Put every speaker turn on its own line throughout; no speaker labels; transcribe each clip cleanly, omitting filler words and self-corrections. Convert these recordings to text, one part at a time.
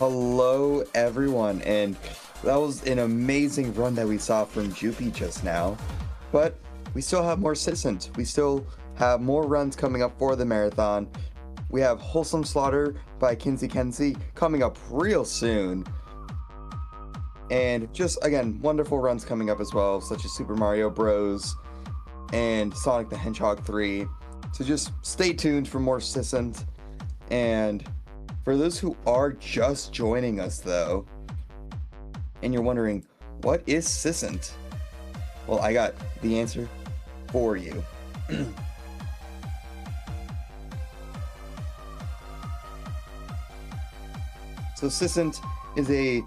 Hello, everyone, and that was an amazing run that we saw from Jupi just now. But we still have more Cisn't. We still have more runs coming up for the marathon. We have Wholesome Slaughter by Kinsey Kenzie coming up real soon. And just, again, wonderful runs coming up as well, such as Super Mario Bros. And Sonic the Hedgehog 3. So just stay tuned for more Cisn't. And for those who are just joining us, though, and you're wondering, what is Cisn't? Well, I got the answer for you. So Cisn't is a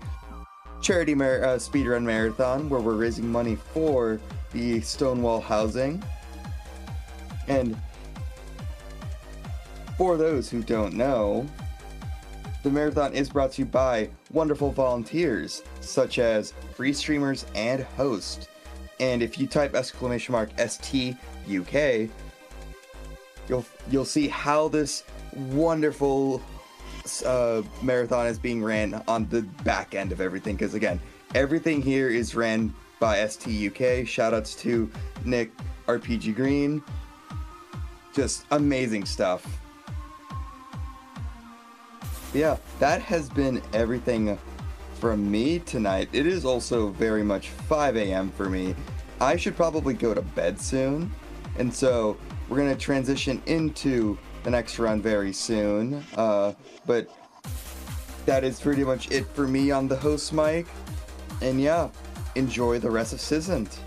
charity speedrun marathon where we're raising money for the Stonewall Housing. And for those who don't know, the marathon is brought to you by wonderful volunteers, such as free streamers and hosts. And if you type !STUK, you'll see how this wonderful marathon is being ran on the back end of everything. Because again, everything here is ran by STUK. Shoutouts to Nick RPG Green. Just amazing stuff. Yeah, that has been everything from me tonight. It is also very much 5 a.m. for me. I should probably go to bed soon, and so we're going to transition into the next run very soon. But that is pretty much it for me on the host mic. And yeah, enjoy the rest of Cisn't.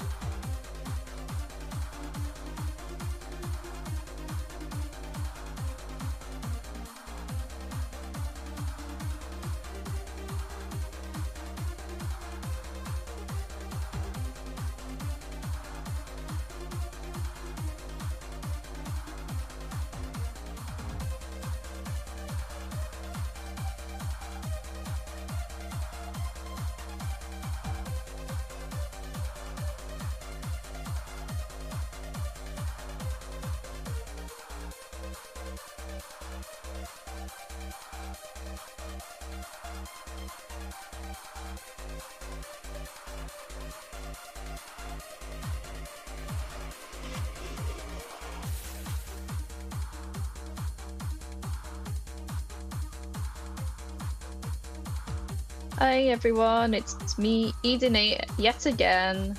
Hi everyone, it's me, Edenate, yet again.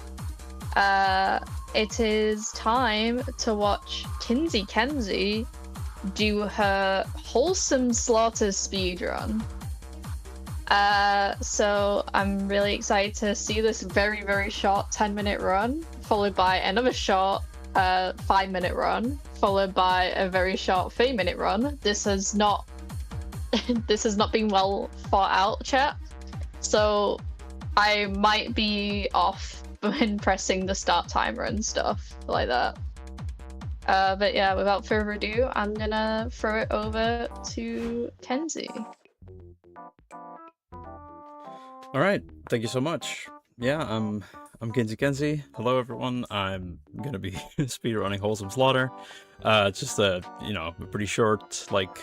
It is time to watch Kinsey Kenzie do her Wholesome Slaughter speedrun. So I'm really excited to see this very, very short 10-minute run, followed by another short 5-minute run, followed by a very short 3-minute run. This has not been well thought out, chat. So I might be off when pressing the start timer and stuff like that. But yeah, without further ado, I'm gonna throw it over to Kenzie.
All right, thank you so much. Yeah, I'm Kinsey Kenzie. Hello everyone. I'm gonna be speedrunning Wholesome Slaughter. It's just a a pretty short, like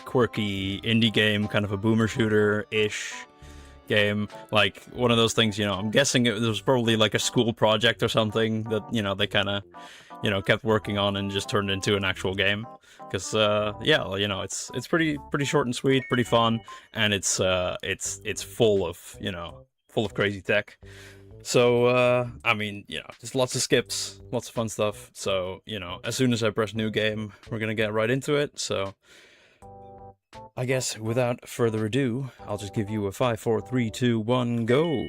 quirky indie game, kind of a boomer shooter-ish game, like one of those things. I'm guessing it was probably like a school project or something that they kind of kept working on and just turned into an actual game, because it's pretty short and sweet, pretty fun, and it's full of crazy tech. So I mean, just lots of skips, lots of fun stuff. So as soon as I press new game, we're gonna get right into it. So I guess without further ado, I'll just give you a 5, 4, 3, 2, 1, go.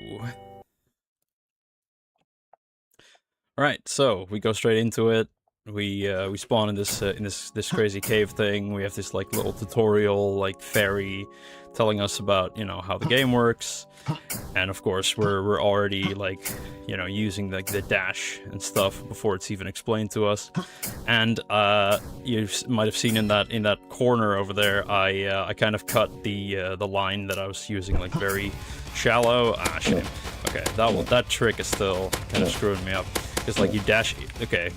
Alright, so we go straight into it. We spawn in this crazy cave thing. We have this like little tutorial, like fairy, telling us about how the game works, and of course we're already like using like the dash and stuff before it's even explained to us. And you might have seen in that corner over there, I kind of cut the line that I was using, like very shallow. Ah, shame. Okay, that trick is still kind of screwing me up. It's like you dash. Okay.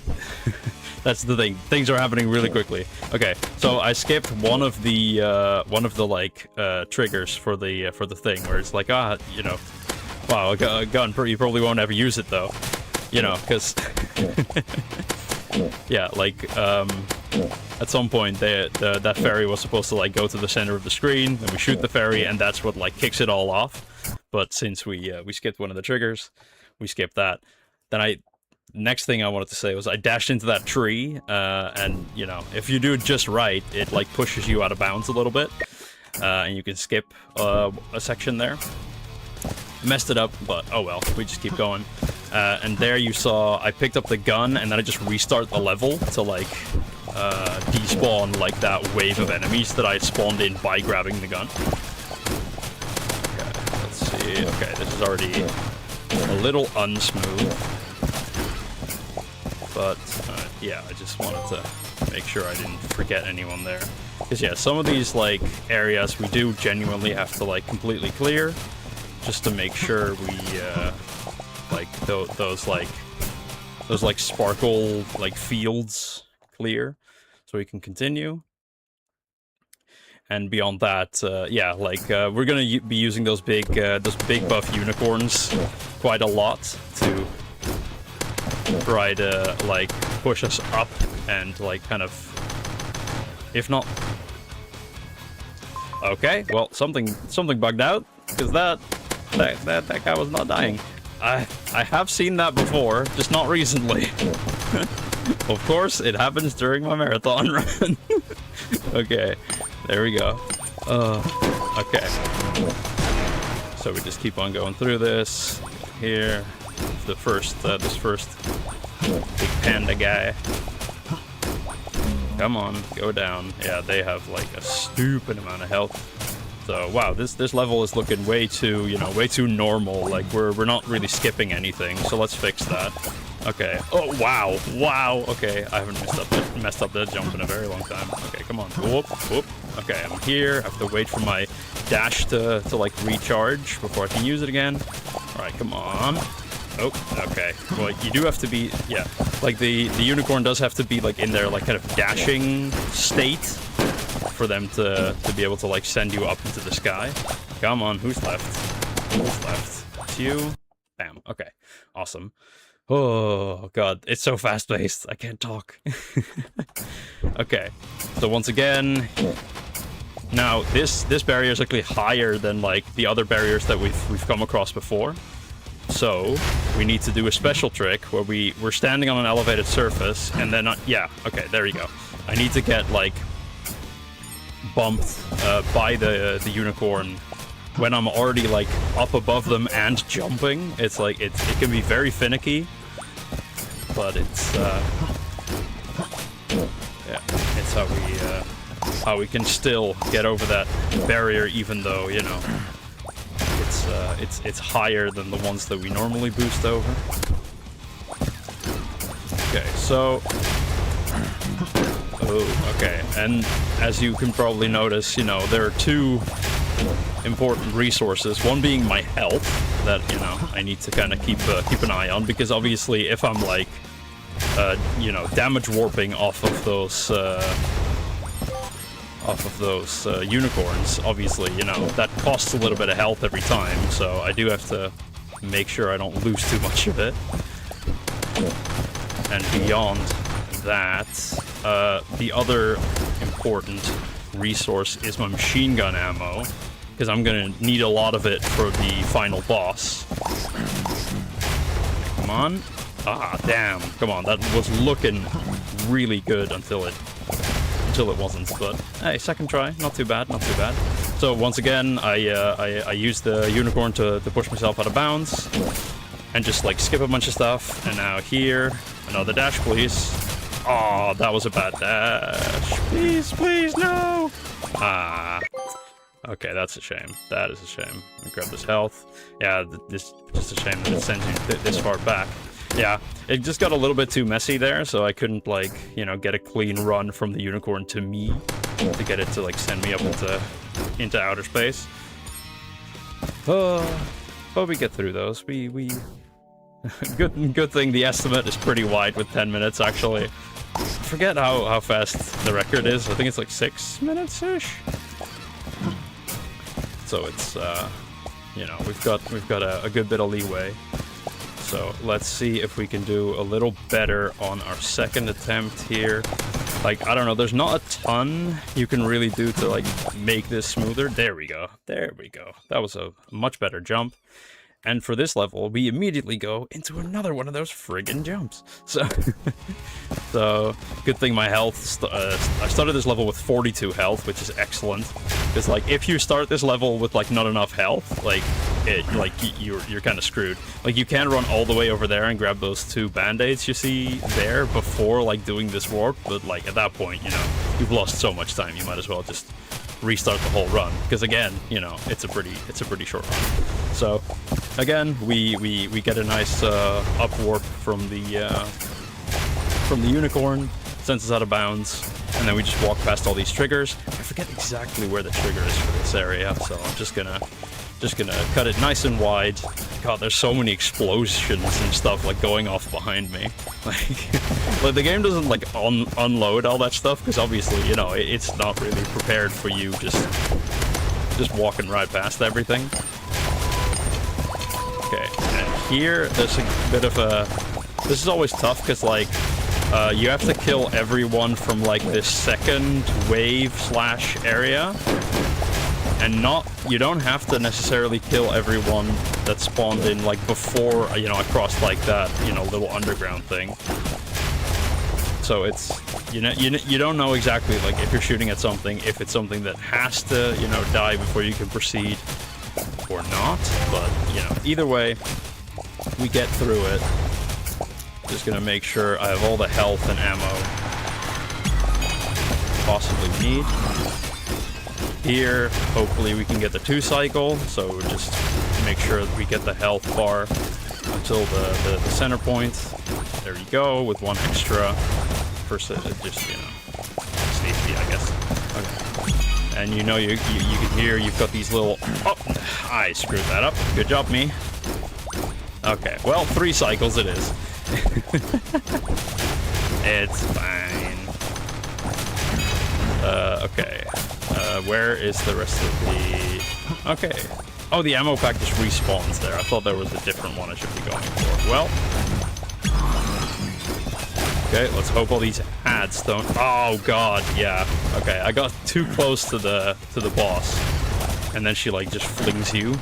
That's the thing. Things are happening really quickly. Okay, so I skipped one of the like triggers for the thing where it's like, you know, wow, a gun. You probably won't ever use it though, you know, because yeah, like at some point that ferry was supposed to like go to the center of the screen, and we shoot the ferry, and that's what like kicks it all off. But since we skipped one of the triggers, we skipped that. Then next thing I wanted to say was I dashed into that tree, and you know, if you do it just right, it like pushes you out of bounds a little bit, and you can skip a section there. Messed it up, but oh well, we just keep going. And there you saw I picked up the gun, and then I just restart the level to like despawn like that wave of enemies that I had spawned in by grabbing the gun. Okay, let's see. Okay, this is already a little unsmooth. But, yeah, I just wanted to make sure I didn't forget anyone there. Because, yeah, some of these, like, areas we do genuinely have to, like, completely clear. Just to make sure we, like, those sparkle, like, fields clear. So we can continue. And beyond that, yeah, like, we're gonna be using those big buff unicorns quite a lot to try to like push us up and like kind of, if not, okay, well, something bugged out because that guy was not dying. I have seen that before, just not recently. Of course, it happens during my marathon run. Okay, there we go. Okay. So we just keep on going through this. Here, this first big panda guy. Come on, go down. Yeah, they have like a stupid amount of health. So wow, this level is looking way too, you know, way too normal. Like we're not really skipping anything. So let's fix that. Okay. Oh wow, wow. Okay, I haven't messed up that jump in a very long time. Okay, come on. Whoop, whoop. Okay, I'm here. I have to wait for my dash to like recharge before I can use it again. All right, come on. Oh, okay. Well, you do have to be, yeah. Like the unicorn does have to be like in their like kind of dashing state for them to be able to like send you up into the sky. Come on, who's left? Who's left? It's you. Bam. Okay. Awesome. Oh god, it's so fast-paced. I can't talk. Okay. So once again, now this barrier is actually higher than like the other barriers that we've come across before. So we need to do a special trick where we're standing on an elevated surface, and then yeah, okay, there you go. I need to get like bumped by the unicorn when I'm already like up above them and jumping. It's like it can be very finicky, but it's yeah, it's how we can still get over that barrier, even though, you know, it's higher than the ones that we normally boost over. Okay, so oh, okay, and as you can probably notice, you know, there are two important resources. One being my health, that, you know, I need to kind of keep an eye on, because obviously if I'm like you know, damage warping off of those unicorns, obviously, you know, that costs a little bit of health every time, so I do have to make sure I don't lose too much of it. And beyond that, the other important resource is my machine gun ammo, because I'm gonna need a lot of it for the final boss. Come on. Ah, damn. Come on, that was looking really good until it wasn't, but hey, second try, not too bad, not too bad. So once again, I used the unicorn to push myself out of bounds, and just like skip a bunch of stuff, and now here, another dash, please. Oh, that was a bad dash. Please, please, no! Ah. Okay, that's a shame. That is a shame. Let me grab this health. Yeah, this just a shame that it sends you this far back. Yeah, it just got a little bit too messy there, so I couldn't, like, you know, get a clean run from the unicorn to me to get it to, like, send me up into outer space. But we get through those. We Good thing the estimate is pretty wide with 10 minutes, actually. I forget how fast the record is. I think it's like 6 minutes-ish. So it's, you know, we've got a good bit of leeway. So let's see if we can do a little better on our second attempt here. Like, I don't know, there's not a ton you can really do to, like, make this smoother. There we go. There we go. That was a much better jump. And for this level, we immediately go into another one of those friggin' jumps. So, so good thing my health, I started this level with 42 health, which is excellent. Because, like, if you start this level with, like, not enough health, like, you're kind of screwed. Like, you can run all the way over there and grab those 2 band-aids you see there before, like, doing this warp. But, like, at that point, you know, you've lost so much time, you might as well just restart the whole run, because again, you know, it's a pretty short run. So again, we get a nice up warp from the unicorn, sends us out of bounds, and then we just walk past all these triggers. I forget exactly where the trigger is for this area, so I'm just gonna cut it nice and wide. God, there's so many explosions and stuff, like, going off behind me. Like the game doesn't, like, unload all that stuff, because obviously, you know, it's not really prepared for you just walking right past everything. Okay, and here, there's a bit of a... This is always tough, because, like, you have to kill everyone from, like, this second wave / area. And you don't have to necessarily kill everyone that spawned in, like, before, you know, across, like, that, you know, little underground thing. So it's, you know, you don't know exactly, like, if you're shooting at something, if it's something that has to, you know, die before you can proceed or not. But, you know, either way, we get through it. Just gonna make sure I have all the health and ammo possibly need. Here, hopefully we can get the 2 cycle, so just make sure that we get the health bar until the center point. There you go, with 1 extra person, just, you know, safety, I guess. Okay. And you know, you can hear you've got these little... Oh, I screwed that up. Good job, me. Okay, well, 3 cycles it is. It's fine. Okay. Where is the rest of the... Okay. Oh, the ammo pack just respawns there. I thought there was a different one I should be going for. Well. Okay, let's hope all these ads don't... Oh, God, yeah. Okay, I got too close to the boss. And then she, like, just flings you.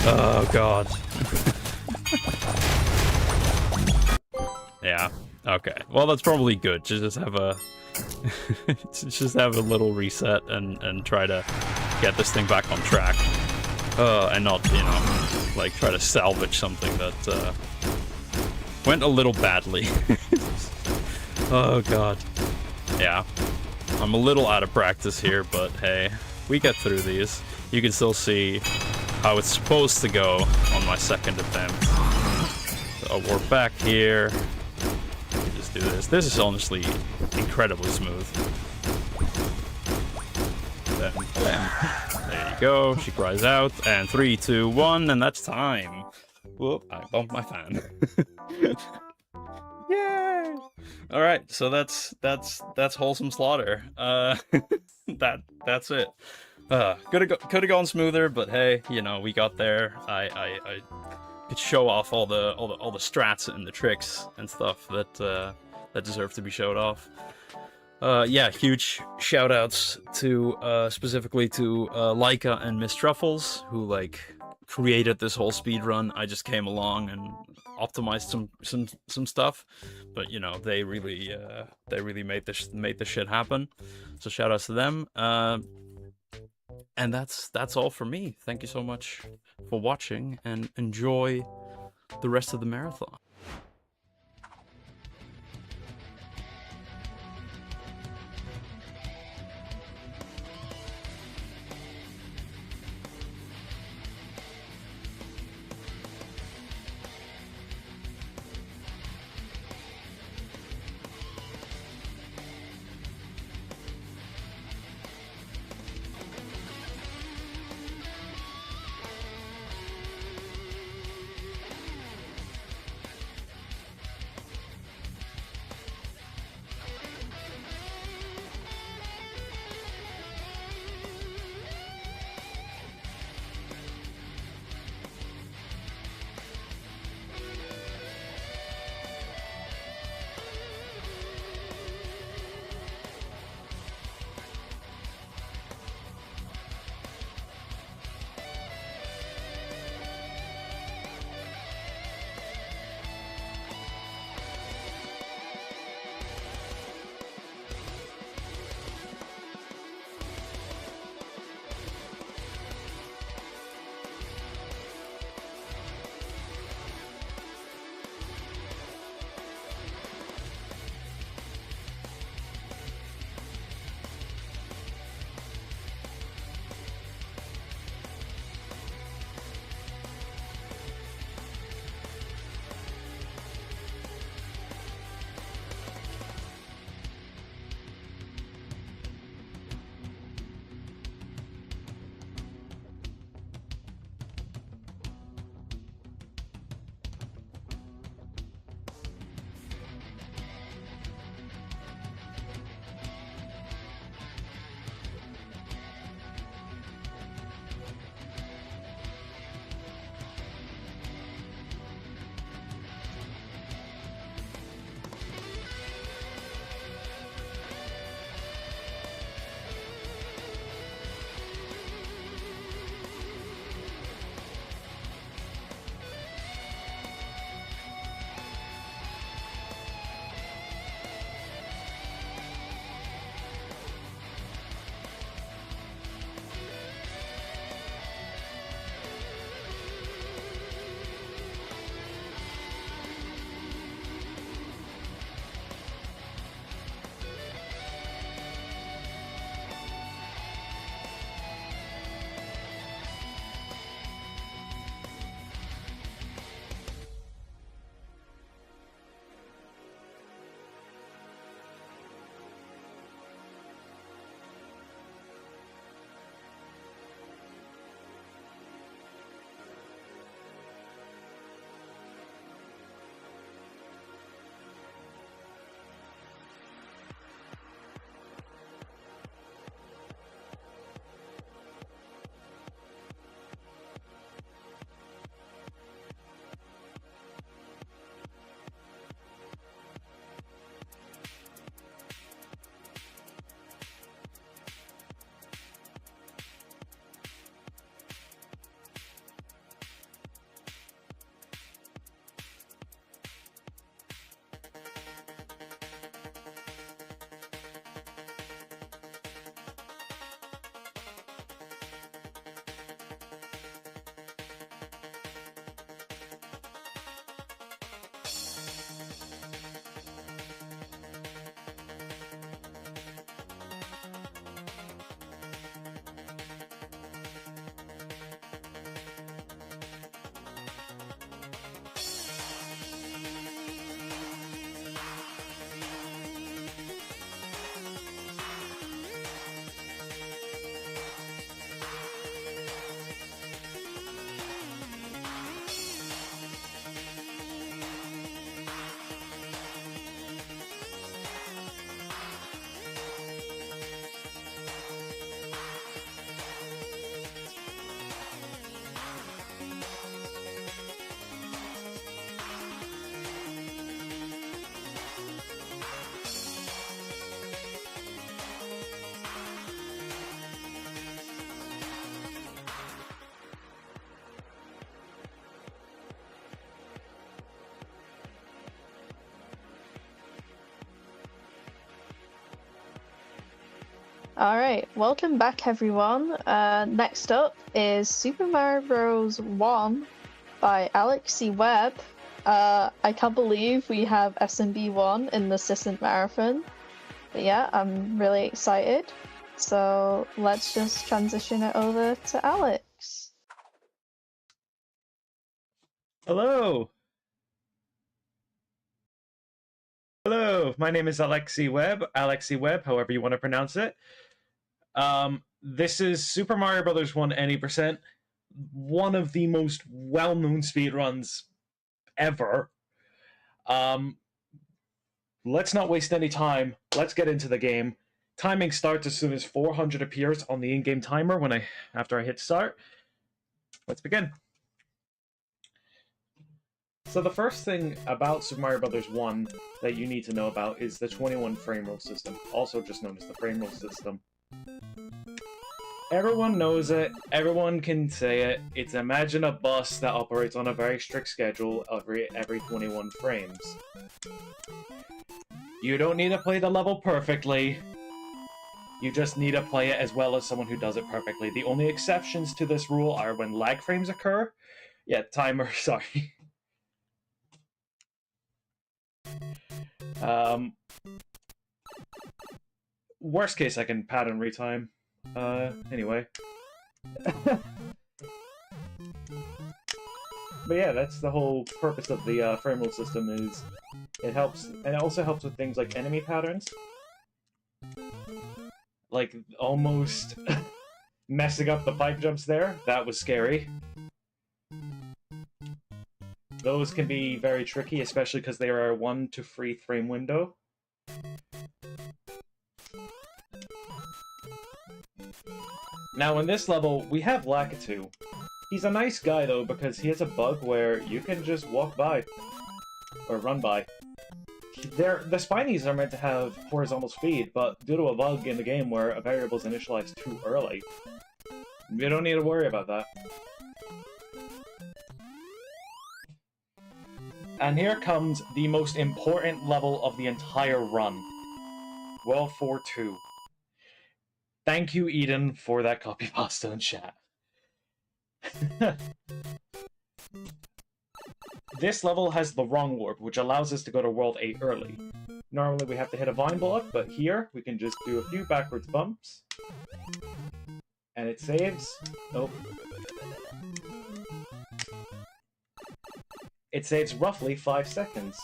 Oh, God. Yeah. Okay. Well, that's probably good. Just have a... just have a little reset and try to get this thing back on track. And not, you know, like, try to salvage something that went a little badly. Oh, God. Yeah. I'm a little out of practice here, but hey, we get through these. You can still see how it's supposed to go on my second attempt. So we're back here. Just do this. This is honestly incredibly smooth. Then, bam. There you go. She cries out. And 3, 2, 1, and that's time. Whoop, I bumped my fan. Yay! Alright, so that's Wholesome Slaughter. That's it. Could have gone smoother, but hey, you know, we got there. I could show off all the strats and the tricks and stuff that deserve to be showed off. Yeah, huge shout outs to specifically to Laika and Miss Truffles, who, like, created this whole speed run. I just came along and optimized some stuff, but you know, they really made this shit happen. So shout outs to them. And that's all for me. Thank you so much for watching, and enjoy the rest of the marathon.
Alright, welcome back everyone. Next up is Super Mario Bros. 1 by Alex C. Webb. I can't believe we have SMB1 in the Cisn't Marathon. But yeah, I'm really excited. So let's just transition it over to Alex.
Hello! Hello, my name is Alexi Webb, however you want to pronounce it. This is Super Mario Bros. 1 Any%, one of the most well-known speedruns ever. Let's not waste any time. Let's get into the game. Timing starts as soon as 400 appears on the in-game timer after I hit start. Let's begin. So the first thing about Super Mario Bros. 1 that you need to know about is the 21 frame rule system, also just known as the frame rule system. Everyone knows it, everyone can say it. It's imagine a bus that operates on a very strict schedule every 21 frames. You don't need to play the level perfectly. You just need to play it as well as someone who does it perfectly. The only exceptions to this rule are when lag frames occur. Yeah, timer, sorry. Worst case, I can pattern retime. Anyway. But yeah, that's the whole purpose of the frame rule system is it helps, and it also helps with things like enemy patterns. Like, almost messing up the pipe jumps there. That was scary. Those can be very tricky, especially because they are a 1 to 3 frame window. Now in this level, we have Lakitu. He's a nice guy though, because he has a bug where you can just walk by. Or run by. The Spinies are meant to have horizontal speed, but due to a bug in the game where a variable is initialized too early, you don't need to worry about that. And here comes the most important level of the entire run. World 4-2. Thank you, Eden, for that copy pasta in chat. This level has the wrong warp, which allows us to go to World 8 early. Normally we have to hit a vine block, but here we can just do a few backwards bumps. And it saves. Oh. It saves roughly 5 seconds.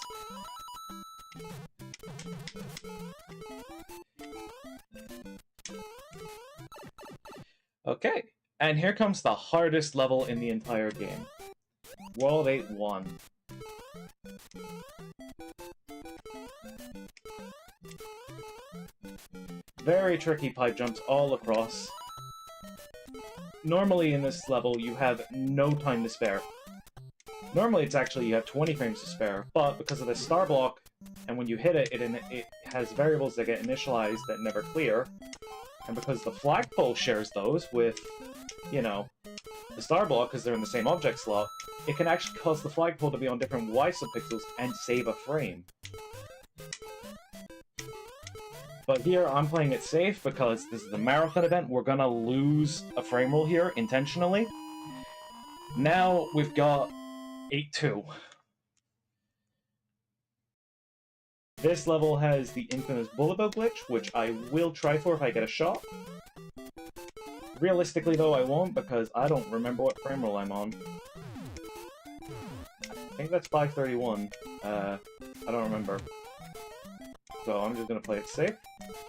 Okay, and here comes the hardest level in the entire game. World 8-1. Very tricky pipe jumps all across. Normally in this level you have no time to spare. Normally it's actually you have 20 frames to spare, but because of the star block, and when you hit it, it has variables that get initialized that never clear, and because the flagpole shares those with, you know, the star block, because they're in the same object slot, it can actually cause the flagpole to be on different Y subpixels and save a frame. But here, I'm playing it safe because this is the marathon event. We're gonna lose a frame rule here, intentionally. Now, we've got 8-2. This level has the infamous bullet bill glitch, which I will try for if I get a shot. Realistically, though, I won't, because I don't remember what frame rule I'm on. I think that's 531. I don't remember. So I'm just gonna play it safe.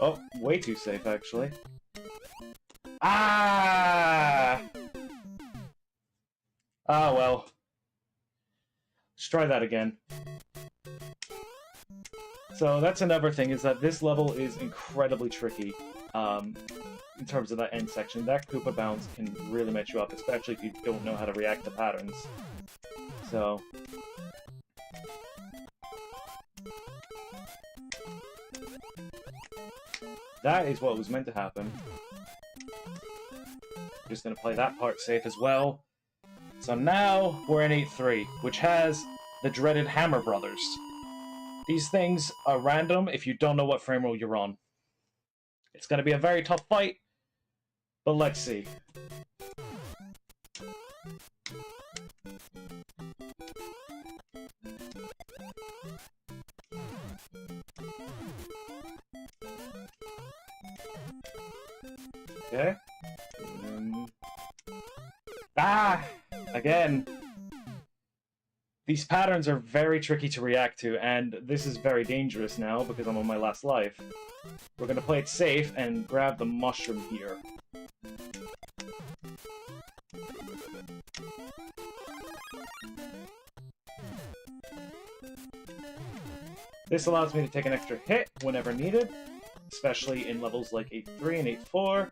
Oh, way too safe, actually. Ah! Ah, well. Let's try that again. So that's another thing, is that this level is incredibly tricky. In terms of that end section. That Koopa bounce can really mess you up, especially if you don't know how to react to patterns. So... that is what was meant to happen. Just gonna play that part safe as well. So now we're in 8-3, which has the dreaded Hammer Brothers. These things are random if you don't know what frame rule you're on. It's going to be a very tough fight, but let's see. Okay. Again. These patterns are very tricky to react to, and this is very dangerous now because I'm on my last life. We're gonna play it safe and grab the mushroom here. This allows me to take an extra hit whenever needed, especially in levels like 8-3 and 8-4.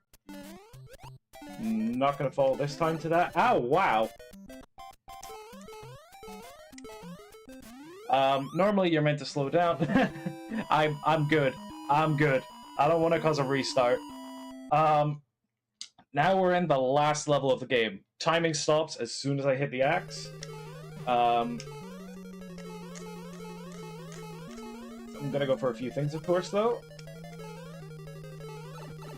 Not gonna fall this time to that. Ow, wow! Normally you're meant to slow down. I'm good. I'm good. I don't want to cause a restart. Now we're in the last level of the game. Timing stops as soon as I hit the axe. I'm gonna go for a few things, of course, though.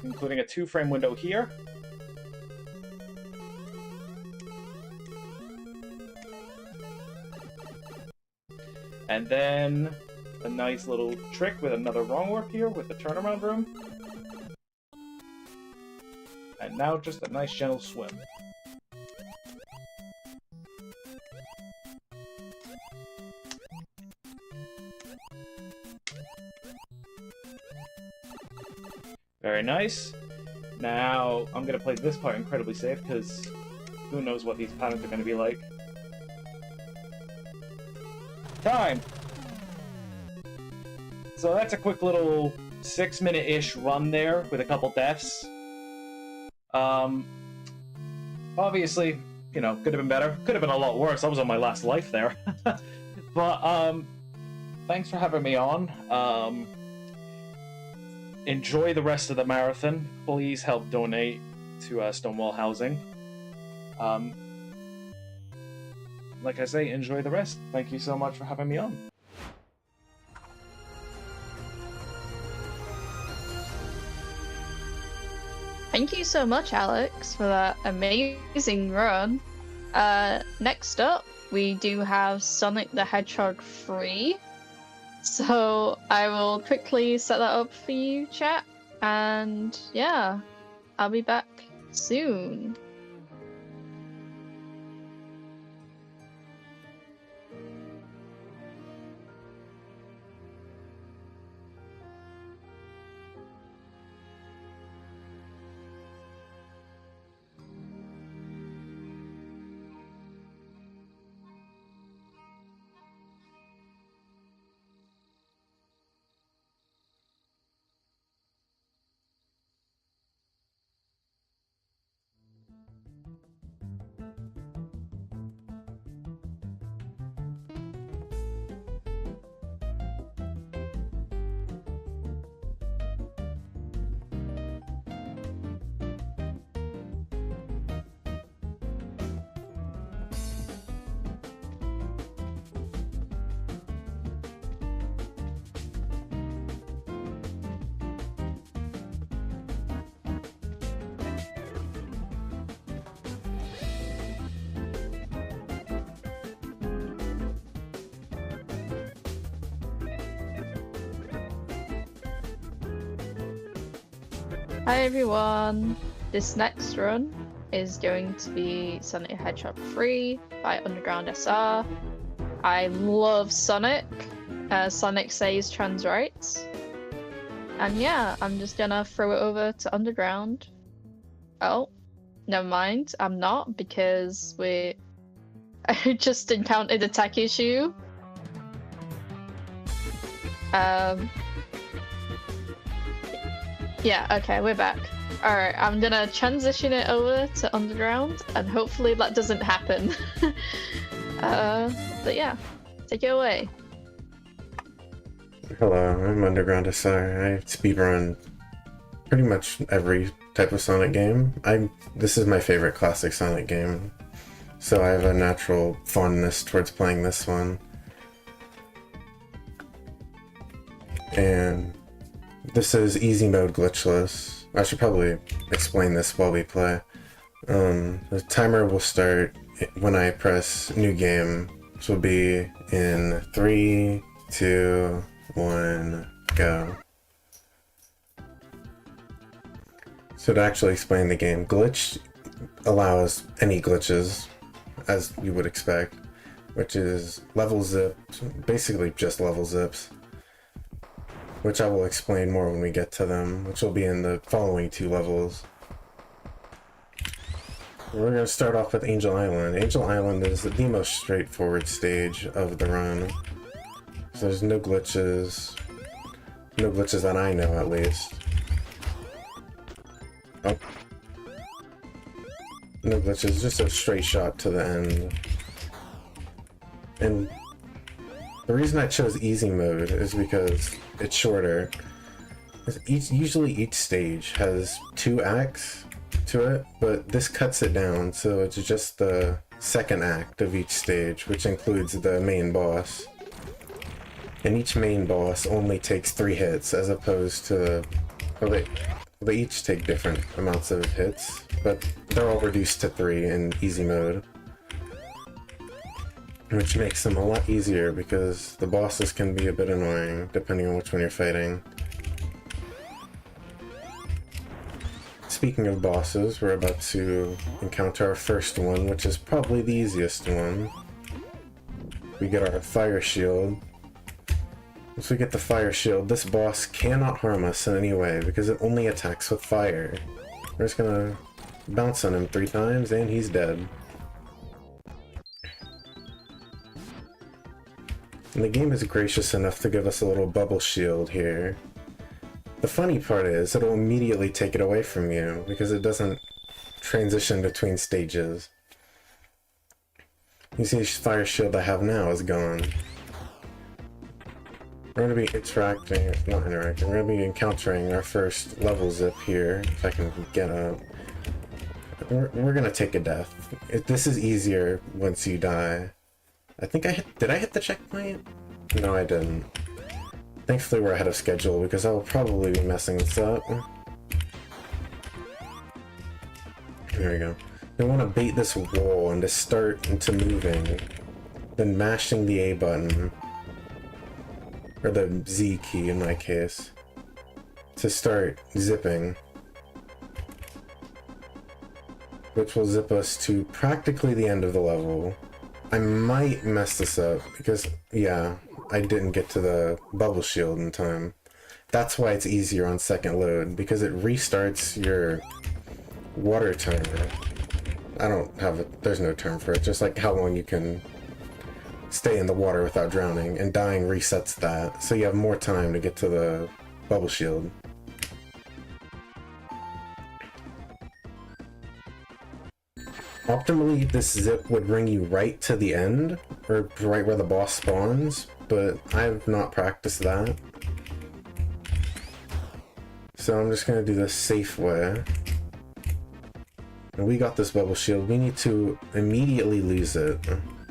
Including a 2-frame window here. And then a nice little trick with another wrong warp here with the turnaround room. And now just a nice gentle swim. Very nice. Now I'm going to play this part incredibly safe because who knows what these patterns are going to be like. Time! So that's a quick little 6-minute-ish run there with a couple deaths. Obviously, you know, could have been better. Could have been a lot worse. I was on my last life there. But, thanks for having me on. Enjoy the rest of the marathon. Please help donate to Stonewall Housing. Like I say, enjoy the rest. Thank you so much for having me on.
Thank you so much, Alex, for that amazing run. Next up, we do have Sonic the Hedgehog 3. So I will quickly set that up for you, chat. And yeah, I'll be back soon. Hi everyone! This next run is going to be Sonic the Hedgehog 3 by Underground SR. I love Sonic. Sonic says trans rights. And yeah, I'm just gonna throw it over to Underground. Oh, never mind, I'm not, because I just encountered a tech issue. Yeah, okay, we're back. Alright, I'm gonna transition it over to Underground, and hopefully that doesn't happen. But yeah, take it away.
Hello, I'm Underground SR. I speedrun pretty much every type of Sonic game. This is my favorite classic Sonic game, so I have a natural fondness towards playing this one. And this is easy mode glitchless. I should probably explain this while we play. The timer will start when I press new game, which will be in 3, 2, 1, go. So to actually explain the game, glitch allows any glitches, as you would expect, which is level zips, basically just level zips, which I will explain more when we get to them, which will be in the following 2 levels. We're going to start off with Angel Island. Angel Island is the most straightforward stage of the run. So there's no glitches. No glitches that I know, at least. Oh. No glitches, just a straight shot to the end. And the reason I chose easy mode is because it's shorter. Usually each stage has 2 acts to it, but this cuts it down, so it's just the second act of each stage, which includes the main boss. And each main boss only takes 3 hits, as opposed to... Well, they each take different amounts of hits, but they're all reduced to 3 in easy mode. Which makes them a lot easier, because the bosses can be a bit annoying, depending on which one you're fighting. Speaking of bosses, we're about to encounter our first one, which is probably the easiest one. We get our fire shield. Once we get the fire shield, this boss cannot harm us in any way, because it only attacks with fire. We're just gonna bounce on him 3 times, and he's dead. And the game is gracious enough to give us a little bubble shield here. The funny part is, it'll immediately take it away from you, because it doesn't transition between stages. You see, the fire shield I have now is gone. We're going to be we're going to be encountering our first level zip here, if I can get up. We're going to take a death. This is easier once you die. I think did I hit the checkpoint? No, I didn't. Thankfully we're ahead of schedule, because I will probably be messing this up. There we go. You want to bait this wall and to start into moving, then mashing the A button, or the Z key in my case, to start zipping. Which will zip us to practically the end of the level. I might mess this up, because, yeah, I didn't get to the bubble shield in time. That's why it's easier on second load, because it restarts your water timer. There's no term for it, just like how long you can stay in the water without drowning, and dying resets that, so you have more time to get to the bubble shield. Optimally, this zip would bring you right to the end, or right where the boss spawns, but I've not practiced that. So I'm just going to do this safe way. And we got this bubble shield. We need to immediately lose it,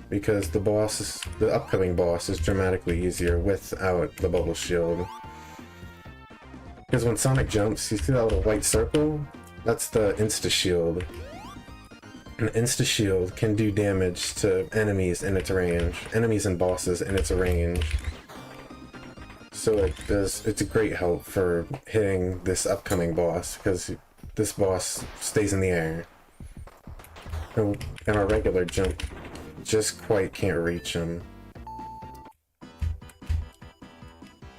because the upcoming boss is dramatically easier without the bubble shield. Because when Sonic jumps, you see that little white circle? That's the insta-shield. An insta-shield can do damage to enemies in its range. Enemies and bosses in its range. So it's a great help for hitting this upcoming boss, because this boss stays in the air. And our regular jump just quite can't reach him.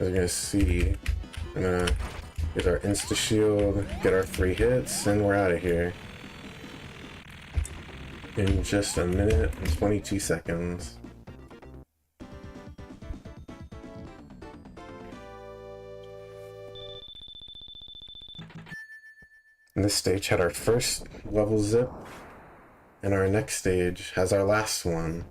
As you're gonna see, I'm gonna get our insta-shield, get our 3 hits, and we're out of here. In just a minute and 22 seconds. And this stage had our first level zip, and our next stage has our last one.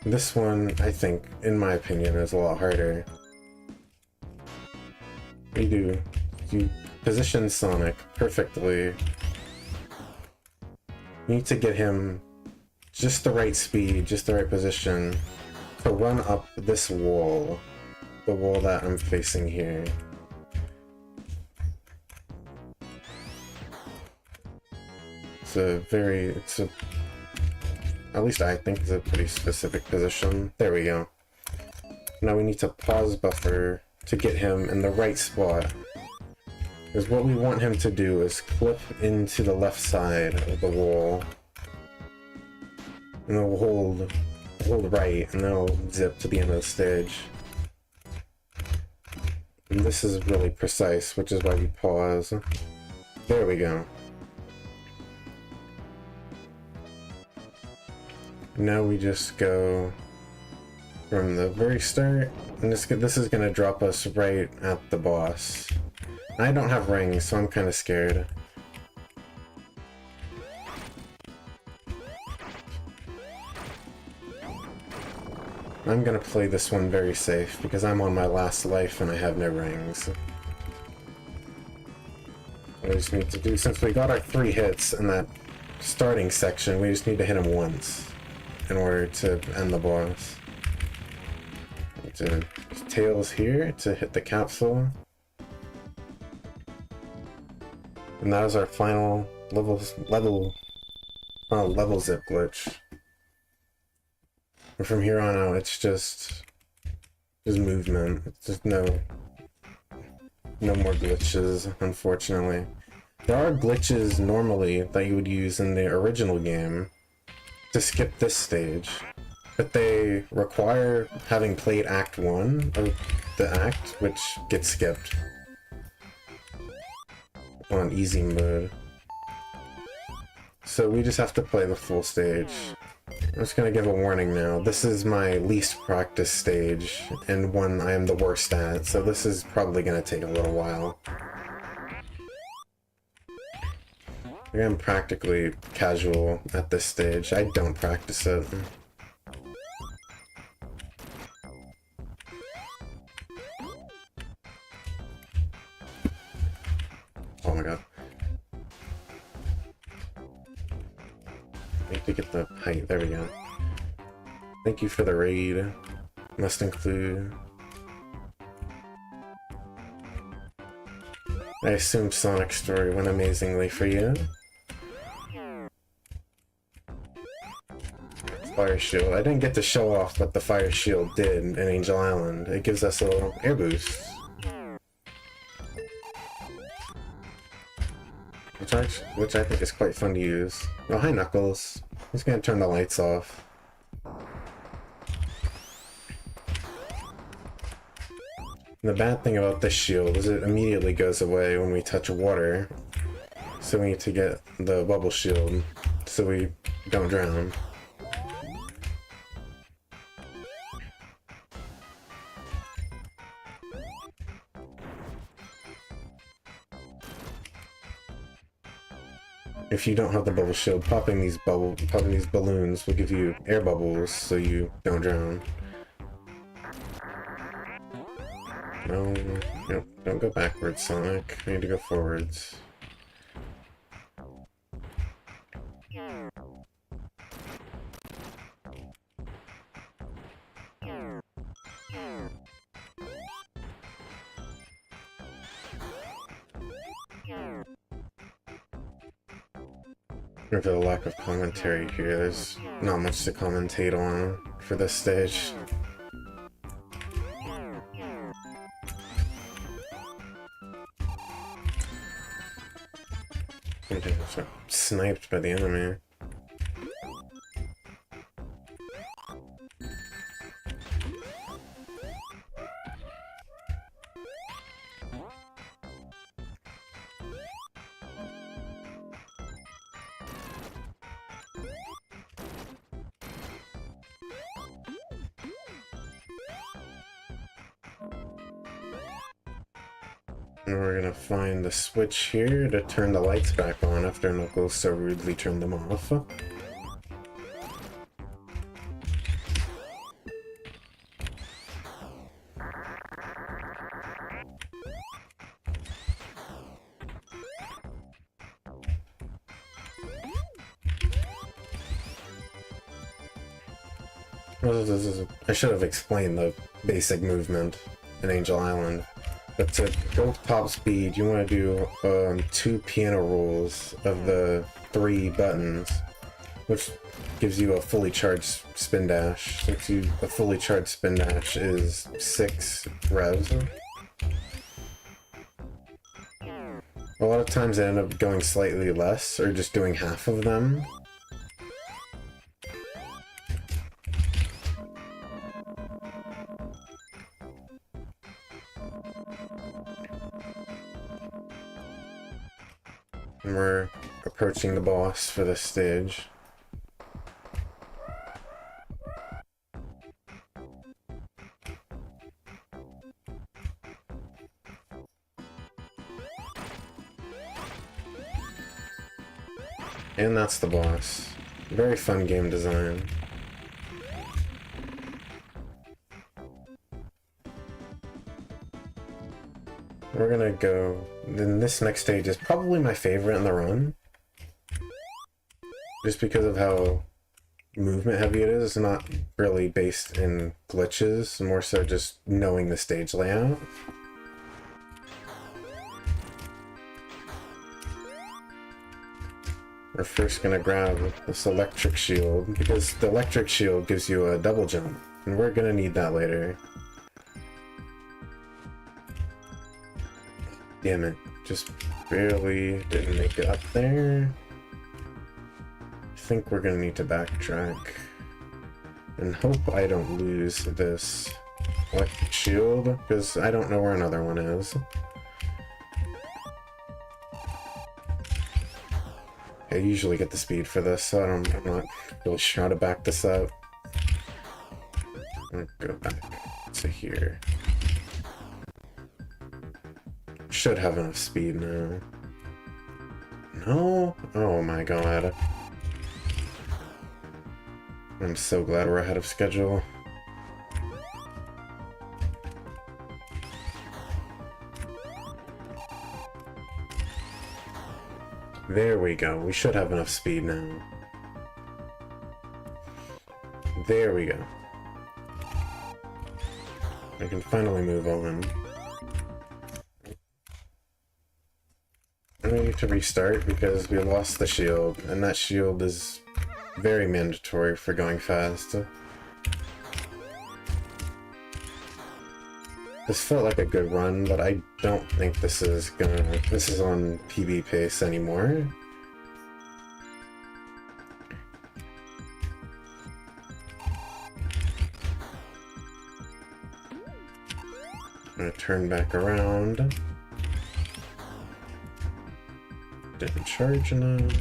This one, I think, in my opinion, is a lot harder. You position Sonic perfectly. You need to get him just the right speed, just the right position to run up this wall the wall that I'm facing here. At least I think it's a pretty specific position. There we go. Now we need to pause buffer to get him in the right spot. Because what we want him to do is clip into the left side of the wall. And then we'll hold right, and then it'll zip to the end of the stage. And this is really precise, which is why we pause. There we go. Now we just go from the very start, and this is going to drop us right at the boss. I don't have rings, so I'm kind of scared. I'm going to play this one very safe, because I'm on my last life and I have no rings. We just need to do, since we got our 3 hits in that starting section, we just need to hit him once in order to end the boss. Tails here to hit the capsule. And that was our final level zip glitch. And from here on out, it's just movement. It's just no more glitches, unfortunately. There are glitches normally that you would use in the original game to skip this stage, but they require having played Act 1 of the act, which gets skipped on easy mode. So we just have to play the full stage. I'm just gonna give a warning now. This is my least practiced stage, and one I am the worst at, so this is probably gonna take a little while. I'm practically casual at this stage. I don't practice it. Oh my god. I need to get the height. There we go. Thank you for the raid. Must include... I assume Sonic's story went amazingly for you. Fire shield. I didn't get to show off what the fire shield did in Angel Island. It gives us a little air boost. Which I think is quite fun to use. Oh, hi Knuckles. He's gonna turn the lights off. The bad thing about this shield is it immediately goes away when we touch water. So we need to get the bubble shield so we don't drown. If you don't have the bubble shield, popping these balloons will give you air bubbles so you don't drown. No, nope, don't go backwards, Sonic. I need to go forwards. For the lack of commentary here, there's not much to commentate on for this stage. I'm just sniped by the enemy. And we're gonna find the switch here to turn the lights back on after Knuckles so rudely turned them off. I should have explained the basic movement. an Angel Island. But to go top speed, you want to do 2 piano rolls of the 3 buttons, which gives you a fully charged spin dash. A fully charged spin dash is 6 revs. A lot of times I end up going slightly less, or just doing half of them. And we're approaching the boss for this stage. And that's the boss. Very fun game design. We're gonna go... Then this next stage is probably my favorite in the run. Just because of how movement heavy it is. It's not really based in glitches, more so just knowing the stage layout. We're first gonna grab this electric shield, because the electric shield gives you a double jump, and we're gonna need that later. Damn it, just barely didn't make it up there. I think we're gonna need to backtrack and hope I don't lose this electric shield, because I don't know where another one is. I usually get the speed for this, so I'm not really sure how to back this up. I'm gonna go back to here. Should have enough speed now. No? Oh my god. I'm so glad we're ahead of schedule. There we go. We should have enough speed now. There we go. I can finally move on. I need to restart because we lost the shield, and that shield is very mandatory for going fast. This felt like a good run, but I don't think this is on PB pace anymore. I'm gonna turn back around. Didn't charge enough.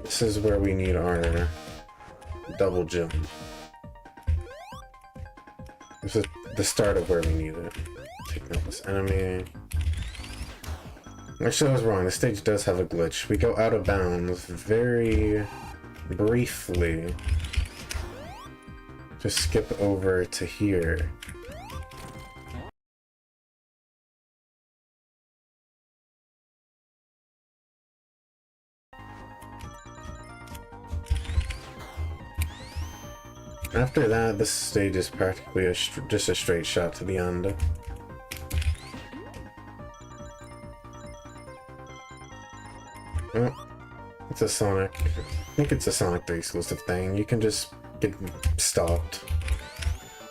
This is where we need our double jump. This is the start of where we need it. Taking out this enemy. Actually, I was wrong. The stage does have a glitch. We go out of bounds very briefly. Just skip over to here. After that, this stage is practically just a straight shot to the end. Oh, it's a Sonic. I think it's a Sonic 3 exclusive thing. You can just get stopped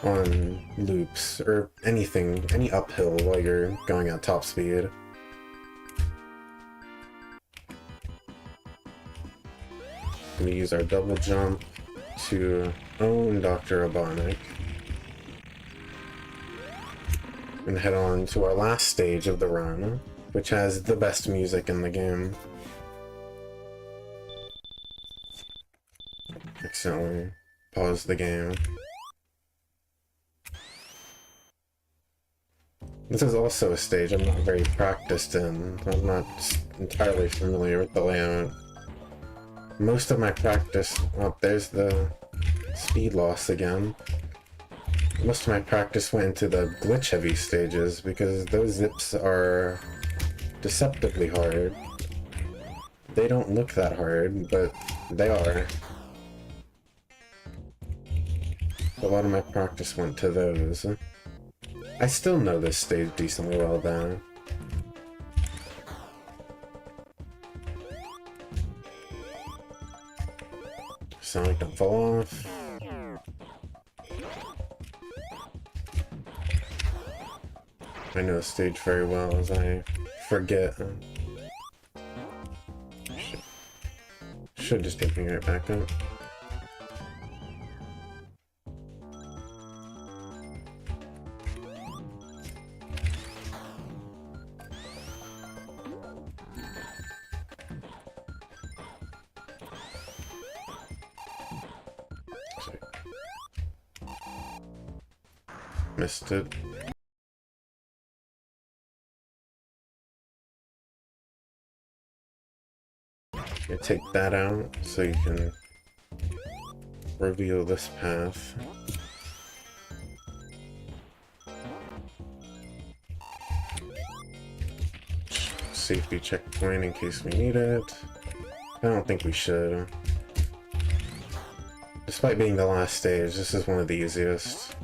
on loops or anything, any uphill while you're going at top speed. I'm gonna use our double jump to own Dr. Robotnik and head on to our last stage of the run, which has the best music in the game. Accidentally pause the game. This is also a stage I'm not very practiced in. I'm not entirely familiar with the layout. Most of my practice... Oh, there's the speed loss again. Most of my practice went into the glitch-heavy stages, because those zips are deceptively hard. They don't look that hard, but they are. A lot of my practice went to those. I still know this stage decently well, though. Sonic, don't fall off. I know the stage very well as I forget. Should just take me right back up. Missed it. You take that out so you can reveal this path. Safety checkpoint in case we need it. I don't think we should. Despite being the last stage, this is one of the easiest.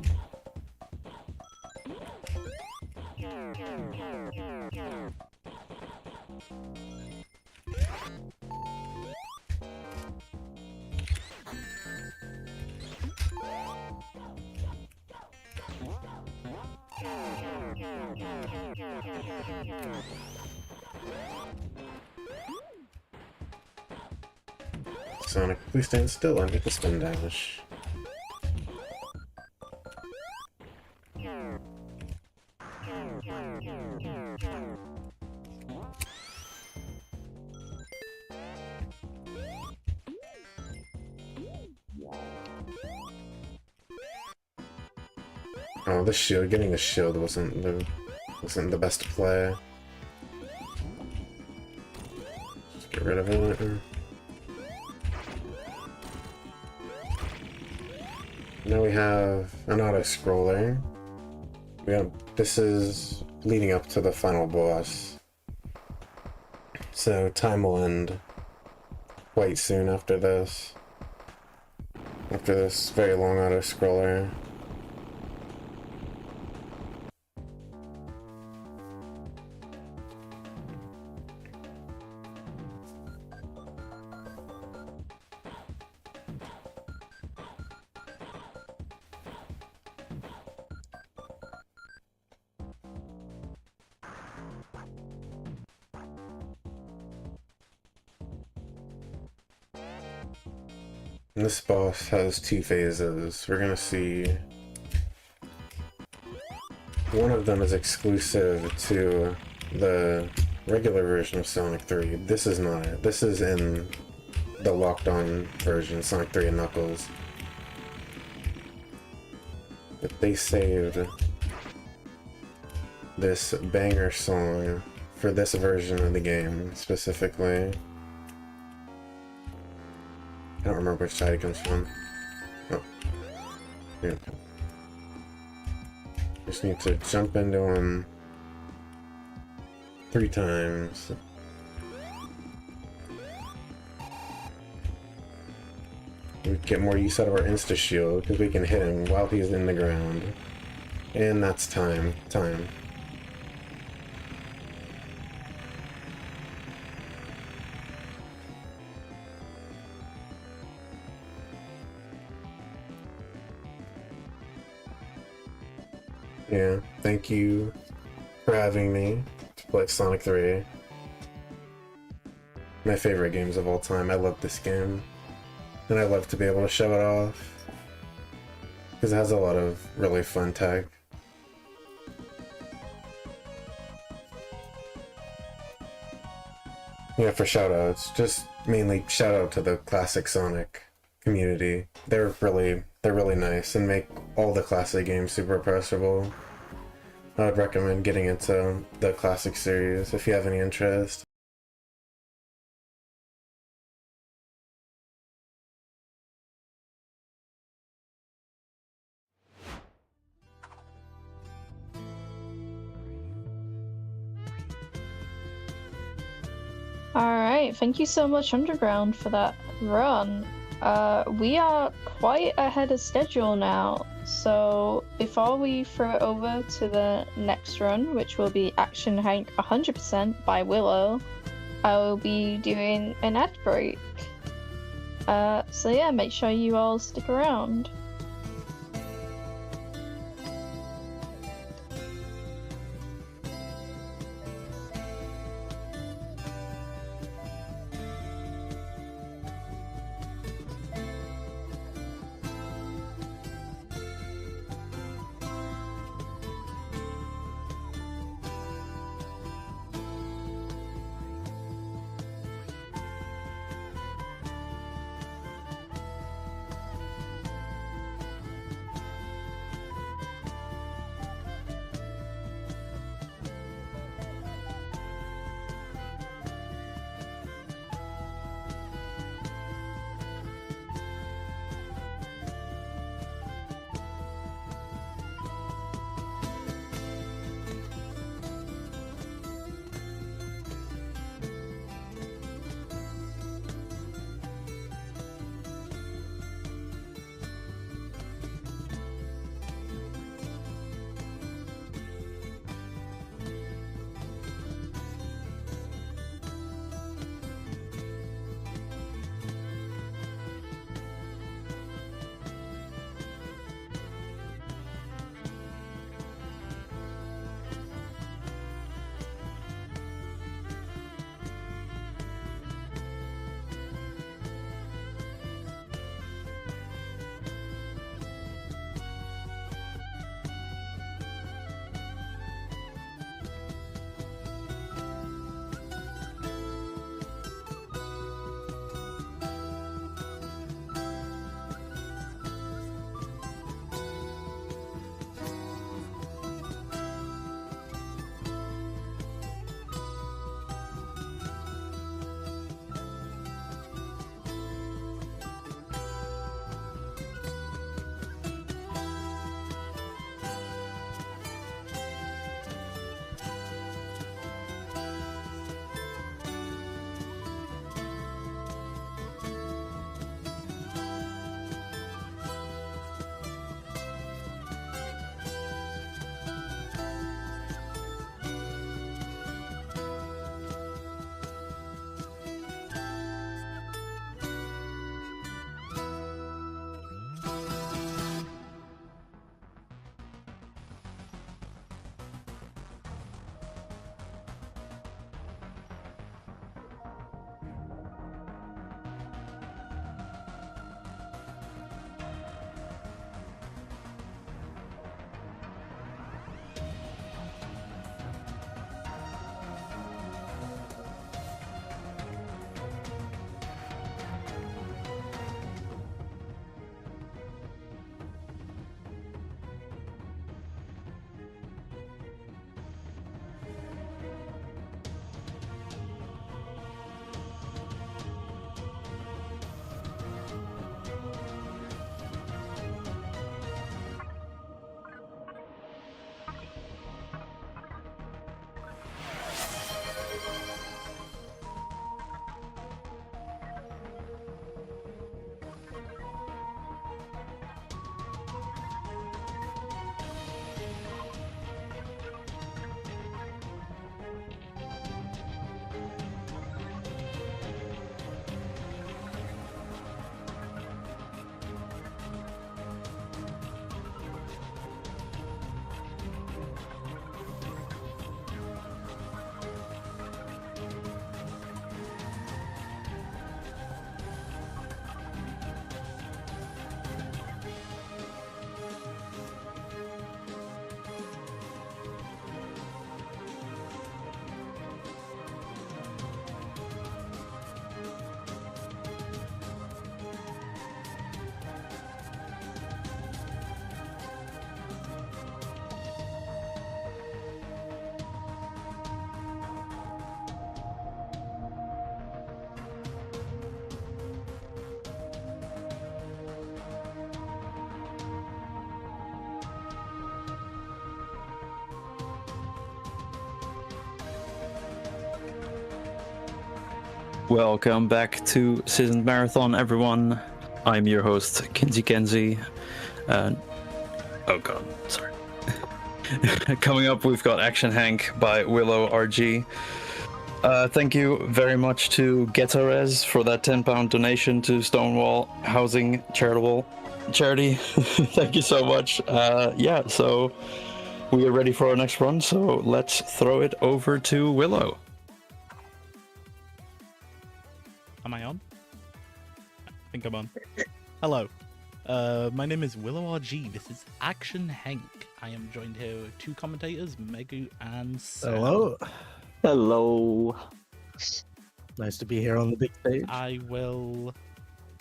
Sonic, please stand still and hit the spin dash. Oh, the shield, getting the shield wasn't the best play. Just get rid of it. Now we have an auto-scroller. This is leading up to the final boss. So time will end quite soon after this. After this very long auto-scroller. And this boss has two phases. We're gonna see one of them is exclusive to the regular version of Sonic 3. This is not it. This is in the locked-on version, Sonic 3 and Knuckles. But they saved this banger song for this version of the game specifically. I don't remember which side it comes from. Oh. Yeah. Just need to jump into him 3 times. We get more use out of our insta shield because we can hit him while he's in the ground. And that's time. Yeah, thank you for having me to play Sonic 3. My favorite games of all time. I love this game. And I love to be able to show it off. Because it has a lot of really fun tech. Yeah, for shoutouts, just mainly shout out to the classic Sonic community. They're really nice and make all the classic games super approachable. I would recommend getting into the classic series if you have any interest.
Alright, thank you so much, Underground, for that run. We are quite ahead of schedule now, so before we throw it over to the next run, which will be Action Hank 100% by Willow, I will be doing an ad break. So yeah, make sure you all stick around.
Welcome back to Cisn't Marathon, everyone. I'm your host, Kinsey Kenzie. Oh god, sorry. Coming up, we've got Action Hank by Willow RG. Thank you very much to Getarez for that £10 donation to Stonewall Housing charity. Thank you so much. Yeah, so we are ready for our next run, so let's throw it over to Willow.
Am I on? I think I'm on. Hello. My name is Willow RG. This is Action Hank. I am joined here with two commentators, Megu and Sam.
Hello.
Hello.
Nice to be here on the big stage.
I will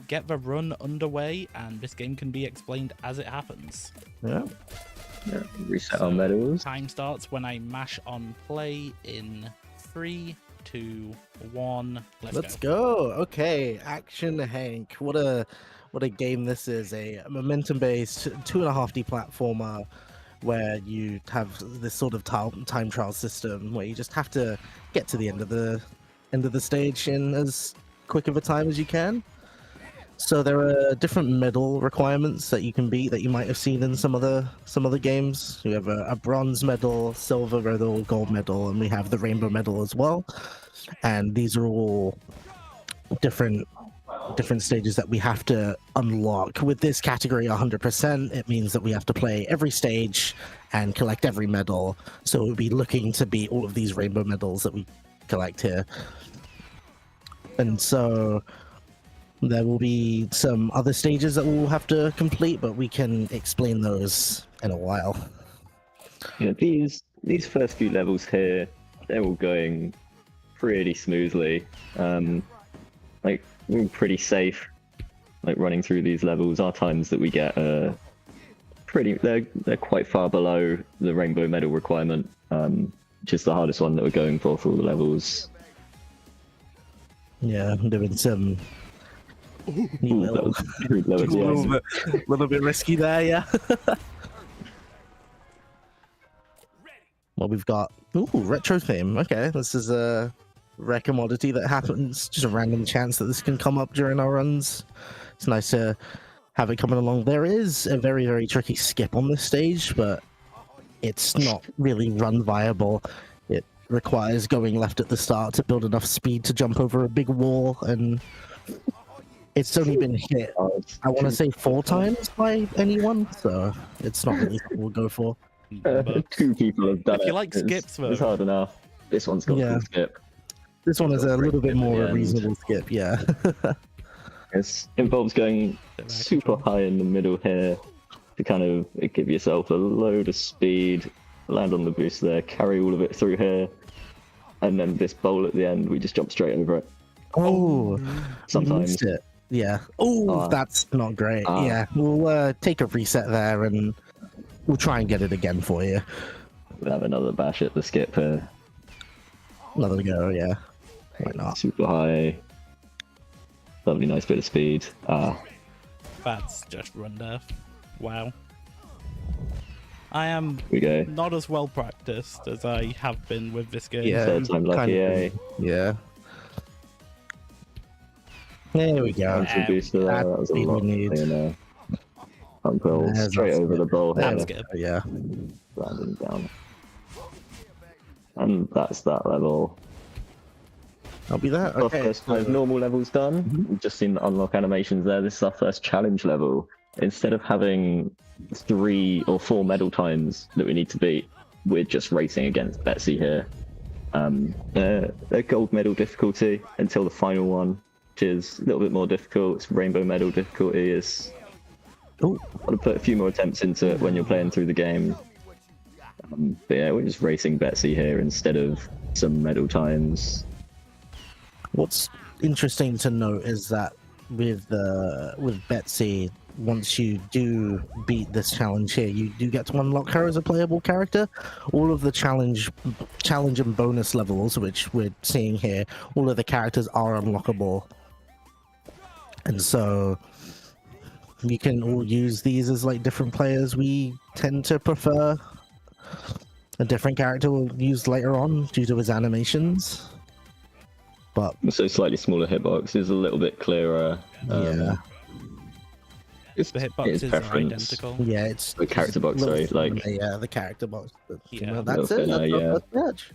get the run underway, and this game can be explained as it happens.
Yeah.
Reset our medals.
Time starts when I mash on play in 3, 2, 1.
Let's go. Okay, Action Hank. What a game this is. A momentum-based 2.5D platformer where you have this sort of time trial system where you just have to get to the end of the stage in as quick of a time as you can. So there are different medal requirements that you can beat that you might have seen in some other games. We have a bronze medal, silver medal, gold medal, and we have the rainbow medal as well. And these are all different stages that we have to unlock. With this category 100%, it means that we have to play every stage and collect every medal. So we'll be looking to beat all of these rainbow medals that we collect here. And so there will be some other stages that we'll have to complete, but we can explain those in a while.
Yeah, these first few levels here, they're all going pretty smoothly. Like, we're pretty safe, like running through these levels. Our times that we get are they're quite far below the rainbow medal requirement, which is the hardest one that we're going for all the levels.
Yeah, I'm doing some little bit risky there, yeah. Well, we've got retro theme. Okay, this is a rare commodity that happens. Just a random chance that this can come up during our runs. It's nice to have it coming along. There is a very, very tricky skip on this stage, but it's not really run viable. It requires going left at the start to build enough speed to jump over a big wall, and it's only been hit, I want to say 4 times by anyone, so it's not really something we'll go for.
2 people have done it.
If you like skips, though.
It's hard enough. This one's got a skip.
This one is a little bit more a reasonable skip, yeah.
It involves going super high in the middle here to kind of give yourself a load of speed, land on the boost there, carry all of it through here, and then this bowl at the end, we just jump straight over it.
Oh,
sometimes.
Missed it. Yeah. Oh, that's not great. Yeah, we'll take a reset there and we'll try and get it again for you.
We'll have another bash at the skip here.
Another go, yeah. Why not?
Super high. Lovely, nice bit of speed.
That's just run death. Wow. I am
we go.
Not as well practiced as I have been with this game.
Yeah,
third time lucky, eh?
Yeah. There we go.
That was a lot. Uncle straight over the bowl here.
That's good.
Yeah.
Landing down. And that's that level.
I'll be there.
Our
Okay.
first 5 normal levels done. We've just seen the unlock animations there. This is our first challenge level. Instead of having 3 or 4 medal times that we need to beat, we're just racing against Betsy here. They're gold medal difficulty until the final one, which is a little bit more difficult. It's rainbow medal difficulty. Is got to put a few more attempts into it when you're playing through the game. But yeah, we're just racing Betsy here instead of some medal times.
What's interesting to note is that with Betsy, once you do beat this challenge here, you do get to unlock her as a playable character. All of the challenge and bonus levels, which we're seeing here, all of the characters are unlockable. And so you can all use these as like different players. We tend to prefer a different character we'll use later on due to his animations. But
so slightly smaller hitbox is a little bit clearer.
yeah.
It's,
The
it
hitboxes
is
are
preference.
identical.
Yeah, it's
The character box, sorry, like
yeah, the character box. But,
Yeah.
that's
Little
it. That's
thinner,
our first match.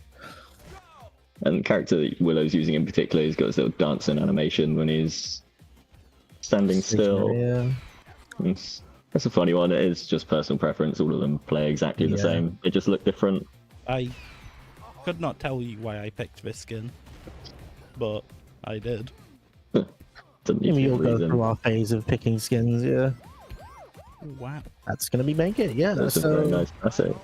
and the character that Willow's using in particular, he's got his little dancing animation when he's standing still.
Yeah.
That's a funny one. It is just personal preference. All of them play exactly the
Yeah.
same. They just look different.
I could not tell you why I picked this skin, but I did.
Doesn't need to
We
be a
all go
reason.
through our phase of picking skins. Yeah,
Wow.
that's gonna be make it. Yeah,
That's a
so
very nice classic.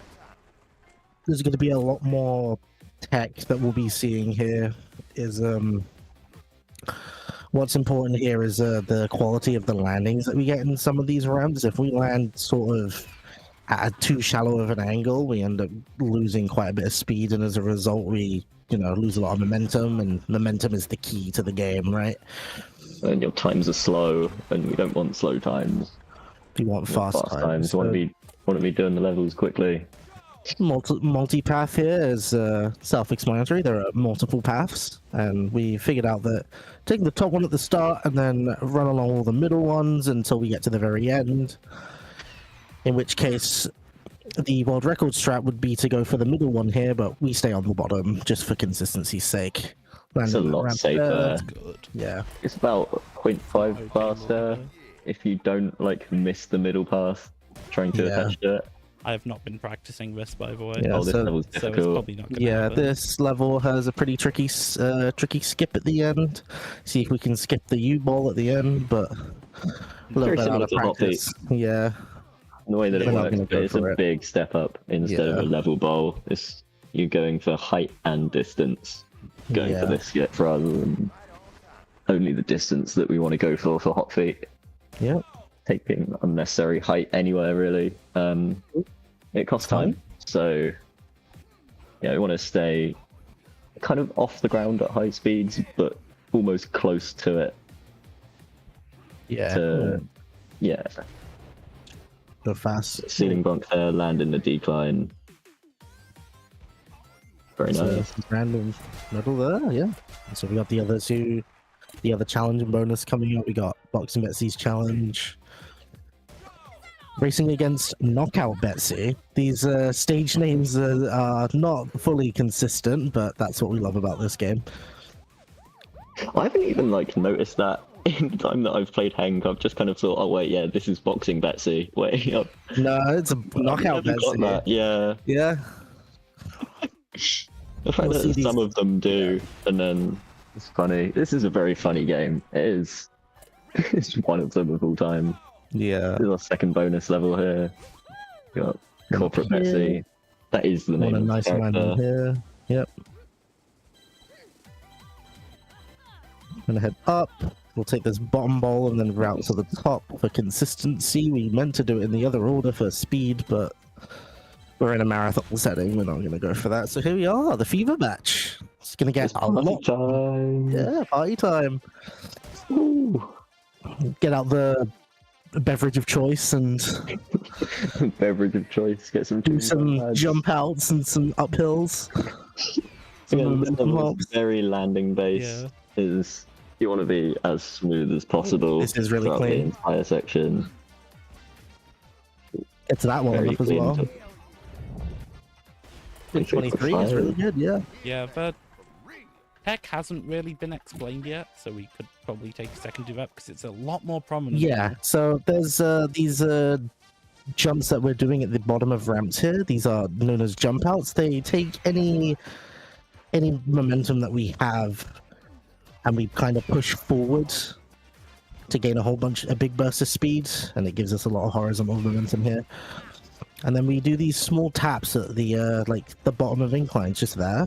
there's going to be a lot more tech that we'll be seeing here. Is what's important here is the quality of the landings that we get in some of these rounds. If we land sort of at a too shallow of an angle, we end up losing quite a bit of speed, and as a result, we lose a lot of momentum. And momentum is the key to the game, right?
And your times are slow, and we don't want slow times.
We want fast times.
Want to be doing the levels quickly.
Multi-path here is self-explanatory. There are multiple paths, and we figured out that taking the top one at the start and then run along all the middle ones until we get to the very end. In which case, the world record strat would be to go for the middle one here, but we stay on the bottom just for consistency's sake.
It's a
Landing
lot
ramp
safer.
there.
Good.
Yeah,
It's about 0.5 faster if you don't miss the middle path trying to
Yeah.
attach to it.
I have not been practicing this, by the way.
Yeah,
Oh, this
so-
level's
So it's
difficult.
probably not going to
yeah.
happen.
This level has a pretty tricky skip at the end. See if we can skip the U-ball at the end, but a little
Very
bit out
similar
of
to Hot
practice. Yeah.
The way that it
We're not
works,
gonna
but
go
it's
for
a
it.
big step up instead of a
Yeah.
level bowl. You're going for height and distance, going
Yeah.
for this skip rather than only the distance that we want to go for hot feet.
Yep.
Taking unnecessary height anywhere really. It costs time, so yeah, we want to stay kind of off the ground at high speeds, but almost close to it.
Yeah.
Yeah,
Go fast.
ceiling bump there, land in the decline. Very
So,
nice.
random medal there, yeah. So we got the other challenge and bonus coming up. We got Boxing Betsy's challenge. Racing against Knockout Betsy. These stage names are not fully consistent, but that's what we love about this game.
I haven't even noticed that in the time that I've played Hank. I've just kind of thought, oh wait, yeah, this is Boxing Betsy. Wait,
No, it's a Knockout
I've got
Betsy.
that. Yeah,
Yeah.
the fact
We'll see
that
these-
some of them do, and then it's funny. This is a very funny game. It is. It's one of them of all time.
Yeah.
This is our second bonus level here. We got Corporate
Yeah.
Betsy. That is the name
What a
of the
nice
character.
landing here. Yep. Gonna head up. We'll take this bottom bowl and then route to the top for consistency. We meant to do it in the other order for speed, but we're in a marathon setting. We're not gonna go for that. So here we are, the fever match. It's gonna get
It's
a
party
lot.
time.
Yeah, party time.
Ooh.
Get out the beverage of choice and
Beverage of choice. Get some.
do
tunes
some
on, lads.
jump outs and some uphills. Some
Yeah, this
momentum
level
hops.
is very landing based. Is you want to be as smooth as possible.
This is really
throughout
clean.
The entire section.
Get to that one
Very
up as
clean.
well. 23 is really good, yeah.
Yeah, but tech hasn't really been explained yet, so we could probably take a second to do that because it's a lot more prominent.
Yeah, so there's these jumps that we're doing at the bottom of ramps here. These are known as jump outs. They take any momentum that we have and we kind of push forward to gain a big burst of speed, and it gives us a lot of horizontal momentum here. And then we do these small taps at the the bottom of inclines just there.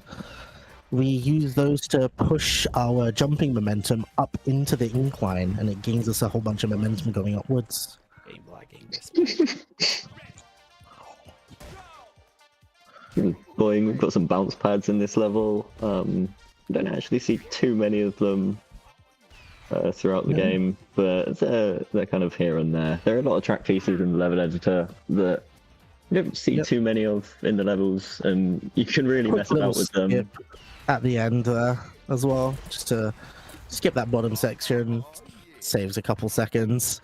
We use those to push our jumping momentum up into the incline, and it gains us a whole bunch of momentum going upwards.
Game lagging this.
Boing, we've got some bounce pads in this level. Don't actually see too many of them throughout the
No.
game, but they're kind of here and there. There are a lot of track pieces in the level editor that you don't see
Yep.
too many of in the levels, and you can really mess
Quick
about
little
with them.
skip at the end there as well, just to skip that bottom section. Saves a couple seconds.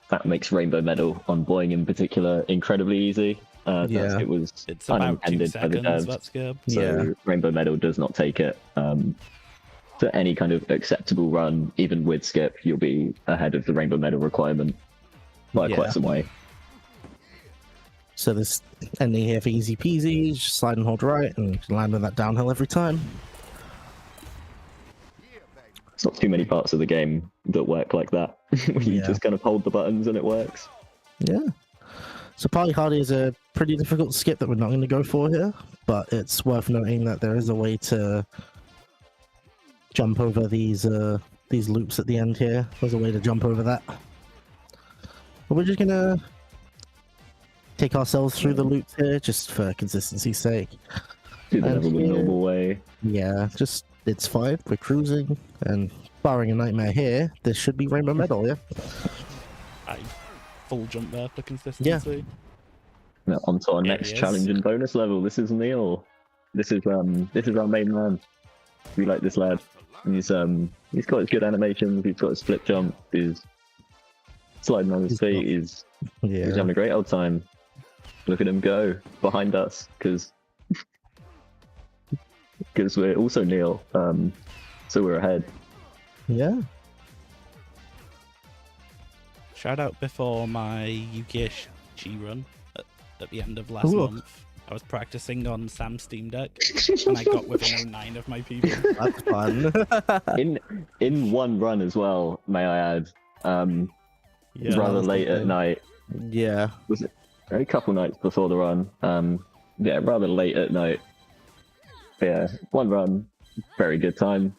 that makes Rainbow Medal on Boing in particular incredibly easy.
Yeah.
It was
It's about 2
unintended by the
seconds,
devs,
that's good.
so
Yeah.
Rainbow Medal does not take it. For any kind of acceptable run, even with skip, you'll be ahead of the Rainbow Medal requirement by
Yeah.
quite some way.
So this ending here for easy peasy, just slide and hold right, and land on that downhill every time.
It's not too many parts of the game that work like that. Where you
Yeah.
just kind of hold the buttons and it works.
Yeah. So Party Hardy is a pretty difficult skip that we're not going to go for here, but it's worth noting that there is a way to jump over these loops at the end here. There's a way to jump over that. But we're just gonna take ourselves through the loops here, just for consistency's sake.
Do the
And
level the
here-
normal way.
Yeah, just it's 5. We're cruising, and barring a nightmare here, this should be Rainbow Medal. Yeah.
I full jump there for consistency.
Now, on to our
Here
next
he is.
challenge and bonus level. This is Neil. This is our main man. We like this lad. He's got his good animations. He's got his flip jump. He's sliding on his
He's
feet.
got-
He's
Yeah.
having a great old time. Look at him go behind us, because we're also Neil. So we're ahead.
Yeah.
Shout out before my Yuki-ishi run at the end of last
Ooh.
month. I was practicing on Sam's Steam Deck, and I got within 09 of my PB.
That's fun.
In one run as well, may I add.
Yeah,
Rather
that's
late at
okay.
night.
Yeah.
Was it a couple nights before the run? Yeah, rather late at night. Yeah, one run, very good time.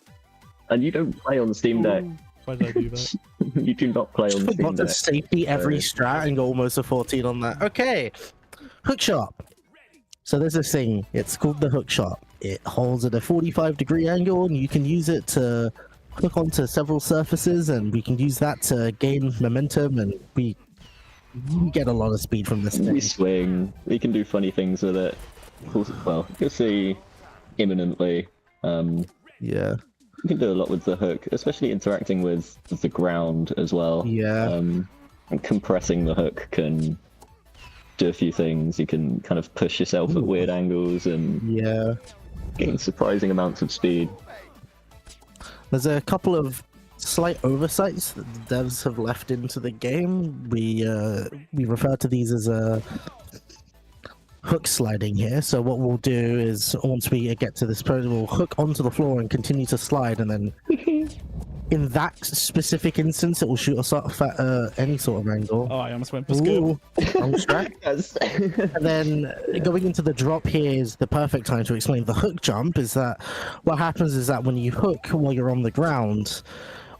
And you don't play on the Steam Deck.
Why did I do that?
You do not play on the Steam
Want to
Deck.
safety every strat and go almost a 14 on that. Okay. Hook shot. So there's this thing. It's called the hook shot. It holds at a 45-degree angle, and you can use it to hook onto several surfaces, and we can use that to gain momentum, and we get a lot of speed from this
We
thing.
swing. We can do funny things with it. Well, you'll see imminently.
Yeah.
You can do a lot with the hook, especially interacting with the ground as well.
Yeah.
And compressing the hook can do a few things. You can kind of push yourself at weird angles and
Yeah.
gain surprising amounts of speed.
There's a couple of slight oversights that the devs have left into the game. We refer to these as hook sliding here. So what we'll do is once we get to this point, we'll hook onto the floor and continue to slide, and then in that specific instance, it will shoot us off at any sort of angle.
Oh, I almost went for scoop.
Ooh, wrong strat. And then going into the drop here is the perfect time to explain the hook jump. Is that what happens is that when you hook while you're on the ground,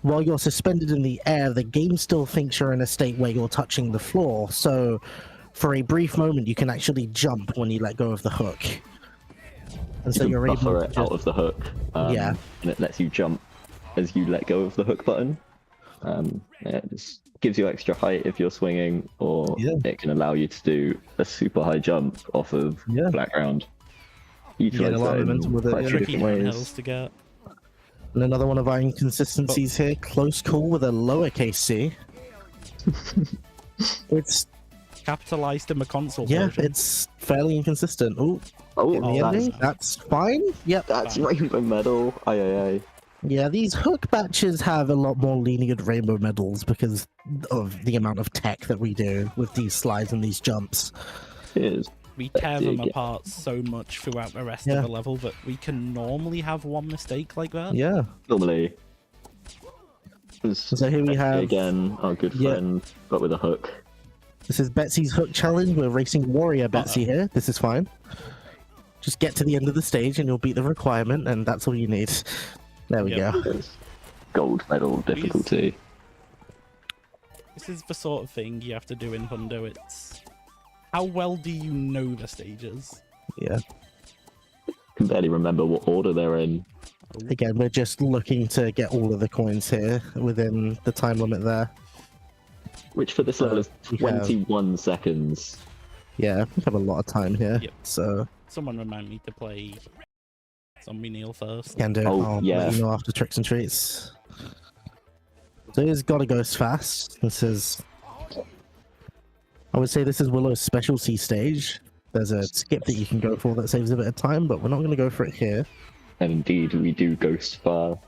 while you're suspended in the air, the game still thinks you're in a state where you're touching the floor. So for a brief moment, you can actually jump when you let go of the hook. And so
You
you're
can
able
buffer
to
it
just...
out of the hook.
Yeah.
And it lets you jump as you let go of the hook button. It just gives you extra height if you're swinging, or
Yeah.
it can allow you to do a super high jump off of
Yeah.
flat ground.
get a
Utilize
lot of
that in
momentum with it,
quite a
yeah.
few
Tricky
different
hills
ways.
to get.
And another one of our inconsistencies here, close call with a lowercase c. It's,
Capitalized in the console
yeah,
version.
it's fairly inconsistent. Ooh,
Oh,
in the
that's-
ending, that's fine. Yep.
that's Rainbow Medal. Aye.
Yeah, these hook batches have a lot more lenient rainbow medals because of the amount of tech that we do with these slides and these jumps.
Cheers.
We tear them
dig it.
apart so much throughout the rest
Yeah.
of the level that we can normally have one mistake like that.
Yeah.
Normally.
So here we
Betsy
have
again, our good
Yeah.
friend, but with a hook.
This is Betsy's hook challenge. We're racing Warrior Betsy here. This is fine. Just get to the end of the stage and you'll beat the requirement, and that's all you need. There we
Yep.
go.
It's gold medal difficulty.
This is the sort of thing you have to do in Hundo. It's how well do you know the stages?
Yeah.
Can barely remember what order they're in.
Again, we're just looking to get all of the coins here within the time limit there.
Which for this level is
we have-
21 seconds.
Yeah, we have a lot of time here.
Yep.
So
Someone remind me to play Zombie Neil first.
can do.
Oh,
I'll
yeah.
let you know after tricks and treats. So he's got to go fast. This is I would say this is Willow's specialty stage. There's a skip that you can go for that saves a bit of time, but we're not going to go for it here.
And indeed, we do go far.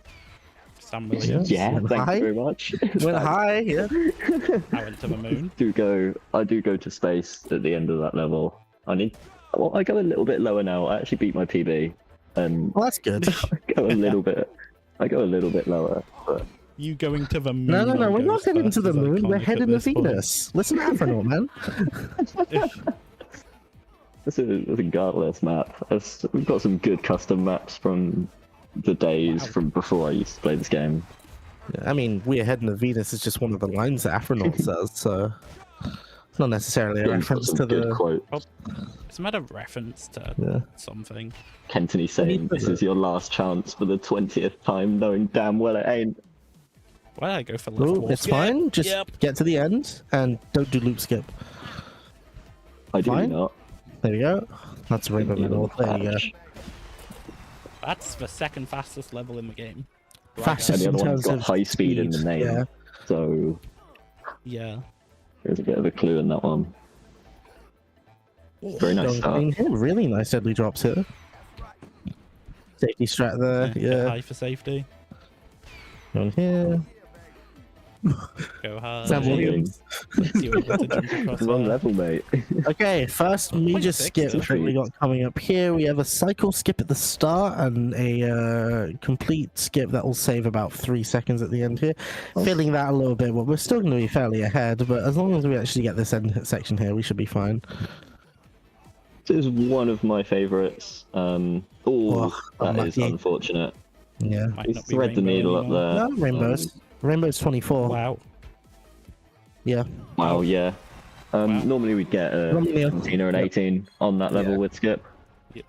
Sam Williams.
Yeah,
Went
thank
high.
you very much.
Went high, yeah.
I went to the moon.
I do go to space at the end of that level. I go a little bit lower now. I actually beat my PB, and
Well, that's good.
I go a little bit lower. But
You going to the moon?
No,
on
we're not heading to the
Ghostbusters is
moon. We're
iconic
heading
at
to
this point.
Venus. Listen to Afronaut, man.
it's a godless map. We've got some good custom maps from the days from before I used to play this game.
I mean, we're heading to Venus is just one of the lines that Afronaut says, so it's not necessarily a
Game's got
reference
some
to
good
the.
quotes.
It's not a reference to
Yeah.
something.
Kentony saying this is your last chance for the 20th time, knowing damn well it ain't.
Why did I go for left
Oh,
wall
it's
skip?
fine. Just
Yep.
get to the end and don't do loop skip.
Ideally
Fine.
not.
There we go. That's a rainbow medal. There you go.
That's the second fastest level in the game. Right
Fastest
And the
in
other one's
terms
got
of
high speed in the name.
Yeah.
So
Yeah.
there's a bit of a clue in that one. Very nice
Going
start.
clean here. Really nice deadly drops here. Safety strat there.
Get
Yeah.
high for safety.
Going here.
Go high.
Sam Williams.
You were able to jump across
Wrong
there.
level, mate.
Okay, first major
0.6
skip
to
trick we got coming up here. We have a cycle skip at the start and a complete skip that will save about 3 seconds at the end here. Feeling that a little bit, but we're still going to be fairly ahead. But as long as we actually get this end section here, we should be fine.
This is one of my favourites. That is
unlucky.
unfortunate.
Yeah.
Might
We
not be
thread the
rainbow
needle up
anymore.
there.
No, rainbows. Rainbow's 24.
Wow.
Yeah.
Wow, yeah.
Wow.
Normally we'd get a
Normally,
17 or an 18 on that level
Yeah.
with skip.
Yeah,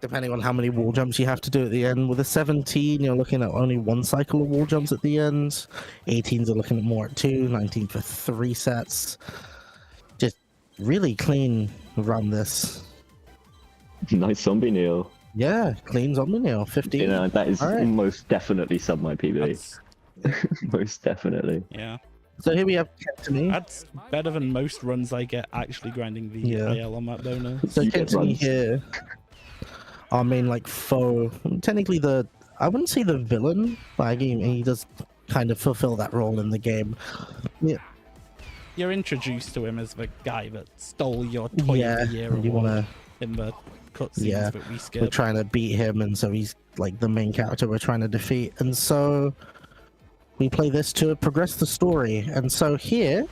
depending on how many wall jumps you have to do at the end. With a 17, you're looking at only 1 cycle of wall jumps at the end. 18s are looking at more at 2, 19 for 3 sets. Just really clean run this.
Nice zombie kneel.
Yeah, clean zombie nail, 15.
You know, that is
All right.
most definitely sub my PB.
That's,
Most definitely.
yeah.
So here we have Kentony.
That's better than most runs I get actually grinding the
Yeah.
AL on that bonus.
So
You get
Kentony
runs.
here, our main like foe, technically I wouldn't say the villain, but he does kind of fulfill that role in the game. Yeah,
You're introduced to him as the guy that stole your Toy of the Year
you
award
wanna,
in the cutscenes
Yeah,
that we
we're
skip.
trying to beat him, and so he's like the main character we're trying to defeat, and so we play this to progress the story. And so here,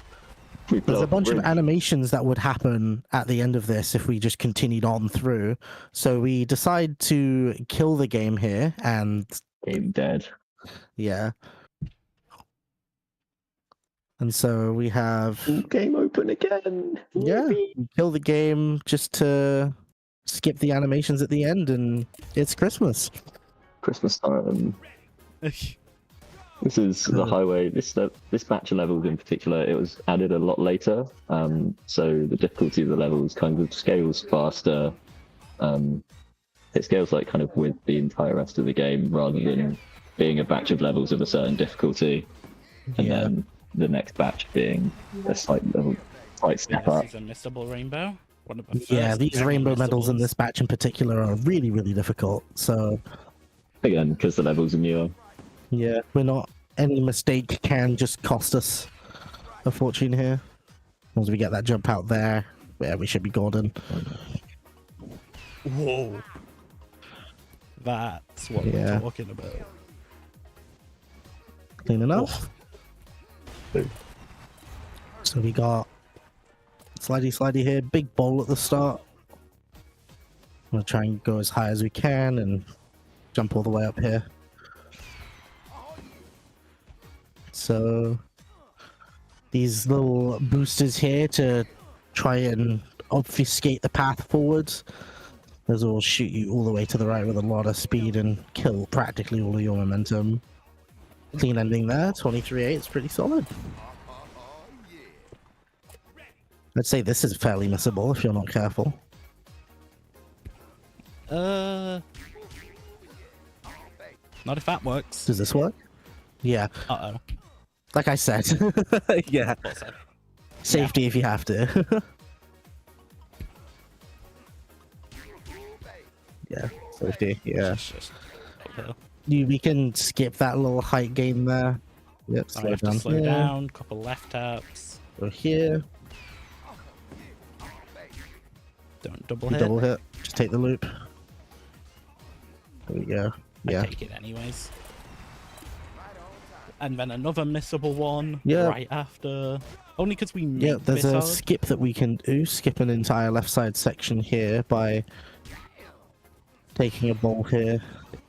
We
there's
blow
a
up
bunch
the
of
bridge.
animations that would happen at the end of this if we just continued on through. So we decide to kill the game here, and
Game dead.
yeah. And so we have,
Game open again.
yeah, we kill the game just to skip the animations at the end, and it's Christmas.
Christmas time. This is the highway. This batch of levels in particular, it was added a lot later. So the difficulty of the levels kind of scales faster. It scales like kind of with the entire rest of the game rather than being a batch of levels of a certain difficulty, and
Yeah.
then the next batch being a slight step
This
up.
is a missable rainbow. One of the
Yeah,
first
these
ever
rainbow medals in
missables.
this batch in particular are really, really difficult. So
Again, because the levels are newer.
yeah, any mistake can just cost us a fortune here. Once we get that jump out there, yeah, we should be golden.
Whoa. That's what
Yeah.
we're talking about.
Clean enough. So we got slidey here, big bowl at the start. I'm gonna try and go as high as we can and jump all the way up here. So these little boosters here to try and obfuscate the path forwards. Those will shoot you all the way to the right with a lot of speed and kill practically all of your momentum. Clean ending there, 23-8, it's pretty solid. I'd say this is fairly missable if you're not careful.
Not if that works.
Does this work? Yeah,
Uh-oh.
like I said. Yeah.
What's that?
Safety if you have to. Yeah, safety. Yeah.
Just uphill.
We can skip that little height game there. Yep,
I
slow
have to
down.
slow
here.
down. Couple left taps.
Go here.
Don't double
You
hit.
double hit. Just take the loop. There we go.
I
Yeah.
take it anyways. And then another missable one
Yeah.
right after. Only because we
Yeah,
make
there's
this
a
hard.
skip that we can do. Skip an entire left side section here by taking a bowl here.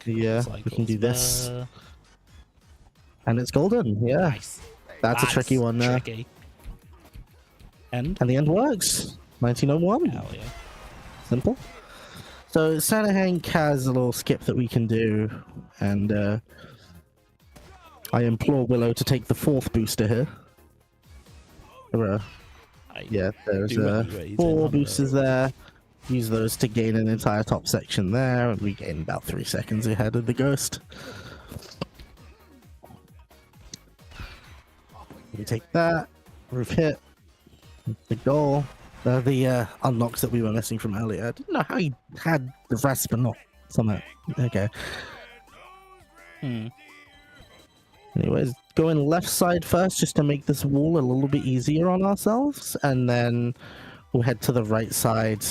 Yeah, we can do this. And it's golden. Yeah,
Nice.
that's a tricky one there.
Tricky. And
And the end works. 1901.
hell yeah.
Simple. So Santa Hank has a little skip that we can do, and I implore Willow to take the 4th booster here. Yeah, there's
do anyways in
4
on the-
boosters there. Use those to gain an entire top section there, and we gain about 3 seconds ahead of the ghost. We take that, roof hit, the goal. The unlocks that we were missing from earlier. I didn't know how he had the rest, but not some. Okay. Anyways, going left side first, just to make this wall a little bit easier on ourselves, and then we'll head to the right side.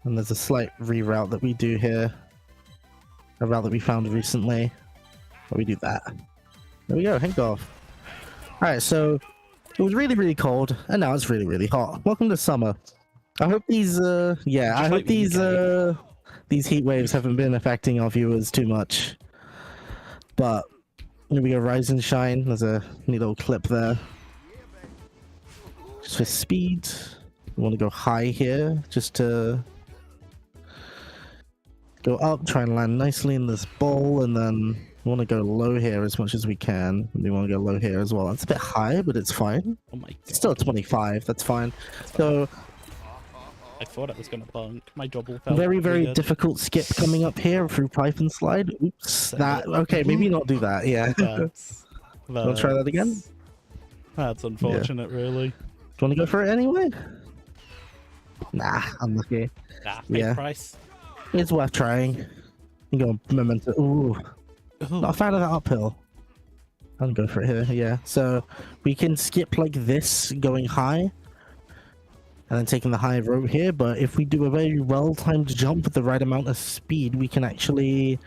And there's a slight reroute that we do here, a route that we found recently. But we do that. There we go. Hank off. All right, so it was really, really cold, and now it's really, really hot. Welcome to summer. I hope these, I hope these heat waves haven't been affecting our viewers too much. But here we go, Rise and Shine. There's a neat little clip there. Just for speed, we want to go high here, just to go up, try and land nicely in this bowl, and then we want to go low here as much as we can. We want to go low here as well. It's a bit high, but it's fine.
Oh my god.
It's still at 25, that's fine. So,
I thought it was gonna bunk. My double felt
very, very
weird.
difficult skip coming up here through pipe and slide. Oops, that, okay, maybe not do that, yeah. Want to try that again?
That's unfortunate, really.
Do you want to go for it anyway? Nah, unlucky.
Nah, big
Yeah.
price.
It's worth trying. You go Memento. Ooh,
Ooh.
not a fan of that uphill. I'll go for it here, yeah. So we can skip like this, going high, and then taking the high road here, but if we do a very well-timed jump with the right amount of speed, we can actually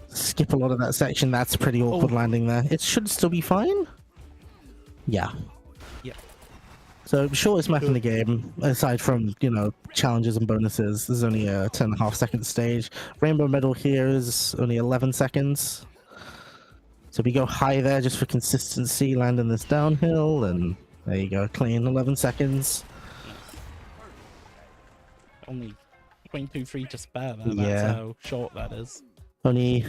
skip a lot of that section. That's pretty awkward landing there. It should still be fine. Yeah.
Yeah.
So shortest map in the game, aside from, you know, challenges and bonuses, there's only a 10.5 second stage. Rainbow medal here is only 11 seconds. So we go high there just for consistency, land in this downhill, and there you go, clean 11 seconds.
Only 0.23 to spare there. That's
Yeah.
how short that is.
Only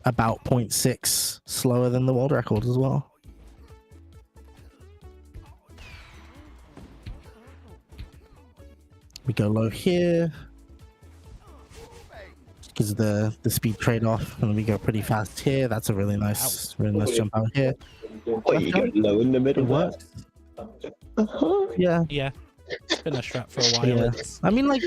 about 0.6 slower than the world record as well. We go low here because of the speed trade-off, and then we go pretty fast here. That's a really nice jump out here.
Oh, you go low in the middle
It
there.
works. Yeah.
Yeah. It's been a strat for a while.
Yeah.
It's
I mean, like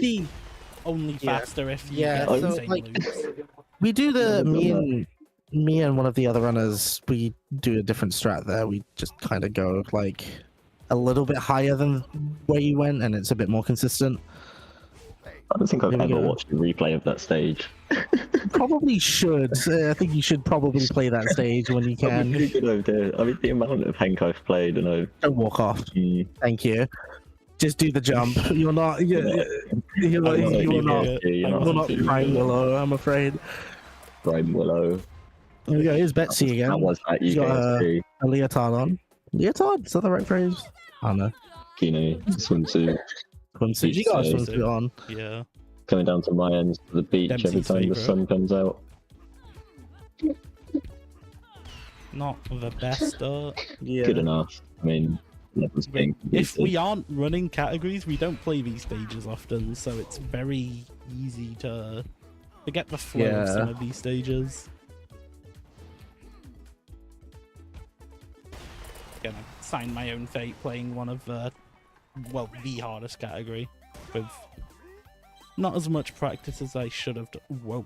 only
Yeah.
faster if you
Yeah,
get
so,
insane
like,
loops.
we do me and one of the other runners, we do a different strat there. We just kind of go like a little bit higher than where you went, and it's a bit more consistent.
I don't think I've
Here we
ever
go.
watched a replay of that stage.
Probably should. I think you should probably play that stage when you
That'd be
can.
pretty good idea. I mean, the amount of Hank I've played, and I've
Don't walk off. Thank you. Just do the jump. You're not. You're not.
I'm not
You're not.
you're not
You're not crying Willow. I'm afraid.
Brian Willow.
There we go. Here's Betsy again.
That was at
She's got
UKSP.
a leotard on. Leotard? Is that the right phrase? I don't know.
Kino swimsuit.
Swimsuit. She got a
Swimsuit.
swimsuit on.
Yeah.
Coming down to my end to the beach every
Dempsey's
time the
favourite.
sun comes out.
Not the best start.
Yeah.
Good enough. I mean, levels being
If we
completed.
aren't running categories, we don't play these stages often, so it's very easy to get the flow of some
Yeah.
of these stages. Again, I'm signed my own fate playing one of the hardest category with not as much practice as I should have done. Whoa,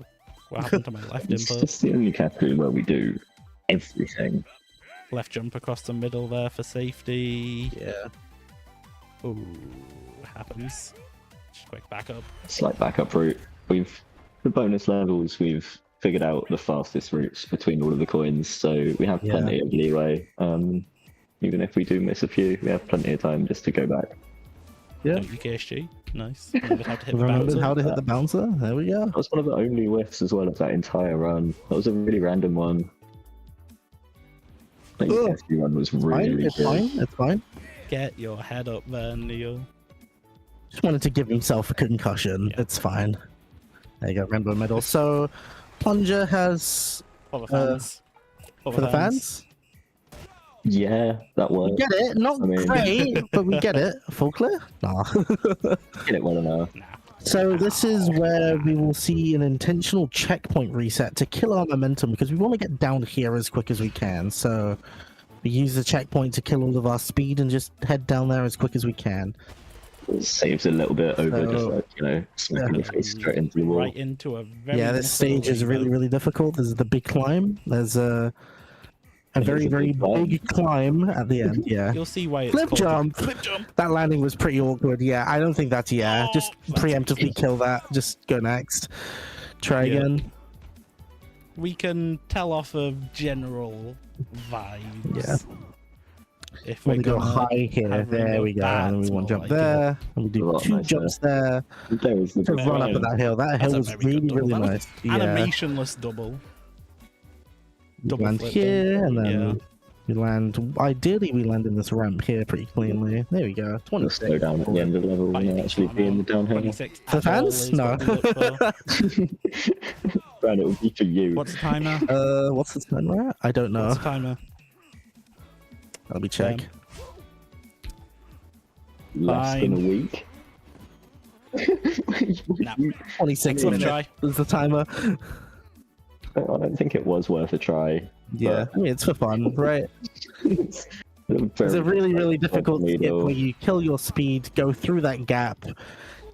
what happened to my left
It's
input?
just the only category where we do everything.
Left jump across the middle there for safety.
Yeah.
Ooh, happens. Just quick backup.
Slight backup route. The bonus levels, we've figured out the fastest routes between all of the coins, so we have plenty of leeway. Even if we do miss a few, we have plenty of time just to go back.
Yeah.
UKSG, nice. Remembered how to hit the
Remembered
bouncer.
how to hit the bouncer. There we go.
That was one of the only whiffs as well of that entire run. That was a really random one. That UKSG run was really
It's
good.
fine. It's fine.
Get your head up there, Neil.
Just wanted to give himself a concussion.
Yeah.
It's fine. There you go, rainbow medal. So, Plunger has
For the fans.
for the fans.
Yeah, that
We
worked.
get it. Not
I mean-
great, but we get it. Full clear? Nah.
Get it well enough.
Nah.
So this is where we will see an intentional checkpoint reset to kill our momentum because we want to get down here as quick as we can. So we use the checkpoint to kill all of our speed and just head down there as quick as we can.
It saves a little bit over
So-
just like, smacking your face straight into the wall.
Right into a very
Yeah, this stage is really, really difficult. There's the big climb. There's a very,
a
very
big climb.
big climb at the end. Yeah.
You'll see why it's
Flip
called
jump.
Flip jump.
That landing was pretty awkward. Yeah, I don't think that's Just
that's
preemptively kill that. Just go next. Try
Yeah.
again.
We can tell off of general vibes.
Yeah.
If
When
we're
we go
gonna
high here,
have
there
rainbow,
we go. And then we
that's
one
more
jump
like it.
there. And we
A
do
lot
2
nicer.
jumps there
There was the
to run up at that hill. That hill
That's a
was
very good
really,
double.
really
That was
nice. Yeah.
Animationless double.
We
double
land
flip
here
them.
and then
Yeah.
we land. Ideally, we land in this ramp here pretty cleanly. There we go.
We'll
26.
slow down at the end of the level
Right,
and actually be in the downhill.
26
For
at all
fans?
is
No.
what we look for.
And it will be for you.
What's the timer?
What's the timer? I don't know.
What's the timer?
Let me check.
Less than a week.
No.
26
Worth a
minutes
try.
is the timer.
I don't think it was worth a try.
Yeah, I mean, it's for fun, right?
It's
It's a really, really difficult skip
needle.
where you kill your speed, go through that gap,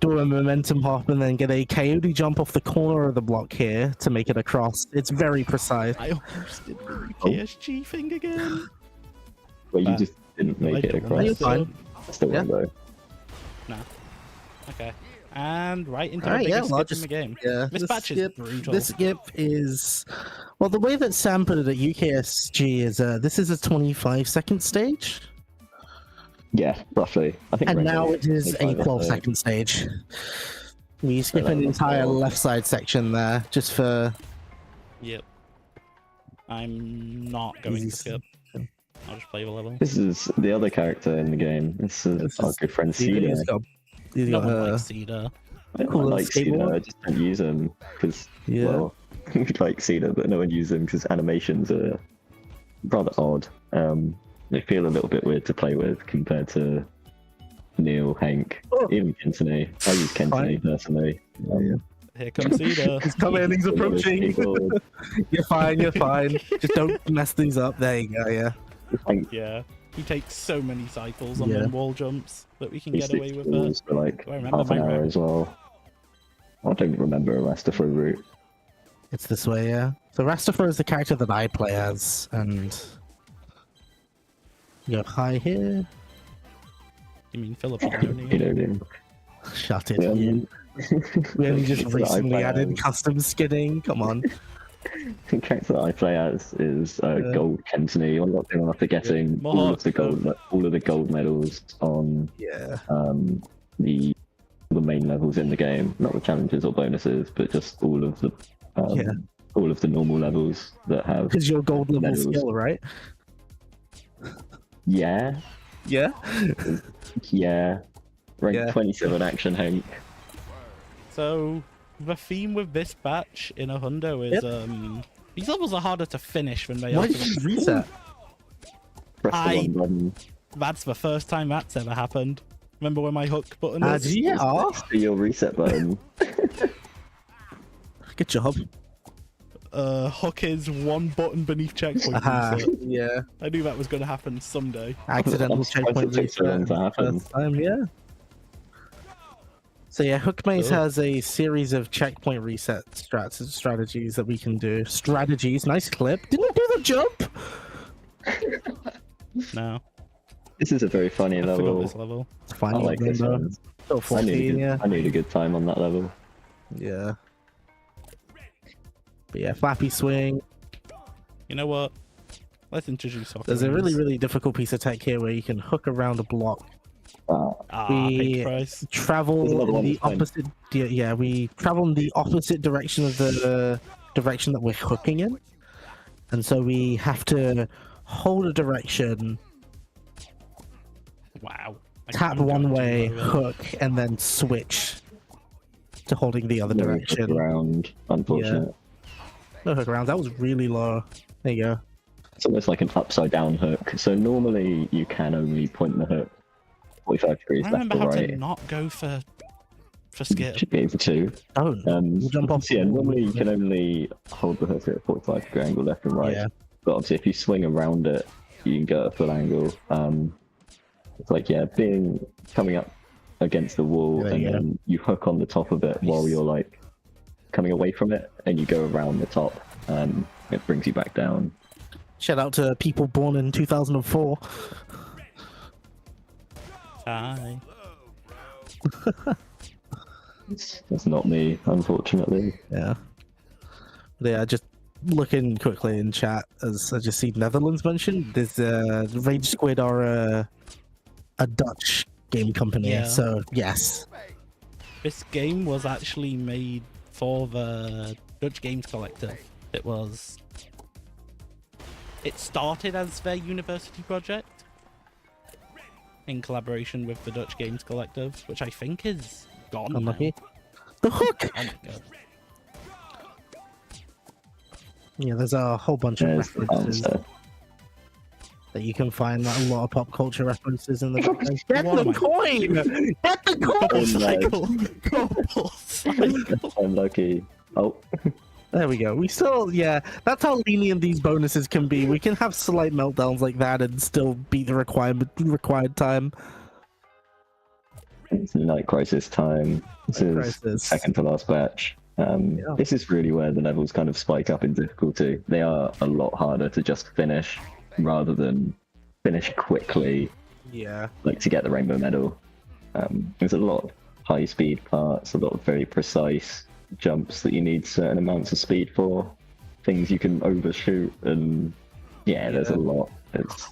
do a momentum hop, and then get a coyote jump off the corner of the block here to make it across. It's very precise.
I almost did the PSG thing again.
Well, you just didn't
I
make it
don't
across.
You're fine.
Still
Yeah.
rainbow.
Okay. And right into the
Alright,
biggest
yeah, well,
skip in the game.
Yeah,
This batch is brutal.
This skip is, well, the way that Sam put it at UKSG is, this is a 25-second stage,
Yeah, roughly. I think
and
rainbow
now it is a
25 or so.
12-second stage. We skip an
that's
entire
wild.
left side section there, just for
Yep. I'm not going
Easy
to skip. I'll just play the level.
This is the other character in the game. This is
This
our
is
good friend
He's
Cedar.
got, he's
No
got
one likes Cedar.
I
cool
like Cedar,
skateboard.
I just don't use him because,
Yeah.
well, we like Cedar, but no one uses him because animations are rather odd. They feel a little bit weird to play with compared to Neil, Hank,
Oh.
even Kentone. I use Kentone personally.
Here comes Cedar.
He's coming, he's approaching.
Keyboard.
You're fine, you're fine. Just don't mess these up. There you go, yeah.
Hank
Yeah. He takes so many cycles on
Yeah.
them wall jumps that we can
he
get away
sticks
with that.
balls for like
Do I remember
half an
my
hour
route?
as well. I don't remember a Rastafari route.
It's this way, yeah. So Rastafari is the character that I play as, and you go high here.
You mean Filipino?
You know,
Shut it. You. We only just
Character that I
recently
play
added
as-
custom skinning. Come on.
The character that I play as is Gold Kentone. I'm not doing after getting
Yeah.
all of the gold medals on
Yeah.
the main levels in the game, not the challenges or bonuses, but just all of the
Yeah.
all of the normal levels that have.
Because your gold level
medals.
skill, right?
Yeah,
Yeah.
yeah. Rank
Yeah.
27 action Hank.
So the theme with this batch in a hundo is these levels are harder to finish than they
Why
are.
did you reset?
Press the
I-
one button.
That's the first time that's ever happened. Remember where my hook button is?
Did you get off?
To your reset button.
Good job.
Hook is one button beneath checkpoint
Aha,
reset.
yeah.
I knew that was going to happen someday.
Accidental
I'm surprised
checkpoint
it took so long
reset
to happen.
first time, yeah. So yeah, Hook Maze
Cool.
has a series of checkpoint reset strategies that we can do. Strategies, nice clip. Didn't do the jump.
No,
This is a very funny
I forgot
level.
this level.
It's
I
fine.
like this one.
Still
I
14, yeah.
need a good time on that level.
Yeah. But yeah, flappy swing.
You know what? Let's introduce Hook.
There's a
Maze.
really, really difficult piece of tech here where you can hook around a block.
Ah,
we-
pink price.
There's
Travel
another
in
one
the
that's fine.
opposite. Yeah, we travel in the opposite direction of the direction that we're hooking in, and so we have to hold a direction,
Wow.
tap
I'm
one
going too
way,
low there.
hook, and then switch to holding the other
No hook
direction.
around, unfortunate.
No hook around. That was really low. There you go.
It's almost like an upside down hook. So normally you can only point the hook 45 degrees
I
left
remember
or
how
right.
to not go for skip.
Should be able to.
Oh, we'll jump off.
So yeah, normally you can only hold the hook at a 45 degree angle left and right.
Yeah.
But obviously if you swing around it, you can go at a full angle. It's like, yeah, coming up against the wall
There
and
you go.
then you hook on the top of it while you're like coming away from it and you go around the top and it brings you back down.
Shout out to people born in 2004.
Hi.
That's not me, unfortunately.
Yeah. But yeah, just looking quickly in chat as I just see Netherlands mentioned. There's Rage Squid are a Dutch game company,
Yeah.
so yes.
This game was actually made for the Dutch Games Collective. It started as their university project in collaboration with the Dutch Games Collective, which I think is gone now.
Unlucky. The hook.
Oh my god.
Yeah, there's a whole bunch of
There's the
references
bouncer.
that you can find. Like, a lot of pop culture references in the background. Get
What
the
am I-
coin! Get the
Double
coin!
cycle. Double cycle.
Unlucky. Oh,
There we go. We still, yeah, that's how lenient these bonuses can be. We can have slight meltdowns like that and still beat the required time.
it's Night Crisis time. This
Night
is
Crisis.
second to last batch.
Yeah.
This is really where the levels kind of spike up in difficulty. They are a lot harder to just finish rather than finish quickly,
Yeah.
like to get the rainbow medal. There's a lot of high speed parts, a lot of very precise jumps that you need certain amounts of speed for, things you can overshoot, and yeah, there's a lot. It's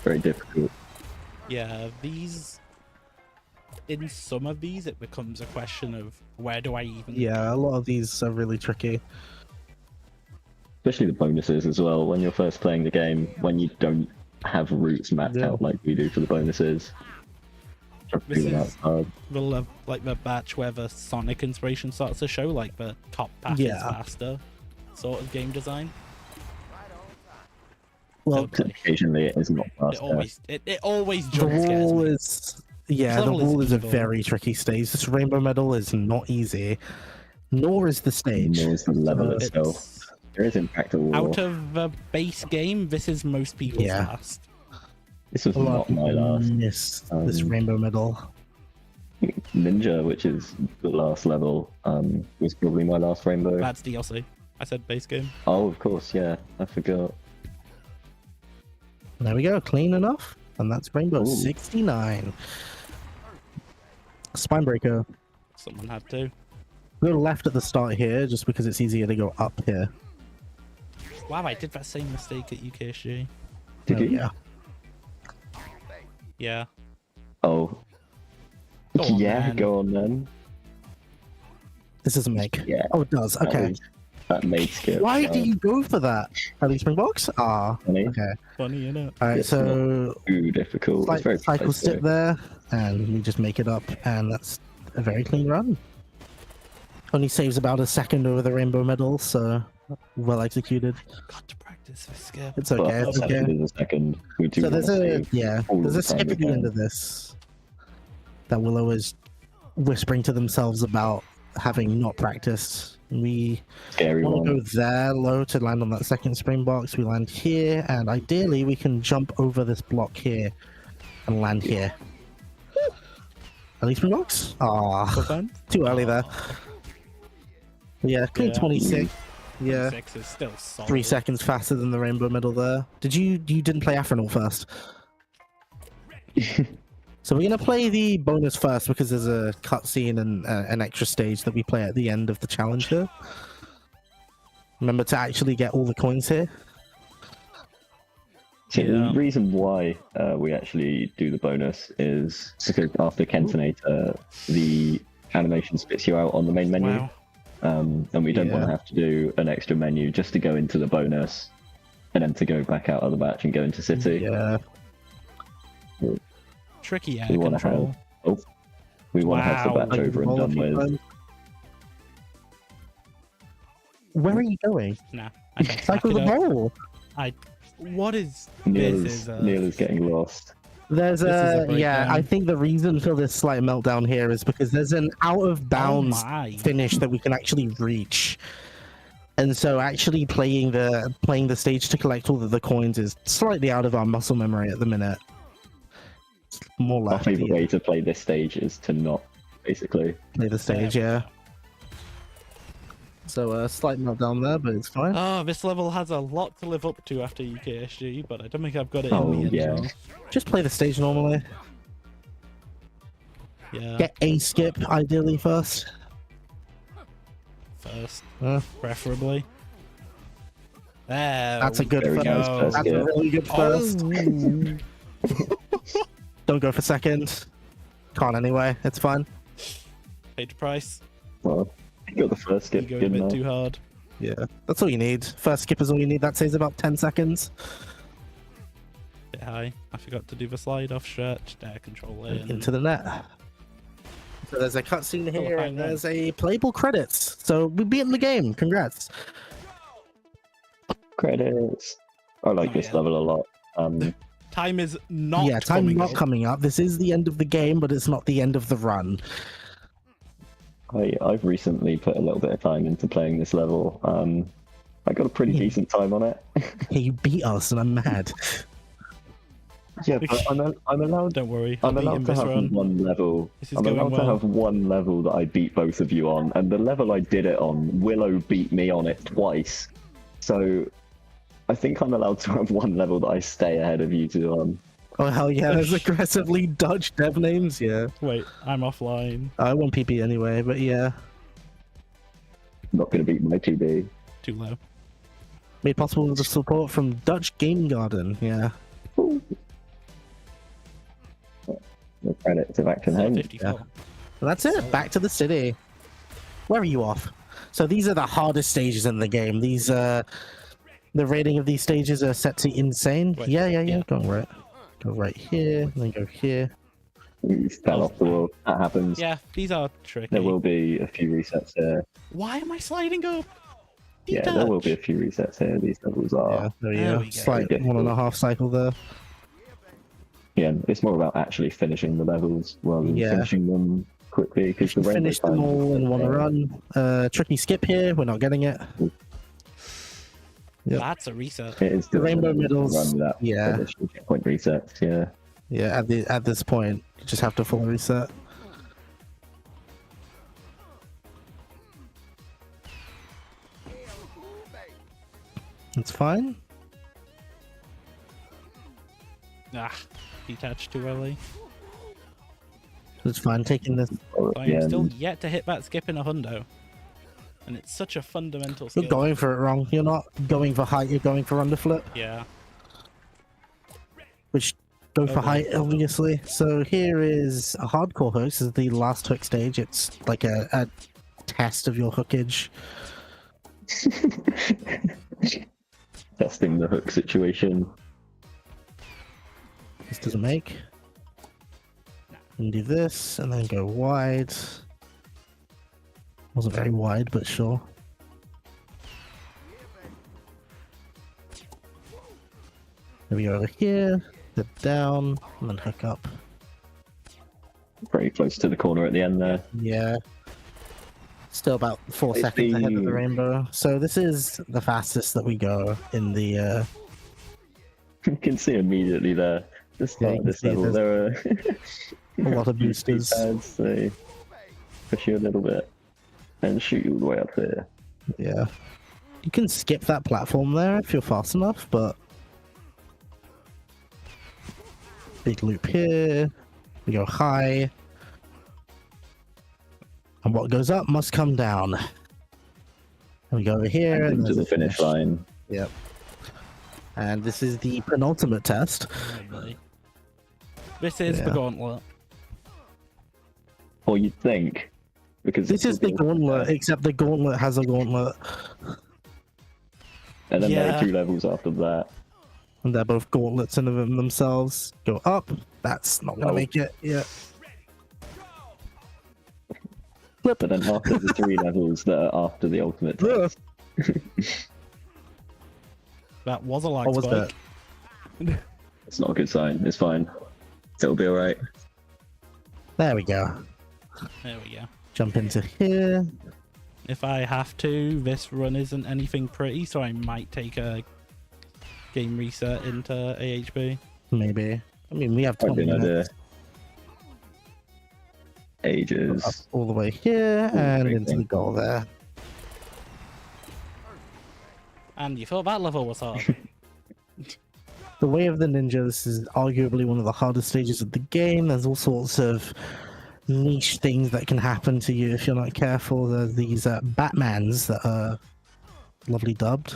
very difficult.
Yeah, in some of these, it becomes a question of where do I even.
Yeah, a lot of these are really tricky.
Especially the bonuses as well, when you're first playing the game, when you don't have routes mapped
Yeah.
out like we do for the bonuses.
This
Figuring out
is-
hard.
Like the batch where the Sonic inspiration starts to show, like the top path is
Yeah.
faster sort of game design.
Well,
Okay.
Occasionally it is not
It
faster.
always
the
jump scares
wall
me.
is, yeah,
This
the
level is
wall is a
evil.
very tricky stage. This rainbow medal is not easy, nor is the stage.
Nor is the level
It's-
itself. There is impact at all.
Out of the base game, this is most people's
Yeah.
last.
This was
A lot
not my last.
miss this
Um,
rainbow medal.
Ninja, which is the last level, was probably my last rainbow.
That's DLC. I said base game.
Oh, of course, yeah. I forgot.
There we go, clean enough, and that's rainbow
Ooh.
69. Spinebreaker.
Someone had to.
Go left at the start here, just because it's easier to go up here.
Wow, I did that same mistake at UKSG.
Did
Oh,
you?
Yeah.
Yeah.
Oh.
Go on,
Yeah,
man.
go on then.
This doesn't make.
Yeah.
Oh, it does.
That
Okay.
that made skip.
Why do you go for that? Early Springbox? Ah.
Funny.
Okay.
Funny, innit?
Alright,
It's
so
Too difficult. It's very
cycle
precise,
step
though.
there, and we just make it up, and that's a very clean run. Only saves about a second over the rainbow medal, so well executed.
Got to practice this skip.
It's
But
okay.
a
It's okay.
second is a second. We do
So there's
wanna
a
save all
there's
the
a
time
skip
we
at the end
can.
of this that Willow is whispering to themselves about having not practiced We
Scary
want
one.
to go there low to land on that second spring box. We land here, and ideally we can jump over this block here and land here. At least spring box? Ah,
Full time?
too early there. Yeah, clean
Yeah.
26. Yeah,
6 is still solid.
3 seconds faster than the rainbow middle there. You didn't play Afronaut first? So we're gonna play the bonus first because there's a cutscene and an extra stage that we play at the end of the challenge here. Remember to actually get all the coins here.
So
Yeah.
the reason why we actually do the bonus is because after Kentonator, the animation spits you out on the main menu.
Wow.
And we don't want
Yeah.
to have to do an extra menu just to go into the bonus and then to go back out of the match and go into City.
Yeah.
Tricky air
We wanna
control.
We want to have the
Wow.
batch over and done with.
Where are you going?
Nah, I can't
Cycle the
back it up.
ball.
What is
Neil
this?
is,
Is
Neil is getting lost.
There's
This is a
yeah.
breakdown.
I think the reason for this slight meltdown here is because there's an out of bounds
Oh my.
finish that we can actually reach, and so actually playing the stage to collect all of the coins is slightly out of our muscle memory at the minute. It's more
Our
like
favourite way to play this stage is to not, basically.
play the stage, yeah. So a slight meltdown there, but it's fine.
Oh, this level has a lot to live up to after UKSG, but I don't think I've got it
Oh,
in me
yeah.
anymore.
Just play the stage normally.
Yeah.
Get a skip ideally first.
First,
Uh,
preferably. There.
That's a good
Very
first.
nice
go.
first
That's a
skip.
really good first.
Oh.
Don't go for second. Can't anyway. It's fine.
Paid price.
Well, you got the first
You
skip,
go a
good
bit
enough.
too hard.
Yeah, that's all you need. First skip is all you need. That saves about 10 seconds.
Bit high. I forgot to do the slide off stretch. Air control in.
Into the net. So there's a cutscene here
fine
and
then.
there's a playable credits. So we beat in the game. Congrats.
Credits. I like
Oh,
this
yeah.
level a lot.
Time is not
Yeah, time
coming
not
up.
coming up. This is the end of the game, but it's not the end of the run.
I've recently put a little bit of time into playing this level. I got a pretty
Yeah.
decent time on it.
Hey, you beat us and I'm mad.
Yeah, but I'm allowed.
Don't worry. I'll
I'm
beat him
allowed to
this
have
run.
one level.
This is
I'm
going
allowed to
well.
have one level that I beat both of you on, and the level I did it on, Willow beat me on it twice. So I think I'm allowed to have one level that I stay ahead of you two on.
Oh, hell yeah. There's aggressively Dutch dev names. Yeah.
Wait, I'm offline.
I won't PP anyway, but yeah.
Not going to beat my 2D.
Too low.
Made possible with the support from Dutch Game Garden. Yeah.
The credits of Action Hang.
54.
Well, that's it. Back to the city. Where are you off? So these are the hardest stages in the game. These the rating of these stages are set to insane.
Wait,
Yeah.
yeah.
Go right here, and then go here.
You fell off the wall. That happens.
Yeah, these are tricky.
There will be a few resets here.
Why am I sliding up?
Yeah, there will be a few resets here. These levels
Yeah,
are.
there you
There
go.
we go.
Slight
Okay.
1.5 cycle there.
Yeah, it's more about actually finishing the levels rather than
Yeah.
finishing them quickly. Because the rainbow
Finished them
time-
all in one run. Tricky skip here. We're not getting it. Yep.
That's a reset.
It is
The rainbow
run
middles.
without
Yeah.
additional checkpoint resets. Yeah.
Yeah. At this point, you just have to full reset. It's fine.
Ah, detached too early.
It's fine. Taking this.
I am still yet to hit that skip in a hundo. And it's such a fundamental skill.
You're going for it wrong. You're not going for height. You're going for underflip,
Yeah.
which go for
Okay.
height, obviously. So here is a hardcore hook. This is the last hook stage. It's like a test of your hookage.
Testing the hook situation.
This doesn't make. And do this, and then go wide. Wasn't very wide, but sure. Maybe go over here, dip down, and then hook up.
Very close to the corner at the end there.
Yeah. Still about 4
It's
seconds ahead of the
the-
rainbow. So this is the fastest that we go in the.
You can see immediately there. The start
you
of
can
this
see
level,
there's
there are
a lot of
few
boosters.
pads, they push you a little bit and shoot you all the way up there.
Yeah. You can skip that platform there if you're fast enough, but big loop here. We go high. And what goes up must come down. And we go over here and
to
there's
the
a
finish line.
Yep. And this is the penultimate test.
Lovely. This is the
Yeah.
gauntlet.
Or you'd think, because
This is the gauntlet, except the gauntlet has a gauntlet.
and then there
Yeah.
are 2 levels after that.
And they're both gauntlets in of themselves. Go up. That's not gonna
Oh.
make it. Yeah.
But then after the 3 levels that are after the ultimate
Ugh.
test,
That was a lag
What was
spike.
that?
it's not a good sign. It's fine. It'll be alright.
There we go.
There we go.
Jump into here.
If I have to, this run isn't anything pretty, so I might take a game reset into AHB.
Maybe. I mean, we have 20
Probably an idea.
minutes. Up
Ages.
all the way here and into the goal there.
And you thought that level was hard.
The Way of the Ninja, this is arguably one of the hardest stages of the game. There's all sorts of niche things that can happen to you if you're not careful. There's these Batmans that are lovely dubbed.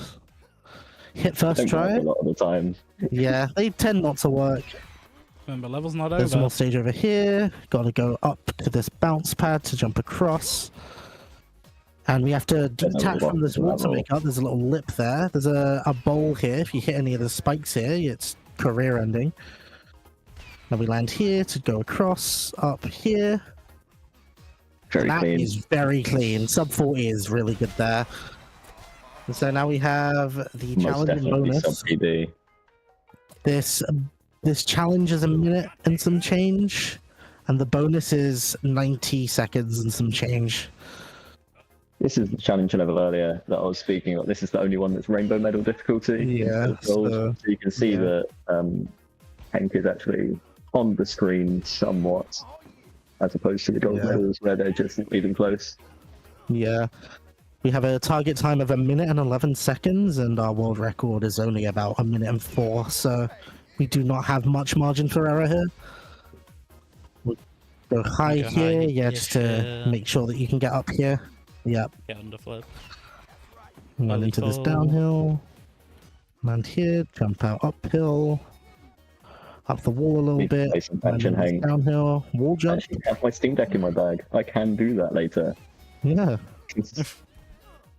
Hit first
Don't
try.
work a lot of the time.
Yeah, they tend not to work.
Remember, level's not
There's
over.
more stage over here. Gotta go up to this bounce pad to jump across. And we have to detach from this water makeup. There's a little lip there. There's a bowl here. If you hit any of the spikes here, it's career ending. Now we land here to go across, up here.
Very
That
clean.
is very clean. Sub 40 is really good there. And so now we have the
Most
challenge and
definitely
bonus.
sub PB.
This challenge is a minute and some change, and the bonus is 90 seconds and some change.
This is the challenge level earlier that I was speaking of. This is the only one that's rainbow medal difficulty.
Yeah,
instead of gold.
so-
So you can see
yeah.
that Hank is actually on the screen somewhat, as opposed to the gold
Yeah.
medals where they're just not even close.
Yeah. We have a target time of 1 minute and 11 seconds, and our world record is only about 1 minute and 4, so we do not have much margin for error here. We'll go high
Go
here,
high,
yeah, just to
yeah.
make sure that you can get up here. Yep.
Get underflip.
Land
Belly
into this
pull.
downhill. Land here, jump out uphill. Up the wall a little
Need to
bit.
play some
Land
action
into this
hang.
downhill. Wall
I
jump.
actually have my Steam Deck in my bag. I can do that later.
Yeah.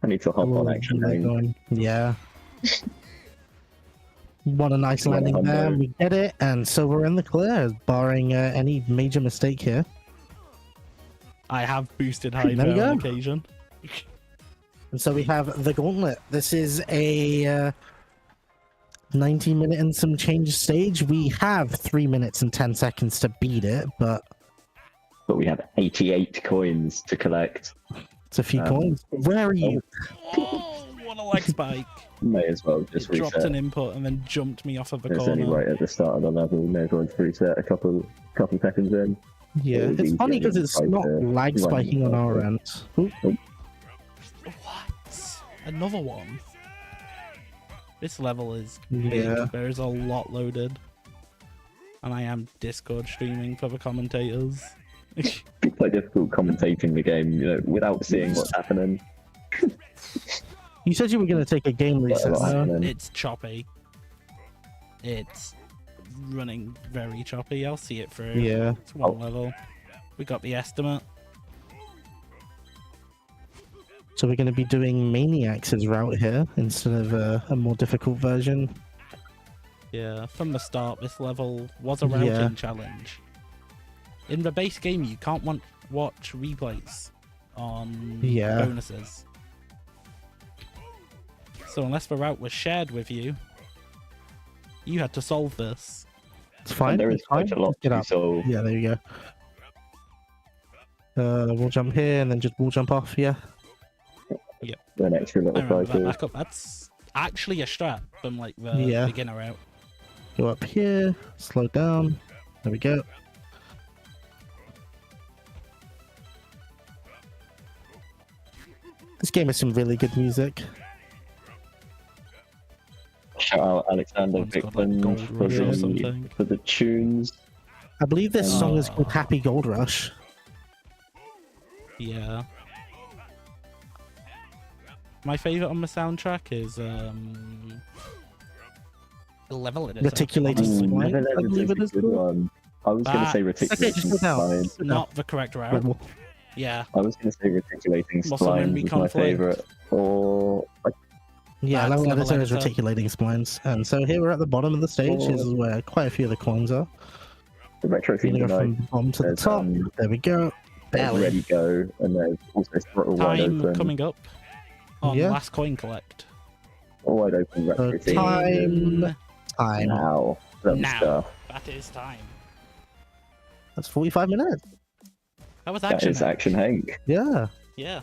I need to hop on action hang.
Yeah. What a nice
What a
landing there.
hundo.
We get it, and so we're in the clear, barring any major mistake here.
I have boosted high
There we
there on
go.
occasion.
And so we have the gauntlet. This is a 90-minute and some change stage. We have 3 minutes and 10 seconds to beat it, but
But we have 88 coins to collect.
it's a few coins. Where are you?
Oh, what a leg spike.
May as well just
It dropped
reset.
an input and then jumped me off of the
It's only
corner.
right at the start of the level. May as well just reset a couple seconds in.
Yeah,
It was
it's funny
easier
because
than
it's
trying
not
to
lag
run
spiking on our
faster.
end. Ooh,
What? Another one? This level is big.
Yeah.
There is a lot loaded. And I am Discord streaming for the commentators.
It's quite difficult commentating the game, without seeing what's happening.
You said you were going to take a game reset.
Quite a lot
no?
happening.
It's choppy. It's running very choppy. I'll see it through.
Yeah.
It's one level. We got the estimate.
So we're going to be doing Maniacs' route here instead of a more difficult version.
Yeah, from the start, this level was a routing
Yeah.
challenge. In the base game, you can't watch replays on
Yeah.
bonuses. So unless the route was shared with you, you had to solve this.
It's fine.
And there is
it's fine.
quite a lot
Get
to
up.
solve.
Yeah, there you go. We'll jump here and then just we'll jump off. Yeah.
An extra
I
little
remember that
cycle.
back up. That's actually a strat from like the
Yeah.
beginner out.
Go up here. Slow down. There we go. This game has some really good music.
Shout out Alexander
One's got, like,
Vickman
Gold
for
Rush or
the,
something.
for the tunes.
I believe this song is called Happy Gold Rush.
Yeah. My favorite on the soundtrack is Level It is.
Reticulating Spline, I believe it is
Good
called.
one. I was going to say
Okay,
just
reticulating
go down.
spline.
Not the correct route.
Wait,
Yeah.
I was going to say reticulating
Muscle
spline
memory
was my
conflict.
favorite. Or like,
Yeah,
That's
level
level
editor is
editor.
reticulating splines. And so here we're at the bottom of the stage. This is where quite a few of the coins are.
the retro
We're
theme
gonna go
tonight.
from bottom to the
There's,
top. There we go.
There's
Barely.
Ready Go, and there's also Throttle Wide
Time
Open.
coming up on
Yeah.
last coin collect.
Wide Open retro theme.
Time.
Now. Some
Now.
stuff.
That is time.
That's 45 minutes.
That was
That
action.
is Action Hank.
Yeah.
Yeah.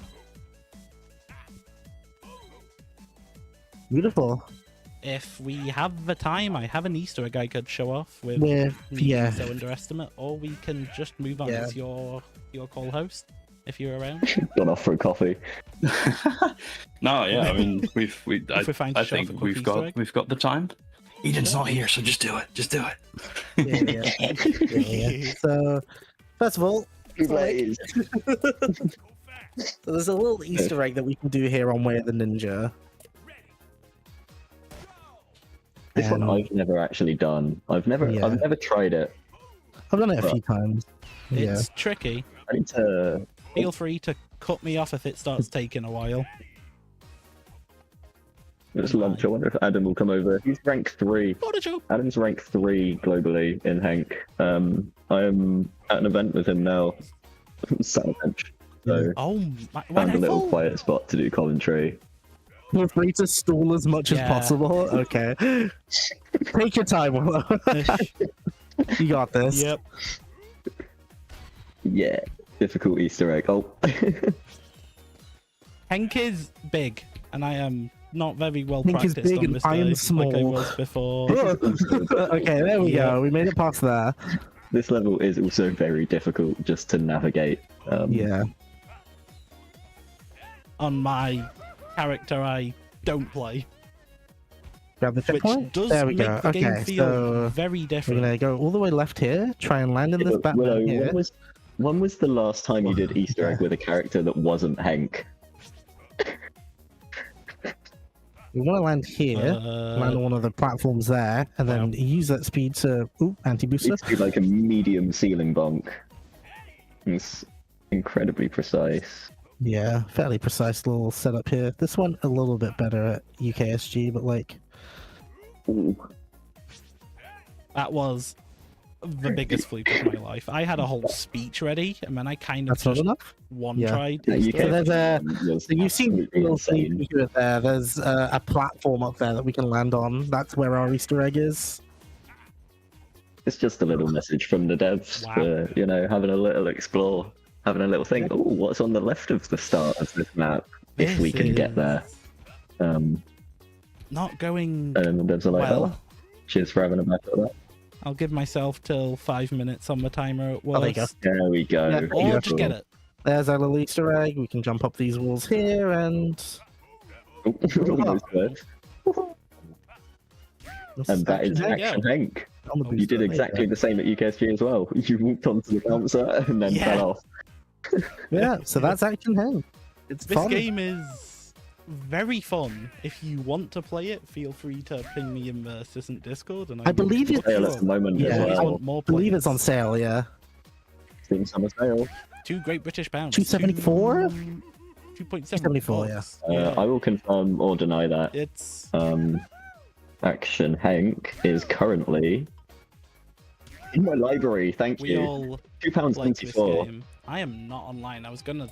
Beautiful.
If we have the time, I have an Easter egg I could show off with
Yeah.
so underestimate, or we can just move on
Yeah.
as your call host if you're around.
Gone off for a coffee.
No, yeah, I mean,
If we find
I
a shot
think
of a quick Easter egg.
we've got the time. Eden's not here, so just do it. Just do it.
Yeah. So, first of all,
Please.
so there's a little Easter egg that we can do here on Way of the Ninja.
This one I've never actually done. I've never tried it.
I've done it a few times. Yeah.
It's tricky.
I need to.
Feel free to cut me off if it starts taking a while.
It's lunch. I wonder if Adam will come over. He's rank 3.
What a joke!
Adam's rank 3 globally in Hank. I am at an event with him now. Sat on a bench. So
Oh, my, when
found
I
a little
fall.
quiet spot to do commentary.
Feel free to stall as much as
Yeah.
possible. Okay. Take your time, Willow. You got this.
Yep.
Yeah. Difficult Easter egg. Oh.
Hank is big, and I am not very well
Hank is
practiced
big
on
and
this
I am
day,
small.
like I was before.
Okay, there we
Yeah.
go. We made it past there.
This level is also very difficult just to navigate.
Yeah.
On my character, I don't play,
Grab the
which
checkpoint.
does
There we
make
go.
the game
Okay,
feel
so
very
we're
different.
gonna go all the way left here. Try and land in this
Willow,
Batman here.
when was the last time you did Easter egg with a character that wasn't Hank?
We want to land here. Land on one of the platforms there, and then use that speed to anti-booster.
Needs to be like a medium ceiling bonk. It's incredibly precise.
Yeah, fairly precise little setup here. This one a little bit better at UKSG, but like
Ooh.
That was the biggest fluke of my life. I had a whole speech ready, and then I kind of
that's not
just
enough.
one
Yeah.
tried.
Yeah,
Easter
UK
egg.
So there's a
was
So you've seen
absolutely
little
insane.
sneak peek there. There's a platform up there that we can land on. That's where our Easter egg is.
It's just a little message from the devs
Wow.
for, having a little explore, having a little think, oh, what's on the left of the start of this map, if we
This
can get there.
is Not going
And the devs are like,
well.
oh, cheers for having a back at that.
I'll give myself till 5 minutes on the timer at
Oh, there you go.
worst.
There we go.
Yeah,
Or
Beautiful.
just get it.
There's our little Easter egg. We can jump up these walls here and.
Almost there. And that is
There you
Action
go.
Hank.
on the
You
booster.
did
There you
exactly the same at UKSG as well. You walked onto the bouncer and then
Yeah.
fell off.
go. Yeah, so that's Action Hank. It's
This
fun.
game is very fun. If you want to play it, feel free to ping me in the Cisn't Discord. And
I believe
will
it's-
look
Sale
you
at
up.
the moment
Yeah,
as
I
well.
want more
I believe it's
players.
on sale, yeah.
Steam Summer Sale.
2 Great British Pounds.
274?
2.7.
274, yeah.
I will confirm or deny that.
It's
Action Hank is currently in my library. Thank
we
you.
all like this
£2.24.
game. I am not online. I was gonna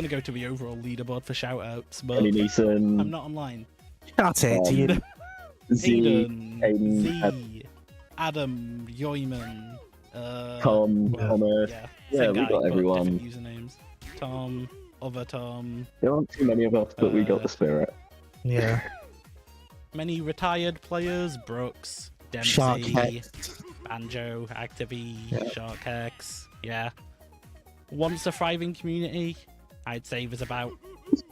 go to the overall leaderboard for shoutouts, but
Ellie
I'm
Neeson,
not online.
Shout it, dude.
Z,
Aiden,
Aiden,
Z, Adam, Yoiman,
Tom,
well,
Thomas.
yeah,
Yeah,
same
we
guy,
got
but
everyone.
different usernames. Tom, other Tom,
There aren't too many of us, but we got the spirit.
Yeah.
many retired players, Brooks,
Shark
Dempsey,
Hex.
Banjo, Activy,
Yeah.
Shark Hex. Yeah. Once a thriving community, I'd say there's about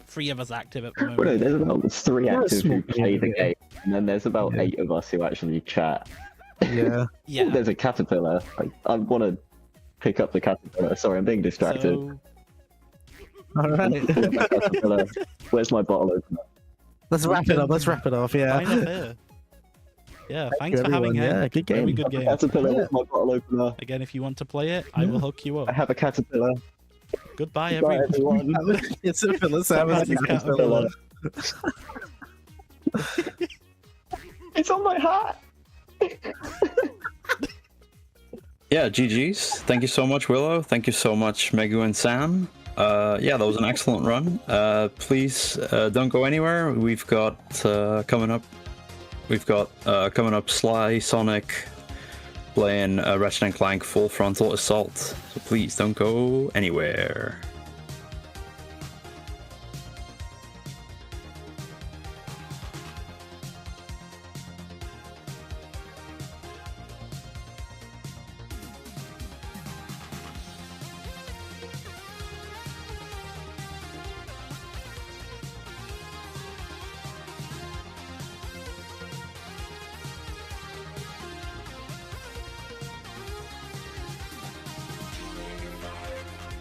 3 of us active at the
Well, no,
moment.
there's about 3
We're a
active
small
who play the
community.
game, and then there's about
Yeah.
8 of us who actually chat.
Yeah.
Yeah.
There's a caterpillar. I want to pick up the caterpillar. Sorry, I'm being distracted.
So,
All right.
Caterpillar. Where's my bottle opener?
Let's wrap it up. Let's wrap it off. Yeah.
fine up here. Yeah, thanks
you,
for having
everyone.
him.
Yeah, good
Very
game.
good game.
Caterpillar, where's my bottle opener?
Again, if you want to play it, I will hook you
I
up.
have a caterpillar.
Goodbye,
Goodbye,
everyone.
everyone.
It's a Phyllis Evans
It's a
caterpillar.
It's on my hat.
Yeah, GG's. Thank you so much, Willow. Thank you so much, Megu and Sam. Yeah, that was an excellent run. Please don't go anywhere. We've got coming up. Coming up Sly, Sonic, playing Ratchet and Clank Full Frontal Assault. So please don't go anywhere.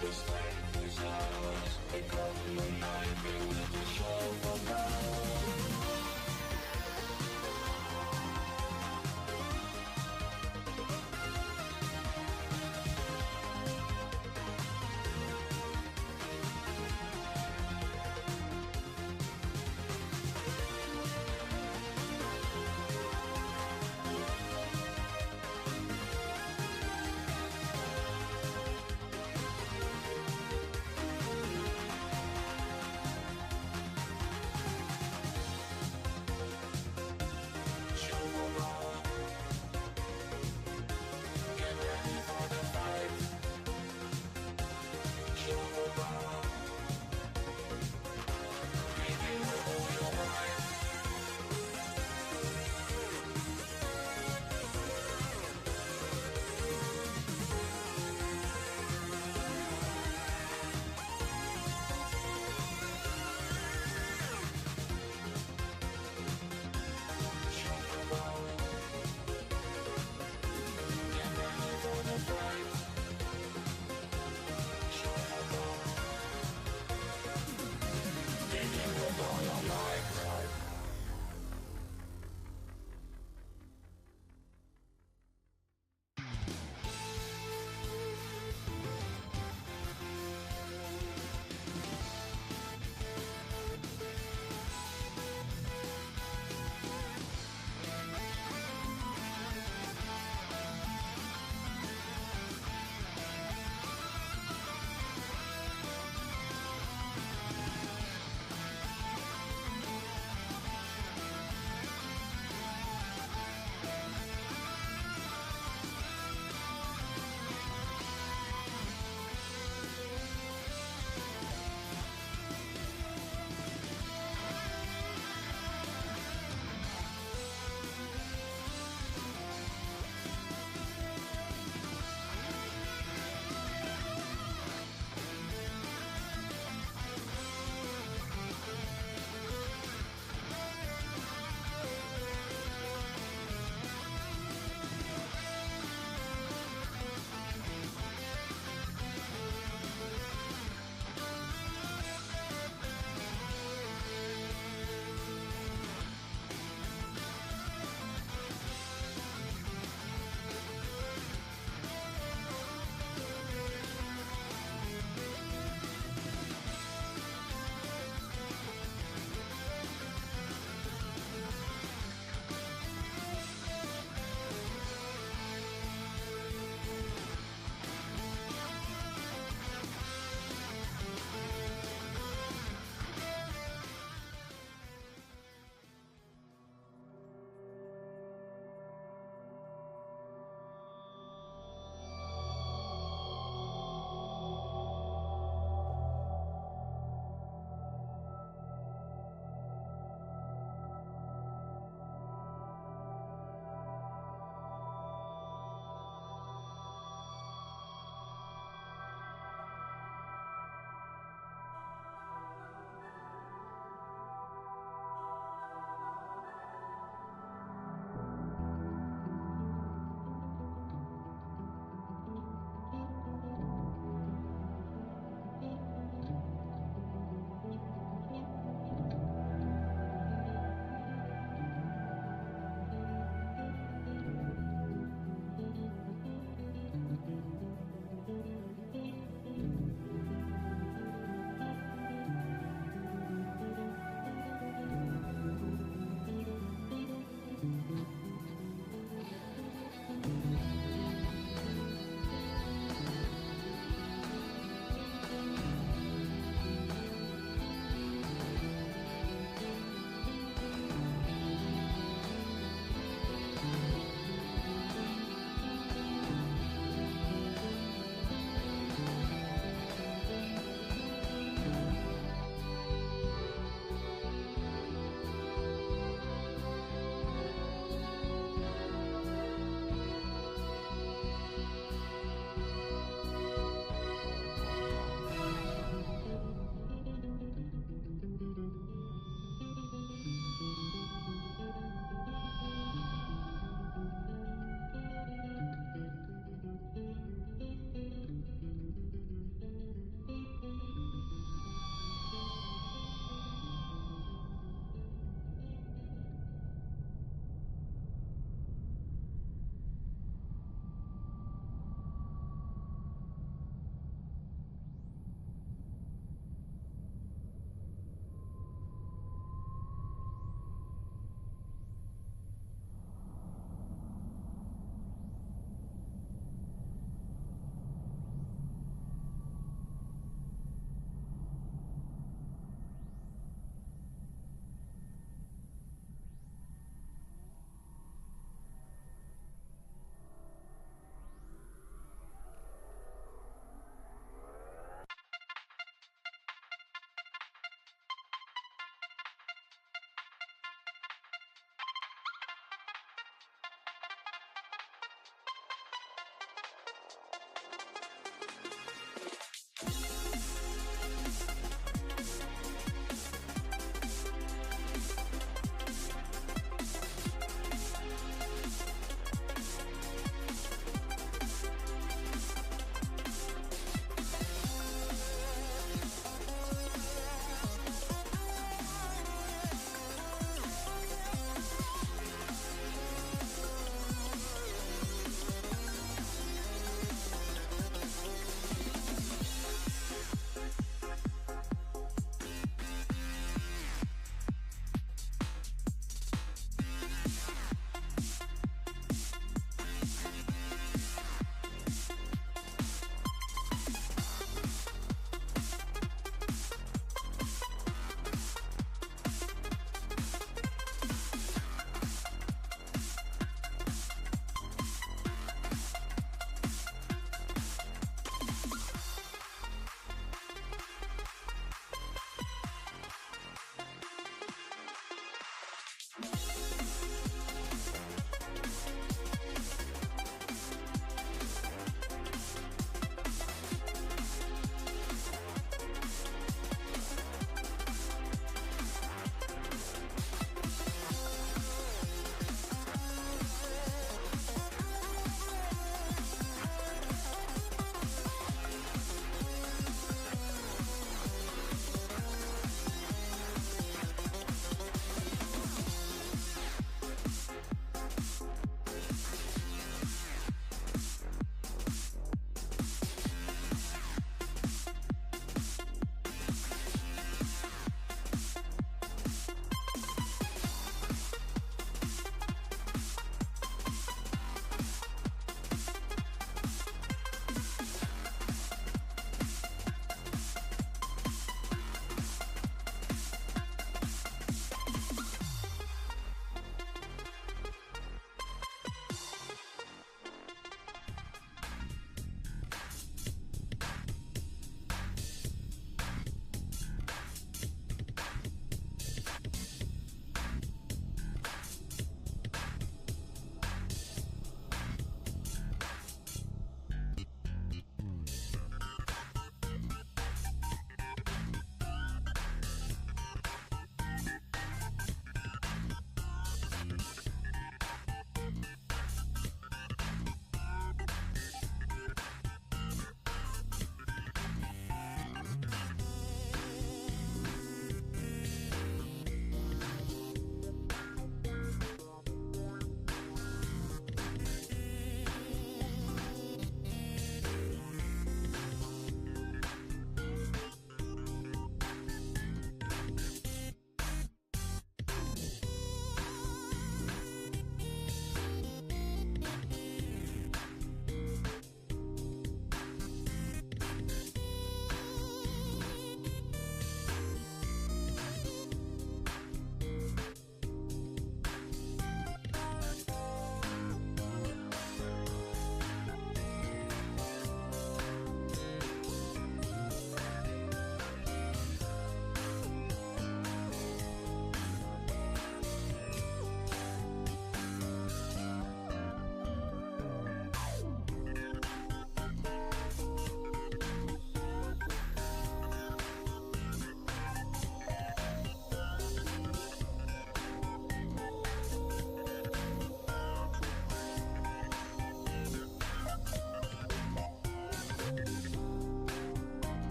This life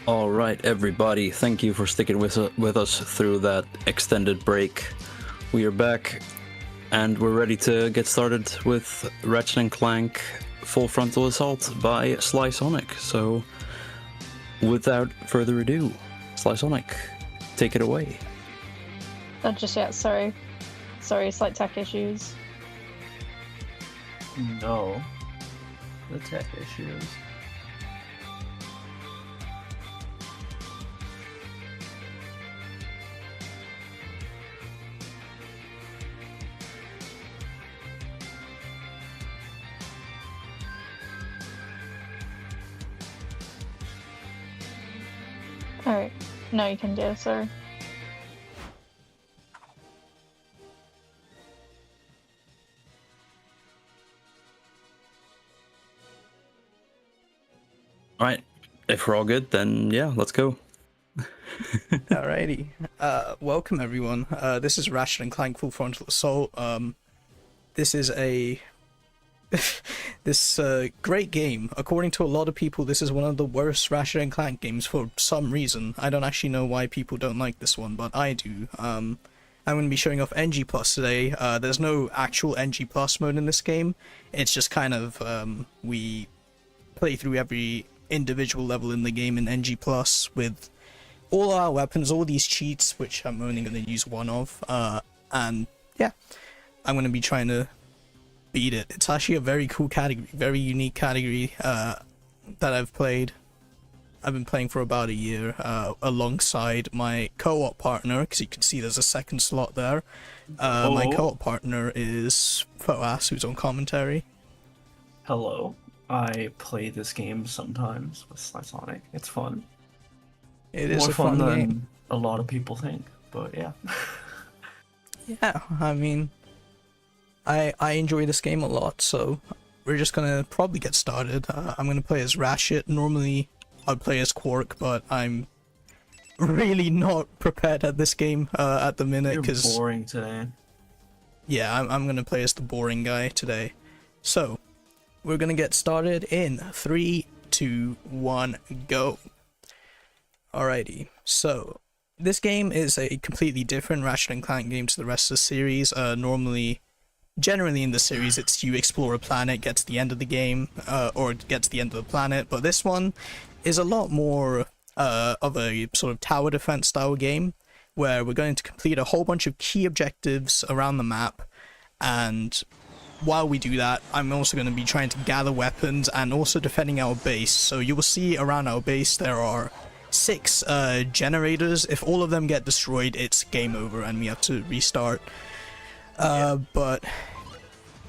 All right, everybody, thank you for sticking with us through that extended break. We are back, and we're ready to get started with Ratchet & Clank Full Frontal Assault by Sly Sonic. So, without further ado, Sly Sonic, take it away.
Not just yet, sorry. Sorry, slight tech issues.
No. The tech issues.
Alright. No, you can do it, sorry.
All right, if we're all good, then yeah, let's go.
Alrighty. Welcome everyone. This is Ratchet & Clank Full Frontal Assault. This is a great game. According to a lot of people, this is one of the worst Ratchet & Clank games for some reason. I don't actually know why people don't like this one, but I do. I'm going to be showing off NG Plus today. There's no actual NG Plus mode in this game. It's just kind of, we play through every individual level in the game in NG Plus with all our weapons, all these cheats, which I'm only going to use one of, and yeah, I'm going to be trying to beat it. It's actually a very cool category, very unique category that I've played. I've been playing for about a year alongside my co-op partner, because you can see there's a second slot there. My co-op partner is Foas, who's on commentary.
Hello. I play this game sometimes with Sly Sonic. It's fun.
It is
More
a fun
than
game.
a lot of people think, but yeah.
Yeah, I mean, I enjoy this game a lot, so we're just gonna probably get started. I'm gonna play as Ratchet. Normally, I'd play as Quark, but I'm really not prepared at this game at the minute, because
You're boring today.
yeah, I'm gonna play as the boring guy today. So, we're gonna get started in 3, 2, 1, go. Alrighty, so this game is a completely different Ratchet & Clank game to the rest of the series. Generally in the series, it's you explore a planet, get to the end of the game, or get to the end of the planet, but this one is a lot more of a sort of tower defense style game, where we're going to complete a whole bunch of key objectives around the map, and while we do that, I'm also going to be trying to gather weapons and also defending our base. So you will see around our base there are 6 generators. If all of them get destroyed, it's game over and we have to restart. But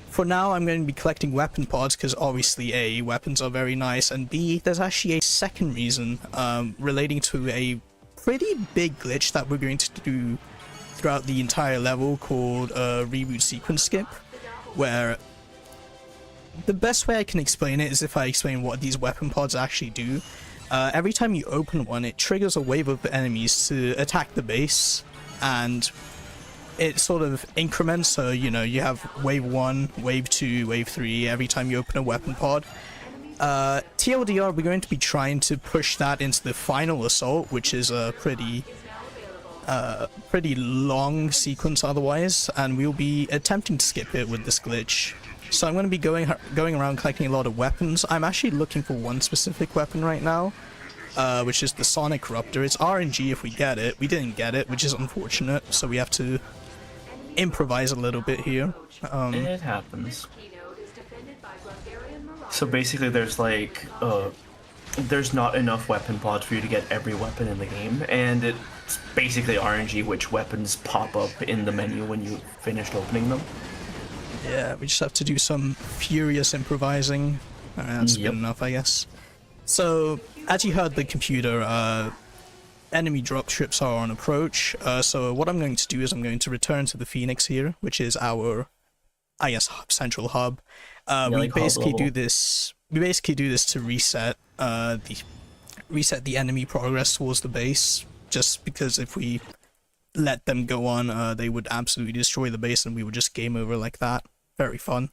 for now, I'm going to be collecting weapon pods because obviously A, weapons are very nice, and B, there's actually a second reason relating to a pretty big glitch that we're going to do throughout the entire level called Reboot Sequence Skip, where the best way I can explain it is if I explain what these weapon pods actually do. Every time you open one, it triggers a wave of enemies to attack the base, and it sort of increments, so you know, you have wave 1, wave 2, wave 3 every time you open a weapon pod. TLDR, we're going to be trying to push that into the final assault, which is a pretty long sequence otherwise, and we'll be attempting to skip it with this glitch. So I'm going to be going around collecting a lot of weapons. I'm actually looking for one specific weapon right now, which is the Sonic Ruptor. It's RNG if we get it. We didn't get it, which is unfortunate, so we have to improvise a little bit here.
It happens. So basically there's like, there's not enough weapon pods for you to get every weapon in the game, and it's basically RNG which weapons pop up in the menu when you finished opening them.
Yeah, we just have to do some furious improvising. That's good enough, I guess. So, as you heard the computer, enemy dropships are on approach. So what I'm going to do is I'm going to return to the Phoenix here, which is our, I guess, central hub. We basically do this. We basically do this to reset the enemy progress towards the base. Just because if we let them go on, they would absolutely destroy the base, and we would just game over like that. Very fun.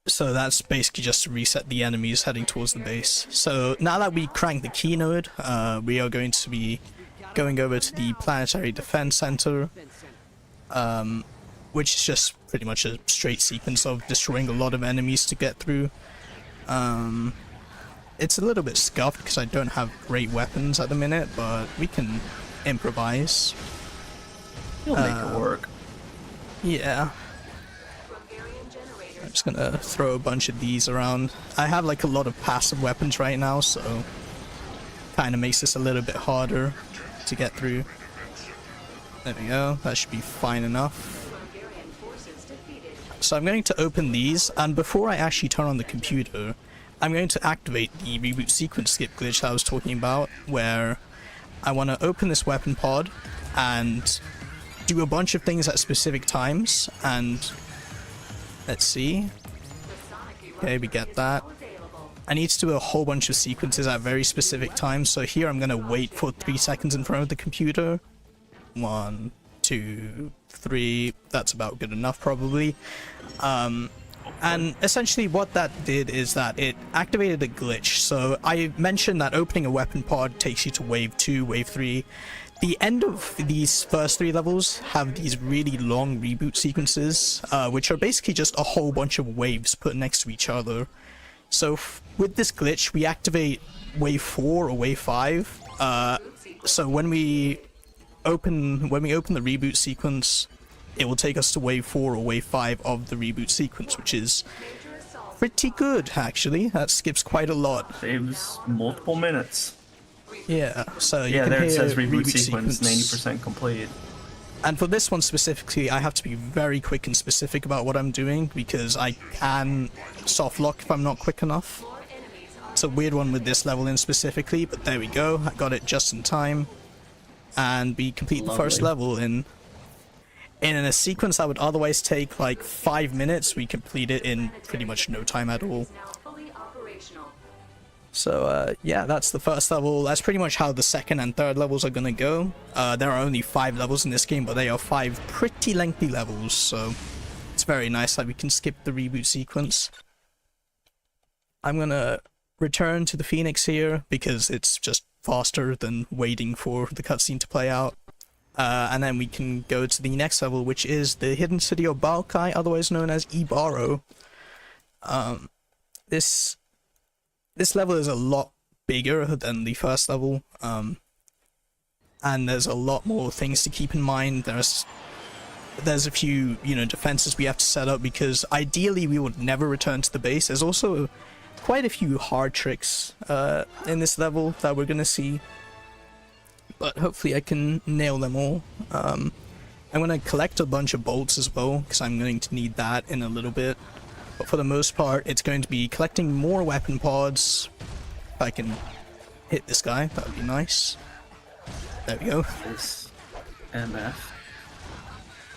So that's basically just to reset the enemies heading towards the base. So now that we cranked the key node, we are going to be going over to the Planetary Defense Center, which is just pretty much a straight sequence of destroying a lot of enemies to get through. It's a little bit scuffed because I don't have great weapons at the minute, but we can improvise.
You'll make it work.
Yeah. I'm just gonna throw a bunch of these around. I have like a lot of passive weapons right now, so kind of makes this a little bit harder to get through. There we go, that should be fine enough. So I'm going to open these, and before I actually turn on the computer, I'm going to activate the reboot sequence skip glitch that I was talking about, where I want to open this weapon pod and do a bunch of things at specific times, and let's see. Okay, we get that. I need to do a whole bunch of sequences at very specific times, so here I'm gonna wait for 3 seconds in front of the computer. 1, 2, 3, that's about good enough probably. And essentially what that did is that it activated a glitch. So I mentioned that opening a weapon pod takes you to wave 2, wave 3. The end of these first 3 levels have these really long reboot sequences, which are basically just a whole bunch of waves put next to each other. So with this glitch, we activate wave 4 or wave 5. So when we open the reboot sequence, it will take us to wave 4 or wave 5 of the reboot sequence, which is pretty good actually. That skips quite a lot.
Saves multiple minutes.
Yeah, so you
Yeah,
can
there it
hear
says reboot sequence 90% complete.
And for this one specifically, I have to be very quick and specific about what I'm doing, because I can soft lock if I'm not quick enough. It's a weird one with this level in specifically, but there we go. I got it just in time. And we complete the first level in a sequence that would otherwise take like 5 minutes. We complete it in pretty much no time at all. So yeah, that's the first level. That's pretty much how the second and third levels are gonna go. There are only 5 levels in this game, but they are 5 pretty lengthy levels, so it's very nice that we can skip the reboot sequence. I'm gonna return to the Phoenix here because it's just faster than waiting for the cutscene to play out. And then we can go to the next level, which is the hidden city of Balkai, otherwise known as Ibaro. This level is a lot bigger than the first level, and there's a lot more things to keep in mind. There's a few, defenses we have to set up, because ideally we would never return to the base. There's also quite a few hard tricks in this level that we're gonna see, but hopefully I can nail them all. I'm gonna collect a bunch of bolts as well, because I'm going to need that in a little bit. But for the most part, it's going to be collecting more weapon pods. If I can hit this guy, that would be nice. There we go.
This MF.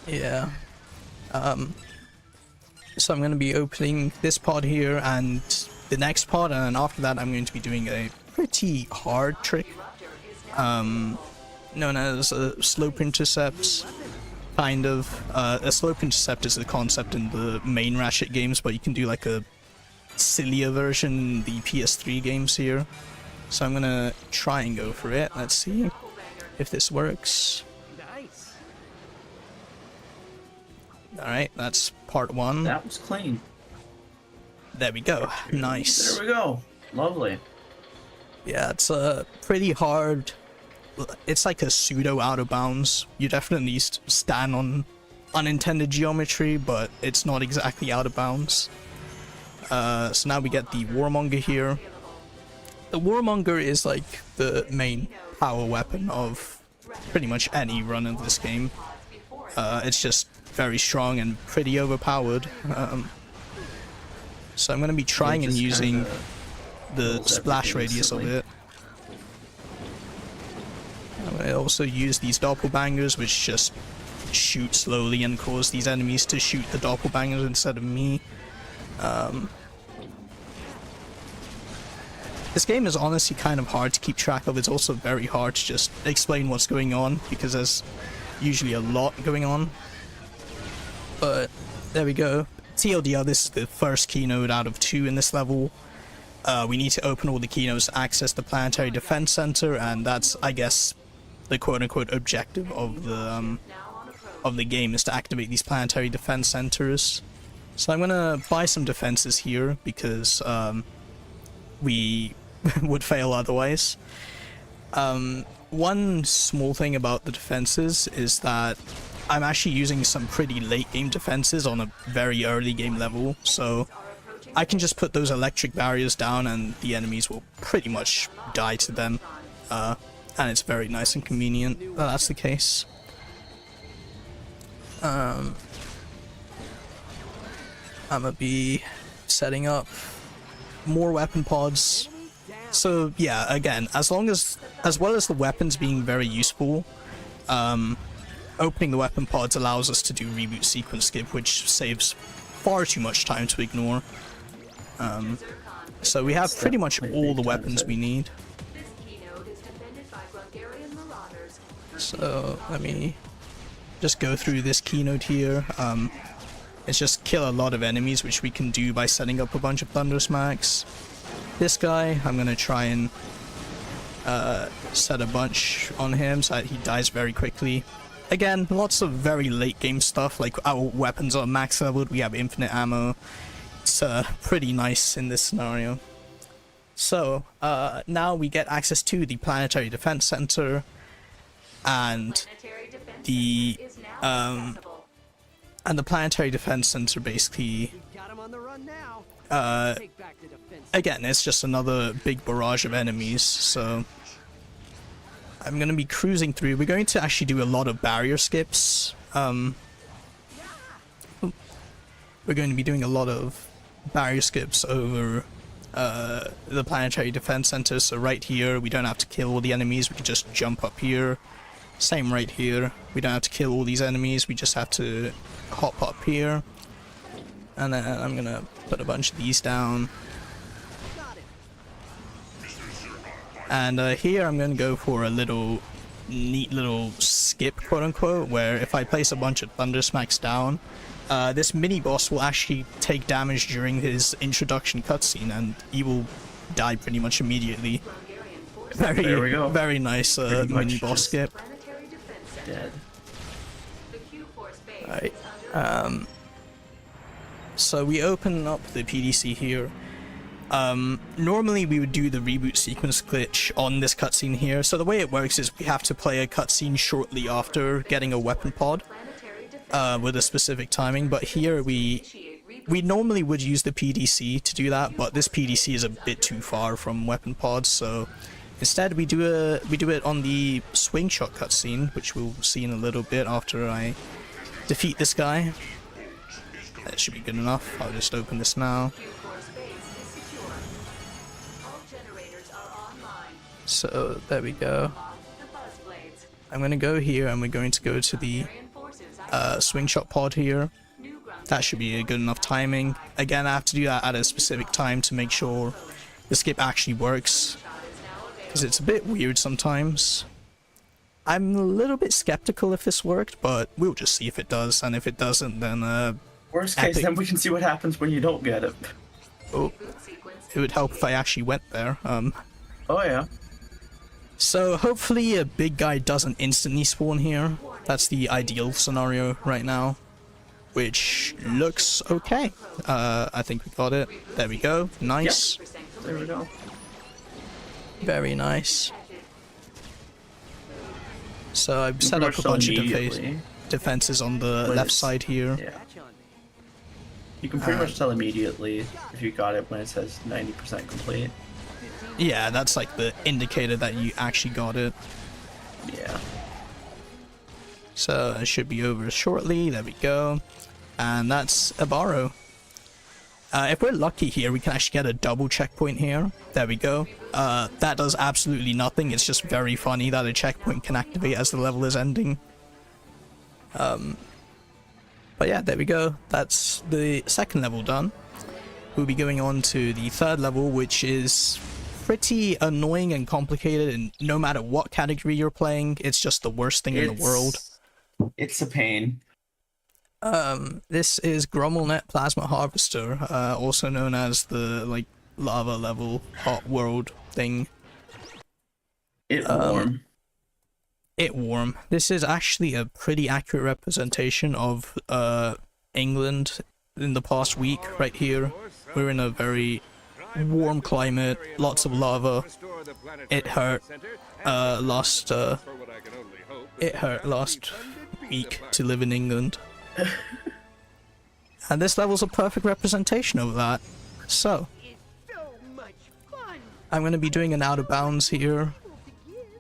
Yeah. So I'm going to be opening this pod here and the next pod, and then after that I'm going to be doing a pretty hard trick known as a slope intercept. Kind of. A slope intercept is the concept in the main Ratchet games, but you can do like a sillier version in the PS3 games here. So I'm gonna try and go for it. Let's see if this works. Alright, that's part 1.
That was clean.
There we go. Nice.
There we go. Lovely.
Yeah, it's pretty hard. It's like a pseudo out of bounds. You definitely stand on unintended geometry, but it's not exactly out of bounds. So now we get the Warmonger here. The Warmonger is like the main power weapon of pretty much any run of this game. It's just very strong and pretty overpowered. So I'm going to be trying and using the splash radius of it. I'm going to also use these doppelbangers, which just shoot slowly and cause these enemies to shoot the doppelbangers instead of me. This game is honestly kind of hard to keep track of. It's also very hard to just explain what's going on, because there's usually a lot going on. But there we go. TLDR, this is the first keynote out of 2 in this level. We need to open all the keynotes to access the Planetary Defense Center, and that's, I guess, the quote-unquote objective of the game, is to activate these Planetary Defense Centers. So I'm gonna buy some defenses here, because we would fail otherwise. One small thing about the defenses is that I'm actually using some pretty late game defenses on a very early game level, so I can just put those electric barriers down and the enemies will pretty much die to them. And it's very nice and convenient that that's the case. I'm gonna be setting up more weapon pods. So yeah, again, as well as the weapons being very useful, opening the weapon pods allows us to do reboot sequence skip, which saves far too much time to ignore. So we have pretty much all the weapons we need. So let me just go through this keynote here. It's just kill a lot of enemies, which we can do by setting up a bunch of Thunder Smacks. This guy, I'm gonna try and set a bunch on him so that he dies very quickly. Again, lots of very late game stuff, like our weapons are max leveled, we have infinite ammo. It's pretty nice in this scenario. So, now we get access to the Planetary Defense Center, and the Planetary Defense Center basically, again, it's just another big barrage of enemies, so I'm going to be cruising through. We're going to actually do a lot of barrier skips. We're going to be doing a lot of barrier skips over the Planetary Defense Center. So right here, we don't have to kill all the enemies. We can just jump up here. Same right here. We don't have to kill all these enemies. We just have to hop up here. And then I'm going to put a bunch of these down. And here I'm going to go for a neat little skip, quote unquote, where if I place a bunch of Thunder Smacks down, this mini boss will actually take damage during his introduction cutscene, and he will die pretty much immediately.
There we go.
Very nice mini boss skip.
Dead.
Right. So we open up the PDC here. Normally we would do the reboot sequence glitch on this cutscene here. So the way it works is we have to play a cutscene shortly after getting a weapon pod with a specific timing. But here we normally would use the PDC to do that, but this PDC is a bit too far from weapon pods, so instead we do it on the swing shot cutscene, which we'll see in a little bit after I defeat this guy. That should be good enough. I'll just open this now. So there we go. I'm going to go here and we're going to go to the swing shot pod here. That should be a good enough timing. Again, I have to do that at a specific time to make sure the skip actually works, because it's a bit weird sometimes. I'm a little bit skeptical if this worked, but we'll just see if it does, and if it doesn't, then
Worst case, then we can see what happens when you don't get it.
Oh, it would help if I actually went there.
Oh yeah.
So hopefully a big guy doesn't instantly spawn here. That's the ideal scenario right now, which looks okay. I think we got it. There we go. Nice.
Yep. There we go.
Very nice. So I've set up a bunch of defenses on the left side here.
Yeah. You can pretty much tell immediately if you got it when it says 90% complete.
Yeah, that's like the indicator that you actually got it.
Yeah.
So it should be over shortly. There we go. And that's Abaro. If we're lucky here, we can actually get a double checkpoint here. There we go. That does absolutely nothing. It's just very funny that a checkpoint can activate as the level is ending. But yeah, there we go. That's the second level done. We'll be going on to the third level, which is pretty annoying and complicated, and no matter what category you're playing, it's just the worst thing in the world.
It's a pain.
This is GrommelNet Plasma Harvester, also known as the, like, lava level hot world thing.
It warm.
It warm. This is actually a pretty accurate representation of England in the past week right here. We're in a very warm climate, lots of lava. It hurt last week to live in England. And this level's a perfect representation of that. So I'm going to be doing an out of bounds here,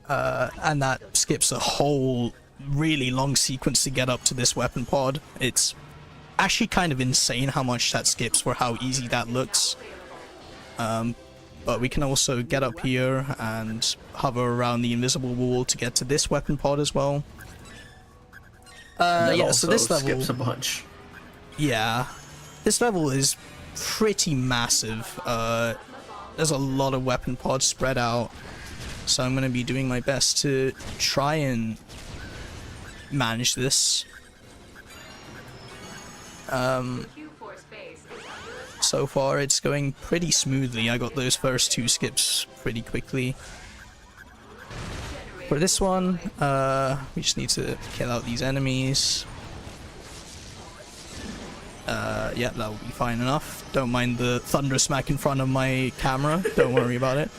and that skips a whole really long sequence to get up to this weapon pod. It's actually kind of insane how much that skips for how easy that looks. But we can also get up here and hover around the invisible wall to get to this weapon pod as well. Yeah, so this level
skips a bunch.
Yeah, this level is pretty massive. There's a lot of weapon pods spread out, so I'm going to be doing my best to try and manage this. So far it's going pretty smoothly. I got those first two skips pretty quickly. For this one, we just need to kill out these enemies. Yeah, that will be fine enough. Don't mind the thunder smack in front of my camera. Don't worry about it.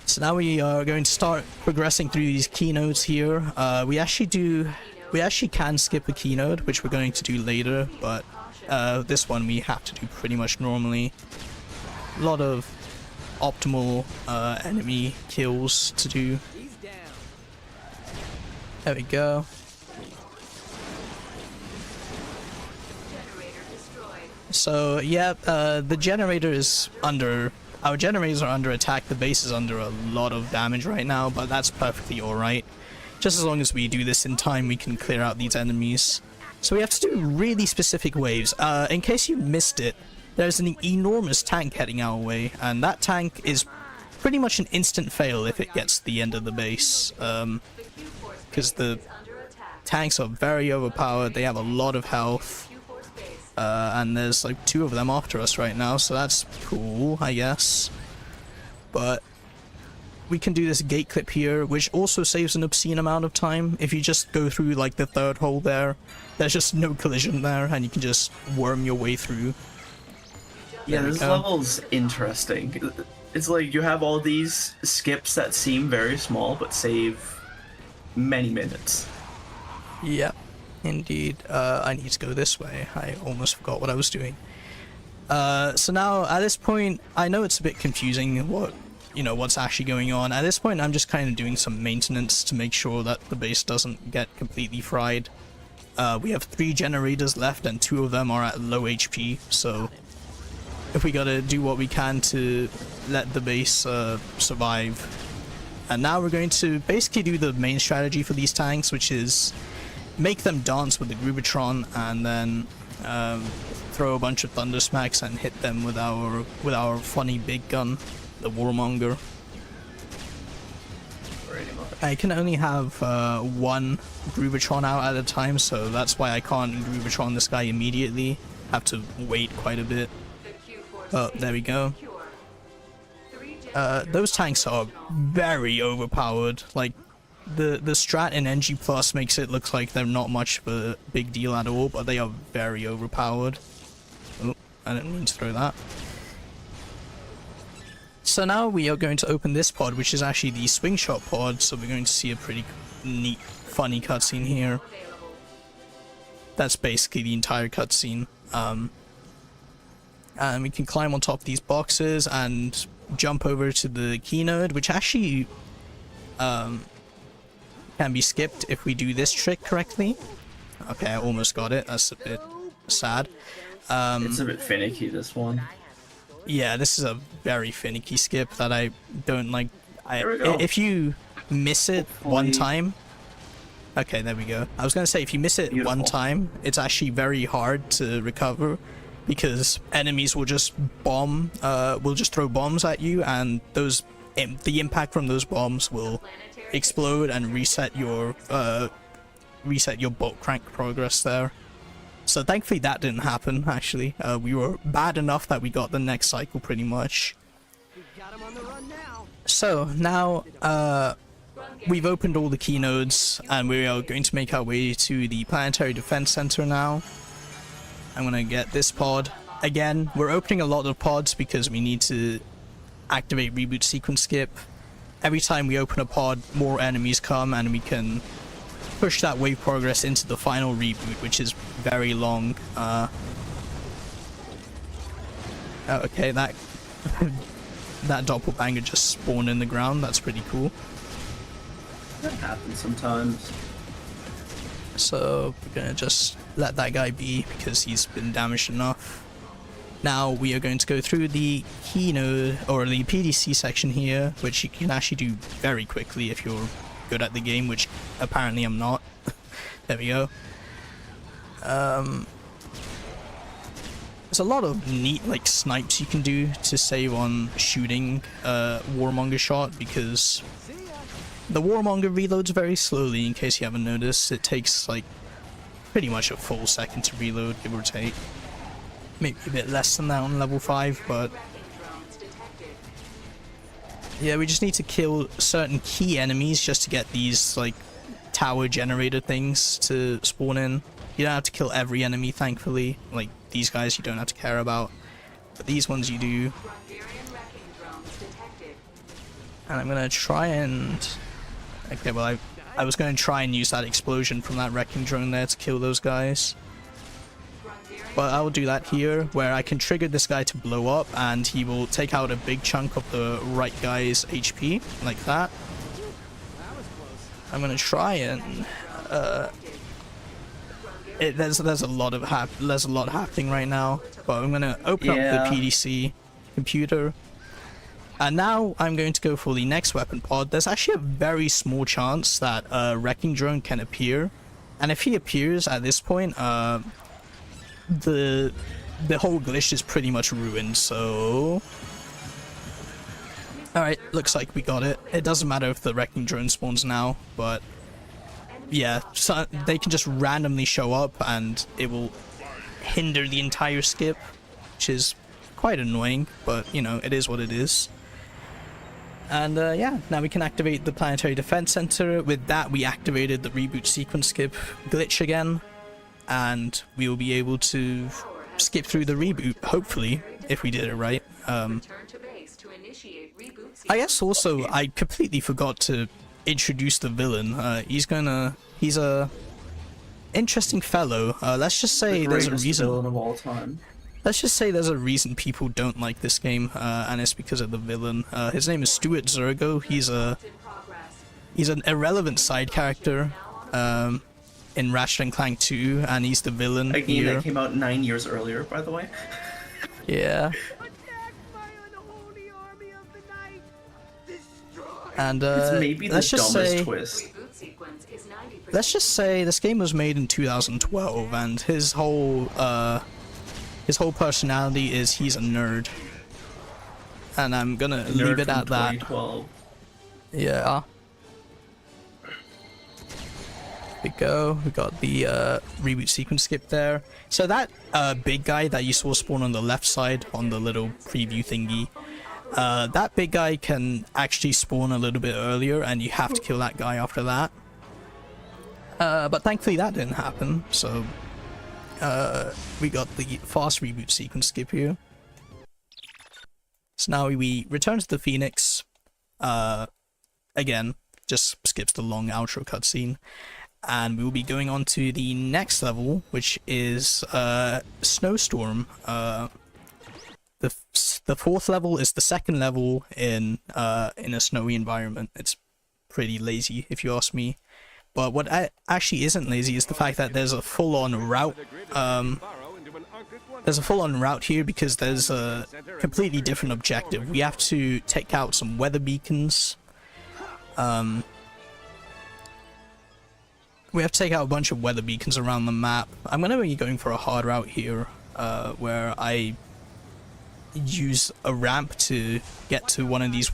So now we are going to start progressing through these keynotes here. We actually can skip a keynote, which we're going to do later, but this one we have to do pretty much normally. A lot of optimal enemy kills to do. There we go. So yeah, the generator is under... Our generators are under attack. The base is under a lot of damage right now, but that's perfectly alright. Just as long as we do this in time, we can clear out these enemies. So we have to do really specific waves. In case you missed it, there's an enormous tank heading our way, and that tank is pretty much an instant fail if it gets to the end of the base. Because the tanks are very overpowered, they have a lot of health, and there's like 2 of them after us right now, so that's cool, I guess. But we can do this gate clip here, which also saves an obscene amount of time. If you just go through like the 3rd hole there, there's just no collision there, and you can just worm your way through.
Yeah, this level's interesting. It's like you have all these skips that seem very small, but save many minutes.
Yep, indeed. I need to go this way. I almost forgot what I was doing. So now, at this point, I know it's a bit confusing what's actually going on. At this point, I'm just kind of doing some maintenance to make sure that the base doesn't get completely fried. We have 3 generators left, and 2 of them are at low HP, so if we gotta do what we can to let the base survive. And now we're going to basically do the main strategy for these tanks, which is make them dance with the Groovatron, and then throw a bunch of thunder smacks and hit them with our funny big gun, the Warmonger. I can only have 1 Groovatron out at a time, so that's why I can't Groovatron this guy immediately. Have to wait quite a bit. Oh, there we go. Those tanks are very overpowered. Like, the strat in NG Plus makes it look like they're not much of a big deal at all, but they are very overpowered. Oh, I didn't mean to throw that. So now we are going to open this pod, which is actually the swing shot pod, so we're going to see a pretty neat, funny cutscene here. That's basically the entire cutscene. And we can climb on top of these boxes and jump over to the key node, which actually can be skipped if we do this trick correctly. Okay, I almost got it. That's a bit sad.
It's a bit finicky, this one.
Yeah, this is a very finicky skip that I don't like. If you miss it one time... Okay, there we go. I was going to say, if you miss it one time, it's actually very hard to recover, because enemies will just throw bombs at you, and the impact from those bombs will explode and reset your bolt crank progress there. So thankfully that didn't happen, actually. We were bad enough that we got the next cycle pretty much. So now we've opened all the key nodes and we are going to make our way to the Planetary Defense Center now. I'm gonna get this pod. Again, we're opening a lot of pods because we need to activate reboot sequence skip. Every time we open a pod, more enemies come and we can push that wave progress into the final reboot, which is very long. Okay, that that doppelganger just spawned in the ground. That's pretty cool.
That happens sometimes.
So we're gonna just let that guy be because he's been damaged enough. Now we are going to go through the key node or the PDC section here, which you can actually do very quickly if you're good at the game, which apparently I'm not. There we go. There's a lot of neat like snipes you can do to save on shooting Warmonger shot, because the Warmonger reloads very slowly. In case you haven't noticed, it takes like pretty much a full second to reload, give or take. Maybe a bit less than that on level 5, but yeah, we just need to kill certain key enemies just to get these like tower generator things to spawn in. You don't have to kill every enemy, thankfully. Like these guys you don't have to care about, but these ones you do. And I'm gonna try and... Okay, well I was gonna try and use that explosion from that wrecking drone there to kill those guys. But I'll do that here, where I can trigger this guy to blow up and he will take out a big chunk of the right guy's HP, like that. I'm gonna try and there's a lot happening right now, but I'm gonna open up the PDC computer, and now I'm going to go for the next weapon pod. There's actually a very small chance that a wrecking drone can appear, and if he appears at this point, the whole glitch is pretty much ruined. So alright, looks like we got it. It doesn't matter if the wrecking drone spawns now, but yeah, so they can just randomly show up and it will hinder the entire skip, which is quite annoying, but you know, it is what it is. And yeah, now we can activate the Planetary Defense Center. With that, we activated the reboot sequence skip glitch again, and we will be able to skip through the reboot, hopefully, if we did it right. I guess also, I completely forgot to introduce the villain. He's a interesting fellow. Let's just say there's a reason.
Villain of all time.
Let's just say there's a reason people don't like this game, and it's because of the villain. His name is Stuart Zergo. He's an irrelevant side character in Ratchet and Clank 2, and he's the villain.
A game that came out 9 years earlier, by the way.
Yeah. And
it's maybe the dumbest twist.
Let's just say this game was made in 2012, and his whole personality is he's a nerd. And I'm gonna leave it at that. Yeah. We go. We got the reboot sequence skip there. So that big guy that you saw spawn on the left side on the little preview thingy, that big guy can actually spawn a little bit earlier, and you have to kill that guy after that. But thankfully that didn't happen, so we got the fast reboot sequence skip here. So now we return to the Phoenix. Again, just skips the long outro cutscene. And we will be going on to the next level, which is Snowstorm. The fourth level is the second level in a snowy environment. It's pretty lazy, if you ask me. But what actually isn't lazy is the fact that there's a full-on route. There's a full-on route here because there's a completely different objective. We have to take out some weather beacons. We have to take out a bunch of weather beacons around the map. I'm going to be going for a hard route here, where I use a ramp to get to one of these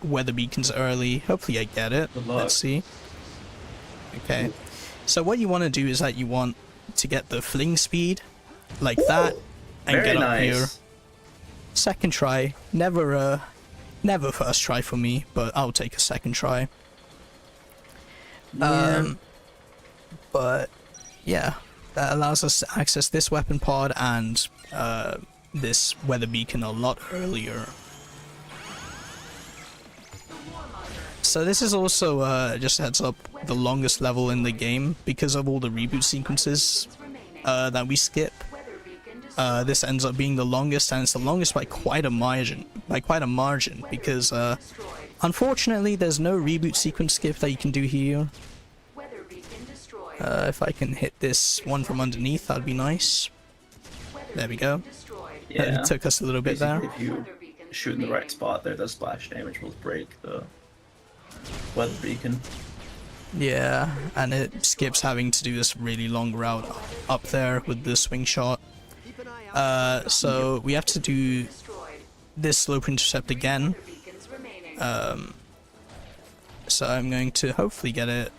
weather beacons early. Hopefully I get it.
Good luck.
Let's see. Okay. So what you want to do is that you want to get the fling speed like that and
Very
get up
nice.
here. Second try. Never first try for me, but I'll take a second try. But yeah, that allows us to access this weapon pod and this weather beacon a lot earlier. So this is also, just a heads up, the longest level in the game because of all the reboot sequences that we skip. This ends up being the longest, and it's the longest by quite a margin. Because unfortunately, there's no reboot sequence skip that you can do here. If I can hit this one from underneath, that'd be nice. There we go.
Yeah.
It took us a little bit there.
Basically, if you shoot in the right spot there, the splash damage will break the weather beacon.
Yeah, and it skips having to do this really long route up there with the swing shot. So we have to do this slope intercept again. So I'm going to hopefully get it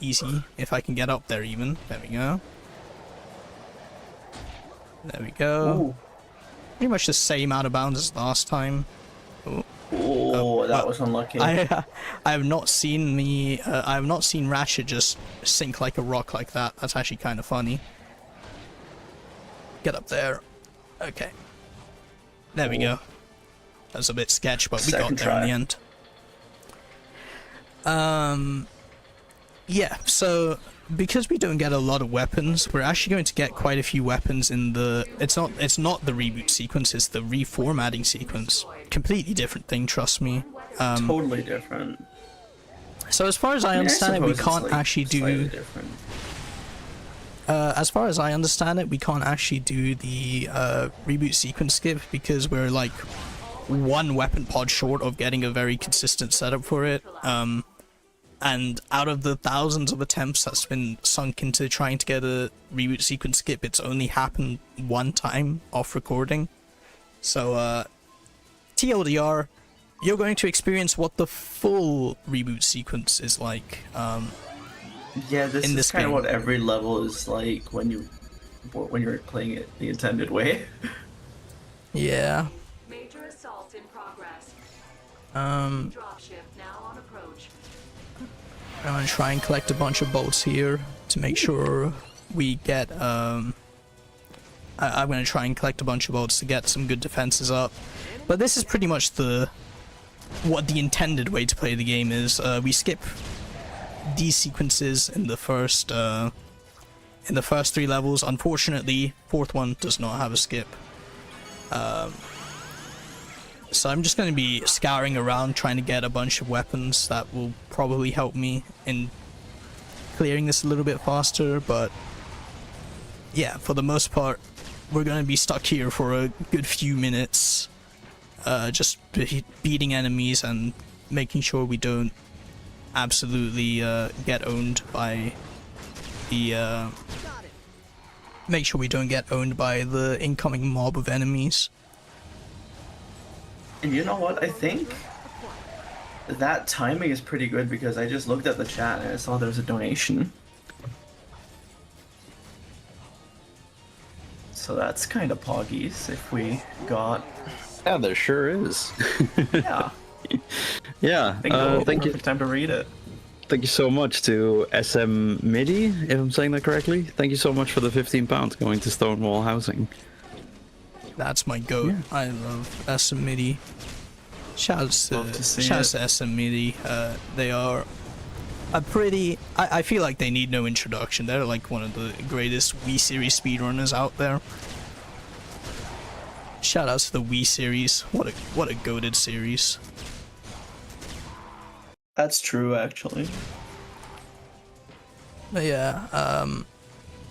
easy if I can get up there even. There we go. There we go.
Ooh.
Pretty much the same out of bounds as last time. Ooh.
Oh, that was unlucky.
I have not seen I have not seen Ratchet just sink like a rock like that. That's actually kind of funny. Get up there. Okay. There we go. That was a bit sketch, but we got there in the end. Yeah, so because we don't get a lot of weapons, we're actually going to get quite a few weapons in the... It's not the reboot sequence, it's the reformatting sequence. Completely different thing, trust me.
Totally different.
So as far as I understand it, we can't actually do... As far as I understand it, we can't actually do the reboot sequence skip because we're like one weapon pod short of getting a very consistent setup for it. And out of the thousands of attempts that's been sunk into trying to get a reboot sequence skip, it's only happened one time off recording. So, TLDR, you're going to experience what the full reboot sequence is like.
Yeah, this
in
is
this
kind of
game.
what every level is like when you're playing it the intended way.
Yeah.
Major assault in progress. Dropship now on approach.
I'm gonna try and collect a bunch of bolts here to make sure we get, I'm gonna try and collect a bunch of bolts to get some good defenses up. But this is pretty much what the intended way to play the game is. We skip these sequences in the first 3 levels. Unfortunately, fourth one does not have a skip. So I'm just going to be scouring around trying to get a bunch of weapons that will probably help me in clearing this a little bit faster, but yeah, for the most part, we're going to be stuck here for a good few minutes, just beating enemies and making sure we don't absolutely get owned by the incoming mob of enemies.
And you know what? I think that timing is pretty good because I just looked at the chat and I saw there was a donation. So that's kind of poggies if we got...
Yeah, there sure is.
Yeah.
Yeah,
I think it'll be
thank you.
perfect time to read it.
Thank you so much to SM MIDI, if I'm saying that correctly. Thank you so much for the £15 going to Stonewall Housing.
That's my goat.
Yeah.
I love SM MIDI. Shouts to SM MIDI. They are a pretty... I feel like they need no introduction. They're like one of the greatest Wii series speedrunners out there. Shoutouts to the Wii series. What a goated series.
That's true, actually.
But yeah,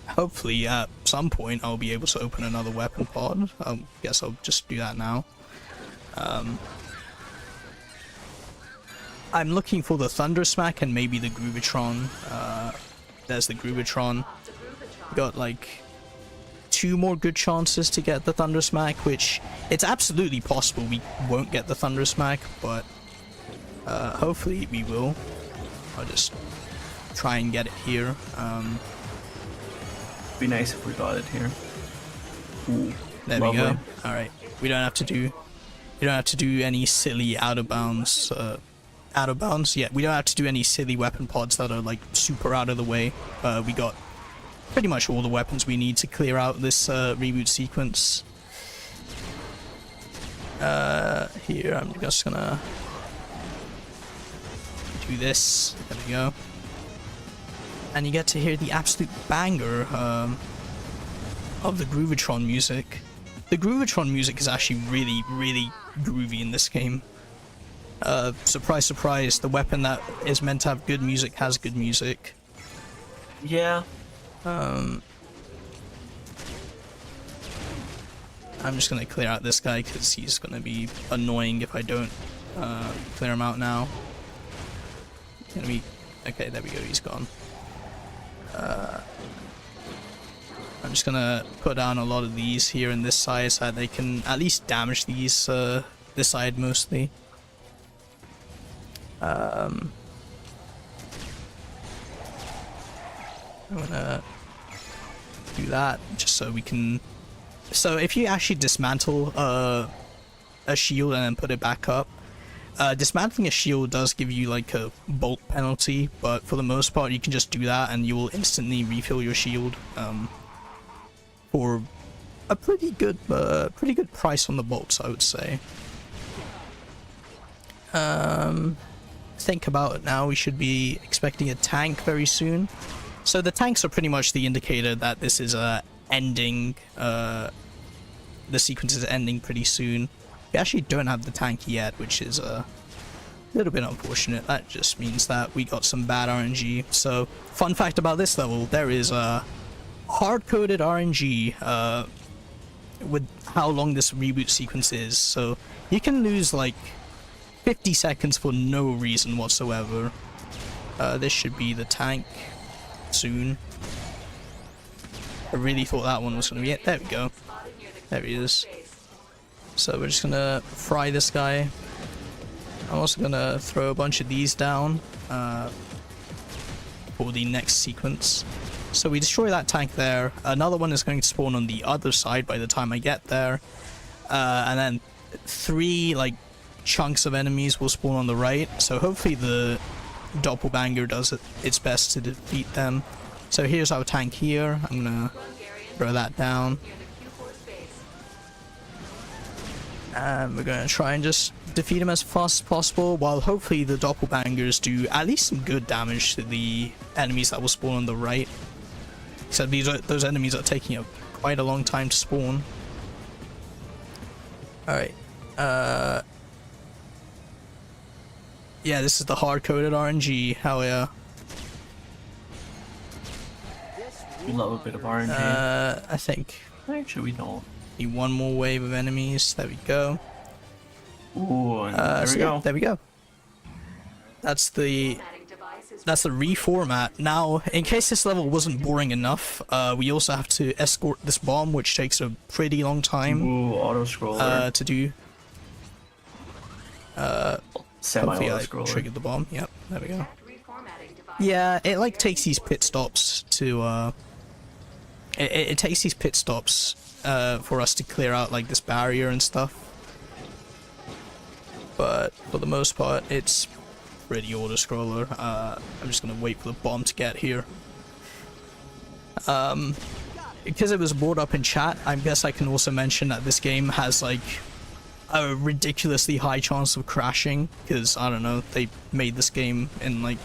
hopefully at some point I'll be able to open another weapon pod. I guess I'll just do that now. I'm looking for the Thunder Smack and maybe the Groovatron. There's the Groovatron. Got like 2 more good chances to get the Thunder Smack, which it's absolutely possible we won't get the Thunder Smack, but hopefully we will. I'll just try and get it here.
Be nice if we got it here. Ooh,
there
lovely.
we go. All right, we don't have to do any silly out of bounds. Yeah, we don't have to do any silly weapon pods that are like super out of the way. We got pretty much all the weapons we need to clear out this reboot sequence. Here, I'm just gonna do this. There we go. And you get to hear the absolute banger of the Groovatron music. The Groovatron music is actually really, really groovy in this game. Surprise, surprise, the weapon that is meant to have good music has good music.
Yeah.
I'm just gonna clear out this guy because he's gonna be annoying if I don't clear him out now. Okay, there we go, he's gone. I'm just gonna put down a lot of these here in this side so that they can at least damage these, this side mostly. I'm gonna do that just so we can... So if you actually dismantle a shield and then put it back up, dismantling a shield does give you like a bolt penalty, but for the most part you can just do that and you will instantly refill your shield for a pretty good price on the bolts, I would say. Think about it now, we should be expecting a tank very soon. So the tanks are pretty much the indicator that this is ending, the sequence is ending pretty soon. We actually don't have the tank yet, which is a little bit unfortunate. That just means that we got some bad RNG. So, fun fact about this level, there is a hard-coded RNG with how long this reboot sequence is. So, you can lose like 50 seconds for no reason whatsoever. This should be the tank soon. I really thought that one was going to be it. There we go. There he is. So we're just going to fry this guy. I'm also going to throw a bunch of these down for the next sequence. So we destroy that tank there. Another one is going to spawn on the other side by the time I get there. And then 3 like chunks of enemies will spawn on the right. So hopefully the doppelganger does its best to defeat them. So here's our tank here. I'm gonna throw that down. And we're gonna try and just defeat him as fast as possible, while hopefully the doppelgangers do at least some good damage to the enemies that will spawn on the right. So those enemies are taking quite a long time to spawn. Alright. Yeah, this is the hard-coded RNG. Hell yeah.
We love a bit of RNG.
I think.
Actually, we don't.
Need one more wave of enemies. There we go.
Ooh, and there we go.
There we go. That's the reformat. Now, in case this level wasn't boring enough, we also have to escort this bomb, which takes a pretty long time.
Ooh, auto-scroller.
To do. Hopefully I triggered the bomb. Yep, there we go. Yeah, it like takes these pit stops to it takes these pit stops for us to clear out like this barrier and stuff. But for the most part, it's pretty auto-scroller. I'm just gonna wait for the bomb to get here. Because it was brought up in chat, I guess I can also mention that this game has like a ridiculously high chance of crashing, because I don't know, they made this game in like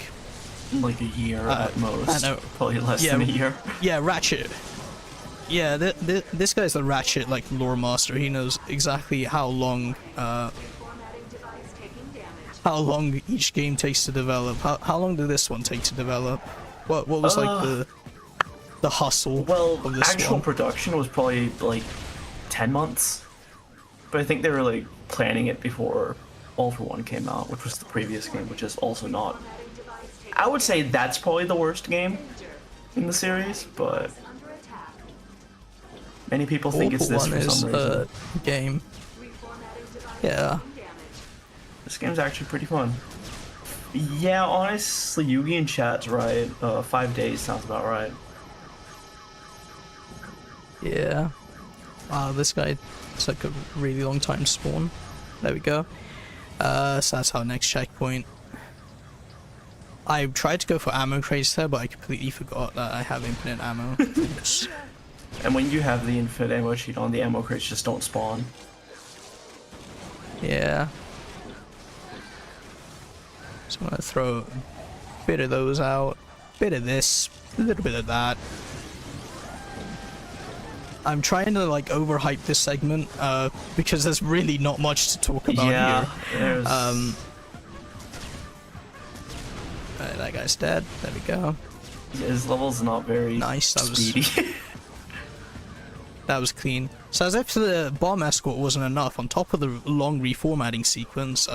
a year at most.
I know.
Probably less than a year.
Yeah, Ratchet. Yeah, this guy's the Ratchet like lore master. He knows exactly how long each game takes to develop. How long did this one take to develop? What was like the hustle of this
actual
one?
production was probably like 10 months. But I think they were like planning it before All for One came out, which was the previous game, which is also not. I would say that's probably the worst game in the series, but Many people think it's this
one
for
is
some reason.
game. Yeah.
This game's actually pretty fun. Yeah, honestly, Yugi in chat's right. 5 days sounds about right.
Yeah. Wow, this guy took a really long time to spawn. There we go. So that's our next checkpoint. I tried to go for ammo crates there, but I completely forgot that I have infinite ammo. Oops.
And when you have the infinite ammo sheet on, the ammo crates just don't spawn.
Yeah. So I'm gonna throw a bit of those out, bit of this, a little bit of that. I'm trying to like overhype this segment because there's really not much to talk about here. That guy's dead. There we go.
His level's not very
nice. That
speedy.
was that was clean. So as if the bomb escort wasn't enough, on top of the long reformatting sequence,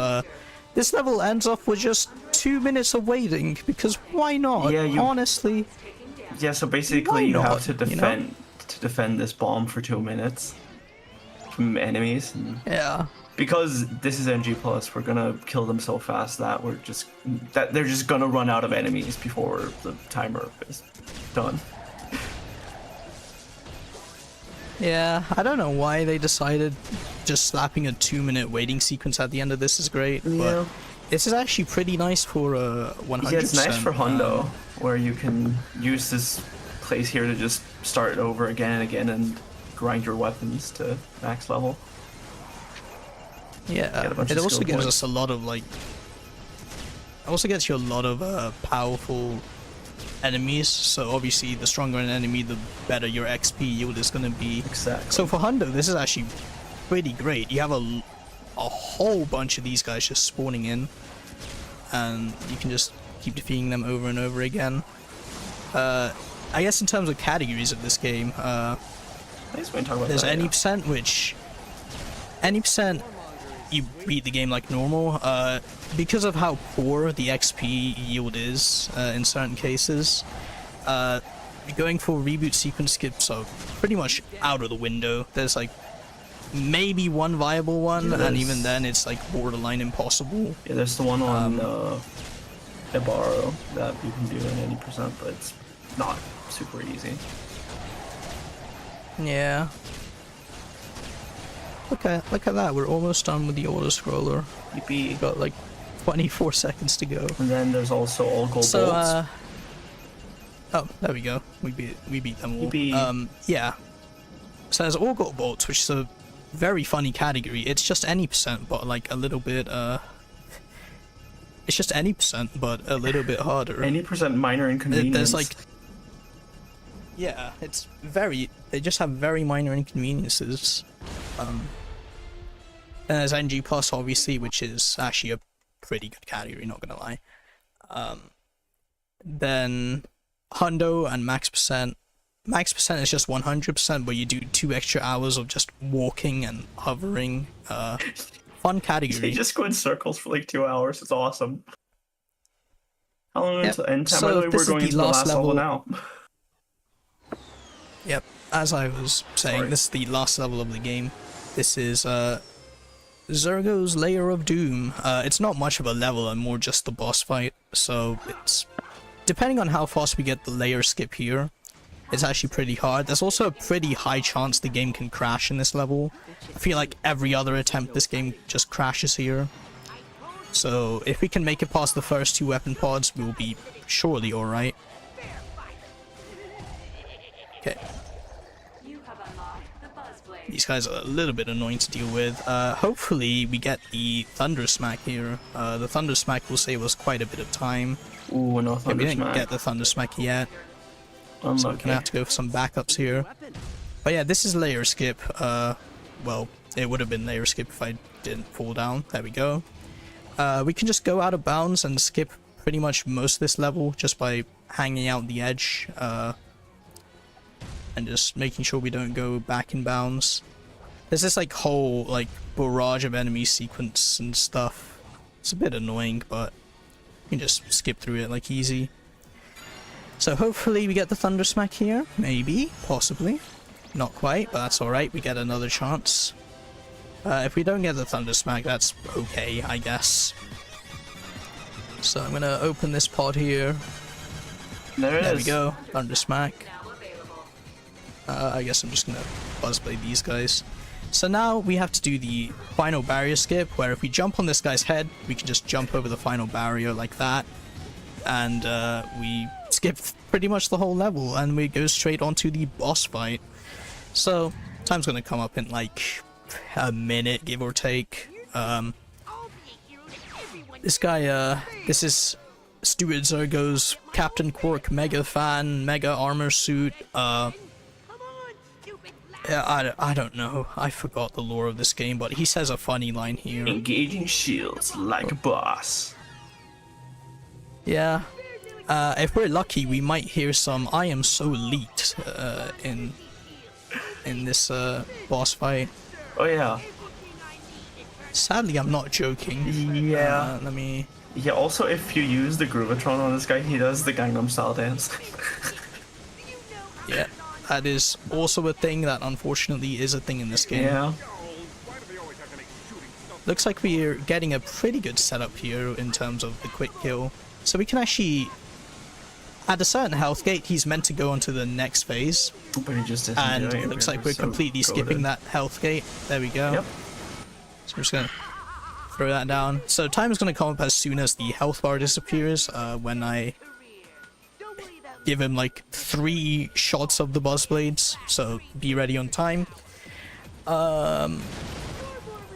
this level ends off with just 2 minutes of waiting, because why not?
Yeah,
honestly.
Yeah, so basically you have to defend
you know?
defend this bomb for 2 minutes from enemies. And
yeah.
Because this is NG+, we're gonna kill them so fast that they're just gonna run out of enemies before the timer is done.
Yeah, I don't know why they decided just slapping a 2-minute waiting sequence at the end of this is great, but this is actually pretty nice for 100%.
Yeah, it's nice for Hundo, where you can use this place here to just start over again and again and grind your weapons to max level.
Yeah, it also gives us a lot of like... It also gets you a lot of powerful enemies, so obviously the stronger an enemy, the better your XP yield is going to be.
Exactly.
So for Hundo, this is actually pretty great. You have a whole bunch of these guys just spawning in, and you can just keep defeating them over and over again. I guess in terms of categories of this game, there's any percent, which any percent you beat the game like normal. Because of how poor the XP yield is in certain cases, going for reboot sequence skips are pretty much out of the window. There's like maybe one viable one, and even then it's like borderline impossible.
Yeah, there's the one on Ebaro that you can do in 80%, but it's not super easy.
Yeah. Look at that, we're almost done with the auto-scroller.
Yippee.
We've got like 24 seconds to go.
And then there's also all gold bolts.
Oh, there we go. We beat them all.
Yippee.
Yeah. So there's all gold bolts, which is a very funny category. It's just any percent, but like a little bit, it's just any percent, but a little bit harder.
Any percent minor inconvenience.
There's like... Yeah, it's very... They just have very minor inconveniences. And there's NG+, obviously, which is actually a pretty good category, not gonna lie. Then Hundo and max percent. Max percent is just 100%, but you do 2 extra hours of just walking and hovering. Fun category.
You just go in circles for like 2 hours. It's awesome. How long until end time?
So
By the way, we're going into the last level now.
Yep, as I was saying, this is the last level of the game. This is Zergo's Layer of Doom. It's not much of a level and more just the boss fight, so it's... Depending on how fast we get the layer skip here, it's actually pretty hard. There's also a pretty high chance the game can crash in this level. I feel like every other attempt this game just crashes here. So if we can make it past the first 2 weapon pods, we'll be surely alright. Okay. These guys are a little bit annoying to deal with. Hopefully we get the Thunder Smack here. The Thunder Smack will save us quite a bit of time.
Ooh, no Thunder Smack.
We didn't get the Thunder Smack yet.
Unlucky.
So we're gonna have to go for some backups here. But yeah, this is layer skip. Well, it would have been layer skip if I didn't fall down. There we go. We can just go out of bounds and skip pretty much most of this level just by hanging out the edge. And just making sure we don't go back in bounds. There's this like whole like barrage of enemy sequence and stuff. It's a bit annoying, but you can just skip through it like easy. So hopefully we get the Thunder Smack here. Maybe, possibly. Not quite, but that's alright. We get another chance. If we don't get the Thunder Smack, that's okay, I guess. So I'm gonna open this pod here.
There
we go. Thunder Smack. I guess I'm just gonna buzzblade these guys. So now we have to do the final barrier skip, where if we jump on this guy's head, we can just jump over the final barrier like that. And we skip pretty much the whole level, and we go straight onto the boss fight. So, time's gonna come up in like a minute, give or take. This guy, this is Stuart Zergo's Captain Quark Mega Fan, Mega Armor Suit. Yeah, I don't know. I forgot the lore of this game, but he says a funny line here.
Engaging shields like a boss.
Yeah. If we're lucky, we might hear some "I am so leaked" in this boss fight.
Oh yeah.
Sadly, I'm not joking.
Yeah.
Let me.
Yeah. Also, if you use the Groovatron on this guy, he does the Gangnam Style dance.
Yeah. That is also a thing that unfortunately is a thing in this game.
Yeah.
Looks like we're getting a pretty good setup here in terms of the quick kill. So we can actually, at a certain health gate, he's meant to go on to the next phase.
But he just isn't
and
doing
it looks like we're completely skipping that health gate. There we go.
Yep.
So we're just gonna throw that down. So time is gonna come up as soon as the health bar disappears, when I give him like 3 shots of the buzz blades, so be ready on time.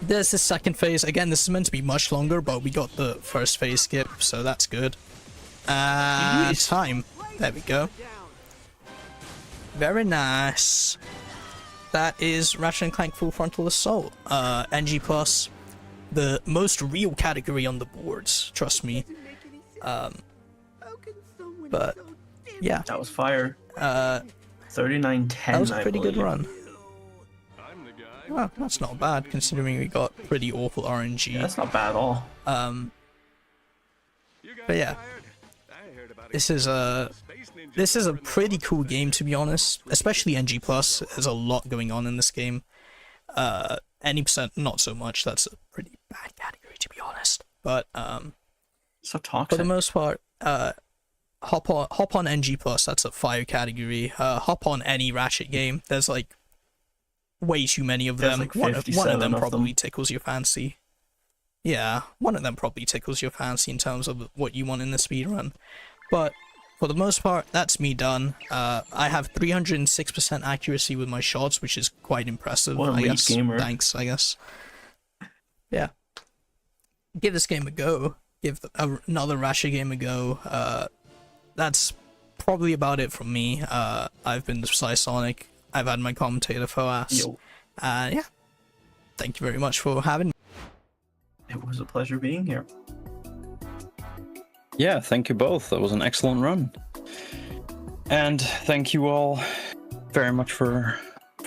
There's the second phase. Again, this is meant to be much longer, but we got the first phase skip, so that's good. Time. There we go. Very nice. That is Ratchet and Clank Full Frontal Assault. NG+, the most real category on the boards, trust me. But yeah,
that was fire. 39-10.
That was a pretty good run. Well, that's not bad considering we got pretty awful RNG.
Yeah, that's not bad at all.
But yeah, this is a pretty cool game, to be honest. Especially NG+. There's a lot going on in this game. Any% not so much. That's a pretty bad category, to be honest. But
so toxic.
For the most part, hop on NG+. That's a fire category. Hop on any Ratchet game. There's like way too many of them.
Like
one of them probably
them.
tickles your fancy. Yeah, one of them probably tickles your fancy in terms of what you want in the speedrun. But for the most part, that's me done. I have 306% accuracy with my shots, which is quite impressive.
What a
I
lead
guess.
gamer.
Thanks, I guess. Yeah. Give this game a go. Give another Ratchet game a go. That's probably about it from me. I've been the Sonic. I've had my commentator Foas.
Yo.
Yeah. Thank you very much for having me.
It was a pleasure being here.
Yeah, thank you both. That was an excellent run. And thank you all very much for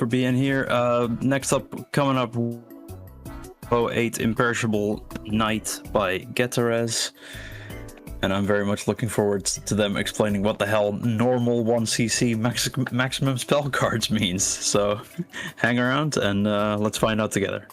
being here. Next up, coming up, 08 Imperishable Night by Getarez. And I'm very much looking forward to them explaining what the hell normal 1cc maximum spell cards means. So hang around and let's find out together.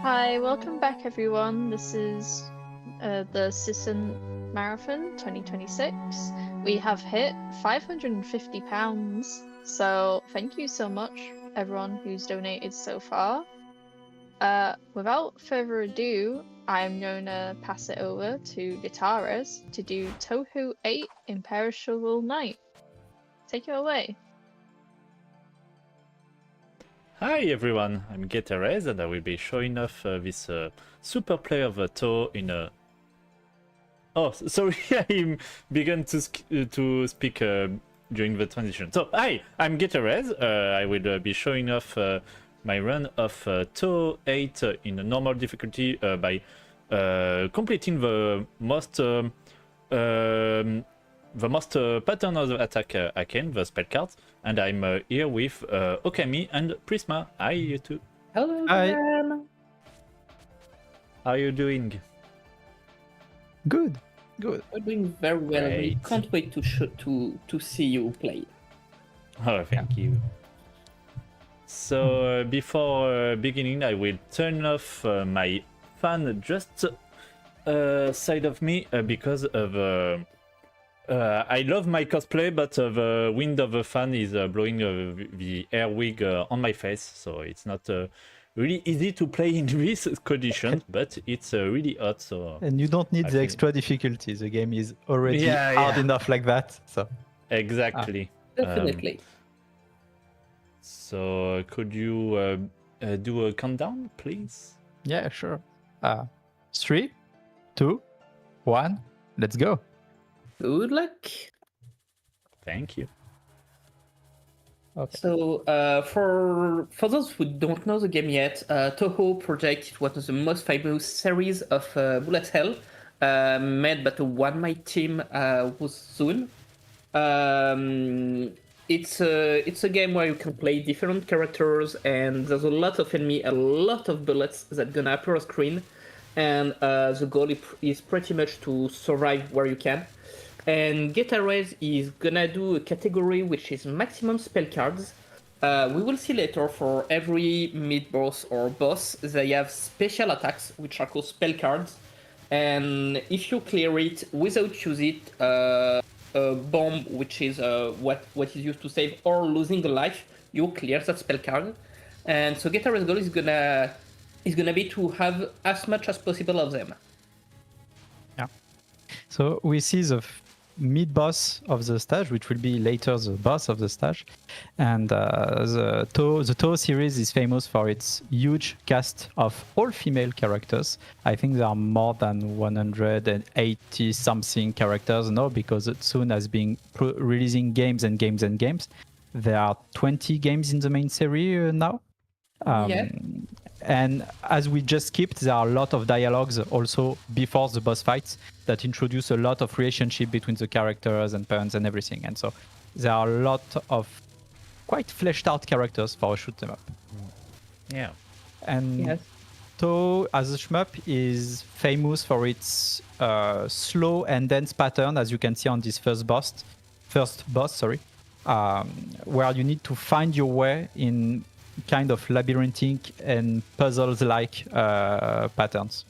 Hi, welcome back everyone. This is the Cisn't Marathon 2026. We have hit £550, so thank you so much everyone who's donated so far. Without further ado, I'm gonna pass it over to Guitarez to do Tohu 8 Imperishable Night. Take it away.
Hi everyone, I'm Guitarez and I will be showing off this super play of Toe in a... Oh, sorry, I began to speak during the transition. So, hi, I'm Guitarez. I will be showing off my run of Toe 8 in a normal difficulty by completing the most pattern of the attack I can, the spell cards, and I'm here with Okami and Prisma. Hi, you two.
Hello,
Hi.
Dan.
How are you doing?
Good, good.
We're doing very well. We
Great.
can't wait to see you play.
Oh, thank you. So, before beginning, I will turn off my fan just side of me because of I love my cosplay, but the wind of the fan is blowing the air wig on my face, so it's not really easy to play in this condition, but it's really hot. So
And you don't need
I
the
think-
extra difficulty. The game is already
Yeah,
hard
yeah.
enough like that. So
Exactly.
Definitely.
So could you do a countdown, please?
yeah, sure. 3, 2, 1, let's go.
Good luck.
Thank you.
Okay.
So, for those who don't know the game yet, Toho Project is one of the most famous series of bullet hell, made by the One Might team with Zoon. It's a game where you can play different characters, and there's a lot of enemy, a lot of bullets that gonna appear on screen, and the goal is pretty much to survive where you can. And Guitarez is gonna do a category which is maximum spell cards. We will see later for every mid-boss or boss, they have special attacks which are called spell cards. And if you clear it without using a bomb, which is what is used to save, or losing a life, you clear that spell card. And so Guitarez goal is gonna be to have as much as possible of them.
Yeah. So we see the mid-boss of the stage, which will be later the boss of the stage. And the Toho series is famous for its huge cast of all-female characters. I think there are more than 180 something characters now, because it soon has been releasing games and games and games. There are 20 games in the main series now.
Yeah.
And as we just skipped, there are a lot of dialogues also before the boss fights that introduce a lot of relationship between the characters and parents and everything. And so there are a lot of quite fleshed out characters for a shoot 'em up.
Yeah.
And
Yes.
Toho as a shmup is famous for its slow and dense pattern, as you can see on this first boss, where you need to find your way in kind of labyrinthic and puzzles-like patterns.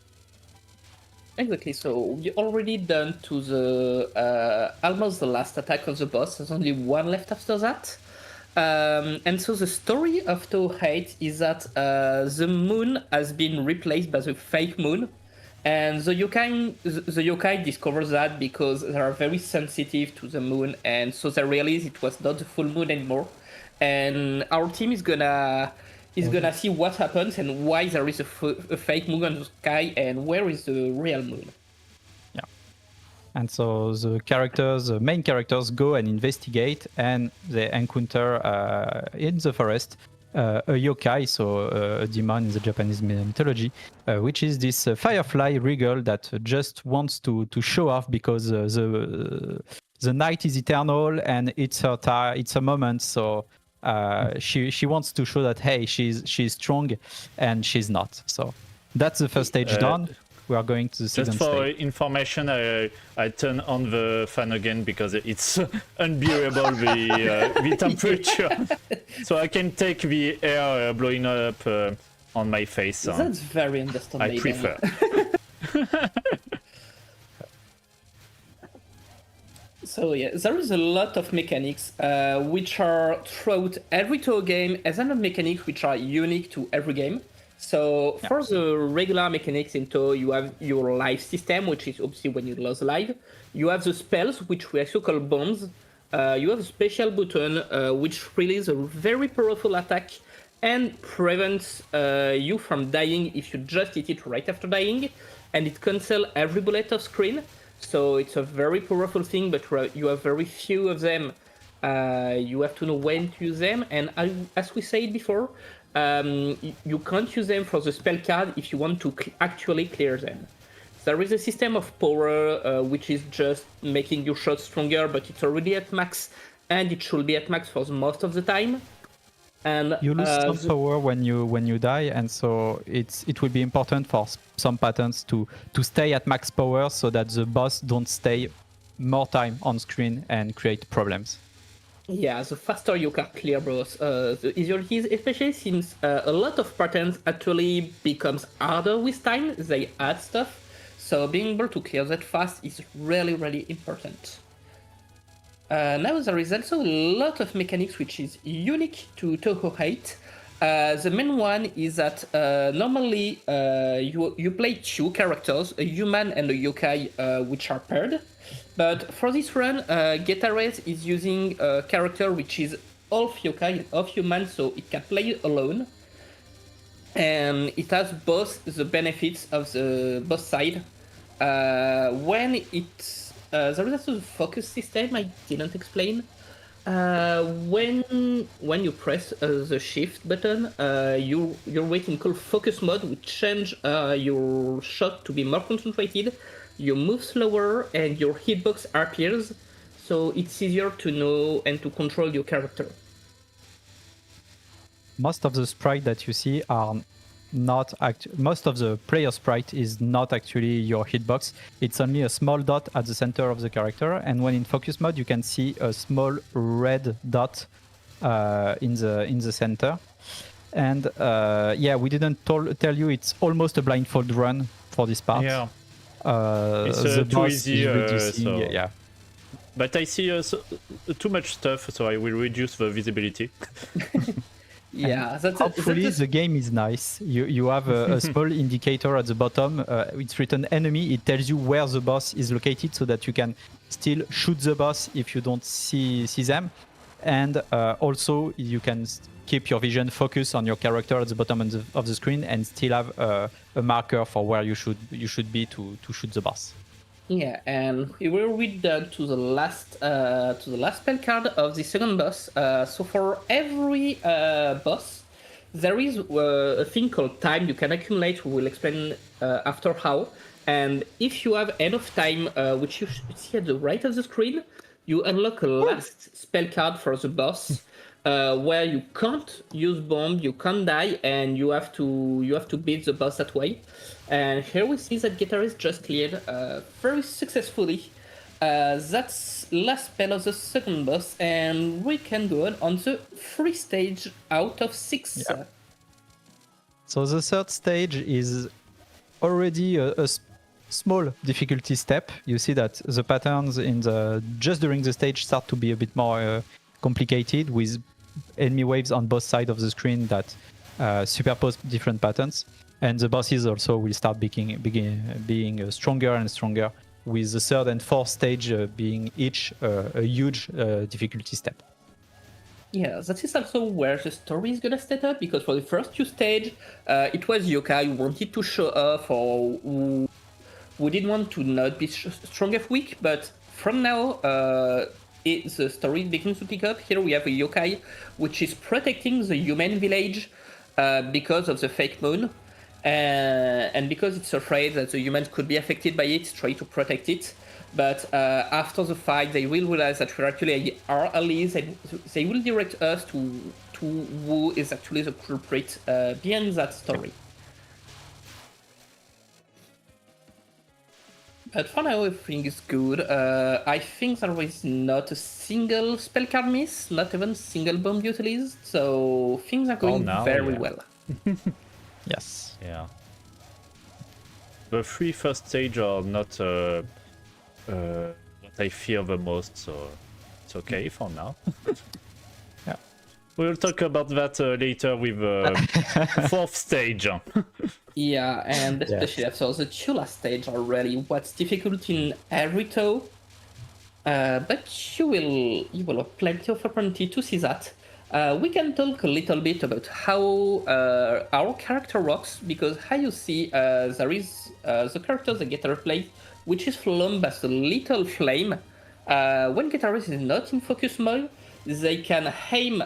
Exactly. So we already done to the almost the last attack of the boss. There's only one left after that. And so the story of Toho 8 is that the moon has been replaced by the fake moon, and the yokai discovers that because they are very sensitive to the moon, and so they realize it was not the full moon anymore. And our team is gonna see what happens and why there is a fake moon on the sky and where is the real moon.
Yeah. And so the main characters go and investigate, and they encounter in the forest a yokai, so a demon in the Japanese mythology, which is this firefly regal that just wants to show off because the night is eternal and it's a moment. So she wants to show that, hey, she's strong, and she's not. So that's the first stage done. We are going to the second
Just for
stage.
information, I turn on the fan again because it's unbearable the temperature. So I can take the air blowing up on my face.
That's very understandable.
I prefer.
So yeah, there is a lot of mechanics which are throughout every Toho game, as and mechanics which are unique to every game. So for the regular mechanics in Toho, you have your life system, which is obviously when you lose life. You have the spells, which we also call bombs. You have a special button which releases a very powerful attack and prevents you from dying if you just hit it right after dying, and it cancels every bullet off screen. So it's a very powerful thing, but you have very few of them. You have to know when to use them, and as we said before, you can't use them for the spell card if you want to actually clear them. There is a system of power which is just making your shot stronger, but it's already at max, and it should be at max for most of the time. And
You lose some power when you die, and so it will be important for some patterns to stay at max power so that the boss don't stay more time on screen and create problems.
Yeah, the faster you can clear boss, the easier it is, especially since a lot of patterns actually becomes harder with time. They add stuff, so being able to clear that fast is really, really important. Now there is also a lot of mechanics which is unique to Toho 8. The main one is that normally you play two characters, a human and a yokai, which are paired. But for this run, Getares is using a character which is half yokai and half human, so it can play alone. And it has both the benefits of the both side. When it there is also a focus system I didn't explain. When you press the shift button, you're waiting called focus mode, which change your shot to be more concentrated. You move slower and your hitbox appears, so it's easier to know and to control your character.
Most of the sprites that you see are not most of the player sprite is not actually your hitbox. It's only a small dot at the center of the character, and when in focus mode you can see a small red dot in the center. And yeah, we didn't tell you it's almost a blindfold run for this part.
Yeah. It's
the
too
boss
easy,
is reducing,
so...
yeah.
But I see too much stuff, so I will reduce the visibility.
Yeah,
hopefully the game is nice. You have a small indicator at the bottom. It's written enemy. It tells you where the boss is located, so that you can still shoot the boss if you don't see them. And also you can keep your vision focused on your character at the bottom of the screen, and still have a marker for where you should be to shoot the boss.
Yeah, and we will read to the last spell card of the second boss. So for every boss, there is a thing called time you can accumulate. We will explain after how. And if you have enough time, which you see at the right of the screen, you unlock a last spell card for the boss, where you can't use bomb, you can't die, and you have to beat the boss that way. And here we see that Getares just cleared very successfully that's last spell of the second boss, and we can go on the 3 stage out of 6.
Yeah. So the third stage is already a small difficulty step. You see that the patterns just during the stage start to be a bit more complicated, with enemy waves on both sides of the screen that superpose different patterns. And the bosses also will start being stronger and stronger, with the third and fourth stage being each a huge difficulty step.
Yeah, that is also where the story is gonna set up, because for the first 2 stages, it was yokai who wanted to show off, or who didn't want to not be strong or weak, but from now, the story begins to pick up. Here we have a yokai which is protecting the human village because of the fake moon. And because it's afraid that the humans could be affected by it, try to protect it. But after the fight, they will realize that we're actually our allies, and they will direct us to who is actually the culprit behind that story. But for now, everything is good. I think there is not a single spell card miss, not even single bomb utilized, so things are going very well.
Yes.
Yeah. The 3 first stage are not what I fear the most, so it's okay for now.
Yeah.
We'll talk about that later with 4th stage.
Yeah, and especially after the 2 last stage are really what's difficult in every toe. But you will have plenty of opportunity to see that. We can talk a little bit about how our character works, because how you see there is the character that Getares plays, which is flown by a little flame. When Getares is not in focus mode, they can aim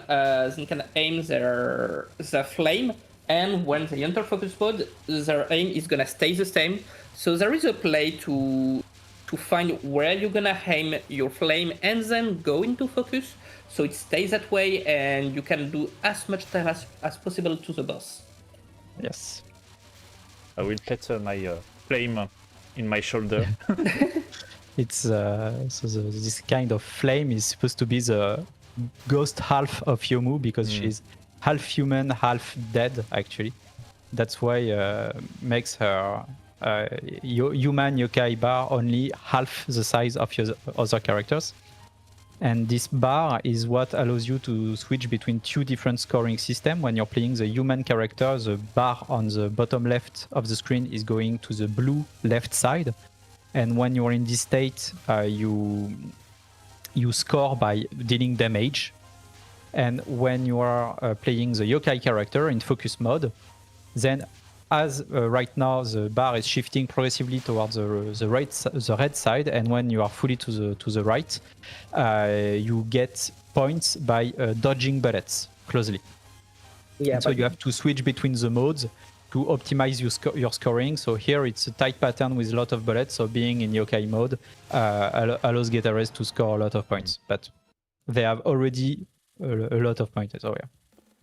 their flame, and when they enter focus mode, their aim is gonna stay the same. So there is a play to find where you're gonna aim your flame and then go into focus, so it stays that way, and you can do as much damage as possible to the boss.
Yes.
I will put my flame in my shoulder.
It's this kind of flame is supposed to be the ghost half of Yomu, because she's half human, half dead. Actually, that's why makes her human yokai bar only half the size of your other characters. And this bar is what allows you to switch between two different scoring systems. When you're playing the human character, the bar on the bottom left of the screen is going to the blue left side. And when you're in this state, you score by dealing damage. And when you are playing the yokai character in focus mode, then as right now the bar is shifting progressively towards the red side, and when you are fully to the right, you get points by dodging bullets closely.
Yeah.
And so you have to switch between the modes to optimize your scoring. So here it's a tight pattern with a lot of bullets. So being in yokai mode allows guitarists to score a lot of points, but they have already a lot of points. So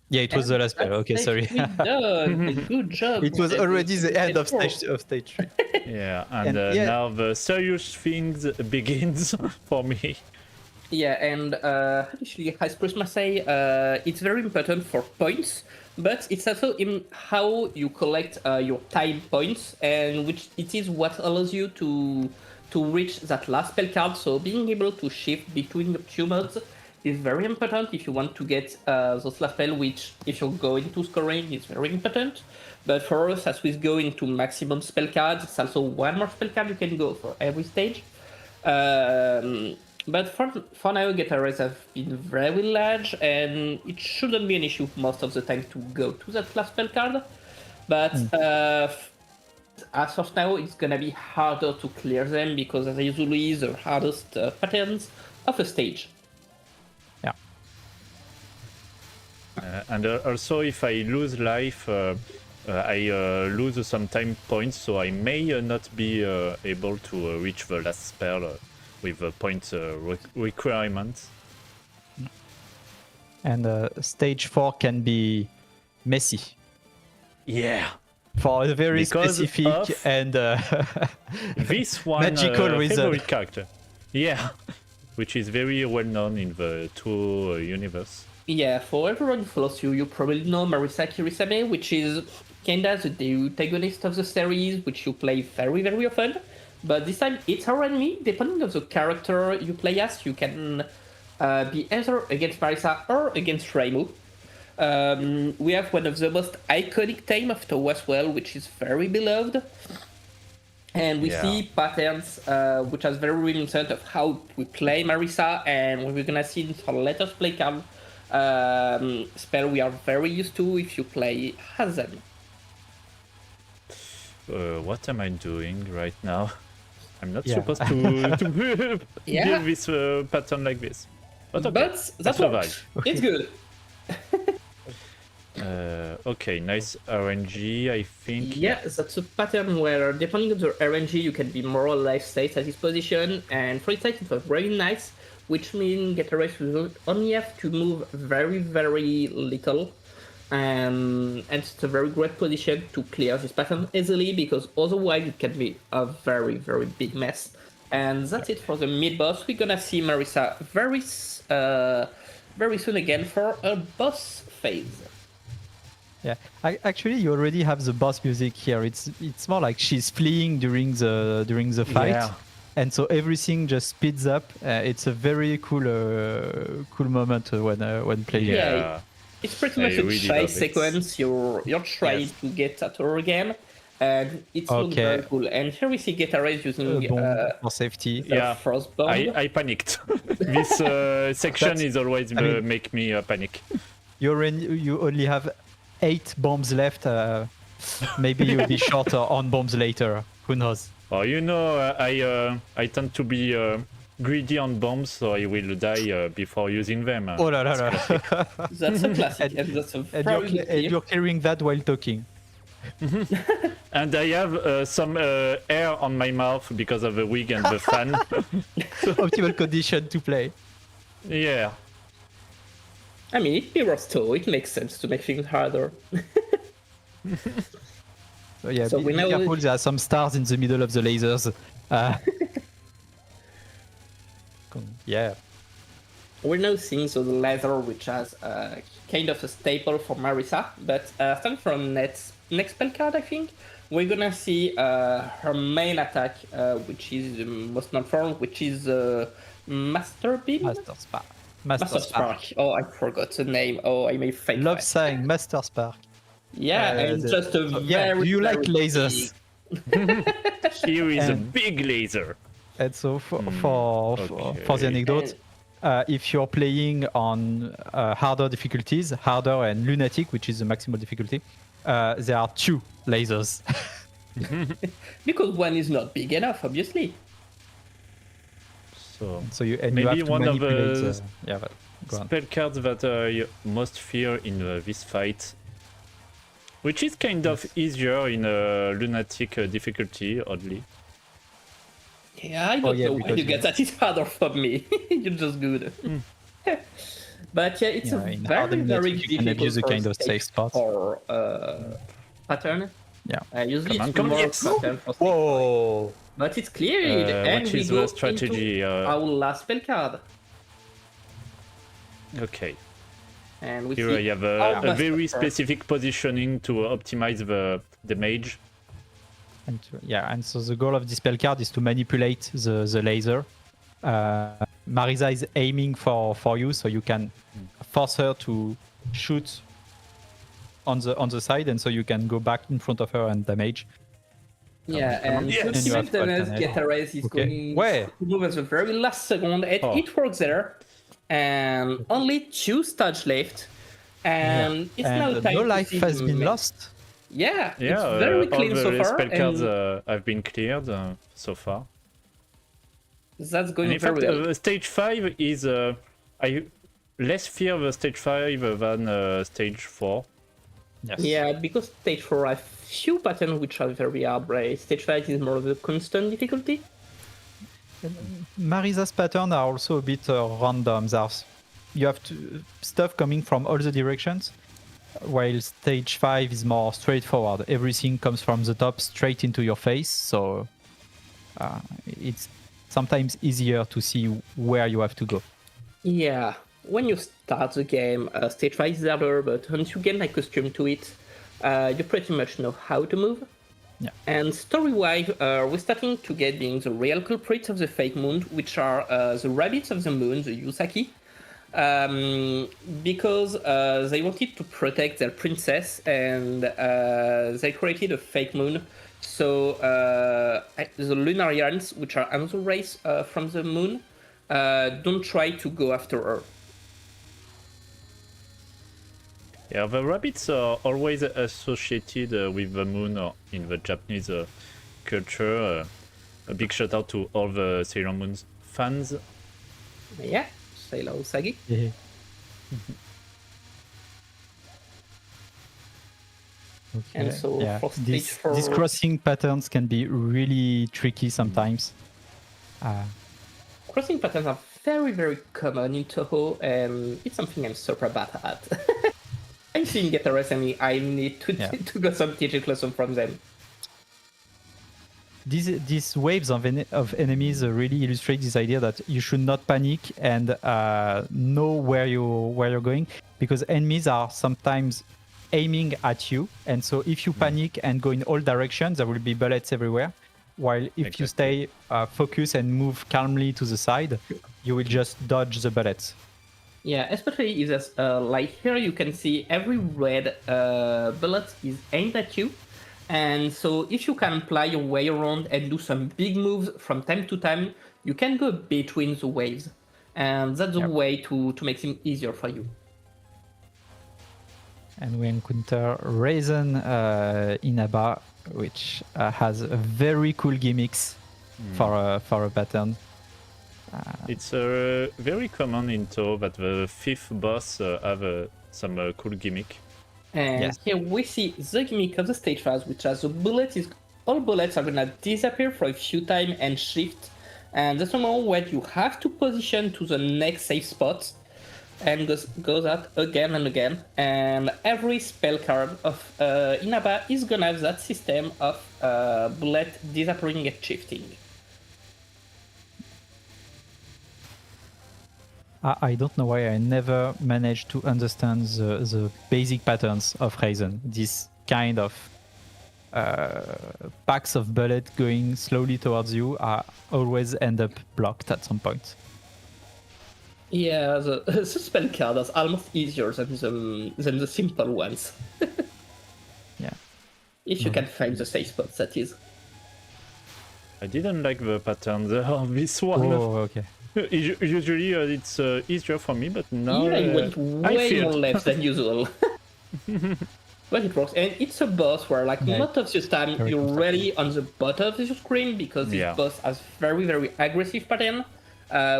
yeah, it was the last spell. Okay, sorry.
Good job.
It was already the end of stage 3.
Yeah, and now the serious things begins for me.
Yeah, and actually, as Chris must say, it's very important for points, but it's also in how you collect your time points, and which it is what allows you to reach that last spell card. So being able to shift between the two modes is very important if you want to get those last spell, which if you're going to scoring is very important. But for us, as we go into maximum spell cards, it's also one more spell card you can go for every stage. But for now, guitarists have been very large, and it shouldn't be an issue most of the time to go to that last spell card. But as of now, it's gonna be harder to clear them because they're usually the hardest patterns of a stage.
And also, if I lose life, I lose some time points, so I may not be able to reach the last spell with point requirements.
And stage 4 can be messy.
Yeah.
For a very
because
specific and
this one
magical reason.
favorite character. Yeah. Which is very well known in the two universe.
Yeah, for everyone who follows you, you probably know Marisa Kirisame, which is kinda the antagonist of the series, which you play very, very often. But this time it's her enemy. Depending on the character you play as, you can be either against Marisa or against Reimu. We have one of the most iconic team of Tau as well, which is very beloved. And we see patterns which are very reminiscent of how we play Marisa, and what we're gonna see in her latest play card spell we are very used to if you play Hazen.
What am I doing right now? I'm not supposed to deal with pattern like this. But okay,
but that's works. It's good.
Okay, nice RNG, I think.
Yeah, that's a pattern where, depending on the RNG, you can be more or less safe at this position. And for instance, it was very nice, which means guitarists will only have to move very, very little. And it's a very great position to clear this pattern easily, because otherwise it can be a very, very big mess. And that's it for the mid-boss. We're gonna see Marisa very soon again for a boss phase.
Yeah, actually, you already have the boss music here. It's more like she's fleeing during the fight, and so everything just speeds up. It's a very cool moment when playing.
Yeah, it's pretty much a chase sequence. You're trying to get at her again, and it's looks very cool. And here we see Guitarist using
for safety.
Frost bomb.
I panicked. This section is always make me panic.
You only have 8 bombs left. Maybe you'll be shorter on bombs later. Who knows?
Oh, you know, I tend to be greedy on bombs, so I will die before using them.
Oh la la la!
That's a classic, and that's a
and you're carrying that while talking.
And I have some air on my mouth because of the wig and the fan.
Optimal condition to play.
Yeah.
I mean, it mirrors too. It makes sense to make things harder.
So yeah, be careful. There are some stars in the middle of the lasers. Yeah.
We're now seeing the laser, which has kind of a staple for Marisa, but starting from next spell card, I think, we're gonna see her main attack, which is the most known form, which is Master Beam?
Master Spark.
Master Spark. Oh, I forgot the name. Oh, I may fake
Love
that.
saying Master Spark.
Yeah, and just a very,
do you like
very
lasers?
Here is a
And-
big laser.
And so for
okay.
the anecdote, if you're playing on harder difficulties, harder and lunatic, which is the maximal difficulty, there are 2 lasers.
Because one is not big enough, obviously.
So
you
maybe
have to
one of
manipulate
the
but go on.
spell cards that you most fear in this fight, which is kind of easier in a lunatic difficulty, oddly.
Yeah, I don't know why you get that. It's harder for me. You're just good. But yeah, it's a
in
very,
harder
very
lunatic, you can
difficult
abuse a kind of safe spot.
for pattern.
Yeah.
Usually it's
Come on,
more
yes.
pattern for
Whoa!
But it's cleared, and
what
we
is
go
the strategy?
into our last spell card.
Okay.
And we
Here
see
I have
our
a
Master
very
Spark.
specific positioning to optimize the mage.
And so the goal of this spell card is to manipulate the laser. Marisa is aiming for you, so you can force her to shoot on the side, and so you can go back in front of her and damage.
Yeah, and
Yes.
the
And you have to
Sylvanas
alternate.
Getares is
Okay.
going
Where?
to move at the very last second, and it works there. And only 2 stage left, and it's now
And
time
no
to
life
see
has
the
been
ma-
lost.
Yeah,
Yeah,
it's very
all
clean
the
so far,
spell cards
and
have been cleared so far.
that's going
And in
very
fact,
well.
stage 5 is I less fear the stage 5 than stage 4.
Yes.
Yeah, because stage 4 have few patterns which are very hard, right? Stage 5 is more of a constant difficulty.
Marisa's patterns are also a bit random. You have stuff coming from all the directions, while stage 5 is more straightforward. Everything comes from the top straight into your face, so it's sometimes easier to see where you have to go.
Yeah, when you start the game, stage 5 is harder, but once you get accustomed to it, you pretty much know how to move.
Yeah.
And story-wise, we're starting to get being the real culprits of the fake moon, which are the rabbits of the moon, the Yusaki, because they wanted to protect their princess, and they created a fake moon. So the Lunarians, which are another race from the moon, don't try to go after her.
Yeah, the rabbits are always associated with the moon in the Japanese culture. A big shout out to all the Sailor Moon fans.
Yeah, Sailor Usagi.
Yeah.
And so for stage 4...
These crossing patterns can be really tricky sometimes.
Crossing patterns are very, very common in Toho, and it's something I'm super bad at. I'm seeing Get the Rest, and I need to go some teaching lesson from them.
These waves of enemies really illustrate this idea that you should not panic and know where you're going, because enemies are sometimes aiming at you, and so if you panic and go in all directions, there will be bullets everywhere. While if you stay focused and move calmly to the side, you will just dodge the bullets.
Yeah, especially if there's like here, you can see every red bullet is aimed at you. And so if you can play your way around and do some big moves from time to time, you can go between the waves. And that's a way to make things easier for you.
And we encounter Raisin Inaba, which has a very cool gimmicks for a pattern.
It's very common in Toho that the 5th boss have some cool gimmick.
And here we see the gimmick of the stage 5, which has the all bullets are gonna disappear for a few times and shift. And that's the moment where you have to position to the next safe spot, and goes out again and again. And every spell card of Inaba is gonna have that system of bullet disappearing and shifting.
I don't know why I never managed to understand the basic patterns of Raisin. This kind of packs of bullets going slowly towards you always end up blocked at some point.
Yeah, the spell card is almost easier than the simple ones.
Yeah.
If you can find the safe spots, that is.
I didn't like the pattern of this one.
Oh, okay.
Usually it's easier for me, but now
Yeah, it went
I
way
feared.
more left than usual. But it works, and it's a boss where, like,
Yeah,
most of the time
very
you're
constructive.
really on the bottom of the screen because this
Yeah.
boss has very, very aggressive pattern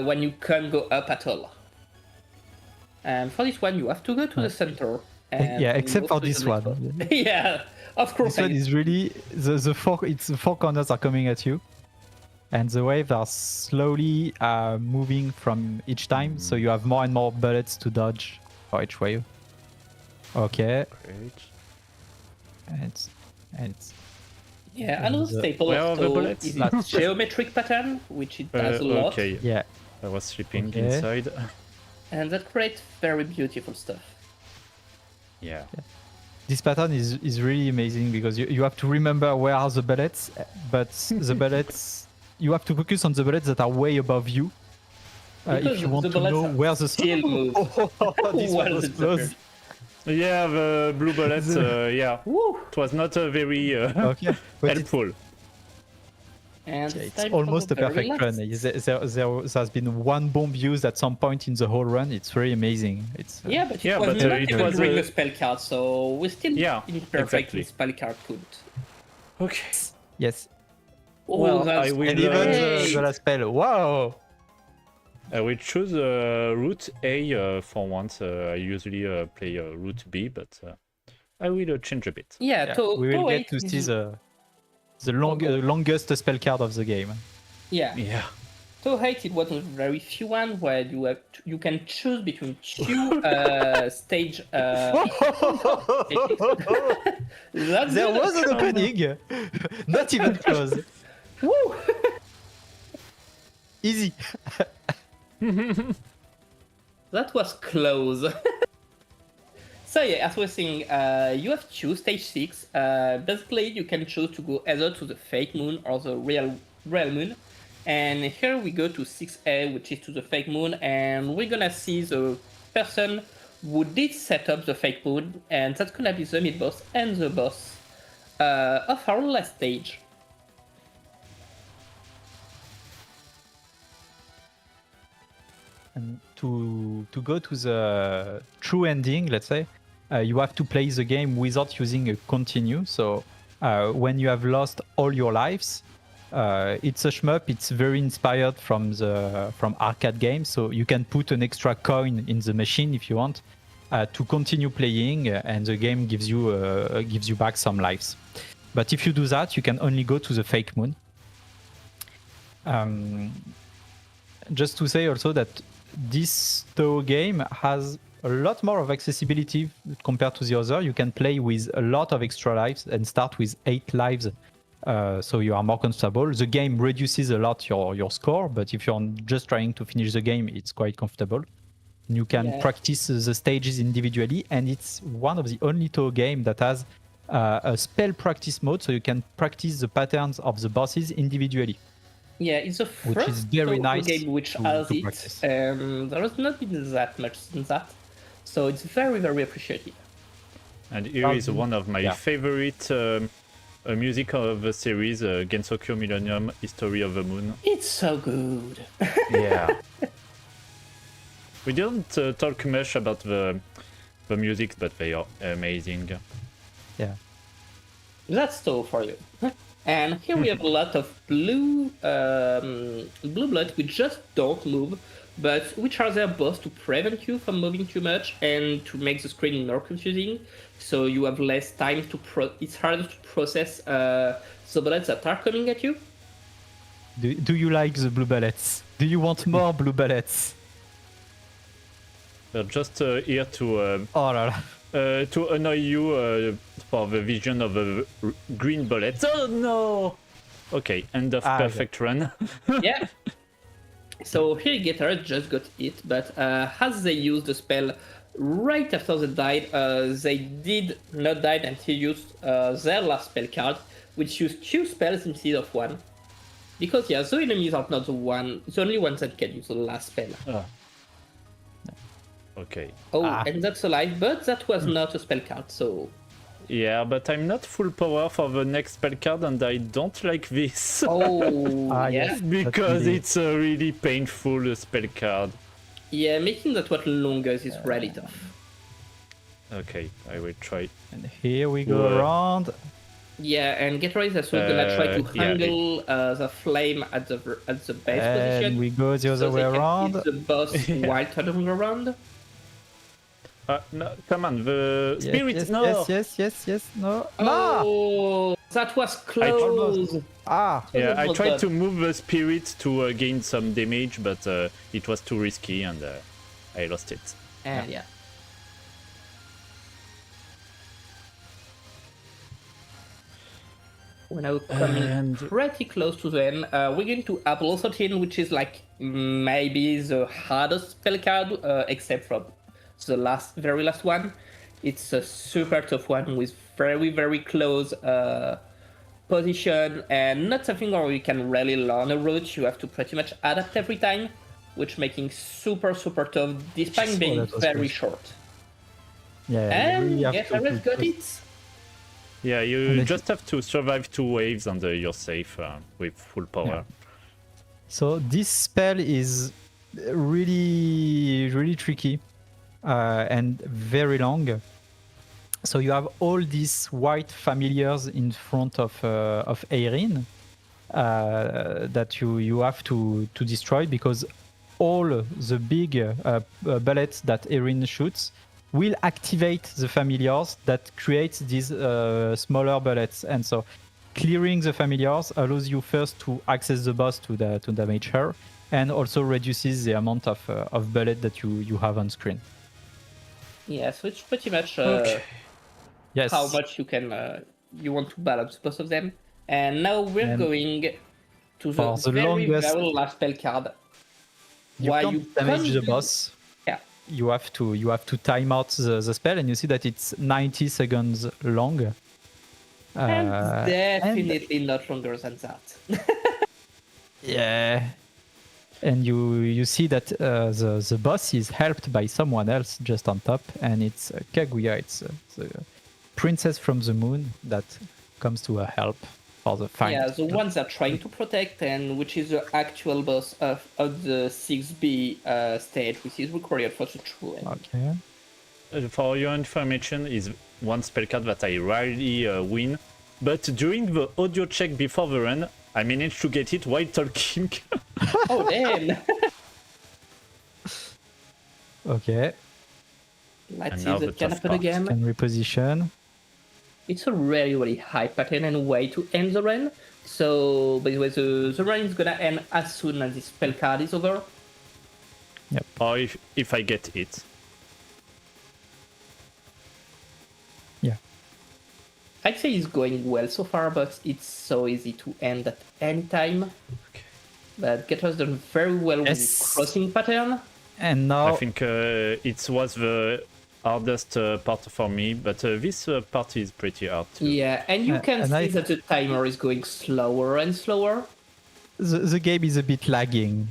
when you can't go up at all. And for this one, you have to go to the center. And
Yeah, except
go
for
to
this
the next
one.
boss. Yeah, of course.
This one is really the four corners are coming at you, and the waves are slowly moving from each time, so you have more and more bullets to dodge for each wave. Okay,
Great.
and it's
Yeah, another
the-
staple
Where are
of
the
Toe
bullets?
is its geometric pattern, which it does a lot,
Okay,
yeah.
I was sleeping
Okay.
inside.
and that creates very beautiful stuff.
Yeah.
This pattern is really amazing because you have to remember where are the bullets, but the bullets you have to focus on the bullets that are way above you.
Because
If you
the
want to
bullets
know
are
where the
still move.
this one
While
was
it's
close.
Yeah, the blue bullets, yeah.
Woo!
It was not very
Okay, but
helpful.
And
it's
time for
almost
the
a perfect
very
run.
last.
There has been one bomb used at some point in the whole run. It's very amazing. It's
Yeah, but it
Yeah,
was
but,
not
it
even
was
during
a-
a spell card, so we still
Yeah,
imperfect
exactly.
with spell card count.
Okay.
yes,
Oh,
Well,
that's
I will,
and even
great.
the last spell. Wow.
I will choose route A for once. I usually play route B, but I will change a bit.
Yeah,
Yeah,
to
we will
to
get
eight
to see
is-
the longest spell card of the game.
Yeah,
Yeah.
to 8 it was a very few one where you can choose between two stage. That's
There
good.
was an opening, not even close.
Woo!
Easy.
That was close. So yeah, as we're saying, you have two stage 6. Basically, you can choose to go either to the fake moon or the real moon. And here we go to 6A, which is to the fake moon, and we're gonna see the person who did set up the fake moon, and that's gonna be the mid boss and the boss of our last stage.
And to go to the true ending, let's say, you have to play the game without using a continue. So when you have lost all your lives, it's a shmup. It's very inspired from arcade games. So you can put an extra coin in the machine if you want to continue playing, and the game gives you back some lives. But if you do that, you can only go to the fake moon. Just to say also that this Toho game has a lot more of accessibility compared to the other. You can play with a lot of extra lives and start with 8 lives, so you are more comfortable. The game reduces a lot your score, but if you're just trying to finish the game, it's quite comfortable. You can practice the stages individually, and it's one of the only Toho game that has a spell practice mode, so you can practice the patterns of the bosses individually.
Yeah, it's the
Which
first
is very
Toho
nice
game which
to
has it.
practice.
There has not been that much in that, so it's very, very appreciated.
And here is one of my
Yeah.
favorite music of the series, Gensokyo Millennium History of the Moon.
It's so good.
Yeah. We didn't talk much about the music, but they are amazing.
Yeah.
That's Toho for you. And here we have a lot of blue blood which just don't move, but which are there both to prevent you from moving too much and to make the screen more confusing, so you have less time to it's harder to process the bullets that are coming at you.
Do you like the blue bullets? Do you want more blue bullets?
They're just here to
Oh la la.
to annoy you for the vision of a green bullet. Oh no! Okay, end of perfect run.
Yeah. So here Gator just got hit, but as they use the spell right after they did not die until used their last spell card, which used 2 spells instead of 1. Because yeah, the enemies are not the only ones that can use the last spell.
Okay.
Oh, and that's alive, but that was not a spell card, so...
Yeah, but I'm not full power for the next spell card, and I don't like this.
Oh, yeah.
Because it's a really painful spell card.
Yeah, making that one longer is really tough.
Okay, I will try.
And here we go around.
Yeah, and Get Ready is gonna try to handle the flame at the base position.
And we go the other way around.
The boss while turning around.
No, come on, the spirit,
yes,
no!
Yes, no.
Oh, that was close!
Yeah, I tried to move the spirit to gain some damage, but it was too risky and I lost it.
And yeah. We're now coming pretty close to the end. We're going to Apollo 13, which is like maybe the hardest spell card, except from the very last one. It's a super tough one with very, very close position and not something where you can really learn a route. You have to pretty much adapt every time, which making super, super tough despite being very short.
Yeah,
and
really
Get Ready got it.
Yeah, you just have to survive 2 waves and you're safe with full power.
Yeah. So this spell is really, really tricky and very long. So you have all these white familiars in front of Eirene that you have to destroy, because all the big bullets that Eirene shoots will activate the familiars that creates these smaller bullets, and so clearing the familiars allows you first to access the boss to damage her, and also reduces the amount of bullet that you have on screen.
Yeah, so it's pretty much
yes,
how much you want to balance both of them. And now we're going to the very last spell card.
You can't damage the boss.
Yeah.
You have to time out the spell, and you see that it's 90 seconds long.
And definitely not longer than that.
Yeah. And you see that the boss is helped by someone else just on top, and it's Kaguya. It's the princess from the moon that comes to her help for the fight.
Yeah, the ones they're trying to protect, and which is the actual boss of the 6B stage, which is required for the true end.
Okay.
For your information, is one spell card that I rarely win, but during the audio check before the run, I managed to get it while talking.
Oh, damn!
Okay.
Let's see if that can happen again.
Can reposition.
It's a really, really high pattern and way to end the run. So, by the way, the run is gonna end as soon as this spell card is over.
Yep.
Or if I get it.
Yeah.
I'd say it's going well so far, but it's so easy to end at any time.
Okay.
But Get has done very well with crossing pattern.
And now
I think it was the hardest part for me, but this part is pretty hard too.
Yeah, and you can see that the timer is going slower and slower.
The game is a bit lagging.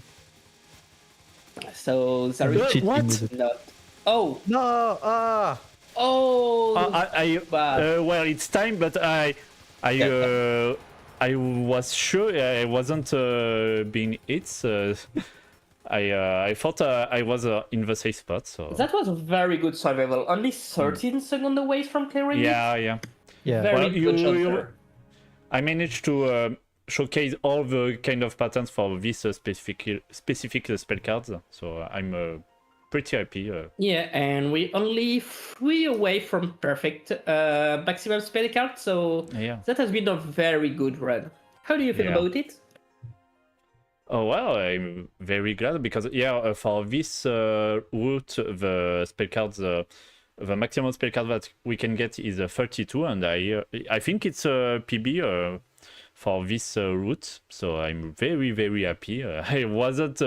So there is
what?
Not. Oh
no!
Oh.
Well, it's time, but I was sure I wasn't being hit. I thought I was in the safe spot. So
that was a very good survival. Only 13 seconds away from clearing.
Yeah.
Very good shot there.
I managed to showcase all the kind of patterns for this specific spell cards. So I'm pretty happy.
Yeah, and we only 3 away from perfect maximum spell card. So that has been a very good run. How do you feel about it?
Oh well, I'm very glad because for this route, the spell cards, the maximum spell card that we can get is 32, and I think it's a PB for this route, so I'm very, very happy. I wasn't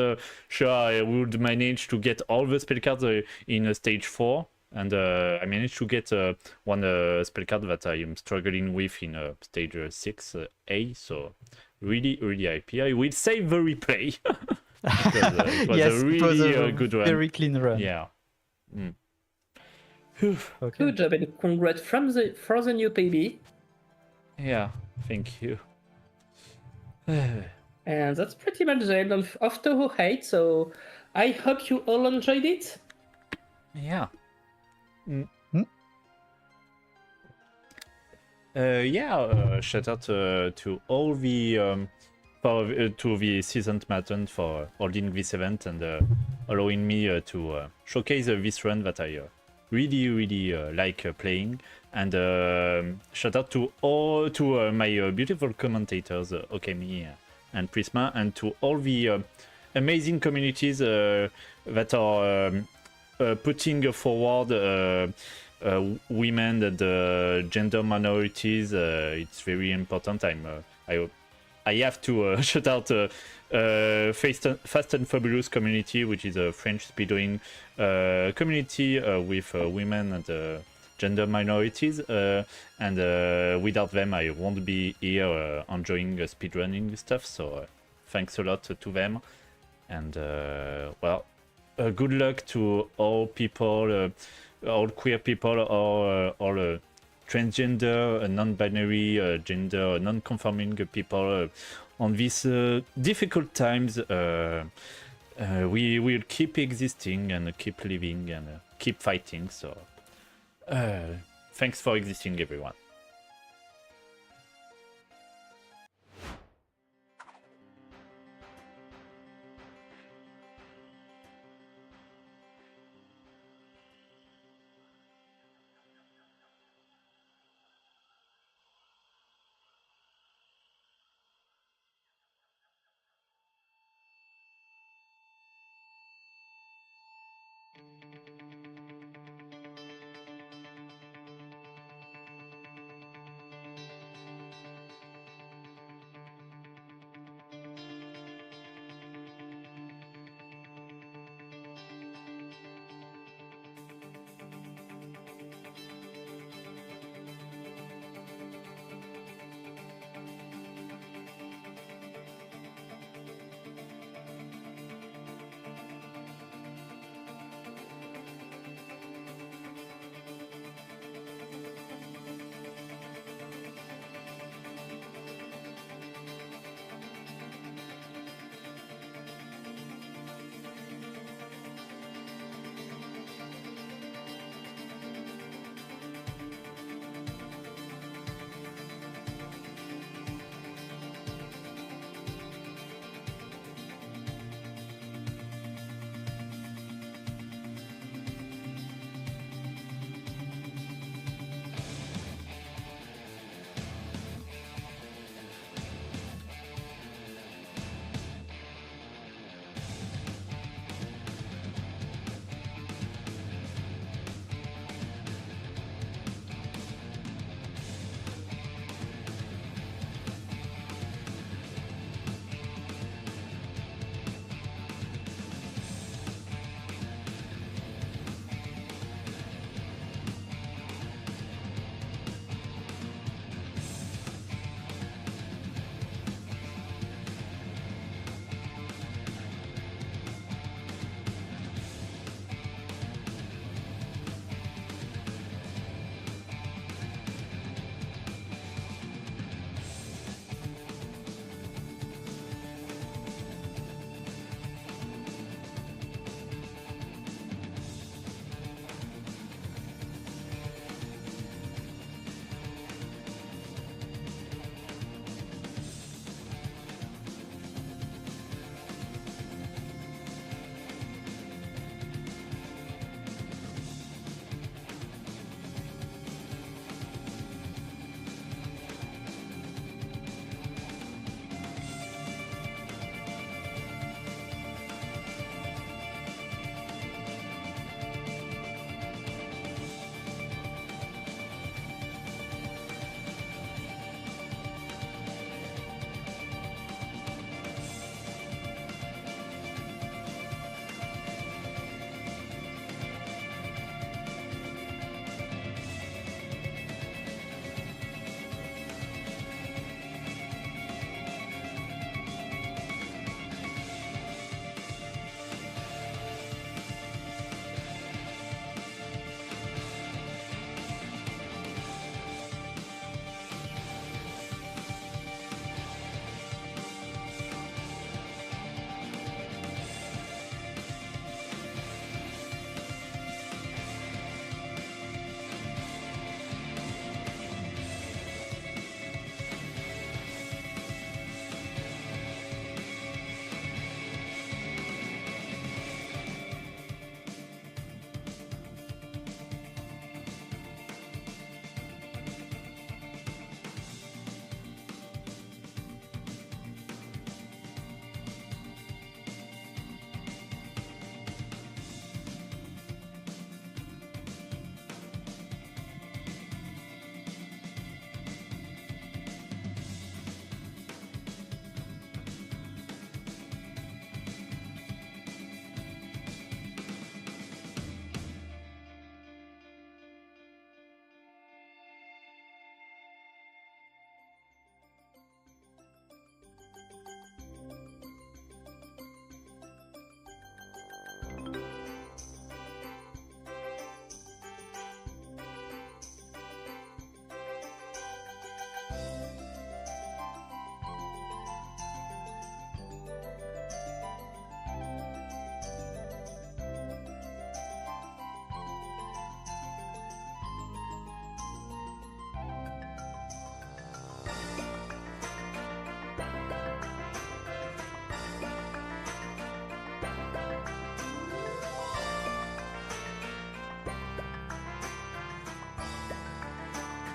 sure I would manage to get all the spell cards in stage 4, and I managed to get one spell card that I am struggling with in stage 6A, so really, really happy. I will save the replay. Because, it was
Yes,
a really
it was a
good run.
very clean run.
Yeah.
Okay.
Good job and congrats for the new PB.
Yeah, thank you.
And that's pretty much the end of Toho 8, so I hope you all enjoyed it.
Yeah. Shout out to all the to the Cisn't Marathon for holding this event and allowing me to showcase this run that I really like playing. And shout out to all my beautiful commentators, Okemi and Prisma, and to all the amazing communities that are putting forward women and gender minorities. It's very important. I have to shout out Fast and Fabulous community, which is a French speedrunning community with women and gender minorities, and without them I won't be here enjoying speedrunning stuff, so thanks a lot to them. And good luck to all people, all queer people, all transgender, non-binary, gender, non-conforming people on these difficult times. We will keep existing and keep living and keep fighting, so thanks for existing, everyone.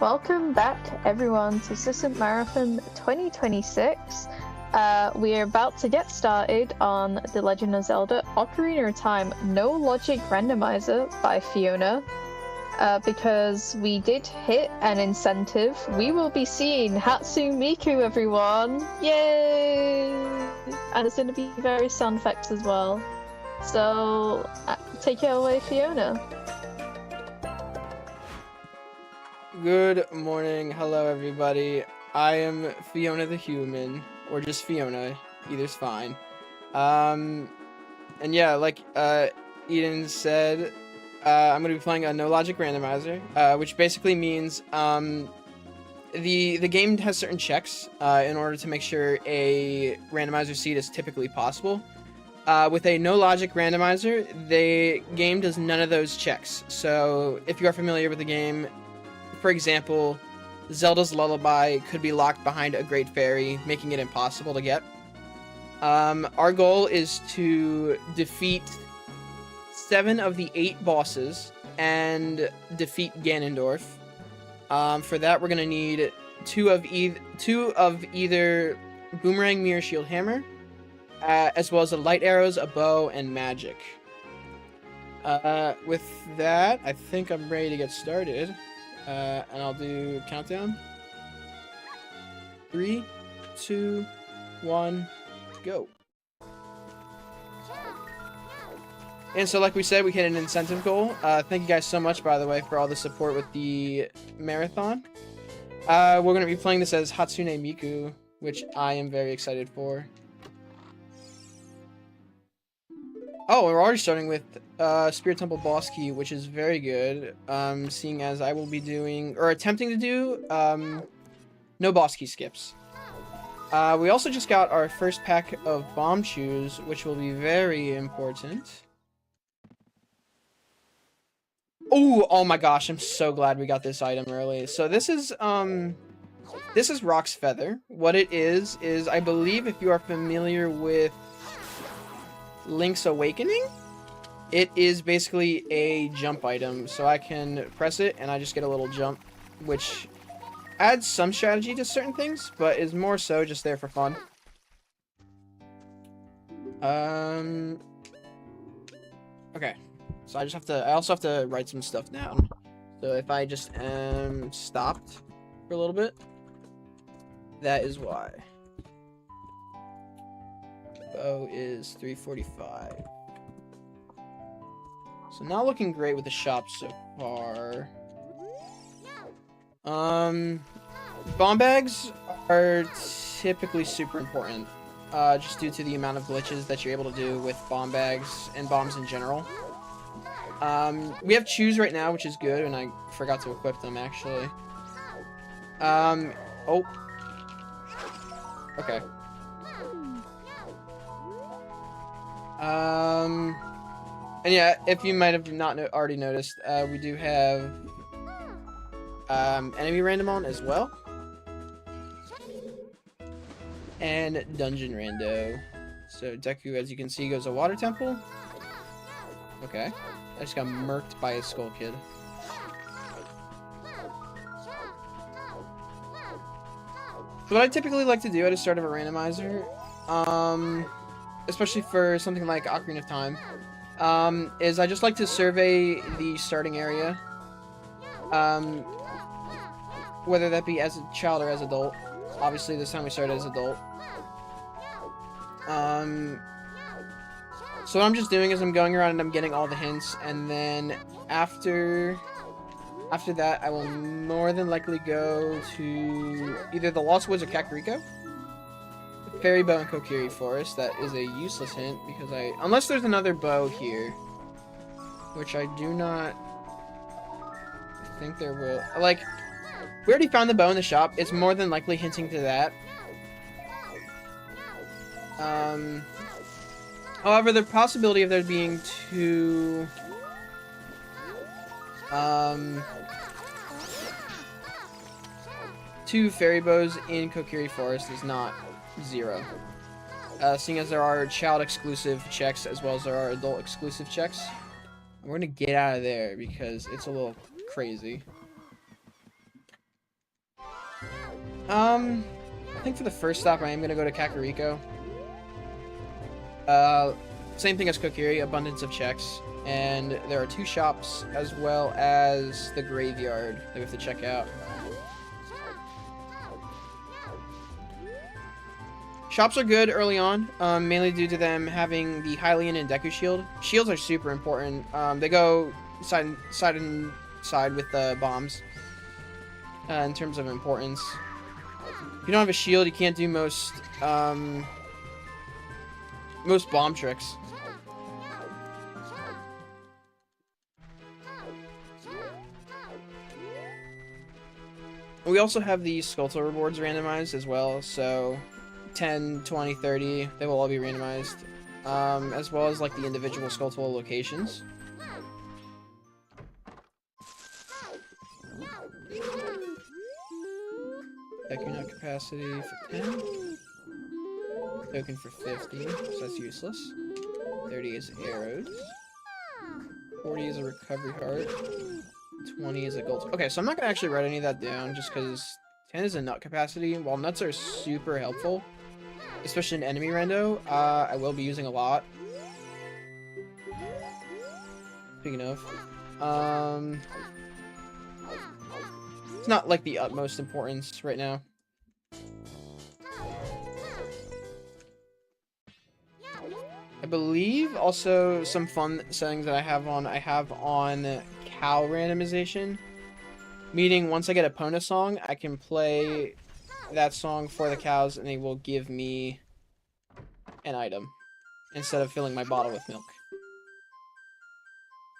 Welcome back, everyone, to Cisn't Marathon 2026. We are about to get started on The Legend of Zelda Ocarina of Time No Logic Randomizer by Fiona. Because we did hit an incentive, we will be seeing Hatsune Miku, everyone! Yay! And it's going to be various sound effects as well. So, take it away, Fiona.
Good morning, hello everybody. I am Fiona the Human, or just Fiona, either's fine. And yeah, like Eden said, I'm gonna be playing a no logic randomizer, which basically means the game has certain checks in order to make sure a randomizer seed is typically possible. With a no logic randomizer, the game does none of those checks. So if you are familiar with the game, for example, Zelda's Lullaby could be locked behind a Great Fairy, making it impossible to get. Our goal is to defeat 7 of the 8 bosses and defeat Ganondorf. For that, we're gonna need 2 of either Boomerang, Mirror, Shield, Hammer, as well as the light arrows, a bow, and magic. With that, I think I'm ready to get started. And I'll do countdown. 3, 2, 1, go. And so like we said, we hit an incentive goal. Thank you guys so much, by the way, for all the support with the marathon. We're going to be playing this as Hatsune Miku, which I am very excited for. Oh, we're already starting with Spirit Temple Boss Key, which is very good, seeing as I will be doing, or attempting to do, no Boss Key skips. We also just got our first pack of Bomb Chews, which will be very important. Ooh, oh my gosh, I'm so glad we got this item early. So this is Rock's Feather. What it is I believe if you are familiar with Link's Awakening, it is basically a jump item, so I can press it and I just get a little jump, which adds some strategy to certain things, but is more so just there for fun. Okay, so I also have to write some stuff down. So if I just stopped for a little bit, that is why. Bow is 345. So not looking great with the shop so far. Bomb bags are typically super important, just due to the amount of glitches that you're able to do with bomb bags and bombs in general. We have chews right now, which is good, and I forgot to equip them actually. Oh. Okay. And yeah, if you might have not already noticed, we do have enemy random on as well, and dungeon rando. So Deku, as you can see, goes to Water Temple. Okay, I just got murked by a Skull Kid. So what I typically like to do at the start of a randomizer, especially for something like Ocarina of Time, is I just like to survey the starting area, whether that be as a child or as adult. Obviously this time we started as adult. So what I'm just doing is I'm going around and I'm getting all the hints, and then after that I will more than likely go to either the Lost Woods or Kakariko. Fairy Bow and Kokiri Forest. That is a useless hint because unless there's another bow here, which I do not think there will. Like, we already found the bow in the shop. It's more than likely hinting to that. However, the possibility of there being two fairy bows in Kokiri Forest is not 0. Seeing as there are child exclusive checks as well as there are adult exclusive checks. We're gonna get out of there because it's a little crazy. I think for the first stop, I am gonna go to Kakariko. Same thing as Kokiri, abundance of checks. And there are 2 shops as well as the graveyard that we have to check out. Shops are good early on, mainly due to them having the Hylian and Deku Shield. Shields are super important. They go side and side with the bombs in terms of importance. If you don't have a shield, you can't do most bomb tricks. We also have the Skulltula rewards randomized as well, so 10, 20, 30, they will all be randomized, as well as like the individual Skulltula locations. Deku capacity for 10. Token for 50, so that's useless. 30 is arrows. 40 is a recovery heart. 20 is a gold. Okay, so I'm not gonna actually write any of that down just because 10 is a nut capacity. While nuts are super helpful, especially in enemy rando, I will be using a lot. Speaking of, it's not like the utmost importance right now. I believe also some fun settings that I have on cow randomization. Meaning once I get a Pona song, I can play that song for the cows and they will give me an item instead of filling my bottle with milk.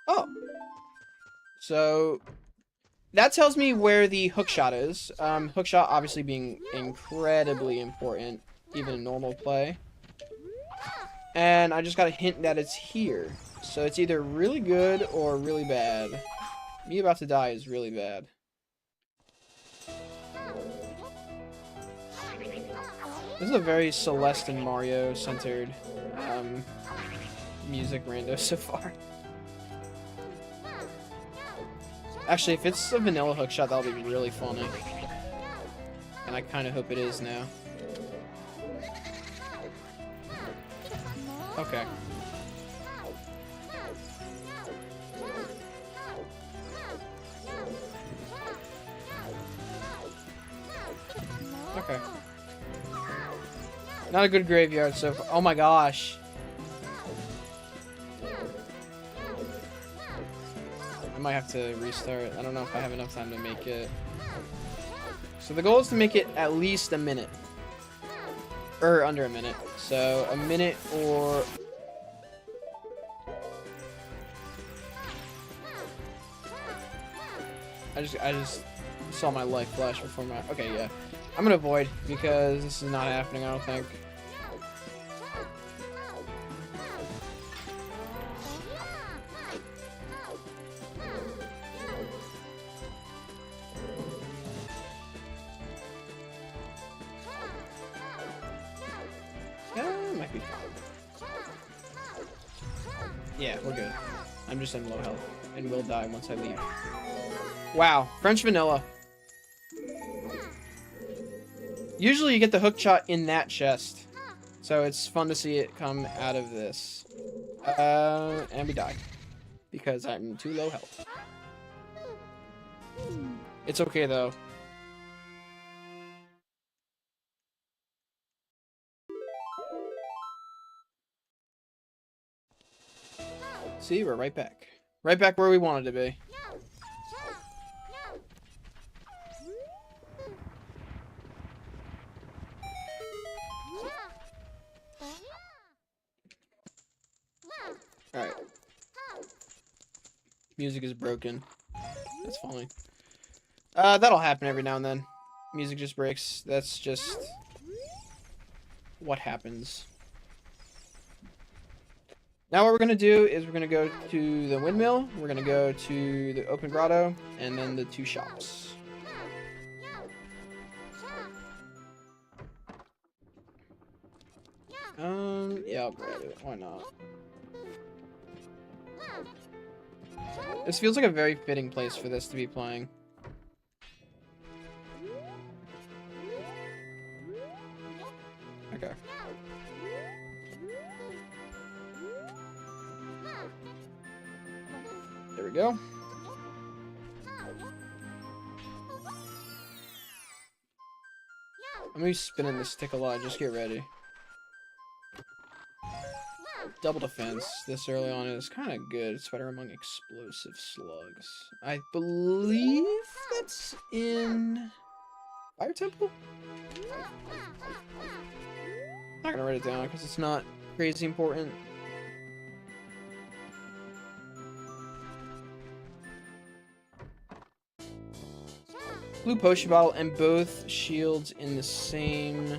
Oh. So that tells me where the hookshot is. Hookshot obviously being incredibly important, even in normal play. And I just got a hint that it's here. So it's either really good or really bad. Me about to die is really bad. This is a very Celeste and Mario centered music rando so far. Actually, if it's a vanilla hookshot, that'll be really funny. And I kind of hope it is now. Okay. Okay. Not a good graveyard so far. Oh my gosh. I might have to restart. I don't know if I have enough time to make it. So the goal is to make it at least a minute. Or under a minute. So a minute or... I just saw my life flash before my... Okay, yeah. I'm gonna avoid because this is not happening, I don't think. Might be fine. Yeah, we're good. I'm just in low health and will die once I leave. Wow, French vanilla. Usually you get the hook shot in that chest. So it's fun to see it come out of this. And we die. Because I'm too low health. It's okay though. See, we're right back. Right back where we wanted to be. Alright. Music is broken. That's fine. That'll happen every now and then. Music just breaks. That's just what happens. Now what we're going to do is we're going to go to the windmill, we're going to go to the open grotto, and then the 2 shops. Yeah, I'll grab it. Why not? This feels like a very fitting place for this to be playing. go. I'm gonna be spinning this stick a lot, just get ready. Double defense this early on is kind of good. It's better among explosive slugs. I believe that's in Fire Temple? I'm not gonna write it down because it's not crazy important. Blue potion bottle and both shields in the same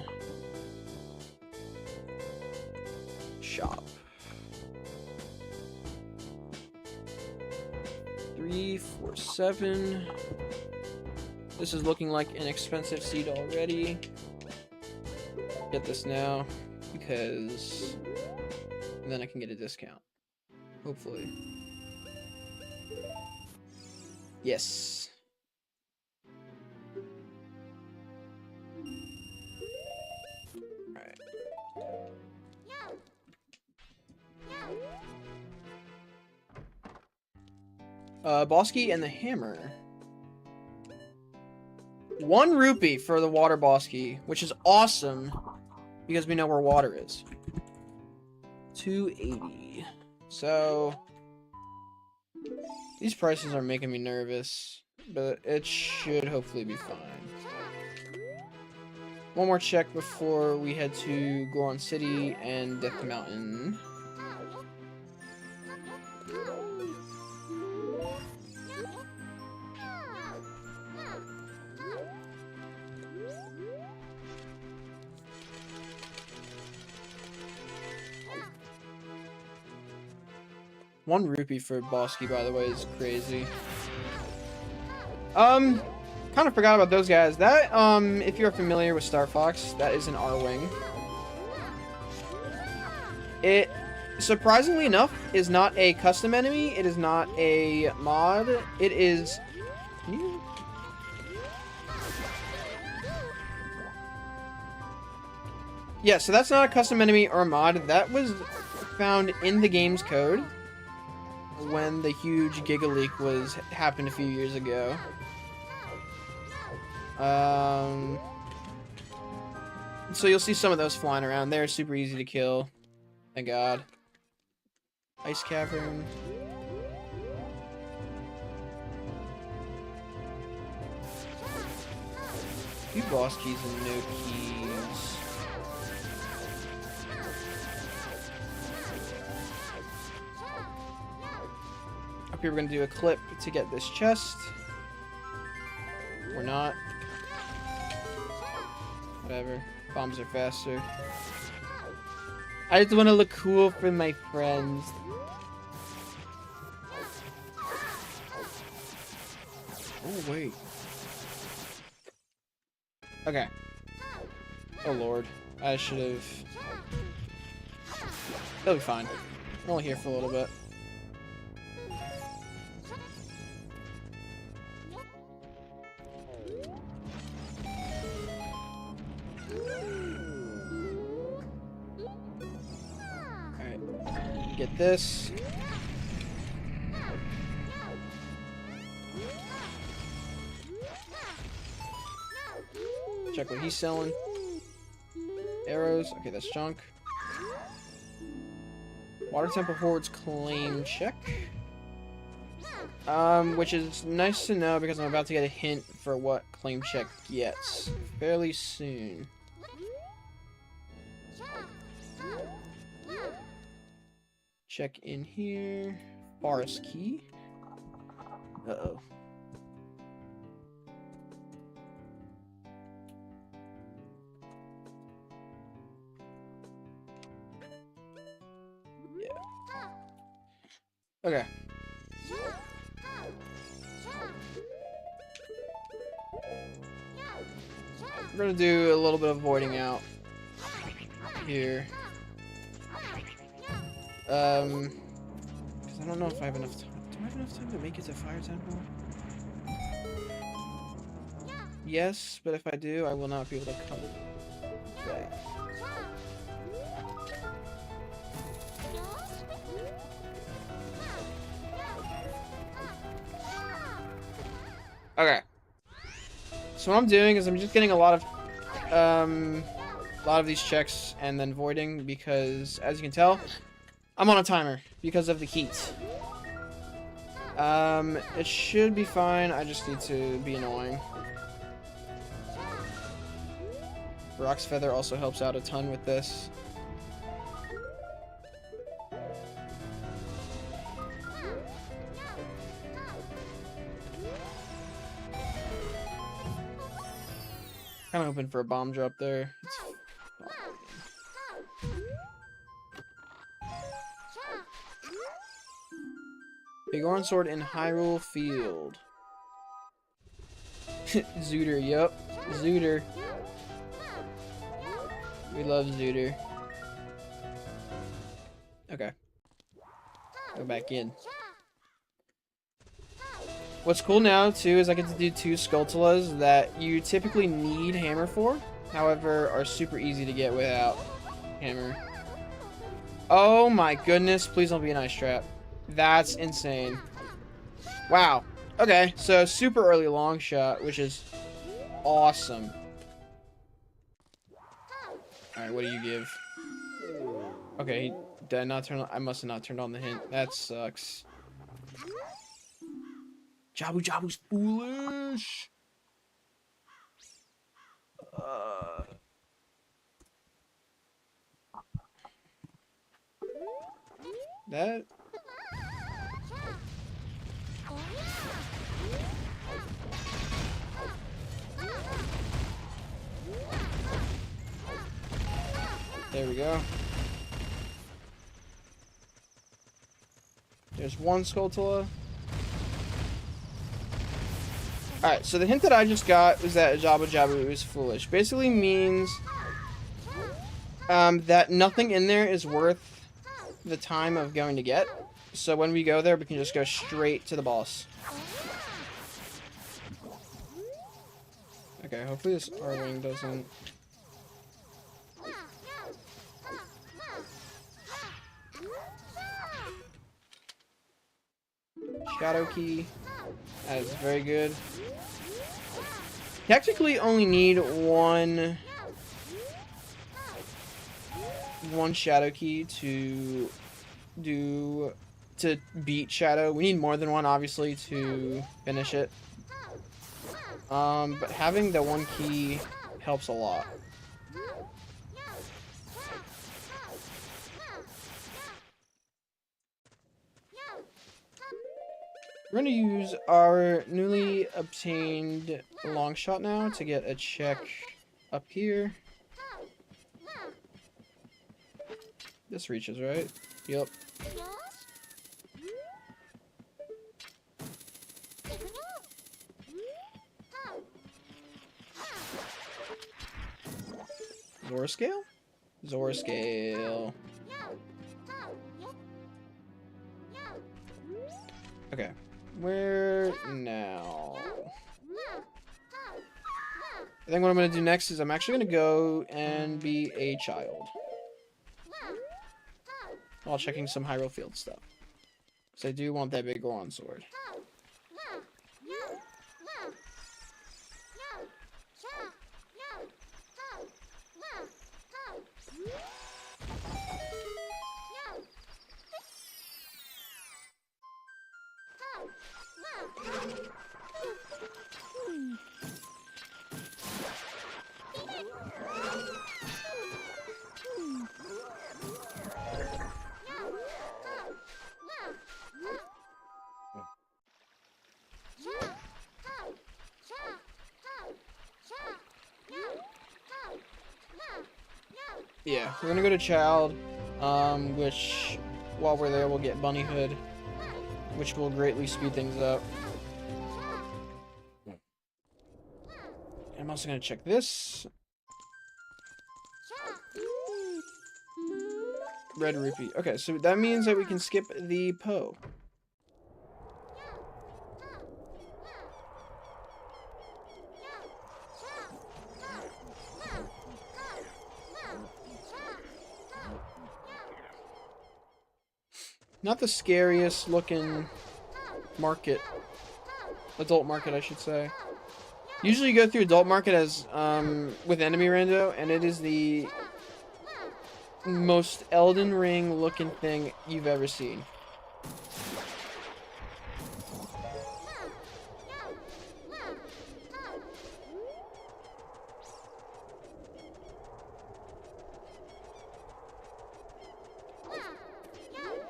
shop. 3, 4, 7. This is looking like an expensive seed already. Get this now because then I can get a discount. Hopefully. Yes. Alright. Bosky and the hammer. 1 rupee for the water Bosky, which is awesome because we know where water is. 280. So these prices are making me nervous, but it should hopefully be fine. One more check before we head to Goron City and Death Mountain. One rupee for Bosky, by the way, is crazy. Kind of forgot about those guys. That, if you're familiar with Star Fox, that is an R-Wing. It, surprisingly enough, is not a custom enemy. It is not a mod. It is... Can you... Yeah, so that's not a custom enemy or a mod. That was found in the game's code when the huge Giga Leak happened a few years ago. So you'll see some of those flying around. They're super easy to kill. Thank God. Ice Cavern. Few boss keys and no keys. Up here we're gonna do a clip to get this chest. We're not. Whatever. Bombs are faster. I just want to look cool for my friends. Oh, wait. Okay. Oh, Lord. I should have... That'll be fine. We're only here for a little bit. Get this. Check what he's selling. Arrows. Okay, that's junk. Water Temple Horde's claim check. Which is nice to know because I'm about to get a hint for what claim check gets fairly soon. Check in here. Forest key. Uh-oh. Yeah. Okay. We're gonna do a little bit of voiding out here. Because I don't know if I have enough time. Do I have enough time to make it to Fire Temple? Yes, but if I do, I will not be able to come back. Okay. So what I'm doing is I'm just getting a lot of these checks and then voiding because, as you can tell, I'm on a timer because of the heat. It should be fine. I just need to be annoying. Rock's Feather also helps out a ton with this. Kind of hoping for a bomb drop there. It's Big Orange Sword in Hyrule Field. Zooter, yup. Zooter. We love Zooter. Okay. Go back in. What's cool now, too, is I get to do 2 Skulltulas that you typically need Hammer for. However, are super easy to get without Hammer. Oh my goodness, please don't be an ice trap. That's insane. Wow. Okay, so super early long shot, which is awesome. Alright, what do you give? Okay, did I not turn on? I must have not turned on the hint. That sucks. Jabu Jabu's foolish. That. There we go. There's one Skulltula. Alright, so the hint that I just got was that Jabu Jabu is foolish. Basically means that nothing in there is worth the time of going to get. So when we go there, we can just go straight to the boss. Okay, hopefully this R-Wing doesn't... Shadow Key. That is very good. Technically only need one Shadow Key to beat Shadow. We need more than one, obviously, to finish it. But having the one key helps a lot. We're going to use our newly obtained long shot now to get a check up here. This reaches, right? Yep. Zora Scale? Zora Scale. Okay. Where now? I think what I'm going to do next is I'm actually going to go and be a child. While checking some Hyrule Field stuff. Because I do want that big Goron sword. Yeah, we're gonna go to Child, which, while we're there, we'll get Bunnyhood, which will greatly speed things up. I'm also gonna check this. Red Rupee. Okay, so that means that we can skip the Poe. Not the scariest looking market Adult market, I should say. Usually you go through adult market as with enemy rando, and it is the most Elden Ring looking thing you've ever seen.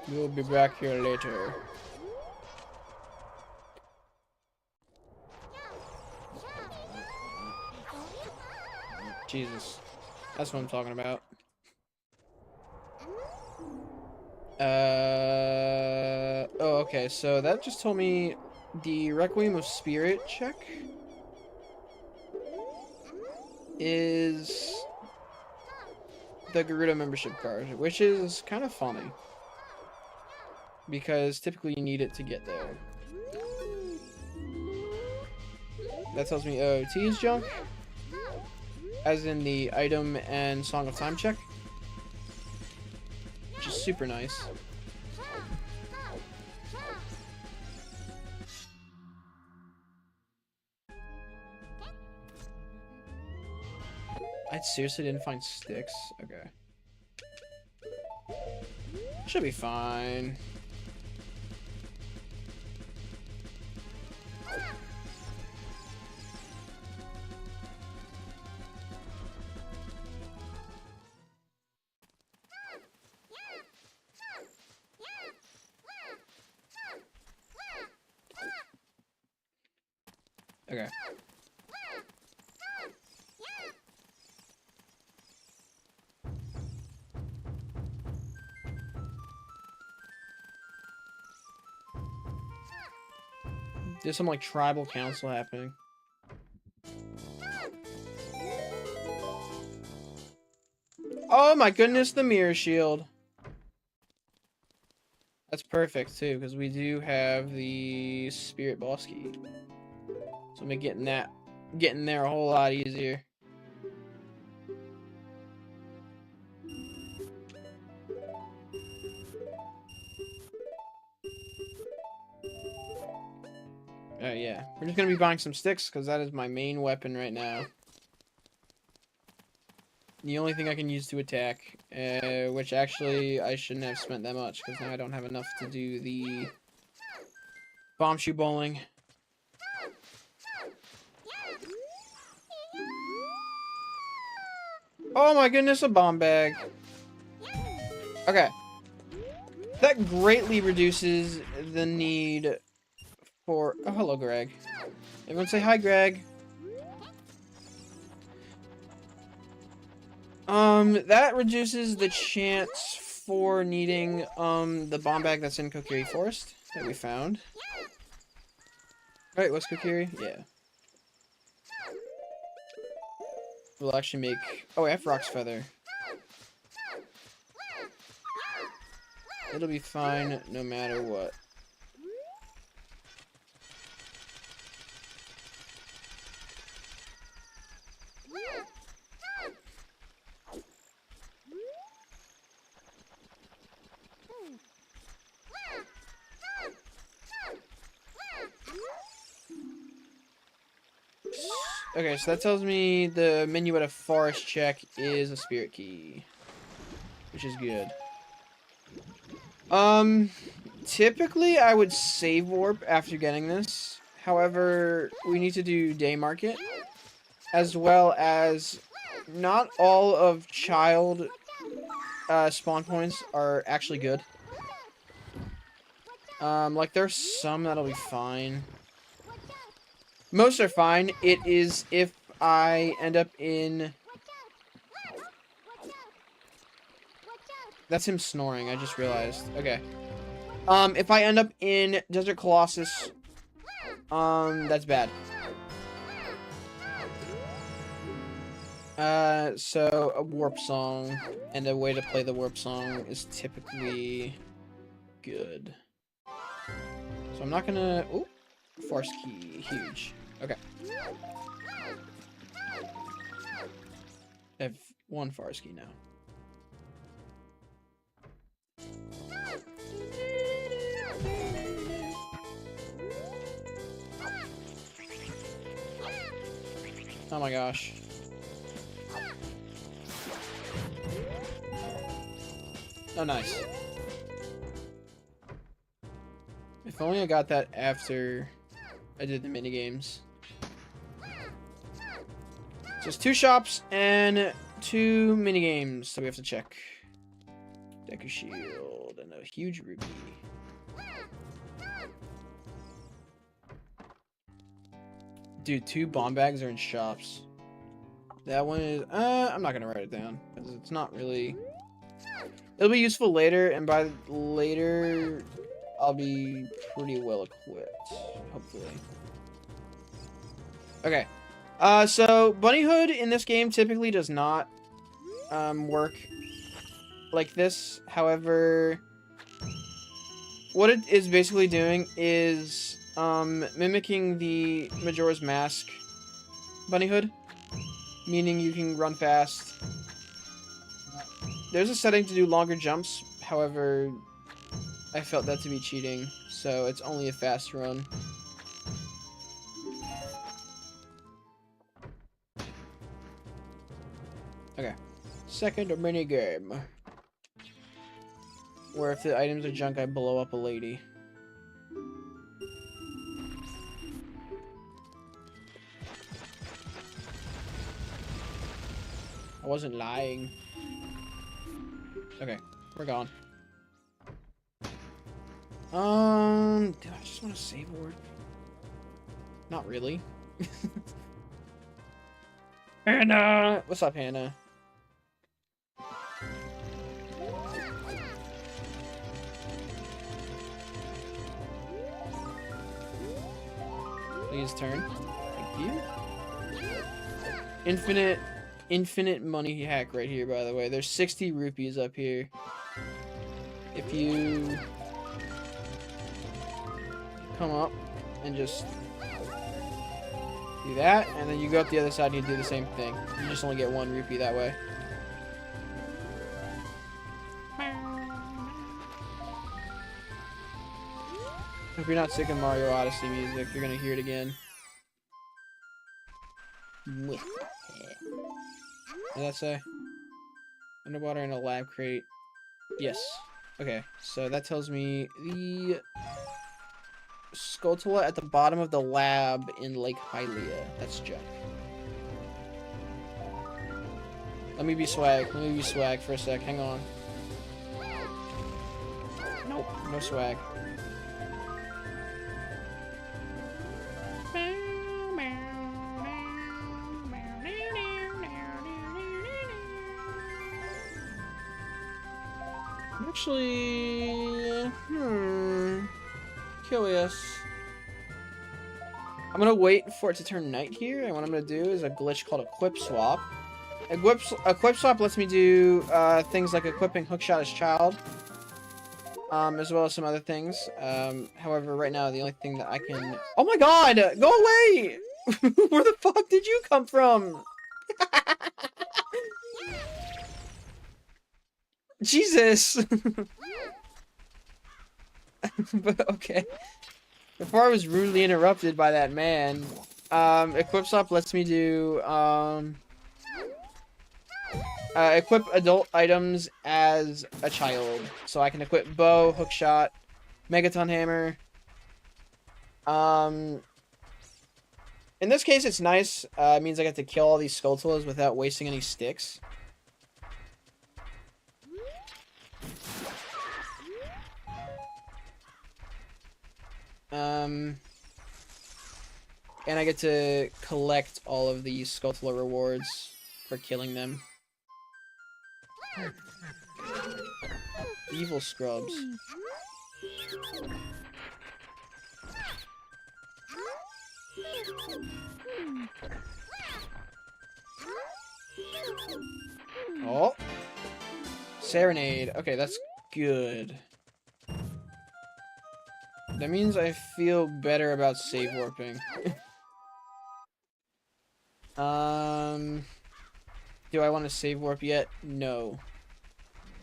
We'll be back here later. Jesus. That's what I'm talking about. Oh, okay, so that just told me the Requiem of Spirit check is the Garuda membership card, which is kind of funny. Because typically you need it to get there. That tells me OOT is junk. As in the item and Song of Time check. Which is super nice. I seriously didn't find sticks? Okay. Should be fine. Okay. There's some like tribal council happening. Oh my goodness, the mirror shield. That's perfect too, because we do have the spirit boss key. So I'm getting there a whole lot easier. Oh yeah, we're just gonna be buying some sticks because that is my main weapon right now. The only thing I can use to attack, which actually I shouldn't have spent that much because now I don't have enough to do the bomb shoe bowling. Oh my goodness, a bomb bag. Okay. That greatly reduces the need for... Oh, hello, Greg. Everyone say hi, Greg. That reduces the chance for needing, the bomb bag that's in Kokiri Forest that we found. Right, what's Kokiri? Yeah. We'll actually make... Oh, I have Rock's Feather. It'll be fine no matter what. Okay, so that tells me the menu at a forest check is a spirit key, which is good. Typically I would save warp after getting this. However, we need to do day market, as well as not all of child spawn points are actually good. Like there's some that'll be fine. Most are fine. It is if I end up in... That's him snoring, I just realized. Okay. If I end up in Desert Colossus, that's bad. So a warp song, and a way to play the warp song is typically good. So I'm not gonna... Ooh, force key, huge. Okay. I have one force key now. Oh my gosh. Oh, nice. If only I got that after I did the minigames. Just 2 shops and 2 minigames, so we have to check. Deku Shield and a huge rupee. Dude, 2 bomb bags are in shops. That one is, I'm not gonna write it down, because it's not really... It'll be useful later, and by later, I'll be pretty well equipped, hopefully. Okay. So, Bunny Hood in this game typically does not, work like this. However, what it is basically doing is, mimicking the Majora's Mask Bunny Hood. Meaning you can run fast. There's a setting to do longer jumps, however, I felt that to be cheating, so it's only a fast run. Okay. Second minigame. Where if the items are junk, I blow up a lady. I wasn't lying. Okay, we're gone. Dude, I just want to save word. Not really. Hannah! What's up, Hannah? Please turn. Thank you. Infinite money hack right here, by the way. There's 60 rupees up here. If you come up and just do that, and then you go up the other side and you do the same thing. You just only get 1 rupee that way. If you're not sick of Mario Odyssey music, you're gonna hear it again. What did that say? Underwater in a lab crate. Yes. Okay, so that tells me the Skulltula at the bottom of the lab in Lake Hylia. That's junk. Let me be swag. Let me be swag for a sec. Hang on. Nope. No swag. Actually, curious. I'm gonna wait for it to turn night here, and what I'm gonna do is a glitch called Equip Swap. Equip Swap lets me do things like equipping Hookshot as Child, as well as some other things. However, right now the only thing that I can... Oh my god! Go away! Where the fuck did you come from? Jesus! But okay. Before I was rudely interrupted by that man, Equip Swap lets me do, equip adult items as a child. So I can equip bow, hookshot, megaton hammer. In this case, it's nice. It means I get to kill all these Skulltulas without wasting any sticks. And I get to collect all of these Skulltula rewards for killing them. Evil scrubs. Oh! Serenade. Okay, that's good. That means I feel better about save warping. Do I want to save warp yet? No.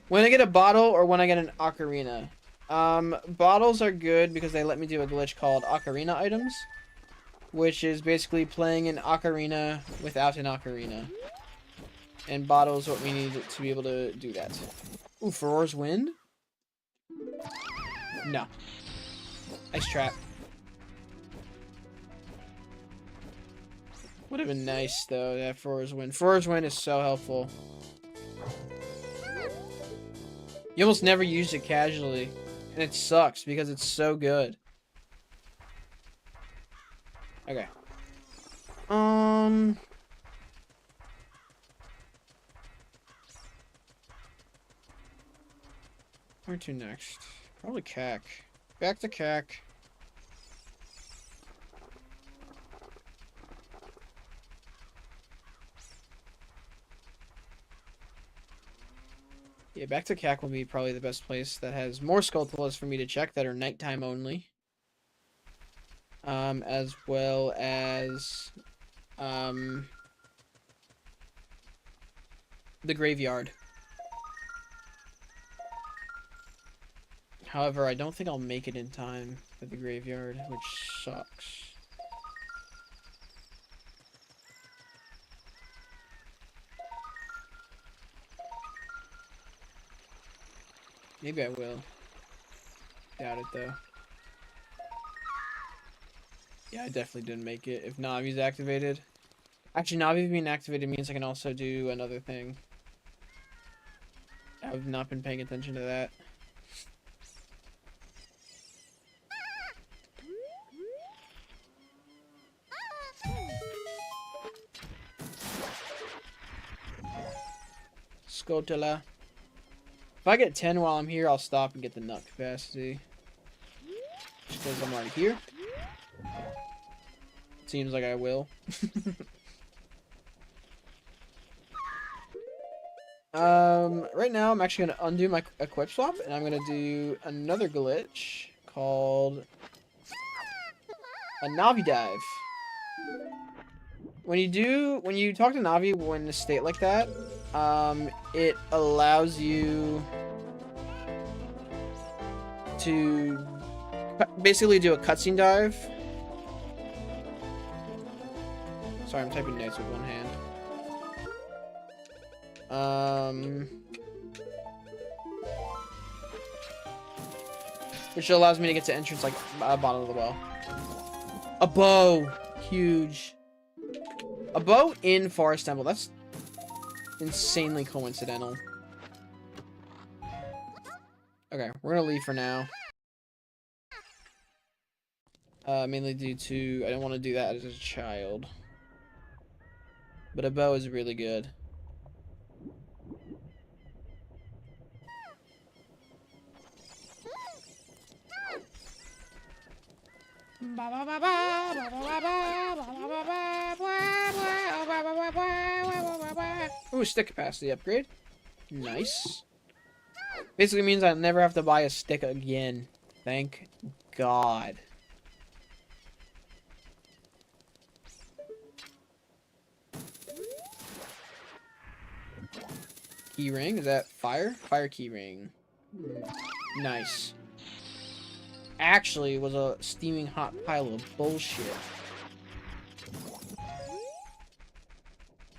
When I get a bottle or when I get an ocarina? Bottles are good because they let me do a glitch called ocarina items. which is basically playing an ocarina without an ocarina. And bottle is what we need to be able to do that. Ooh, Ferore's Wind? No. Ice Trap. Would have been nice, though, that Ferore's Wind. Ferore's Wind is so helpful. You almost never use it casually. And it sucks, because it's so good. Okay. Where to next? Probably Cac. Back to Cac. Yeah, back to Cac will be probably the best place that has more Skulltulas for me to check that are nighttime only. As well as the graveyard. However, I don't think I'll make it in time for the graveyard, which sucks. Maybe I will. Doubt it, though. Yeah, I definitely didn't make it. If Navi's activated... Actually, Navi being activated means I can also do another thing. I've not been paying attention to that. Skulltula. If I get 10 while I'm here, I'll stop and get the nut capacity. Just because I'm already here. Seems like I will. Right now I'm actually gonna undo my equip swap and I'm gonna do another glitch called a Navi dive. When you talk to Navi when in a state like that, it allows you to basically do a cutscene dive. Sorry, I'm typing notes with one hand. Which allows me to get to entrance like bottom of the well. A bow, huge. A bow in Forest Temple. That's insanely coincidental. Okay, we're gonna leave for now. Mainly due to I don't want to do that as a child. But a bow is really good. Ooh, stick capacity upgrade. Nice. Basically means I never have to buy a stick again. Thank God. Key ring, is that fire? Fire key ring. Nice. Actually was a steaming hot pile of bullshit.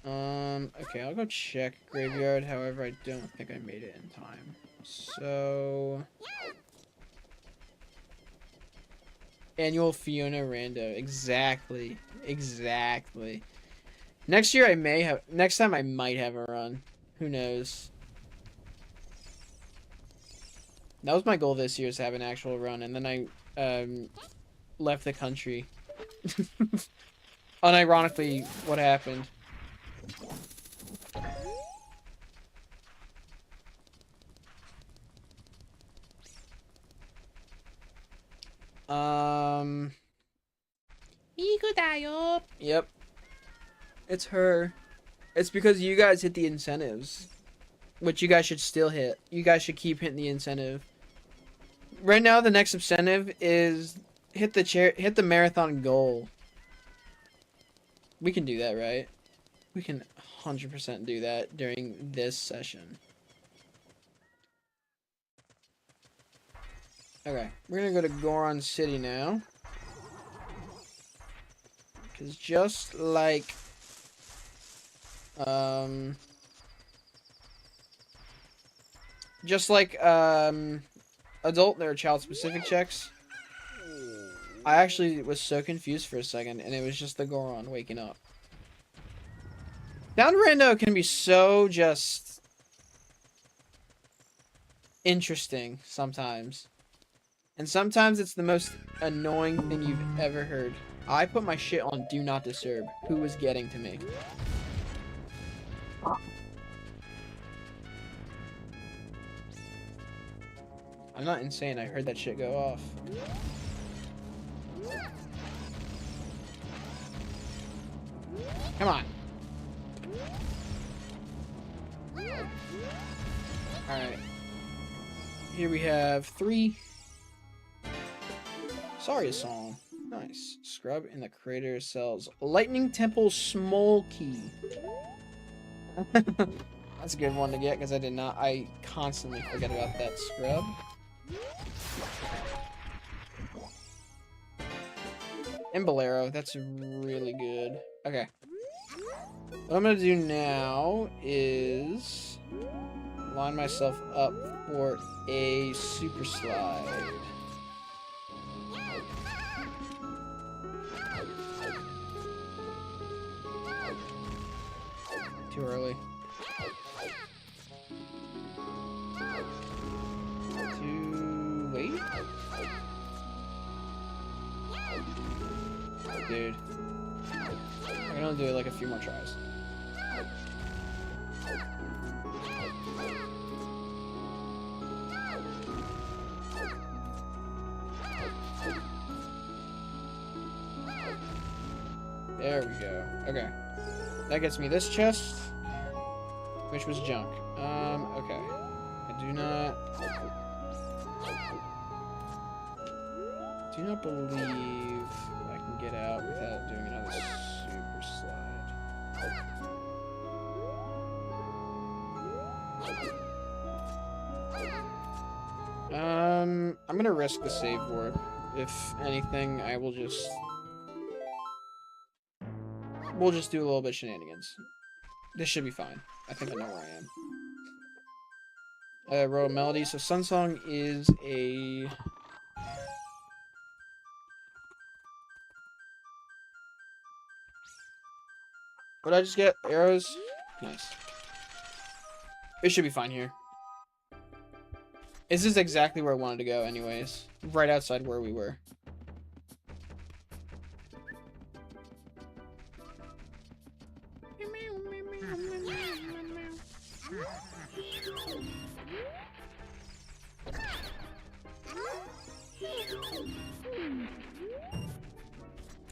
Okay, I'll go check graveyard. However, I don't think I made it in time. So... Annual Fiona Rando. Exactly. Exactly. Next year I may have... Next time I might have a run. Who knows? That was my goal this year, is to have an actual run, and then I left the country. Unironically, what happened? Yep. It's her. It's because you guys hit the incentives. Which you guys should still hit. You guys should keep hitting the incentive. Right now, the next incentive is hit the marathon goal. We can do that, right? We can 100% do that during this session. Okay, we're gonna go to Goron City now. Because just like adult, there are child-specific checks. I actually was so confused for a second, and it was just the Goron waking up. Down rando can be so just interesting sometimes. And sometimes it's the most annoying thing you've ever heard. I put my shit on Do Not Disturb. Who was getting to me? I'm not insane. I heard that shit go off. Come on. Alright. Here we have 3. Sorry, a song. Nice. Scrub in the crater cells. Lightning Temple Small Key. That's a good one to get because I constantly forget about that scrub. And Bolero, that's really good. Okay. What I'm gonna do now is line myself up for a super slide. Too early. Too late? Dude. I'm gonna do it like a few more tries. There we go. Okay. That gets me this chest, which was junk. Okay. I do not believe I can get out without doing another super slide. I'm gonna risk the save warp. If anything, we'll just do a little bit of shenanigans. This should be fine. I think I know where I am. Royal Melody. So Sunsong is a... What did I just get? Arrows? Nice. It should be fine here. This is exactly where I wanted to go anyways. Right outside where we were.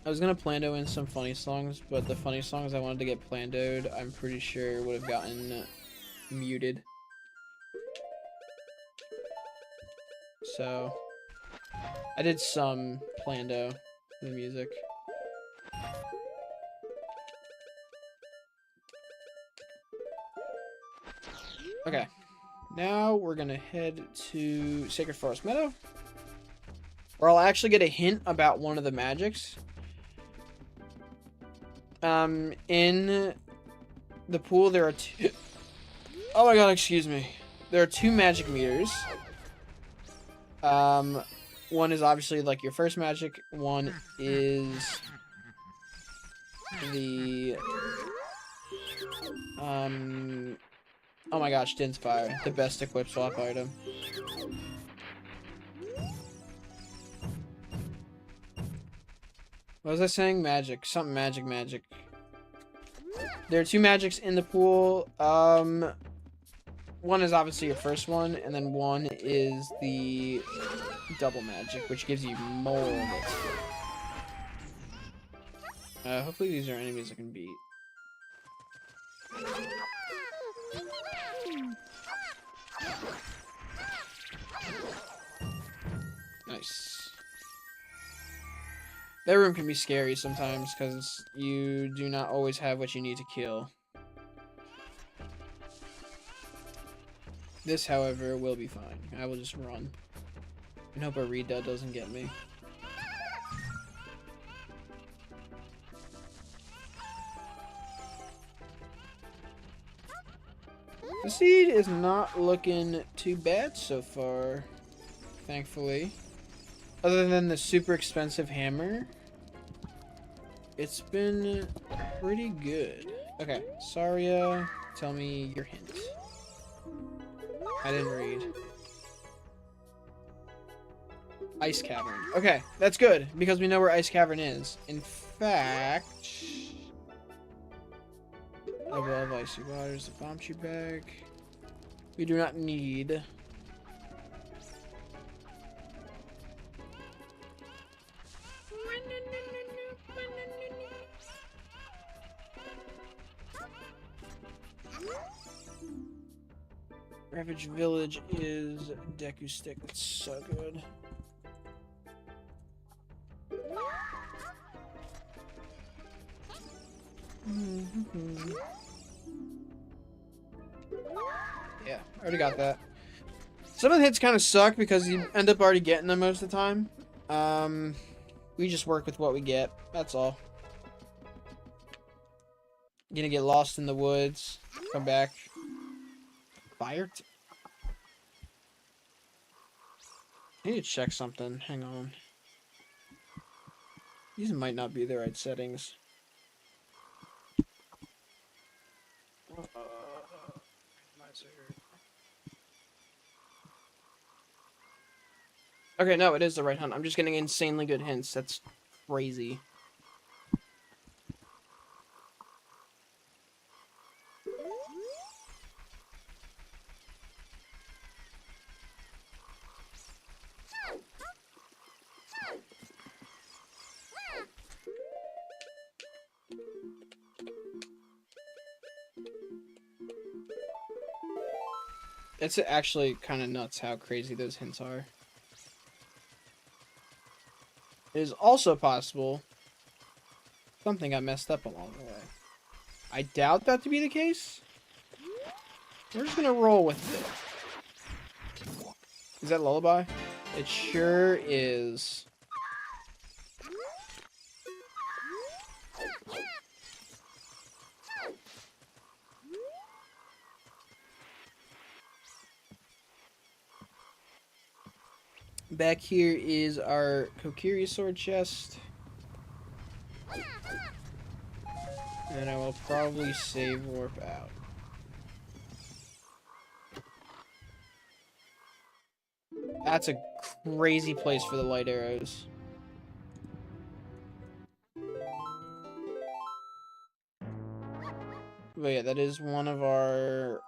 I was gonna plando in some funny songs, but the funny songs I wanted to get plandoed, I'm pretty sure would have gotten muted. So, I did some plando for the music. Okay, now we're gonna head to Sacred Forest Meadow, where I'll actually get a hint about one of the magics. In the pool there are 2... Oh my god, excuse me. There are 2 magic meters. One is obviously like your first magic. One is the... Oh my gosh, Din's Fire. The best equip swap item. What was I saying? Magic. Something magic. There are 2 magics in the pool. One is obviously your first one, and then one is the double magic, which gives you more of it. Hopefully these are enemies I can beat. Nice. That room can be scary sometimes because you do not always have what you need to kill. This, however, will be fine. I will just run. And hope a redud doesn't get me. The seed is not looking too bad so far, thankfully. Other than the super expensive hammer, it's been pretty good. Okay, Saria, tell me your hint. I didn't read. Ice Cavern. Okay, that's good, because we know where Ice Cavern is. In fact... Above icy waters, the bomb tree bag. We do not need... Ravage Village is Deku Stick. That's so good. Yeah, I already got that. Some of the hits kind of suck because you end up already getting them most of the time. We just work with what we get. That's all. Gonna get lost in the woods. Come back. Fire. I need to check something. Hang on. These might not be the right settings. Okay, no, it is the right hunt. I'm just getting insanely good hints. That's crazy. It's actually kind of nuts how crazy those hints are. It is also possible something got messed up along the way. I doubt that to be the case. We're just gonna roll with it. Is that Lullaby? It sure is. Back here is our Kokiri sword chest. And I will probably save warp out. That's a crazy place for the light arrows. But yeah, that is one of our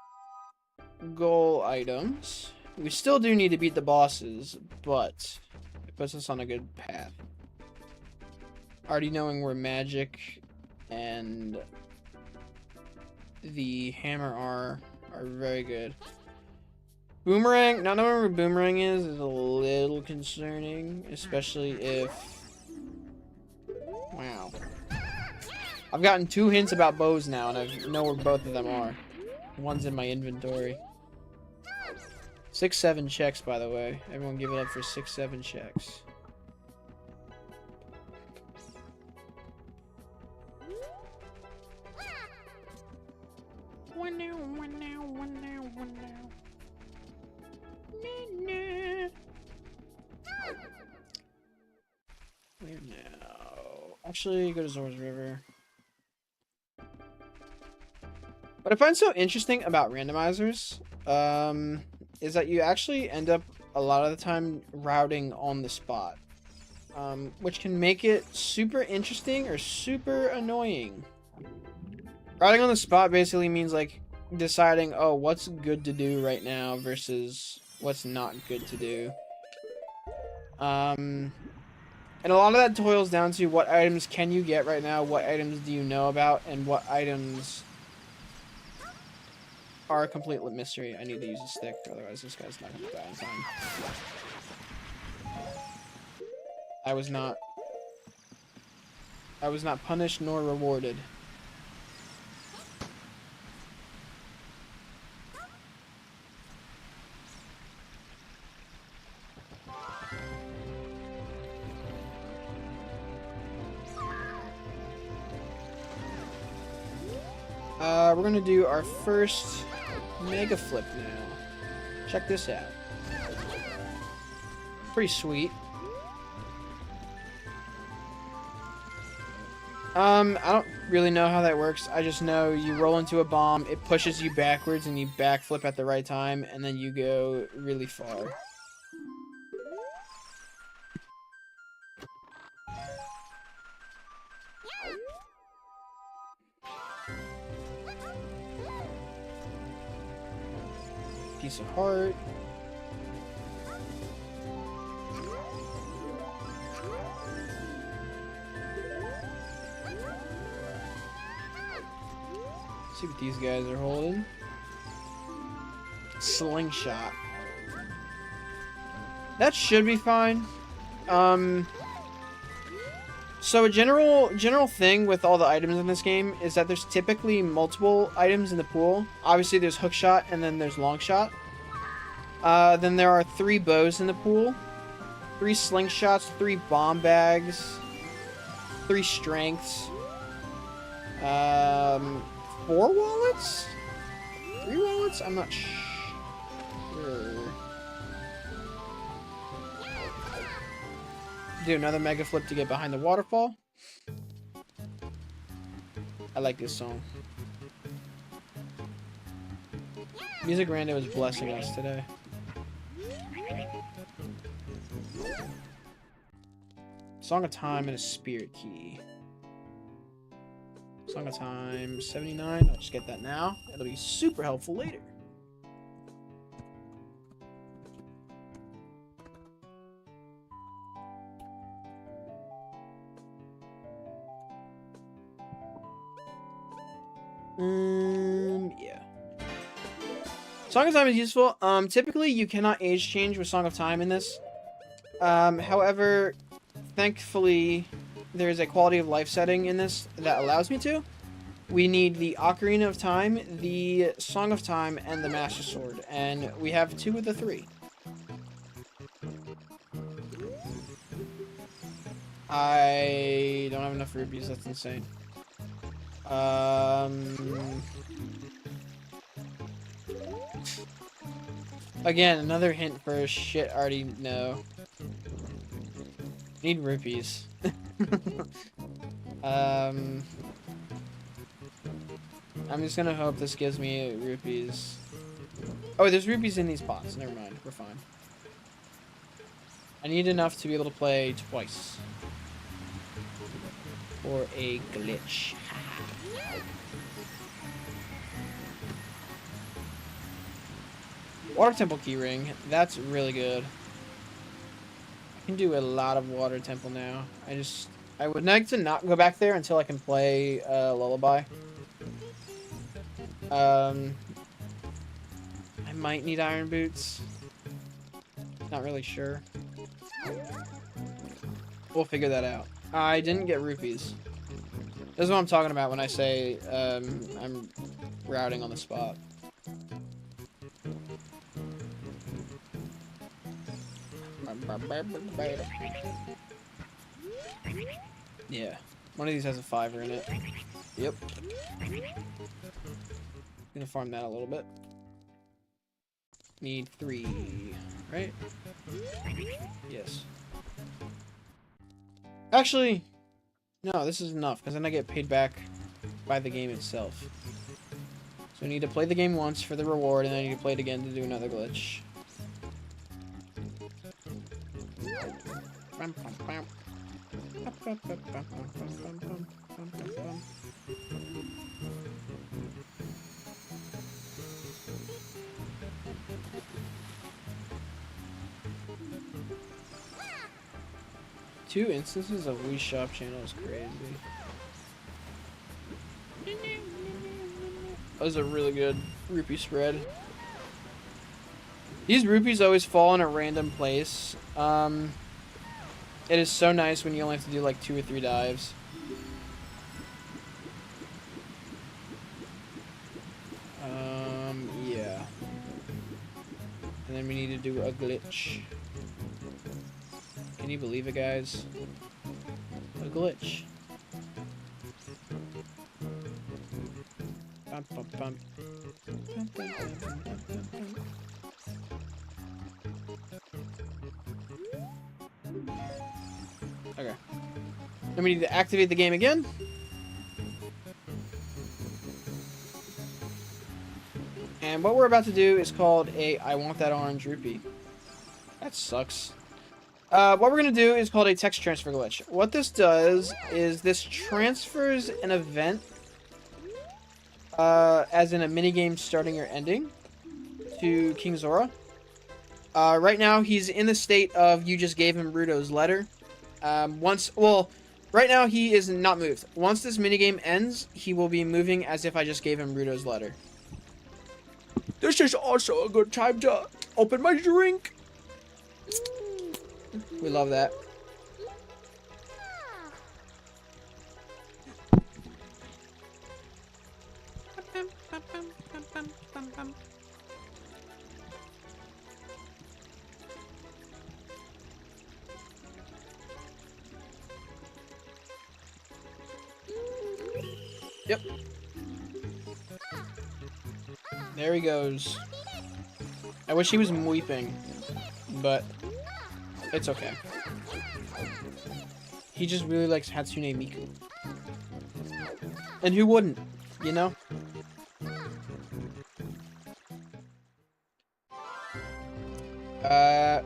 goal items. We still do need to beat the bosses, but it puts us on a good path. Already knowing where magic and the hammer are very good. Boomerang, not knowing where Boomerang is a little concerning, especially if... Wow. I've gotten 2 hints about bows now, and I know where both of them are. One's in my inventory. 6-7 checks, by the way. Everyone give it up for 6-7 checks. Where now? Actually, go to Zor's River. What I find so interesting about randomizers, is that you actually end up a lot of the time routing on the spot, which can make it super interesting or super annoying. Routing on the spot basically means like deciding, oh, what's good to do right now versus what's not good to do. And a lot of that boils down to what items can you get right now, what items do you know about, and what items are a complete mystery. I need to use a stick, otherwise this guy's not gonna die in time. I was not punished nor rewarded. We're gonna do our first Mega Flip now. Check this out. Pretty sweet. I don't really know how that works. I just know you roll into a bomb, it pushes you backwards, and you backflip at the right time, and then you go really far. Piece of heart. See what these guys are holding. Slingshot. That should be fine. So a general thing with all the items in this game is that there's typically multiple items in the pool. Obviously there's hookshot and then there's longshot. Then there are 3 bows in the pool, 3 slingshots, 3 bomb bags, 3 strengths, 4 wallets? 3 wallets? I'm not sure. Do another mega flip to get behind the waterfall. I like this song. Music Random is blessing us today. Song of Time and a Spirit Key. Song of Time 79. I'll just get that now. It'll be super helpful later. Yeah. Song of Time is useful. Typically you cannot age change with Song of Time in this. However, thankfully, there is a quality of life setting in this that allows me to. We need the Ocarina of Time, the Song of Time, and the Master Sword, and we have 2 of the 3. I don't have enough rupees, that's insane. Again, another hint for shit I already know. Need rupees. I'm just gonna hope this gives me rupees. Oh, there's rupees in these pots. Never mind. We're fine. I need enough to be able to play twice. For a glitch. Water Temple keyring. That's really good. I can do a lot of Water Temple now. I would like to not go back there until I can play Lullaby. I might need Iron Boots. Not really sure. We'll figure that out. I didn't get rupees. This is what I'm talking about when I say I'm routing on the spot. Yeah. One of these has a 5er in it. Yep. Gonna farm that a little bit. Need 3, right? Yes. Actually, no, this is enough, because then I get paid back by the game itself. So I need to play the game once for the reward, and then I need to play it again to do another glitch. Two instances of Wii Shop channel is crazy. That was a really good rupee spread. These rupees always fall in a random place. It is so nice when you only have to do like 2 or 3 dives. Yeah. And then we need to do a glitch. Can you believe it, guys? A glitch. Bum, bum, bum. Bum, bum, bum, bum, bum, bum. Okay. Then we need to activate the game again. And what we're about to do is called a I want that orange rupee. That sucks. What we're going to do is called a text transfer glitch. What this does is this transfers an event, as in a minigame starting or ending, to King Zora. Right now, he's in the state of you just gave him Rudo's letter. Right now he is not moved. Once this minigame ends, he will be moving as if I just gave him Rudo's letter. This is also a good time to open my drink. We love that. Yep. There he goes. I wish he was weeping, but it's okay. He just really likes Hatsune Miku. And who wouldn't, you know?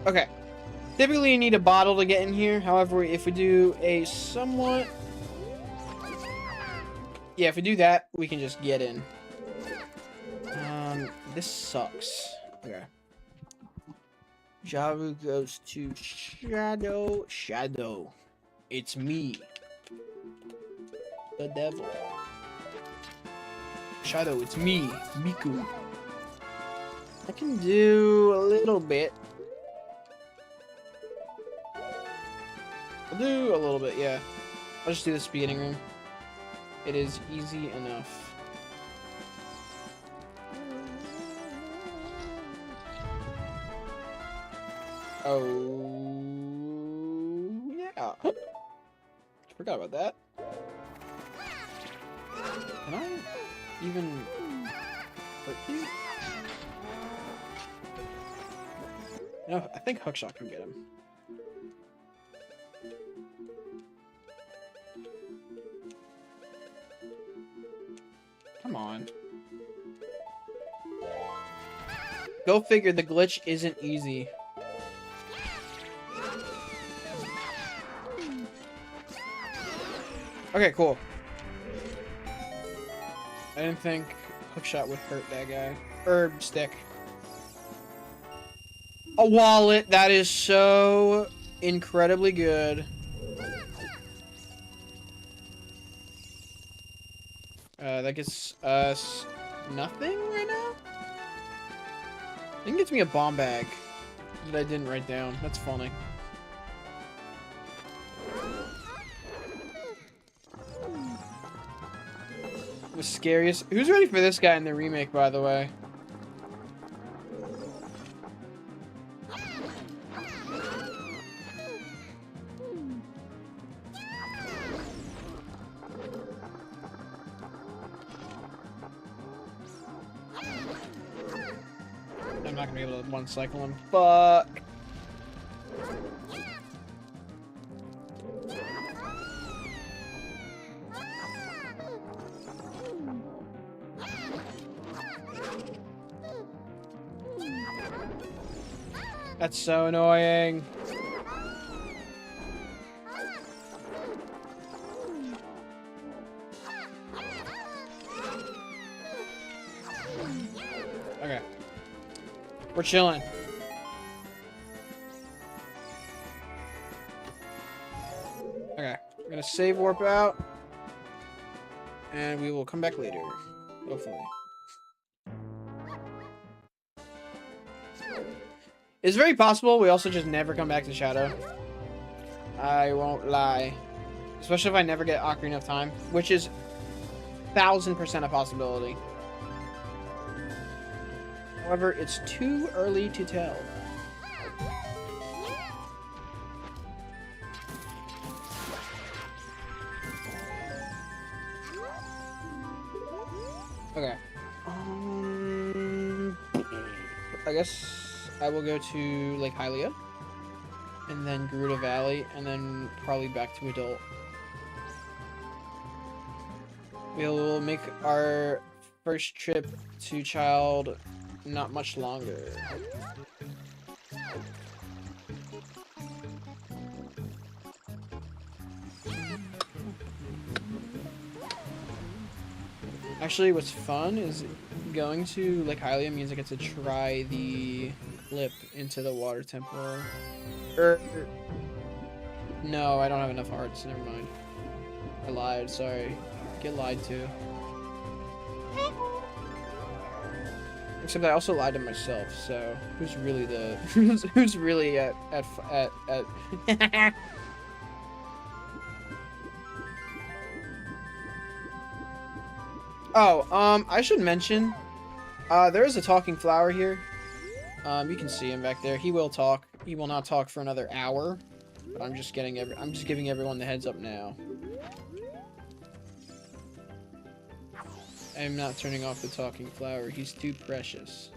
Okay. Typically you need a bottle to get in here. However, if we do a somewhat... Yeah, if we do that, we can just get in. This sucks. Okay. Jabu goes to Shadow. Shadow. It's me. The devil. Shadow, it's me. Miku. I can do a little bit. I'll do a little bit, yeah. I'll just do the beginning room. It is easy enough. Oh, yeah. Forgot about that. Can I even hurt you? No, I think Hookshot can get him. Come on. Go figure, the glitch isn't easy. Okay, cool. I didn't think Hookshot would hurt that guy. Herb stick. A wallet! That is so incredibly good. That gets us nothing right now? I think it gets me a bomb bag that I didn't write down. That's funny. The scariest. Who's ready for this guy in the remake, by the way? I'm not gonna be able to one cycle him. Fuck. That's so annoying. Okay. We're chilling. Okay. We're gonna save warp out. And we will come back later. Hopefully. It's very possible we also just never come back to Shadow. I won't lie. Especially if I never get Ocarina of Time, which is 1000% a possibility. However, it's too early to tell. Okay. I guess I will go to Lake Hylia, and then Garuda Valley, and then probably back to Adult. We'll make our first trip to Child not much longer. Actually, what's fun is going to Lake Hylia means I get to try the flip into the water temple. No, I don't have enough hearts. Never mind. I lied. Sorry. Get lied to. Except I also lied to myself. So who's really the who's really at Oh, I should mention, there is a talking flower here. You can see him back there. He will talk. He will not talk for another hour. But I'm just giving everyone the heads up now. I'm not turning off the talking flower. He's too precious.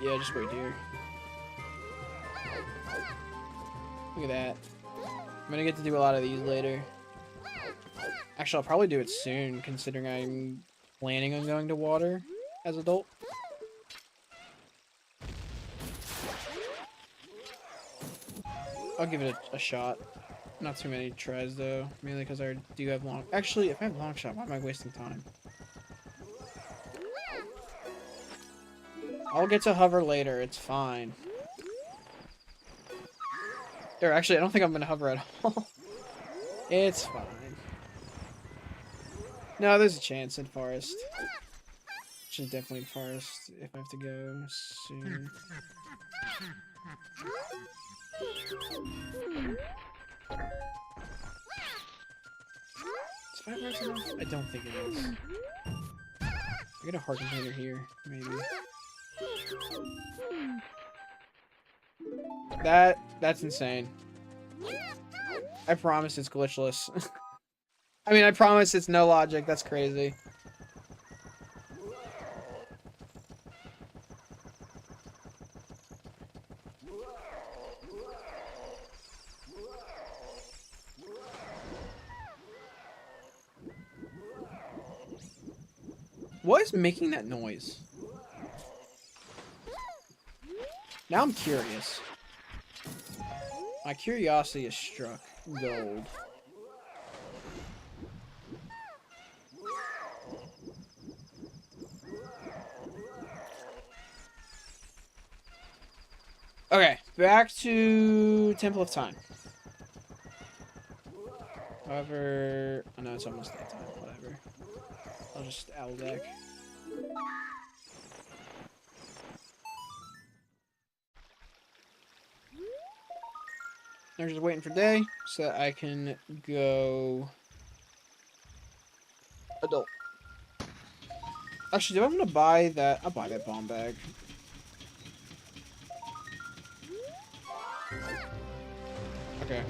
Yeah, just wait here. Look at that. I'm gonna get to do a lot of these later. Actually, I'll probably do it soon, considering I'm planning on going to water as adult. I'll give it a shot. Not too many tries, though. Mainly because I do have long... Actually, if I have long shot, why am I wasting time? I'll get to hover later. It's fine. Or actually, I don't think I'm going to hover at all. It's fine. No, there's a chance in Forest. Should definitely Forest if I have to go soon. Is 5 hearts enough? I don't think it is. I get a heart container here, maybe. That's insane. I promise it's glitchless. I mean, I promise it's no logic. That's crazy. What is making that noise? Now I'm curious. My curiosity is struck gold. Okay, back to Temple of Time. However, I know it's almost that time, whatever. I'll just owl deck. I'm just waiting for day so that I can go adult. Actually, do I want to buy that? I'll buy that bomb bag. Okay.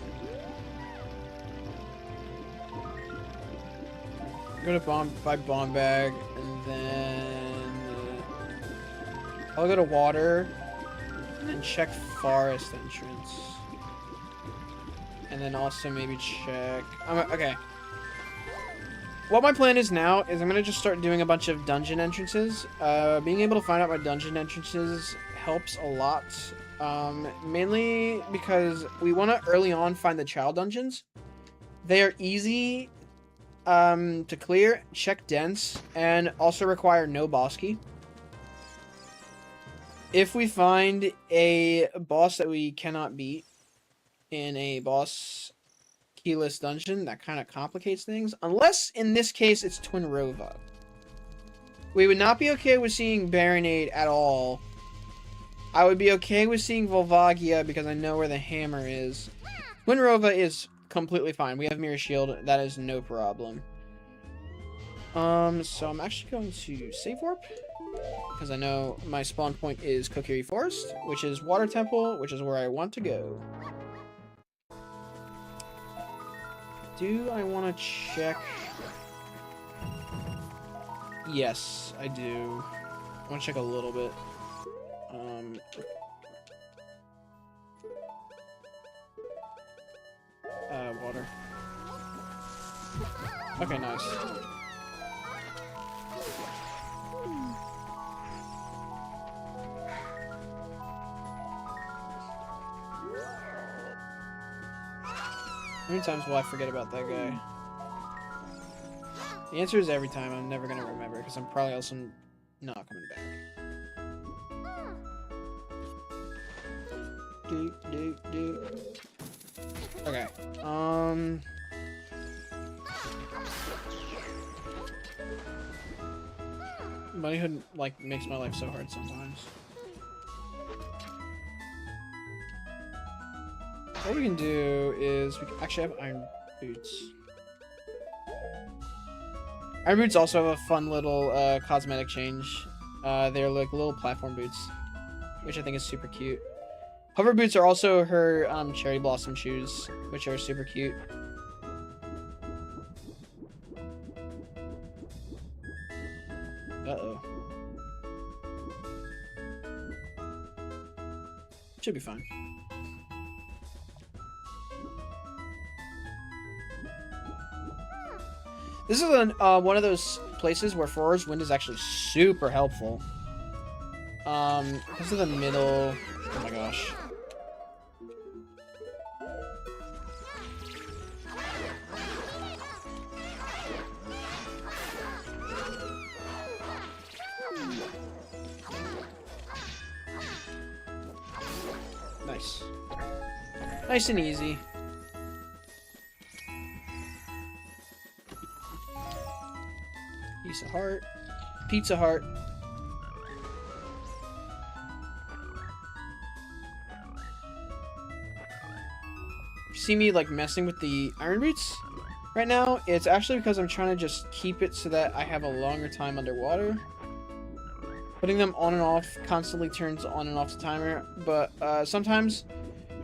I'm gonna buy bomb bag, and then I'll go to water, and then check forest entrance, and then also maybe check. Okay. What my plan is now is I'm gonna just start doing a bunch of dungeon entrances. Being able to find out my dungeon entrances helps a lot. Mainly because we want to early on find the child dungeons. They are easy to clear, check dense, and also require no boss key. If we find a boss that we cannot beat in a boss keyless dungeon, that kind of complicates things. Unless, in this case, it's Twin Rova. We would not be okay with seeing Baronade at all. I would be okay with seeing Volvagia because I know where the hammer is. Twin Rova is completely fine. We have Mirror Shield. That is no problem. So I'm actually going to save warp. Because I know my spawn point is Kokiri Forest, which is Water Temple, which is where I want to go. Do I want to check? Yes, I do. I want to check a little bit. Water. Okay, nice. How many times will I forget about that guy? The answer is every time. I'm never gonna remember because I'm probably also not coming back. Okay. Bunnyhood like makes my life so hard sometimes. What we can do is we can actually have Iron Boots. Iron Boots also have a fun little cosmetic change. They're like little platform boots, which I think is super cute. Hover boots are also her cherry blossom shoes, which are super cute. Uh-oh. Should be fine. This is one of those places where Forest Wind is actually super helpful. Because of the middle... Oh my gosh. Nice. Nice and easy. Pizza Heart. Pizza Heart. See me like messing with the Iron Boots right now? It's actually because I'm trying to just keep it so that I have a longer time underwater. Putting them on and off constantly turns on and off the timer, but sometimes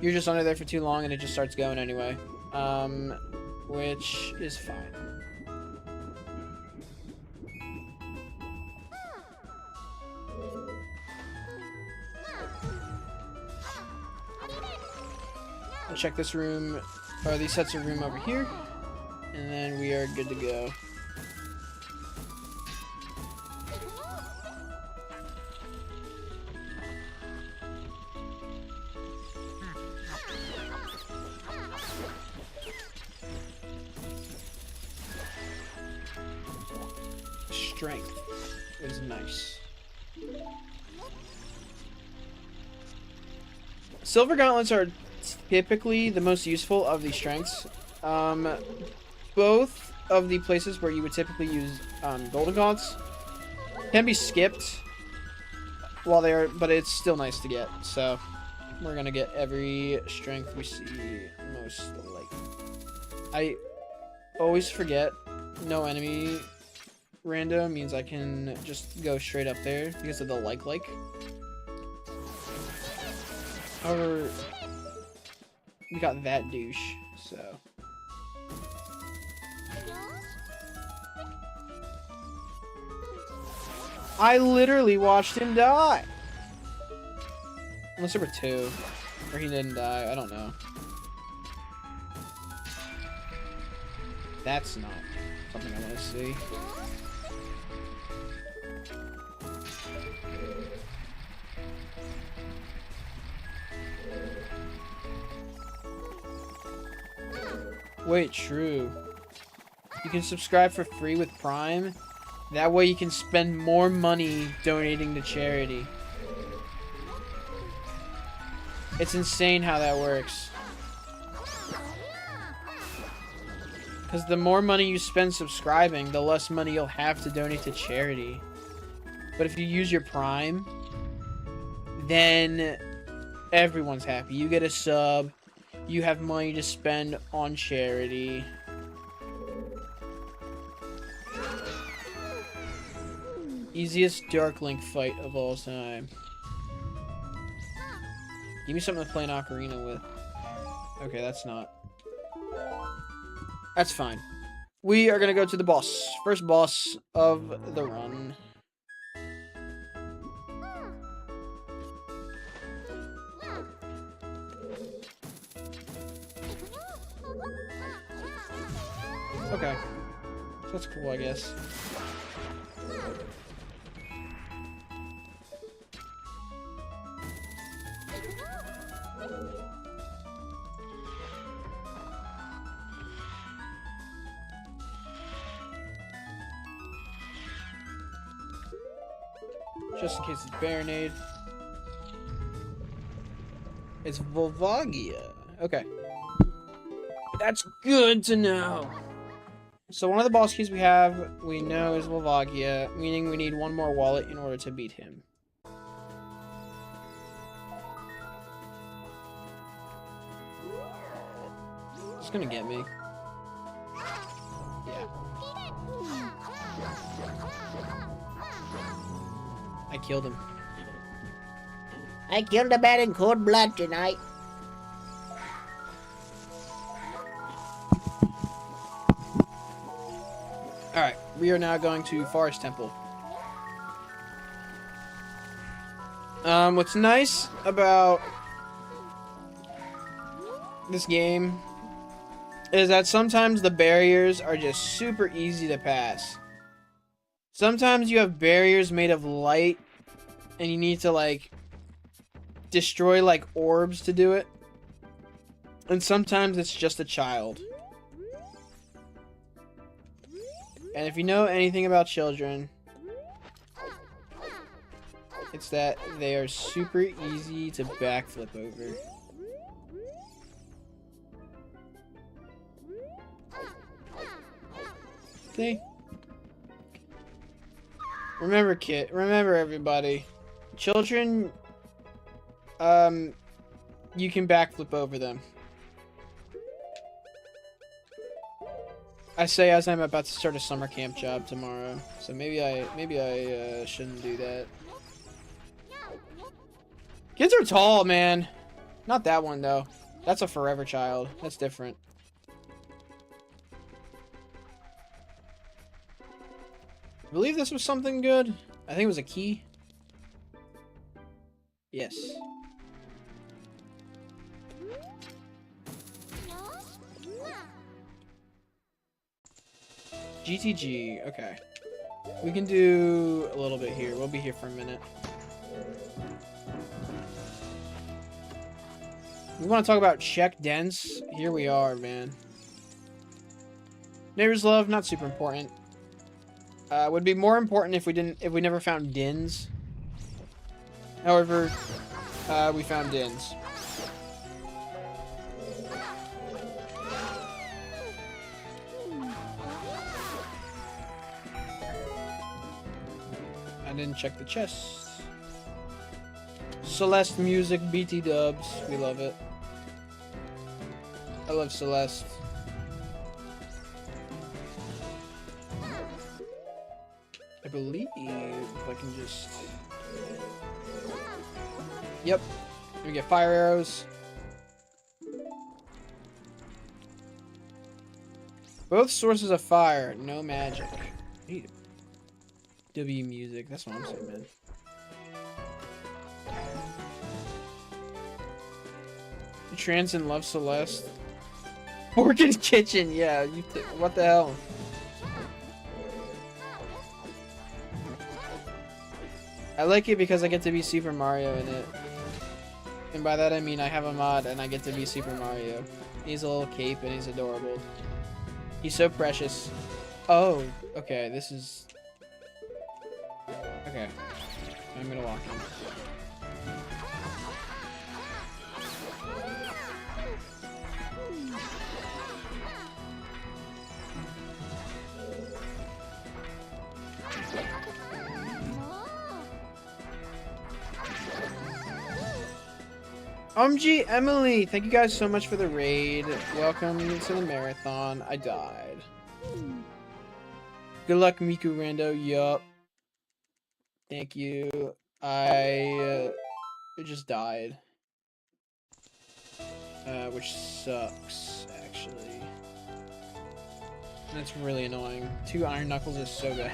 you're just under there for too long and it just starts going anyway, which is fine. I'll check this room, or these sets of room over here, and then we are good to go. Strength is nice. Silver gauntlets are typically the most useful of the strengths. Both of the places where you would typically use golden gaunts can be skipped while they are, but it's still nice to get. So we're gonna get every strength we see most likely. I always forget no enemy rando means I can just go straight up there because of the like. However, we got that douche, so. I literally watched him die. Unless there were two. Or he didn't die, I don't know. That's not something I want to see. Wait, true. You can subscribe for free with Prime. That way you can spend more money donating to charity. It's insane how that works. Because the more money you spend subscribing, the less money you'll have to donate to charity. But if you use your Prime, then everyone's happy. You get a sub, you have money to spend on charity. Easiest Dark Link fight of all time. Give me something to play an ocarina with. Okay, that's not. That's fine. We are gonna go to the boss. First boss of the run. Okay. That's cool, I guess. Just in case it's Baronade. It's Volvagia. Okay. That's good to know. So one of the boss keys we know is Volvagia, meaning we need one more wallet in order to beat him. It's gonna get me. Yeah. I killed him.
I killed a man in cold blood tonight.
Alright, we are now going to Forest Temple. What's nice about this game is that sometimes the barriers are just super easy to pass. Sometimes you have barriers made of light and you need to like destroy like orbs to do it. And sometimes it's just a child. And if you know anything about children, it's that they are super easy to backflip over. See? Remember, remember everybody. Children, you can backflip over them. I say as I'm about to start a summer camp job tomorrow, so maybe I shouldn't do that. Kids are tall, man. Not that one though. That's a forever child. That's different. I believe this was something good. I think it was a key. Yes. GTG, okay. We can do a little bit here. We'll be here for a minute. We want to talk about check dents. Here we are, man. Neighbor's love, not super important. Would be more important if we never found dins. However, we found dins. I didn't check the chest. Celeste music, BT dubs. We love it. I love Celeste. I believe if I can just... Yep. We get fire arrows. Both sources of fire, no magic. Need W music, that's what I'm saying, man. Trans and love Celeste. Morgan's Kitchen, yeah. What the hell? I like it because I get to be Super Mario in it. And by that I mean I have a mod and I get to be Super Mario. He's a little cape and he's adorable. He's so precious. Oh, okay, this is... Okay. I'm gonna walk in. OMG, Emily, thank you guys so much for the raid. Welcome to the marathon. I died. Good luck, Miku Rando. Yup. Thank you. I just died. Which sucks, actually. That's really annoying. 2 Iron Knuckles is so bad.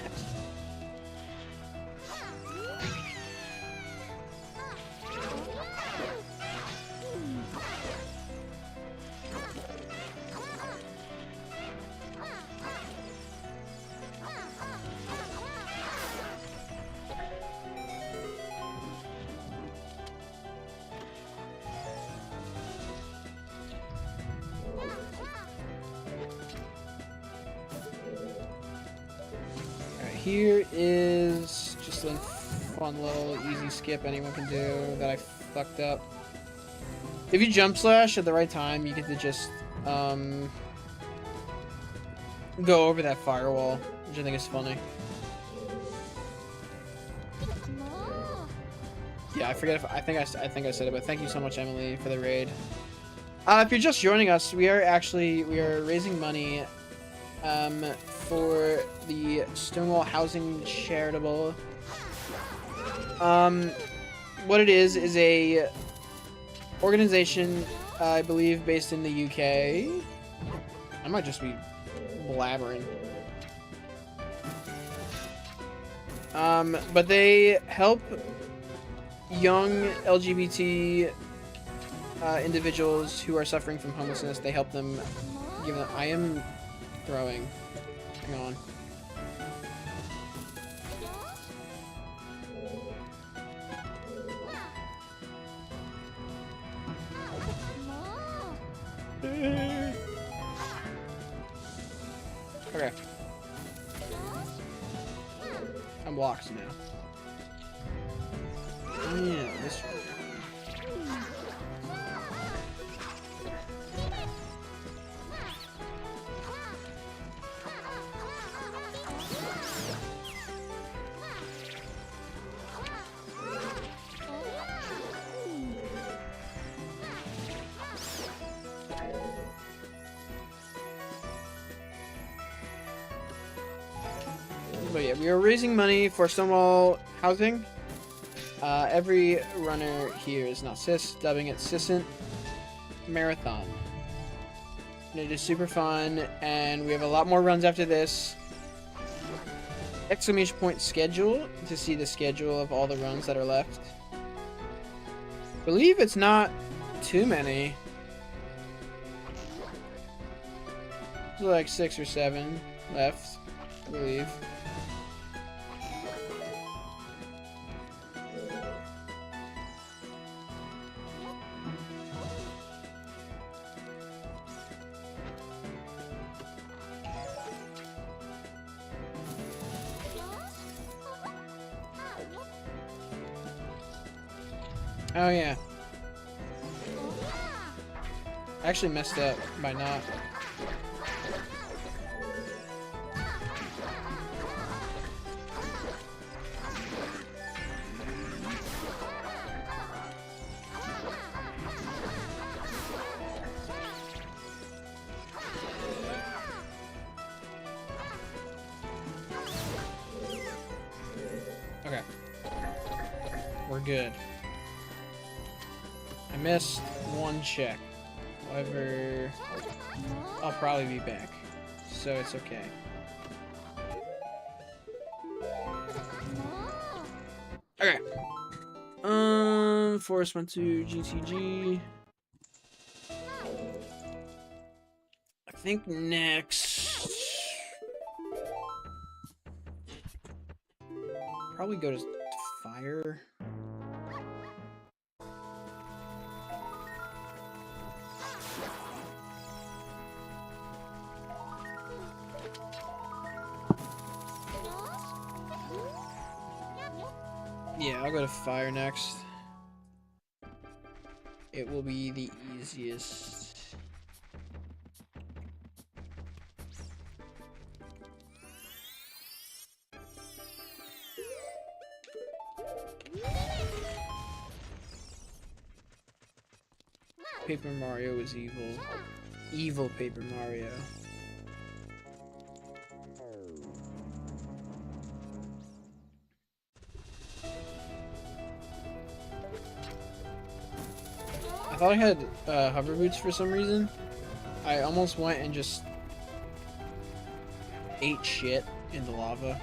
Here is just a fun little easy skip anyone can do that I fucked up. If you jump slash at the right time, you get to just go over that firewall, which I think is funny. Yeah, I forget if I think I said it, but thank you so much, Emily, for the raid. If you're just joining us, we are raising money for the Stonewall Housing charitable. What it is a organization, I believe, based in the UK. I might just be blabbering. But they help young LGBT individuals who are suffering from homelessness. They help them give them... I am throwing. Hang on. Okay. I'm locked now. Oh yeah, this one. But yeah, we are raising money for Stonewall Housing. Every runner here is not cis, dubbing it Cisn't Marathon. And it is super fun, and we have a lot more runs after this. Exclamation point schedule to see the schedule of all the runs that are left. I believe it's not too many. There's like 6 or 7 left, I believe. Oh yeah. I actually messed up by not. Okay. We're good. I missed one check. However, I'll probably be back, so it's okay. Okay. Forest went to GTG. I think next, probably go to fire. Yeah, I'll go to fire next. It will be the easiest. Paper Mario is evil. Evil Paper Mario. I thought I had hover boots for some reason. I almost went and just ate shit in the lava.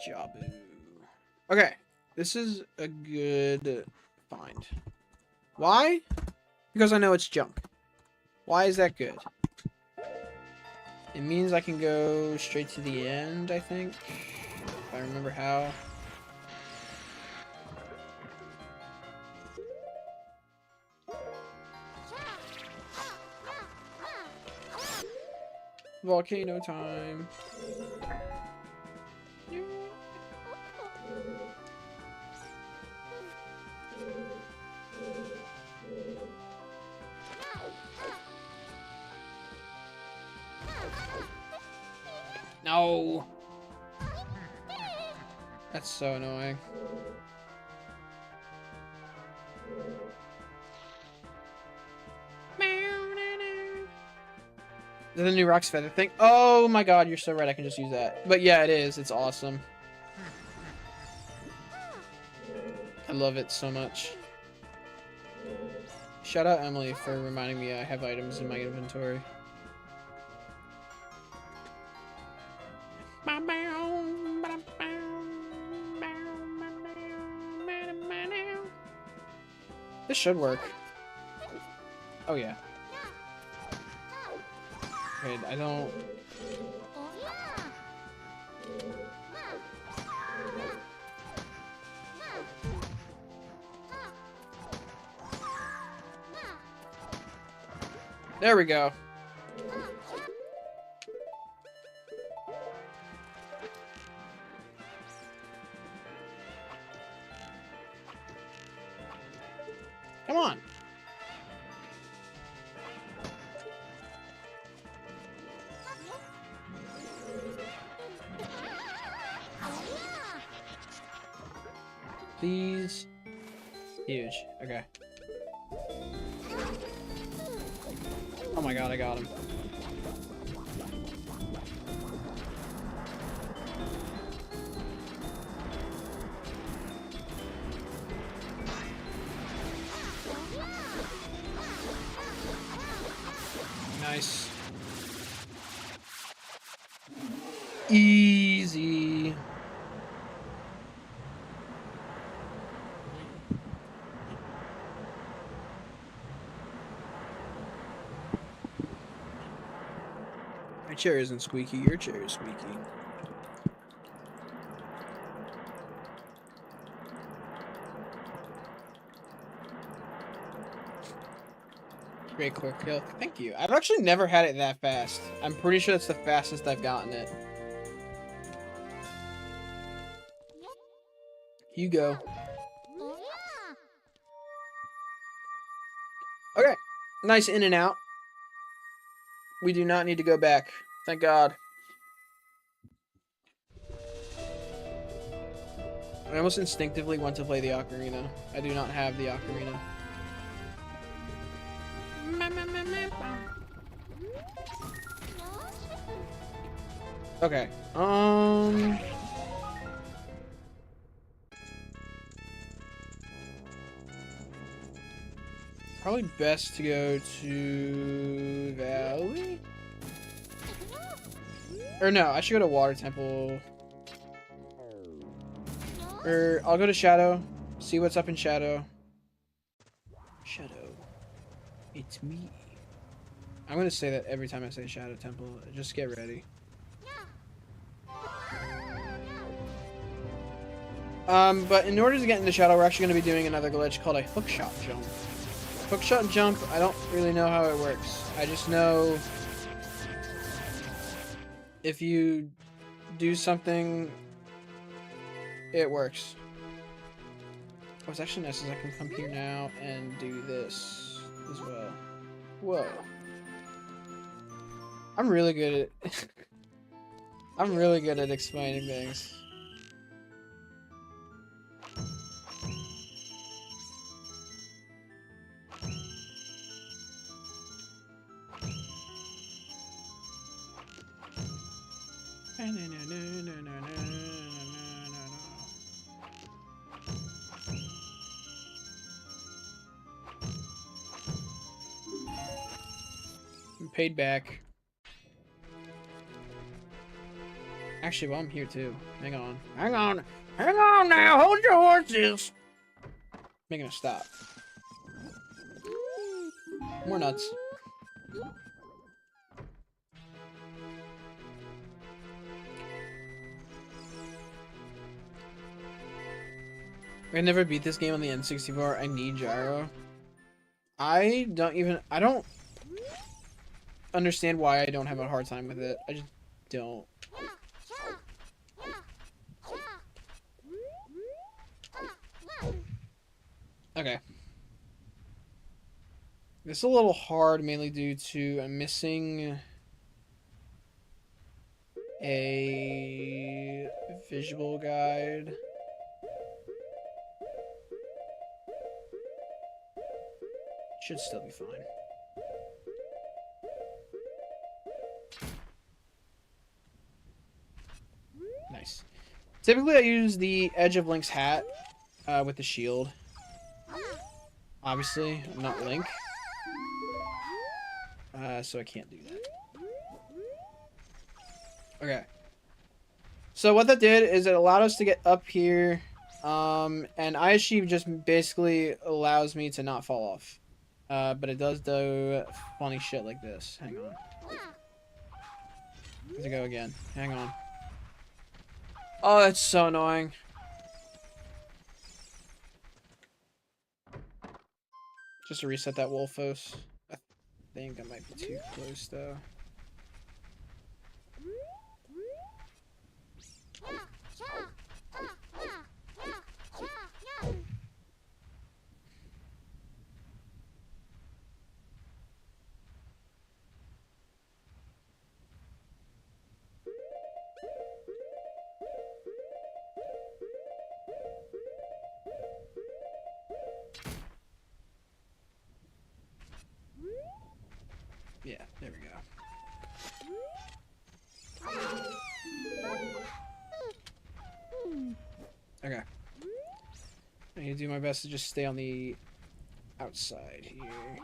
Jabu. Okay, this is a good find. Why? Because I know it's junk. Why is that good? It means I can go straight to the end, I think. If I remember how. Volcano time. No. That's so annoying. Is that the new Rock's Feather thing? Oh my god, you're so right, I can just use that. But yeah, it is. It's awesome. I love it so much. Shout out Emily for reminding me I have items in my inventory. This should work. Oh yeah. Wait, I don't... There we go. Come on. Please. Huge. Okay. Oh my god, I got him. Nice. Easy. My chair isn't squeaky, your chair is squeaky. Great quick kill. Thank you. I've actually never had it that fast. I'm pretty sure that's the fastest I've gotten it. You go. Okay. Nice in and out. We do not need to go back. Thank God. I almost instinctively want to play the ocarina. I do not have the ocarina. Okay. Probably best to go to Valley? Or no, I should go to Water Temple. Or I'll go to Shadow. See what's up in Shadow. Shadow. It's me. I'm gonna say that every time I say Shadow Temple. Just get ready. But in order to get into Shadow, we're actually going to be doing another glitch called a hookshot jump. Hook shot and jump, I don't really know how it works. I just know if you do something, it works. What's actually nice is I can come here now and do this as well. Whoa. I'm really good at I'm really good at explaining things. I'm paid back. Actually, well, I'm here too. Hang on. Hang on. Hang on now. Hold your horses. Making a stop. More nuts. I never beat this game on the N64. I need gyro. I don't understand why I don't have a hard time with it. I just don't. Okay. This is a little hard, mainly due to I'm missing a visual guide. Should still be fine. Nice. Typically, I use the edge of Link's hat with the shield. Obviously, I'm not Link, so I can't do that. Okay. So what that did is it allowed us to get up here, and ISG just basically allows me to not fall off. But it does do funny shit like this. Hang on. Let's go again. Hang on. Oh, that's so annoying. Just to reset that Wolfos. I think I might be too close though. Yeah, there we go. Okay. I need to do my best to just stay on the outside here.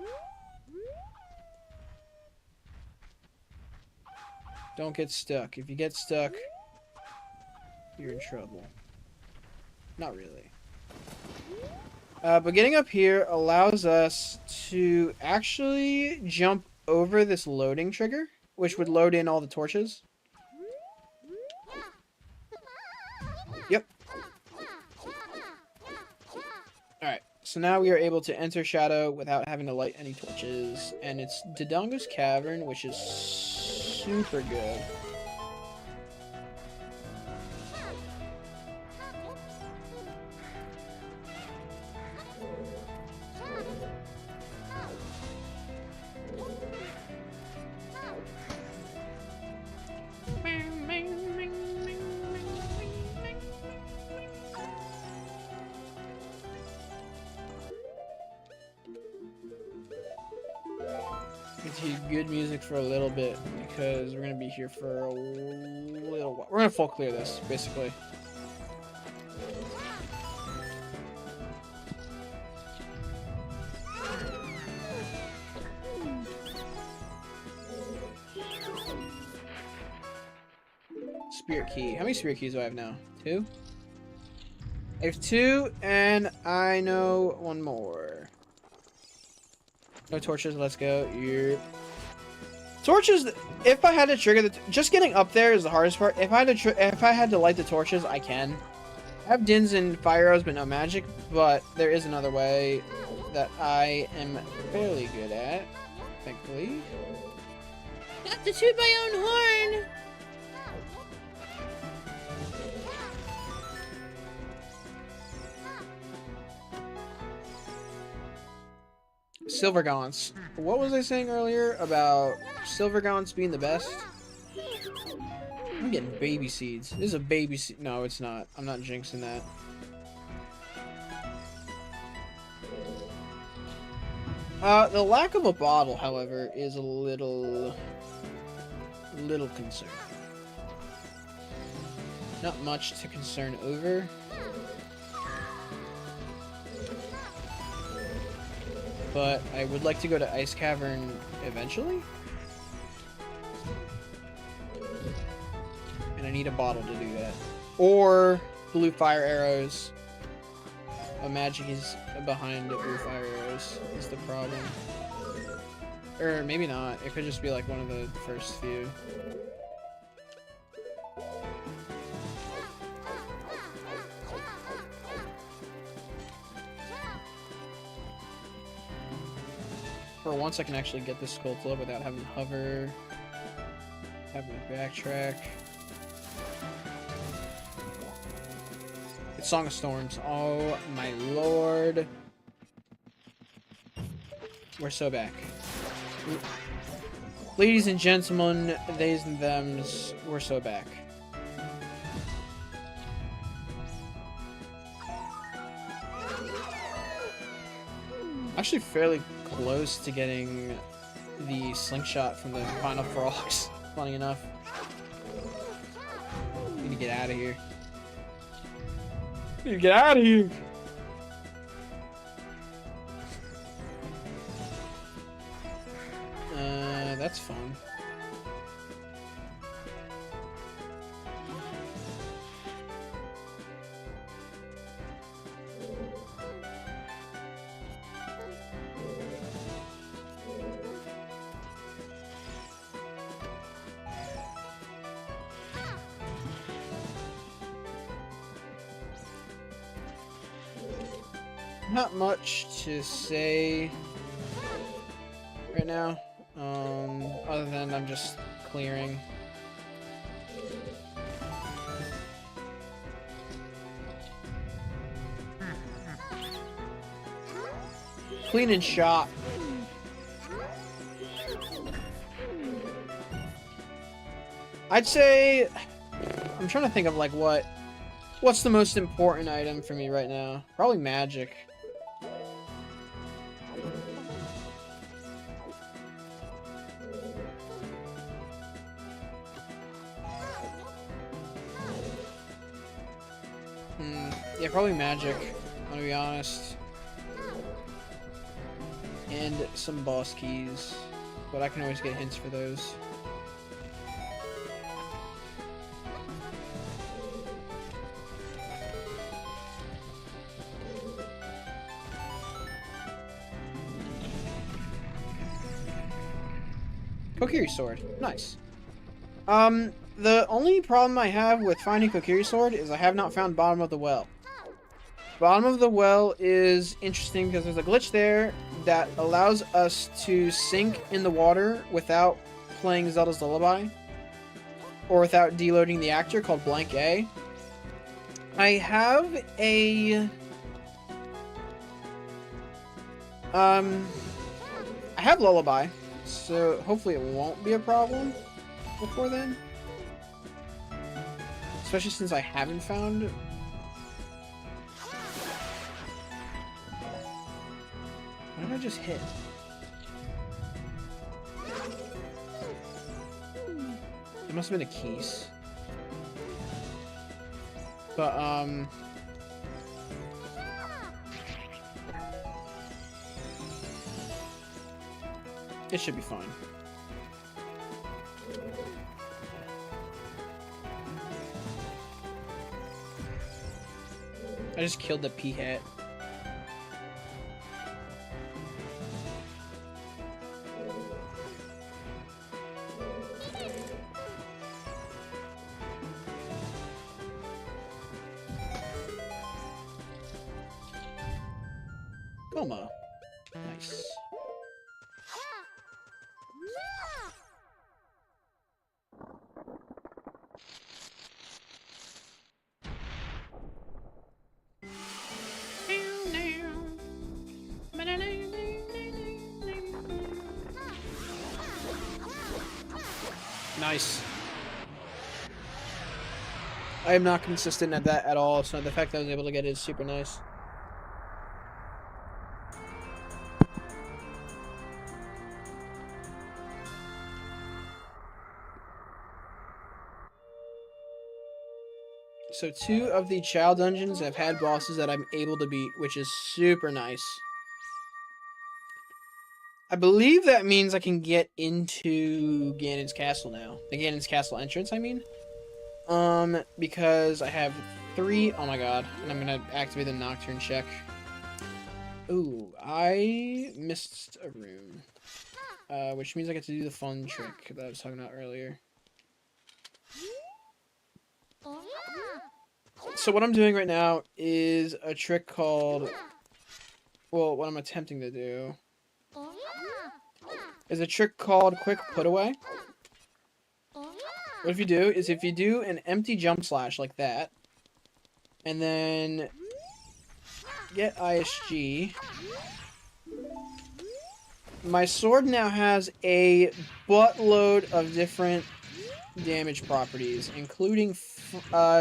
Don't get stuck. If you get stuck, you're in trouble. Not really. But getting up here allows us to actually jump over this loading trigger, which would load in all the torches. Yep. Alright, so now we are able to enter Shadow without having to light any torches. And it's Dodongo's Cavern, which is super good. Good music for a little bit because we're gonna be here for a little while. We're gonna full clear this basically. Spirit key. How many spirit keys do I have now? 2? I have 2 and I know 1 more. No torches, let's go. Yep. Torches, if I had to trigger the... just getting up there is the hardest part. If I had to light the torches, I can. I have Dins and Fire Arrows, but no magic. But there is another way that I am fairly good at, thankfully.
Not to toot my own horn.
Silver Gaunts. What was I saying earlier about Silver Gaunts being the best? I'm getting baby seeds. This is a baby seed. No, it's not. I'm not jinxing that. The lack of a bottle, however, is a little concern. Not much to concern over. But I would like to go to Ice Cavern eventually. And I need a bottle to do that. Or blue fire arrows. A magic is behind blue fire arrows is the problem. Or maybe not. It could just be like one of the first few. For once I can actually get this Skulltula without having to hover, having to backtrack. It's Song of Storms. Oh my lord. We're so back. Ladies and gentlemen, theys and thems, we're so back. Actually fairly close to getting the slingshot from the final frogs, funny enough. Need to get out of here. Need to get out of here! That's fun. Not much to say right now, other than I'm just clearing. Clean and shot. I'd say, I'm trying to think of like what's the most important item for me right now? Probably magic. Yeah, probably magic, I'm gonna be honest. And some boss keys, but I can always get hints for those. Kokiri sword, nice. The only problem I have with finding Kokiri sword is I have not found Bottom of the Well. Bottom of the Well is interesting because there's a glitch there that allows us to sink in the water without playing Zelda's Lullaby, or without deloading the actor, called Blank A. I have a... I have Lullaby, so hopefully it won't be a problem before then. Especially since I haven't found... What did I just hit? It must have been a keys. But, it should be fine. I just killed the P-hat. coma. Nice. Nice. I am not consistent at that at all, so the fact that I was able to get it is super nice. So 2 of the child dungeons have had bosses that I'm able to beat, which is super nice. I believe that means I can get into Ganon's castle now. The Ganon's castle entrance, I mean. Because I have 3. Oh my god. And I'm gonna activate the Nocturne check. Ooh, I missed a room. Which means I get to do the fun trick that I was talking about earlier. So what I'm doing right now is a trick called... Well, what I'm attempting to do is a trick called Quick Put Away. What if you do is if you do an empty jump slash like that, and then get ISG, my sword now has a buttload of different damage properties, including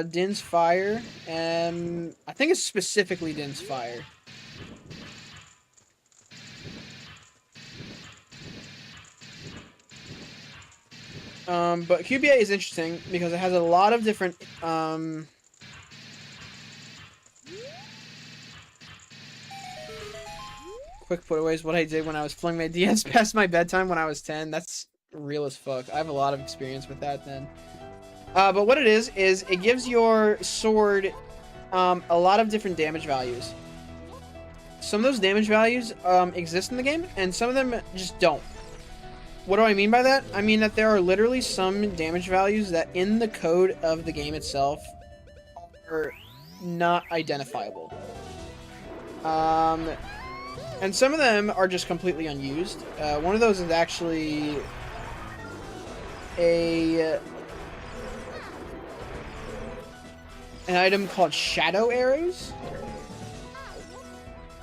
Din's Fire, and I think it's specifically Din's Fire. But QBA is interesting because it has a lot of different, quick putaways. What I did when I was flinging my DS past my bedtime when I was 10. That's real as fuck. I have a lot of experience with that then. But what it is it gives your sword a lot of different damage values. Some of those damage values exist in the game, and some of them just don't. What do I mean by that? I mean that there are literally some damage values that in the code of the game itself are not identifiable. And some of them are just completely unused. One of those is actually an item called Shadow Arrows.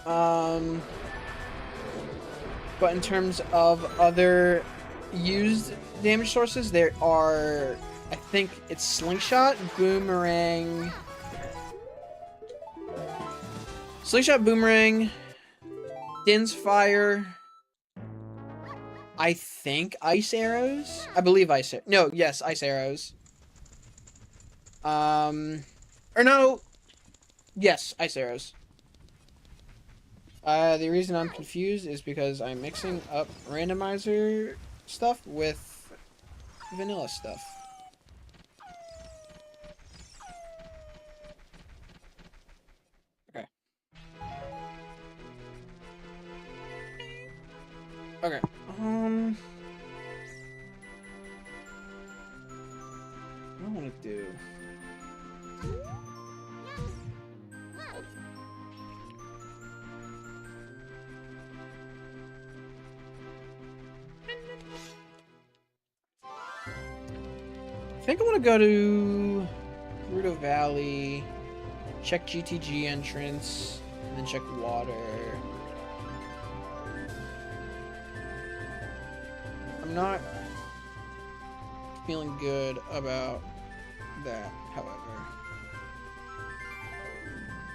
But in terms of other used damage sources, there are, I think it's Slingshot, Boomerang, Din's Fire, I think Ice Arrows? I believe Ice Arrows. No, yes, Ice Arrows. Or no, yes, Ice Arrows. The reason I'm confused is because I'm mixing up randomizer stuff with vanilla stuff. Okay. Okay. What do I want to do? I think I want to go to Gerudo Valley, check GTG entrance, and then check water. I'm not feeling good about that, however.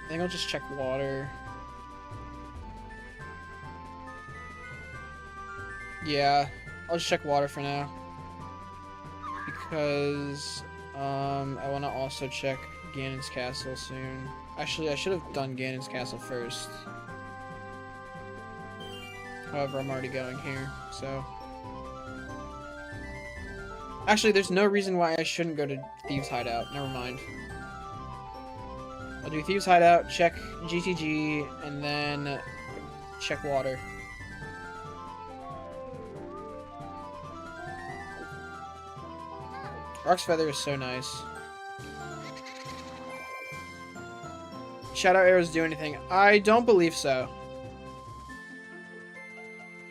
I think I'll just check water. Yeah, I'll just check water for now. Because I want to also check Ganon's castle soon. Actually, I should have done Ganon's castle first. However, I'm already going here, so... Actually, there's no reason why I shouldn't go to Thieves' Hideout. Never mind. I'll do Thieves' Hideout, check GTG, and then check water. Ark's Feather is so nice. Shadow Arrows do anything? I don't believe so.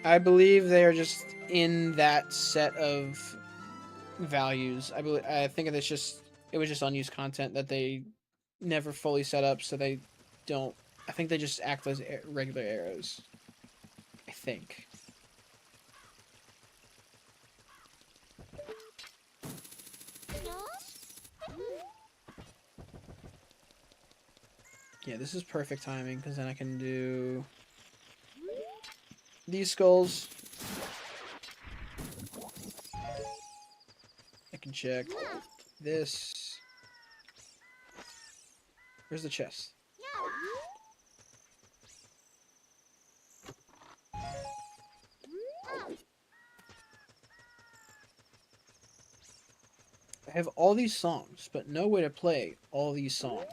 I believe they are just in that set of values. I think it was just unused content that they never fully set up, so they don't. I think they just act as regular arrows. I think. Yeah, this is perfect timing because then I can do these skulls. I can check this. Where's the chest? I have all these songs, but no way to play all these songs.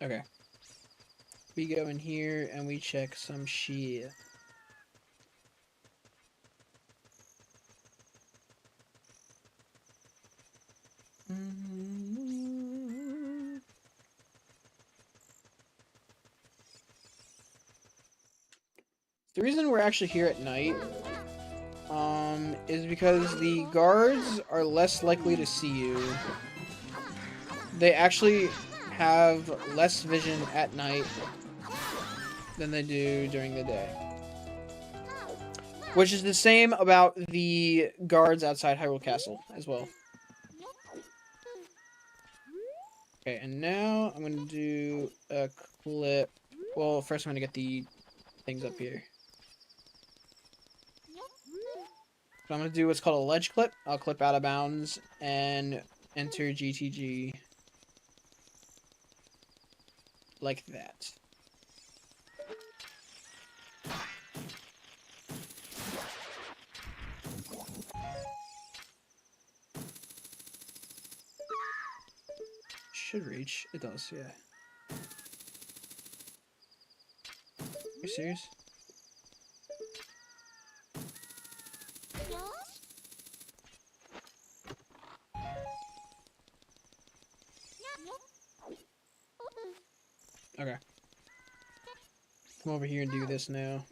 Okay. We go in here and we check some shit. The reason we're actually here at night is because the guards are less likely to see you. They actually have less vision at night than they do during the day. Which is the same about the guards outside Hyrule Castle as well. Okay, and now I'm going to do a clip. Well, first I'm going to get the things up here. So I'm going to do what's called a ledge clip. I'll clip out of bounds and enter GTG like that. Should reach. It does, yeah. Are you serious? Okay. Come over here and do this now.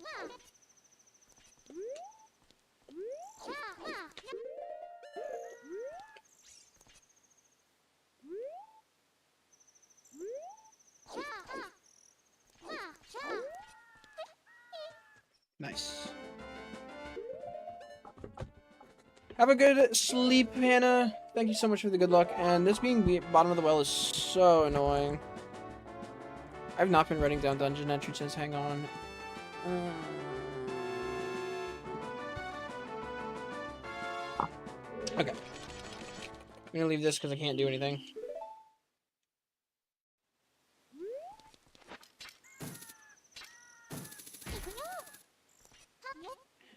Nice. Have a good sleep, Hannah. Thank you so much for the good luck. And this being bottom of the well is so annoying. I've not been writing down dungeon entrances. Hang on. Okay. I'm gonna leave this because I can't do anything.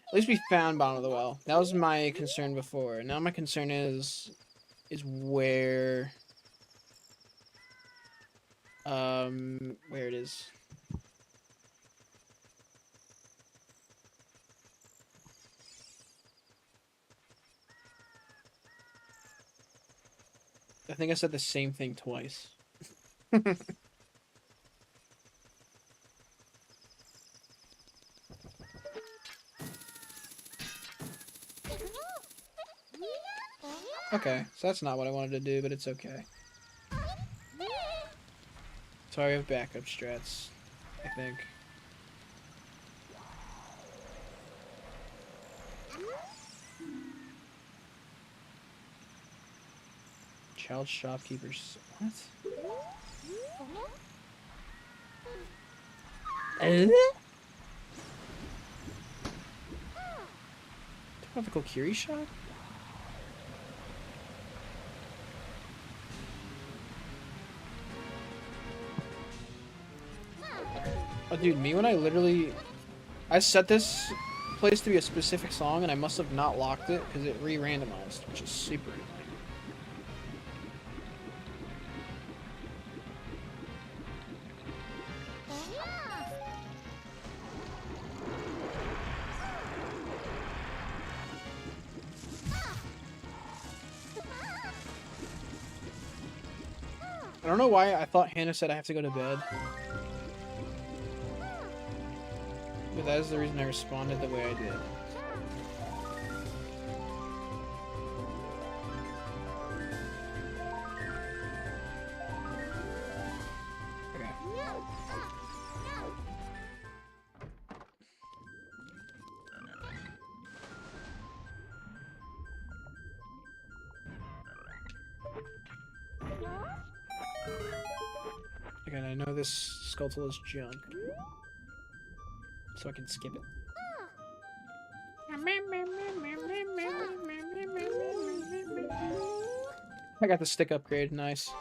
At least we found bottom of the well. That was my concern before. Now my concern is where it is. I think I said the same thing twice. Okay, so that's not what I wanted to do, but it's okay. Sorry, I have backup strats, I think. Child shopkeepers. What? Tropical Curie shop? Oh, dude, me when I set this place to be a specific song and I must have not locked it because it re-randomized, which is super annoying. I don't know why I thought Hannah said I have to go to bed. But that is the reason I responded the way I did. Okay. Again, I know this Skulltula is junk, so I can skip it. I got the stick upgrade, nice.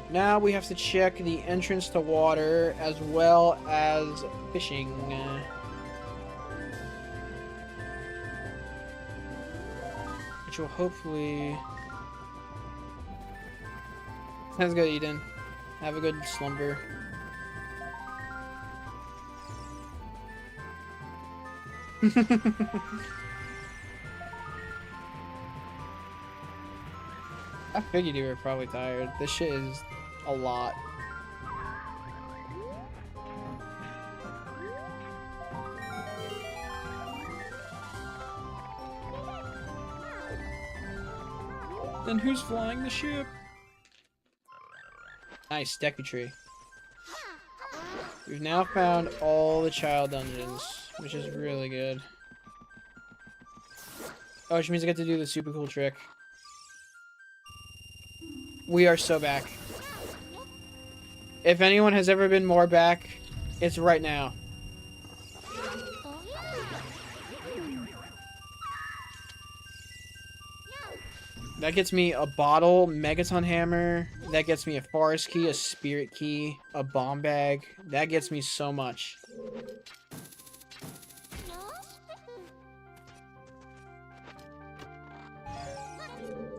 Now we have to check the entrance to water as well as fishing. Which will hopefully... Sounds good, Eden. Have a good slumber. I figured you were probably tired. This shit is a lot. Then who's flying the ship? Nice, Deku Tree. We've now found all the child dungeons, which is really good. Oh, which means I get to do the super cool trick. We are so back. If anyone has ever been more back, it's right now. That gets me a bottle, Megaton Hammer. That gets me a Forest Key, a Spirit Key, a Bomb Bag. That gets me so much.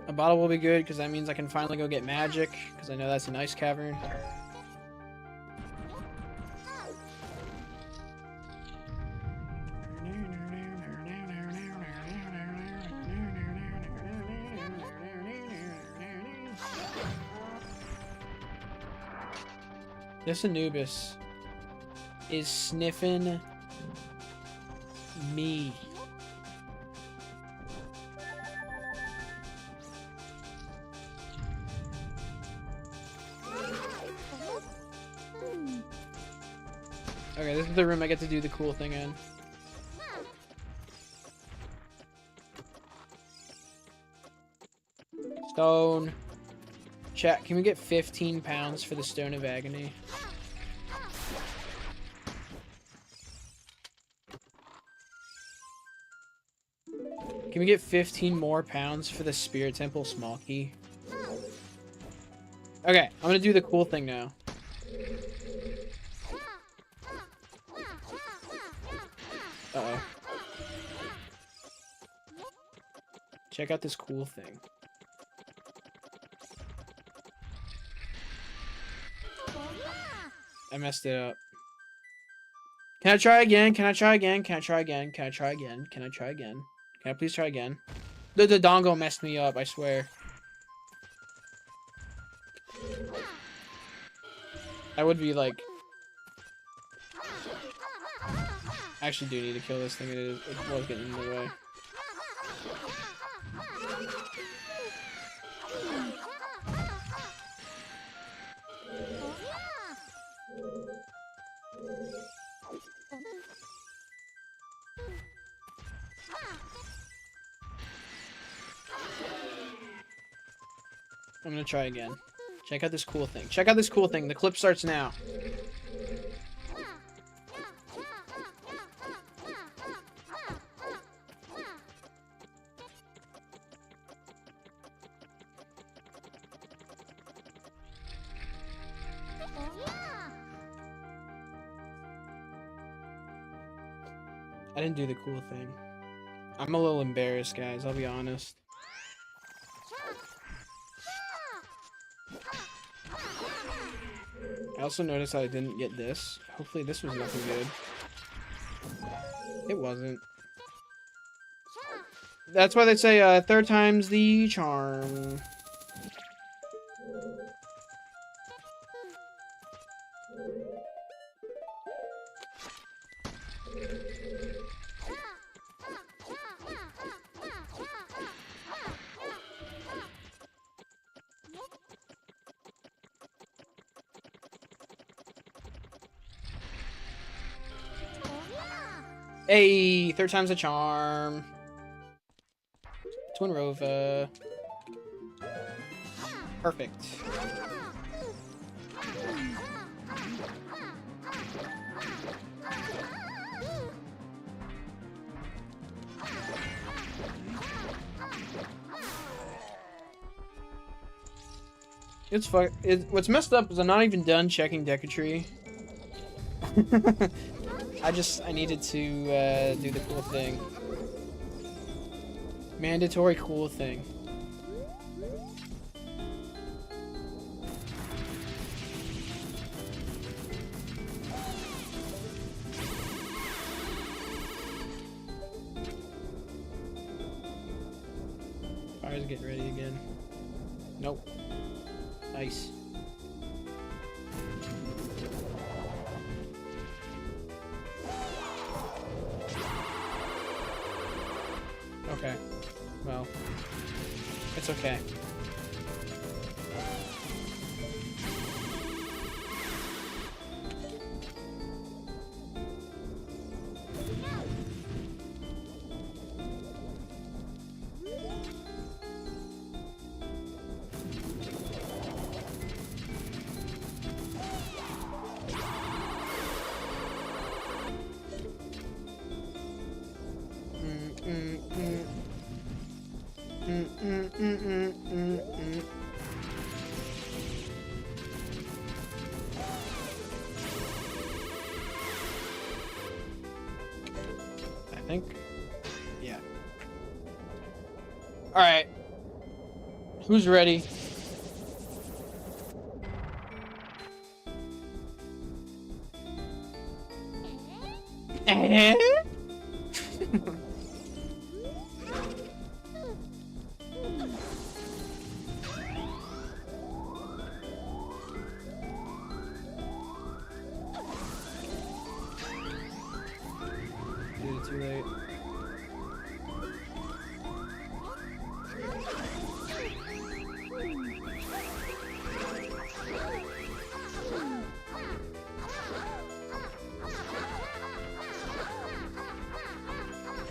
A bottle will be good because that means I can finally go get magic because I know that's an ice cavern. This Anubis is sniffing me. Okay, this is the room I get to do the cool thing in. Stone. Chat, can we get 15 pounds for the Stone of Agony? Can we get 15 more pounds for the Spirit Temple Small Key? Okay, I'm gonna do the cool thing now. Uh-oh. Check out this cool thing. I messed it up. Can I try again? Can I try again? Can I try again? Can I try again? Can I try again? Can I please try again? The dongle messed me up, I swear. I would be like... I actually do need to kill this thing. It was getting in the way. I'm gonna try again. Check out this cool thing. Check out this cool thing. The clip starts now. I didn't do the cool thing. I'm a little embarrassed, guys. I'll be honest. I also noticed I didn't get this. Hopefully this was nothing good. It wasn't. That's why they say third time's the charm. Hey, third time's a charm. Twin Rova. Perfect. It's fuck. What's messed up is I'm not even done checking Decatry. I needed to do the cool thing. Mandatory cool thing. Fire's getting ready again. Nope. Nice. Okay. Well, it's okay. I think. Yeah. All right. Who's ready? Too late.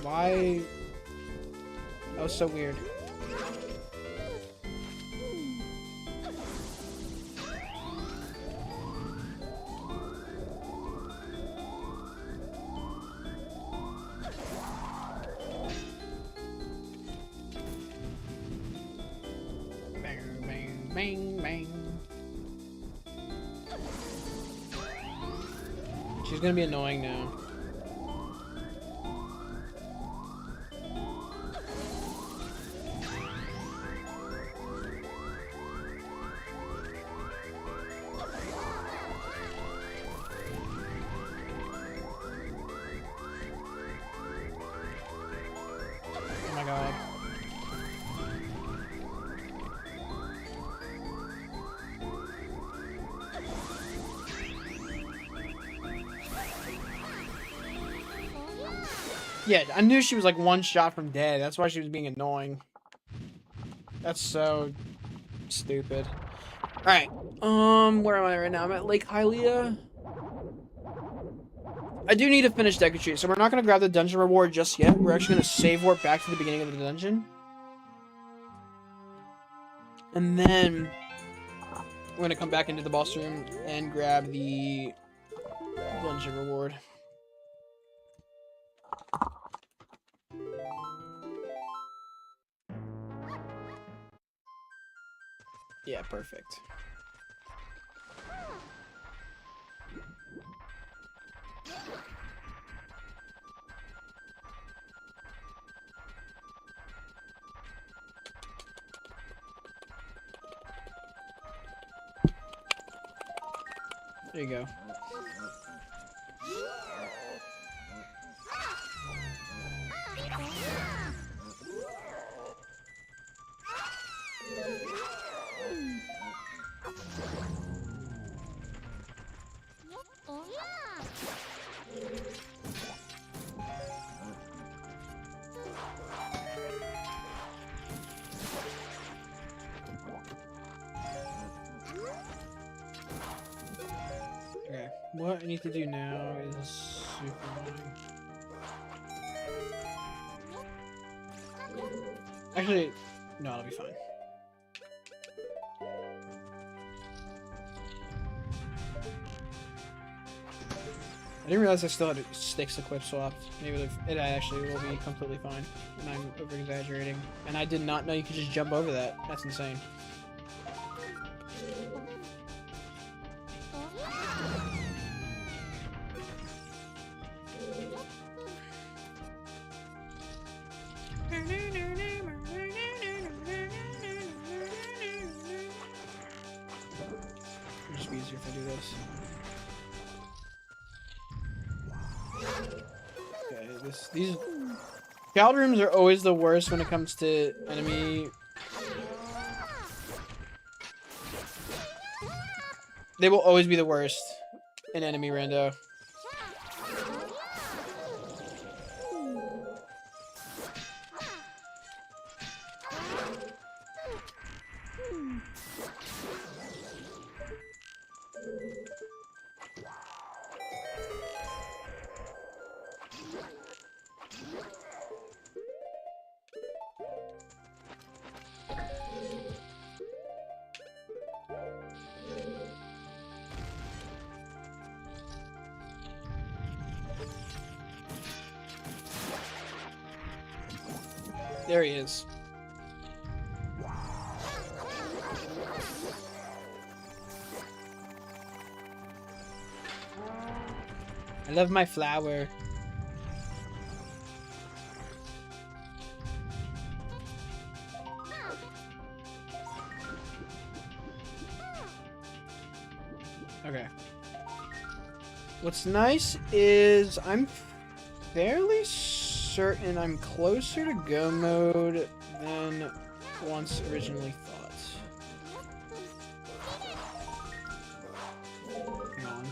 Why? That was so weird. Bang, bang. She's gonna be annoying now. Oh my god. Yeah, I knew she was like one shot from dead. That's why she was being annoying. That's so stupid. Alright. Where am I right now? I'm at Lake Hylia. I do need to finish Decatry, so we're not gonna grab the dungeon reward just yet. We're actually gonna save warp back to the beginning of the dungeon. And then we're gonna come back into the boss room and grab the dungeon reward. Yeah, perfect. There you go. What I need to do now is super annoying. Actually, no, it'll be fine. I didn't realize I still had sticks equip swapped. Maybe it actually will be completely fine. And I'm over exaggerating. And I did not know you could just jump over that. That's insane. It'll just be easier if I do this. Okay, these child rooms are always the worst when it comes to enemy. They will always be the worst in enemy rando. There he is. I love my flower. Okay. What's nice is I'm fairly certain I'm closer to go mode than once originally thought. Hang on.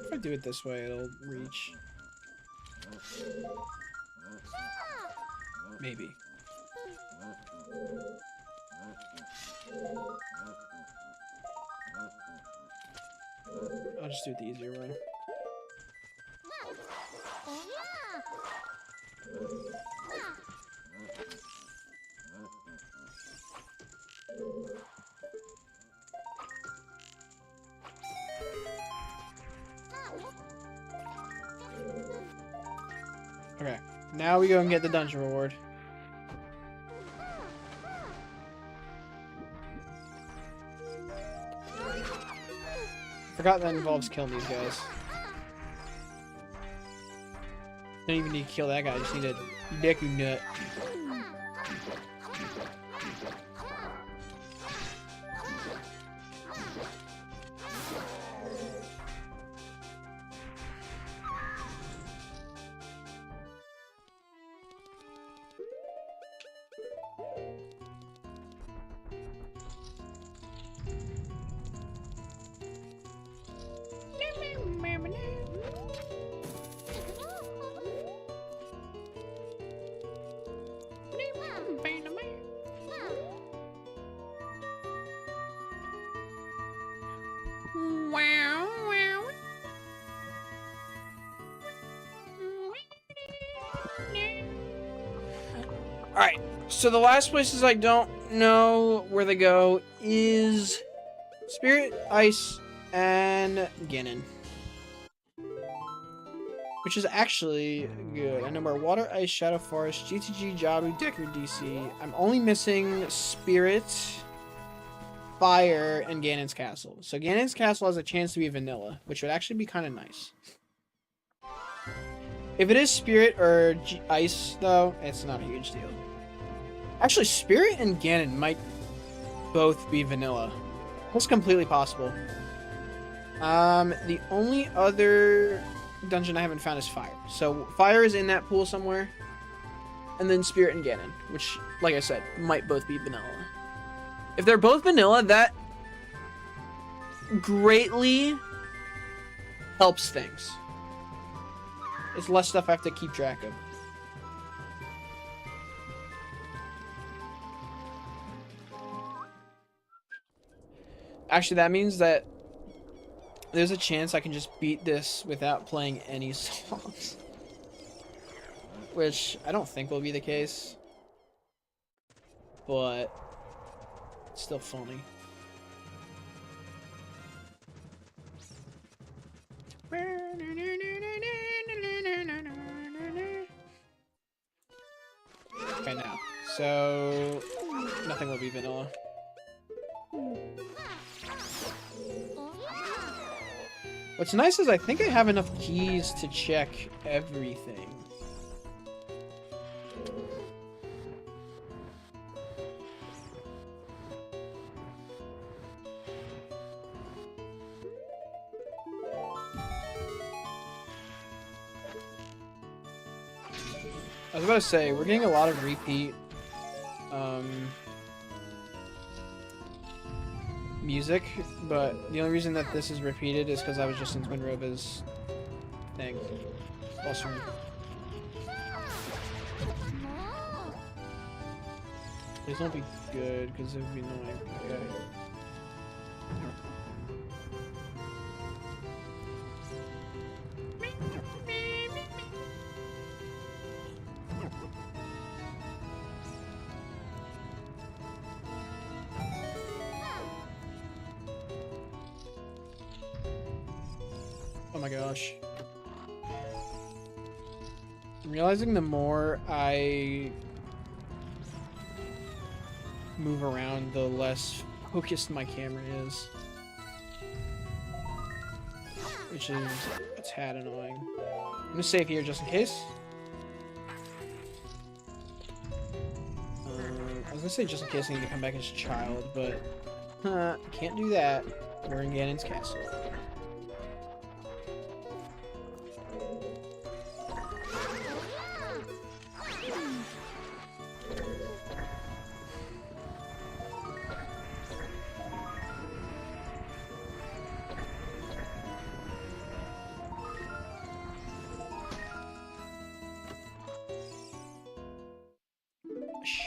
If I do it this way, it'll reach. Maybe. I'll just do it the easier way. Okay, now we go and get the dungeon reward. Forgot that involves killing these guys. Don't even need to kill that guy, just need a Deku Nut. Alright, so the last places I don't know where they go is Spirit, Ice, and Ganon. Which is actually good. I know where Water, Ice, Shadow Forest, GTG, Jabu, Deku, DC. I'm only missing Spirit, Fire, and Ganon's Castle. So Ganon's Castle has a chance to be vanilla, which would actually be kind of nice. If it is Spirit or Ice, though, it's not a huge deal. Actually, Spirit and Ganon might both be vanilla. That's completely possible. The only other dungeon I haven't found is Fire. So Fire is in that pool somewhere. And then Spirit and Ganon, which, like I said, might both be vanilla. If they're both vanilla, that greatly helps things. It's less stuff I have to keep track of. Actually, that means that there's a chance I can just beat this without playing any songs. Which I don't think will be the case. But it's still funny. Okay, now. So nothing will be vanilla. What's nice is I think I have enough keys to check everything. I was about to say, we're getting a lot of repeat music, but the only reason that this is repeated is because I was just in Twinrova's thing. Plus room. Please don't be good, because it would be annoying. Okay. Oh my gosh. I'm realizing the more I move around, the less focused my camera is. Which is a tad annoying. I'm gonna save here just in case. I was gonna say just in case I need to come back as a child, but can't do that. We're in Ganon's castle.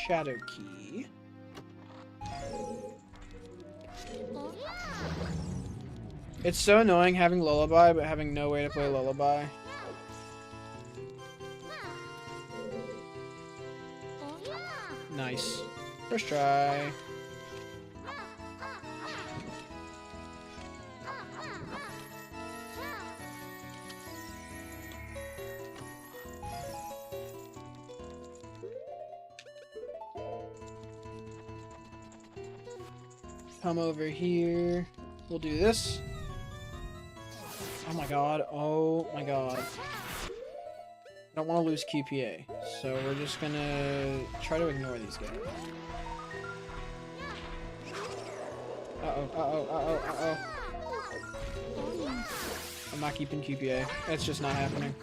Shadow key. It's so annoying having Lullaby, but having no way to play Lullaby. Nice. First try. Come over here. We'll do this. Oh my god. Oh my god. I don't want to lose QPA. So we're just gonna try to ignore these guys. Uh-oh, uh-oh, uh-oh, uh-oh. I'm not keeping QPA. It's just not happening.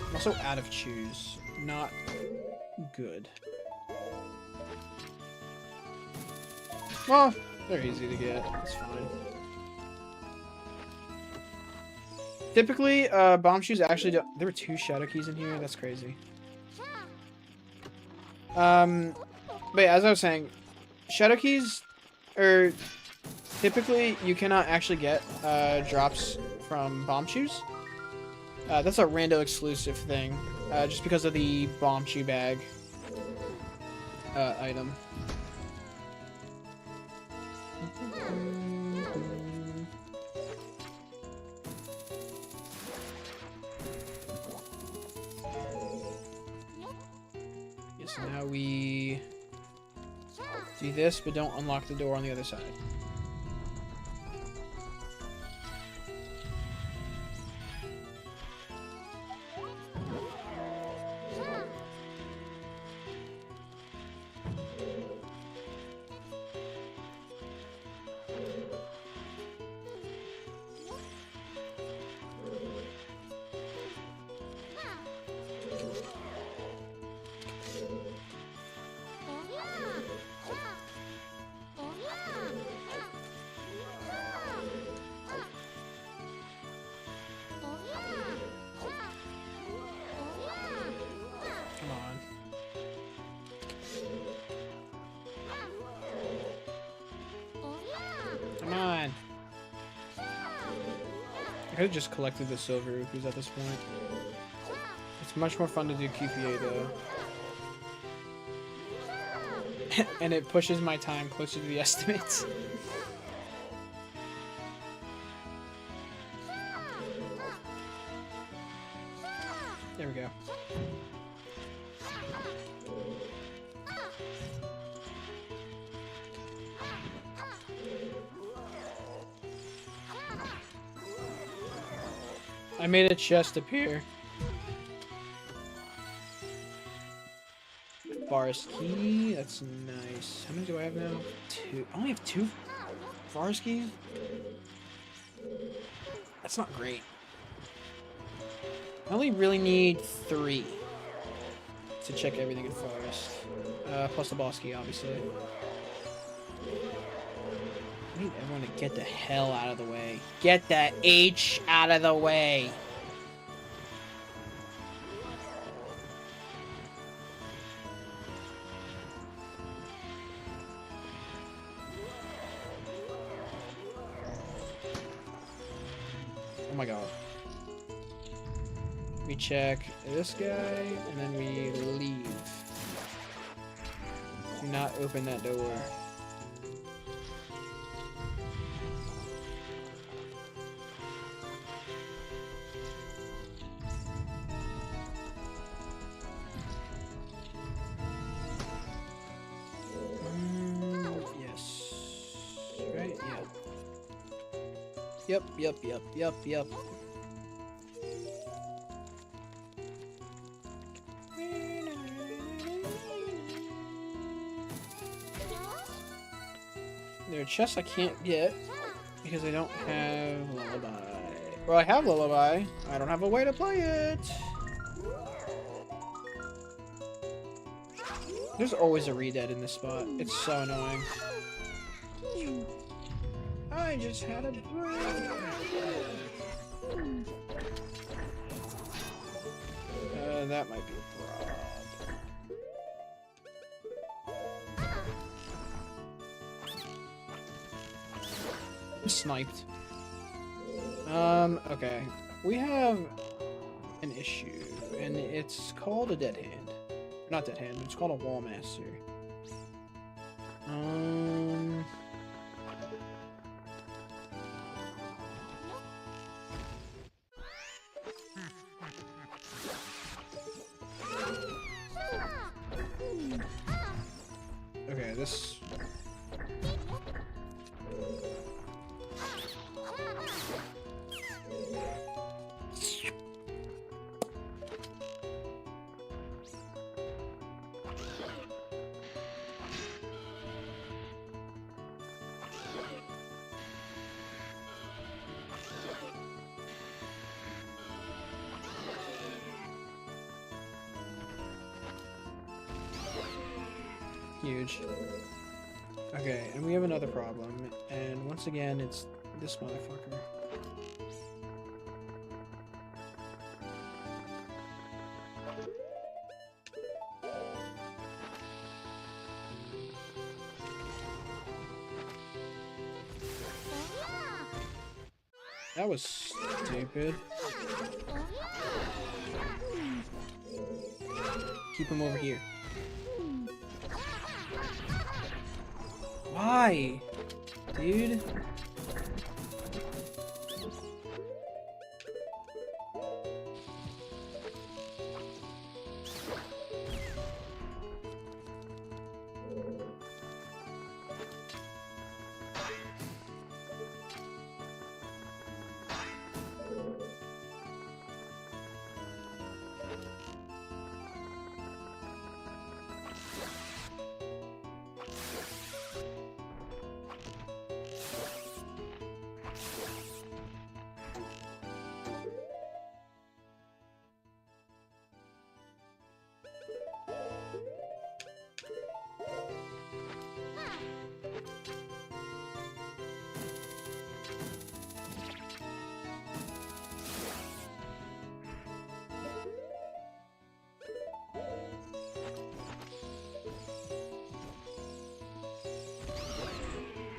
I'm also out of choose. Not good. Well, they're easy to get. It's fine. Typically, bomb shoes actually don't... There were 2 shadow keys in here? That's crazy. But yeah, as I was saying, shadow keys are... Typically, you cannot actually get drops from bomb shoes. That's a rando exclusive thing, just because of the bomb shoe bag item. Yes, now we do this, but don't unlock the door on the other side. I could have just collected the silver rupees at this point. It's much more fun to do QPA though. And it pushes my time closer to the estimates. There we go. I made a chest appear. Forest key, that's nice. How many do I have now? 2. I only have 2 forest keys? That's not great. I only really need 3 to check everything in forest. Plus the boss key, obviously. I need everyone to get the hell out of the way. Get the H out of the way. Oh my god. We check this guy, and then we leave. Do not open that door. Yes. Right? Yeah. Yep. There are chests I can't get because I don't have Lullaby. Well, I have Lullaby. I don't have a way to play it. There's always a redead in this spot. It's so annoying. I just had a break. That might be a problem. Sniped. Okay. We have an issue, and it's called a dead hand. Not dead hand, but it's called a wall master. Okay, this... Huge. Okay, and we have another problem, and once again, it's this motherfucker. That was stupid. Keep him over here. Why? Dude?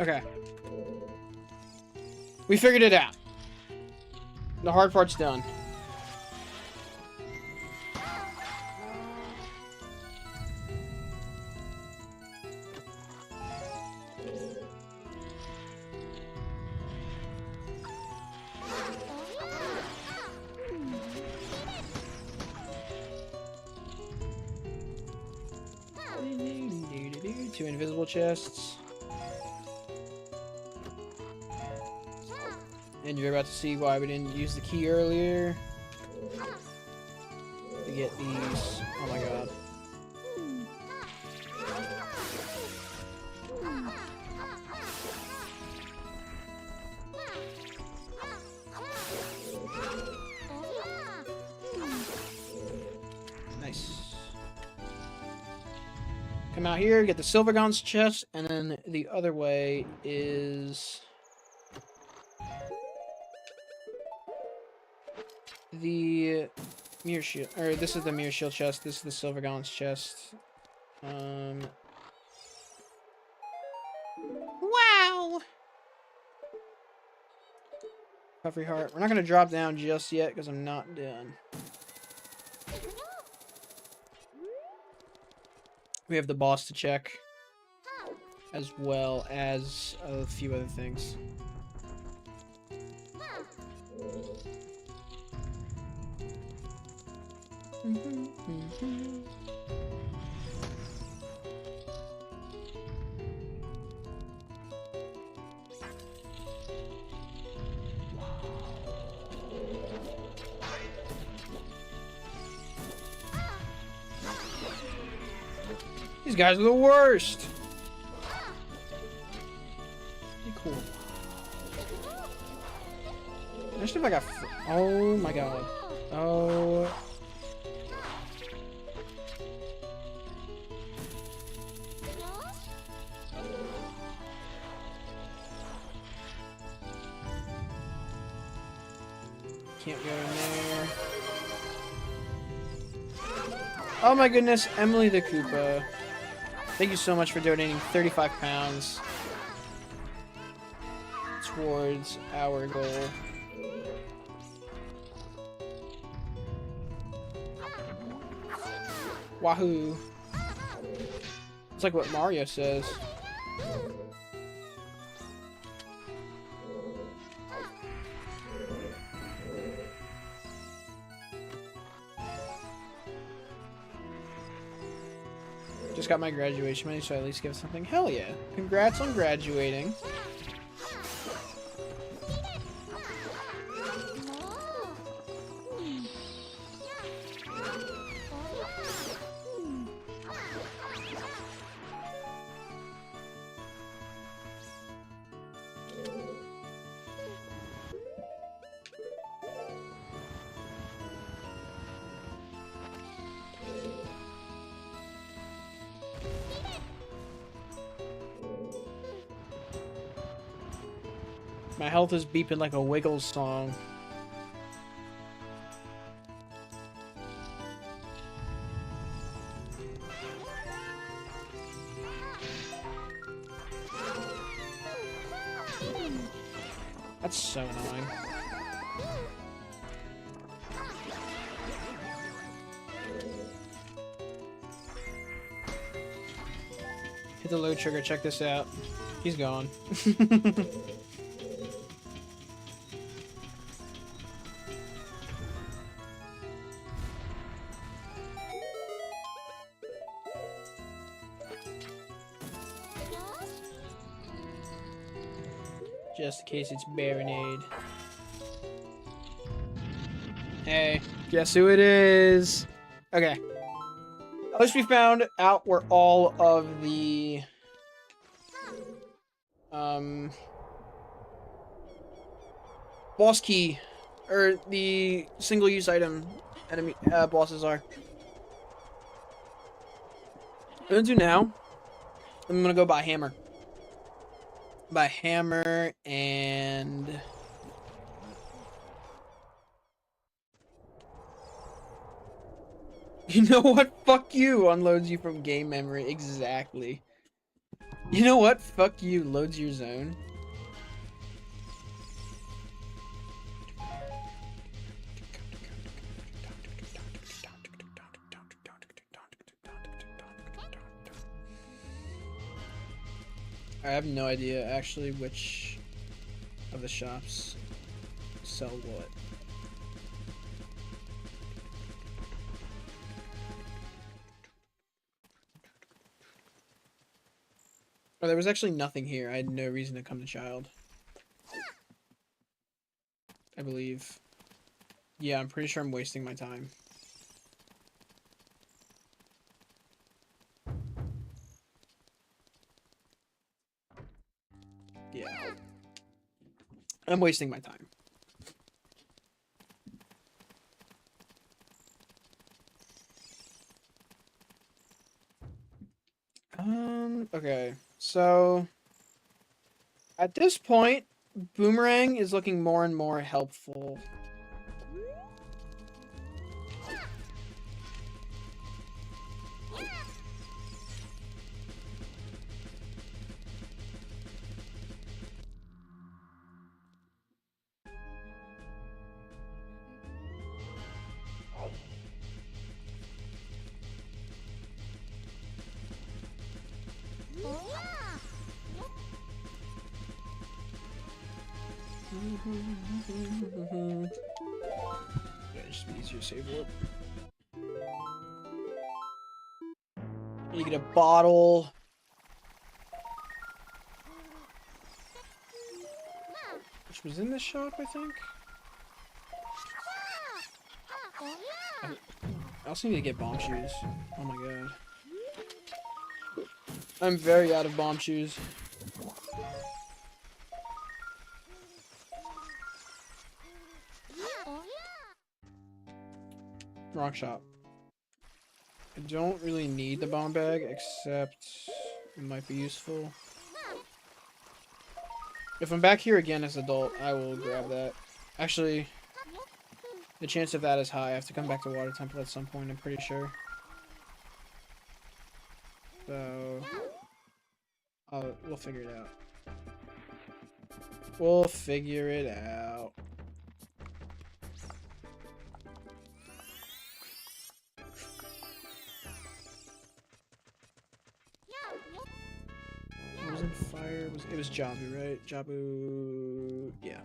Okay. We figured it out. The hard part's done. Two invisible chests. And you're about to see why we didn't use the key earlier. To get these. Oh my god. Nice. Come out here, get the Silvergon's chest, and then the other way is the mirror shield. Or this is the mirror shield chest. This is the Silvergon's chest. Wow. Recovery heart. We're not gonna drop down just yet because I'm not done. We have the boss to check, as well as a few other things. These guys are the worst. Pretty cool. I should have got. Oh my god. Oh. Can't go in there. Oh my goodness, Emily the Koopa. Thank you so much for donating 35 pounds towards our goal. Wahoo. It's like what Mario says. Just got my graduation money, so I at least give something. Hell yeah. Congrats on graduating. My health is beeping like a Wiggles song. That's so annoying. Hit the load trigger, check this out. He's gone. Just in case it's Baronade. Hey, guess who it is? Okay. At least we found out where all of the boss key or the single-use item enemy bosses are. What I'm gonna do now, I'm gonna go buy hammer. Buy hammer and you know what? Fuck you unloads you from game memory. Exactly. You know what? Fuck you loads your zone. I have no idea actually which of the shops sell what. Oh, there was actually nothing here. I had no reason to come to Child. I believe. Yeah, I'm pretty sure I'm wasting my time. Yeah. I'm wasting my time. Okay. So at this point, Boomerang is looking more and more helpful. Yeah, just be easier to save up. You get a bottle. Which was in this shop, I think. I also need to get bomb shoes. Oh my god. I'm very out of bomb shoes. Wrong shop. I don't really need the bomb bag, except it might be useful. If I'm back here again as adult, I will grab that. Actually, the chance of that is high. I have to come back to Water Temple at some point, I'm pretty sure. So, we'll figure it out. We'll figure it out. What was in fire? It was Jabu, right? Jabu, yeah.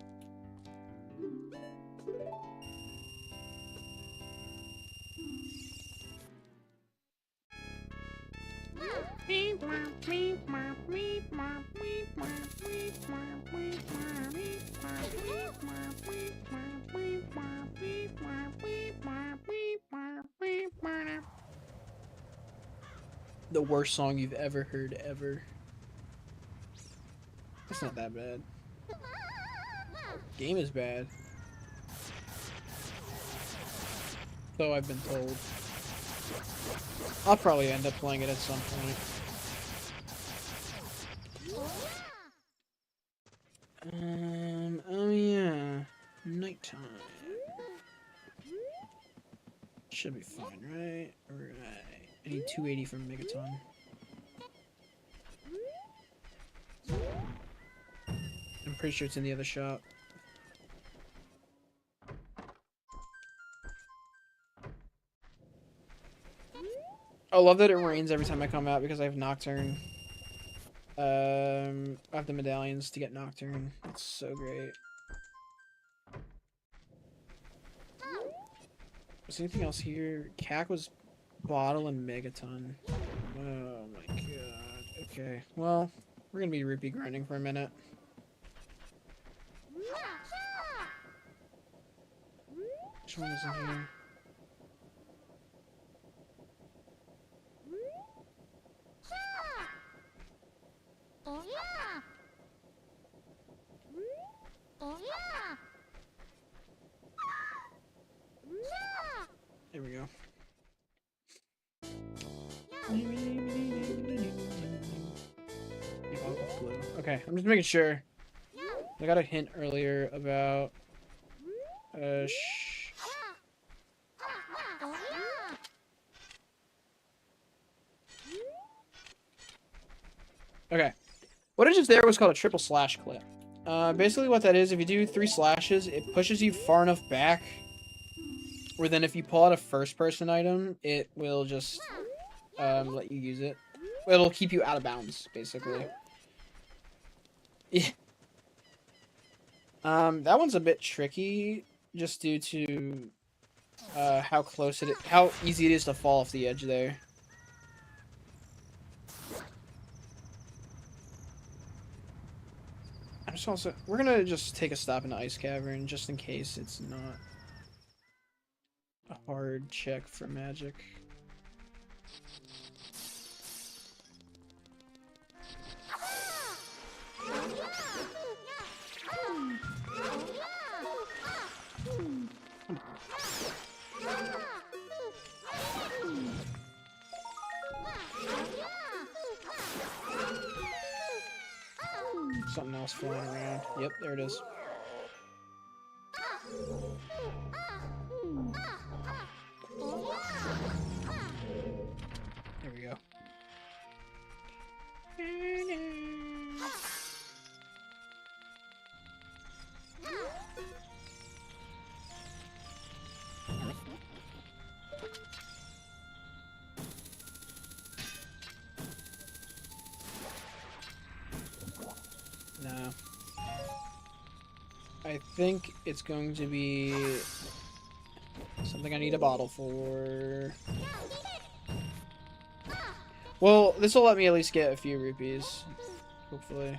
The worst song you've ever heard, ever. It's not that bad. Game is bad. So I've been told. I'll probably end up playing it at some point. Oh yeah. Nighttime. Should be fine, right? Right. I need 280 from Megaton. I'm pretty sure it's in the other shop. I love that it rains every time I come out because I have Nocturne. I have the medallions to get Nocturne. It's so great. Is there anything else here? Cac was Bottle and Megaton. Oh my god. Okay, well, we're gonna be rupee grinding for a minute. Which one is in here? There we go. Okay, I'm just making sure. I got a hint earlier about okay. What I just there was called a triple slash clip. Basically what that is, if you do 3 slashes, it pushes you far enough back where then if you pull out a first person item, it will just let you use it. It'll keep you out of bounds, basically. Yeah. That one's a bit tricky, just due to how easy it is to fall off the edge there. We're gonna just take a stop in the ice cavern just in case it's not a hard check for magic. Something else flying around. Yep, there it is. There we go. No. I think it's going to be something I need a bottle for. Well, this will let me at least get a few rupees, hopefully.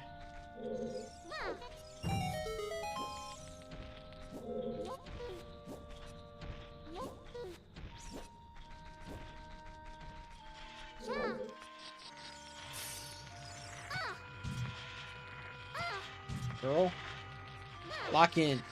Girl, lock in.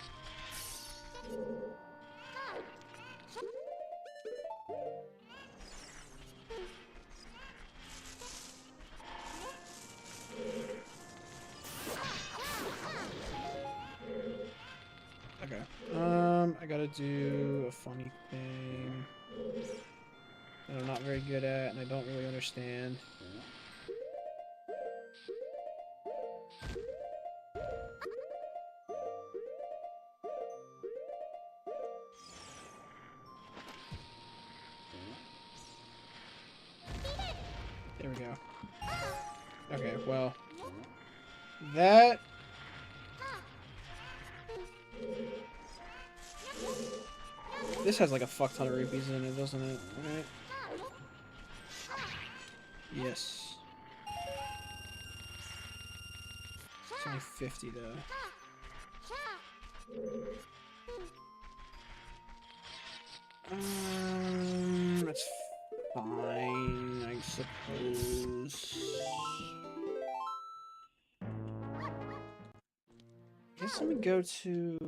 Okay. I gotta do a funny thing that I'm not very good at and I don't really understand. There we go. Okay, well, that... This has like a fuck ton of rupees in it, doesn't it? Right? Yes. It's only 50 though. That's fine, I suppose. I guess let me go to...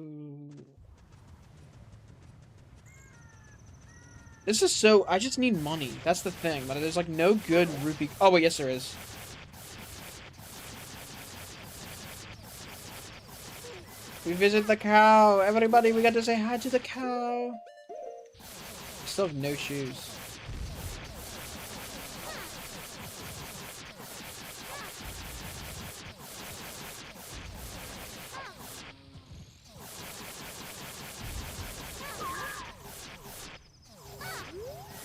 This is so... I just need money. That's the thing. But there's like no good rupee... Oh wait, yes there is. We visit the cow. Everybody, we got to say hi to the cow. I still have no shoes.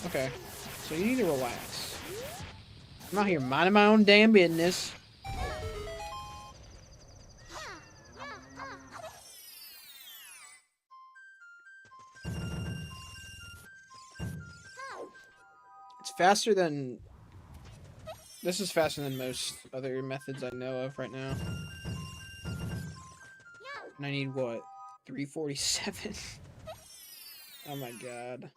Okay, so you need to relax. I'm out here minding my own damn business. It's faster than... This is faster than most other methods I know of right now. And I need what? 347? Oh my god.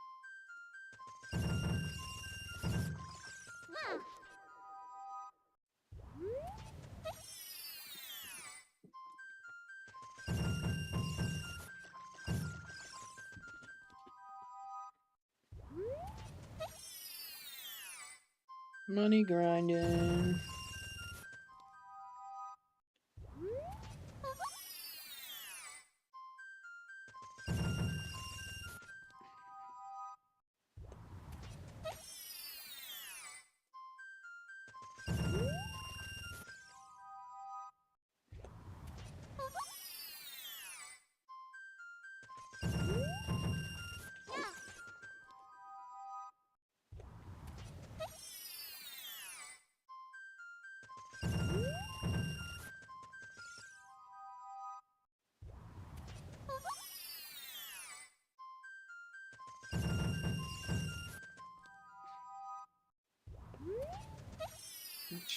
Money grinding.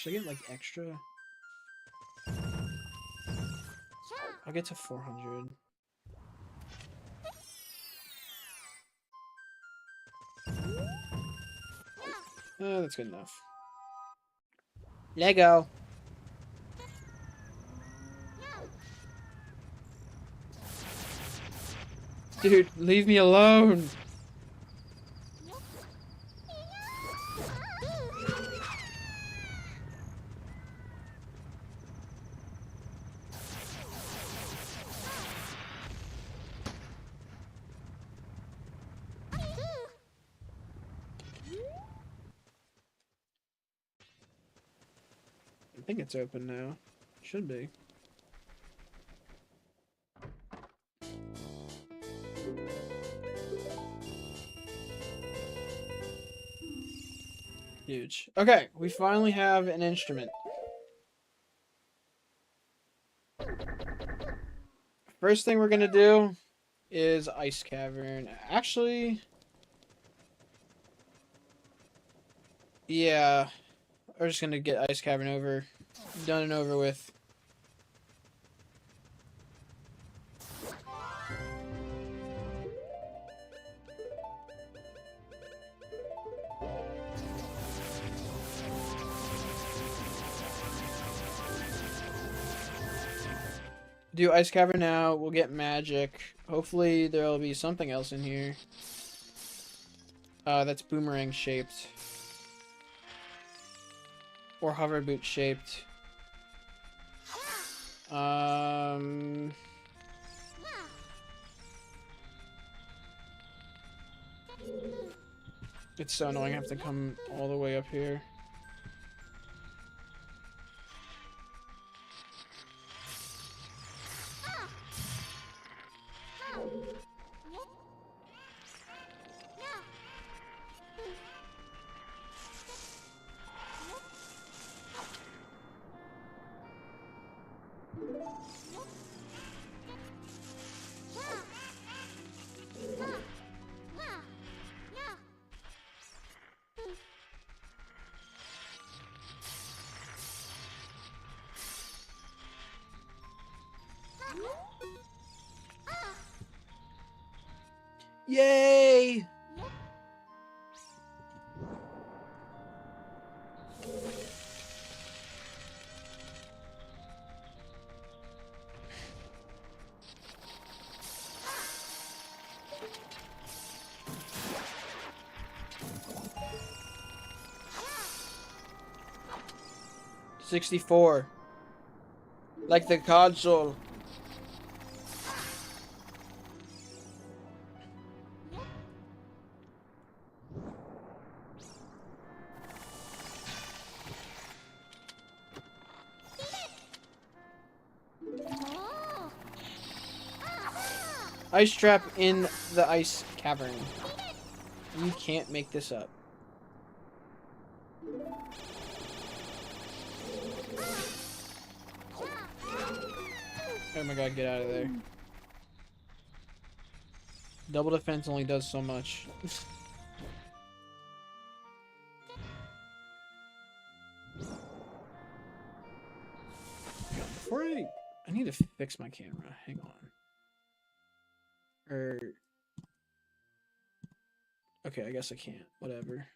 Should I get like extra? I'll get to 400. That's good enough. Lego. Dude, leave me alone. I think it's open now. Should be. Huge. Okay, we finally have an instrument. First thing we're gonna do is Ice Cavern. Actually, yeah, we're just gonna get Ice Cavern done and over with. Do Ice Cavern now, we'll get magic. Hopefully there'll be something else in here. That's boomerang shaped. Or hover boot shaped. It's so annoying I have to come all the way up here. Yay! $64. Like the console. Ice trap in the ice cavern. You can't make this up. Oh my god, get out of there. Double defense only does so much. Before I need to fix my camera. Hang on. Okay, I guess I can't. Whatever.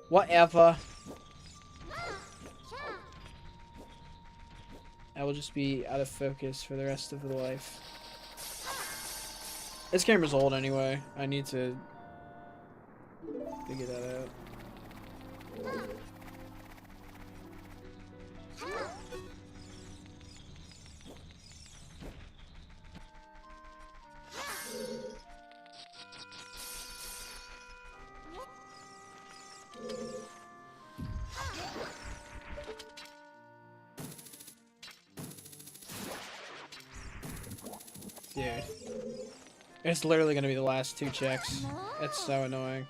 Whatever. I will just be out of focus for the rest of the life. This camera's old anyway. I need to figure that out. Dude. It's literally gonna be the last two checks. It's so annoying.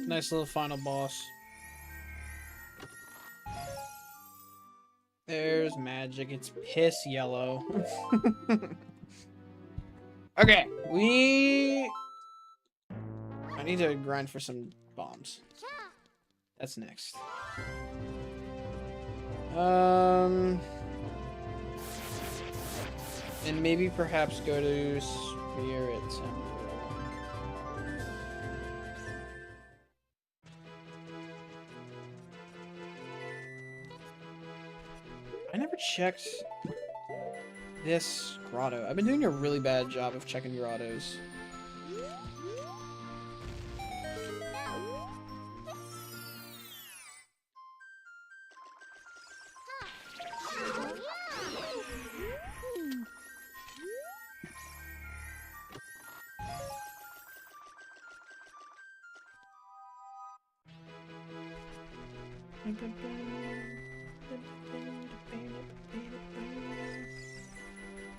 Nice little final boss. There's magic. It's piss yellow. Okay, I need to grind for some bombs. That's next. And maybe perhaps go to Spirit Temple. I never checked this grotto. I've been doing a really bad job of checking grottos.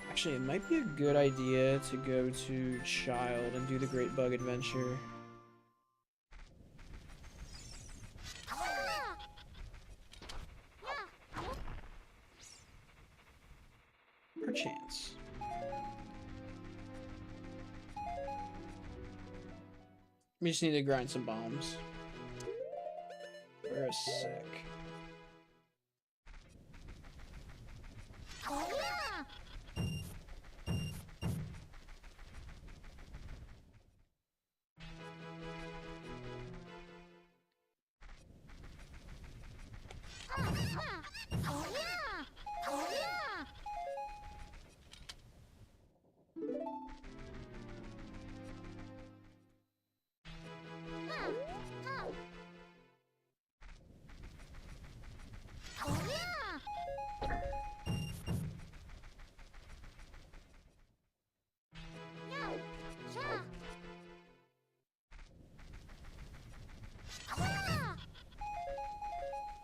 Actually, it might be a good idea to go to Child and do the Great Bug Adventure. Perchance. We just need to grind some bombs. For a sec.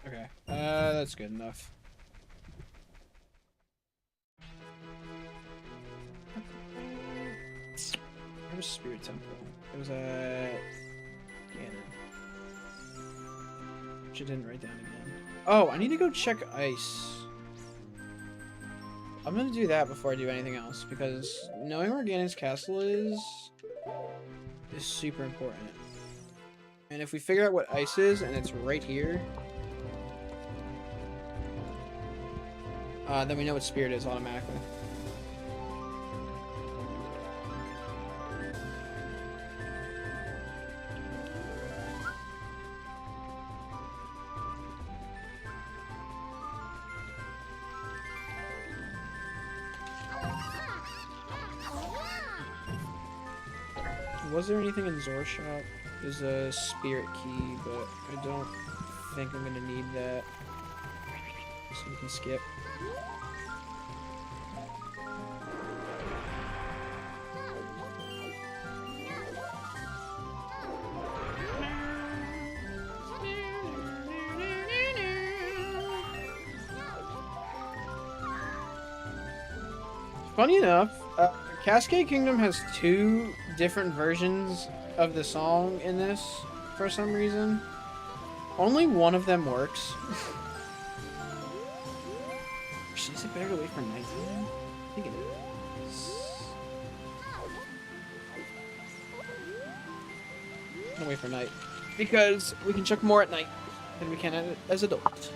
Okay, that's good enough. Where was Spirit Temple? It was at Ganon. Which I didn't write down again. Oh, I need to go check ice. I'm gonna do that before I do anything else, because knowing where Ganon's castle is super important. And if we figure out what ice is, and it's right here, then we know what Spirit is automatically. Was there anything in Zor's shop? There's a spirit key, but I don't think I'm gonna need that. So we can skip. Funny enough, Cascade Kingdom has 2 different versions of the song in this for some reason. Only one of them works. Is it better to wait for nighttime? I think it is. I'm gonna wait for night. Because we can chuck more at night than we can as adults.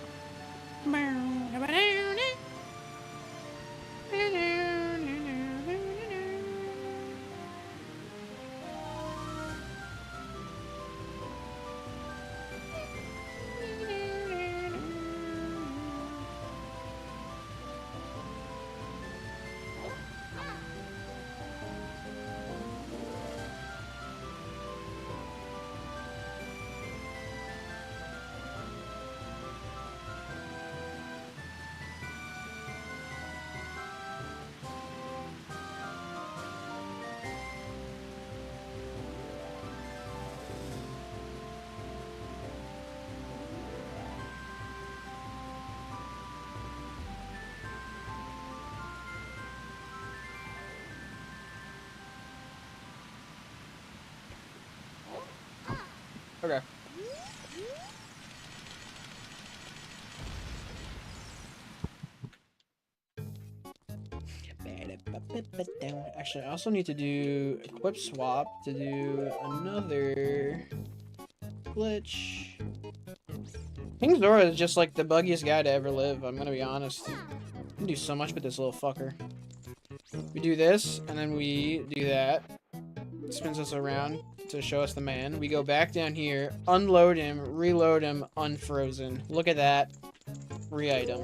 Okay. Actually, I also need to do equip swap to do another glitch. King Zora is just like the buggiest guy to ever live, I'm gonna be honest. I can do so much with this little fucker. We do this, and then we do that. It spins us around to show us the man. We go back down here, unload him, reload him, unfrozen. Look at that. Re-item.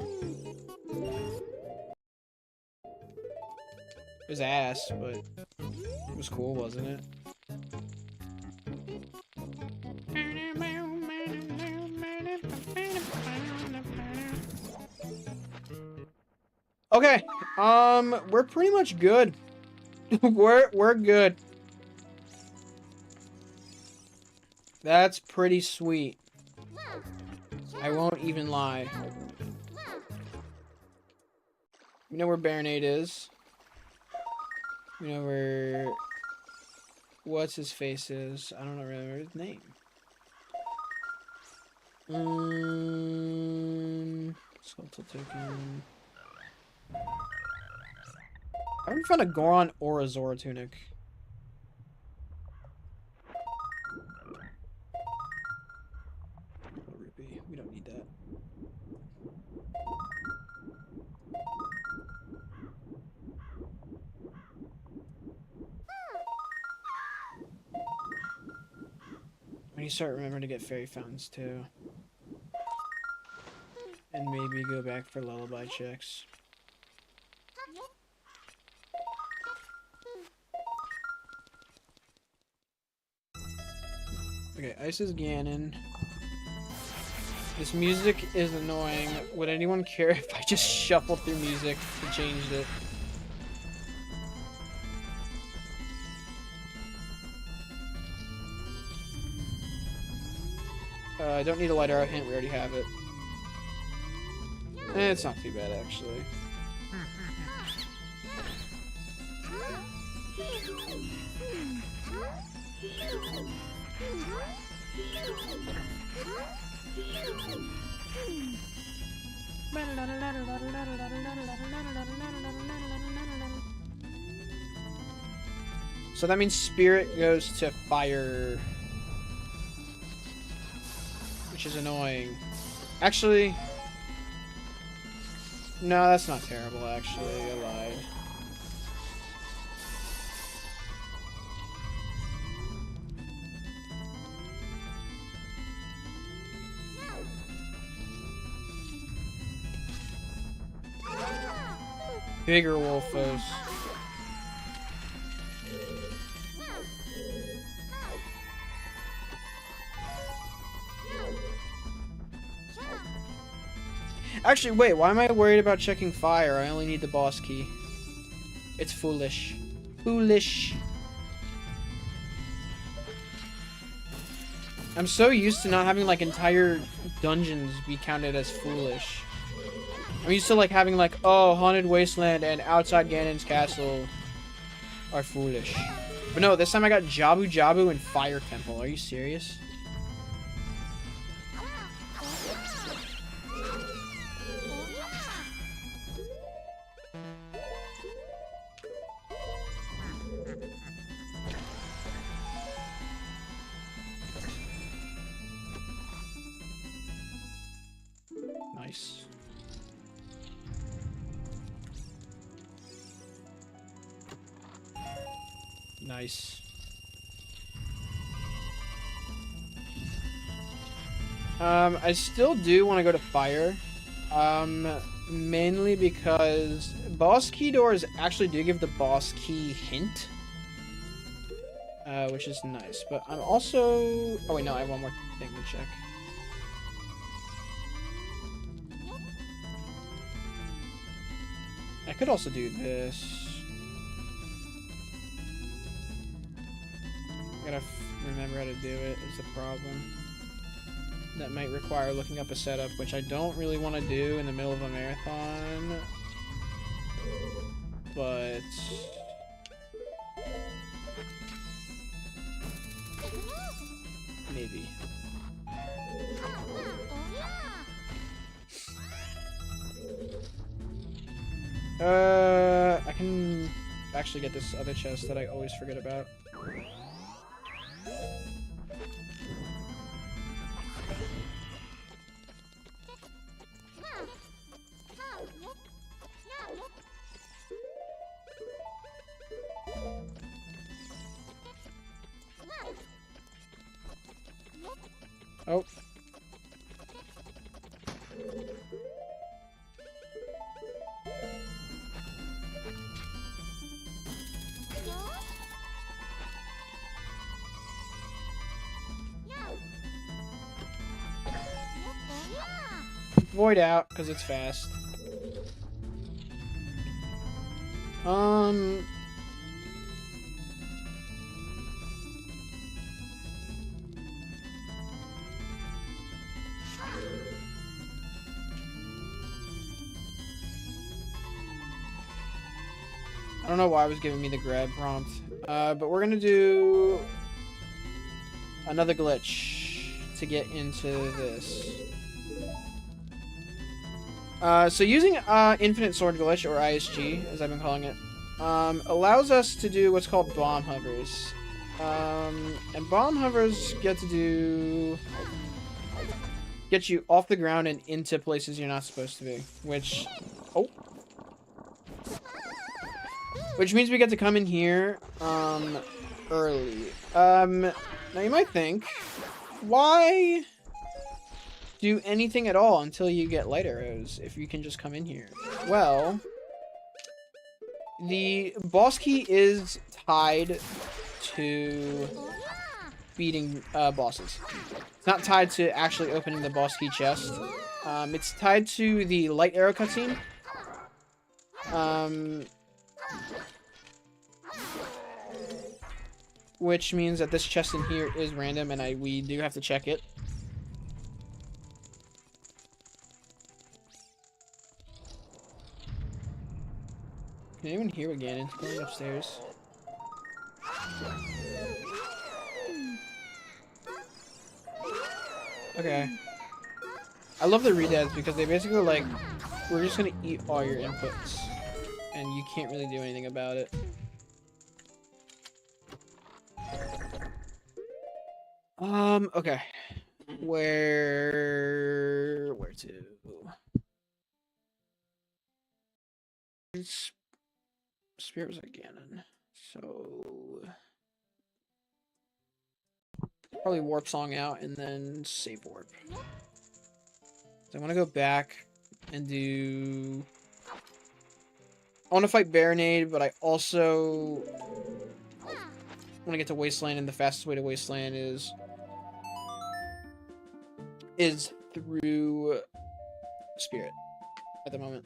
It was ass, but it was cool, wasn't it? Okay, we're pretty much good. we're good. That's pretty sweet. I won't even lie. We know where Baronade is. We know where... What's his face is. I don't remember his name. Skeletal token. I haven't found a Goron or a Zora tunic. We don't need that. We need to start remembering to get fairy fountains too. And maybe go back for lullaby checks. Okay, Ice is Ganon. This music is annoying. Would anyone care if I just shuffled through music and changed it? I don't need a light arrow hint, we already have it. It's not too bad, actually. So that means Spirit goes to Fire. Which is annoying. Actually... No, that's not terrible, actually. I lied. Bigger Wolfos. Actually, wait, why am I worried about checking fire? I only need the boss key. It's foolish. Foolish. I'm so used to not having, like, entire dungeons be counted as foolish. I'm used to, like, having, like, oh, Haunted Wasteland and outside Ganon's castle. are foolish. But no, this time I got Jabu Jabu and Fire Temple. Are you serious? Nice. Nice. I still do want to go to fire. Mainly because boss key doors actually do give the boss key hint. Which is nice. But I'm also... Oh wait, no, I have one more thing to check. I could also do this. I gotta remember how to do it is the problem. That might require looking up a setup, which I don't really want to do in the middle of a marathon. But... maybe. I can actually get this other chest that I always forget about. Oh. Void out, because it's fast. I don't know why it was giving me the grab prompt. But we're gonna do another glitch to get into this. So using Infinite Sword Glitch, or ISG, as I've been calling it, allows us to do what's called bomb hovers. And bomb hovers get you off the ground and into places you're not supposed to be, which means we get to come in here early. Now you might think, why do anything at all until you get light arrows if you can just come in here? Well, the boss key is tied to beating bosses. It's not tied to actually opening the boss key chest. It's tied to the light arrow cutscene. Which means that this chest in here is random, and we do have to check it. Can anyone hear again? It's going upstairs. Okay. I love the redads because they basically like, we're just gonna eat all your inputs, and you can't really do anything about it. Okay. Where to? Spirit was like Ganon, so probably warp song out and then save warp. So I want to go back and do. I want to fight Baronade, but I also want to get to Wasteland, and the fastest way to Wasteland is through Spirit at the moment.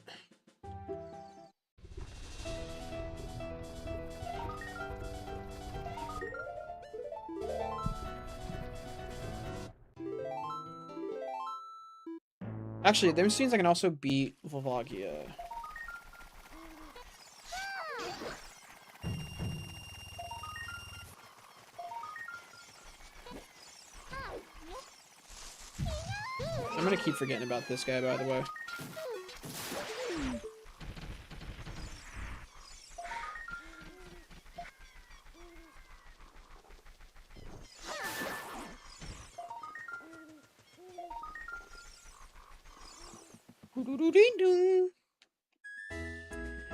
Actually, there seems I can also beat Volvagia. I'm gonna keep forgetting about this guy, by the way.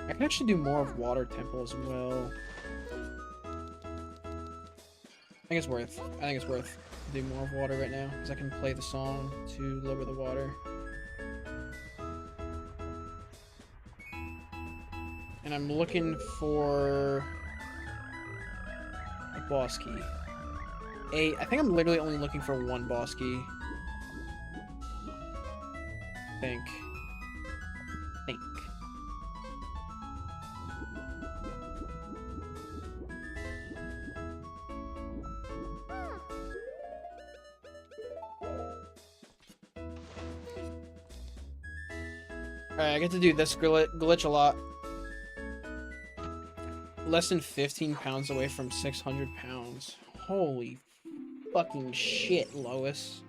I can actually do more of Water Temple as well. I think it's worth doing more of water right now, because I can play the song to lower the water. And I'm looking for a boss key. I think I'm literally only looking for one boss key. Think. Alright, I get to do this glitch a lot. Less than 15 pounds away from 600 pounds. Holy fucking shit, Lois.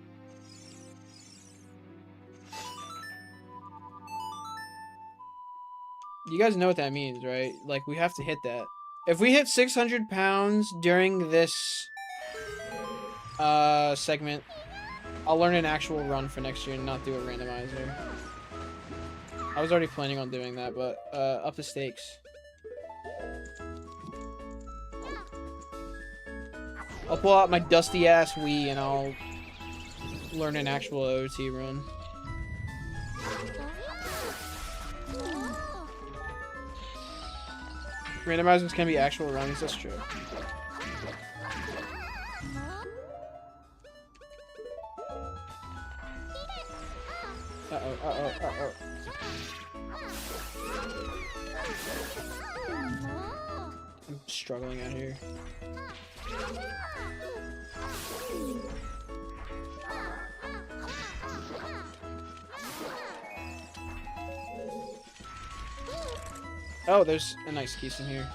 You guys know what that means, right? Like, we have to hit that. If we hit 600 pounds during this segment, I'll learn an actual run for next year and not do a randomizer. I was already planning on doing that, but up the stakes. I'll pull out my dusty ass Wii and I'll learn an actual OT run. Randomizers can be actual runs, that's true. Uh-oh. I'm struggling out here. Oh, there's a nice piece in here.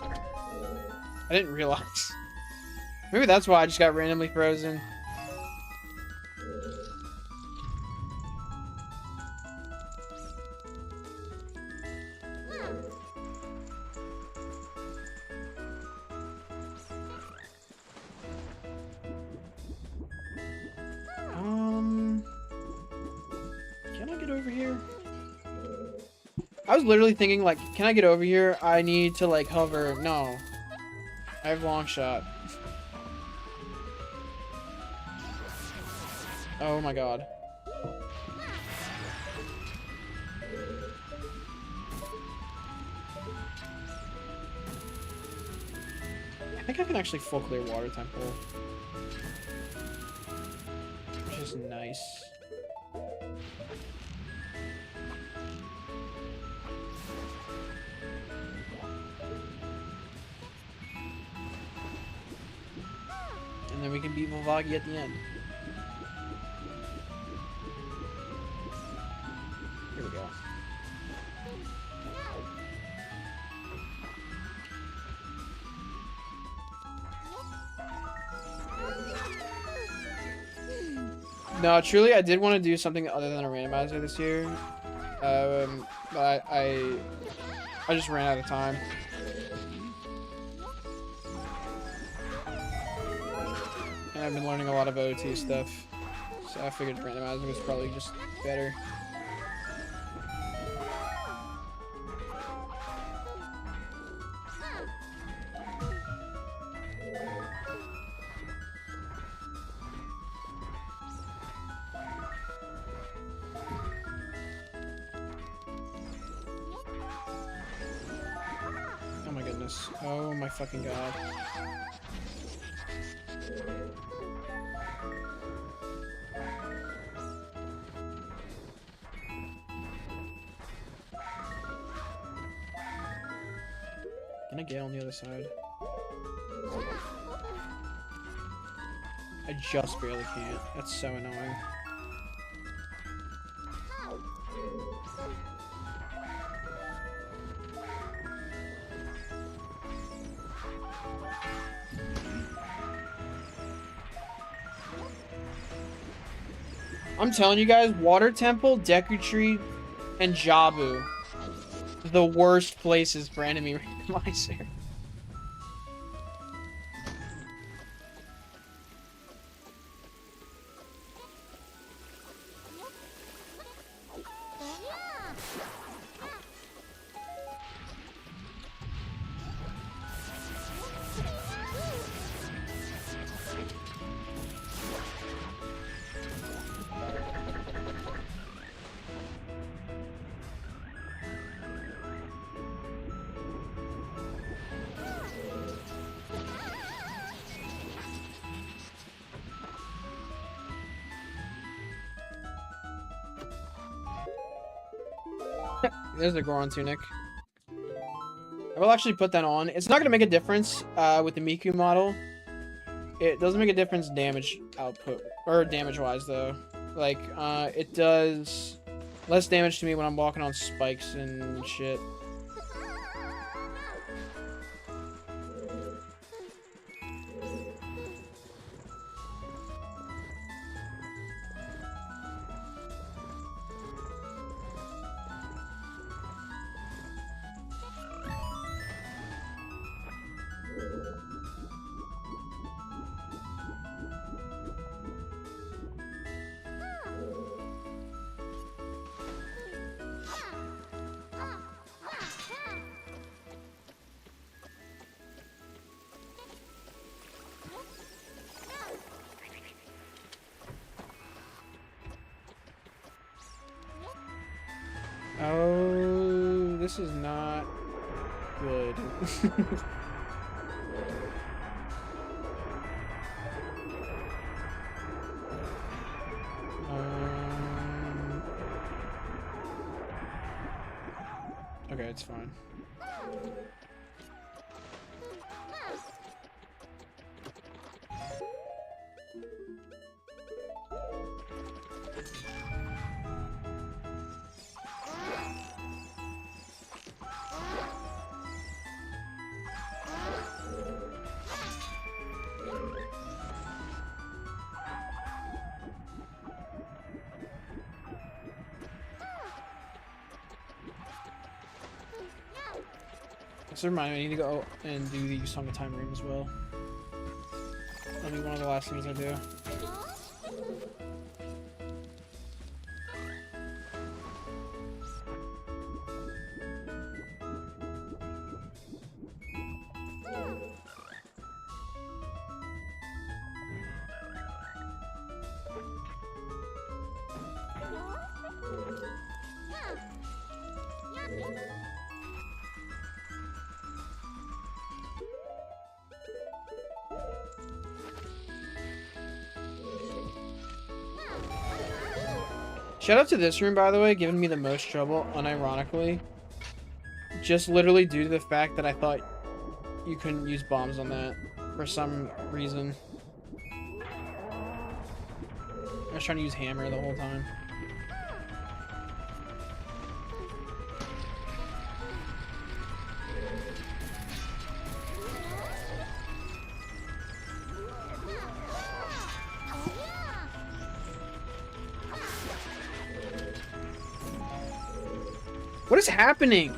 I didn't realize. Maybe that's why I just got randomly frozen. Can I get over here? I was literally thinking, like, can I get over here? I need to, like, hover. No. I have long shot. Oh my god. I think I can actually full clear Water Temple. Which is nice. And then we can beat Vivagi at the end. Here we go. No, truly, I did want to do something other than a randomizer this year. But I just ran out of time. And I've been learning a lot of OT stuff, so I figured randomizing was probably just better. Oh my goodness. Oh my fucking god. Can I get on the other side? I just barely can't. That's so annoying. I'm telling you guys, Water Temple, Deku Tree, and Jabu. The worst places for enemy randomizer. There's the Goron Tunic. I will actually put that on. It's not going to make a difference with the Miku model. It doesn't make a difference damage output, or damage-wise, though. Like, it does less damage to me when I'm walking on spikes and shit. Oh, this is not good. Okay, it's fine. So remind me, I need to go and do the Song of Time room as well. That'll be one of the last things I do. Shout out to this room, by the way, giving me the most trouble, unironically. Just literally due to the fact that I thought you couldn't use bombs on that for some reason. I was trying to use hammer the whole time. What is happening?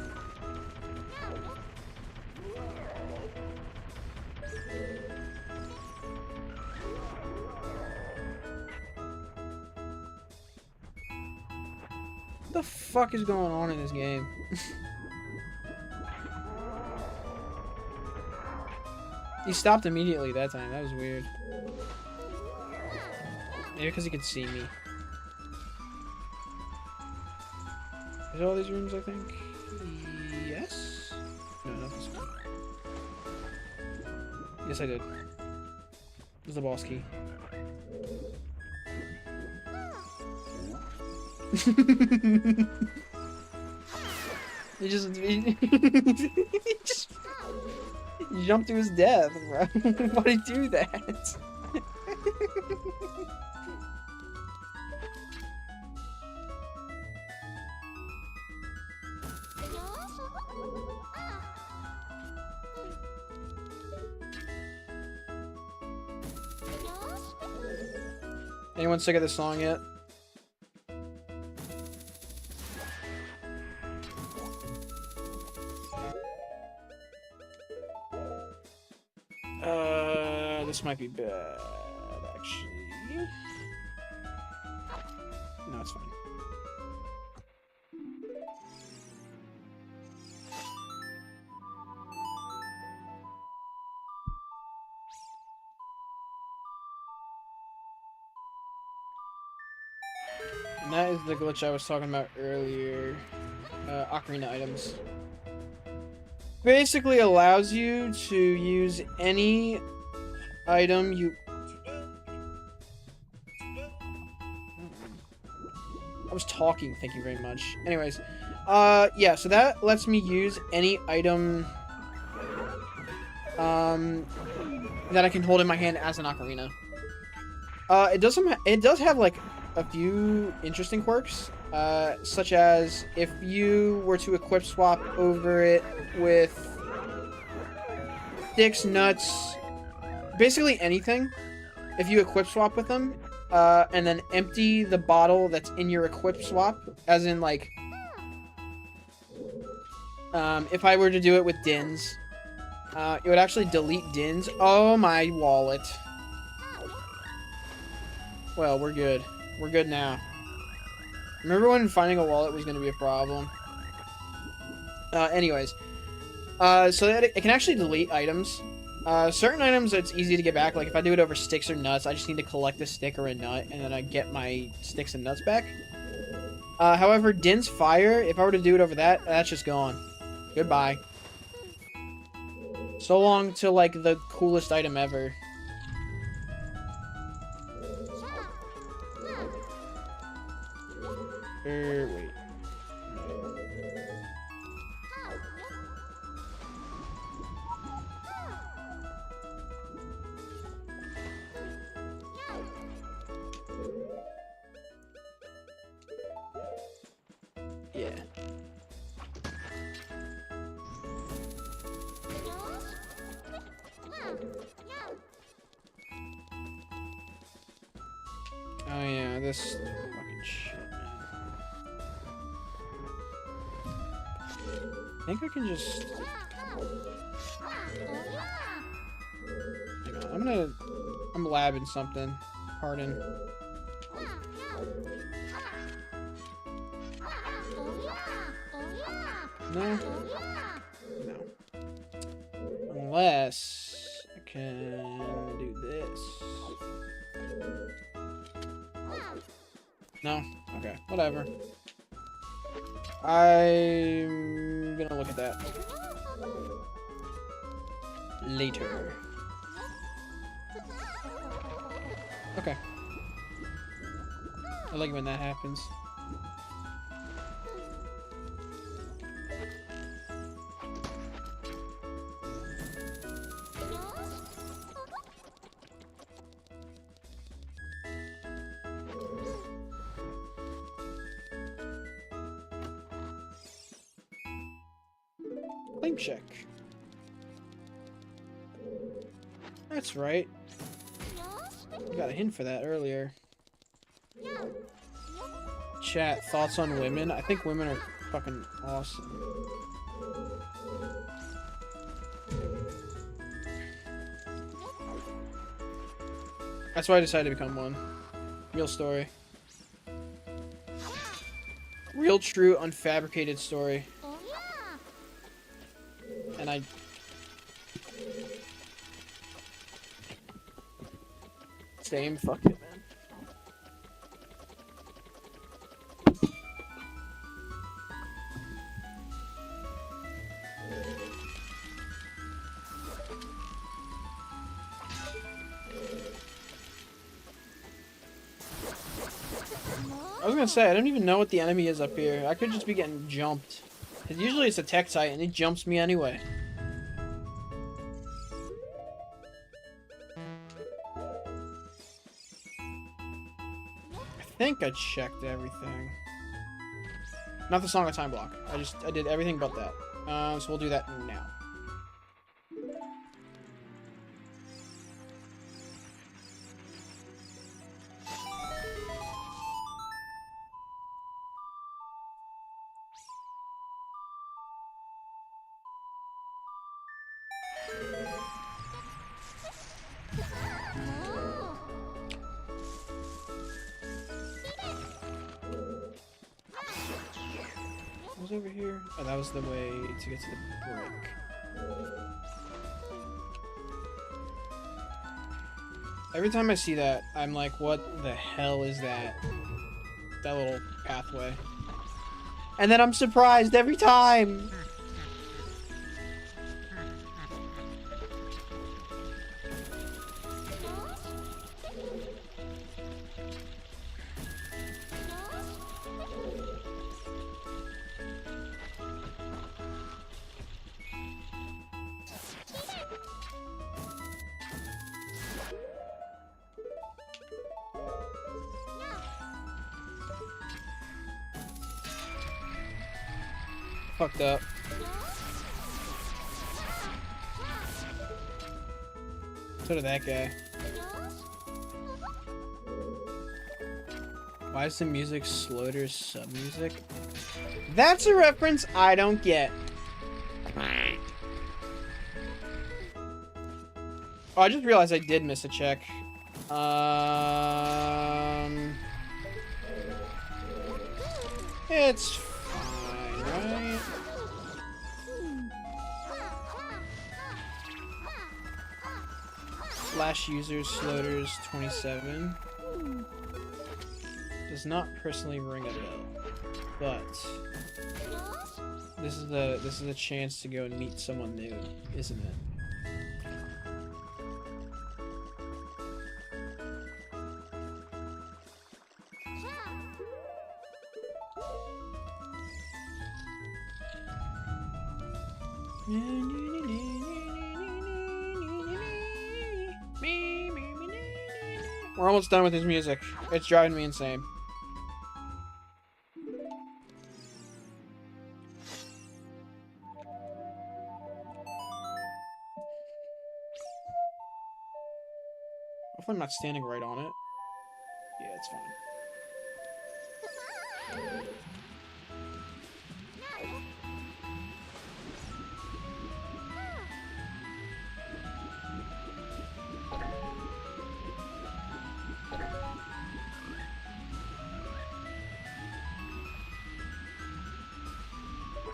What the fuck is going on in this game? He stopped immediately that time. That was weird. Maybe because he could see me. Is all these rooms, I think? Yes? No, not this one. Yes, I did. This is the boss key. he just jumped to his death, bro. Why'd he do that? Anyone sick of this song yet? This might be bad, actually. No, it's fine. And that is the glitch I was talking about earlier. Ocarina items. Basically allows you to use any item you... I was talking, thank you very much. Anyways, yeah, so that lets me use any item that I can hold in my hand as an ocarina. It does have like a few interesting quirks, such as if you were to equip swap over it with sticks, nuts, basically anything. If you equip swap with them, and then empty the bottle that's in your equip swap, as in like, if I were to do it with Dins, it would actually delete Dins. Oh, my wallet. Well, we're good. We're good now. Remember when finding a wallet was going to be a problem? Anyways. So that it can actually delete items. Certain items, it's easy to get back. Like, if I do it over sticks or nuts, I just need to collect a stick or a nut, and then I get my sticks and nuts back. However, Din's Fire, if I were to do it over that, that's just gone. Goodbye. So long to, like, the coolest item ever. Wait. Yeah. Oh yeah, this fucking shit, man. I think I can just... Hang on, I'm labbing something. Pardon. No? No. Unless I can do this. No? Okay, whatever. I'm gonna look at that later. Okay. I like when that happens. Claim check. That's right. I got a hint for that earlier. Chat, thoughts on women? I think women are fucking awesome. That's why I decided to become one. Real story. Real, true, unfabricated story. And I... Same, fuck it, man. I was gonna say, I don't even know what the enemy is up here. I could just be getting jumped. Usually it's a tech type and it jumps me anyway. I think I checked everything. Not the song of time block. I did everything but that. So we'll do that now. What was over here? Oh, that was the way to get to the brick. Every time I see that, I'm like, what the hell is that? That little pathway. And then I'm surprised every time! Fucked up. So did that guy. Why is the music Slaughter's sub-music? That's a reference I don't get. Oh, I just realized I did miss a check. It's fine, right? Flash users Slaughter's 27. Does not personally ring a bell, but this is a chance to go and meet someone new, isn't it? We're almost done with his music. It's driving me insane. Hopefully I'm not standing right on it. Yeah, it's fine.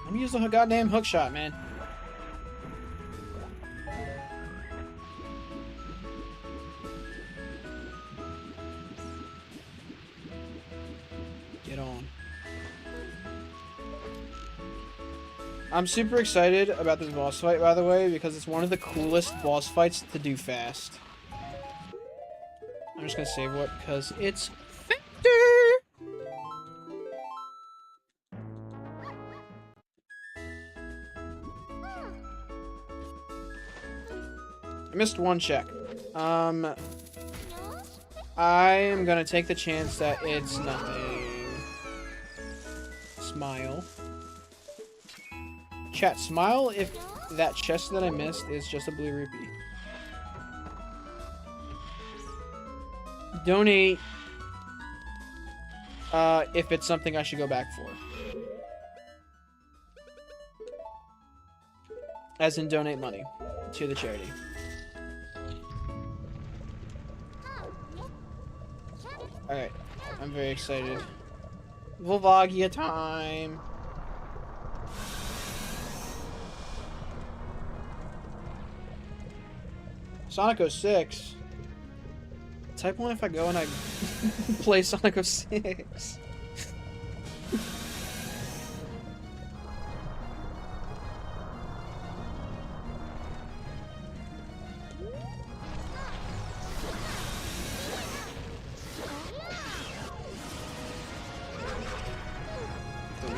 I'm using a goddamn hook shot, man. Get on. I'm super excited about this boss fight, by the way, because it's one of the coolest boss fights to do fast. I'm just gonna save what, because it's Factor! I missed one check. I am gonna take the chance that it's nothing. Smile. Chat, smile if that chest that I missed is just a blue rupee. Donate if it's something I should go back for. As in donate money to the charity. Alright, I'm very excited. Volvagia time! Sonic 06? Type 1 if I go and I play Sonic 06.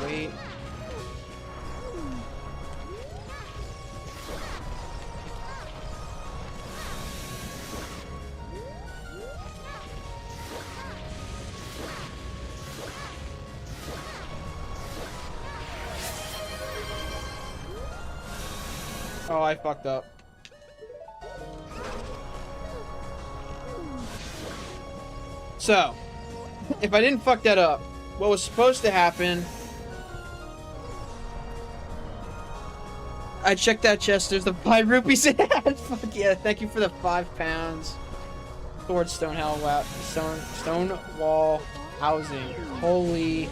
Wait. Oh, I fucked up. So, if I didn't fuck that up, what was supposed to happen... I checked that chest. There's the 5 rupees in it. Fuck yeah! Thank you for the 5 pounds. Towards Stonewall Housing. Holy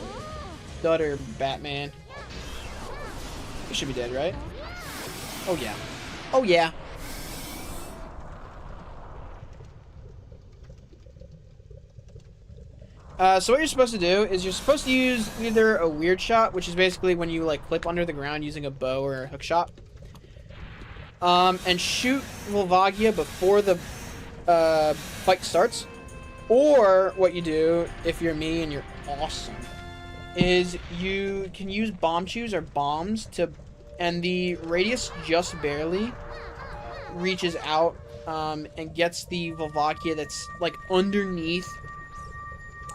stutter, Batman. You should be dead, right? Oh yeah. Oh yeah. So what you're supposed to do is you're supposed to use either a weird shot, which is basically when you like clip under the ground using a bow or a hook shot, and shoot Volvagia before the fight starts. Or what you do, if you're me and you're awesome, is you can use bomb chews or bombs to, and the radius just barely reaches out and gets the Volvagia that's like underneath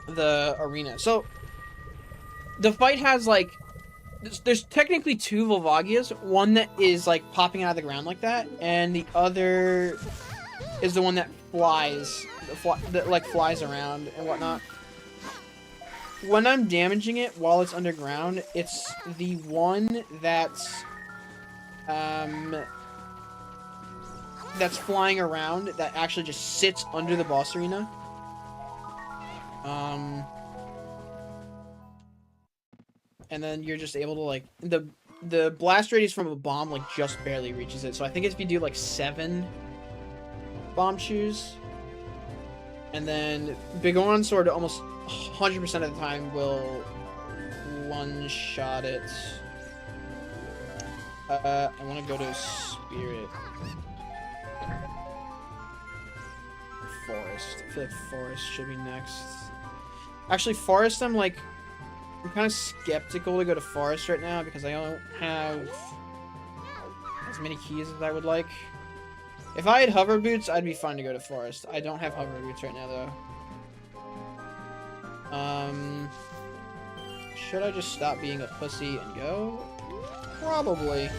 the arena. So the fight has like there's technically 2 Volvagias, one that is like popping out of the ground like that, and the other is the one that flies that like flies around and whatnot. When I'm damaging it while it's underground, it's the one that's flying around that actually just sits under the boss arena. And then you're just able to like the blast radius from a bomb like just barely reaches it. So I think if you do like 7 bomb chews, and then Bigoron Sword almost 100% of the time will one-shot it. I want to go to Spirit. Forest. I feel like Forest should be next. Actually, Forest, I'm kind of skeptical to go to Forest right now because I don't have as many keys as I would like. If I had hover boots, I'd be fine to go to Forest. I don't have hover boots right now, though. Should I just stop being a pussy and go? Probably.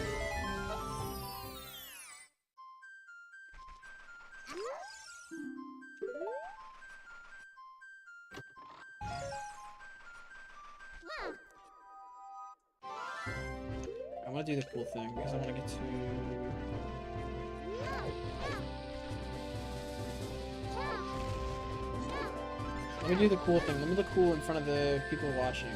I want to do the cool thing because I want to get to... Let me do the cool thing. Let me look cool in front of the people watching.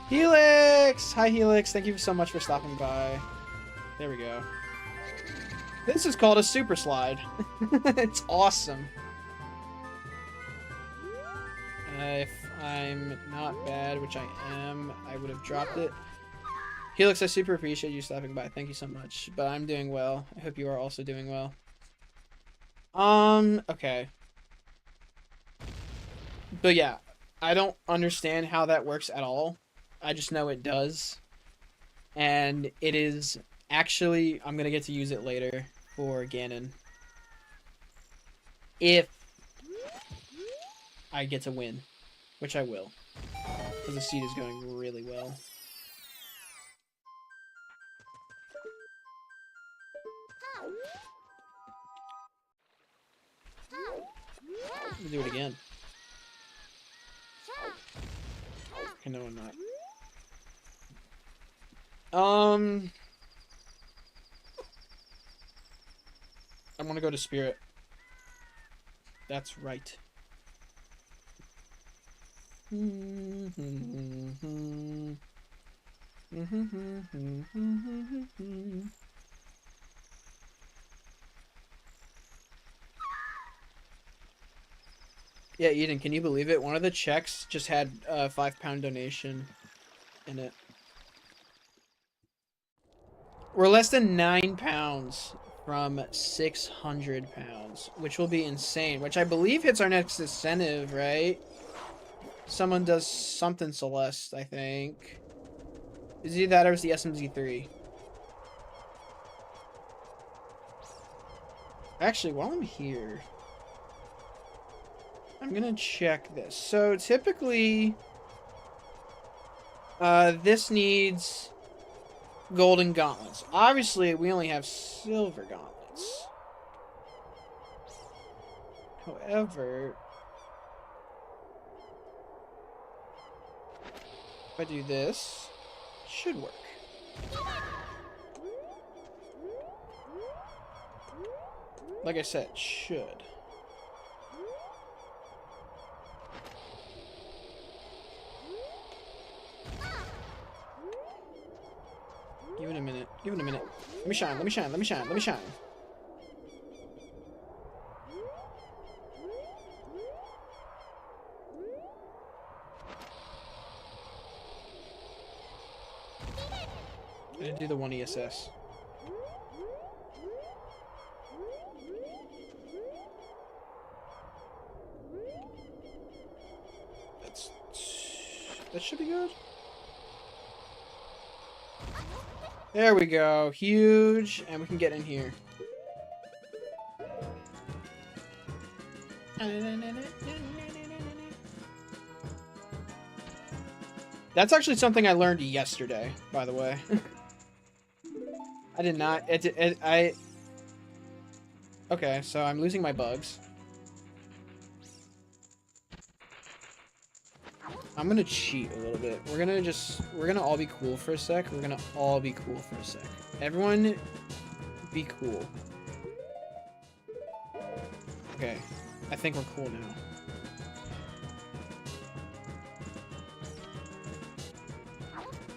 Helix! Hi, Helix. Thank you so much for stopping by. There we go. This is called a super slide. It's awesome. If I'm not bad, which I am, I would have dropped it. Helix, I super appreciate you stopping by. Thank you so much. But I'm doing well. I hope you are also doing well. Okay. But yeah, I don't understand how that works at all. I just know it does. And it is actually, I'm going to get to use it later for Ganon. If I get to win, which I will. Because the seed is going really well. We'll do it again. Okay, no, I'm not. I want to go to Spirit. That's right. Yeah, Eden, can you believe it? One of the checks just had a £5 donation in it. We're less than £9 from £600, which will be insane, which I believe hits our next incentive, right? Someone does something Celeste, I think. Is either that or it's the SMZ3. Actually, while I'm here, I'm gonna check this. So typically, this needs golden gauntlets. Obviously, we only have silver gauntlets. However, if I do this, it should work. Like I said, should. Give it a minute. Give it a minute. Let me shine. Let me shine. Let me shine. Let me shine. I didn't do the one ESS. That should be good. There we go. Huge. And we can get in here. That's actually something I learned yesterday, by the way. I did not. Okay, so I'm losing my bugs. I'm gonna cheat a little bit. We're gonna all be cool for a sec. We're gonna all be cool for a sec. Everyone, be cool. Okay, I think we're cool now.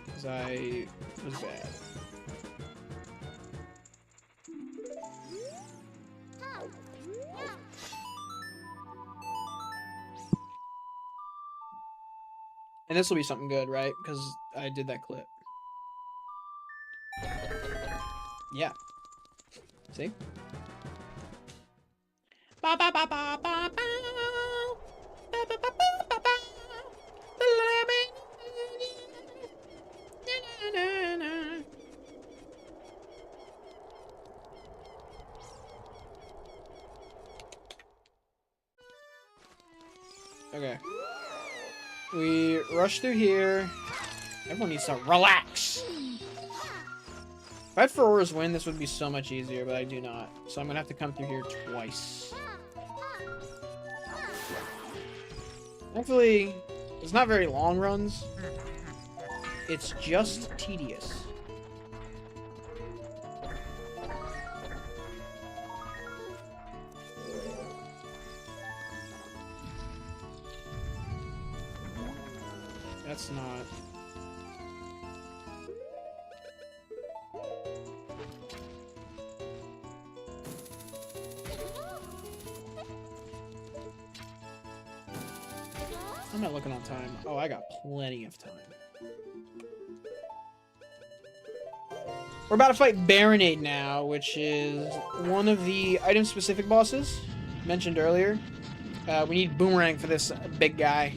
Because I was bad. And this will be something good, right? Because I did that clip. Yeah. See? Okay. We rush through here. Everyone needs to relax. If I had Aurora's win, this would be so much easier, but I do not. So I'm gonna have to come through here twice. Thankfully, it's not very long runs. It's just tedious. That's not... I'm not looking on time. Oh, I got plenty of time. We're about to fight Baronade now, which is one of the item-specific bosses mentioned earlier. We need Boomerang for this big guy.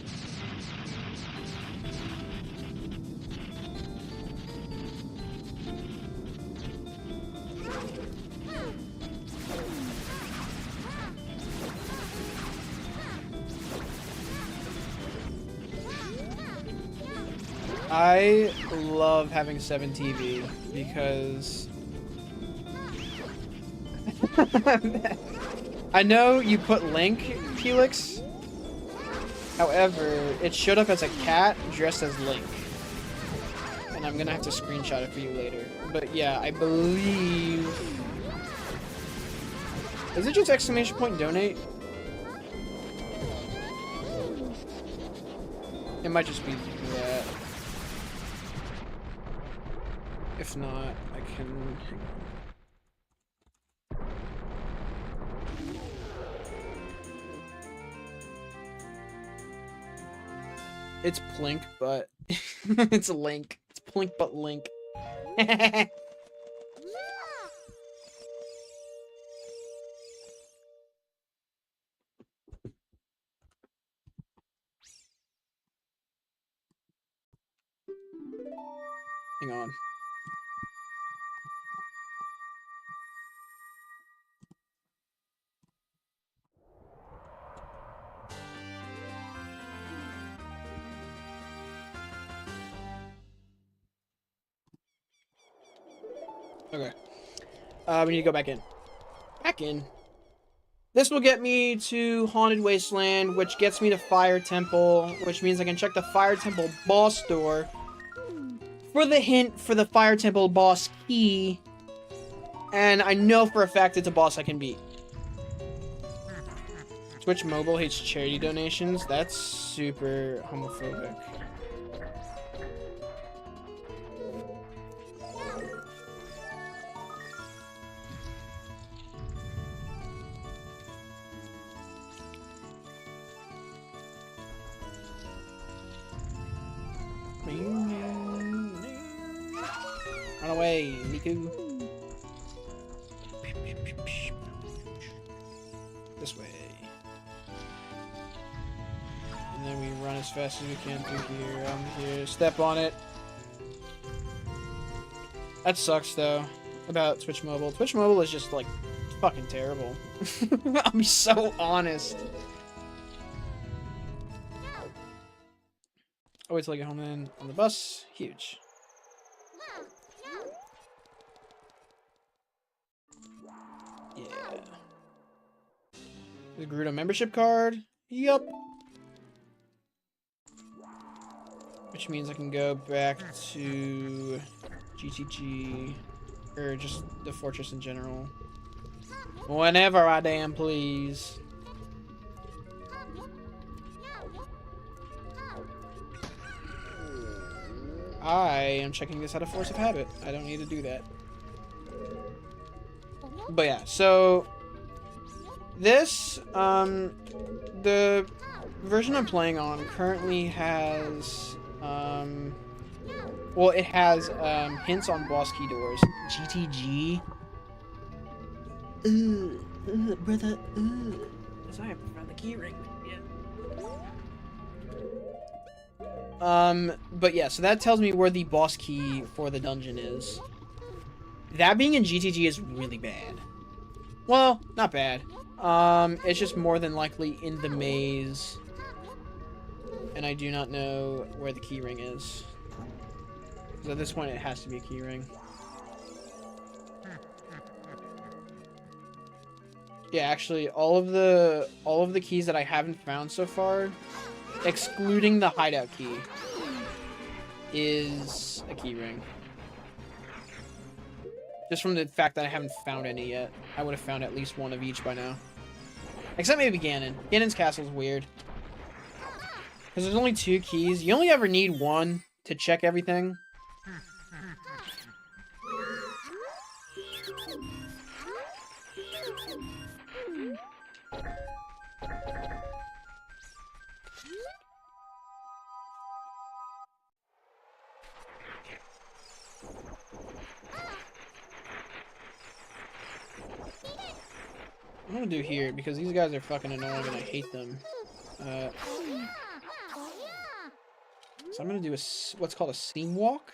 I love having 7 TV because I know you put Link, Felix. However, it showed up as a cat dressed as Link. And I'm gonna have to screenshot it for you later. But yeah, I believe... Is it just exclamation point donate? It might just be that. If not, I can... It's Plink, but... it's Link. It's Plink, but Link. Hang on. Okay. We need to go back in. Back in. This will get me to Haunted Wasteland, which gets me to Fire Temple, which means I can check the Fire Temple boss door for the hint for the Fire Temple boss key, and I know for a fact it's a boss I can beat. Twitch Mobile hates charity donations. That's super homophobic. Run away, Miku. This way. And then we run as fast as we can through here. I'm here. Step on it. That sucks, though, about Twitch Mobile. Twitch Mobile is just, like, fucking terrible. I'll be so honest. I'll wait till I get home then. On the bus. Huge. Yeah. The Gerudo membership card. Yup. Which means I can go back to GTG, or just the fortress in general, whenever I damn please. I am checking this out of force of habit. I don't need to do that. But yeah, so this, the version I'm playing on currently has, well, it has, hints on boss key doors. GTG. Brother, because I haven't found the key ring yet. But yeah, so that tells me where the boss key for the dungeon is. That being in GTG is really bad. Well, not bad. It's just more than likely in the maze. And I do not know where the key ring is. So at this point, it has to be a key ring. Yeah, actually, all of the keys that I haven't found so far, excluding the hideout key, is a key ring. Just from the fact that I haven't found any yet. I would have found at least one of each by now. Except maybe Ganon. Ganon's castle's weird. Because there's only 2 keys. You only ever need 1 to check everything. I'm gonna do here because these guys are fucking annoying and I hate them. So I'm gonna do what's called a seam walk.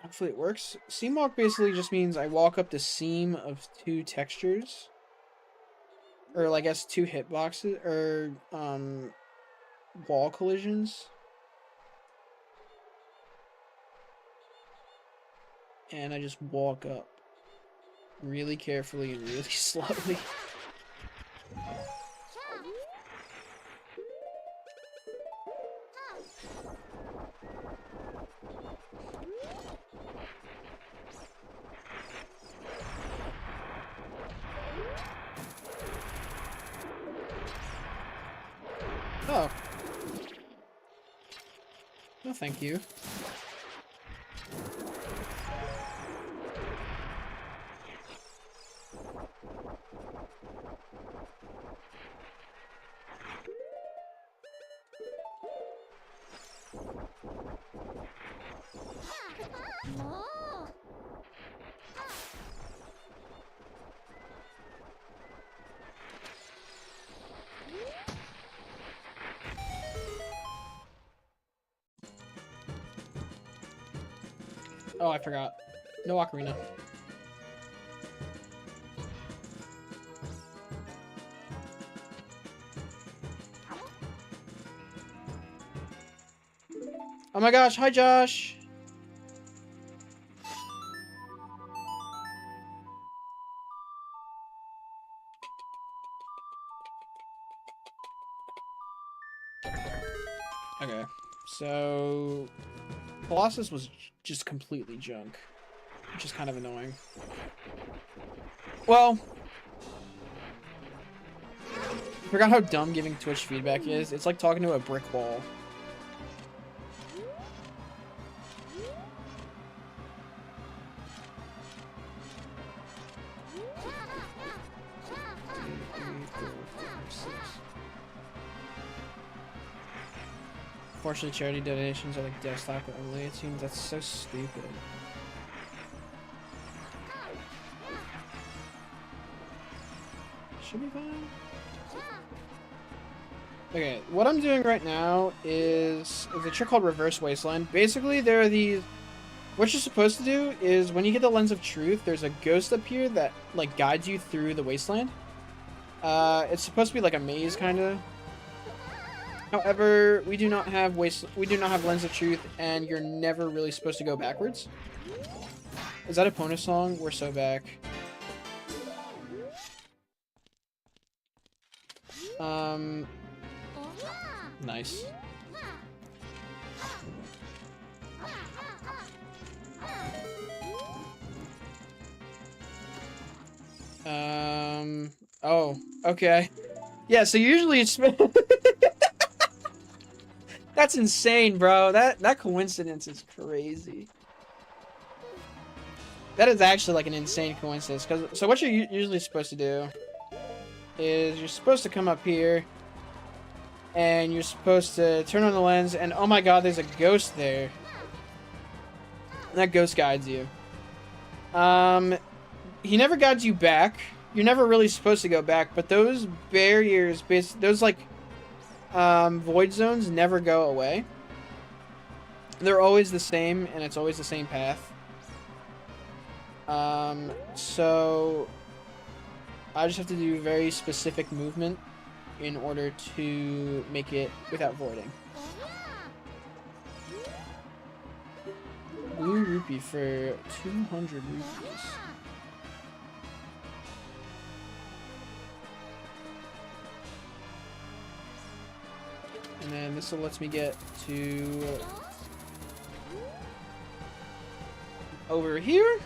Hopefully it works. Seam walk basically just means I walk up the seam of 2 textures. Or, I guess, 2 hitboxes, or, wall collisions. And I just walk up really carefully and really slowly. Oh. No, thank you. Oh, I forgot. No ocarina. Oh my gosh, hi Josh! Okay, so Colossus was just completely junk, which is kind of annoying. Well, I forgot how dumb giving Twitch feedback is. It's like talking to a brick wall. Unfortunately, charity donations are like desktop only. It seems that's so stupid. Should be fine. Okay, what I'm doing right now is a trick called Reverse Wasteland. Basically, there are these... What you're supposed to do is, when you get the Lens of Truth, there's a ghost up here that, like, guides you through the wasteland. It's supposed to be like a maze, kind of. However, we do not have Lens of Truth, and you're never really supposed to go backwards. Is that a Pona song? We're so back. Nice. Oh, okay. Yeah, so usually it's... That's insane, bro. That coincidence is crazy. That is actually like an insane coincidence. So what you're usually supposed to do is you're supposed to come up here and you're supposed to turn on the lens and oh my god, there's a ghost there. And that ghost guides you. He never guides you back. You're never really supposed to go back, but those barriers, those like void zones never go away. They're always the same, and it's always the same path. So I just have to do very specific movement in order to make it without voiding. Blue rupee for 200 rupees. And then this will let me get to over here.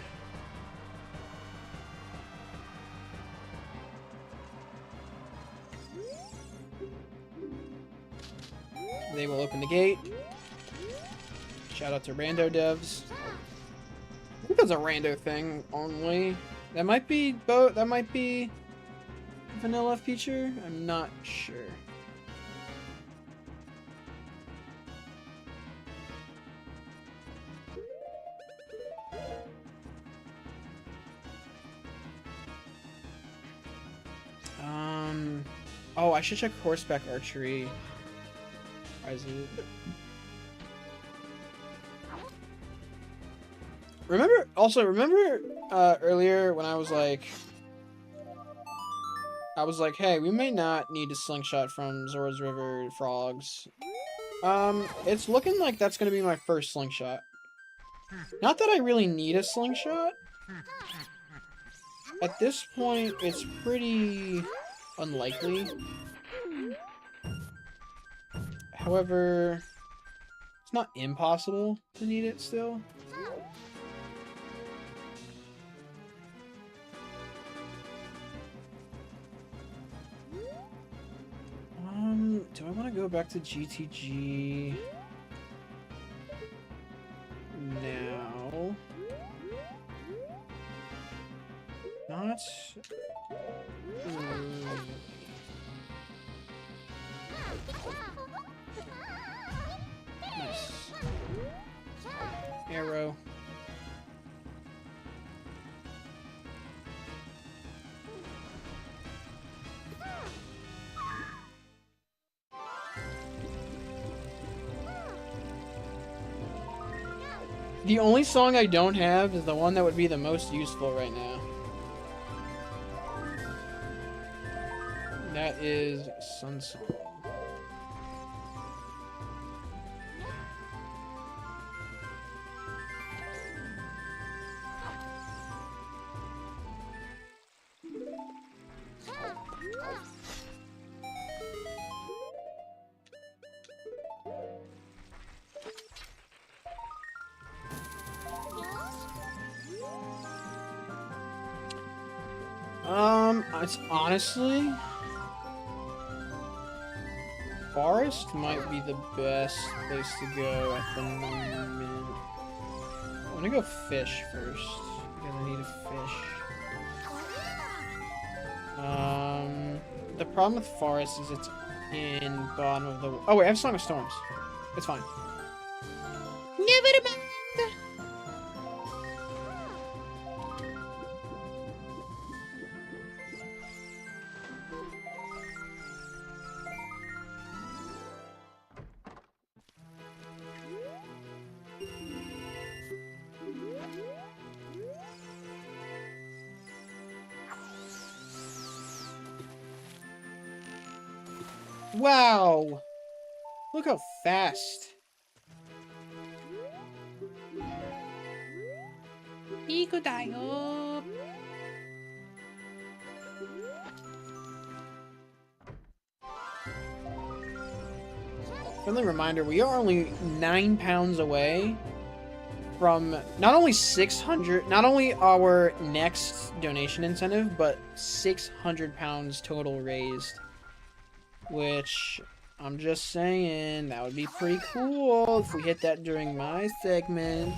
They will open the gate. Shout out to rando devs. I think that's a rando thing only. That might be that might be vanilla feature. I'm not sure. Oh, I should check horseback archery. Why is it? Remember earlier when I was like, hey, we may not need a slingshot from Zora's River Frogs. It's looking like that's gonna be my first slingshot. Not that I really need a slingshot. At this point, it's pretty unlikely. However, it's not impossible to need it still. Do I want to go back to GTG now? Not. Nice. Arrow. The only song I don't have is the one that would be the most useful right now. That is Sun Song. It's honestly, forest might be the best place to go at the moment. I'm gonna go fish first because I need a fish. The problem with forest is it's in bottom of the. Oh wait, I have Song of Storms. It's fine. Never mind. Wow! Look how fast. Iko Friendly reminder, we are only 9 pounds away from not only 600, not only our next donation incentive, but 600 pounds total raised. Which, I'm just saying, that would be pretty cool if we hit that during my segment.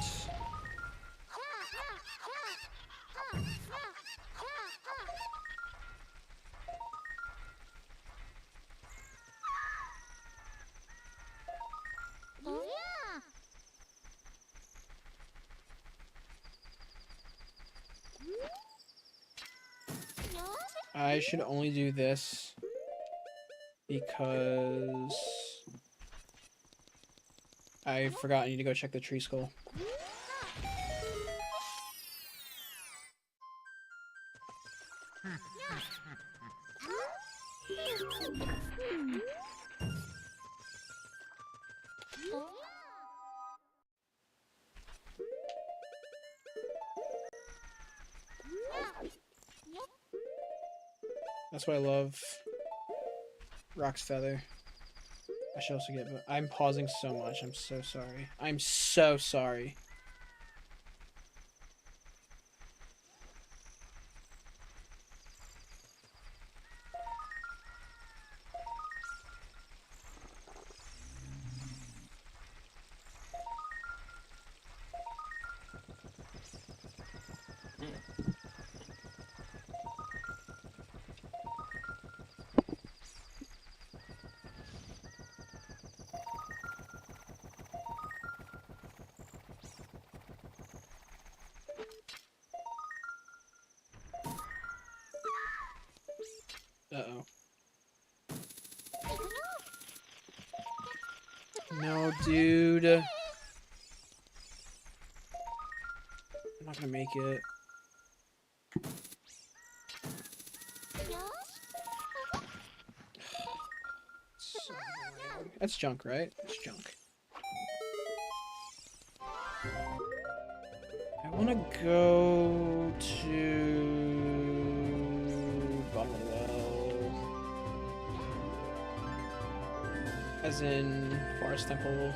I should only do this because I forgot I need to go check the tree skull. That's why I love Rock's Feather. I should also get, but I'm pausing so much. I'm so sorry. I'm so sorry. Uh-oh. No, dude. I'm not gonna make it. So annoying. That's junk, right? It's junk. I want to go to bottom of the well, as in Forest Temple.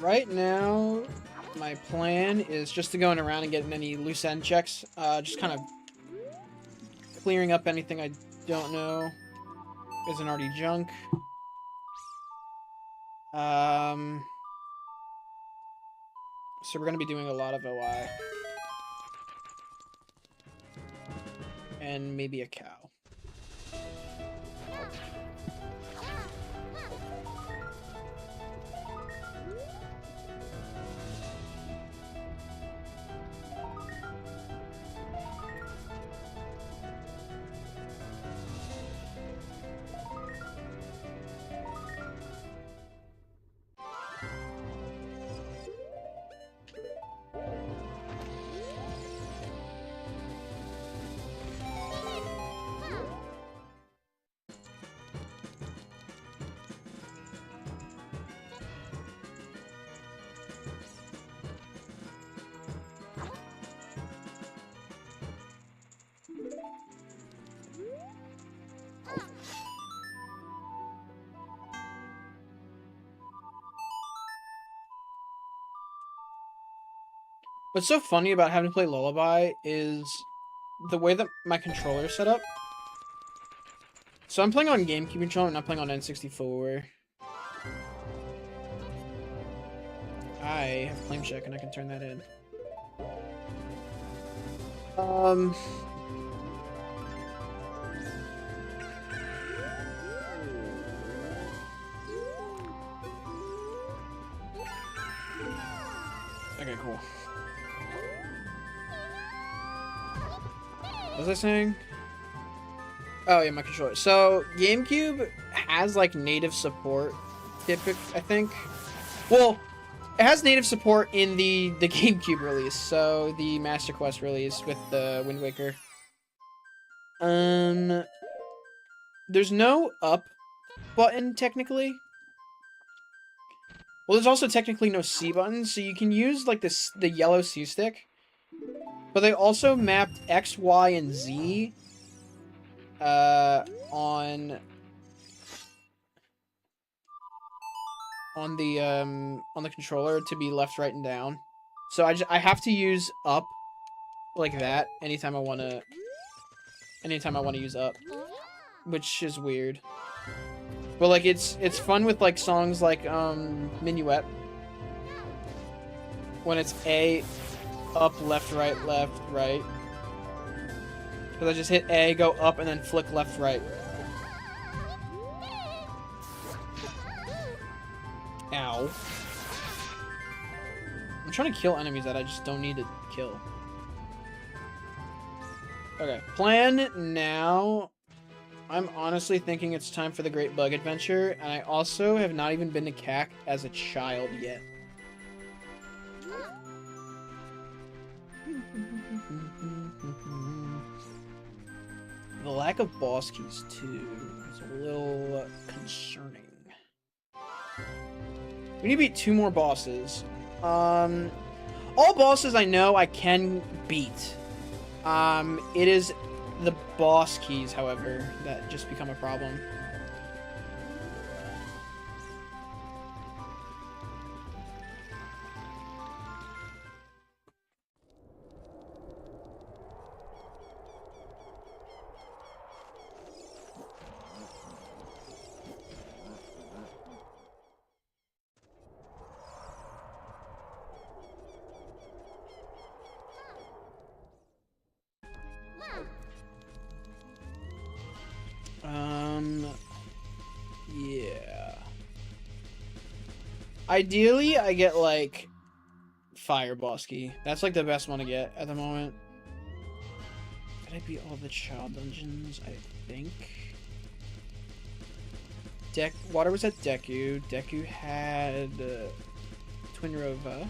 Right now, my plan is just to go around and get any loose end checks. Just kind of clearing up anything I don't know isn't already junk. So we're gonna be doing a lot of OI. And maybe a cow. What's so funny about having to play Lullaby is the way that my controller is set up. So I'm playing on GameCube controller, I'm not playing on N64. I have claim check and I can turn that in. Okay, cool. What was I saying? Oh yeah, my controller. So GameCube has like native support, I think. Well, it has native support in the GameCube release, so the Master Quest release with the Wind Waker. There's no up button technically. Well, there's also technically no C button, so you can use like the yellow C stick. But they also mapped X, Y, and Z on the controller to be left, right, and down. So I have to use up like that anytime I want to use up, which is weird. But like it's fun with like songs like Minuet when it's A, up, left, right, because I just hit A, go up, and then flick left, right. Ow. I'm trying to kill enemies that I just don't need to kill. Okay, plan now. I'm honestly thinking it's time for the Great Bug Adventure, and I also have not even been to CAC as a child yet. The lack of boss keys, too, is a little concerning. We need to beat 2 more bosses. All bosses I know I can beat. It is the boss keys, however, that just become a problem. Yeah. Ideally, I get, like, Fire Boss Key. That's, like, the best one to get at the moment. Did I beat all the child dungeons? I think. Water was at Deku. Deku had Twin Rova.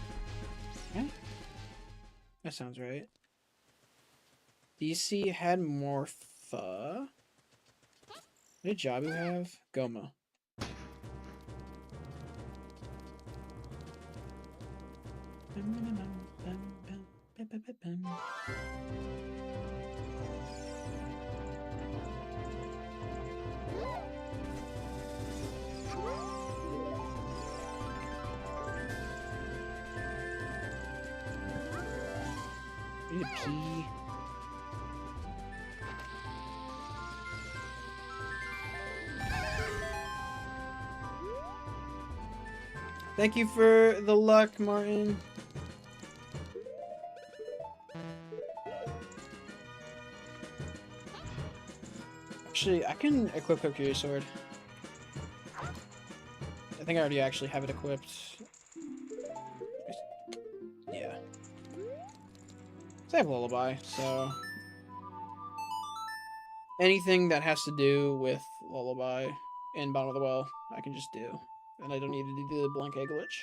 Okay. That sounds right. DC had Morpha. What did Jabu have? Goma. Need to pee. Thank you for the luck, Martin. Actually, I can equip Kokiri Sword. I think I already actually have it equipped. Yeah. So I have Lullaby, so... anything that has to do with Lullaby and Bottom of the Well, I can just do. And I don't need to do the blank egg glitch.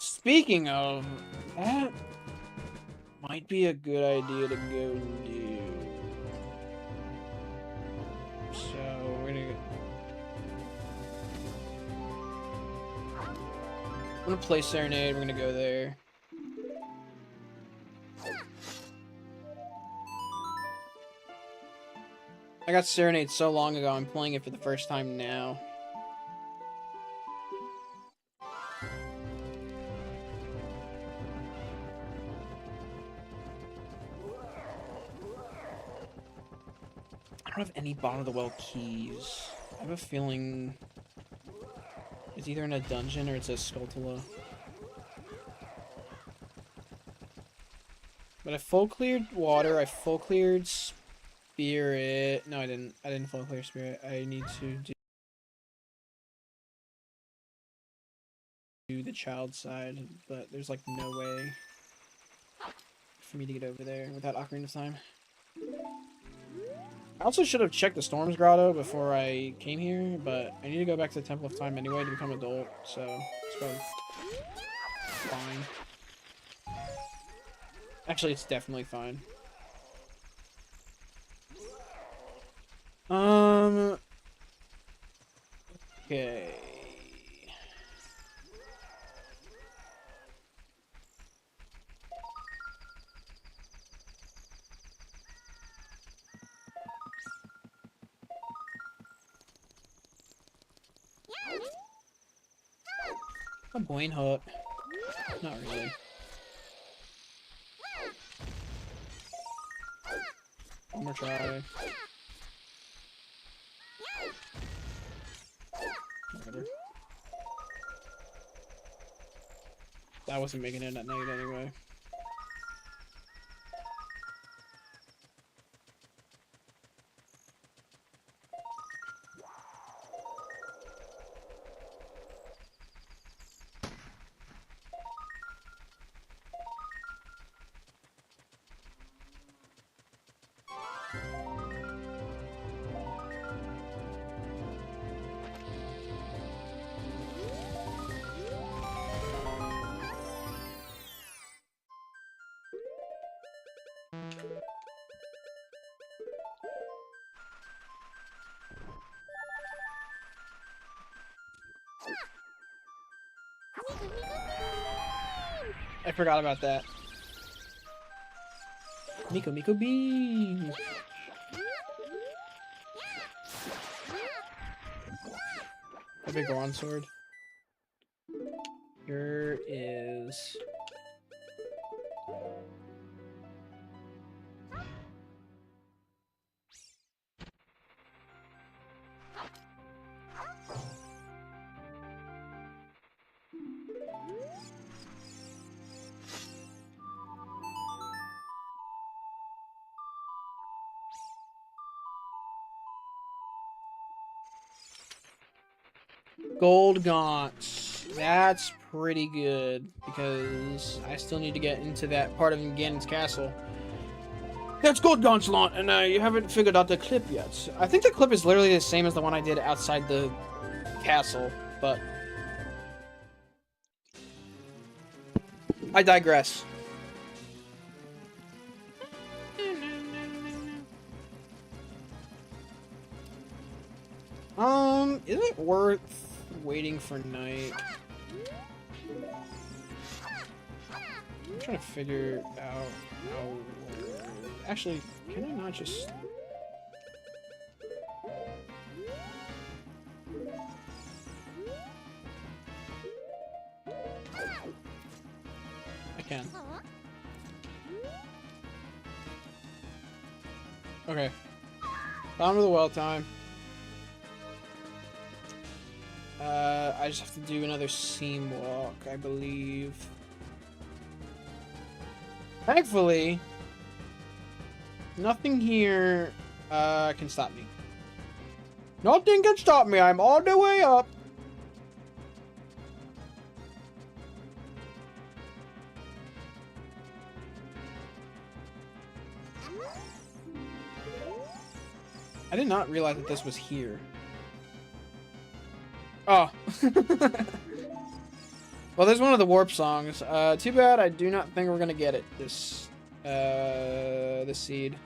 Speaking of, that might be a good idea to go do. So, we're gonna... I'm gonna play Serenade, we're gonna go there. I got Serenade so long ago, I'm playing it for the first time now. I don't have any bottom of the well keys. I have a feeling it's either in a dungeon or it's a Skulltula. But I full cleared water, I full cleared spirit. No, I didn't. I didn't full clear spirit. I need to do the child side, but there's like no way for me to get over there without Ocarina of Time. I also should have checked the Storm's Grotto before I came here, but I need to go back to the Temple of Time anyway to become adult, so it's probably fine. Actually, it's definitely fine. Okay. A Boyne Hook. Not really. One more try. Whatever. That wasn't making it at night anyway. I forgot about that. Miko Miko Beam! A big Goron sword. Here is... Gold Gaunts. That's pretty good, because I still need to get into that part of Ganon's castle. That's Gold Gaunts lot, and you haven't figured out the clip yet. I think the clip is literally the same as the one I did outside the castle, but... I digress. Isn't it worth waiting for night? I'm trying to figure out how... Actually, can I not just... I can. Okay. Bottom of the well time. I just have to do another seam walk, I believe. Thankfully, nothing here can stop me. Nothing can stop me. I'm all the way up. I did not realize that this was here. Oh. Well, there's one of the warp songs. Too bad I do not think we're gonna get it this seed.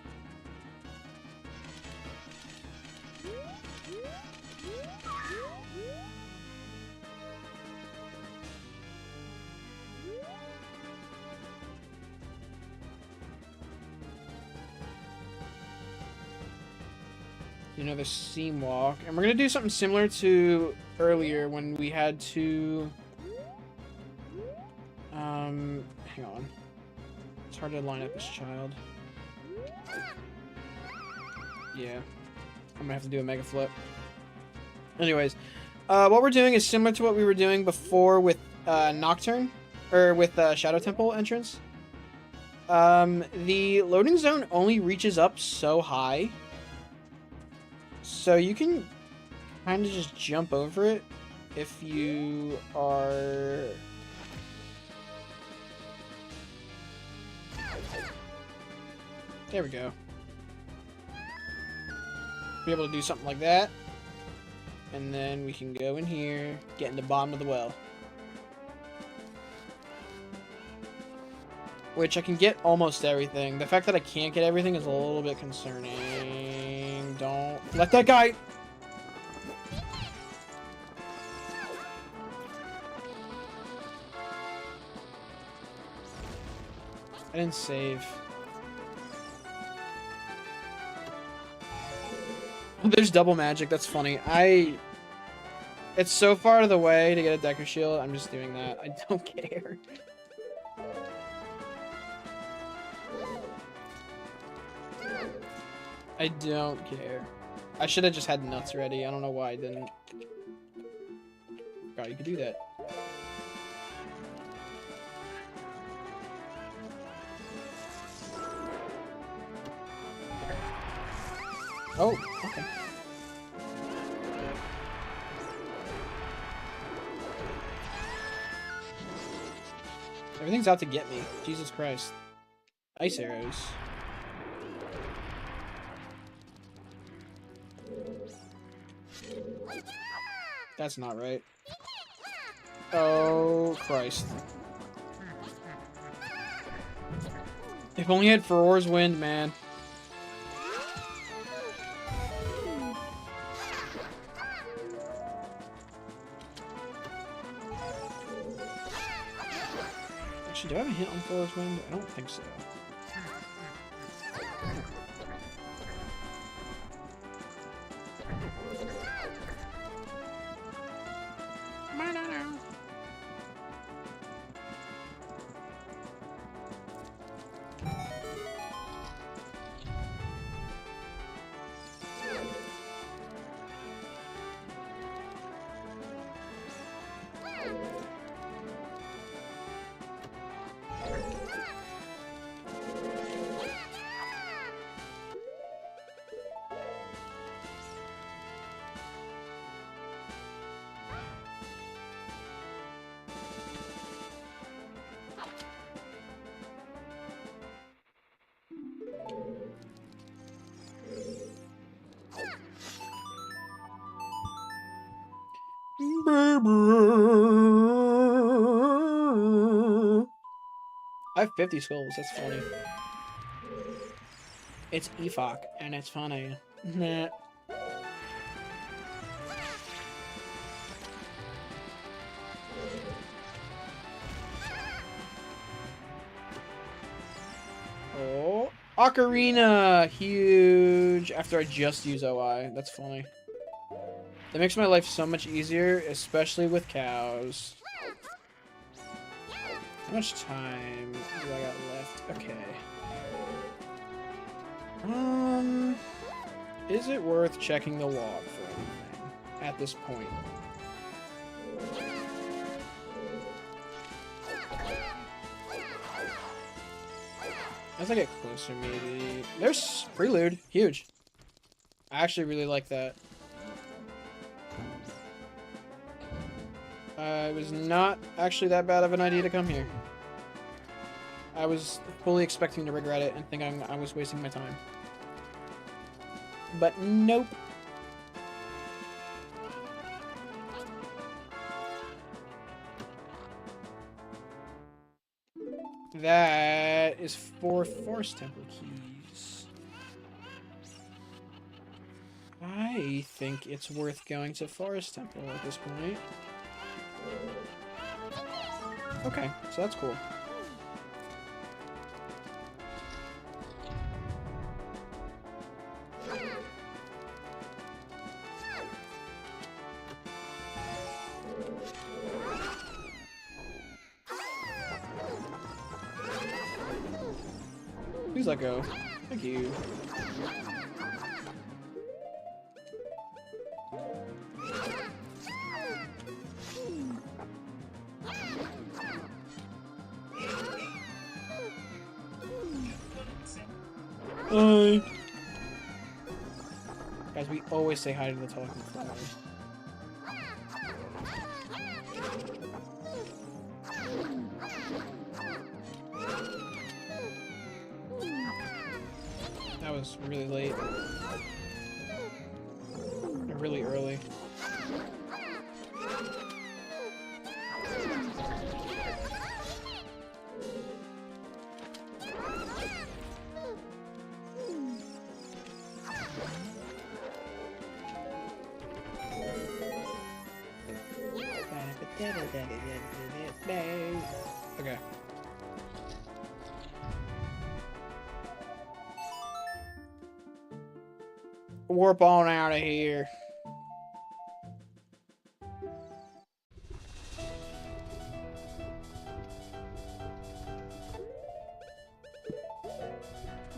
Another seam walk, and we're gonna do something similar to earlier when we had to hang on, it's hard to line up this child. Yeah, I'm gonna have to do a mega flip. Anyways, what we're doing is similar to what we were doing before with Nocturne, or with Shadow Temple entrance. The loading zone only reaches up so high, so you can kind of just jump over it if you are... There we go. Be able to do something like that. And then we can go in here, get in the bottom of the well. Which I can get almost everything. The fact that I can't get everything is a little bit concerning. Don't let that guy... I didn't save. There's double magic, that's funny. It's so far out of the way to get a Decker Shield, I'm just doing that. I don't care. I don't care. I should have just had nuts ready. I don't know why I didn't. God, you could do that. Oh, okay. Everything's out to get me. Jesus Christ. Ice arrows. That's not right. Oh, Christ. If only I had Furor's Wind, man. Actually, do I have a hit on Furor's Wind? I don't think so. I have 50 skulls, that's funny. It's Efok, and it's funny. Nah. Oh, Ocarina! Huge! After I just use OI. That's funny. That makes my life so much easier, especially with cows. How much time do I got left? Okay. Is it worth checking the log for anything at this point? As I get closer, maybe. There's Prelude. Huge. I actually really like that. It was not actually that bad of an idea to come here. I was fully expecting to regret it and think I was wasting my time. But nope. That is 4 Forest Temple keys. I think it's worth going to Forest Temple at this point. Okay, so that's cool. Please let go. Thank you. Hi. Guys, we always say hi to the talking flowers. That was really late. Or really early. Okay. Warp on out of here.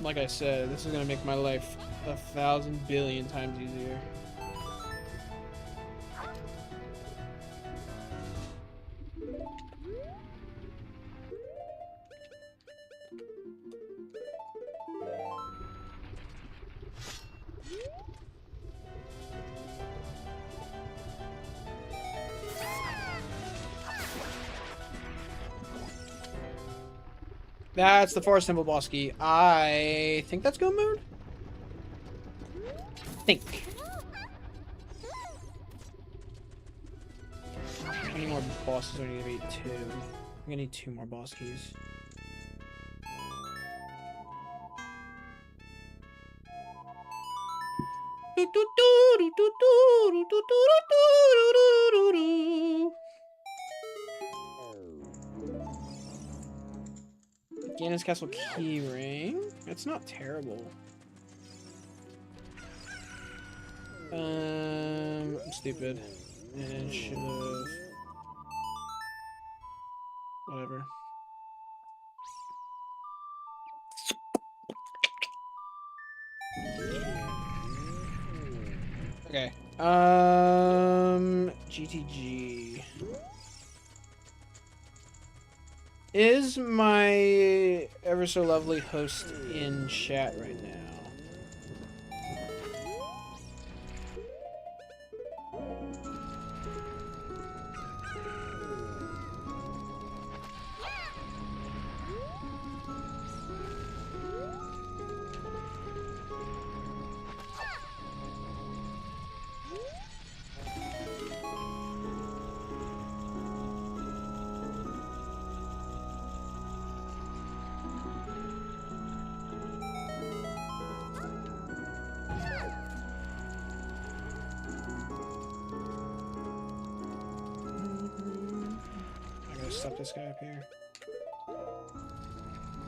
Like I said, this is gonna make my life 1,000 billion times easier. That's the Forest Temple boss key. I think that's go mode? Think. How many more bosses do I need to beat? 2. I'm gonna need 2 more boss keys. Ganon's Castle key ring. That's not terrible. I'm stupid. And should've... Whatever. Okay. GTG. Is my ever so lovely host in chat right now? Stop this guy up here.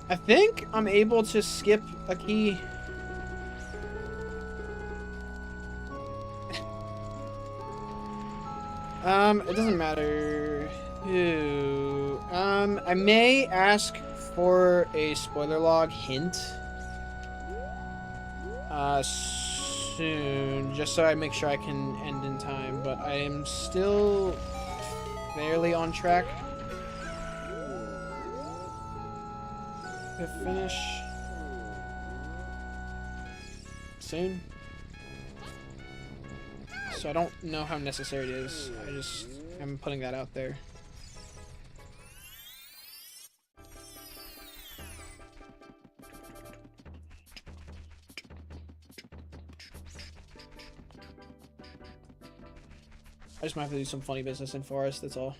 I think I'm able to skip a key. It doesn't matter who. I may ask for a spoiler log hint soon, just so I make sure I can end in time, but I am still barely on track to finish soon. So I don't know how necessary it is. I just am putting that out there. I just might have to do some funny business in Forest, that's all.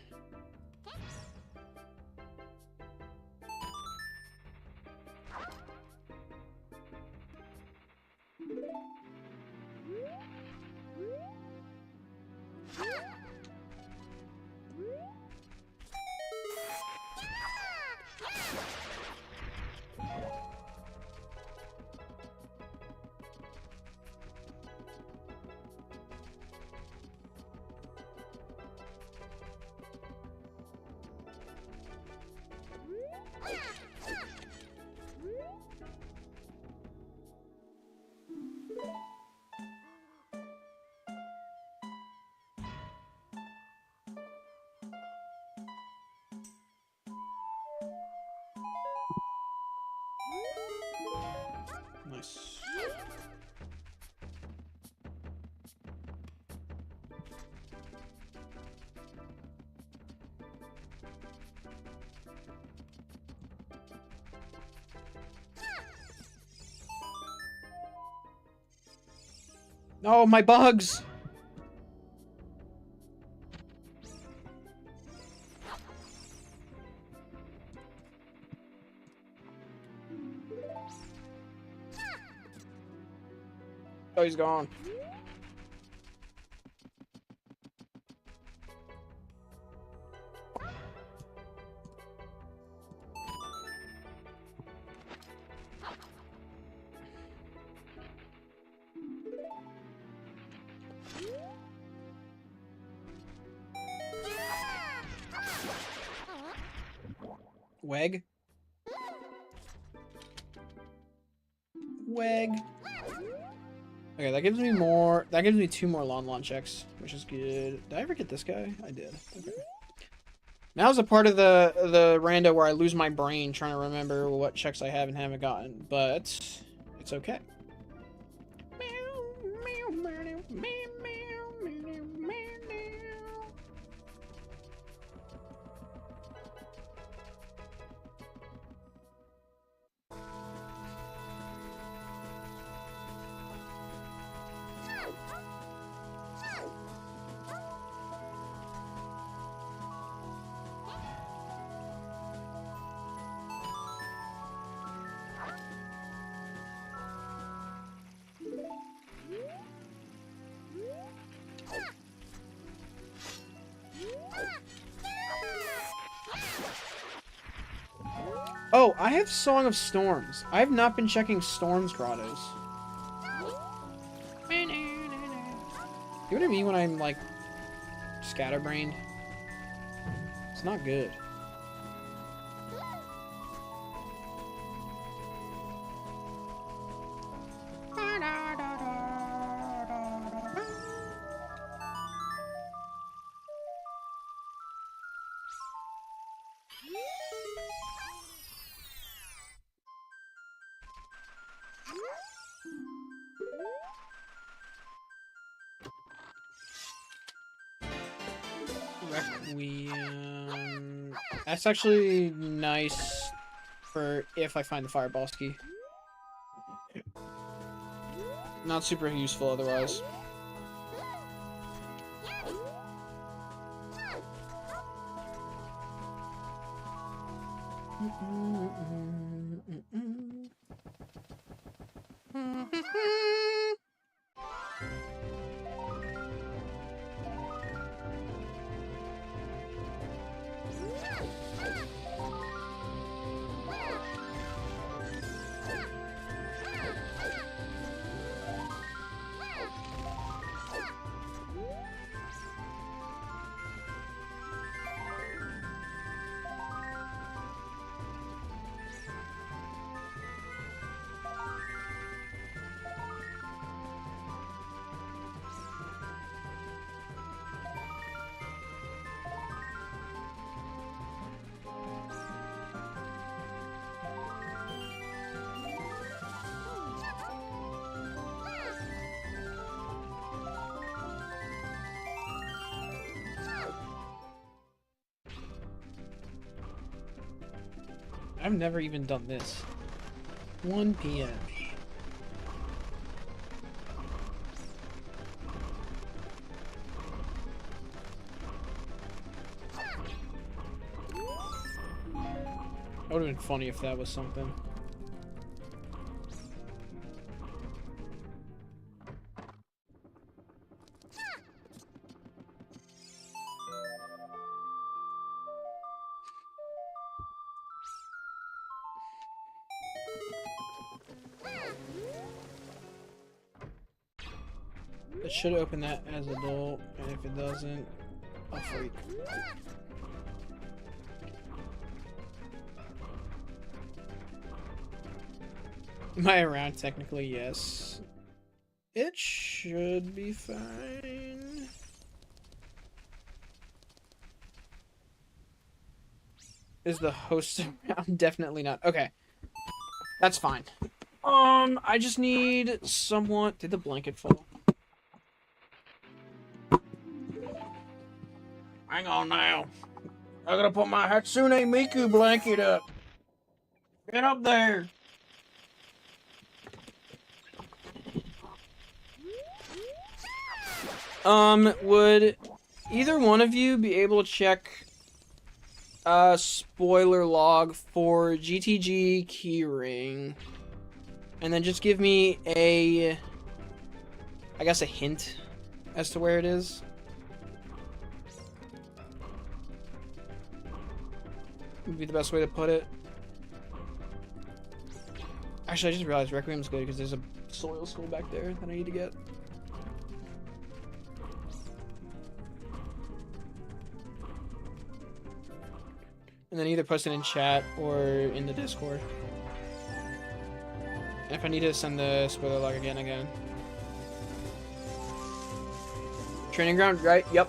Nice. Oh, my bugs! Oh, he's gone. Weg? Weg. Okay, that gives me more. That gives me 2 more Lon checks, which is good. Did I ever get this guy? I did. Okay. Now's a part of the rando where I lose my brain trying to remember what checks I have and haven't gotten, but it's okay. Oh, I have Song of Storms. I have not been checking Storms grottos. You know what I mean when I'm like scatterbrained? It's not good. Requiem. That's actually nice for if I find the fireball ski. Not super useful otherwise. I've never even done this. 1 p.m. That would have been funny if that was something. It should open that as adult, and if it doesn't, I'll freak. Am I around? Technically, yes. It should be fine. Is the host around? Definitely not. Okay. That's fine. I just need someone... Did the blanket fall? Hang on now. I gotta put my Hatsune Miku blanket up. Get up there. Would either one of you be able to check spoiler log for GTG keyring? And then just give me I guess a hint as to where it is. Would be the best way to put it. Actually, I just realized Requiem's good because there's a soil skull back there that I need to get. And then either post it in chat or in the Discord. If I need to send the spoiler log again. Training ground, right? Yep.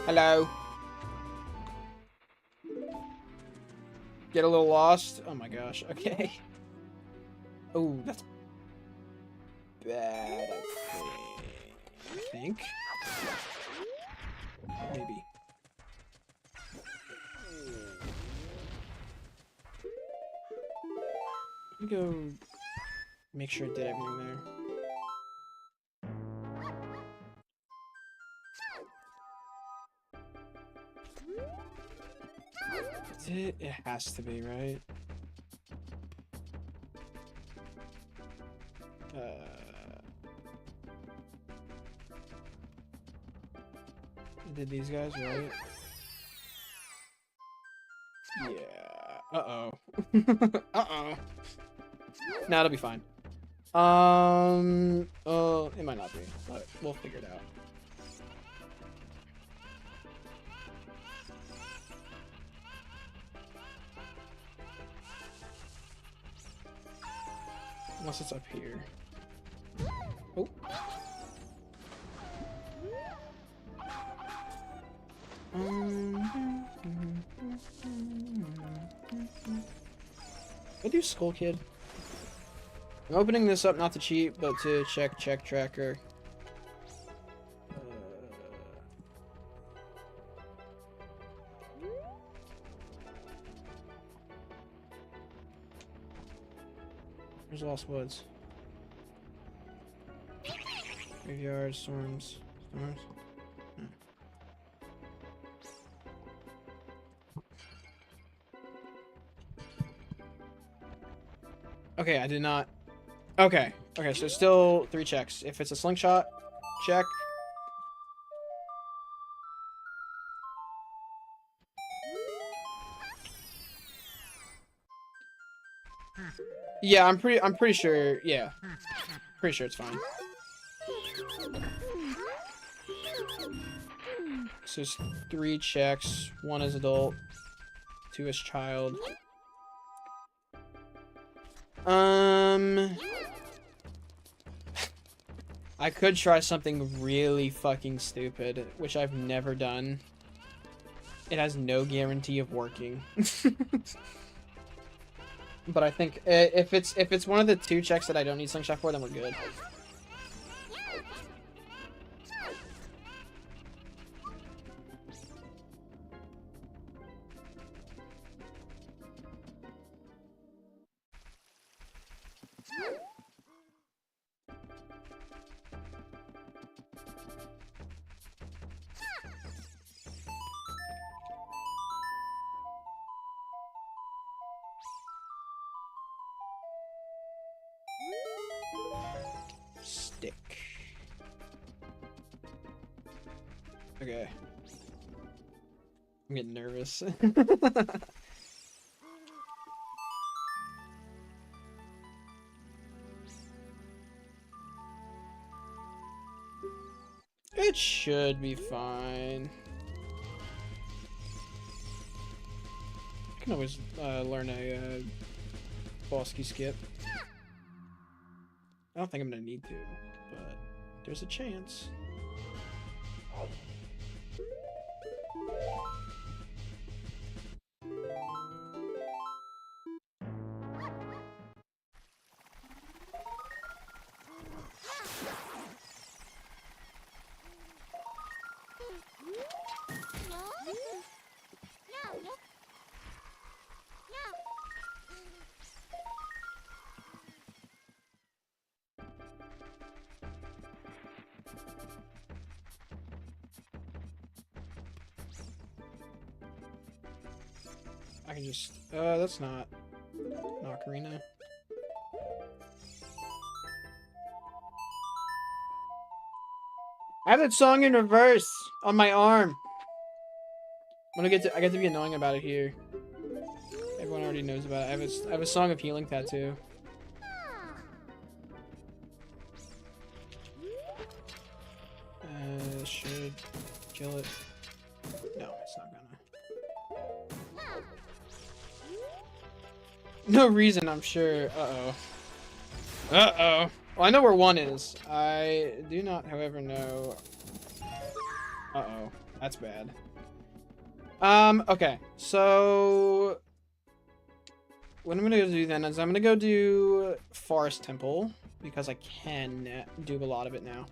Hello. Get a little lost? Oh my gosh, okay. Oh, that's bad, I think. Maybe. Let me go make sure it did everything there. It has to be, right? Did these guys, right? Yeah. Uh-oh. Uh-oh. Nah, it'll be fine. It might not be, but we'll figure it out. Unless it's up here. Oh. I do Skull Kid. I'm opening this up not to cheat, but to check tracker. There's Lost Woods. Graveyard, storms. Storms? Hmm. Okay, I did not. Okay. Okay, so still 3 checks. If it's a slingshot, check. Yeah, I'm pretty sure. Yeah, pretty sure it's fine. So it's 3 checks. 1 is adult, 2 is child. I could try something really fucking stupid, which I've never done. It has no guarantee of working. but I think if it's one of the 2 checks that I don't need slingshot for, then we're good. Stick. Okay. I'm getting nervous. It should be fine. I can always learn a boss key skip. I don't think I'm gonna need to, but there's a chance. I can just, that's not Ocarina. I have that song in reverse on my arm. I get to be annoying about it here. Everyone already knows about it. I have a Song of Healing tattoo. Should kill it. No, it's not gonna. No reason, I'm sure. Uh-oh. Uh-oh. Well, I know where 1 is. I do not, however, know... Uh-oh. That's bad. Okay. So... What I'm gonna go do then is I'm gonna go do Forest Temple, because I can do a lot of it now.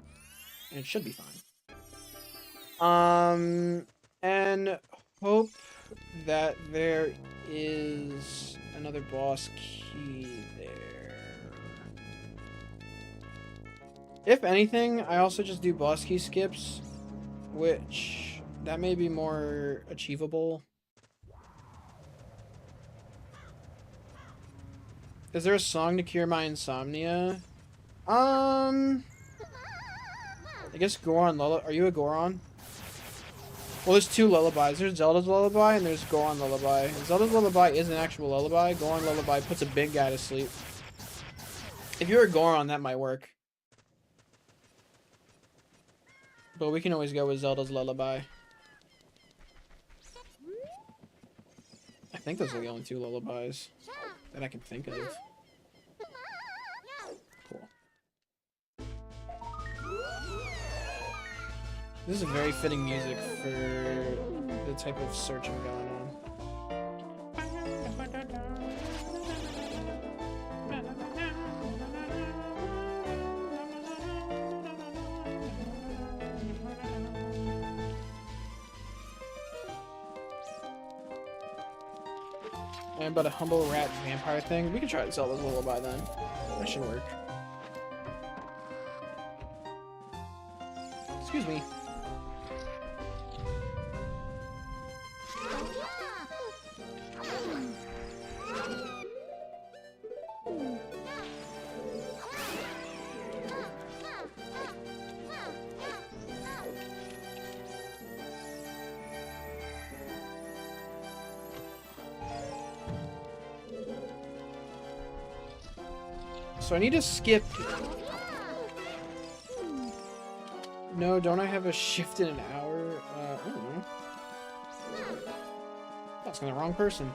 And it should be fine. And hope that there is another boss key there. If anything, I also just do boss key skips, which that may be more achievable. Is there a song to cure my insomnia? I guess Goron Lullaby. Are you a Goron? Well, there's 2 lullabies. There's Zelda's Lullaby and there's Goron Lullaby. Zelda's Lullaby is an actual lullaby. Goron Lullaby puts a big guy to sleep. If you're a Goron, that might work. But we can always go with Zelda's Lullaby. I think those are the only 2 lullabies that I can think of. Cool. This is very fitting music for the type of searching going on. And but a humble rat vampire thing. We can try to sell this lullaby then. That should work. Excuse me. So I need to skip. No, don't I have a shift in an hour? I don't know. That's the wrong person.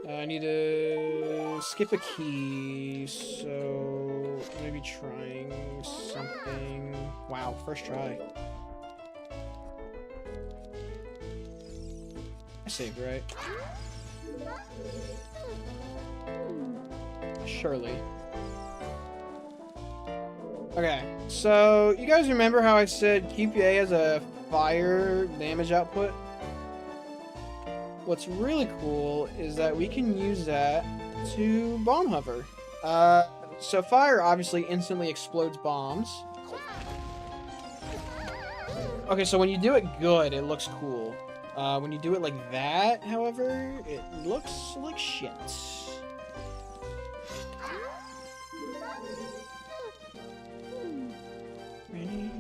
I need to skip a key, so I'm gonna be trying something. Wow, first try. I saved, right? Surely. Okay, so you guys remember how I said QPA has a fire damage output? What's really cool is that we can use that to bomb hover. So fire obviously instantly explodes bombs. Okay, so when you do it good, it looks cool. When you do it like that, however, it looks like shit. Ready?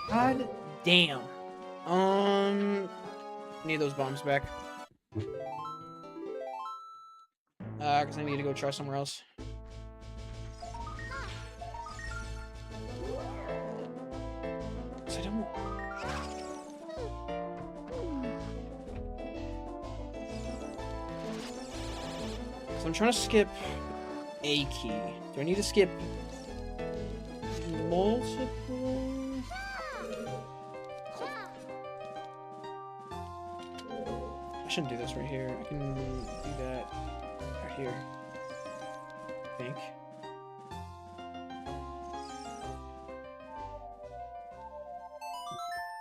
God damn. Need those bombs back. Because I need to go try somewhere else. So I don't... So I'm trying to skip a key. Do I need to skip multiple? I shouldn't do this right here. I can do that right here. I think.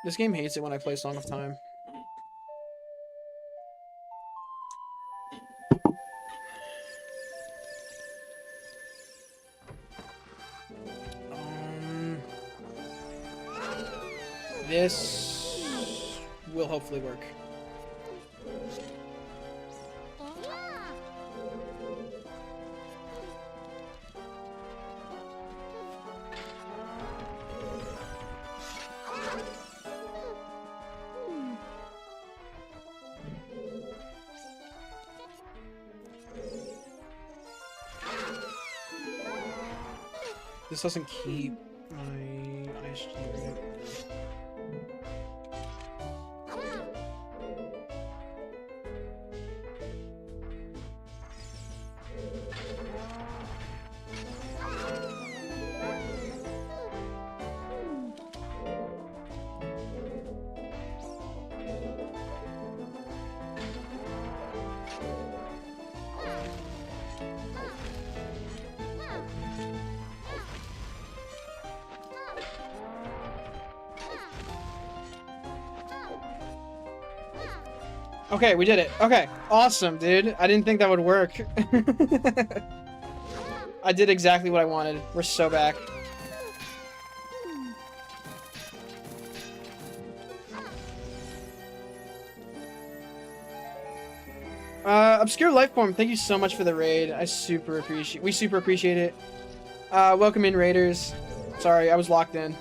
This game hates it when I play Song of Time. This will hopefully work. This doesn't keep my ISG right. Okay, we did it. Okay, awesome, dude. I didn't think that would work. I did exactly what I wanted. We're so back. Obscure Lifeform, thank you so much for the raid. We super appreciate it. Welcome in, raiders. Sorry, I was locked in.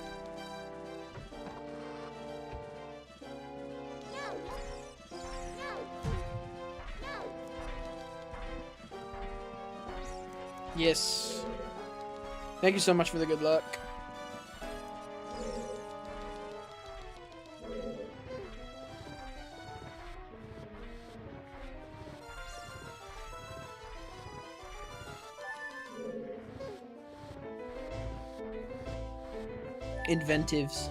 Yes. Thank you so much for the good luck. Inventives.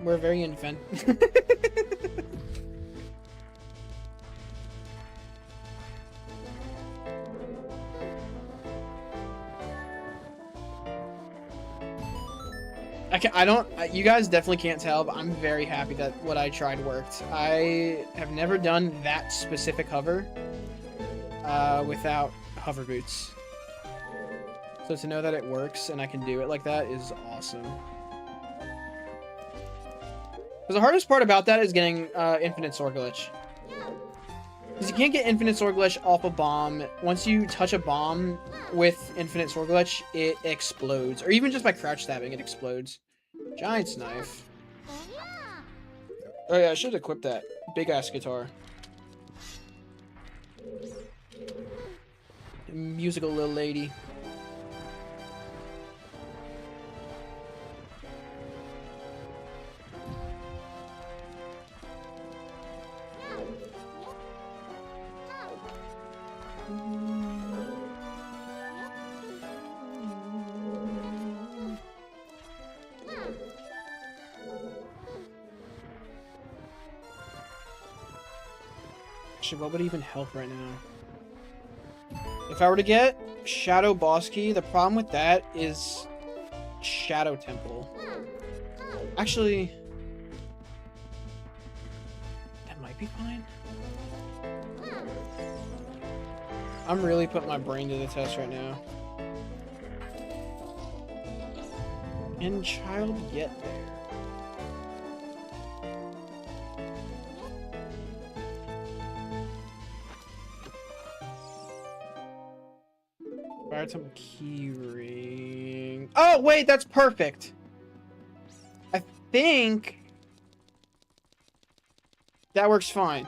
We're very inventive. You guys definitely can't tell, but I'm very happy that what I tried worked. I have never done that specific hover without hover boots. So to know that it works and I can do it like that is awesome. Because the hardest part about that is getting infinite sword glitch. Because you can't get infinite sword glitch off a bomb. Once you touch a bomb with infinite sword glitch, it explodes. Or even just by crouch stabbing, it explodes. Giant's knife. Oh yeah, I should equip that. Big ass guitar. Musical little lady. Actually, what would even help right now? If I were to get Shadow Boss Key, the problem with that is Shadow Temple. Actually, that might be fine. I'm really putting my brain to the test right now. Can child get there? Fire Temple key ring. Oh wait, that's perfect. I think that works fine.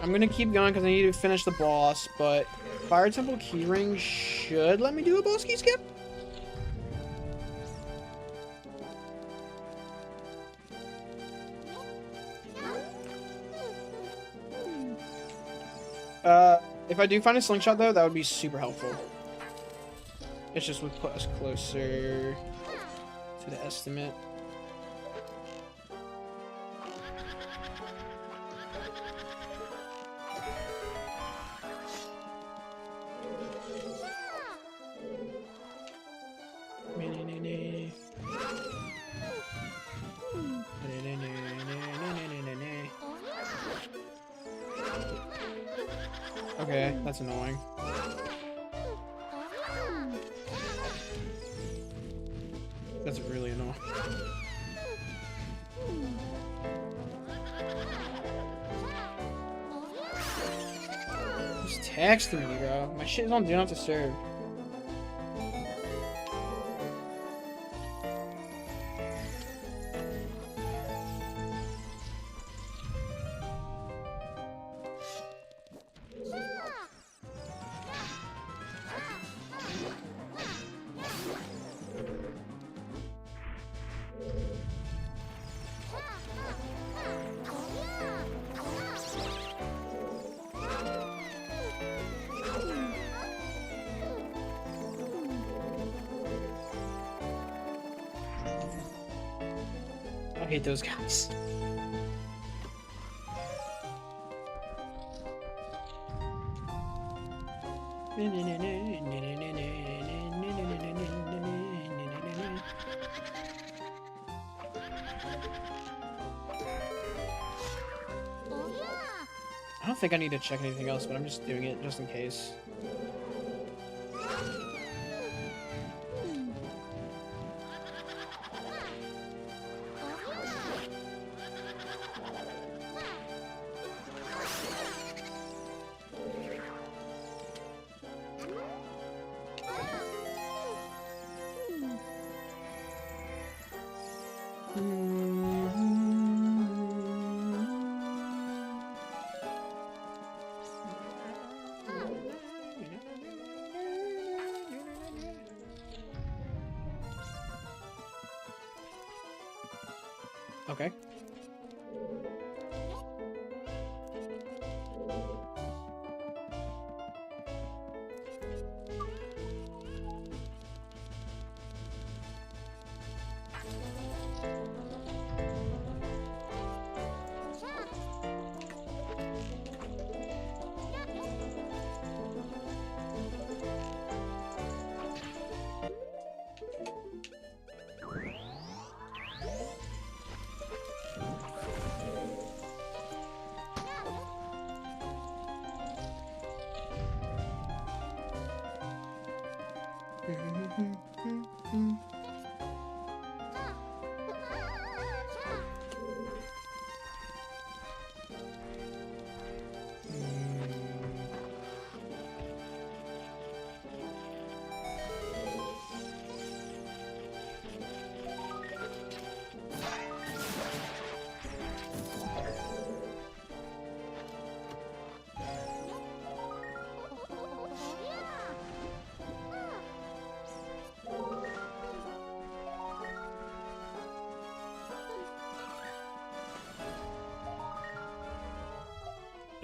I'm gonna keep going because I need to finish the boss, but Fire Temple keyring should let me do a boss key skip. If I do find a slingshot though, that would be super helpful. It's just would put us closer to the estimate. Okay, that's annoying. That's really annoying. Who's texting me, bro? My shit is on Do Not Disturb. I hate those guys. I don't think I need to check anything else, but I'm just doing it just in case. Okay.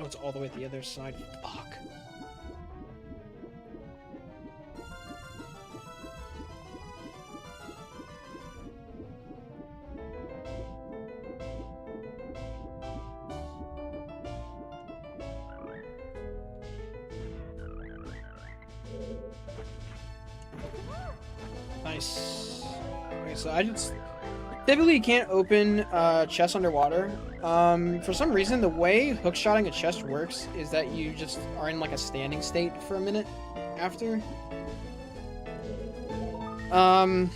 Oh, it's all the way at the other side. Fuck. Nice. Okay, so I just typically can't open chests underwater. For some reason, the way hookshotting a chest works is that you just are in like a standing state for a minute after. I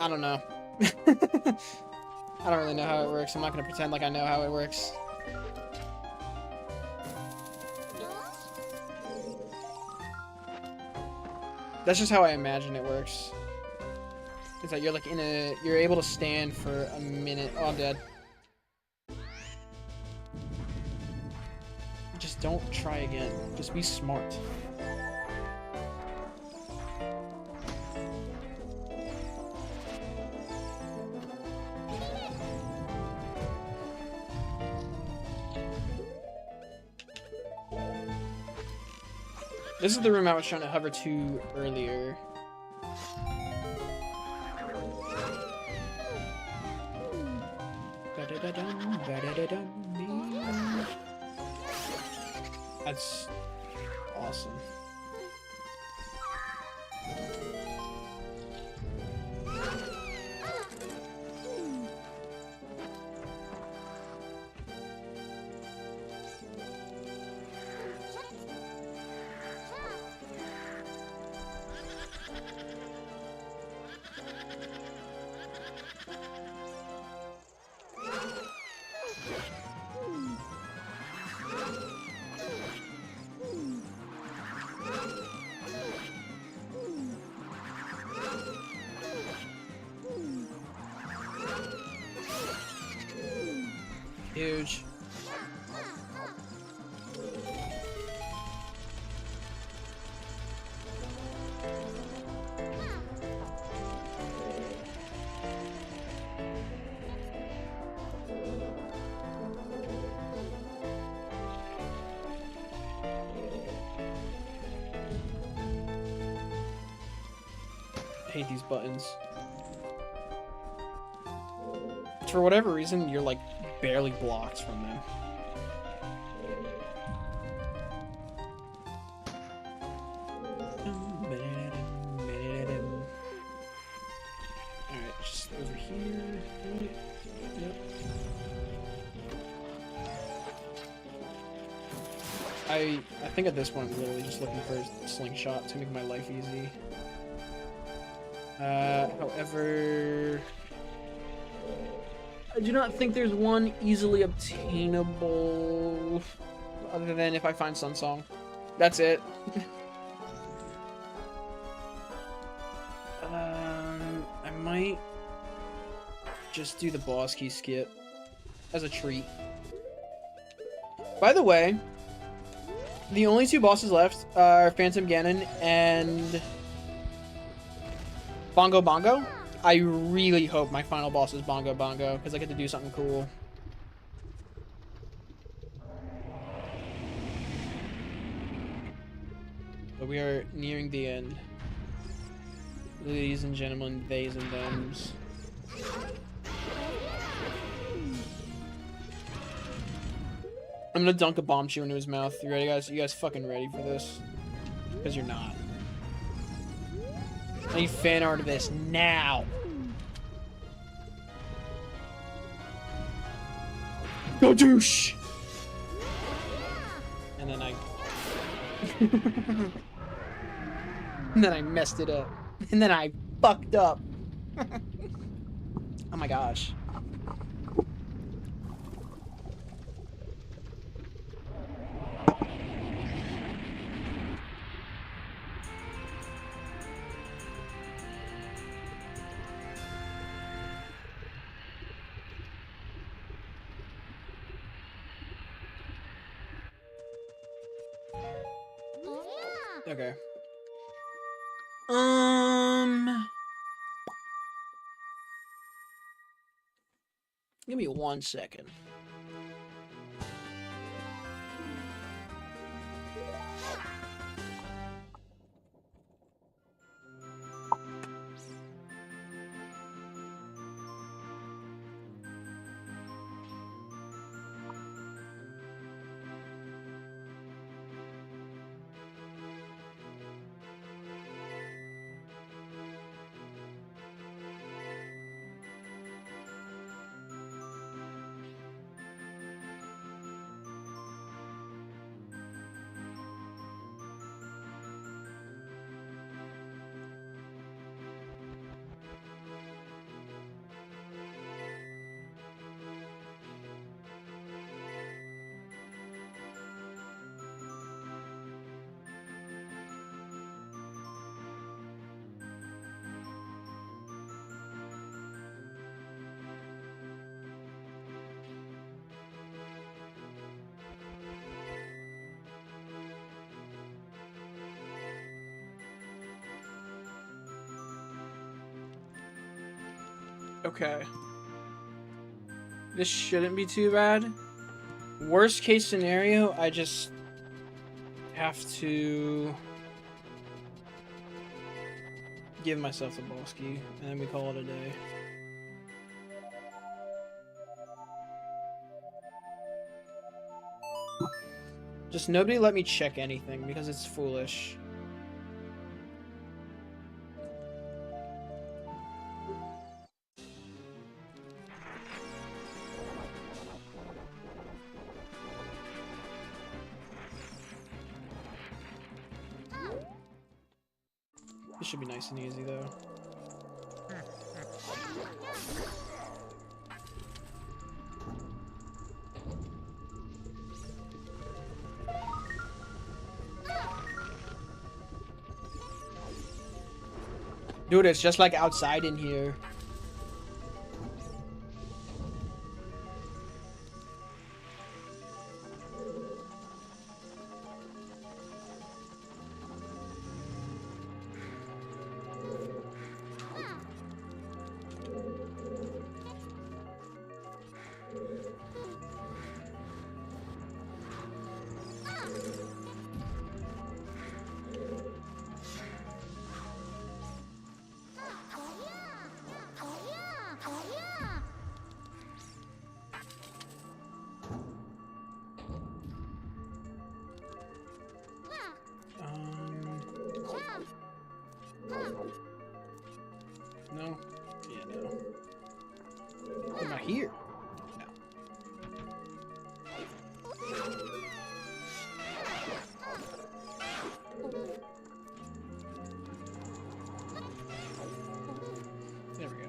don't know. I don't really know how it works. I'm not gonna pretend like I know how it works. That's just how I imagine it works. Is that you're like you're able to stand for a minute. Oh, I'm dead. Just don't try again. Just be smart. This is the room I was trying to hover to earlier. That's awesome. Huge. I hate these buttons. For whatever reason, you're like barely blocked from them. Alright, just over here. Yep. I think at this point I'm literally just looking for a slingshot to make my life easy. However, I do not think there's one easily obtainable other than if I find Sunsong. That's it. I might just do the boss key skip as a treat. By the way, the only two bosses left are Phantom Ganon and Bongo Bongo. I really hope my final boss is Bongo Bongo, because I get to do something cool. But we are nearing the end. Ladies and gentlemen, theys and thems. I'm gonna dunk a bomb chew into his mouth. You ready, guys? You guys fucking ready for this? Because you're not. I need fan art of this now. Go douche. And then I and then I messed it up. And then I fucked up. Oh my gosh. Okay. Give me 1 second. Okay. This shouldn't be too bad. Worst case scenario, I just have to give myself a ball ski, and then we call it a day. Just nobody let me check anything because it's foolish. This should be nice and easy though. Dude, it's just like outside in here. No? Yeah, no. Am I here? No. There we go.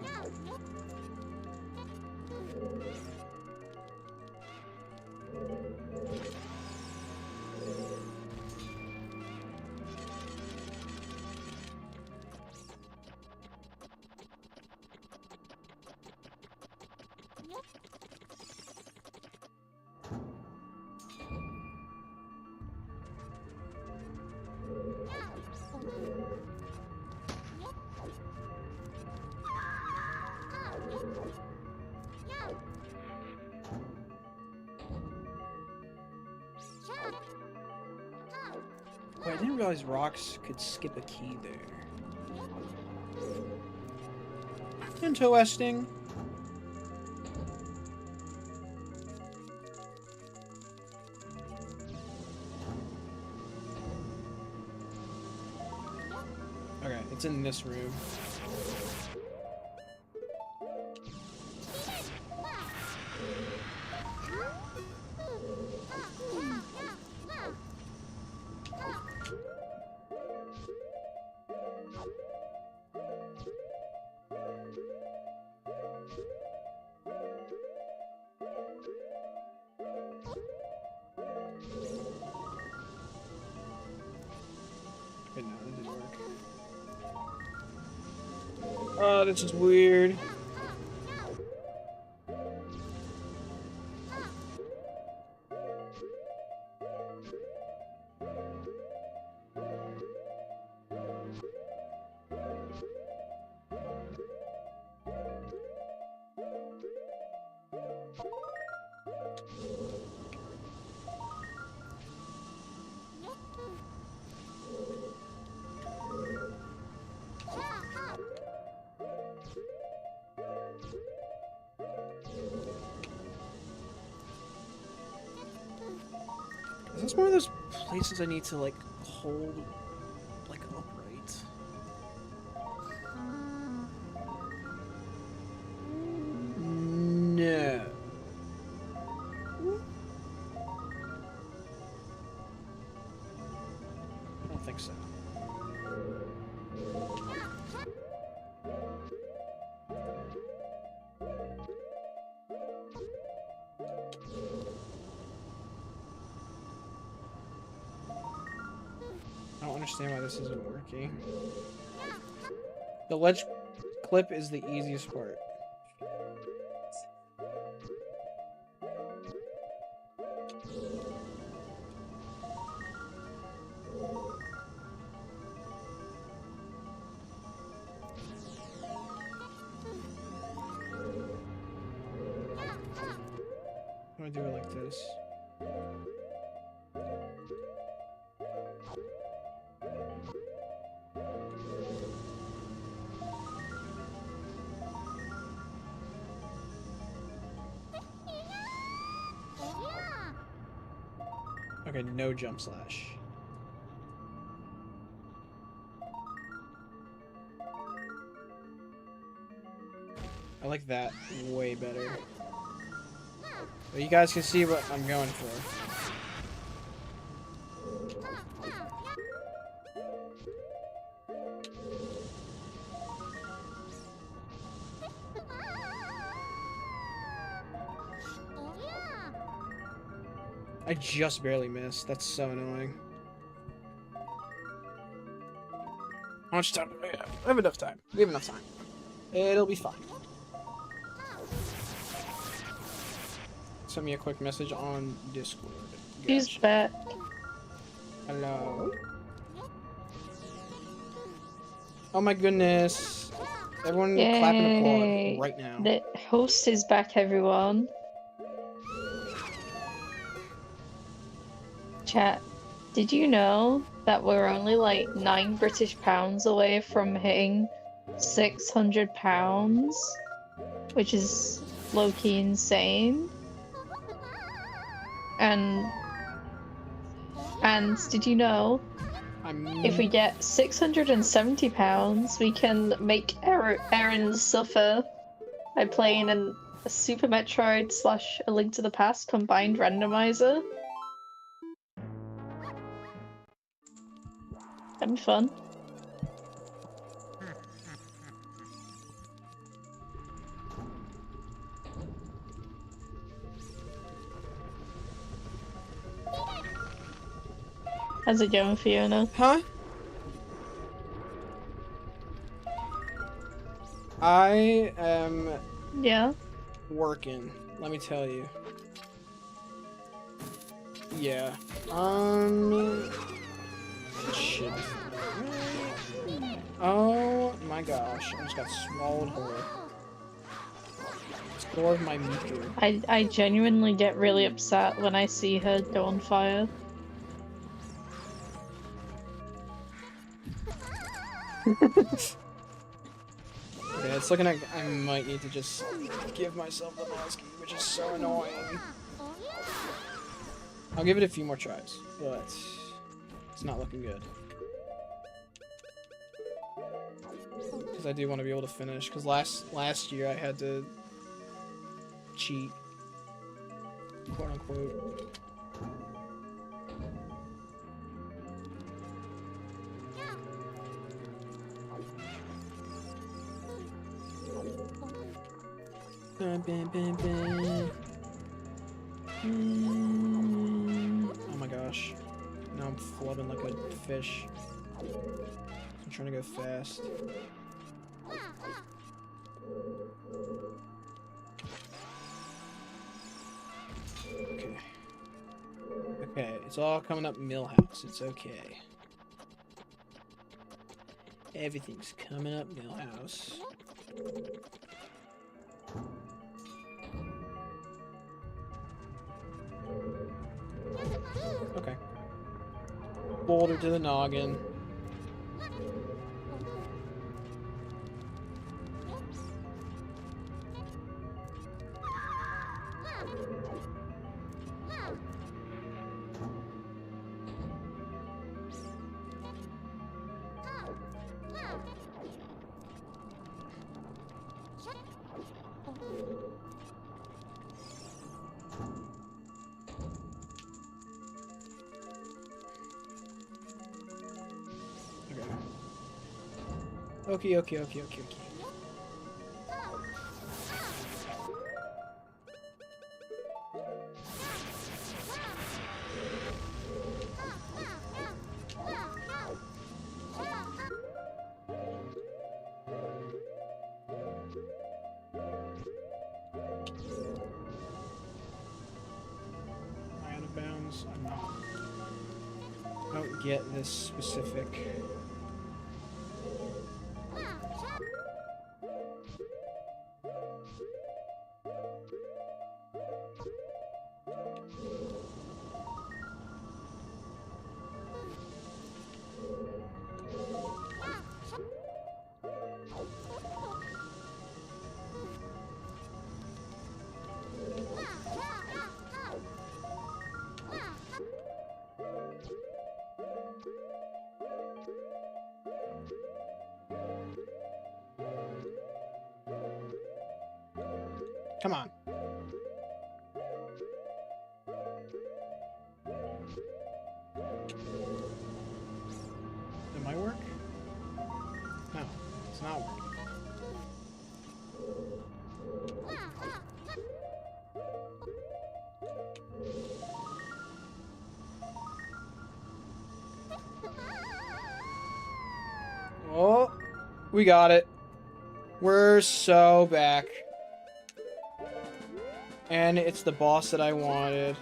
Wait, I didn't realize rocks could skip a key there. Interesting. Okay, it's in this room. Okay, no, that didn't work. Oh, this is weird. Is this one of those places I need to, like, hold, like, upright? No. I don't think so. I don't understand why this isn't working. The ledge clip is the easiest part. do it like this. Okay, no jump slash. I like that way better. But you guys can see what I'm going for. I just barely missed. That's so annoying. How much time do we have? We have enough time. We have enough time. It'll be fine. Send me a quick message on Discord.
He's back.
Hello. Oh my goodness. Everyone clap and applaud right now.
The host is back, everyone. Chat, did you know that we're only like £9 British away from hitting 600 pounds? Which is low-key insane. And did you know if we get 670 pounds, we can make Aaron suffer by playing a Super Metroid / A Link to the Past combined randomizer? That'd be fun. How's it going, Fiona?
Huh? I am working, let me tell you. Yeah. Shit. Oh my gosh, I just got swallowed whole. Score of my Miku.
I genuinely get really upset when I see her go on fire.
Yeah, it's looking like I might need to just give myself the muskie, which is so annoying. I'll give it a few more tries, but it's not looking good. Because I do want to be able to finish, because last year I had to cheat, quote unquote. Oh my gosh. Now I'm flubbing like a fish. I'm trying to go fast. Okay. Okay, it's all coming up Millhouse. It's okay. Everything's coming up Millhouse. Okay. Boulder to the noggin. Okay. Okay. Am I out of bounds? I'm not. I don't get this specific. Come on. It might work? No, it's not working. Oh, we got it. We're so back. And it's the boss that I wanted.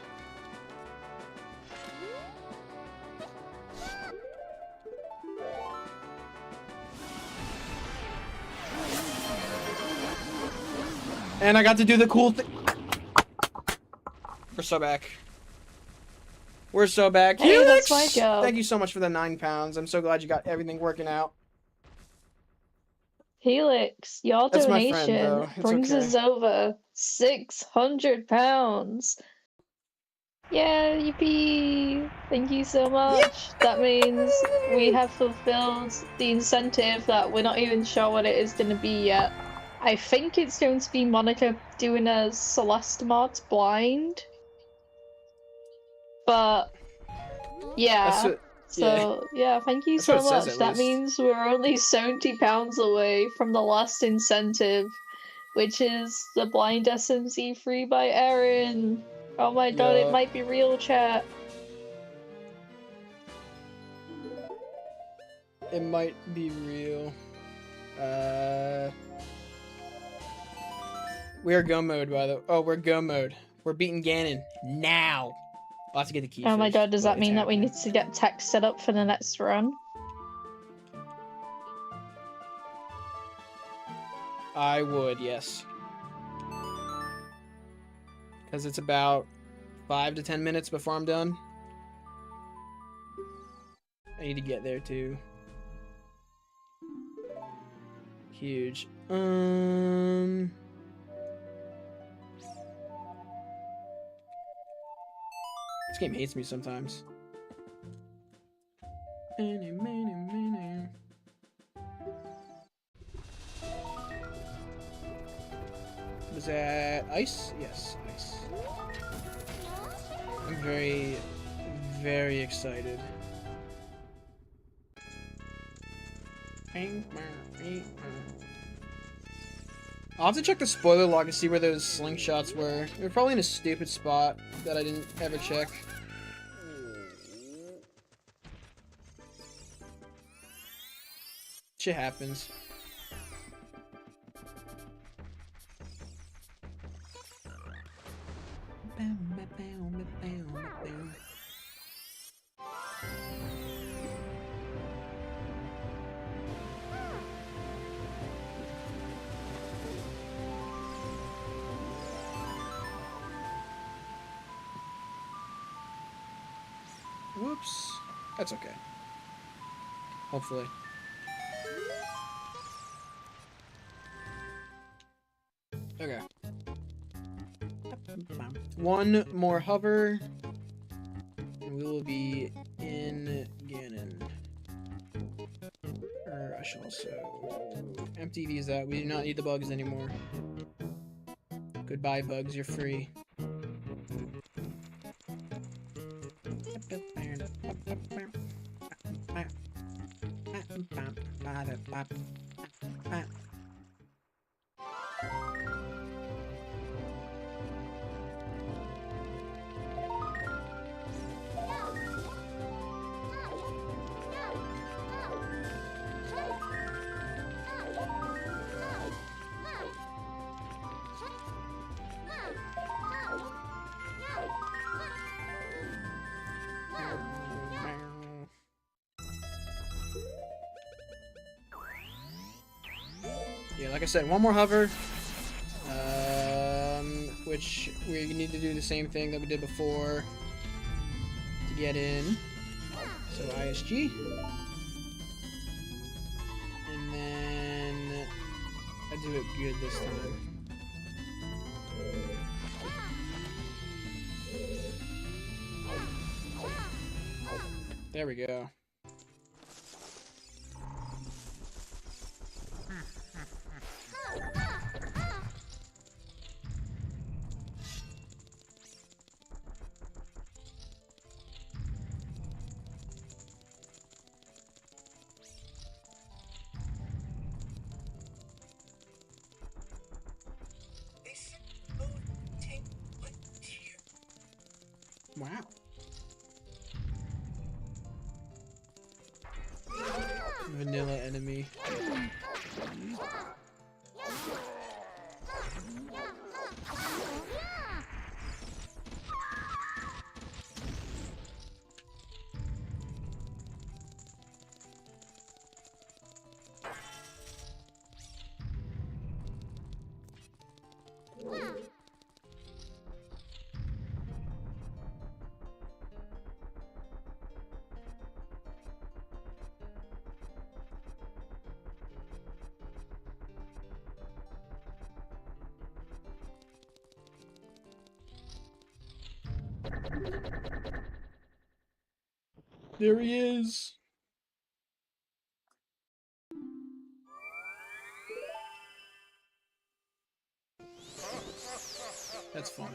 And I got to do the cool thing. We're so back. We're so back.
Hey,
Helix!
that's my job.
Thank you so much for the £9. I'm so glad you got everything working out.
Helix, your
That's my
donation
friend, though. It's
brings
okay.
us over £600. Yeah, yippee! Thank you so much. That means we have fulfilled the incentive that we're not even sure what it is going to be yet. I think it's going to be Monica doing a Celeste mod blind. But yeah.
That's what,
So yeah, thank you
That's what
so
it says,
much.
at
That
least.
means we're only £70 away from the last incentive, which is the blind SMC free by Erin. Oh my god, it
Yup.
might be real, chat.
It might be real. We're go mode, by the way. Oh, we're go mode. We're beating Ganon now. I'll have to get the key
Oh my
first,
god, does
but
that
it's
mean that we
happening.
need to get tech set up for the next run?
I would, yes. Because it's about 5 to 10 minutes before I'm done. I need to get there too. Huge. This game hates me sometimes. Was that ice? Yes, ice. I'm very, very excited. I'll have to check the spoiler log to see where those slingshots were. They're probably in a stupid spot that I didn't ever check. Shit happens. Whoops. That's okay. Hopefully. Okay. One more hover, and we will be in Ganon. I shall also empty these out. We do not need the bugs anymore. Goodbye, bugs. You're free. Yeah, like I said, one more hover. which we need to do the same thing that we did before to get in. So ISG. And then I do it good this time. There we go. Wow. Vanilla enemy. There he is. That's funny.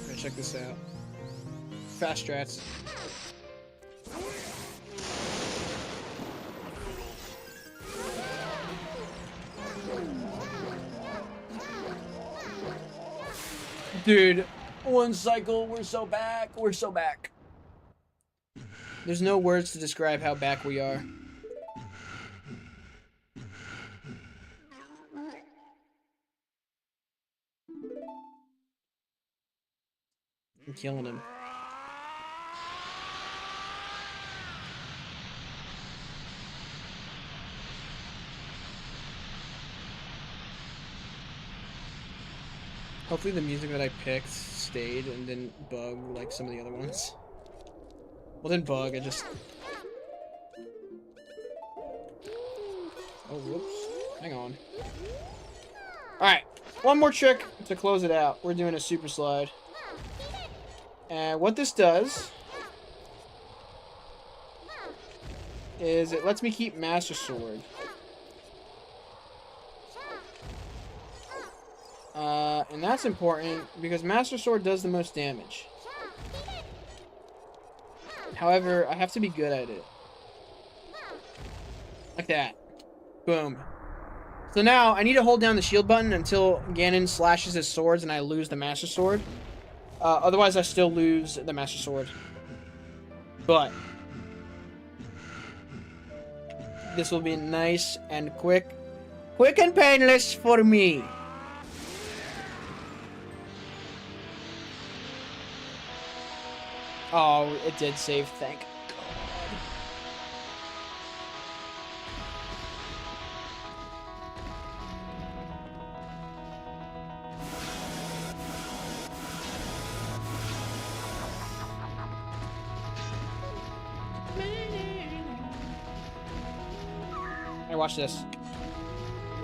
Alright, check this out. Fast strats. Dude, one cycle, we're so back, we're so back. There's no words to describe how back we are. I'm killing him. Hopefully the music that I picked stayed and didn't bug like some of the other ones. Well, didn't bug, I just... Oh, whoops. Hang on. Alright, one more trick to close it out. We're doing a super slide. And what this does is it lets me keep Master Sword. And that's important because Master Sword does the most damage. However, I have to be good at it. Like that. Boom. So now, I need to hold down the shield button until Ganon slashes his swords and I lose the Master Sword. Otherwise, I still lose the Master Sword. But this will be nice and quick. Quick and painless for me. Oh, it did save, thank God. Hey, watch this.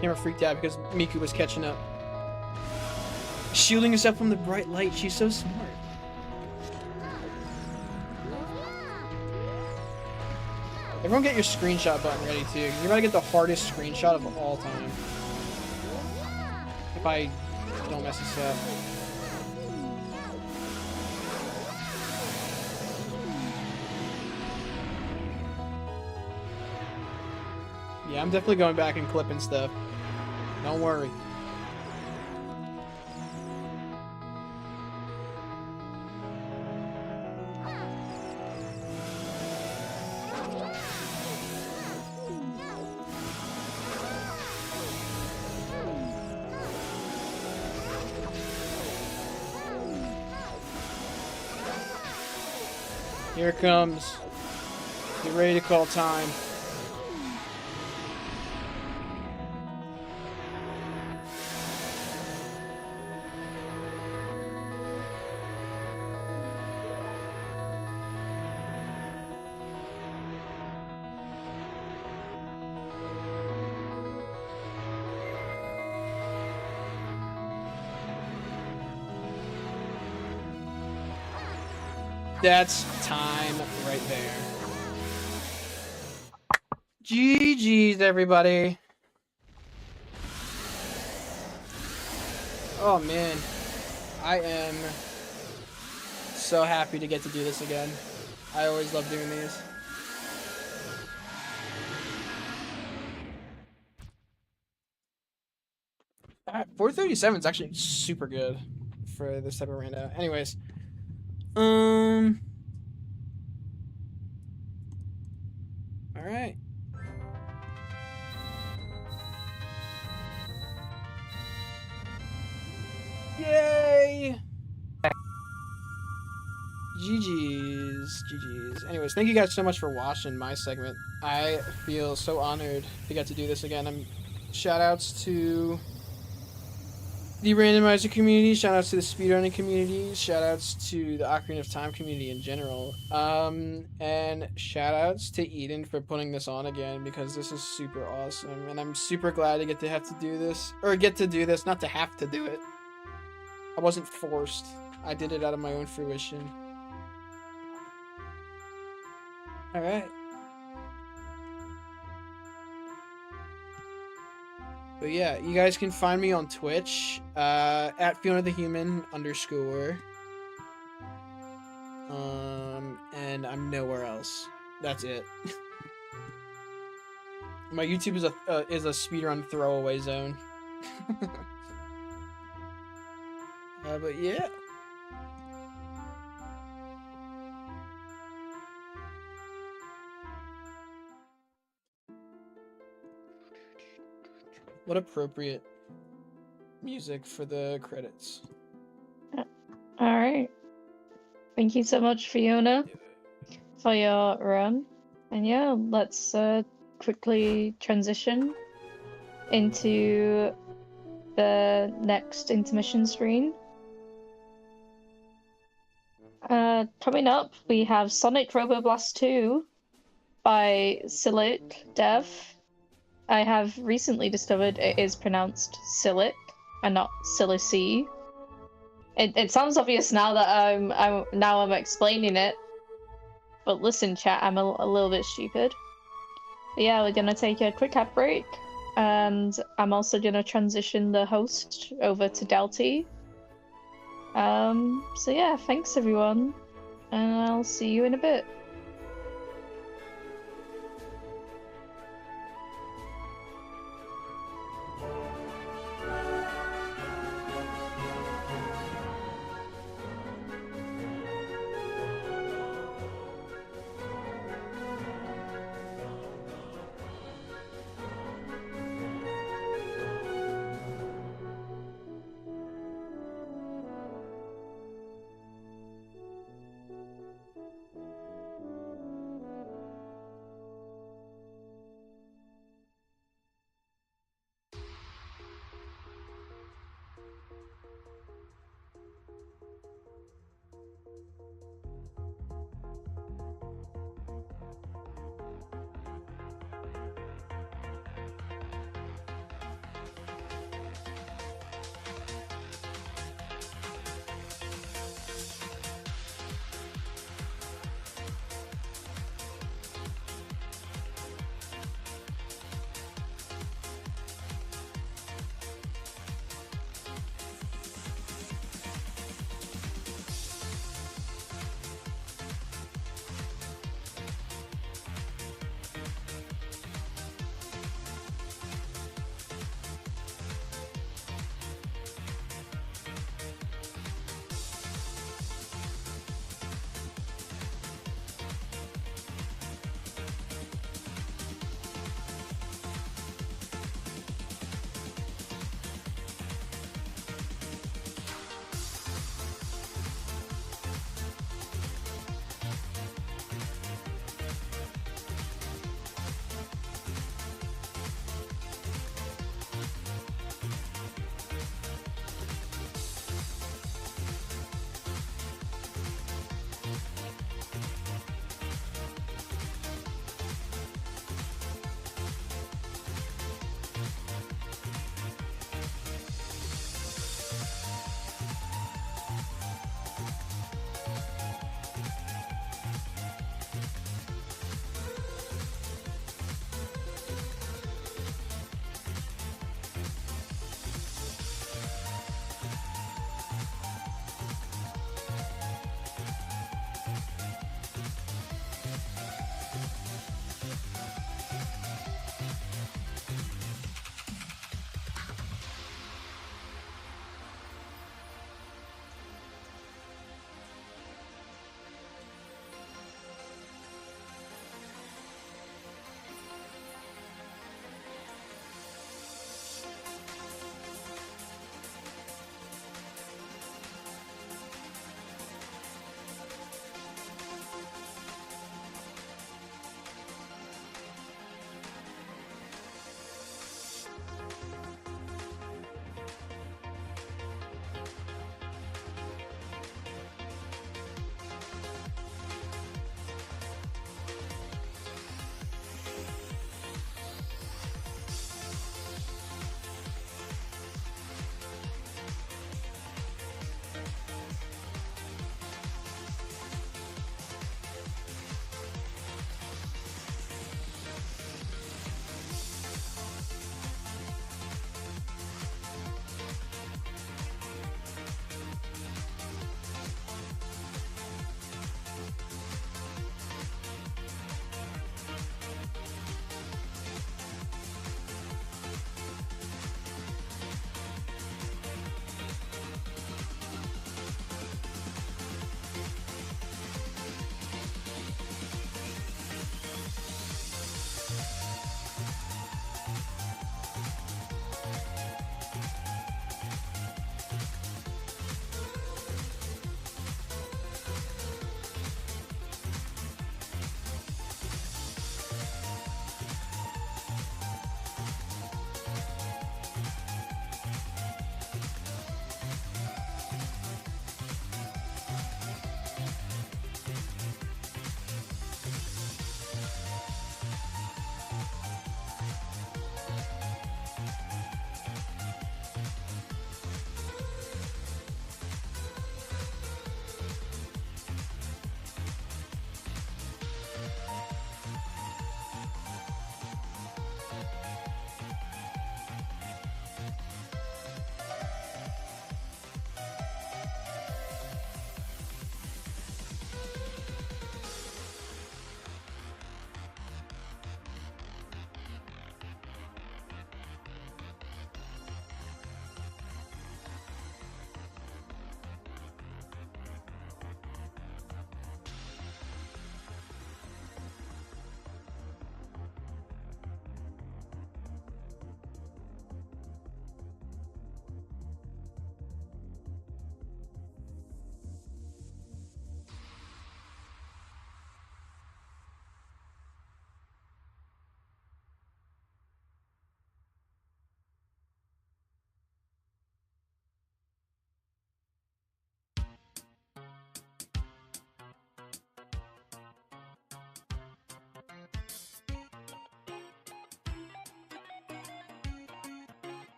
Camera freaked out because Miku was catching up. Shielding herself from the bright light, she's so smart. Everyone get your screenshot button ready too, because you're about to get the hardest screenshot of all time. If I don't mess this up. Yeah, I'm definitely going back and clipping stuff. Don't worry. Here it comes. Get ready to call time. That's time right there. GG's, everybody. Oh, man. I am so happy to get to do this again. I always love doing these. Alright, 437 is actually super good for this type of rando. Anyways. Alright. Yay! GG's. Anyways, thank you guys so much for watching my segment. I feel so honored to get to do this again. Shout outs to the randomizer community, shout outs to the speedrunning community, shout outs to the Ocarina of Time community in general. And shout outs to Eden for putting this on again, because this is super awesome. And I'm super glad to get to have to do this. Or get to do this, not to have to do it. I wasn't forced. I did it out of my own fruition. Alright. But yeah, you guys can find me on Twitch, at Fiona the Human _. And I'm nowhere else. That's it. My YouTube is a speedrun throwaway zone. But yeah. What appropriate music for the credits.
Alright. Thank you so much, Fiona, for your run. And yeah, let's quickly transition into the next intermission screen. Coming up, we have Sonic Roboblast 2 by Silic Dev. I have recently discovered it is pronounced Silic and not Silici. It sounds obvious now that I'm explaining it. But listen, chat, I'm a little bit stupid. But yeah, we're gonna take a quick ad break, and I'm also gonna transition the host over to Delty. So yeah, thanks everyone, and I'll see you in a bit.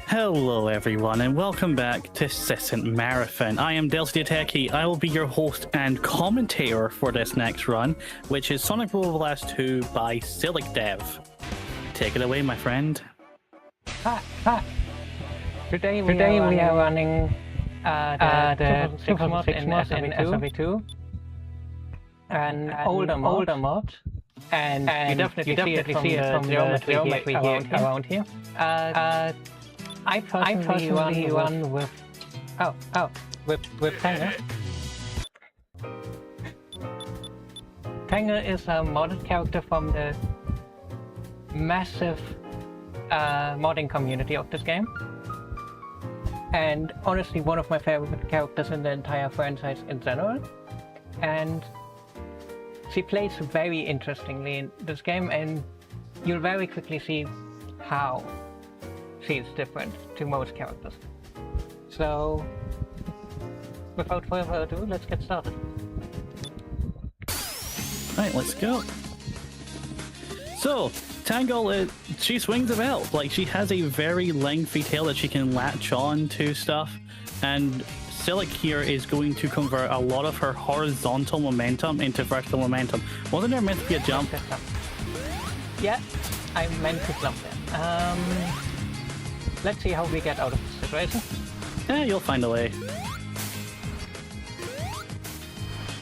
Hello everyone and welcome back to Cisn't Marathon. I am Delcy Techie. I will be your host and commentator for this next run, which is Sonic Roller Blast 2 by Silic Dev. Take it away, my friend.
Today we are running the 2006 mod in SRV2, an older mod, and you definitely see it from the geometry around here. I personally run with Tanger. Tanger is a modded character from the massive modding community of this game, and honestly one of my favorite characters in the entire franchise in general. And she plays very interestingly in this game, and you'll very quickly see how she's different to most characters. So, without further ado, let's get started.
Alright, let's go. So, Tangle, she swings about. Like, she has a very lengthy tail that she can latch on to stuff, and Silic here is going to convert a lot of her horizontal momentum into vertical momentum. Wasn't there meant to be a jump?
Yeah, I meant to jump there. Let's see how we get out of this situation.
Yeah, you'll find a way.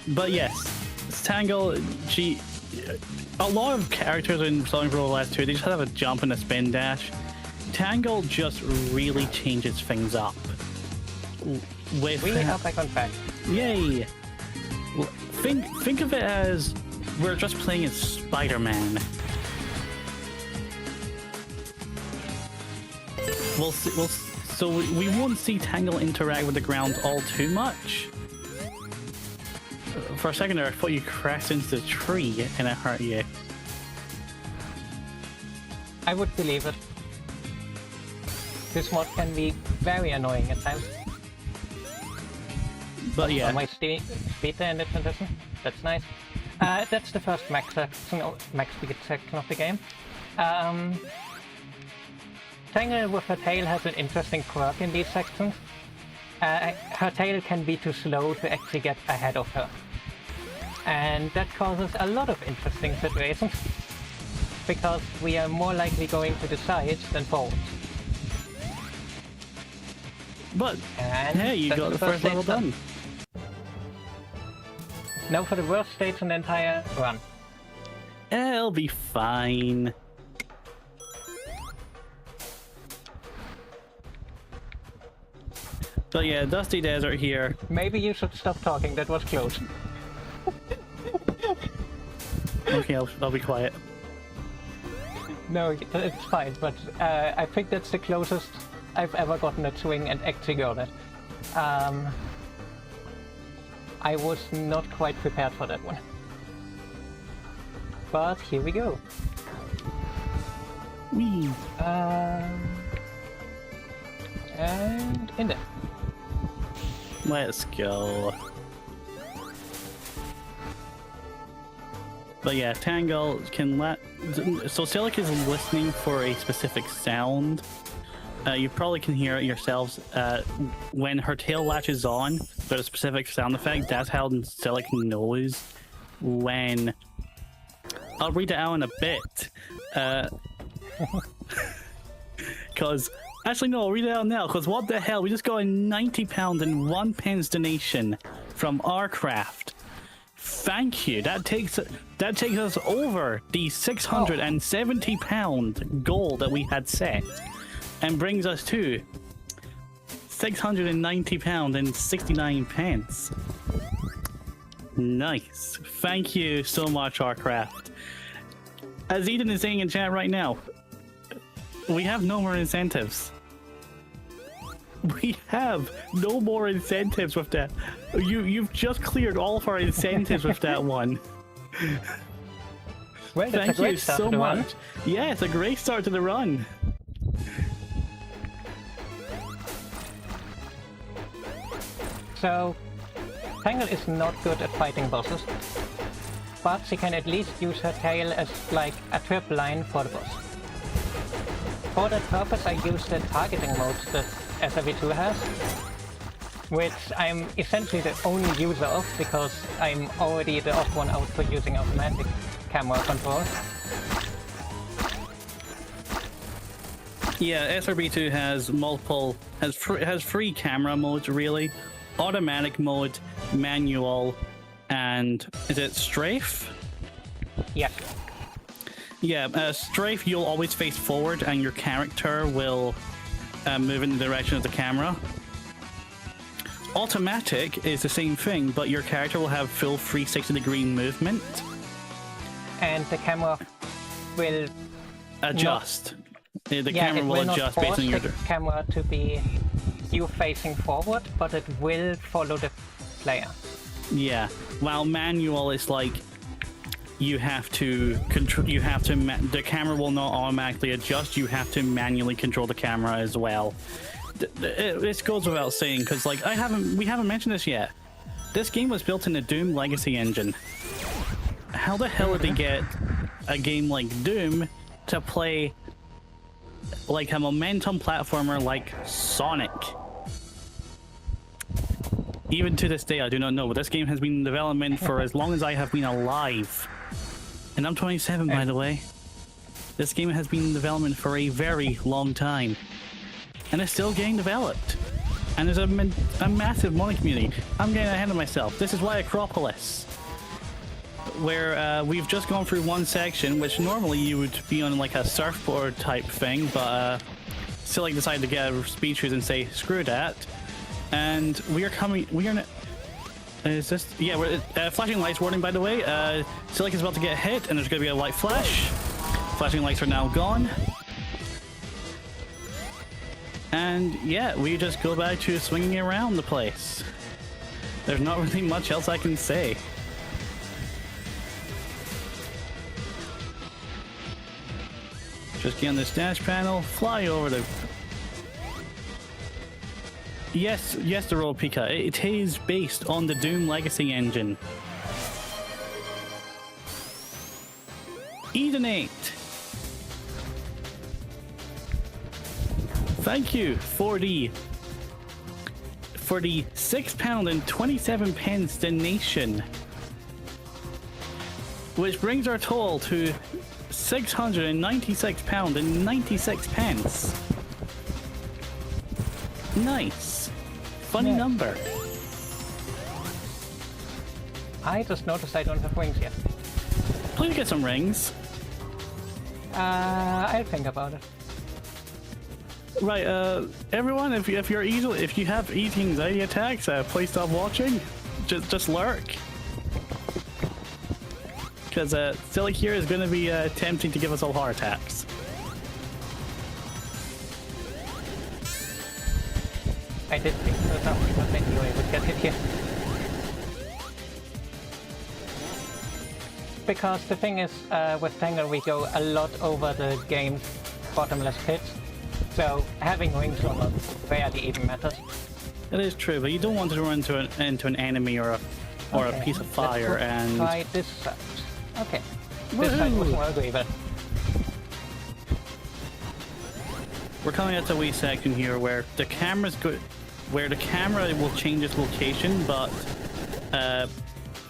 But yes, Tangle, a lot of characters in Sonic Roller Blast 2, they just have a jump and a spin dash. Tangle just really changes things up.
We are back on track.
Yay! Think of it as we're just playing as Spider-Man. So we won't see Tangle interact with the ground all too much. For a second there, I thought you crashed into the tree and it hurt you.
I would believe it. This mod can be very annoying at times.
But yeah.
My speed there in the transition. That's nice. That's the first max speed section of the game. Tangle with her tail has an interesting quirk in these sections. Her tail can be too slow to actually get ahead of her. And that causes a lot of interesting situations, because we are more likely going to the sides than forwards.
But, hey, you got the first level done.
Now for the worst stage in the entire run.
It'll be fine. So yeah, Dusty Desert here.
Maybe you should stop talking, that was close.
Okay, I'll be quiet.
No, it's fine, but I think that's the closest I've ever gotten a swing and actually got it. I was not quite prepared for that one. But here we go.
Whee!
And in there.
Let's go. But yeah, Tangle can so Silic is listening for a specific sound. You probably can hear it yourselves. When her tail latches on, there's a specific sound effect. That's how Silic knows when... I'll read it out in a bit. Because... Actually, no, I'll read it out now, because what the hell? We just got a £90 and 1 pence donation from Rcraft. Thank you. That takes us over the £670 goal that we had set, and brings us to £690 and 69 pence. Nice. Thank you so much, Rcraft. As Eden is saying in chat right now, we have no more incentives. We have no more incentives with that. You've just cleared all of our incentives with that one.
Well,
thank you so much. Yeah, it's a great start to the run.
So, Tangle is not good at fighting bosses, but she can at least use her tail as like a trip line for the boss. for that purpose, I use the targeting mode that SRV2 has, which I'm essentially the only user of because I'm already the odd one out for using automatic camera control.
Yeah, SRB2 has has three camera modes really: automatic mode, manual, and is it strafe?
Yeah.
Yeah, strafe, you'll always face forward, and your character will move in the direction of the camera. Automatic is the same thing, but your character will have full 360-degree movement.
And the camera will
adjust. The camera will adjust based on your...
the camera to be you facing forward, but it will follow the player.
Yeah, while manual is like you have to control. The camera will not automatically adjust. You have to manually control the camera as well. This goes without saying because like we haven't mentioned this yet. This game was built in the Doom Legacy engine. How the hell did they get a game like Doom to play like a momentum platformer like Sonic? Even to this day, I do not know, but this game has been in development for as long as I have been alive. And I'm 27, by the way. This game has been in development for a very long time. And it's still getting developed. And there's a massive modding community. I'm getting ahead of myself. This is why Acropolis, where we've just gone through one section, which normally you would be on like a surfboard type thing, but Silic decided to get a speed shoes and say, screw that. And we are is this? Yeah, we're flashing lights warning, by the way. Silic is about to get hit, and there's going to be a light flash. Flashing lights are now gone. And yeah, we just go back to swinging around the place. There's not really much else I can say. Just get on this dash panel, fly over the... Yes, the Roll Pika. It is based on the Doom Legacy engine. Eden 8. Thank you for the £6 and 27 pence donation, which brings our total to £696 and 96 pence. Nice. Funny number.
I just noticed I don't have rings yet.
Please get some rings.
I'll think about it.
Right, everyone, if you have eating anxiety attacks, please stop watching. Just lurk. Because Silic here is going to be attempting to give us all heart attacks.
I did think so, but anyway, we'll get it here. Because the thing is, with Tangle we go a lot over the game's bottomless pit, so having rings or not rarely even matters.
It is true, but you don't want to run into an enemy or a piece of fire and...
Try this side. Okay. This side was more ugly, but...
We're coming at a wee section here where the camera will change its location, but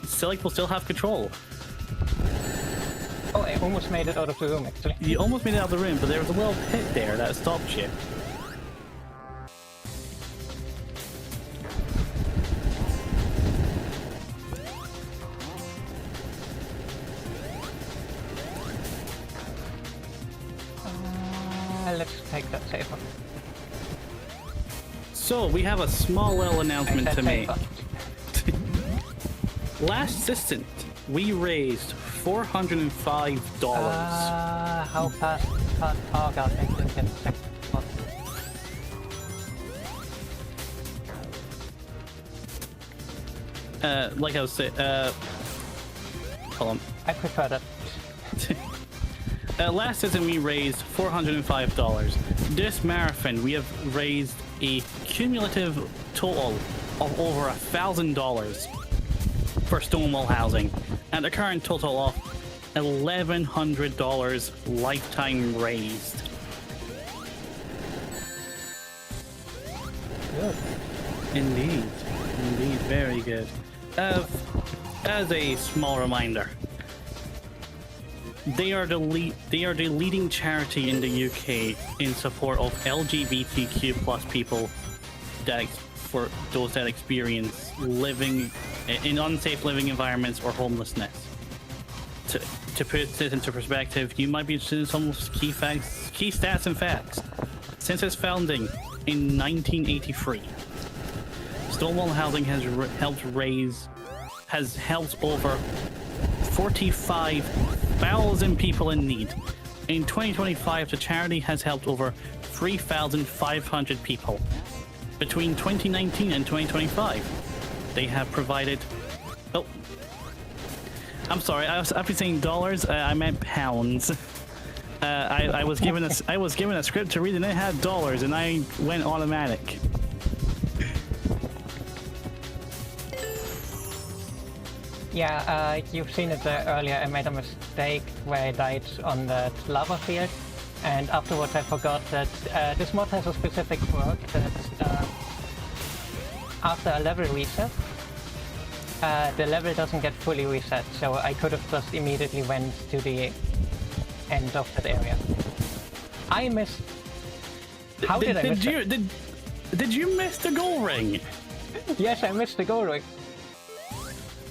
Silic will still have control.
Oh, I almost made it out of the room, actually.
You almost made it out of the room, but there was a little pit there that stopped you.
Let's take that safer.
So, we have a small little announcement to make. Last assistant, we raised $405.
How fast? Oh god, I didn't get a second.
Like I was saying, hold on.
I prefer that.
Last season we raised $405. This marathon we have raised a cumulative total of over $1,000 for Stonewall Housing, and a current total of $1,100 lifetime raised.
good.
Indeed, indeed, very good. As a small reminder, they are the leading charity in the UK in support of LGBTQ plus people for those that experience living in unsafe living environments or homelessness. To put this into perspective, you might be interested in some key stats and facts. Since its founding in 1983, Stonewall Housing has helped over 45,000 people in need. In 2025, the charity has helped over 3,500 people. Between 2019 and 2025, they have provided... Oh, I'm sorry, I've been saying dollars, I meant pounds. I was given a script to read and it had dollars and I went automatic.
Yeah, you've seen it earlier. I made a mistake where I died on that lava field, and afterwards I forgot that this mod has a specific quirk that after a level reset, the level doesn't get fully reset, so I could have just immediately went to the end of that area. I missed... How did I miss that?
Did you miss the goal ring?
Yes, I missed the goal ring.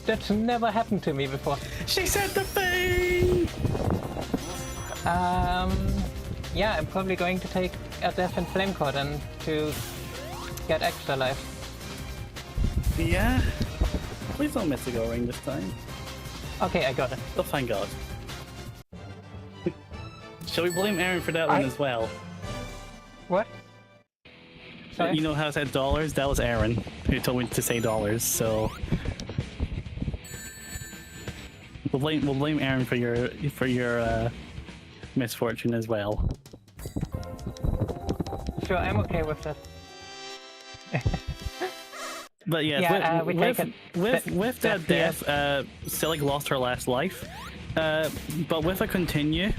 That's never happened to me before.
She said the thing!
Yeah, I'm probably going to take a Death and Flame Core then to get extra life.
Yeah? Please don't miss the goal ring this time.
Okay, I got it.
Oh, thank God. Shall we blame Aaron for that one as well?
What? Sorry?
You know how I said dollars? That was Aaron who told me to say dollars, so... We'll blame Aaron for your misfortune as well.
Sure, I'm okay with that.
But yes,
yeah,
with that death, Selig lost her last life. But with a continue,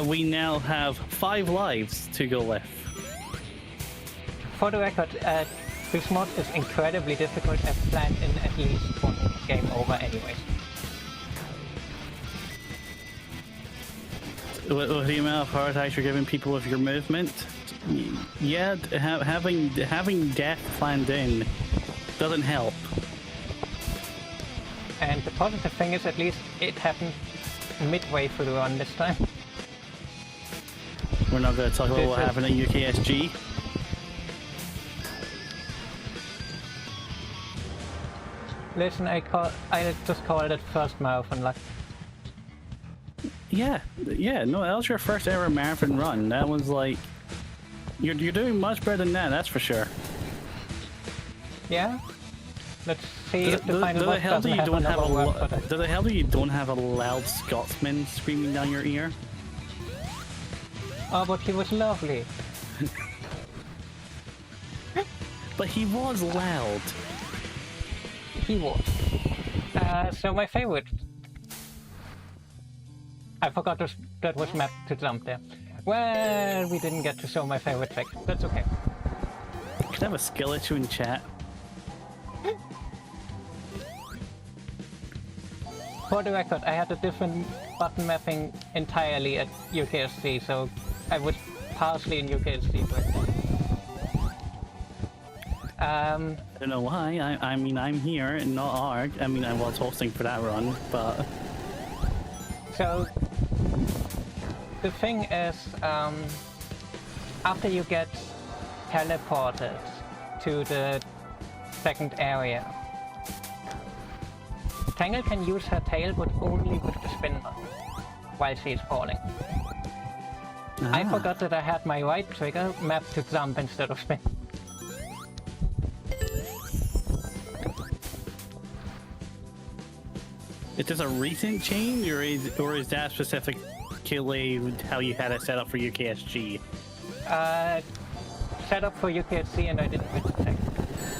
we now have 5 lives to go with.
For the record, this mod is incredibly difficult as planned in at least one game over anyways.
With the amount of heart attacks you're giving people with your movement, yeah, having death planned in doesn't help.
And the positive thing is at least it happened midway through the run this time.
We're not going to talk about what happened at UKSG.
Listen, I just called it first marathon luck.
Yeah, no, that was your first ever marathon run. That was like, you're doing much better than that, that's for sure.
Yeah? Let's see if the final boss doesn't have another word for that.
Does it help that you don't have a loud Scotsman screaming down your ear?
Oh, but he was lovely.
But he was loud.
He was. So my favorite. I forgot that was mapped to jump there. Well, we didn't get to show my favorite trick. That's okay.
Could I have a skill issue in chat?
For the record, I had a different button mapping entirely at UKSC, so I was partially in UKSC right now.
I don't know why. I mean, I'm here and not ARG. I mean, I was hosting for that run, but...
So, the thing is, after you get teleported to the second area, Tangle can use her tail, but only with the spin button, while she is falling. I forgot that I had my right trigger mapped to jump instead of spin.
Is this a recent change, or is that specific how you had it set up for UKSG?
Set up for UKSC and I didn't miss a check.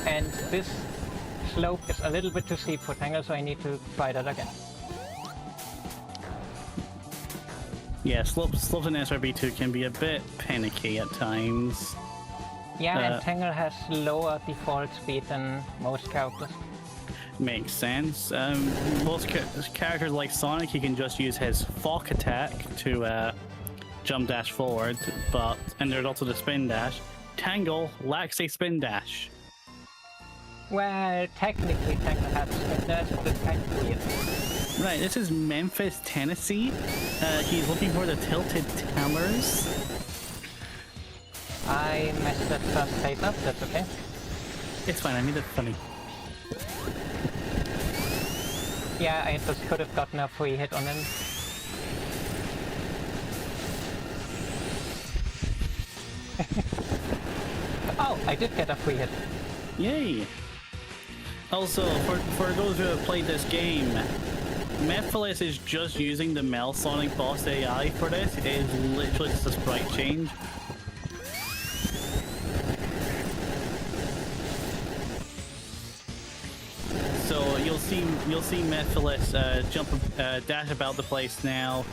And this slope is a little bit too steep for Tangle, so I need to try that again.
Yeah, slopes in SRB2 can be a bit panicky at times.
Yeah, and Tangle has lower default speed than most characters.
Makes sense. Most characters like Sonic, he can just use his Falk attack to jump dash forward, and there's also the spin dash. Tangle lacks a spin dash.
Well, technically Tangle has spin dash, but it's kind of weird.
Right, this is Memphis, Tennessee. He's looking for the Tilted Towers.
I messed that first phase up, that's okay.
It's fine, I made it funny.
Yeah, I just could have gotten a free hit on him. Oh, I did get a free hit.
Yay! Also, for those who have played this game, Mephiles is just using the Melsonic boss AI for this. It is literally just a sprite change. So you'll see Mephiles dash about the place now.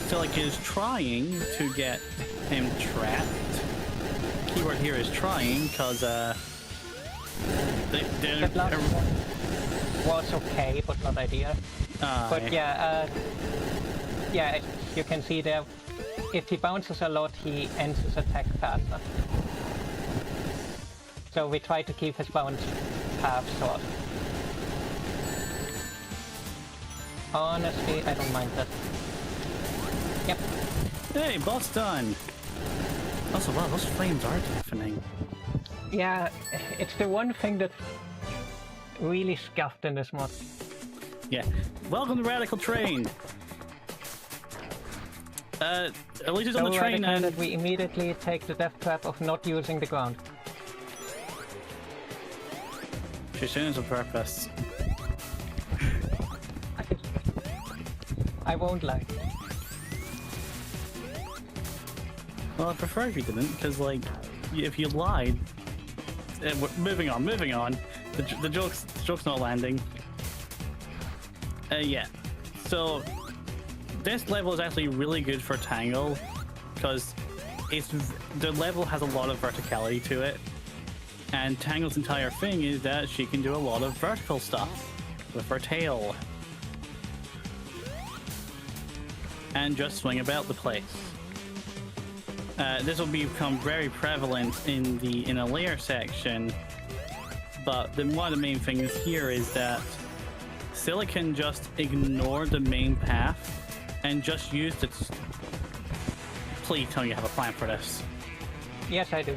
Silic is trying to get him trapped. Keyword here is trying, because
well, it's okay, but not ideal. But yeah, you can see there, if he bounces a lot, he ends his attack faster. So we try to keep his bounce path short. Honestly, I don't mind that. Yep.
Hey, boss done! Also, wow, those flames are deafening.
Yeah, it's the one thing that really scuffed in this mod.
Yeah. Welcome to Radical Train! At least it's on the train and...
that we immediately take the death trap of not using the ground.
She serves a purpose.
I won't lie.
Well, I prefer if you didn't, because, like, if you lied... moving on. The joke's not landing. Yeah. So, this level is actually really good for Tangle, because the level has a lot of verticality to it. And Tangle's entire thing is that she can do a lot of vertical stuff with her tail. And just swing about the place. This will become very prevalent in a layer section, but one of the main things here is that Silic can just ignore the main path and just use its... Please tell me you have a plan for this.
Yes, I do.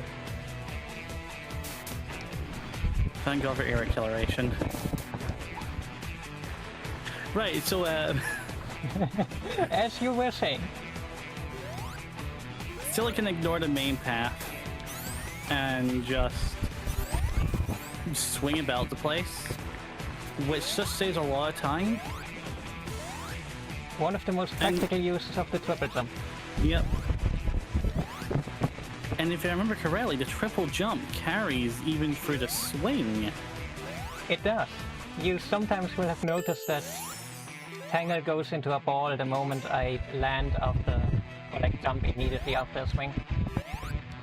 Thank God for air acceleration. Right, so
as you were saying.
Silic can ignore the main path and just swing about the place, which just saves a lot of time.
One of the most practical uses of the triple jump.
Yep. And if I remember correctly, the triple jump carries even through the swing.
It does. You sometimes will have noticed that Tangle goes into a ball the moment I land after, or like jump immediately after a swing.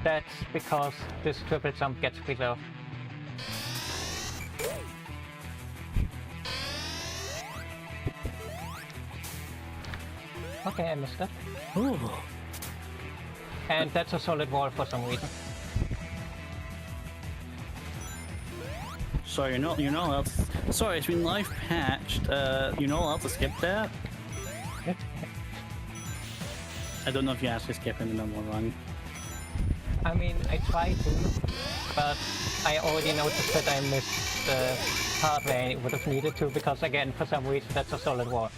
That's because this triple jump gets preserved. Okay, I missed that.
Ooh.
And that's a solid wall for some reason.
Sorry, you're not allowed to... Sorry, it's been live patched. You're not allowed to skip that? I don't know if you actually skip in the normal run.
I mean, I tried to, but I already noticed that I missed the part where I would have needed to, because again, for some reason, that's a solid wall.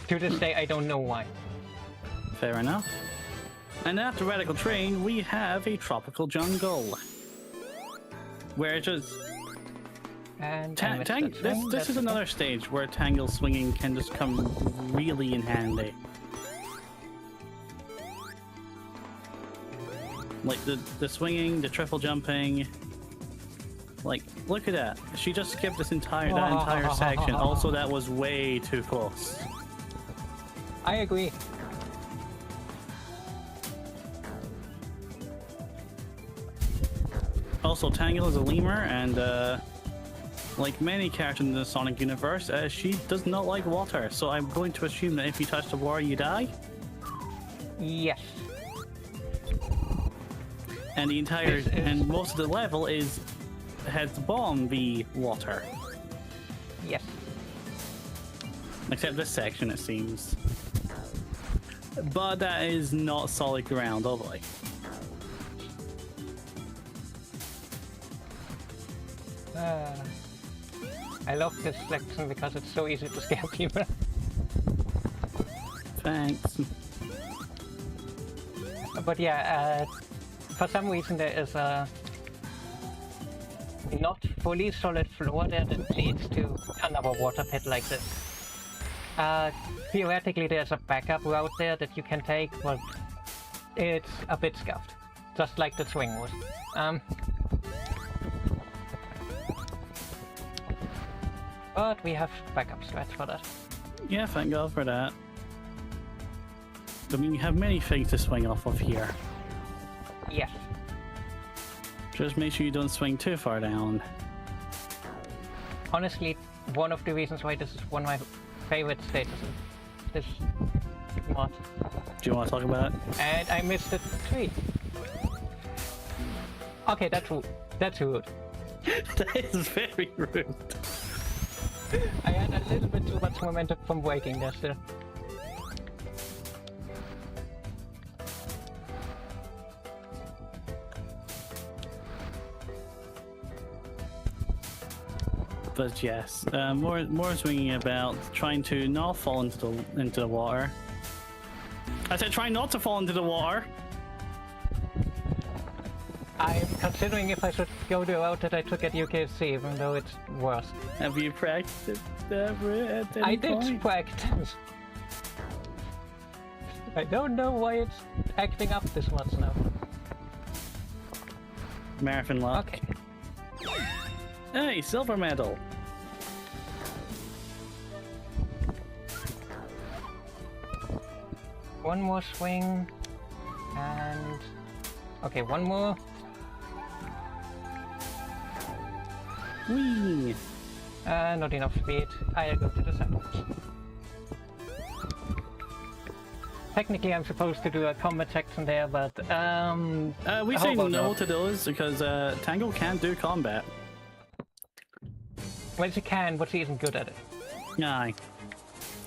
To this day, I don't know why.
Fair enough. And after Radical Train, we have a tropical jungle. Where it just...
And
this is another stage where Tangle swinging can just come really in handy. Like the swinging, the triple jumping. Like, look at that. She just skipped that entire section. Also, that was way too close.
I agree.
also, Tangle is a lemur, and like many characters in the Sonic universe, she does not like water. So I'm going to assume that if you touch the water, you die.
Yes.
And the entire and most of the level has the bottom be water.
Yes.
Except this section, it seems. But that is not solid ground, obviously.
I love this section because it's so easy to scare people.
Thanks.
But yeah, for some reason there is a not fully solid floor there that leads to another water pit like this. Theoretically there's a backup route there that you can take, but it's a bit scuffed. Just like the swing was. But we have backup strats for that.
Yeah, thank God for that. I mean, you have many things to swing off of here.
Yes.
Just make sure you don't swing too far down.
Honestly, one of the reasons why this is one of my favorite stages in this mod.
Do you want to talk about it?
And I missed the tree. Okay, that's rude. That's rude.
That is very rude.
I had a little bit too much momentum from braking there still.
But yes, more swinging about trying to not fall into the water. I said try not to fall into the water.
I'm considering if I should go the route that I took at UKC, even though it's worse.
Have you practiced ever at any
I did
point?
practice. I don't know why it's acting up this much now.
Marathon luck.
Okay.
Hey, silver medal.
One more swing, and okay, one more.
Whee!
Not enough speed. I'll go to the sidewalks. Technically, I'm supposed to do a combat section there, but
we say no to those because Tangle can't do combat.
Well, she can, but she isn't good at it.
Aye.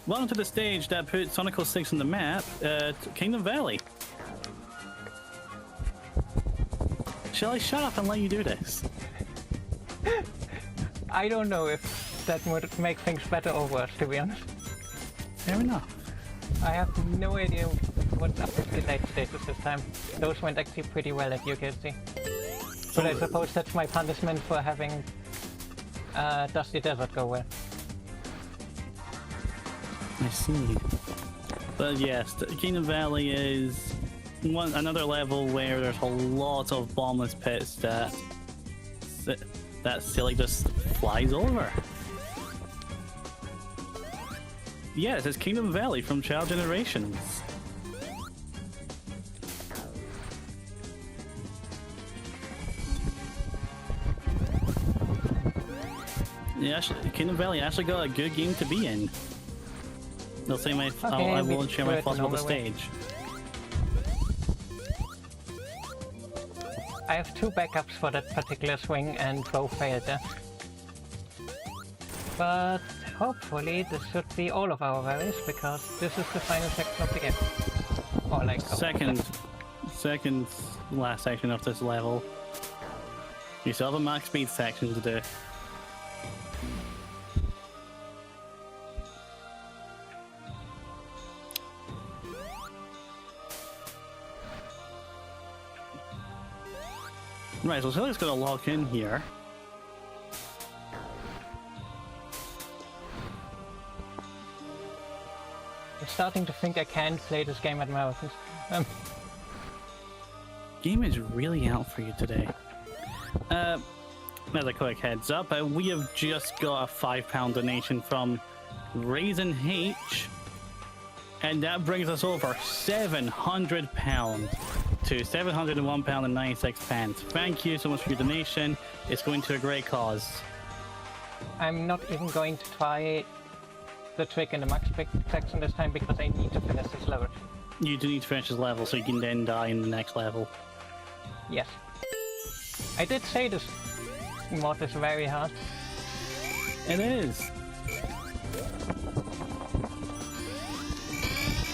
Welcome to the stage that put Sonic 06 on the map, Kingdom Valley. Shall I shut up and let you do this?
I don't know if that would make things better or worse, to be honest.
Fair enough.
I have no idea what's up with the late stages this time. Those went actually pretty well at UKC. But I suppose that's my punishment for having Dusty Desert go well.
I see. But yes, Kingdom Valley is another level where there's a lot of bombless pits that Silly just flies over. Yes, it's Kingdom Valley from Child Generations. Yeah, Kingdom Valley actually got a good game to be in. They'll say I won't share my thoughts about the stage.
I have two backups for that particular swing and both failed there. But hopefully this should be all of our values because this is the final section of the game. Or like
second last section of this level. You still have a max speed section to do. Right, so Silly's gonna lock in here.
I'm starting to think I can't play this game at marathons.
Game is really out for you today. As a quick heads up, we have just got a £5 donation from Raisin H, and that brings us over £700 to £701.96. Thank you so much for your donation. It's going to a great cause.
I'm not even going to try the trick in the max pick section this time because I need to finish this level.
You do need to finish this level so you can then die in the next level.
Yes. I did say this mod is very hard.
It is.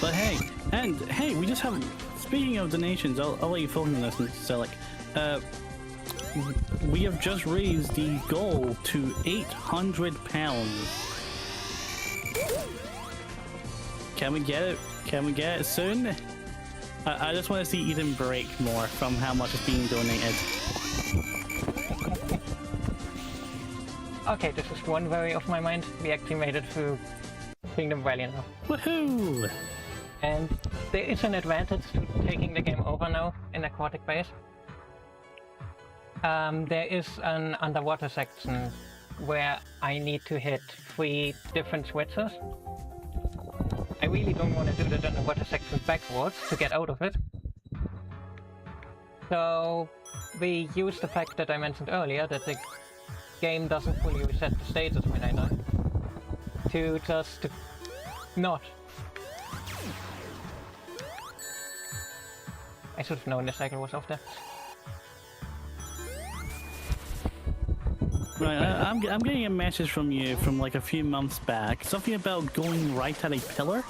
But hey, we just have... Speaking of donations, I'll let you focus on this, Selic. We have just raised the goal to £800. Can we get it? Can we get it soon? I just want to see Ethan break more from how much is being donated.
Okay, this is one worry of my mind. We actually made it through Kingdom Valley now.
Woohoo!
And there is an advantage to taking the game over now in Aquatic Base. There is an underwater section where I need to hit 3 different switches. I really don't want to do the underwater section backwards to get out of it. So we use the fact that I mentioned earlier that the game doesn't fully reset the status when I die to just not. I should have known the cycle was off there.
Right, I'm getting a message from you from like a few months back. Something about going right at a pillar?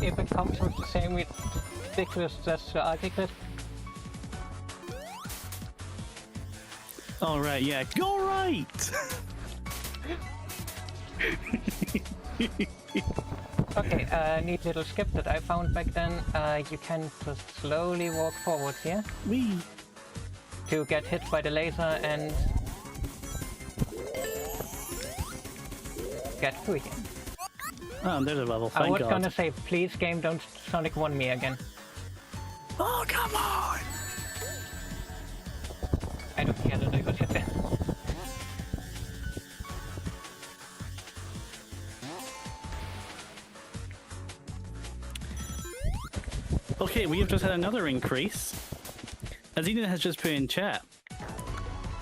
If it comes with the same ridiculous gesture articulate.
Alright, yeah, go right!
Okay, neat little skip that I found back then. You can just slowly walk forwards here.
Whee!
To get hit by the laser and get through here.
Oh, there's a level, thank
I was
God.
gonna say, please game, don't Sonic 1 me again.
Oh, come on!
I don't think I don't know shit there.
Okay, we have just had another increase. As Eden has just put in chat,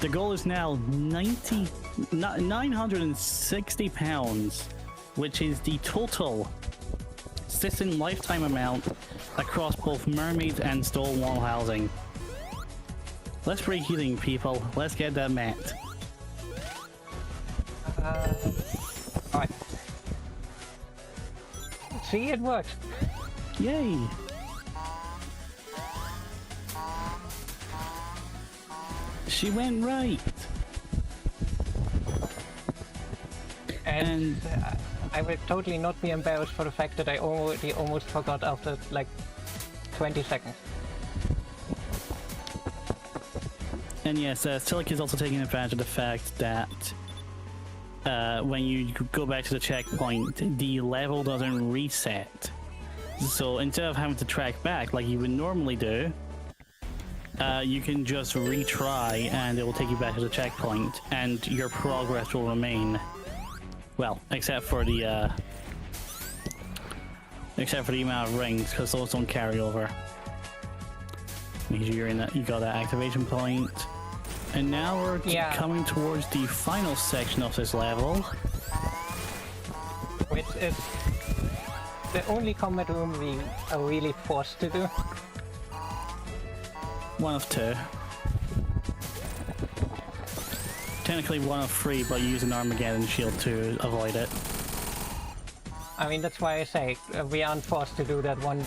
the goal is now £960, which is the total Cisn't lifetime amount across both Mermaids and Stonewall Housing. Let's break healing, people. Let's get that met.
Alright. See, it works.
Yay! She went right.
And I will totally not be embarrassed for the fact that I already almost forgot after like 20 seconds.
And yes, Silic is also taking advantage of the fact that when you go back to the checkpoint, the level doesn't reset. So instead of having to track back like you would normally do, you can just retry and it will take you back to the checkpoint and your progress will remain. Well, except for the amount of rings, because those don't carry over. Make sure you're in that, you got that activation point. And now we're coming towards the final section of this level.
Which is the only combat room we are really forced to do.
One of 2. Technically 1 of 3, but you use an Armageddon shield to avoid it.
I mean, that's why I say we aren't forced to do that one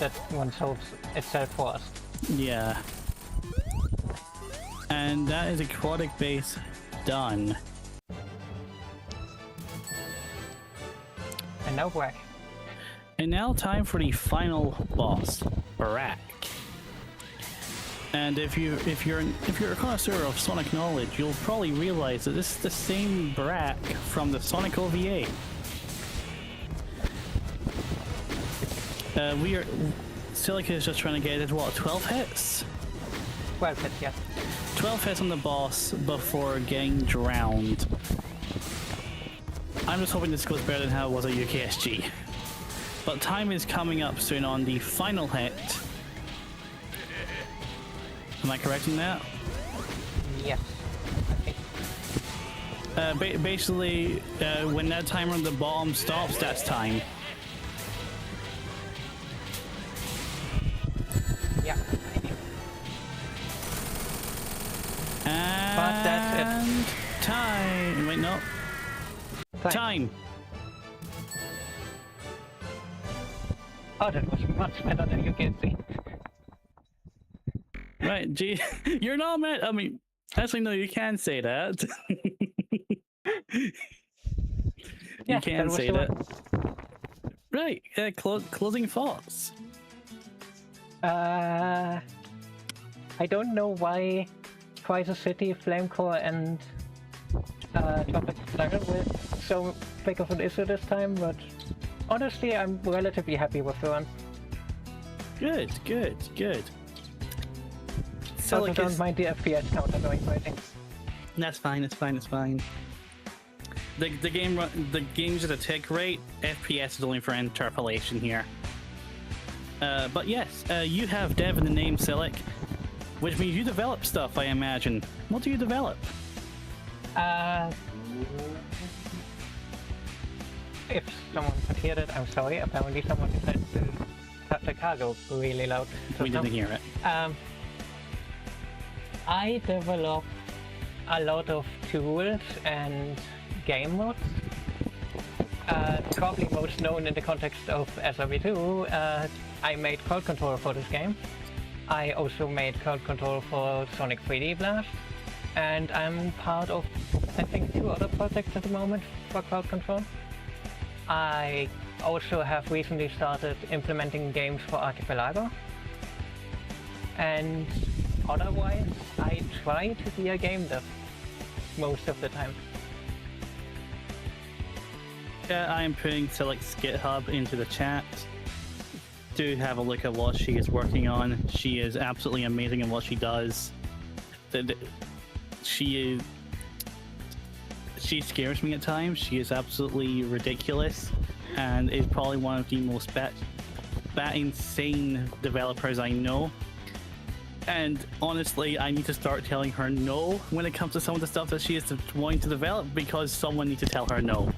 solves itself forced.
Yeah. And that is Aquatic Base done.
And now Brack.
And now time for the final boss, Brack. And if you're a connoisseur of Sonic knowledge, you'll probably realize that this is the same Brack from the Sonic OVA. Silica is just trying to get it, what, 12 hits?
12 hits, yeah.
12 hits on the boss before getting drowned. I'm just hoping this goes better than how it was at UKSG. but time is coming up soon on the final hit. Am I correct in that?
Yes.
Basically, when that timer on the bottom stops, that's time.
Yeah.
And
But that's it.
Time. Wait, no. Time.
Oh, that was much better than you can see.
Right, gee, you're not mad. I mean, actually, no, you can say that. You can say that. Right, closing thoughts.
I don't know why Crisis City, Flamecore, and Chocolate Slugger were so big of an issue this time, but honestly, I'm relatively happy with the one.
Good.
So I don't mind the FPS counter going crazy.
That's fine. The game's at a tick rate. FPS is only for interpolation here. But yes, you have dev in the name, Silic, which means you develop stuff, I imagine. What do you develop?
If someone could hear it, I'm sorry. Apparently someone decided to have the cargo really loud.
We didn't hear it.
I develop a lot of tools and game modes. Probably most known in the context of SRB2, I made crowd control for this game. I also made crowd control for Sonic 3D Blast, and I'm part of, I think, 2 other projects at the moment for crowd control. I also have recently started implementing games for Archipelago. And otherwise, I try to be a game dev most of the time.
Yeah, I am putting Silic's GitHub into the chat. Do have a look at what she is working on. She is absolutely amazing in what she does. She scares me at times. She is absolutely ridiculous and is probably one of the most insane developers I know. And honestly, I need to start telling her no when it comes to some of the stuff that she is wanting to develop, because someone needs to tell her no.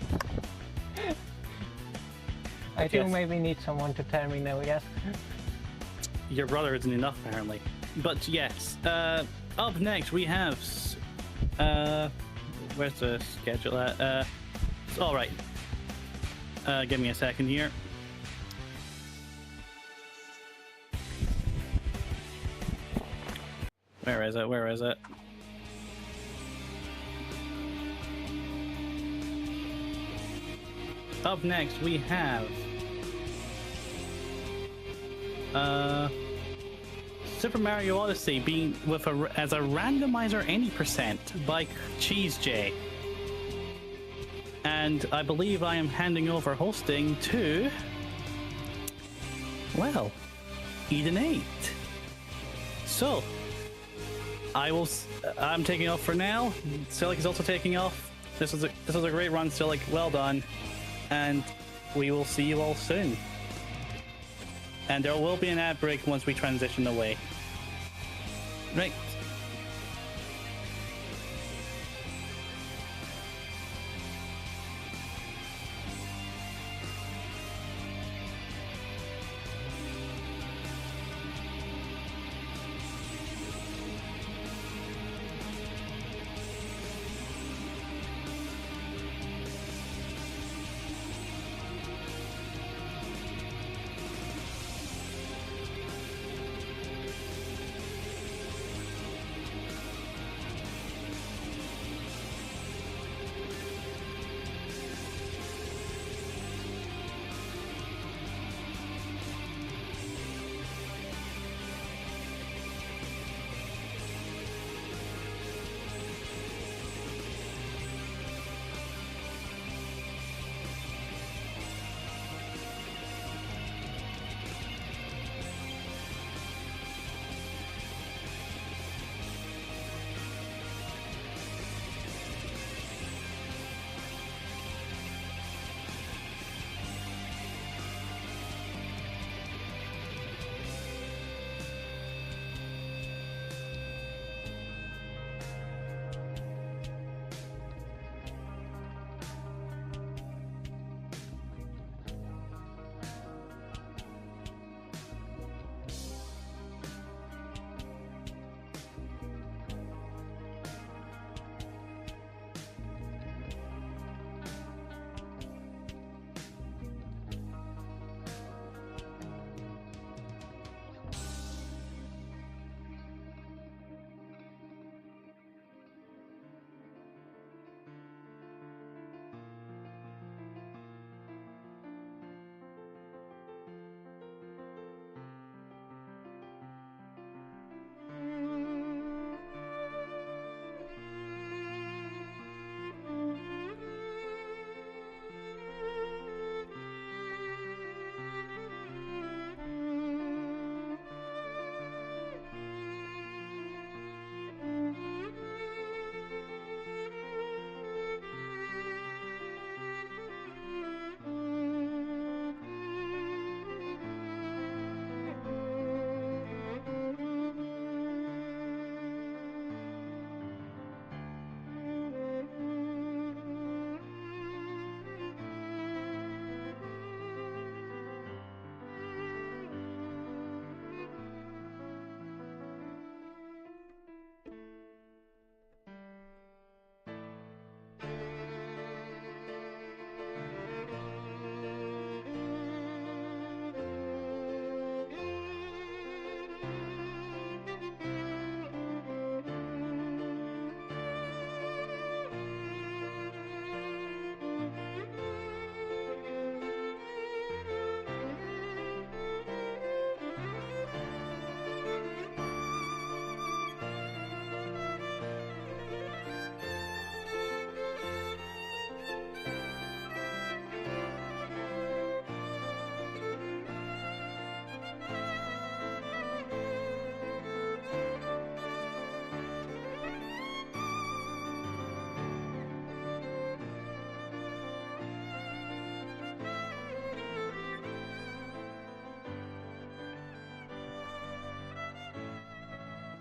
I do maybe need someone to tell me no, yes.
Your brother isn't enough, apparently. But yes, up next we have... where's the schedule at? Alright. Give me a second here. Where is it? Up next we have Super Mario Odyssey being as a randomizer any percent by Cheese J. And I believe I am handing over hosting to, well, Eden 8. So I'm taking off for now. Silic is also taking off. This was a great run, Silic. Well done. And we will see you all soon. And there will be an ad break once we transition away. Right.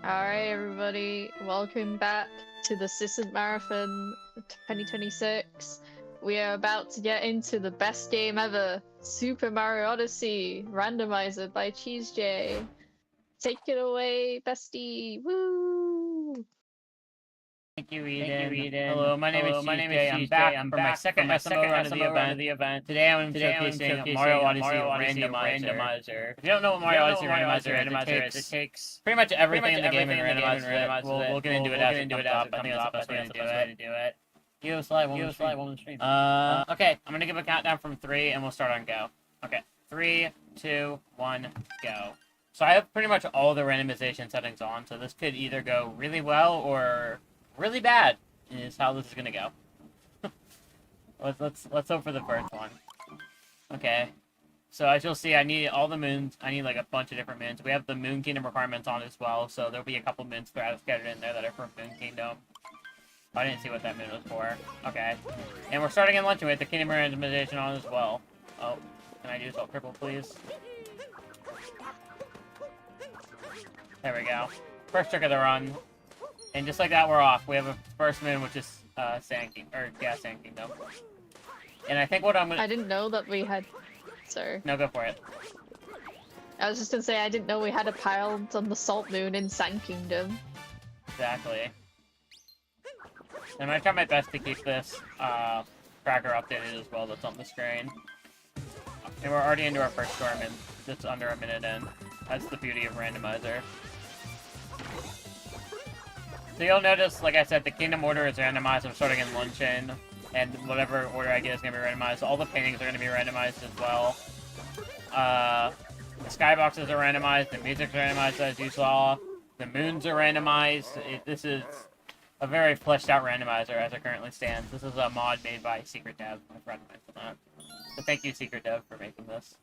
Alright, everybody, welcome back to the Cisn't Marathon 2026. We are about to get into the best game ever, Super Mario Odyssey, randomizer by CheeseJ. Take it away, bestie. Woo!
Thank you, Eden. Hello, my name is CJ. I'm back for my second SMO run of the event. Today I'm showcasing Mario Odyssey randomizer. If you don't know what Mario Odyssey randomizer is, it takes pretty much everything in the game and randomizes it. We'll get into it as it comes up. I think that's the best way to do it. You slide one stream. Okay, I'm gonna give a countdown from 3 and we'll start on go. Okay, 3, 2, 1, go. So I have pretty much all the randomization settings on, so this could either go really well or really bad is how this is gonna go. let's hope for the first one. Okay. So as you'll see, I need all the moons. I need like a bunch of different moons. We have the Moon Kingdom requirements on as well, so there'll be a couple moons scattered in there that are from Moon Kingdom. I didn't see what that moon was for. Okay. And we're starting in Luncheon with the Kingdom randomization on as well. Oh, can I do Salt Cripple, please? There we go. First trick of the run. And just like that, we're off. We have a first moon, which is Sand Kingdom. And I think what I'm gonna...
I didn't know that we had... Sorry.
No, go for it.
I was just gonna say, I didn't know we had a pile on the Salt Moon in Sand Kingdom.
Exactly. I'm gonna try my best to keep this tracker updated as well that's on the screen. And we're already into our first storm, and it's under a minute in. That's the beauty of randomizer. So you'll notice, like I said, the kingdom order is randomized. I'm starting in Luncheon, and whatever order I get is going to be randomized. All the paintings are going to be randomized as well. The skyboxes are randomized, the music's randomized as you saw. The moons are randomized. This is a very fleshed out randomizer as it currently stands. This is a mod made by Secret Dev. My friend mentioned that. So thank you, Secret Dev, for making this.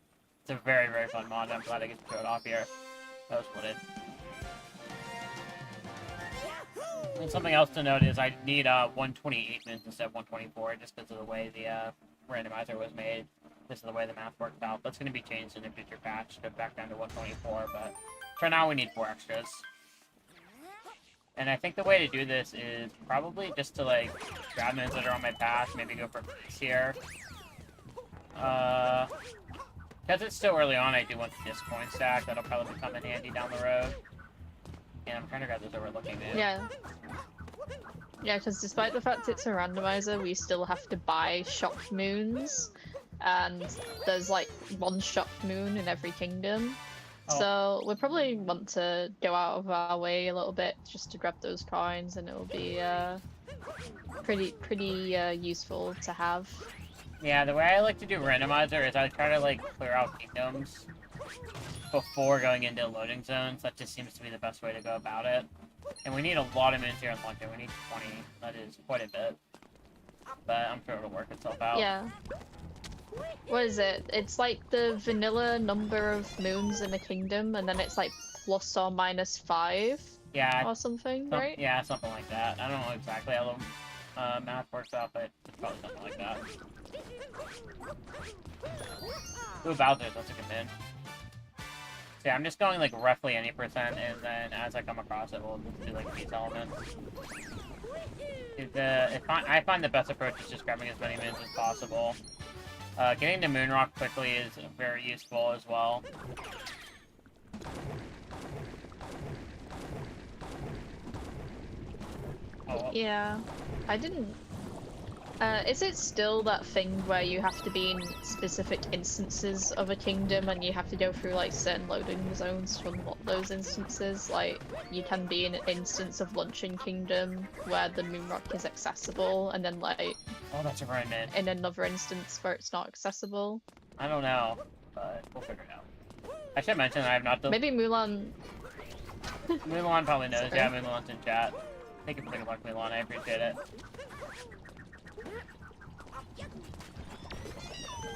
It's a very, very fun mod. I'm glad I get to show it off here. That was footed. And something else to note is I need 128 moons instead of 124 just because of the way the randomizer was made. This is the way the math worked out. That's going to be changed in a future patch to back down to 124, but for now we need 4 extras. And I think the way to do this is probably just to like grab moons that are on my path, maybe go for peace here. Because it's still early on, I do want this coin stack. That'll probably come in handy down the road. And I'm trying to grab those overlooking moons.
Yeah. Yeah, because despite the fact it's a randomizer, we still have to buy shocked moons. And there's like 1 shocked moon in every kingdom.
Oh.
So we probably want to go out of our way a little bit just to grab those coins, and it will be pretty useful to have.
Yeah, the way I like to do randomizer is I try to like clear out kingdoms before going into loading zones. That just seems to be the best way to go about it. And we need a lot of moons here in Luncheon. We need 20. That is quite a bit. But I'm sure it'll work itself out.
Yeah. What is it? It's like the vanilla number of moons in a kingdom, and then it's like plus or minus 5.
Yeah.
Or something, right?
Yeah, something like that. I don't know exactly how the math works out, but it's probably something like that. Ooh, Bowser, that's a good min. So yeah, I'm just going like roughly any percent, and then as I come across it, we'll just do like these elements. I find the best approach is just grabbing as many moons as possible. Getting to Moonrock quickly is very useful as well. Oh.
Yeah, I didn't... is it still that thing where you have to be in specific instances of a kingdom and you have to go through like certain loading zones to unlock those instances? Like, you can be in an instance of Luncheon Kingdom where the Moonrock is accessible, and then like...
Oh, that's a right man.
In another instance where it's not accessible.
I don't know, but we'll figure it out. I should mention I have not done...
Maybe Mulan...
Mulan probably knows.
Sorry.
Yeah, Mulan's in chat. Thank you for taking a look, Mulan. I appreciate it.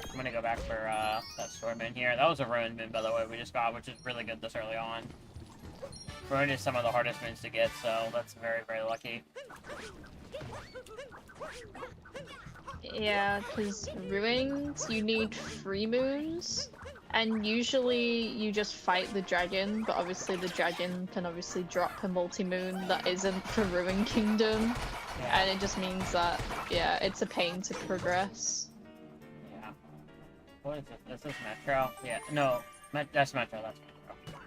I'm gonna go back for that storm moon here. That was a ruined moon, by the way, we just got, which is really good this early on. Ruined is some of the hardest moons to get, so that's very, very lucky.
Yeah, because ruins, you need 3 moons, And usually you just fight the dragon, but obviously the dragon can obviously drop a multi-moon that isn't for Ruin Kingdom.
Yeah.
And it just means that, yeah, it's a pain to progress.
Yeah. What is this? Is this Metro? Yeah. No. That's Metro. That's Metro.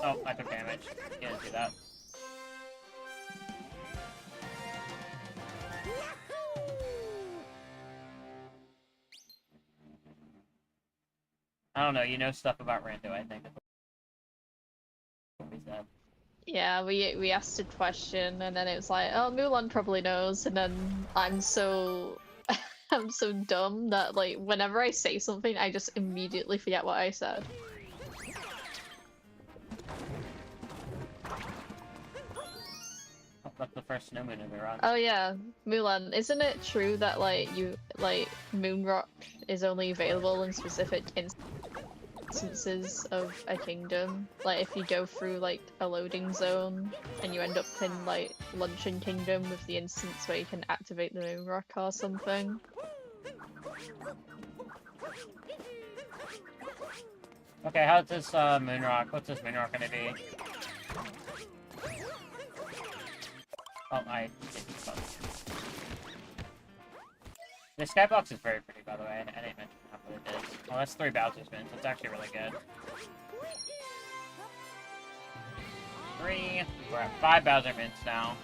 Oh, I took damage. Didn't see that. I don't know. You know stuff about Rando, I think. What we said.
Yeah, we asked a question and then it was like, oh, Mulan probably knows, and then I'm so I'm so dumb that like whenever I say something, I just immediately forget what I said.
That's the first snow moon in the run.
Oh yeah, Mulan, isn't it true that like Moonrock is only available in specific instances of a kingdom? Like if you go through like a loading zone and you end up in like Luncheon Kingdom with the instance where you can activate the Moonrock or something.
Okay, how's this Moonrock? What's this Moonrock gonna be? Oh, I hit this button. The skybox is very pretty, by the way. I didn't mention how good it is. Oh, that's 3 Bowser spins. That's actually really good. 3. We're at 5 Bowser mints now.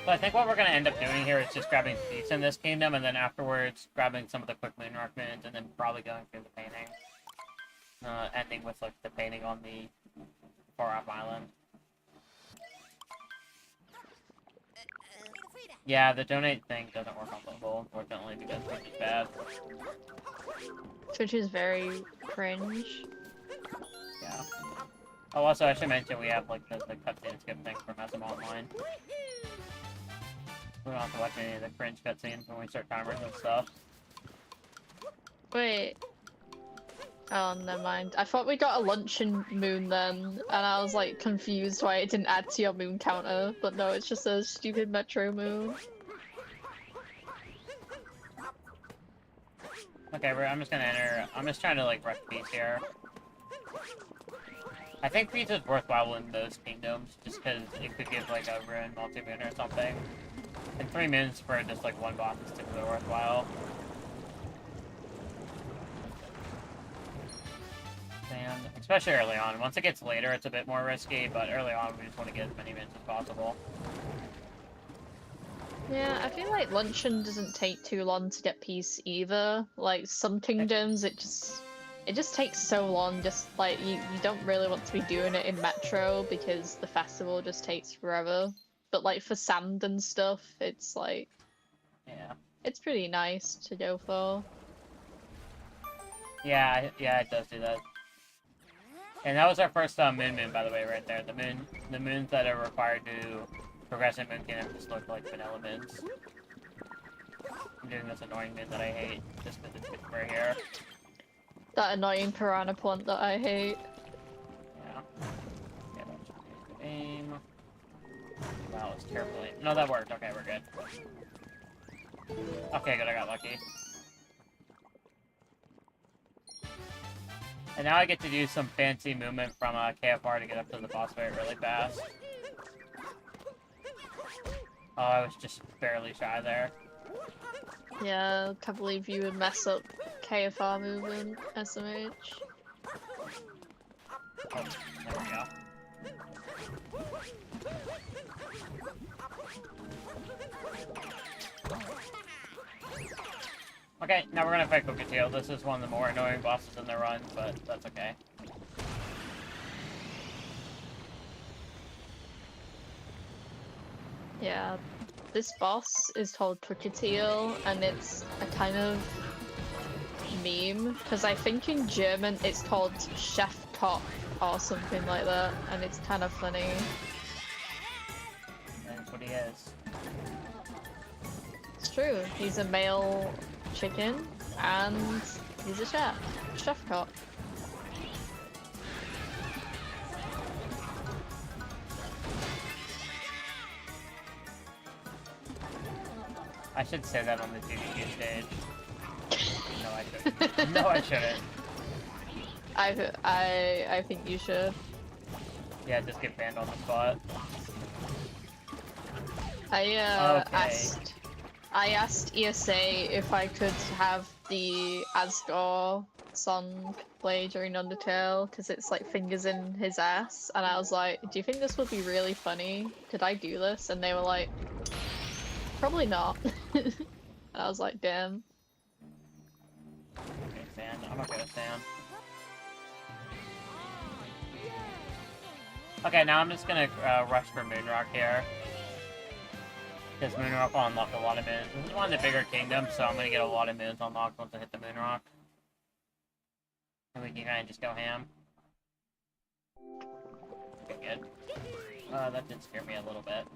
So I think what we're going to end up doing here is just grabbing seats in this kingdom, and then afterwards grabbing some of the quick Moonrock mints, and then probably going through the painting. Ending with like the painting on the far-off island. Yeah, the donate thing doesn't work on mobile, unfortunately, because Twitch is bad.
Twitch is very cringe.
Yeah. Oh, also, I should mention we have like the cutscene skip thing from SM Online. We don't have to watch any of the cringe cutscenes when we start timers and stuff.
Wait. Oh, never mind. I thought we got a Luncheon Moon then, and I was like confused why it didn't add to your moon counter, but no, it's just a stupid Metro Moon.
Okay, I'm just gonna enter. I'm just trying to like rush Peace here. I think Peace is worthwhile in those kingdoms, just because it could give like a Ruin multi-moon or something. And 3 moons for just like one boss is typically worthwhile. And especially early on. Once it gets later, it's a bit more risky, but early on, we just want to get as many mints as possible.
Yeah, I feel like Luncheon doesn't take too long to get peace either. Like some kingdoms, it just takes so long. Just like you don't really want to be doing it in Metro because the festival just takes forever. But like for sand and stuff, it's like,
yeah,
it's pretty nice to go for.
Yeah, it does do that. And that was our first moon, by the way, right there. The moons that are required to progress in Moon Kingdom just look like vanilla moons. I'm doing this annoying moon that I hate, just because it's good for here.
That annoying piranha plant that I hate.
Yeah. Yeah, that should be good aim. Wow, it's terribly. No, that worked. Okay, we're good. Okay, good, I got lucky. And now I get to do some fancy movement from KFR to get up to the boss fight really fast. Oh, I was just barely shy there.
Yeah, can't believe you would mess up KFR movement, SMH.
Oh, there we go. Okay, now we're gonna fight Cockatiel. This is one of the more annoying bosses in the run, but that's okay.
Yeah, this boss is called Cockatiel, and it's a kind of meme, because I think in German it's called Chef Top or something like that, and it's kind of funny.
That's what he is.
It's true, he's a male chicken, and he's a chef. Chef Cop.
I should say that on the GBQ stage. No, I shouldn't. No, I shouldn't.
I think you should.
Yeah, just get banned on the spot.
I asked ESA if I could have the Asgore song play during Undertale because it's like fingers in his ass, and I was like, do you think this would be really funny? Could I do this? And they were like, probably not. And I was like, damn.
Okay, Sand. I'm okay with Sand. Okay, now I'm just gonna rush for Moonrock here. Because Moonrock will unlock a lot of moons. This is one of the bigger kingdoms, so I'm gonna get a lot of moons unlocked once I hit the Moonrock. And we can kind of just go ham. Okay, good. That did scare me a little bit.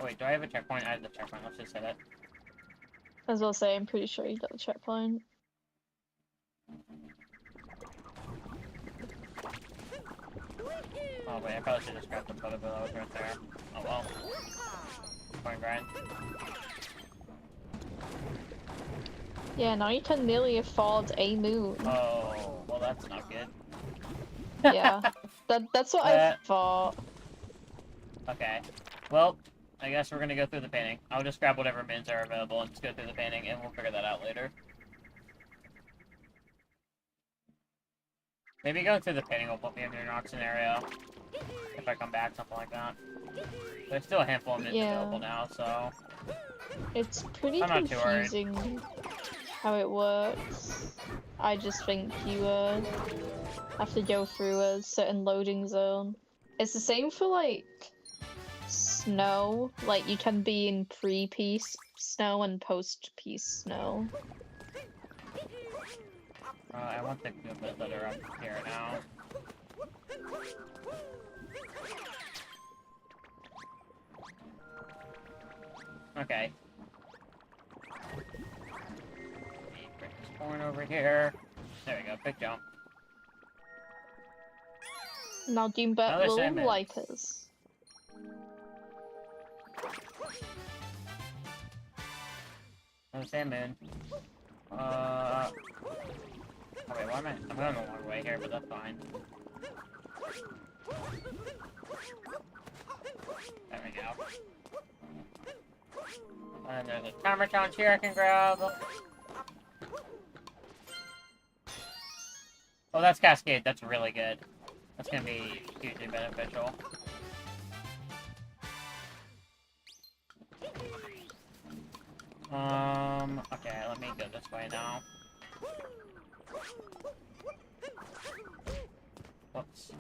Wait, do I have a checkpoint? I have the checkpoint. Let's just hit it.
As well say, I'm pretty sure you got the checkpoint.
Oh wait, I probably should have just grabbed the photo bill that was right there. Oh well. Point grind.
Yeah, now you can nearly afford a moon.
Oh, well that's not good.
Yeah, that's what I thought.
Okay. Well, I guess we're gonna go through the painting. I'll just grab whatever moons are available and just go through the painting, and we'll figure that out later. Maybe going through the painting will put me in the Moonrock scenario. If I come back, something like that. There's still a handful of moons available now, so...
It's pretty confusing how it works. I just think you have to go through a certain loading zone. It's the same for, like, snow. Like, you can be in pre-peace snow and post-peace snow.
I want the Goombas that are up here now. Okay. Bring this point over here. There we go, big jump.
Now Doombet
Another
will
segment.
like us.
Another salmon. Oh wait, why am I? I'm going the wrong way here, but that's fine. There we go. And there's a timer challenge here I can grab. Oh, that's Cascade. That's really good. That's gonna be hugely beneficial. Okay, let me go this way now. Whoops.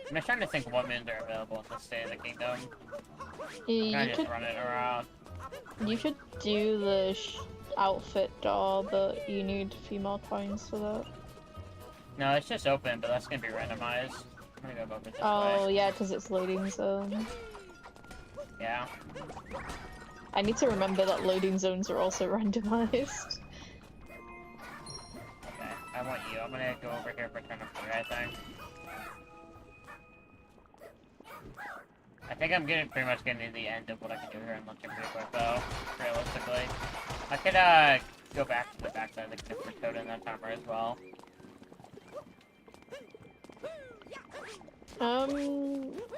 I'm just trying to think what moons are available in this state of the kingdom.
Yeah,
I just run it around.
You could do the outfit door, but you need a few more coins for that.
No, it's just open, but that's gonna be randomized. I'm gonna go over this
Oh,
way.
yeah, because it's loading zone.
Yeah.
I need to remember that loading zones are also randomized.
Okay, I want you. I'm gonna go over here for turn of 3, I think. I think I'm pretty much getting to the end of what I can do here and launch it pretty quick, though, realistically. I could, go back to the backside of the cliff for Toad in that timer as well.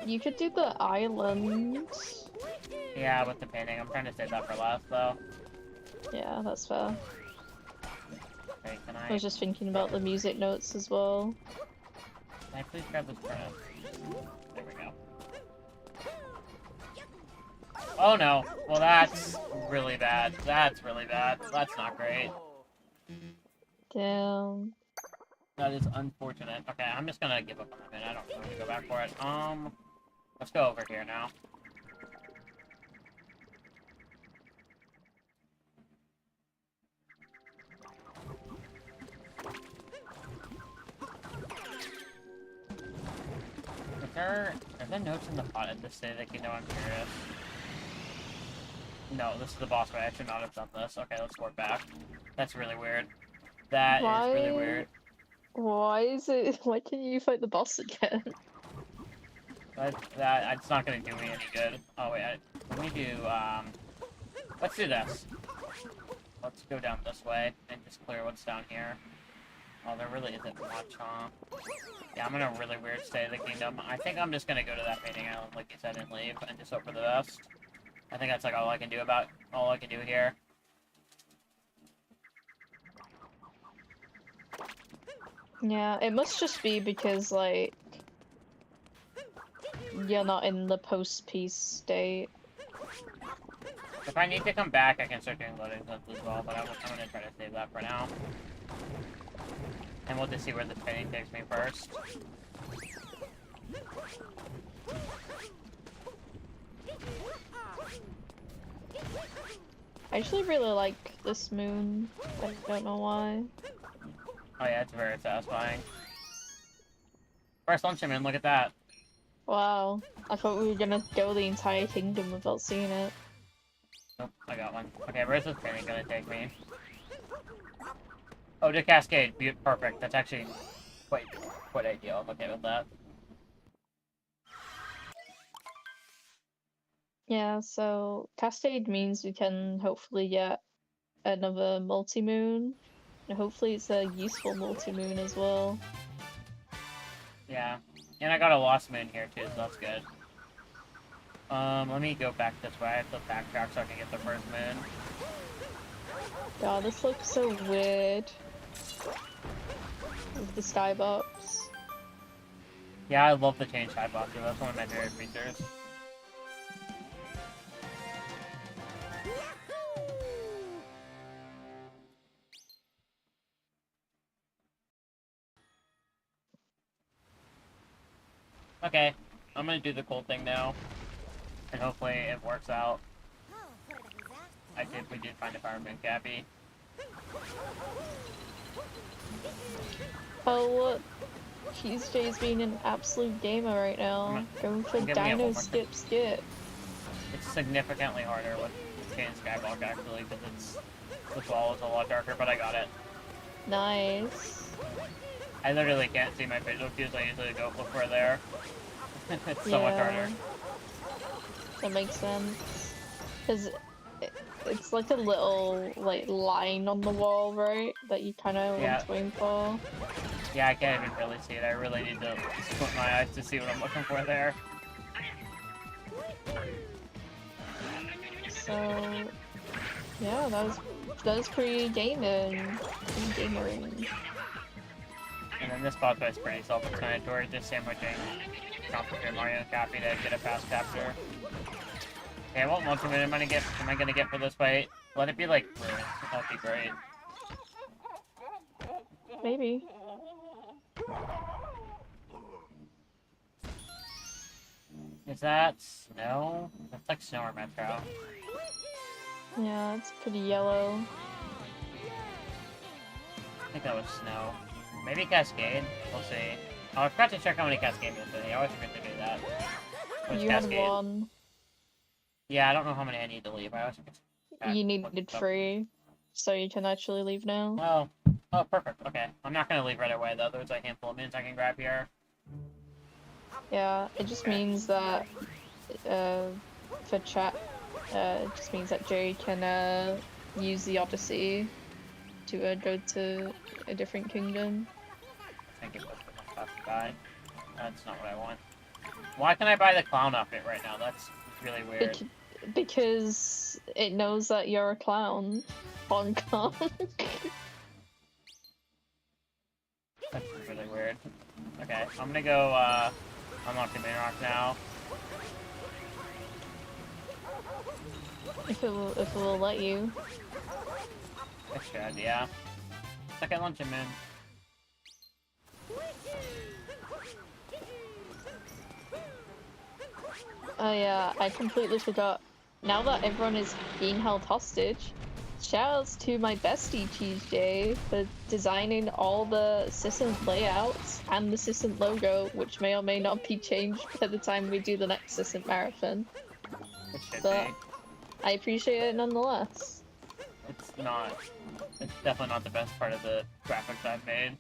You could do the island.
Yeah, with the painting. I'm trying to save that for last, though.
Yeah, that's fair.
Okay, can
I was just thinking about the music notes as well.
Can I please grab this credit? There we go. Oh no! Well, that's really bad. That's really bad. That's not great.
Damn.
That is unfortunate. Okay, I'm just gonna give up on that minute. I don't want to go back for it. Let's go over here now. Are there notes in the pot at this stage that you know? I'm curious. No, this is the boss fight. I should not have done this. Okay, let's work back. That's really weird. That is really weird.
Why is it? Why can't you fight the boss again?
It's not gonna do me any good. Oh wait, let me do Let's do this. Let's go down this way and just clear what's down here. Oh, there really isn't much, huh? Yeah, I'm in a really weird state of the kingdom. I think I'm just gonna go to that painting island, like you said, and leave, and just hope for the best. I think that's like all I can do here.
Yeah, it must just be because, like, you're not in the post-peace state.
If I need to come back, I can start doing loading zones as well, but I'm gonna try to save that for now. And we'll just see where this painting takes me first.
I actually really like this moon. I don't know why.
Oh yeah, it's very satisfying. First lunchman, look at that.
Wow. I thought we were gonna go the entire kingdom without seeing it.
Nope, I got one. Okay, where's this painting gonna take me? Oh, to Cascade. Perfect. That's actually quite ideal. I'm okay with that.
Yeah, so Cascade means we can hopefully get another multi-moon. And hopefully it's a useful multi-moon as well.
Yeah. And I got a lost moon here too, so that's good. Let me go back this way. I have to backtrack so I can get the first moon.
God, this looks so weird. With the skybox.
Yeah, I love the change skybox. That's one of my favorite features. Okay, I'm gonna do the cool thing now, and hopefully it works out. We did find a fire moon, Cappy.
Oh, look. Tuesday's being an absolute gamer right now. Going for Dino Skip Skip.
It's significantly harder with Chain Skyblock actually, because the wall is a lot darker, but I got it.
Nice.
I literally can't see my visual cues. I usually go look for there. It's so much harder.
That makes sense. Because it's like a little line on the wall, right? That you kind of want to aim for.
Yeah, I can't even really see it. I really need to squint my eyes to see what I'm looking for there.
So yeah, that was pretty gaming.
And then this boss fight is pretty self-explanatory, just sandwiching complicated Mario and Cappy to get a fast capture. Okay, what multi-minute am I gonna get for this fight? Let it be like blue. That'd be great.
Maybe.
Is that snow? That's like snow or metro.
Yeah, it's pretty yellow.
I think that was snow. Maybe Cascade. We'll see. Oh, I forgot to check how many Cascade moves I always forget to do that. What's
You
Cascade?
had one.
Yeah, I don't know how many I need to leave. I always forget to
You needed 3, so you can actually leave now.
Well, oh, perfect. Okay. I'm not gonna leave right away, though. There's a handful of moons I can grab here.
Yeah, it just means that, for chat, it just means that Jerry can, use the Odyssey to, go to a different kingdom.
Thank you for the tough guy. That's not what I want. Why can I buy the clown outfit right now? That's really weird.
Because it knows that you're a clown. Hong Kong.
That's really weird. Okay, I'm gonna go, unlock the main rock now.
If it will let you.
It should, yeah. Second luncheon moon.
Oh yeah, I completely forgot. Now that everyone is being held hostage, shoutouts to my bestie TJ for designing all the Cisn't layouts and the Cisn't logo, which may or may not be changed by the time we do the next Cisn't Marathon.
It should
But
be.
I appreciate it nonetheless.
It's not. It's definitely not the best part of the graphics I've made.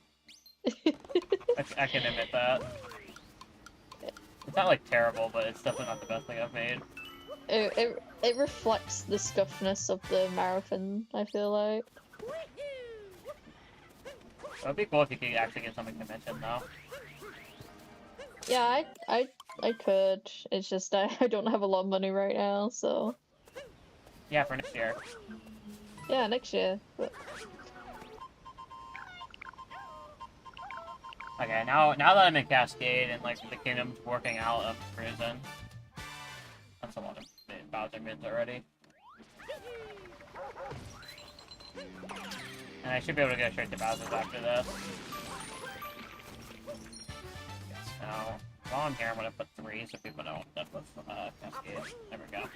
I can admit that. It's not like terrible, but it's definitely not the best thing I've made.
it reflects the scuffness of the marathon, I feel like.
It would be cool if you could actually get something to mention, though.
Yeah, I could. It's just I don't have a lot of money right now, so.
Yeah, for next year.
Yeah, next year. But...
Okay, now that I'm in Cascade and like the kingdom's working out of prison. That's a lot of Bowser mids already. And I should be able to go straight to Bowser's after this. Now, while I'm here, I'm gonna put 3 so people know that was Cascade. There we go.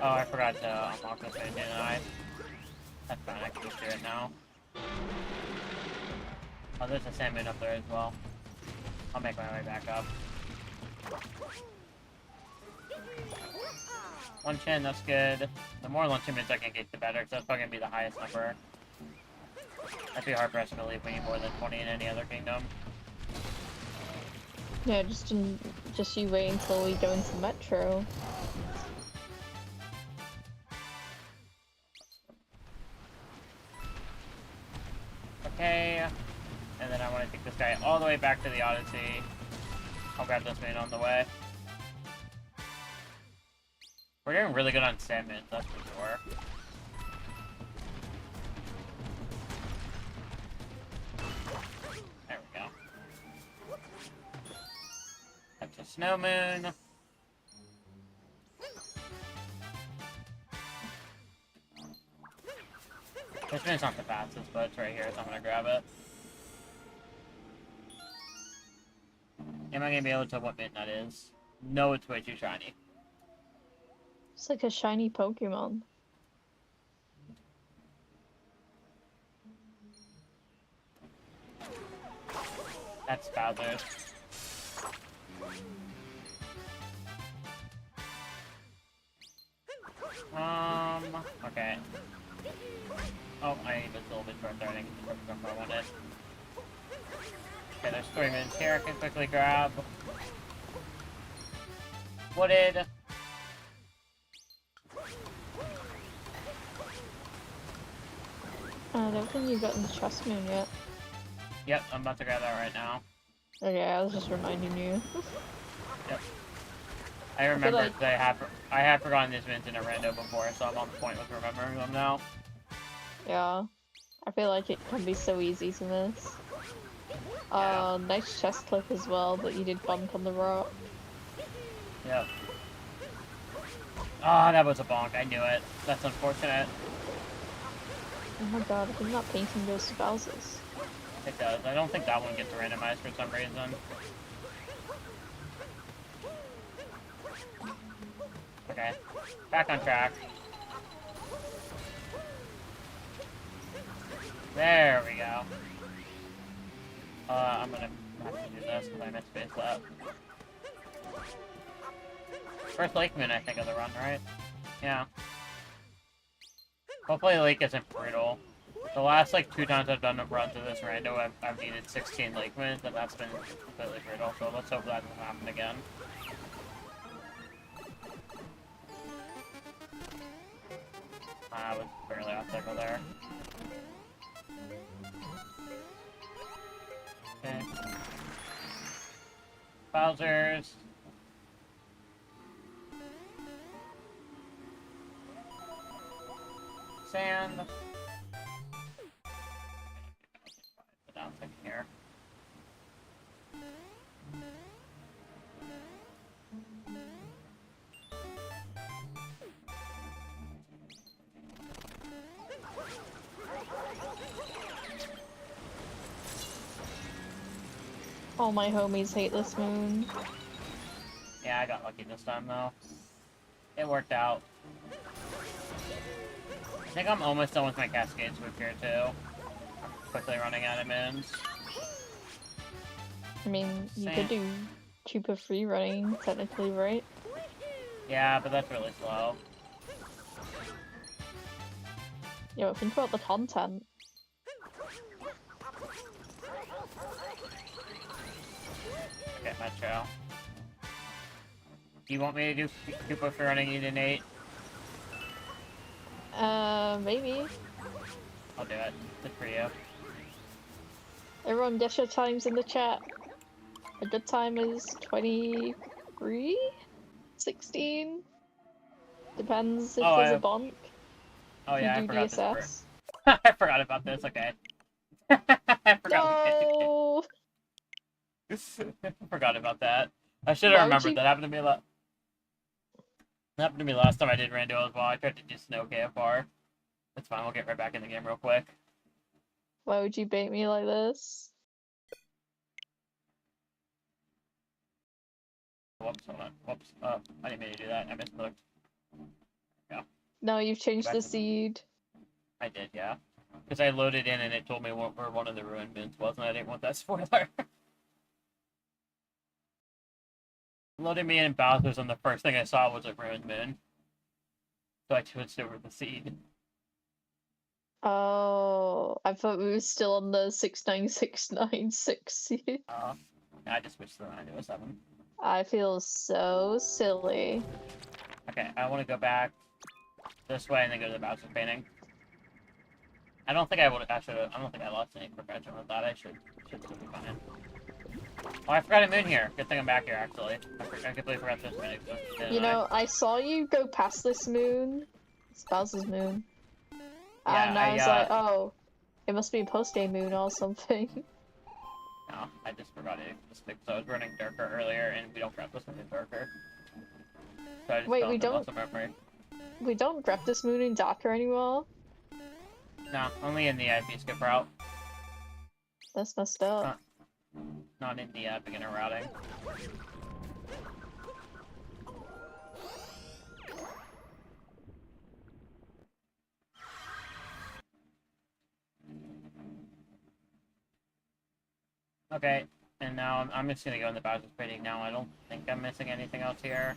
Oh, I forgot to unlock this thing, didn't I? That's fine, I can just do it now. Oh, there's a salmon up there as well. I'll make my way back up. 1 chin, that's good. The more luncheon mints I can get, the better, because that's probably going to be the highest number. I'd be hard-pressed to believe we need more than 20 in any other kingdom.
Yeah, just you wait until we go into Metro.
Okay, and then I want to take this guy all the way back to the Odyssey. I'll grab this man on the way. We're doing really good on salmon, that's for sure. There we go. That's a snow moon. This moon's not the fastest, but it's right here, so I'm gonna grab it. Am I gonna be able to tell what mint that is? No, it's way too shiny.
It's like a shiny Pokemon.
That's Bowser. Okay. Oh, I need this a little bit short there. I didn't get the perfect I wanted. Okay, there's 3 minutes here. I can quickly grab. Wooded.
I don't think you've gotten the Trust Moon yet.
Yep, I'm about to grab that right now.
Okay, I was just reminding you.
Yep. I remember
like...
that I have forgotten these mints in a rando before, so I'm on point with remembering them now.
Yeah. I feel like it can be so easy to miss. Nice chest clip as well, but you did bonk on the rock.
Yep. Ah, that was a bonk. I knew it. That's unfortunate.
Oh my god, I think that painting goes to Bowser's.
It does. I don't think that one gets randomized for some reason. Okay. Back on track. There we go. I'm gonna have to do this because I misspaced that. First Lake Moon, I think, of the run, right? Yeah. Hopefully the lake isn't brutal. The last, like, 2 times I've done a run through this rando, I've needed 16 Lake Moons, and that's been completely brutal, so let's hope that doesn't happen again. I was barely off cycle there. Okay. Bowser's. Sand. Put down second here.
All my homies hate this moon.
Yeah, I got lucky this time though. It worked out. I think I'm almost done with my Cascade Swoop here too. Quickly running out of moons.
I mean, you could do cheaper free running, technically, right?
Yeah, but that's really slow.
Yeah, but think about the content.
Okay, Metro. Do you want me to do Koopa for running you to Nate?
Maybe.
I'll do it. Good for you.
Everyone guess your times in the chat. A good time is 23? 16? Depends if there's a bonk.
Oh
If
yeah, I
you do
forgot
DSS.
this. I forgot about this. Okay. I forgot.
No!
Forgot about that. I should
Why
have
would
remembered.
you-
That happened to me a lot. That happened to me last time I did rando as well. I tried to do snow KFR. It's fine. We'll get right back in the game real quick.
Why would you bait me like this?
Whoops, hold on. Whoops. I didn't mean to do that. I misclicked. Yeah.
No, you've changed
Back
the
to-
seed.
I did, yeah. Because I loaded in and it told me where one of the ruined moons was, and I didn't want that spoiler. Loaded me in Bowser's, and the first thing I saw was a ruined moon. So I switched over the seed.
Oh, I thought we were still on the 69696 seed.
I just switched the 9 to a 7.
I feel so silly.
Okay, I want to go back this way and then go to the Bowser painting. I don't think I would. I don't think I lost any progression with that. I should still be fine. Oh, I forgot a moon here. Good thing I'm back here, actually. I completely forgot this moon existed.
You know, I saw you go past this moon. It's Bowser's moon.
Yeah,
And I was like, oh, it must be a post-game moon or something.
No, I just forgot it. Just because I was running darker earlier, and we don't grab this moon in darker. So I just
Wait,
fell
we
into
don't-
muscle memory.
We don't grab this moon in Darker anymore?
No, only in the IP skip route.
That's messed up.
Not in the beginner routing. Okay, and now I'm just gonna go in the Bowser's painting now. I don't think I'm missing anything else here.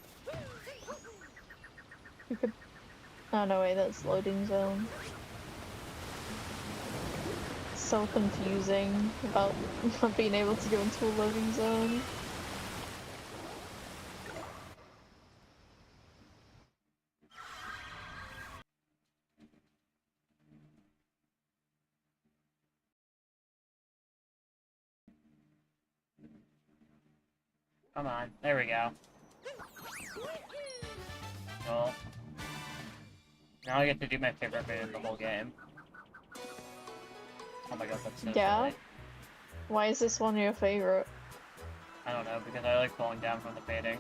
Oh no, wait, that's loading zone. So confusing about not being able to go into a loading zone.
Come on, there we go. Well, now I get to do my favorite bit of the whole game. Oh my god, that's so
Yeah?
silly.
Why is this one your favorite?
I don't know, because I like falling down from the painting.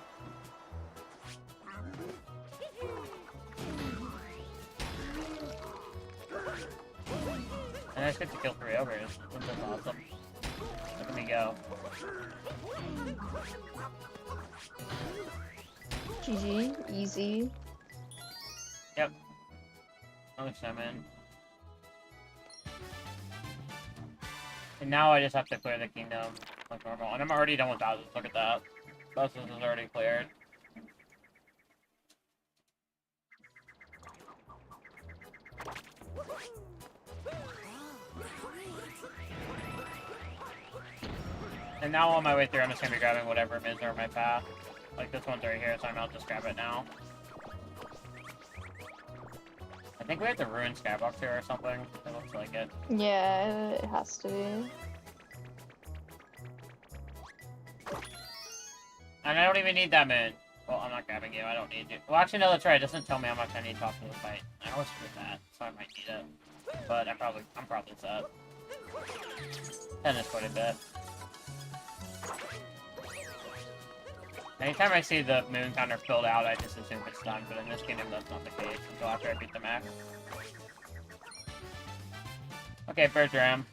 And I just get to kill 3 ogres, which is awesome. Look at me go.
GG, easy.
Yep. Another snowman. And now I just have to clear the kingdom like normal. And I'm already done with Bowser's, look at that. Bowser's is already cleared. And now on my way through, I'm just gonna be grabbing whatever moons are in my path. Like this one's right here, so I'll just grab it now. I think we have to ruin Skybox here or something. It looks like it.
Yeah, it has to be.
And I don't even need that moon. Well, I'm not grabbing you. I don't need you. Well, actually, no, that's right. It doesn't tell me how much I need to talk to the fight. I always forget that, so I might need it. But I'm probably set. 10 is quite a bit. Anytime I see the moon counter filled out, I just assume it's done, but in this kingdom, that's not the case until after I beat the max. Okay, bird ram.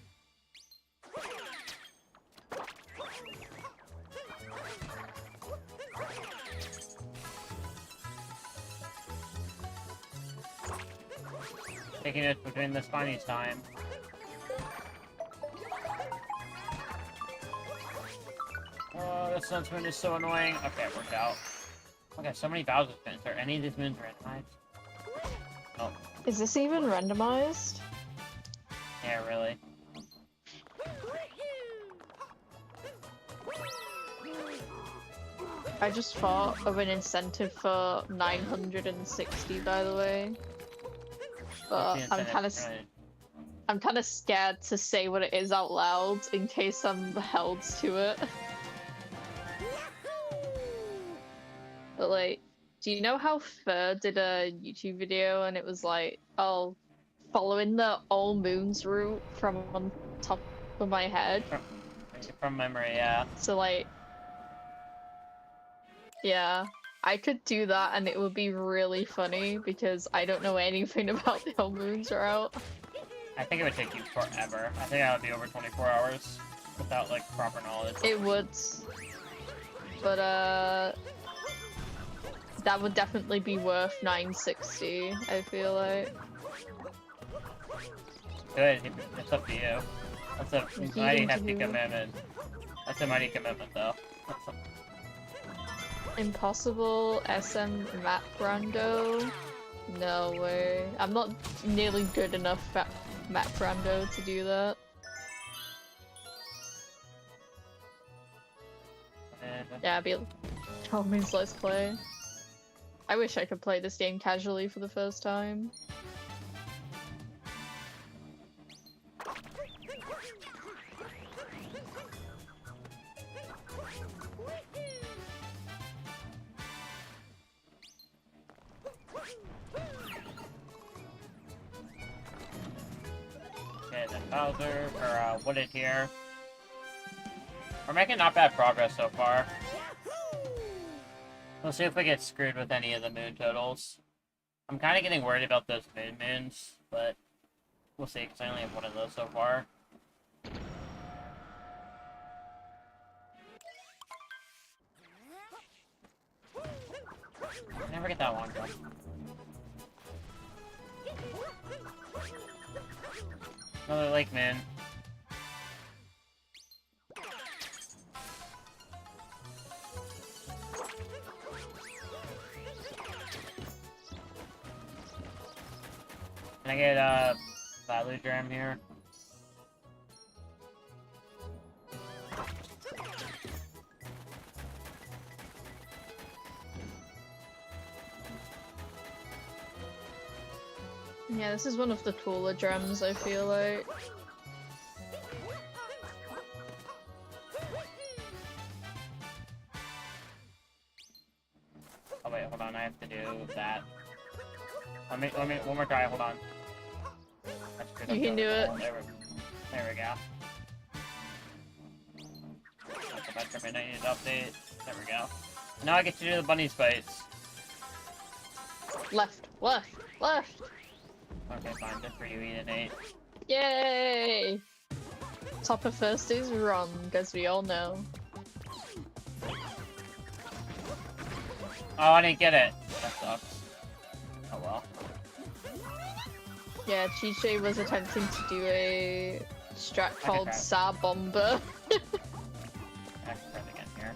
Taking it between the spinies time. Oh, this sunspoon is so annoying. Okay, it worked out. Okay, so many Bowser spins. Are any of these moons randomized? Oh.
Is this even randomized?
Yeah, really.
I just thought of an incentive for 960, by the way. But I'm kind of scared to say what it is out loud in case I'm held to it. But like, do you know how Fur did a YouTube video and it was like, oh, following the all moons route from on top of my head?
From memory, yeah.
So like, yeah, I could do that and it would be really funny because I don't know anything about the all moons route.
I think it would take you forever. I think that would be over 24 hours without like proper knowledge.
It would, but that would definitely be worth 960. I feel like.
Good. It's up to you. That's a mighty hefty commitment. That's a mighty commitment, though.
Impossible SM map rando? No way. I'm not nearly good enough at map rando to do that. Yeah, oh, means let's play. I wish I could play this game casually for the first time.
Okay, then Bowser, or Wooded here. We're making not bad progress so far. We'll see if we get screwed with any of the moon totals. I'm kind of getting worried about those moons, but we'll see, because I only have one of those so far. I never get that long jump. Another lake moon. Can I get Value Dram here?
Yeah, this is one of the cooler drums, I feel like.
Oh wait, hold on, I have to do that. Let me, one more try, hold on.
You can do it.
There we go. That's the midnight need to update. There we go. Now I get to do the bunny spites.
Left, left, left!
Okay, fine, good for you, Eden 8.
Yay! Top of first is wrong, as we all know.
Oh, I didn't get it. That sucks. Oh well.
Yeah, Chiche was attempting to do a strat called Sa Bomber.
I can try it again here.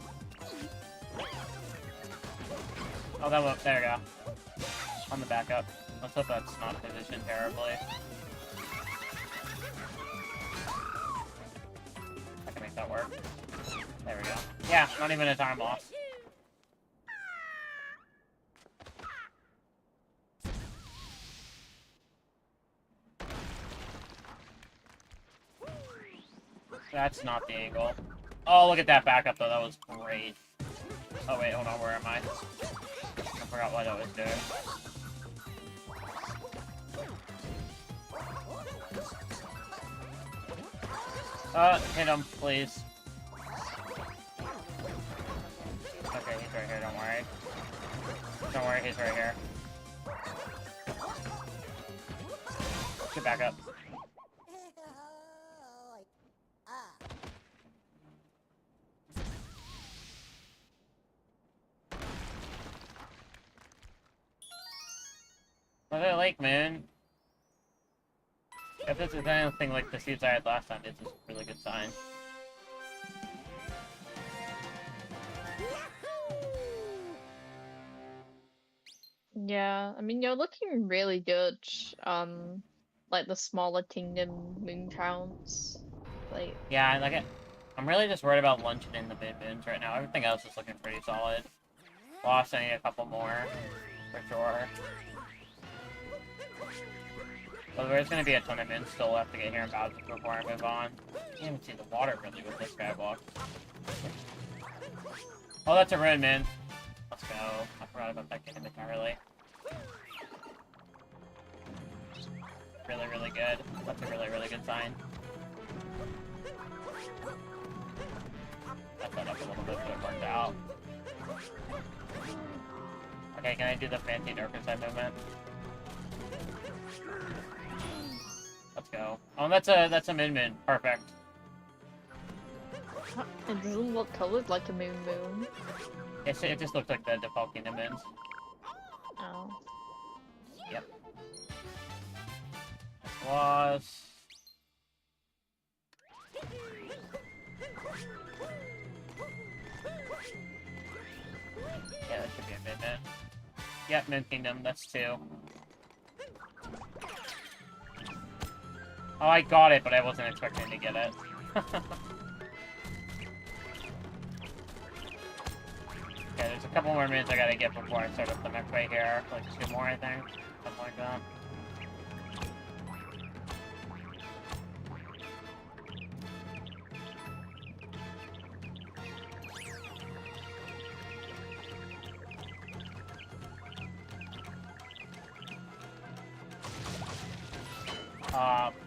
Oh, that went, there we go. On the backup. Let's hope that's not positioned terribly. I can make that work. There we go. Yeah, not even a time loss. That's not the angle. Oh, look at that backup though, that was great. Oh wait, hold on, where am I? I forgot what I was doing. Hit him, please. Okay, he's right here, don't worry. Don't worry, he's right here. Get back up. Look at the lake, man. If this is anything like the seeds I had last time, this is a really good sign.
Yeah, I mean, you're looking really good on, like, the smaller kingdom moon counts. Like,
yeah, I'm really just worried about luncheon in the mid-mins right now. Everything else is looking pretty solid. Lost, I need a couple more, for sure. But there's going to be a ton of mins still left to get here in Bowser before I move on. Can't even see the water really with this skyblock. Oh, that's a ruin min. Let's go. I forgot about that game entirely. Really, really good. That's a really, really good sign. I set up a little bit, but it worked out. Okay, can I do the fancy darker side movement? Let's go. Oh, that's a min-min. Perfect.
It doesn't look colored like a moon.
It just looks like the default kingdom mins.
Oh.
Yep. Was. Yeah, that should be a min-min. Yep, Min Kingdom, that's 2. Oh, I got it, but I wasn't expecting to get it. Okay, there's a couple more minutes I gotta get before I start up the next way here. Like 2 more, I think. Something like that.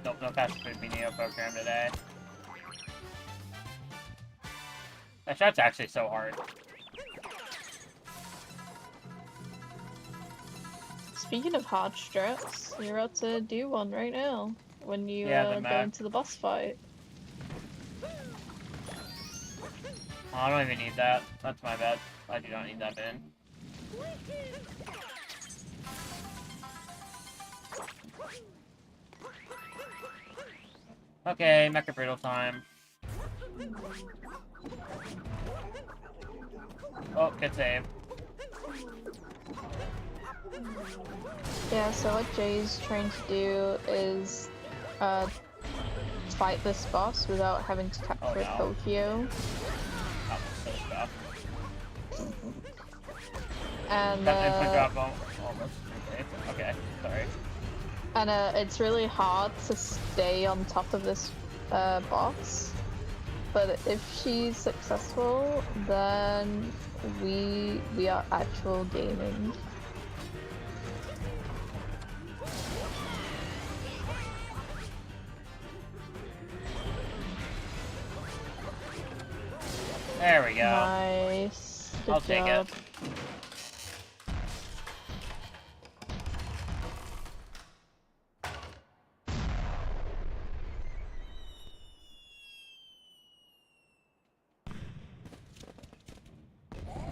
Nope, no fast food Neo program today. That shot's actually so hard.
Speaking of hard strats, you're about to do one right now when you
Yeah,
go into the boss fight.
Oh, I don't even need that. That's my bad. I do not need that min. Okay, Mecha Brittle time. Oh, good save.
Yeah, so what Jay's trying to do is fight this boss without having to capture Tokyo. And
okay, sorry.
And it's really hard to stay on top of this boss. But if she's successful, then we are actual gaming.
There we go.
Nice. Good
I'll take
job.
it.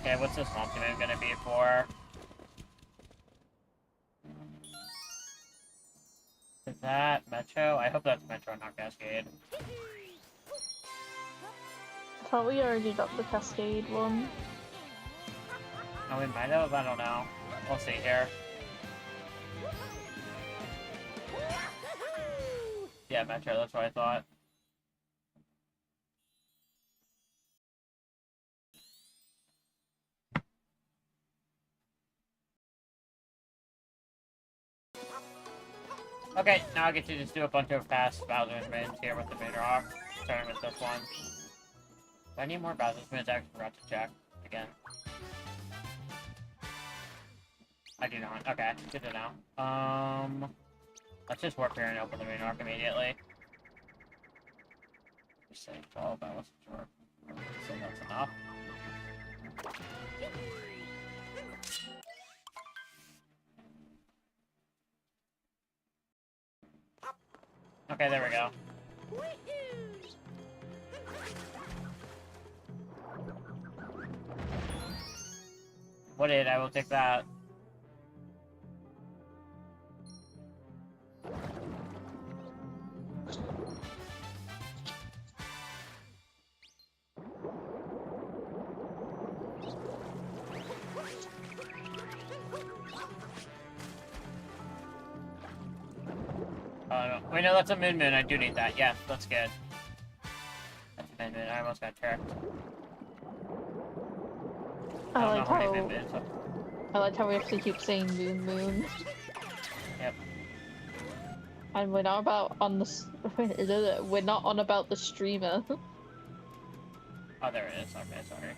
Okay, what's this ultimate gonna be for? Is that Metro? I hope that's Metro, not Cascade.
I thought we already got the Cascade one.
Oh, we might have? I don't know. We'll see here. Yeah, Metro, that's what I thought. Okay, now I get to just do a bunch of fast Bowser spins here with the main rock. Starting with this one. Do I need more Bowser spins? I actually forgot to check again. I do not. Okay, good to know. Let's just warp here and open the main rock immediately. Just say 12, I wasn't sure. So that's enough. Okay, there we go. What did? I will take that. No. Wait, no, that's a min-min. I do need that. Yeah, that's good. That's a min-min. Moon. I almost got tricked.
I
don't
like
know how
how
many moons.
I like how we have to keep saying moon moon.
Yep.
And we're not about on the we're not on about the streamer.
Oh, there it is. Okay, sorry.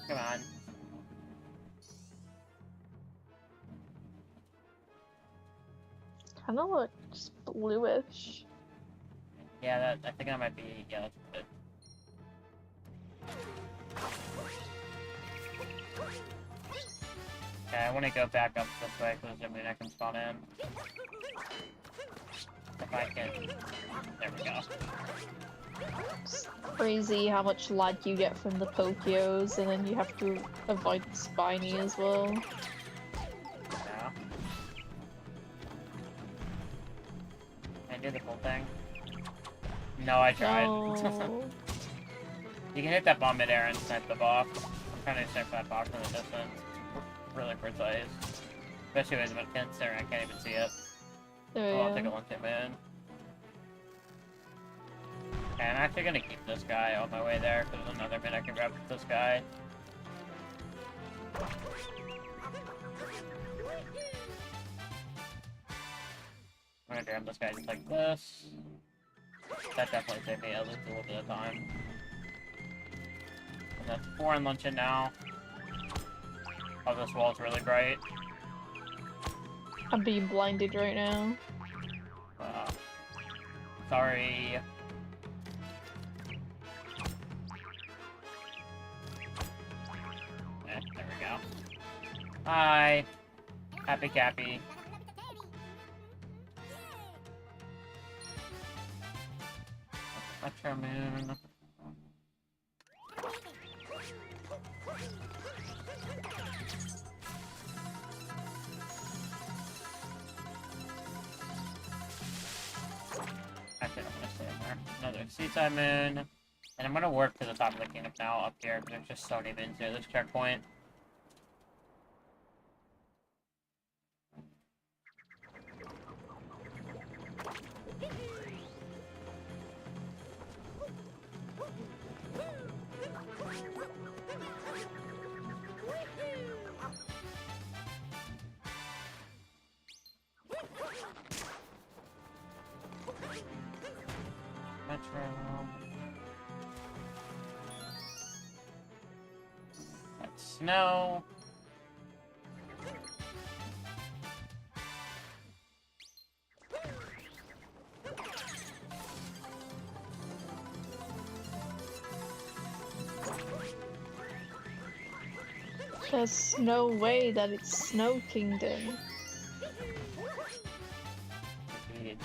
Come on.
Kind of looks bluish.
Yeah, that I think that might be. Yeah, that's good. Okay, I want to go back up this way because I mean I can spawn in. If I can. There we go.
It's crazy how much lag you get from the Pokios, and then you have to avoid the Spiny as well.
Yeah. Can I do the full thing? No, I tried.
No.
You can hit that bomb midair and snipe the box. I'm trying to snipe that box from the distance. Really precise. Especially when it's considering I can't even see it.
There
Oh, I'll take a lunch in. Okay, I'm actually gonna keep this guy on my way there, because there's another mid I can grab with this guy. I'm gonna grab this guy just like this. That definitely saved me at least a little bit of time. And that's 4 in luncheon now. Oh, this wall's really bright.
I'm being blinded right now.
Sorry. There we go. Hi. Happy Cappy. Metro Moon. Actually, I'm gonna stay in there. Another Seaside Moon. And I'm gonna work to the top of the kingdom now up here, because there's just so many moons near this checkpoint. Metro. That's snow.
There's no way that it's Snow Kingdom.
Indeed.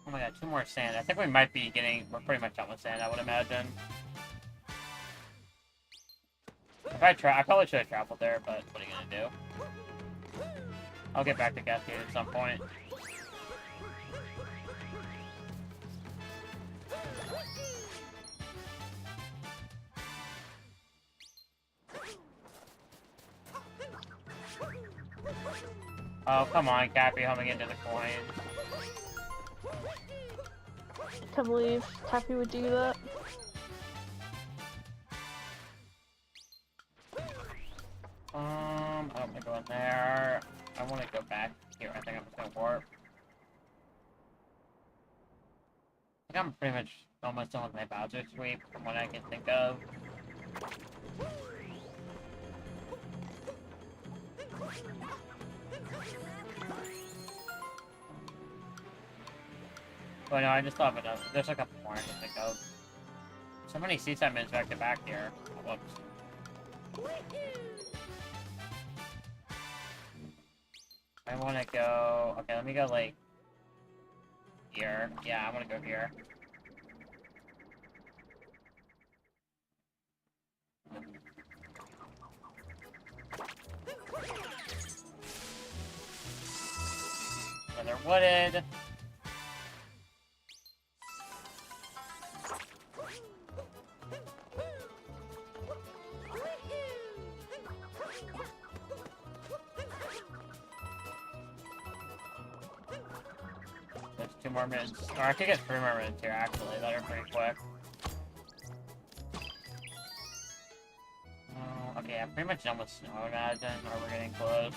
Oh my god, 2 more sand. I think we might be getting... We're pretty much done with sand, I would imagine. If I probably should have traveled there, but what are you gonna do? I'll get back to Cascade at some point. Oh, come on, Cappy, homing into the coin.
I can't believe Tappy would do that.
I don't want to go in there. I want to go back here. I think I'm just gonna warp. I think I'm pretty much almost done with my Bowser sweep from what I can think of. Oh no, I just thought of enough. There's a couple more I can think of. So many seaside mins back to back here. Whoops. I want to go... Okay, let me go, like... here. Yeah, I want to go here. And they're wooded. There's 2 more minutes. Or I could get 3 more minutes here, actually. That are pretty quick. Oh, okay, I'm pretty much done with snow, I imagine. Or we're getting close.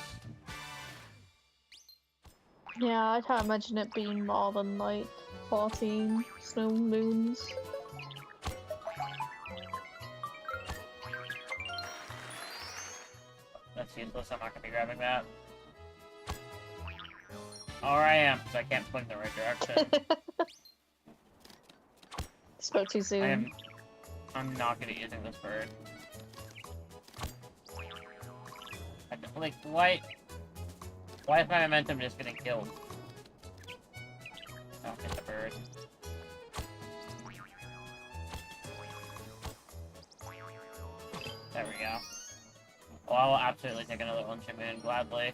Yeah, I can't imagine it being more than like 14 snow moons.
That's useless, I'm not gonna be grabbing that. Or I am, because I can't swing the right direction.
Spoke too soon.
I'm not gonna be using this bird. Like, why is my momentum just getting killed? Don't hit the bird. There we go. Well, I will absolutely take another lunch moon, gladly.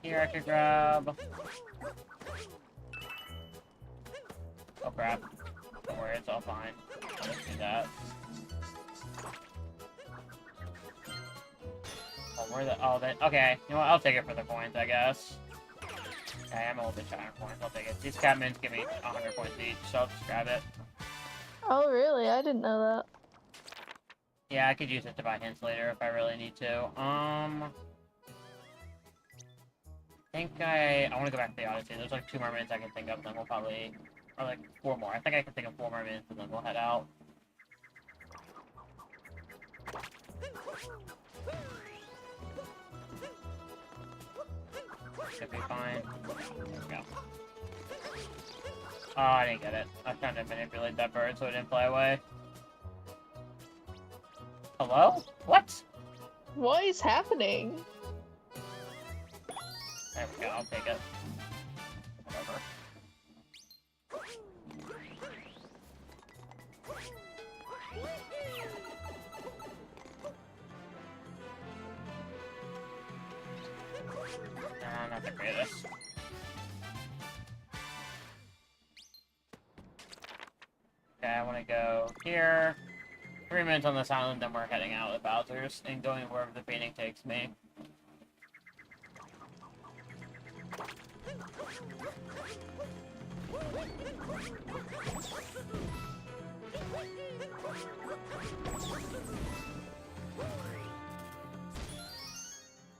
Here I could grab. Oh crap. Don't worry, it's all fine. I'll just do that. Oh, where the. Oh, that. Okay, you know what? I'll take it for the coins, I guess. Okay, I'm a little bit shy on points. I'll take it. These Catmins give me 100 points each, so I'll just grab it.
Oh, really? I didn't know that.
Yeah, I could use it to buy hints later if I really need to. I think I want to go back to the Odyssey. There's like 2 more minutes I can think of, then we'll probably... Or like 4 more. I think I can think of 4 more minutes, and then we'll head out. Should be fine. There we go. Oh, I didn't get it. I was trying to manipulate that bird so it didn't fly away. Hello? What?
What is happening?
There we go, I'll take it. Whatever. Nah, not the greatest. Okay, I want to go here. 3 minutes on this island, then we're heading out with Bowser's and going wherever the painting takes me.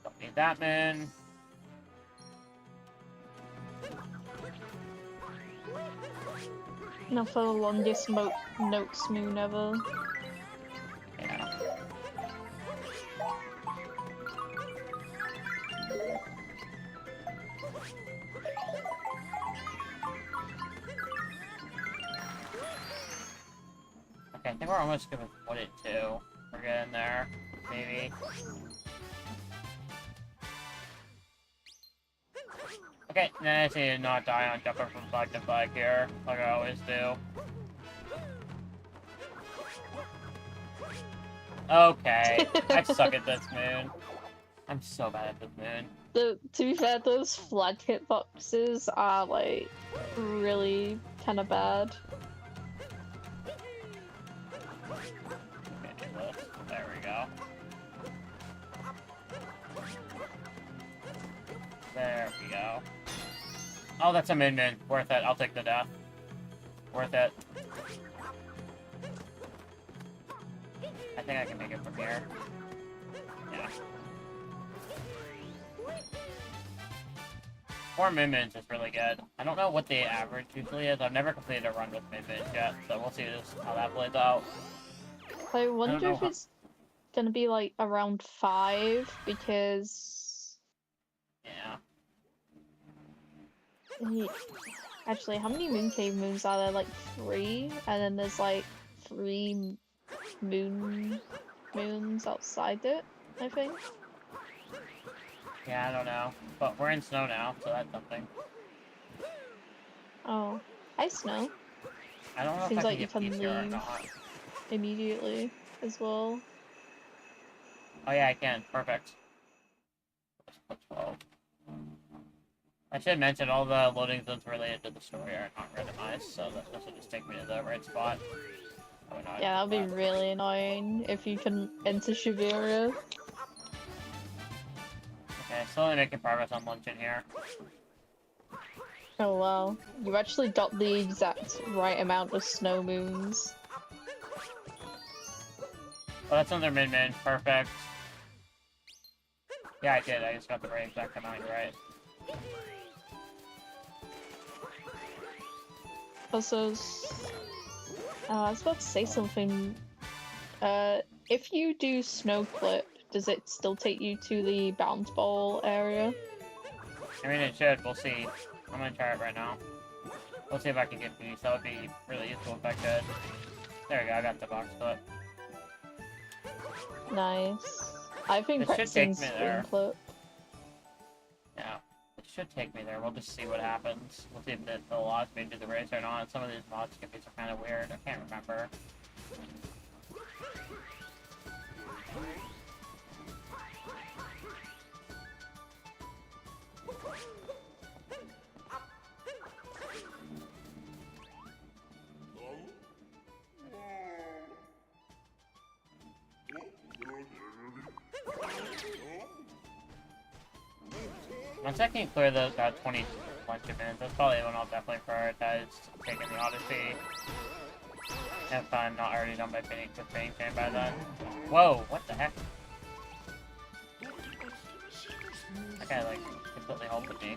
Don't need that man.
Not for the longest notes moon ever.
Yeah. Okay, I think we're almost gonna put it too. We're getting there, maybe. Okay, now I just need to not die on jumping from flag to flag here, like I always do. Okay, I suck at this moon. I'm so bad at this moon.
To be fair, those flag hitboxes are like really kind of bad.
Okay, there we go. There we go. Oh, that's a min-min. Worth it. I'll take the death. Worth it. I think I can make it from here. Yeah. 4 min-mins is really good. I don't know what the average usually is. I've never completed a run with min-mins yet, so we'll see how that plays out.
I wonder if it's gonna be like around 5 because...
Yeah.
Actually, how many Mooncave moons are there? Like 3? And then there's like 3 moons outside it, I think.
Yeah, I don't know. But we're in snow now, so that's something.
Oh, hi Snow.
I don't know
Seems
if I
like you
can
can
get here or
leave
not.
immediately as well.
Oh yeah, I can. Perfect. 12. I should mention all the loading zones related to the story are not randomized, so that this will just take me to the right spot. Oh, no,
Yeah, that'd be really annoying if you couldn't enter Shibuya.
Okay, slowly making progress on luncheon here.
Oh wow, you actually got the exact right amount of snow moons.
Oh, that's another min-min. Perfect. Yeah, I did. I just got the right exact amount. You're right.
Also, I was about to say something. If you do snow clip, does it still take you to the bounce ball area?
I mean, it should. We'll see. I'm gonna try it right now. We'll see if I can get these. That would be really useful if I could. There we go. I got the box clip.
Nice. I've been
It should
practicing
take me there.
spring clip.
Yeah, it should take me there. We'll just see what happens. We'll see if it allows me to do the race or not. Some of these mods can be some kind of weird. I can't remember. Once I can clear that 20 lunch minutes, that's probably when I'll definitely prioritize taking the Odyssey. If I'm not already done by finishing chain by then. Whoa, what the heck? That guy, like, completely halted me.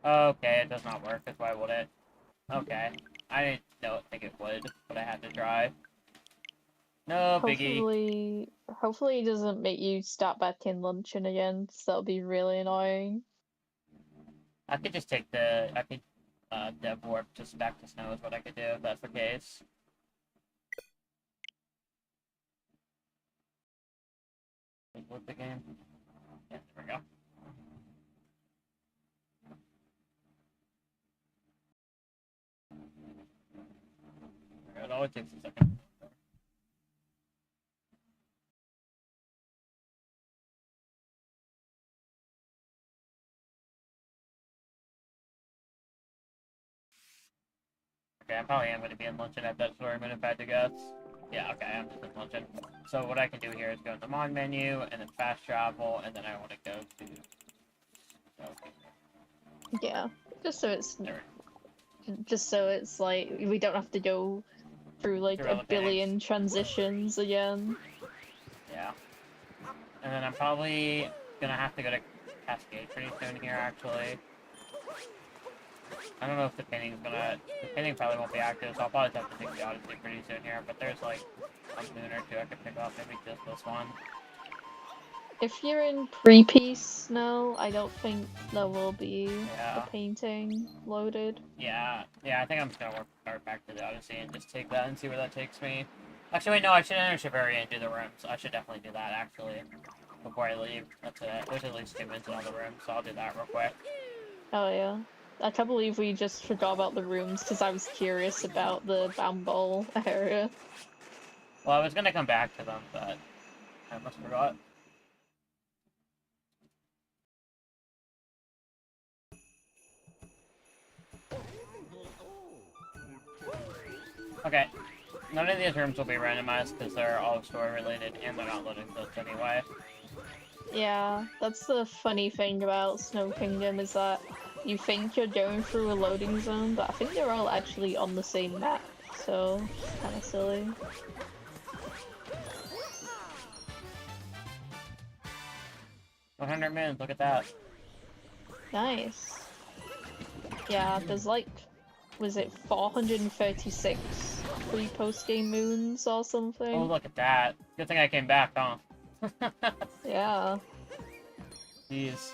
Okay, it does not work, because why would it? Okay. I didn't think it would, but I had to try. No biggie.
Hopefully it doesn't make you start back in luncheon again, so that'll be really annoying.
I could just take dev warp just back to snow is what I could do if that's the case. With the game. Yeah, there we go. It always takes a second. Okay, I probably am going to be in luncheon at that story minute if I had to guess. Yeah, okay, I'm just in luncheon. So what I can do here is go in the mod menu, and then fast travel, and then I want to go to... Okay.
Yeah, just so it's like we don't have to go through like a billion transitions again.
Yeah. And then I'm probably gonna have to go to Cascade pretty soon here, actually. I don't know if the painting probably won't be active, so I'll probably have to take the Odyssey pretty soon here, but there's like a moon or two I could pick up, maybe just this one.
If you're in pre-piece now, I don't think there will be a painting loaded.
Yeah, I think I'm just gonna work back to the Odyssey and just take that and see where that takes me. Actually, wait, no, I should enter Shibuya and do the rooms. I should definitely do that, actually, before I leave. That's it. There's at least 2 minutes in all the rooms, so I'll do that real quick.
Oh yeah. I can't believe we just forgot about the rooms because I was curious about the Bambol area.
Well, I was gonna come back to them, but I almost forgot. Okay, none of these rooms will be randomized because they're all story related and they're not loading zones anyway.
Yeah, that's the funny thing about Snow Kingdom is that you think you're going through a loading zone, but I think they're all actually on the same map, so it's kind of silly.
$100 minutes, look at that.
Nice. Yeah, there's like, was it 436 pre-post game moons or something?
Oh, look at that. Good thing I came back, huh?
Yeah.
Jeez.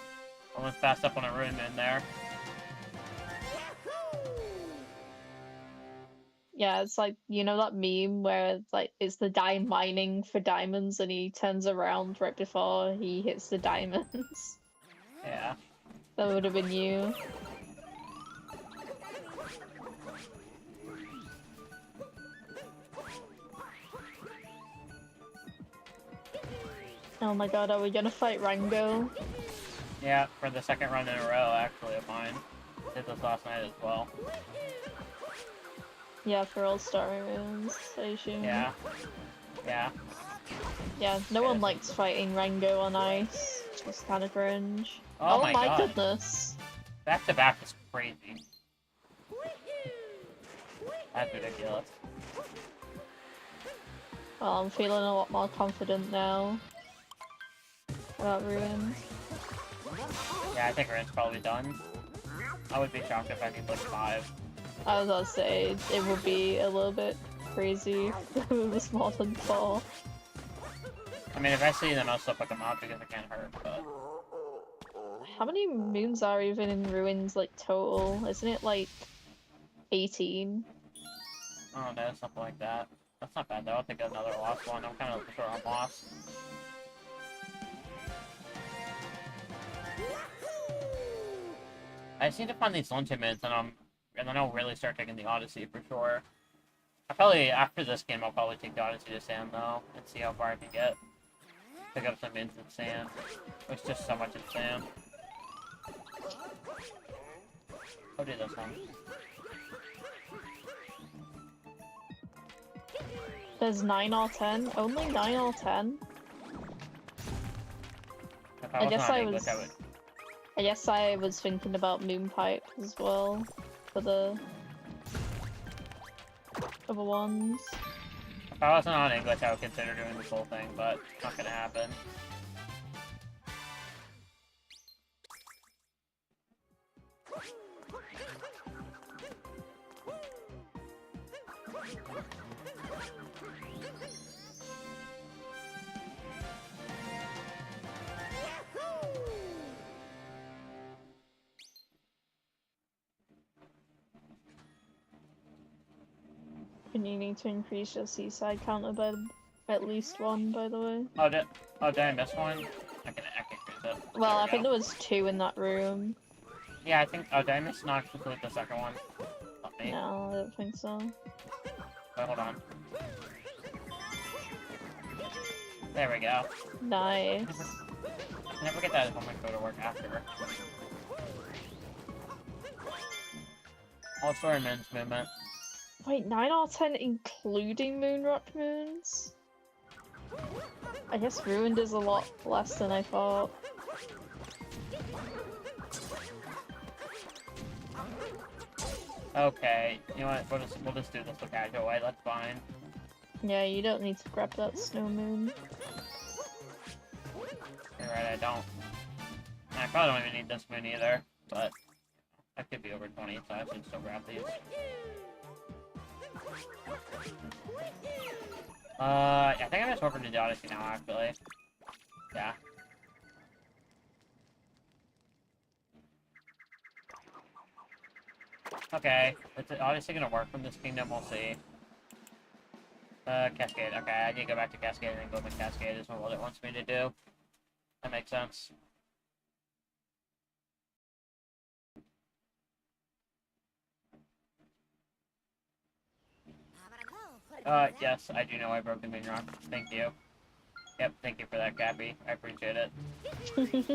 Almost passed up on a rune in there.
Yeah, it's like, you know that meme where it's like, it's the guy mining for diamonds and he turns around right before he hits the diamonds?
Yeah.
That would have been you. Oh my god, are we gonna fight Rango?
Yeah, for the second run in a row, actually, of mine. Did this last night as well.
Yeah, for all story moons, I assume.
Yeah. Yeah.
Yeah, no one likes fighting Rango on ice. It's just kind of cringe.
Oh my God.
Goodness.
Back to back is crazy. That's ridiculous.
Well, I'm feeling a lot more confident now about Ruins.
Yeah, I think Rin's probably done. I would be shocked if I need like 5.
I was about to say, it would be a little bit crazy if it was more than 4.
I mean, if I see them, I'll still pick them up because it can't hurt, but...
How many moons are even in Ruins, like, total? Isn't it, like, 18?
I don't know, something like that. That's not bad though, I'll take another lost one. I'm kind of short on lost. I just need to find these lunch minutes and then I'll really start taking the Odyssey for sure. After this game, I'll probably take the Odyssey to Sand though, and see how far I can get. Pick up some instant sand. There's just so much in sand. I'll do this one.
There's 9 or 10? Only 9 or 10? I guess I was thinking about Moonpipe as well for the other ones.
If I wasn't on English, I would consider doing this whole thing, but it's not gonna happen.
And you need to increase your seaside counter by at least 1, by the way.
Oh, did I miss one? I can increase it.
Well, I think there was 2 in that room.
Yeah, I think. Oh, did I miss not include the second one? Not me.
No, I don't think so.
Wait, hold on. There we go.
Nice.
Never get that when I go to work after. All story men's movement.
Wait, 9 or 10 including Moonrock moons? I guess Ruined is a lot less than I thought.
Okay, you know what? We'll just do this the casual way. That's fine.
Yeah, you don't need to grab that snow moon.
You're right, I don't. And I probably don't even need this moon either, but I could be over 20, so I should still grab these. I think I'm just over to the Odyssey now, actually. Yeah. Okay, is the Odyssey gonna work from this kingdom? We'll see. Cascade. Okay, I need to go back to Cascade and then go to Cascade is what it wants me to do. That makes sense. Yes, I do know I broke the moon rock. Thank you. Yep, thank you for that, Gappy. I appreciate it. Wait,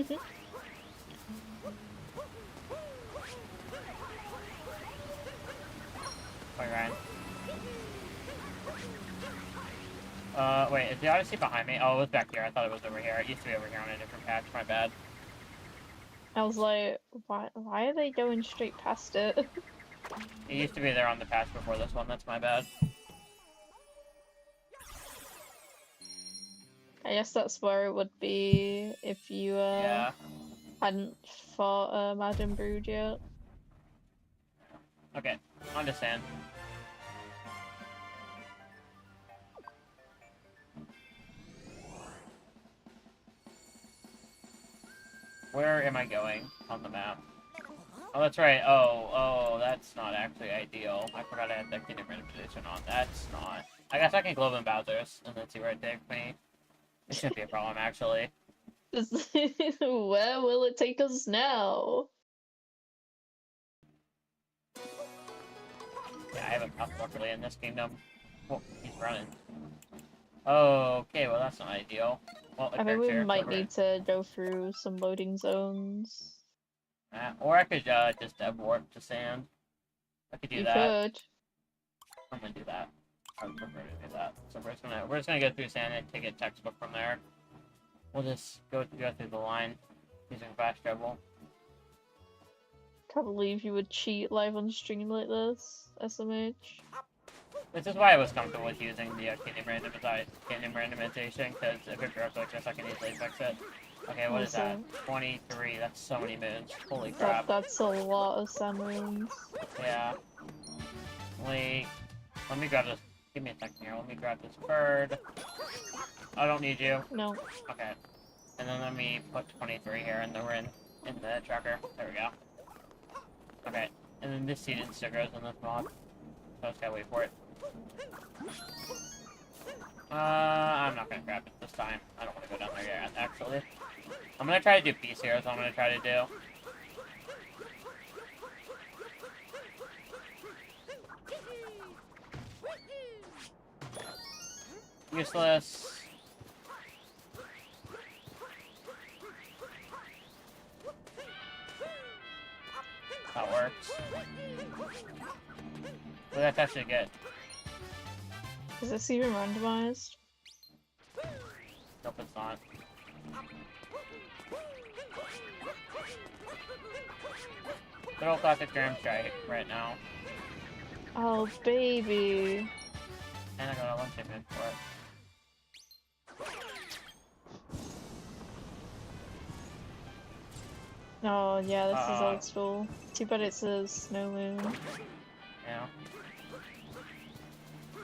Ryan. Wait, is the Odyssey behind me? Oh, it was back here. I thought it was over here. It used to be over here on a different patch. My bad.
I was like, why are they going straight past it?
It used to be there on the patch before this one. That's my bad.
I guess that's where it would be if you hadn't fought Madam Brood yet.
Okay, understand. Where am I going on the map? Oh, that's right. Oh, that's not actually ideal. I forgot I had that kingdom manipulation on. That's not. I guess I can globe in Bowser's and then see where it takes me. It shouldn't be a problem, actually.
Where will it take us now?
Yeah, I haven't passed luckily in this kingdom. Oh, he's running. Oh, okay, well that's not ideal. Well,
I think we might need to go through some loading zones.
Or I could just dev warp to sand. I could do
You
that.
could.
I'm gonna do that. I would prefer to do that. So we're just gonna go through sand and take a textbook from there. We'll just go through the line using fast travel.
Can't believe you would cheat live on stream like this, SMH.
This is why I was comfortable with using the kingdom randomization, because if it broke like this, I can easily fix it. Okay, what is that? 23. That's so many moons. Holy crap.
That's a lot of sand moons.
Yeah. Wait. Let me grab this. Give me a second here. Let me grab this bird. I don't need you.
No.
Okay. And then let me put 23 here in the tracker. There we go. Okay. And then this seed still grows in this mod. So I just gotta wait for it. I'm not gonna grab it this time. I don't want to go down there yet, actually. I'm gonna try to do peace here, is what I'm gonna try to do. Useless. That works. Well, that's actually good.
Is this even randomized?
Nope, it's not. Good old classic Germ Strike right now.
Oh, baby.
And I got a lunch event for it.
Oh, yeah, this is old school. Too bad it's a snow moon.
Yeah.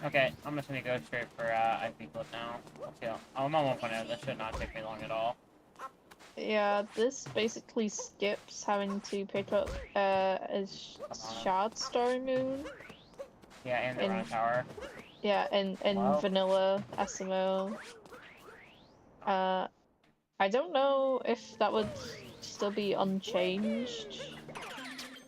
Okay, I'm just gonna go straight for IP flip now. Let's see. I'm on 1.0. This should not take me long at all.
Yeah, this basically skips having to pick up a shard story moon.
Yeah, and the run tower.
Yeah, in vanilla SMO. I don't know if that would still be unchanged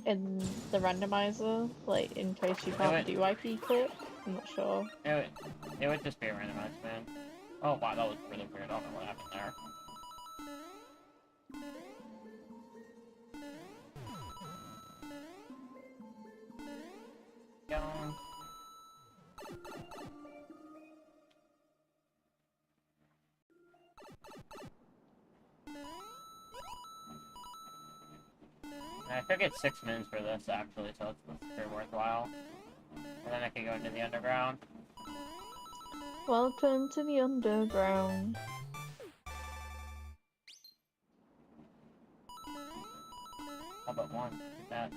in the randomizer, like in case you can't do IP clip. I'm not sure.
It would just be a randomized man. Oh wow, that was really weird. I don't know what happened there. I could get 6 minutes for this actually, so it's very worthwhile. And then I can go into the underground.
Welcome to the underground.
All but one. Look at that.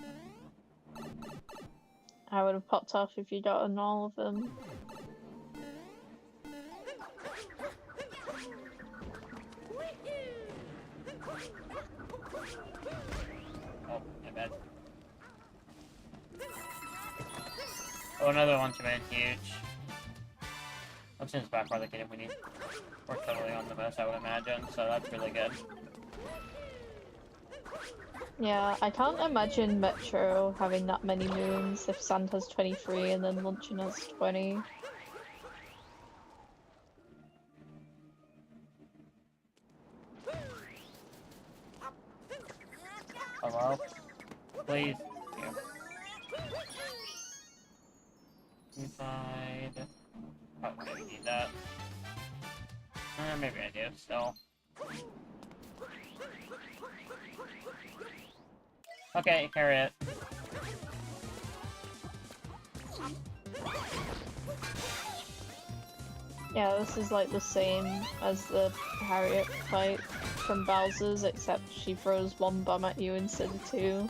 I would have popped off if you gotten all of them.
Oh, my bad. Oh, another one to man, huge. I've seen this back farther kid if we need. We're totally on the most, I would imagine, so that's really good.
Yeah, I can't imagine Metro having that many moons if Sand has 23 and then Luncheon has 20.
Hello? Please. Inside. Oh, maybe need that. Maybe I do, still. Okay, carry it.
Yeah, this is like the same as the Harriet fight from Bowser's, except she throws one bomb at you instead of two.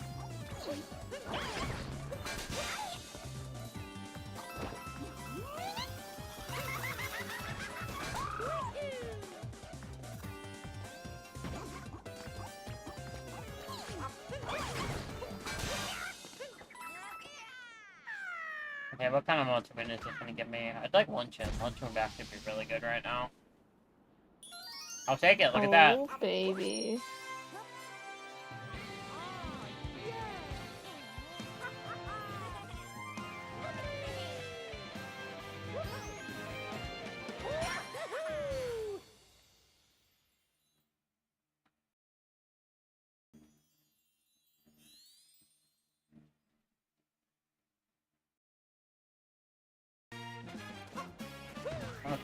Okay, what kind of ultimate is this gonna give me? I'd like Luncheon. Luncheon would actually be really good right now. I'll take it, look at that.
Oh, baby.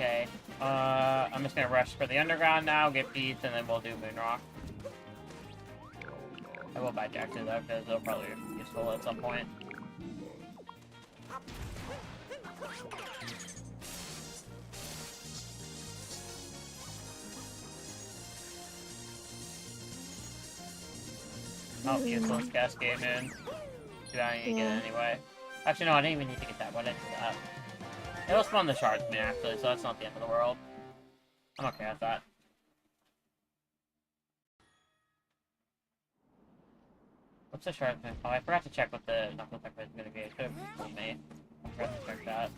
Okay. I'm just gonna rush for the underground now, get beats, and then we'll do Moonrock. I will buy Jack too, though, because it'll probably be useful at some point. Oh, useless Cascade Moon. Do I need to get it anyway? Actually, no, I didn't even need to get that. Why did I do that? It'll spawn the Shards Moon, actually, so that's not the end of the world. I'm okay with that. What's the Shards Moon? Oh, I forgot to check what the Knuckle Pecker is going to be. It should have told me. I forgot to check that.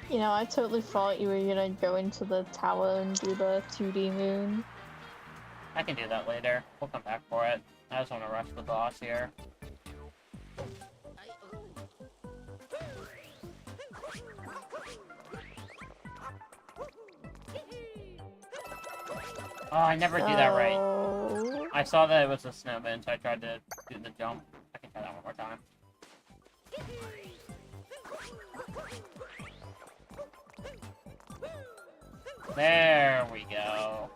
You know, I totally thought you were gonna go into the tower and do the 2D moon.
I can do that later. We'll come back for it. I just want to rush the boss here. Oh, I never do that right. I saw that it was a snowman, so I tried to do the jump. I can try that one more time. There we go.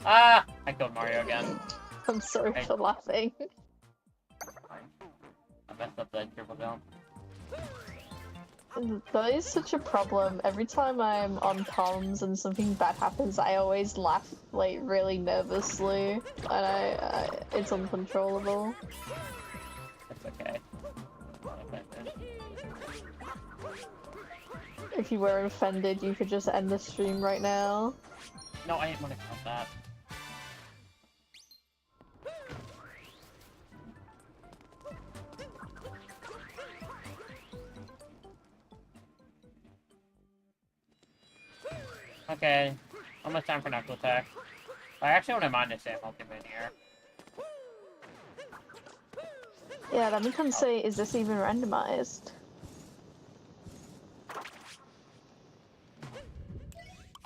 Ah! I killed Mario again.
I'm sorry for laughing.
I messed up that triple jump.
That is such a problem. Every time I'm on comms and something bad happens, I always laugh, like, really nervously. And it's uncontrollable.
It's okay.
If you were offended, you could just end the stream right now.
No, I didn't want to count that. Okay, almost time for Knuckle Attack. I actually wouldn't mind to say multi-moon here.
Yeah, then we can say, is this even randomized?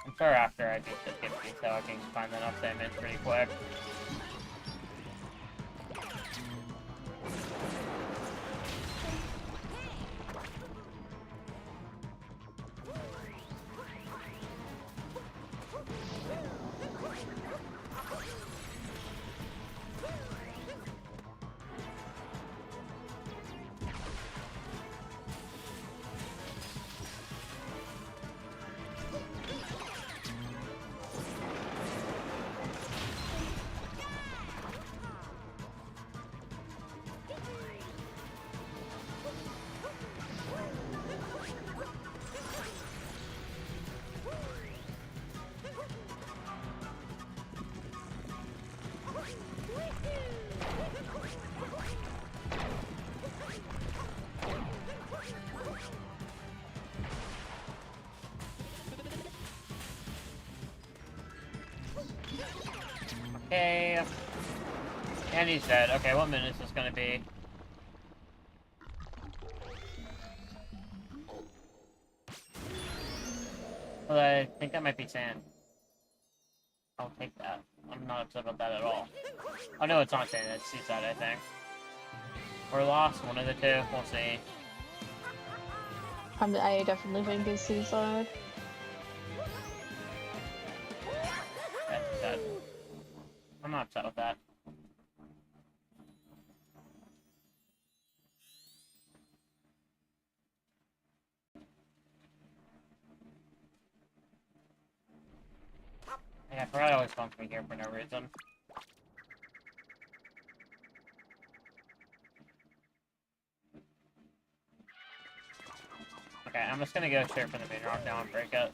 I'm sure after I beat the Gipsy, so I can find enough damage pretty quick. Okay. And he's dead. Okay, what minute is this gonna be? Well, I think that might be sand. I'll take that. I'm not upset about that at all. Oh no, it's not sand, it's seaside, I think. We're lost, one of the two, we'll see.
I definitely think it's suicide.
That's dead. I'm not upset with that. Yeah, I forgot it always bumps me here for no reason. Okay, I'm just gonna go straight for the main rock now and break it.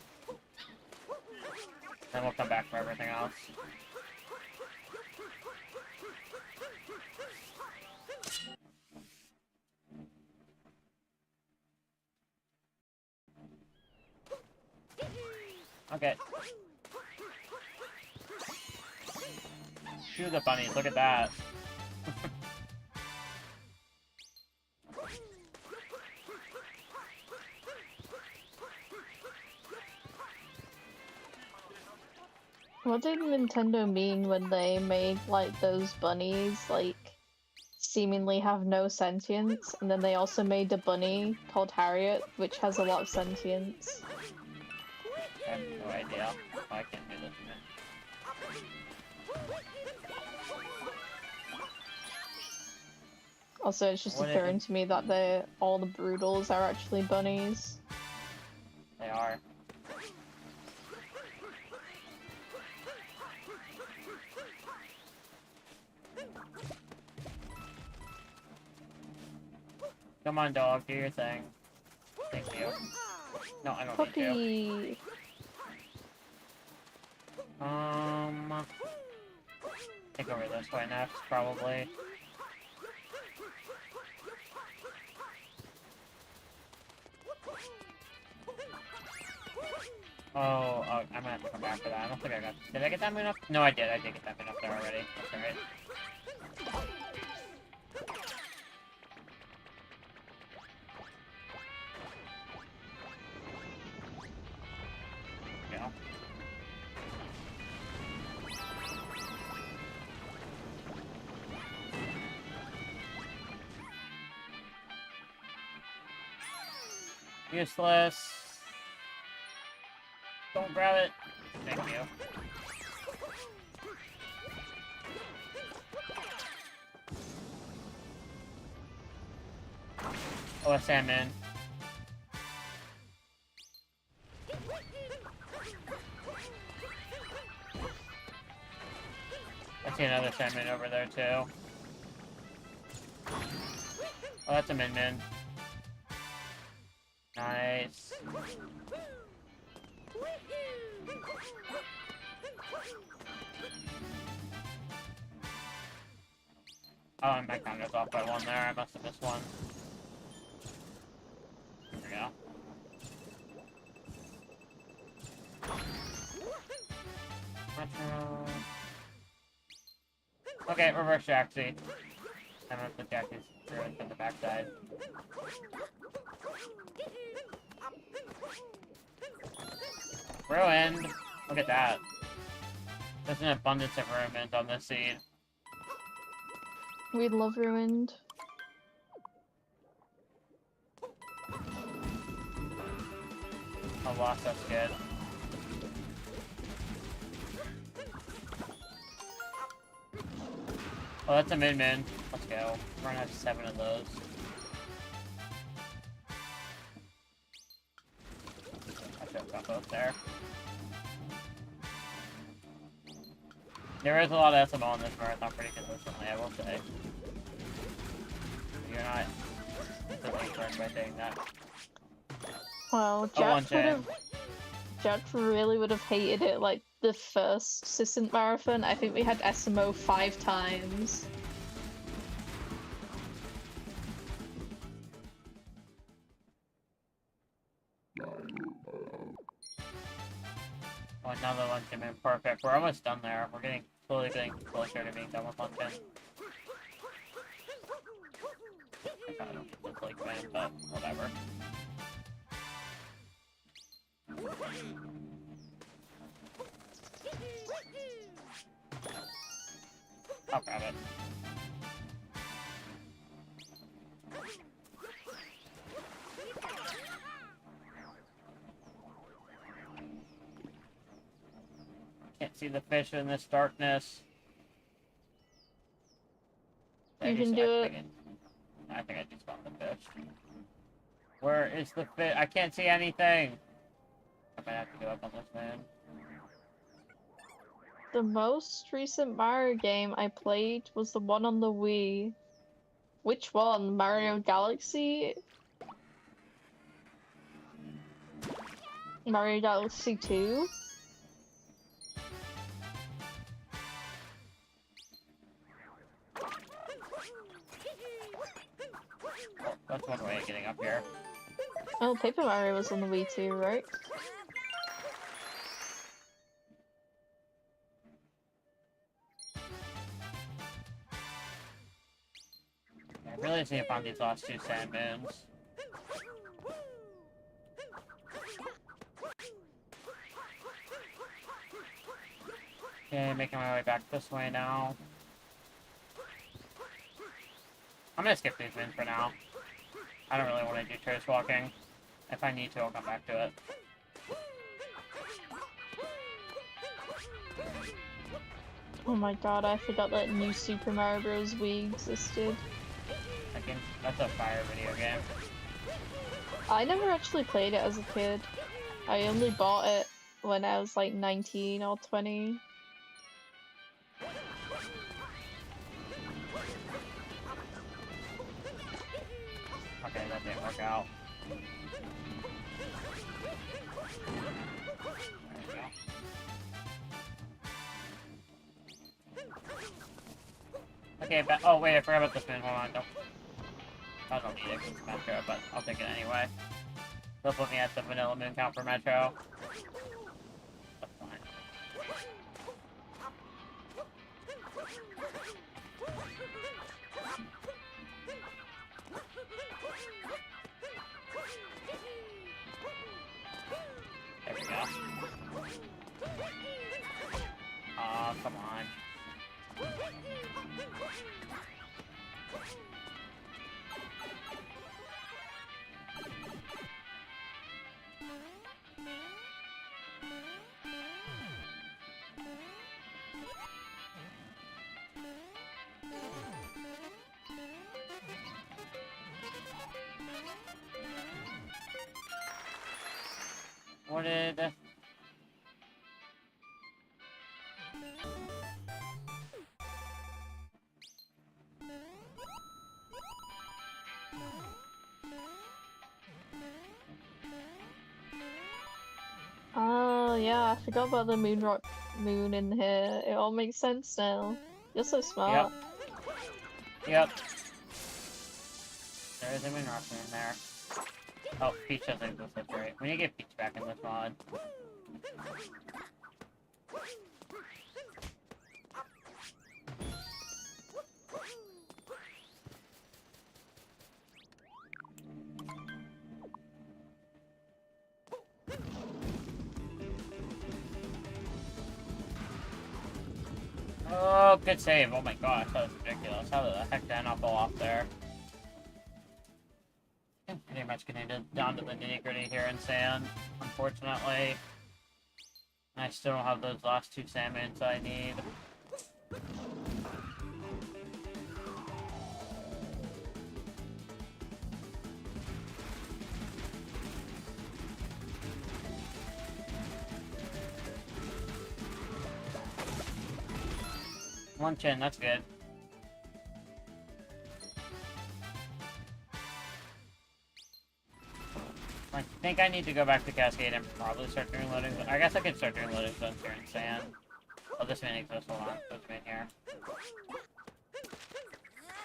Then we'll come back for everything else. Okay. Shoot the bunnies, look at that.
What did Nintendo mean when they made like those bunnies like seemingly have no sentience, and then they also made a bunny called Harriet, which has a lot of sentience?
I have no idea. Oh, I can't do this, man.
Also, it's just
What
occurring to me that all the Broodals are actually bunnies.
They are. Come on, dog, do your thing. Thank you. No, I don't need
Puppy!
to. Take over this way next, probably. Oh, I'm gonna have to come back for that. I don't think I got. Did I get that move up? No, I did. I did get that move up there already. That's alright. Yeah. Useless. Don't grab it. Thank you. Oh, a salmon. I see another salmon over there too. Oh, that's a min-min. Nice. Oh, and my counter's off by one there. I must have missed one. There we go. Metro. Okay, reverse Jaxie. I'm gonna put Jaxie's ruined from the backside. Ruined! Look at that. There's an abundance of ruined on this seed.
We love Ruined.
Oh, lost, that's good. Oh, that's a min-min. Let's go. We're gonna have 7 of those. I should have got both there. There is a lot of SMO on this marathon pretty consistently, I will say. You're not completely correct by saying that.
Well, Jack really would have hated it like the first Cisn't Marathon. I think we had SMO 5 times.
Oh, another luncheon man, perfect. We're almost done there. We're slowly getting closer to being done with luncheon. I don't look like man, but whatever. I'll grab it. Can't see the fish in this darkness.
You can do it.
I think I just found the fish. Where is the fish? I can't see anything. I might have to go up on this man.
The most recent Mario game I played was the one on the Wii. Which one? Mario Galaxy? Mario Galaxy 2?
Oh, that's one way of getting up here.
Oh, Paper Mario was on the Wii too, right?
I really see if on these last 2 sandmoons. Okay, making my way back this way now. I'm gonna skip these wins for now. I don't really want to do trace walking. If I need to, I'll come back to it.
Oh my god, I forgot that new Super Mario Bros. Wii existed.
Again, that's a fire video game.
I never actually played it as a kid. I only bought it when I was like 19 or 20.
Okay, that didn't work out. Okay, but oh wait, I forgot about the spin. Hold on, don't. I don't need it because it's Metro, but I'll take it anyway. They'll put me at the vanilla moon count for Metro. That's fine. There we go. Aw, come on. What did...
Oh yeah, I forgot about the moon in here. It all makes sense now. You're so smart.
Yep. There is a moon rock in there. Oh, Peach doesn't exist, that's right. We need to get Peach back in this mod. Oh, good save. Oh my gosh, that was ridiculous. How the heck did I not fall off there? Pretty much getting down to the nitty-gritty here in sand, unfortunately. I still don't have those last two salmons I need. One chin, that's good. I think I need to go back to Cascade and probably start doing loading. I guess I could start doing loading zones here in sand. Oh, this man exists. Hold on. This man here.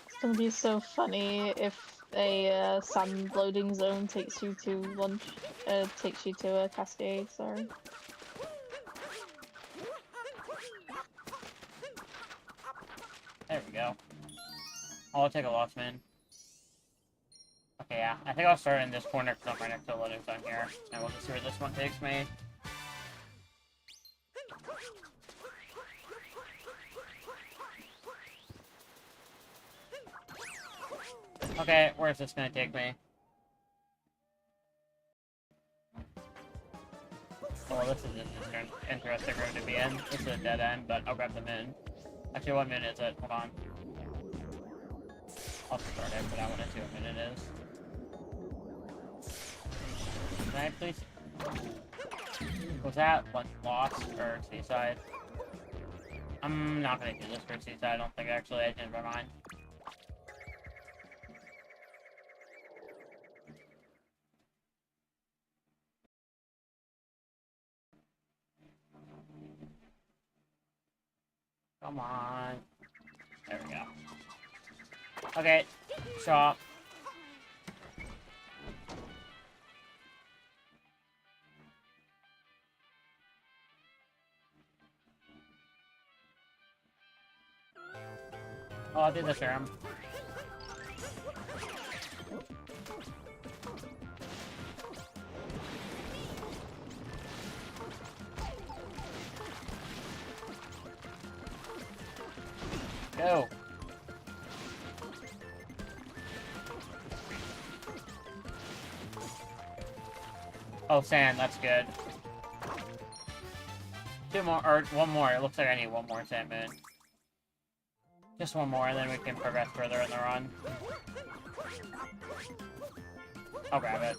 It's gonna be so funny if a sand loading zone takes you to a cascade. Sorry.
There we go. Oh, I'll take a lost man. Okay, yeah. I think I'll start in this corner because I'm right next to the loading zone here. And we'll just see where this one takes me. Okay, where's this gonna take me? Oh, well, this is an interesting road to be in. This is a dead end, but I'll grab the min. Actually, what min is it? Hold on. I'll start it, but I want to see what min it is. Can I please? Was that one lost or seaside? I'm not gonna do this for seaside. I don't think actually. I didn't. Never mind. Come on. There we go. Okay, shop. Oh, I'll do the serum. Go. Oh, sand, that's good. Two more, or one more. It looks like I need one more sand moon. Just one more, and then we can progress further in the run. I'll grab it.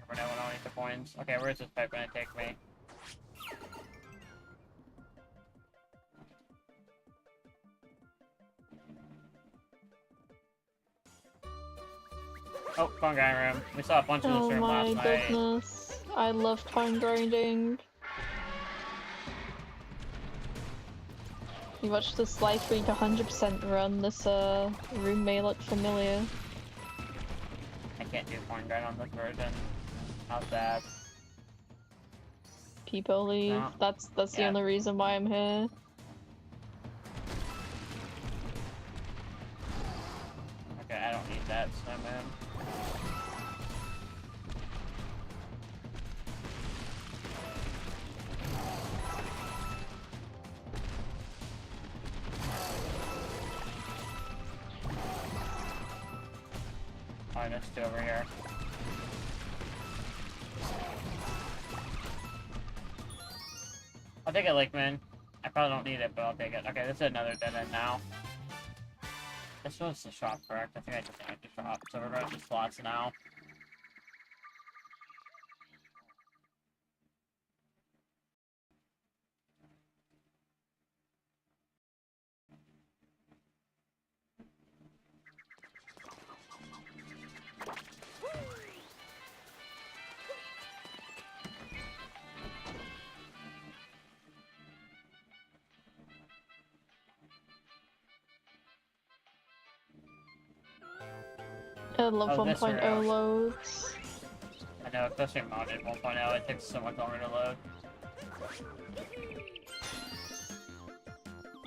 Never know when I'll need the coins. Okay, where's this pipe gonna take me? Oh, fun guy room. We saw a bunch of this room last night.
Oh my goodness. I love coin grinding. You watched this life week 100% run. This room may look familiar.
I can't do coin grind on this version. How's that?
People leave.
No.
That's the
Yeah.
only reason why I'm here.
Okay, I don't need that snowman. Oh, I missed two over here. I'll take it, Lakeman. I probably don't need it, but I'll take it. Okay, this is another dead end now. This was the shop, correct? I think I just named the shop. So we're going to slots now.
I love
Oh, this
1.0
route.
loads.
I know, especially modded 1.0, it takes so much longer to load.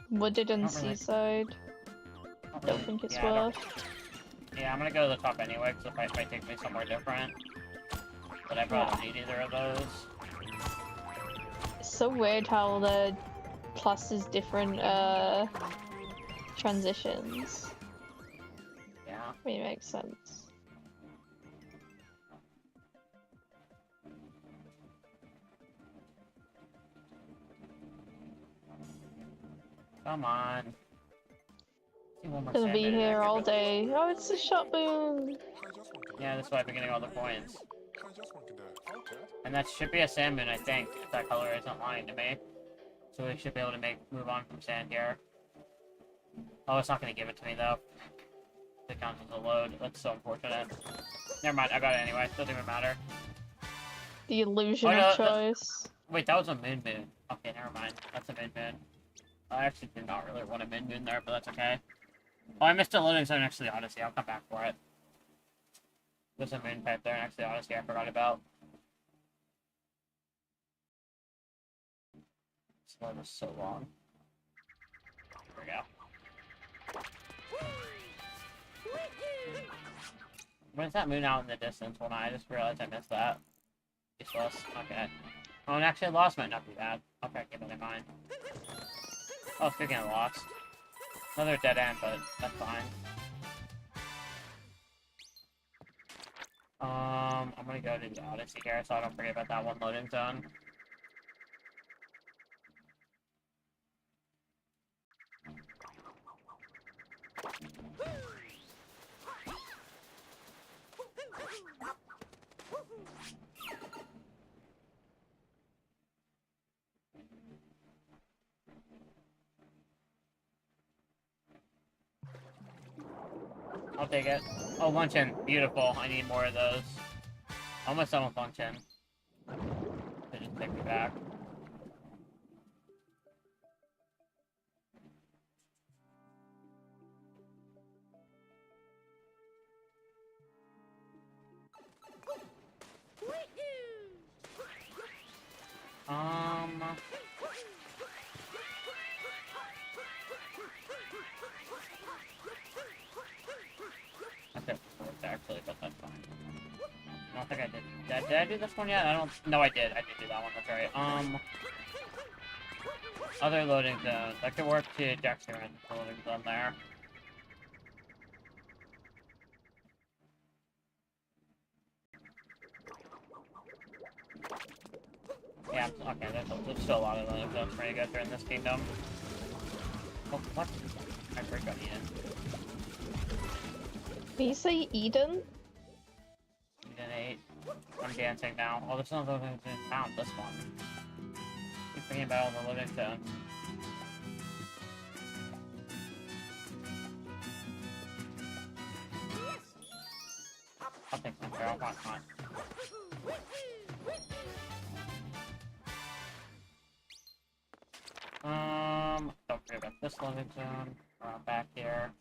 Wooded and
Not really.
Seaside. Don't think it's
Yeah, I don't-
worth.
Yeah, I'm gonna go to the top anyway, because the fight might take me somewhere different. But I probably don't need either of those.
It's so weird how the plus is different transitions.
Yeah.
I mean, it makes sense.
Come on. See one more
Gonna
sand
be
moon and
here
I
all
can-
day. Oh, it's a shot boon.
Yeah, that's why I've been getting all the coins. And that should be a sand moon, I think, if that color isn't lying to me. So we should be able to move on from sand here. Oh, it's not gonna give it to me though. It counts as a load. That's so unfortunate. Never mind, I got it anyway. Doesn't even matter.
The illusion
Oh, no,
of choice.
Wait, that was a moon moon. Okay, never mind. That's a moon moon. I actually did not really want a moon moon there, but that's okay. Oh, I missed a loading zone next to the Odyssey. I'll come back for it. There's a moon pipe there next to the Odyssey I forgot about. This load is so long. There we go. When's that moon out in the distance? When I just realized I missed that. Useless. Okay. Oh, and actually, lost might not be bad. Okay, keep it in mind. Oh, speaking of lost. Another dead end, but that's fine. I'm gonna go to the Odyssey here so I don't forget about that one loading zone. I'll take it. Oh, luncheon. Beautiful. I need more of those. Almost done with luncheon. They just take me back. Okay, actually, but that's fine. I don't think I did. Did I do this one yet? I don't. No, I did. I did do that one. That's right. Other loading zones. I could work to Dexter in the loading zone there. Yeah, okay, there's still a lot of loading zones for you to go through in this kingdom. Oh, what? I forgot Eden.
Did you say Eden?
Eden 8. I'm dancing now. Oh, there's another loading zone found. This one. Keep thinking about all the loading zones. I'll take some barrel. Why not? Don't forget about this loading zone. Around back here.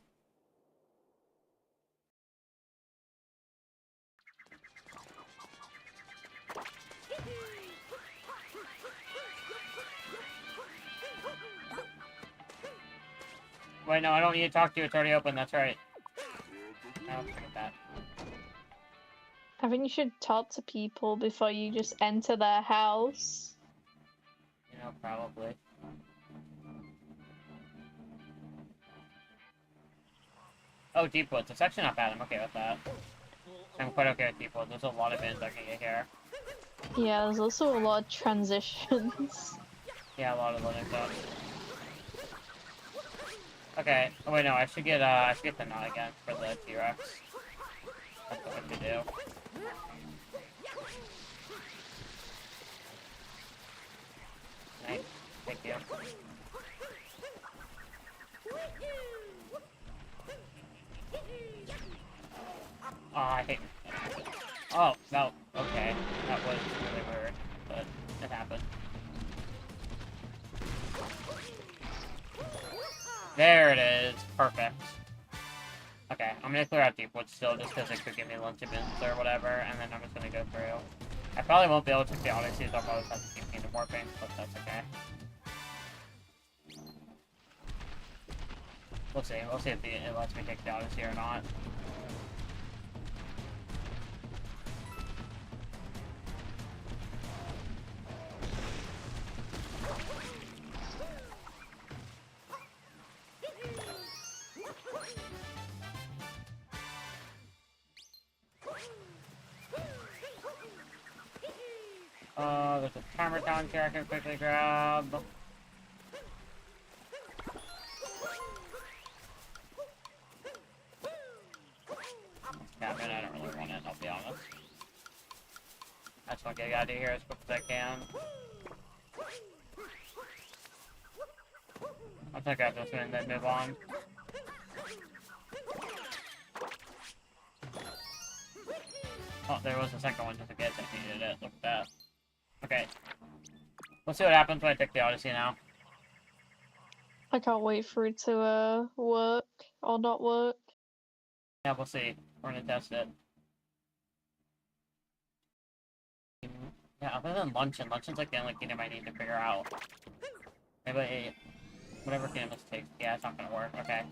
Wait, no, I don't need to talk to you. It's already open. That's right. I'll forget that.
I think you should talk to people before you just enter their house.
You know, probably. Oh, Deep Woods. It's actually not bad. I'm okay with that. I'm quite okay with Deep Woods. There's a lot of bins I can get here.
Yeah, there's also a lot of transitions.
Yeah, a lot of loading zones. Okay. Oh wait, no. I should get the knot again for the T-Rex. That's what I should do. Nice. Thank you. Oh, I hate. Oh, no. Okay. That was really weird, but it happened. There it is. Perfect. Okay, I'm gonna clear out Deepwood still, just because it could give me lunch bins or whatever, and then I'm just gonna go through. I probably won't be able to see Odyssey, so I'll probably have to keep Kingdom Warping, but that's okay. We'll see. We'll see if it lets me take the Odyssey or not. There's a timer down here I can quickly grab. Yeah, I mean, I don't really want it, I'll be honest. I just want to get out of here as quick as I can. I'll take out this one and then move on. Oh, there was a second one just in case I needed it. Look at that. Okay. Let's see what happens when I take the Odyssey now.
I can't wait for it to work or not work.
Yeah, we'll see. We're gonna test it. Yeah, other than Luncheon. Luncheon's like the only kingdom I need to figure out. Maybe whatever kingdom this takes. Yeah, it's not gonna work. Okay.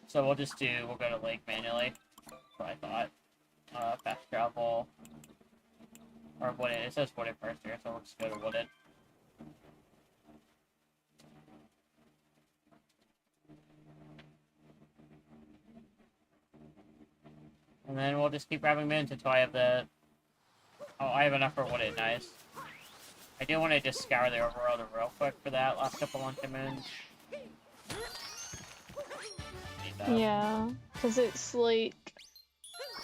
So we'll go to Lake manually. That's what I thought. Fast travel. Or Wooded. It says Wooded first here, so let's go to Wooded. And then we'll just keep grabbing moons until I have the... Oh, I have enough for Wooded. Nice. I do want to just scour the overworld real quick for that last couple Luncheon moons.
Yeah, because it's like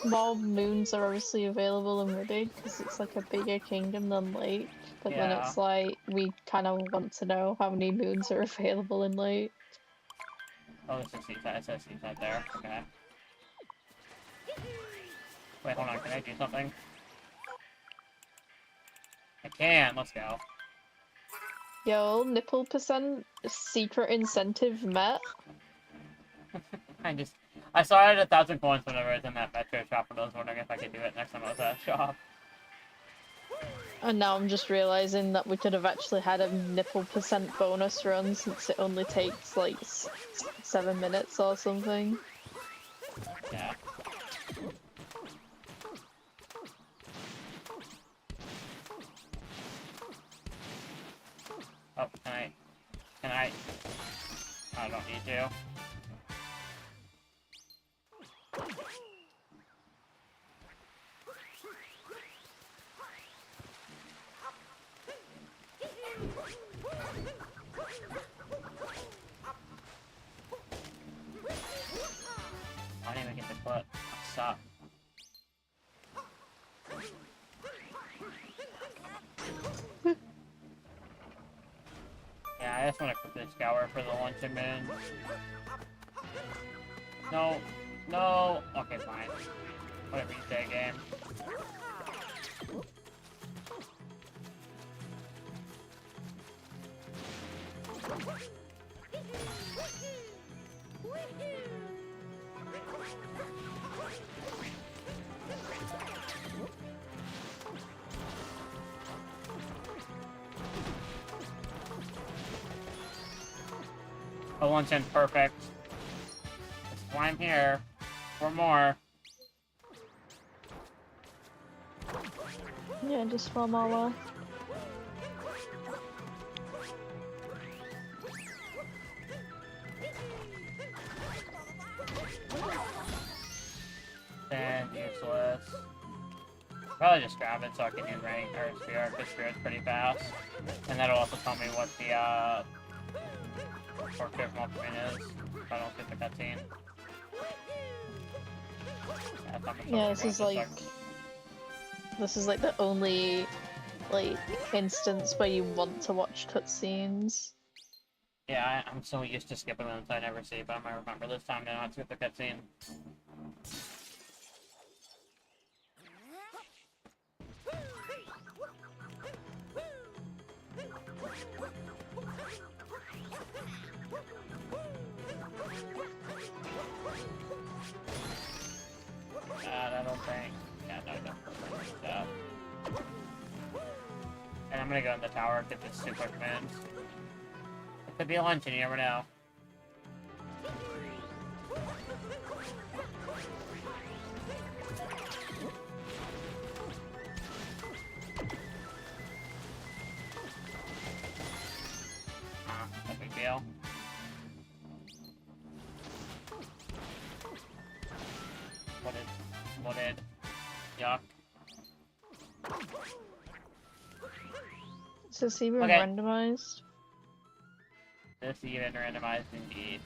more moons are obviously available in Wooded because it's like a bigger kingdom than Lake. But then
Yeah.
it's like we kind of want to know how many moons are available in Lake.
Oh, this is Seaside. It says Seaside there. Okay. Wait, hold on. Can I do something? I can. Let's go.
Yo, nipple percent secret incentive met.
I saw it at 1,000 coins whenever I was in that Metro shop, and I was wondering if I could do it next time I was at a shop.
And now I'm just realizing that we could have actually had a nipple percent bonus run since it only takes like 7 minutes or something.
Yeah. Oh, can I I don't need to. I didn't even get the clip. I suck. Yeah, I just want to quickly scour for the luncheon moon. No. No. Okay, fine. Whatever you say, game. A luncheon, perfect. Let's climb here for more.
Yeah, just one more left.
And useless. Probably just grab it so I can do rank or spirit, because spirit's pretty fast. And that'll also tell me what the portrait multi-min is, if I don't get the cutscene.
Yeah, this is like the only like instance where you want to watch cutscenes.
Yeah, I'm so used to skipping them so I never see, but I'm gonna remember this time to not skip the cutscene. I don't think. Yeah, no, no. And I'm gonna go in the tower, get this super commands. It could be a luncheon, you never know. No big deal. Wooded. Yuck.
Is this even
Okay.
randomized?
This even randomized indeed.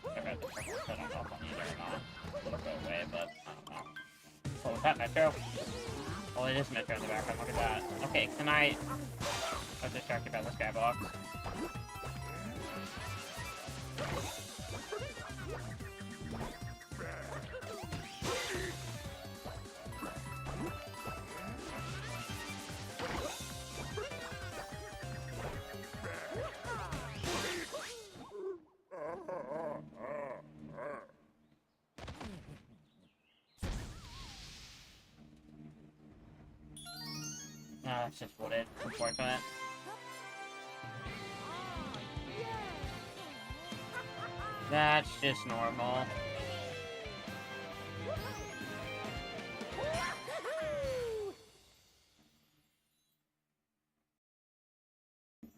I read the purpose, I don't know if I need it or not. It'll go away, but I don't know. Oh, is that Metro? Oh, it is Metro in the background, look at that. Okay, can I was distracted by the skybox. No, that's just wooded, unfortunate. That's just normal.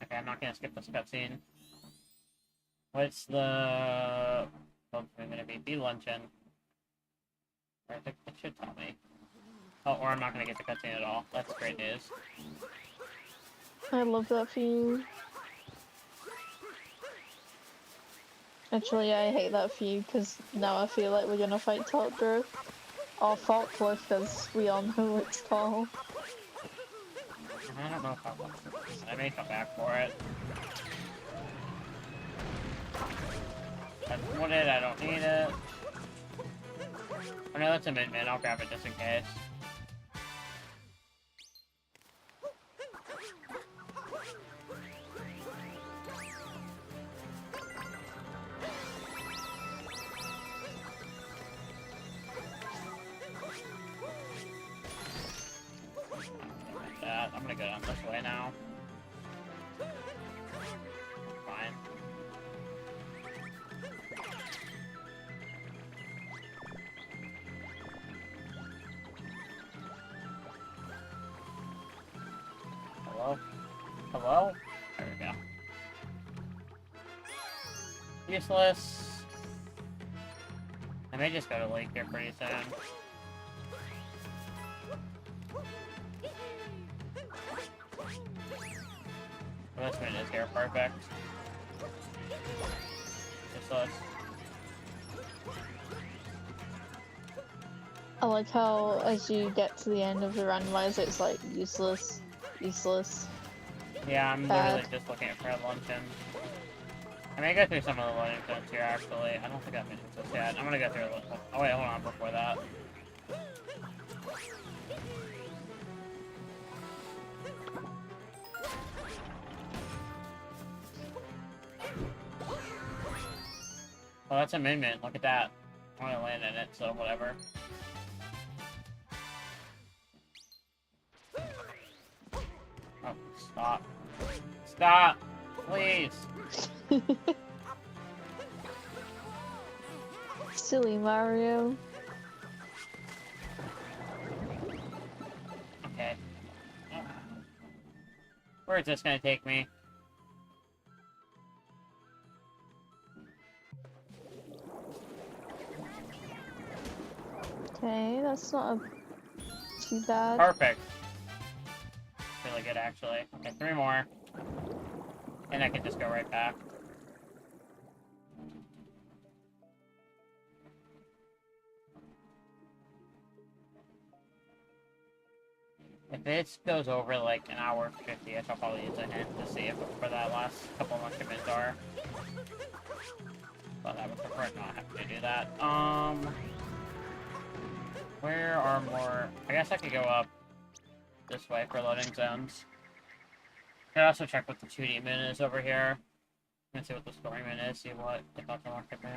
Okay, I'm not gonna skip this cutscene. What's the... Hopefully gonna be luncheon. Or it should tell me. Oh, or I'm not gonna get the cutscene at all. That's great news.
I love that for you. Actually, I hate that for you because now I feel like we're gonna fight Totdrift. Or Forklift, as we all know it's called.
I don't know if I want this. I may come back for it. That's wooded, I don't need it. Oh no, that's a mid-min, I'll grab it just in case. I'm gonna go down this way now. Fine. Hello? Hello? There we go. Useless. I may just go to Lake here pretty soon. Well, this one is here, perfect. Useless.
I like how as you get to the end of the randomizer, it's like useless, useless.
Yeah, I'm
bad.
literally just looking for luncheon. I may go through some of the loading zones here, actually. I don't think I've finished this yet. I'm gonna go through a little. Oh, wait, hold on before that. Oh, that's a min-min. Look at that. I'm gonna land in it, so whatever. Oh, stop. Stop! Please!
Silly Mario.
Okay. Where is this gonna take me?
Okay, that's not too bad.
Perfect. Really good, actually. Okay, 3 more. And I can just go right back. If this goes over like an hour 50, I shall probably use a hint to see if for that last couple of commits are. But I would prefer not have to do that. Where are more? I guess I could go up this way for loading zones. I could also check what the 2D min is over here. And see what the story min is, see what the Dr. Market min.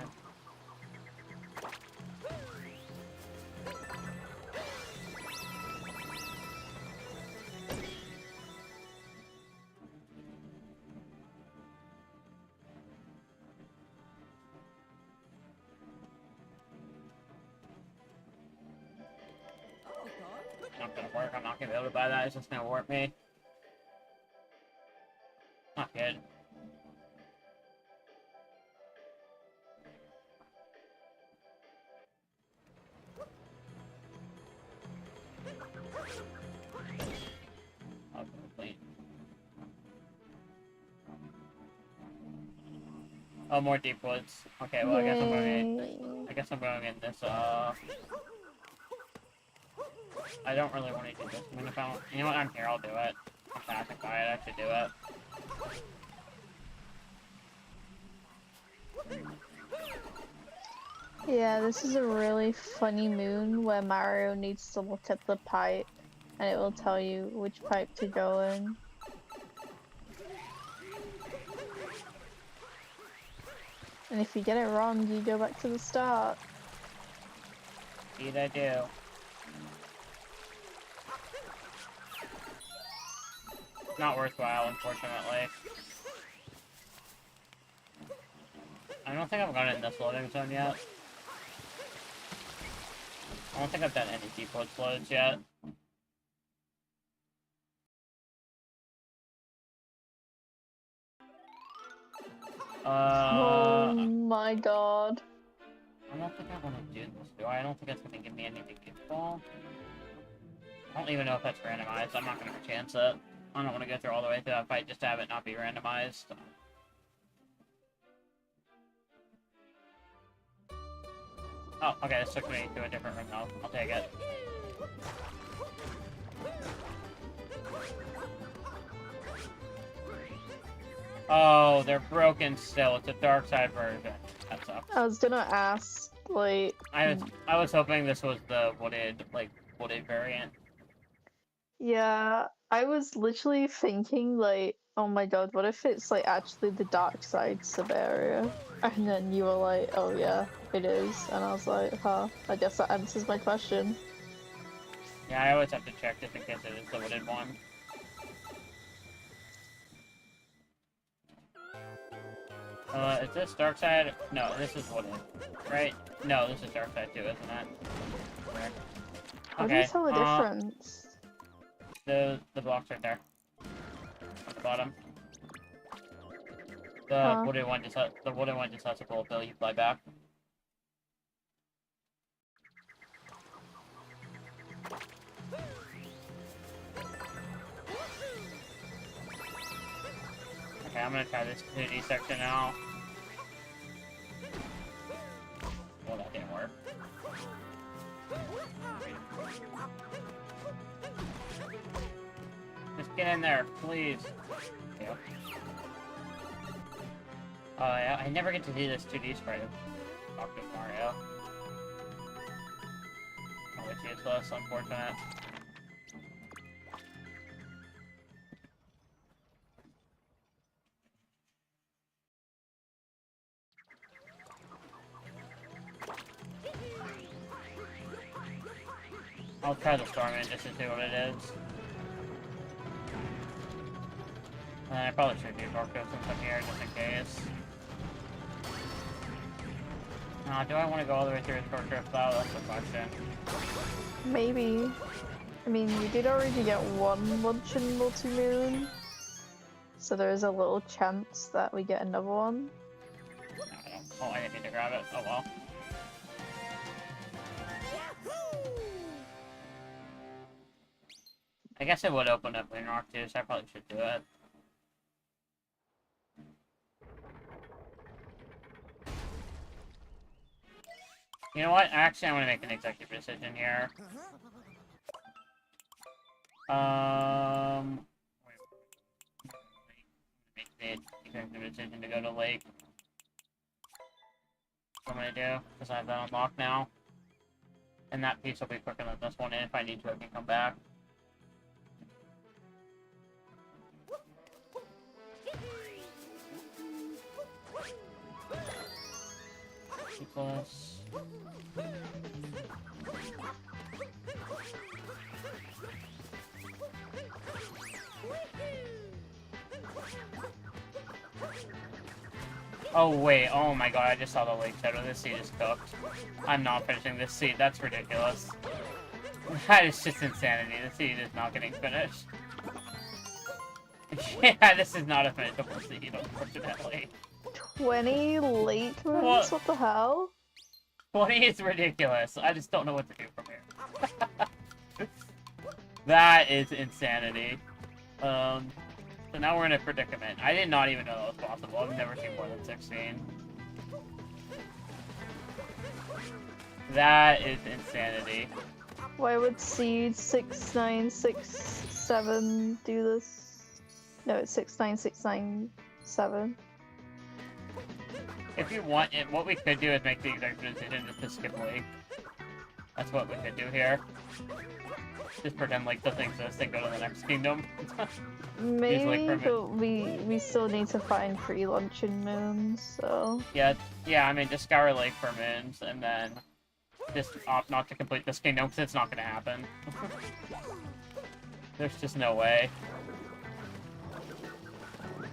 Not gonna work, I'm not gonna be able to buy that, it's just gonna warp me. Not good. I'll go clean. Oh, more deep woods. Okay, well, I guess I'm going in this, I don't really want to do this. I mean, if I don't, you know what, I'm here, I'll do it. I'm passing by it, I should do it.
Yeah, this is a really funny moon where Mario needs to look at the pipe and it will tell you which pipe to go in. And if you get it wrong, you go back to the start.
Indeed I do. Not worthwhile, unfortunately. I don't think I've gone in this loading zone yet. I don't think I've done any deep woods loads yet.
Oh my god.
I don't think I want to do this, do I? I don't think it's going to give me anything useful. I don't even know if that's randomized. I'm not going to chance it. I don't want to go through all the way through that fight just to have it not be randomized. Oh, okay, this took me to a different room now. I'll take it. Oh, they're broken still. It's a dark side version. That sucks.
I was gonna ask, like...
I was hoping this was the wooded variant.
Yeah, I was literally thinking, like, oh my god, what if it's, like, actually the dark side Severia? And then you were like, oh yeah, it is. And I was like, huh, I guess that answers my question.
Yeah, I always have to check just in case it is the wooded one. Is this dark side? No, this is wooded, right? No, this is dark side too, isn't it? Correct.
How do you tell the difference?
The block's right there. At the bottom. The wooden one just has a bullet bill. You fly back. Okay, I'm gonna try this 2D section now. Well, that didn't work. Just get in there, please. Yep. Oh, yeah, I never get to do this 2D sprite of Dr. Mario. Oh, it's useless, unfortunate. I'll try the storm in just to see what it is. And I probably should do Dark Ghost since I'm here, just in case. Do I want to go all the way through with Dark Ghost though? That's the question.
Maybe. I mean, we did already get one Luncheon Multi-Moon, so there is a little chance that we get another one.
Oh, I didn't need to grab it. Oh well. I guess it would open up in Rock too, so I probably should do it. You know what? Actually, I'm gonna make an executive decision here. Make the executive decision to go to Lake. That's what I'm gonna do, because I have that unlocked now. And that piece will be quicker than this one, and if I need to, I can come back. Plus. Oh wait, oh my god, I just saw the lake shadow. This seed is cooked. I'm not finishing this seed, that's ridiculous. That is just insanity. The seed is not getting finished. Yeah, this is not a finishable seed, unfortunately.
20 late moons? What the hell?
20 is ridiculous. I just don't know what to do from here. That is insanity. So now we're in a predicament. I did not even know that was possible. I've never seen more than 16. That is insanity.
Why would seed 69667 do this? No, it's 69697.
If you want it, what we could do is make the executive decision just to skip Lake. That's what we could do here. Just pretend like doesn't exist and go to the next kingdom.
Maybe, but we still need to find free luncheon moons, so...
Yeah, I mean, just scour Lake for moons, and then just opt not to complete this kingdom, because it's not going to happen. There's just no way.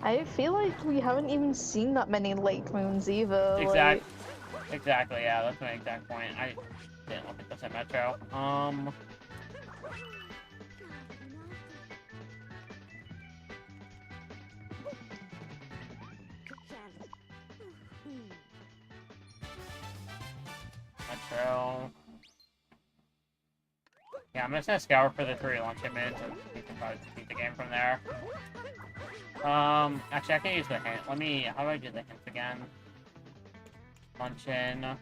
I feel like we haven't even seen that many lake moons either.
Exactly, yeah, that's my exact point. I didn't look at this in Metro. Metro. Yeah, I'm just gonna scour for the 3 luncheon minutes and we can probably beat the game from there. Actually, I can use the hint. How do I do the hints again? Luncheon.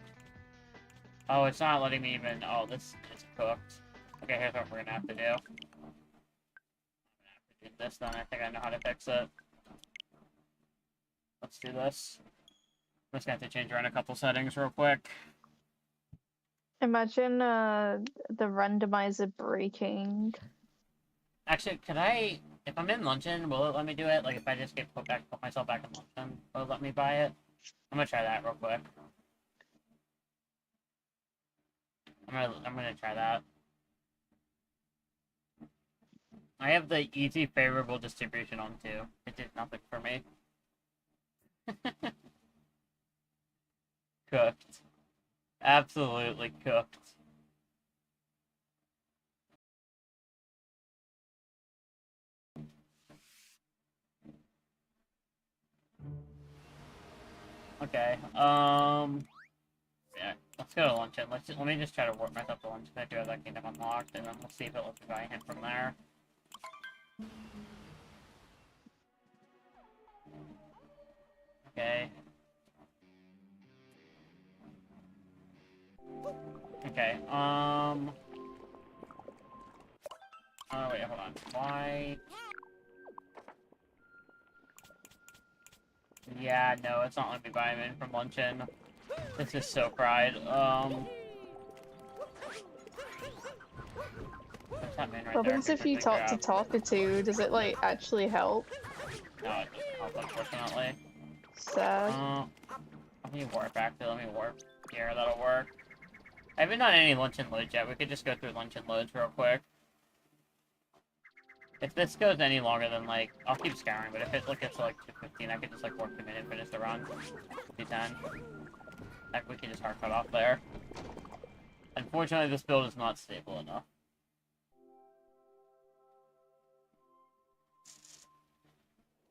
Oh, it's not letting me even, this is cooked. Okay, here's what we're gonna have to do. I'm gonna have to do this then, I think I know how to fix it. Let's do this. I'm just gonna have to change around a couple settings real quick.
Imagine the randomizer breaking.
Actually, if I'm in luncheon, will it let me do it? Like if I just put myself back in luncheon, will it let me buy it? I'm gonna try that real quick. I'm gonna try that. I have the easy favorable distribution on too. It did nothing for me. Cooked. Absolutely cooked. Okay. Yeah. Let's go to luncheon. Let me just try to work myself to luncheon. I do have that kingdom unlocked, and then we'll see if it lets me buy him from there. Okay. Okay. Oh wait, hold on. Why? Yeah, no, it's not letting me buy him in from luncheon. This is so fried. There's that man right
What
there.
happens if you talk to Talkatoo? Does it like actually help?
No, it doesn't help, unfortunately.
Sad.
Let me warp back to. Let me warp here. That'll work. I haven't done any luncheon loads yet. We could just go through luncheon loads real quick. If this goes any longer than, like, I'll keep scouring, but if it gets to, like, 2:15, I could just, like, work 2 minutes and finish the run. 2:10. Like, we can just hard cut off there. Unfortunately, this build is not stable enough.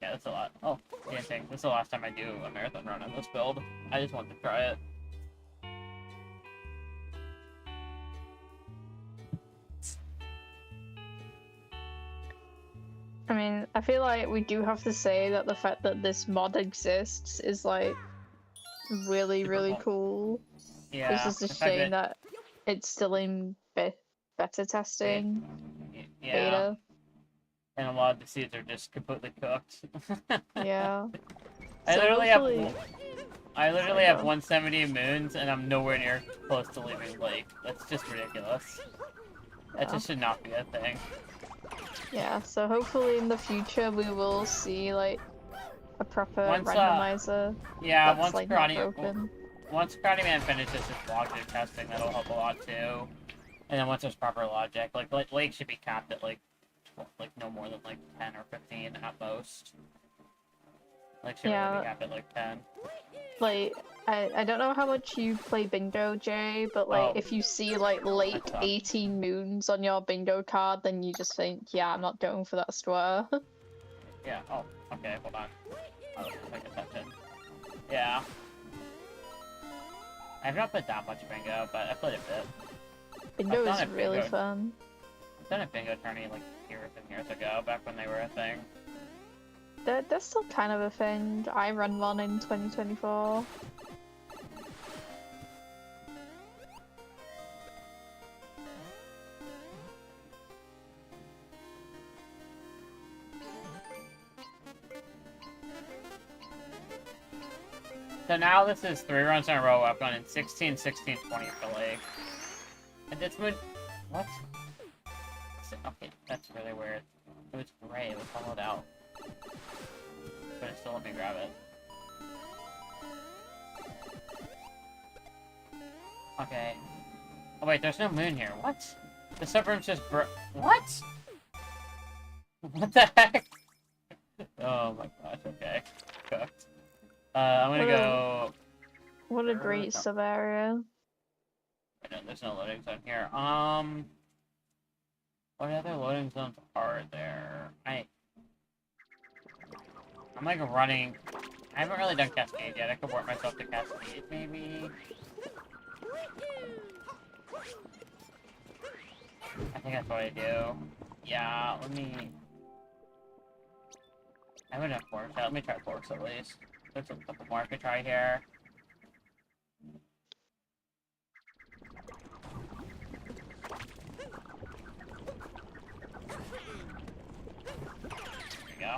Yeah, that's a lot. Oh, yeah, thing. This is the last time I do a marathon run on this build. I just wanted to try it.
I mean, I feel like we do have to say that the fact that this mod exists is like really, really cool.
Yeah.
It's just a
the fact
shame that it's still in beta testing.
Yeah.
Beta.
And a lot of the seeds are just completely cooked.
Yeah.
I
So
literally
hopefully-
have 170 moons, and I'm nowhere near close to leaving Lake. That's just ridiculous. That
Yeah.
just should not be a thing.
Yeah, so hopefully in the future we will see like a proper
Once,
randomizer.
Yeah,
that's, like, not broken.
once Karate Man finishes his logic testing, that'll help a lot too. And then once there's proper logic, like Lake should be capped at like no more than like 10 or 15 at most. Like should really be capped at like 10.
Like, I don't know how much you play bingo, Jay, but like if you see like late 18 moons on your bingo card, then you just think, yeah, I'm not going for that square.
Yeah. Oh, okay. Hold on. I was paying attention. Yeah. I've not played that much bingo, but I played a bit.
Bingo
I've done
is
a
really
bingo-
fun.
I've done a bingo tourney like years and years ago, back when they were a thing.
That's still kind of a thing. I run one in 2024.
So now this is 3 runs in a row. I've gone in 16, 16, 20 for Lake. And this would... What? Okay, that's really weird. It was gray, it was hollowed out. But it still let me grab it. Okay. Oh wait, there's no moon here. What? The suburbs just What? What the heck? Oh my gosh, okay. Cooked. I'm gonna go...
What a great sub area.
No, there's no loading zone here. What other loading zones are there? I'm like running... I haven't really done Cascade yet. I could work myself to Cascade, maybe? I think that's what I do. Yeah, let me... I haven't done Forks yet. Let me try Forks at least. There's a couple more I could try here. There we go.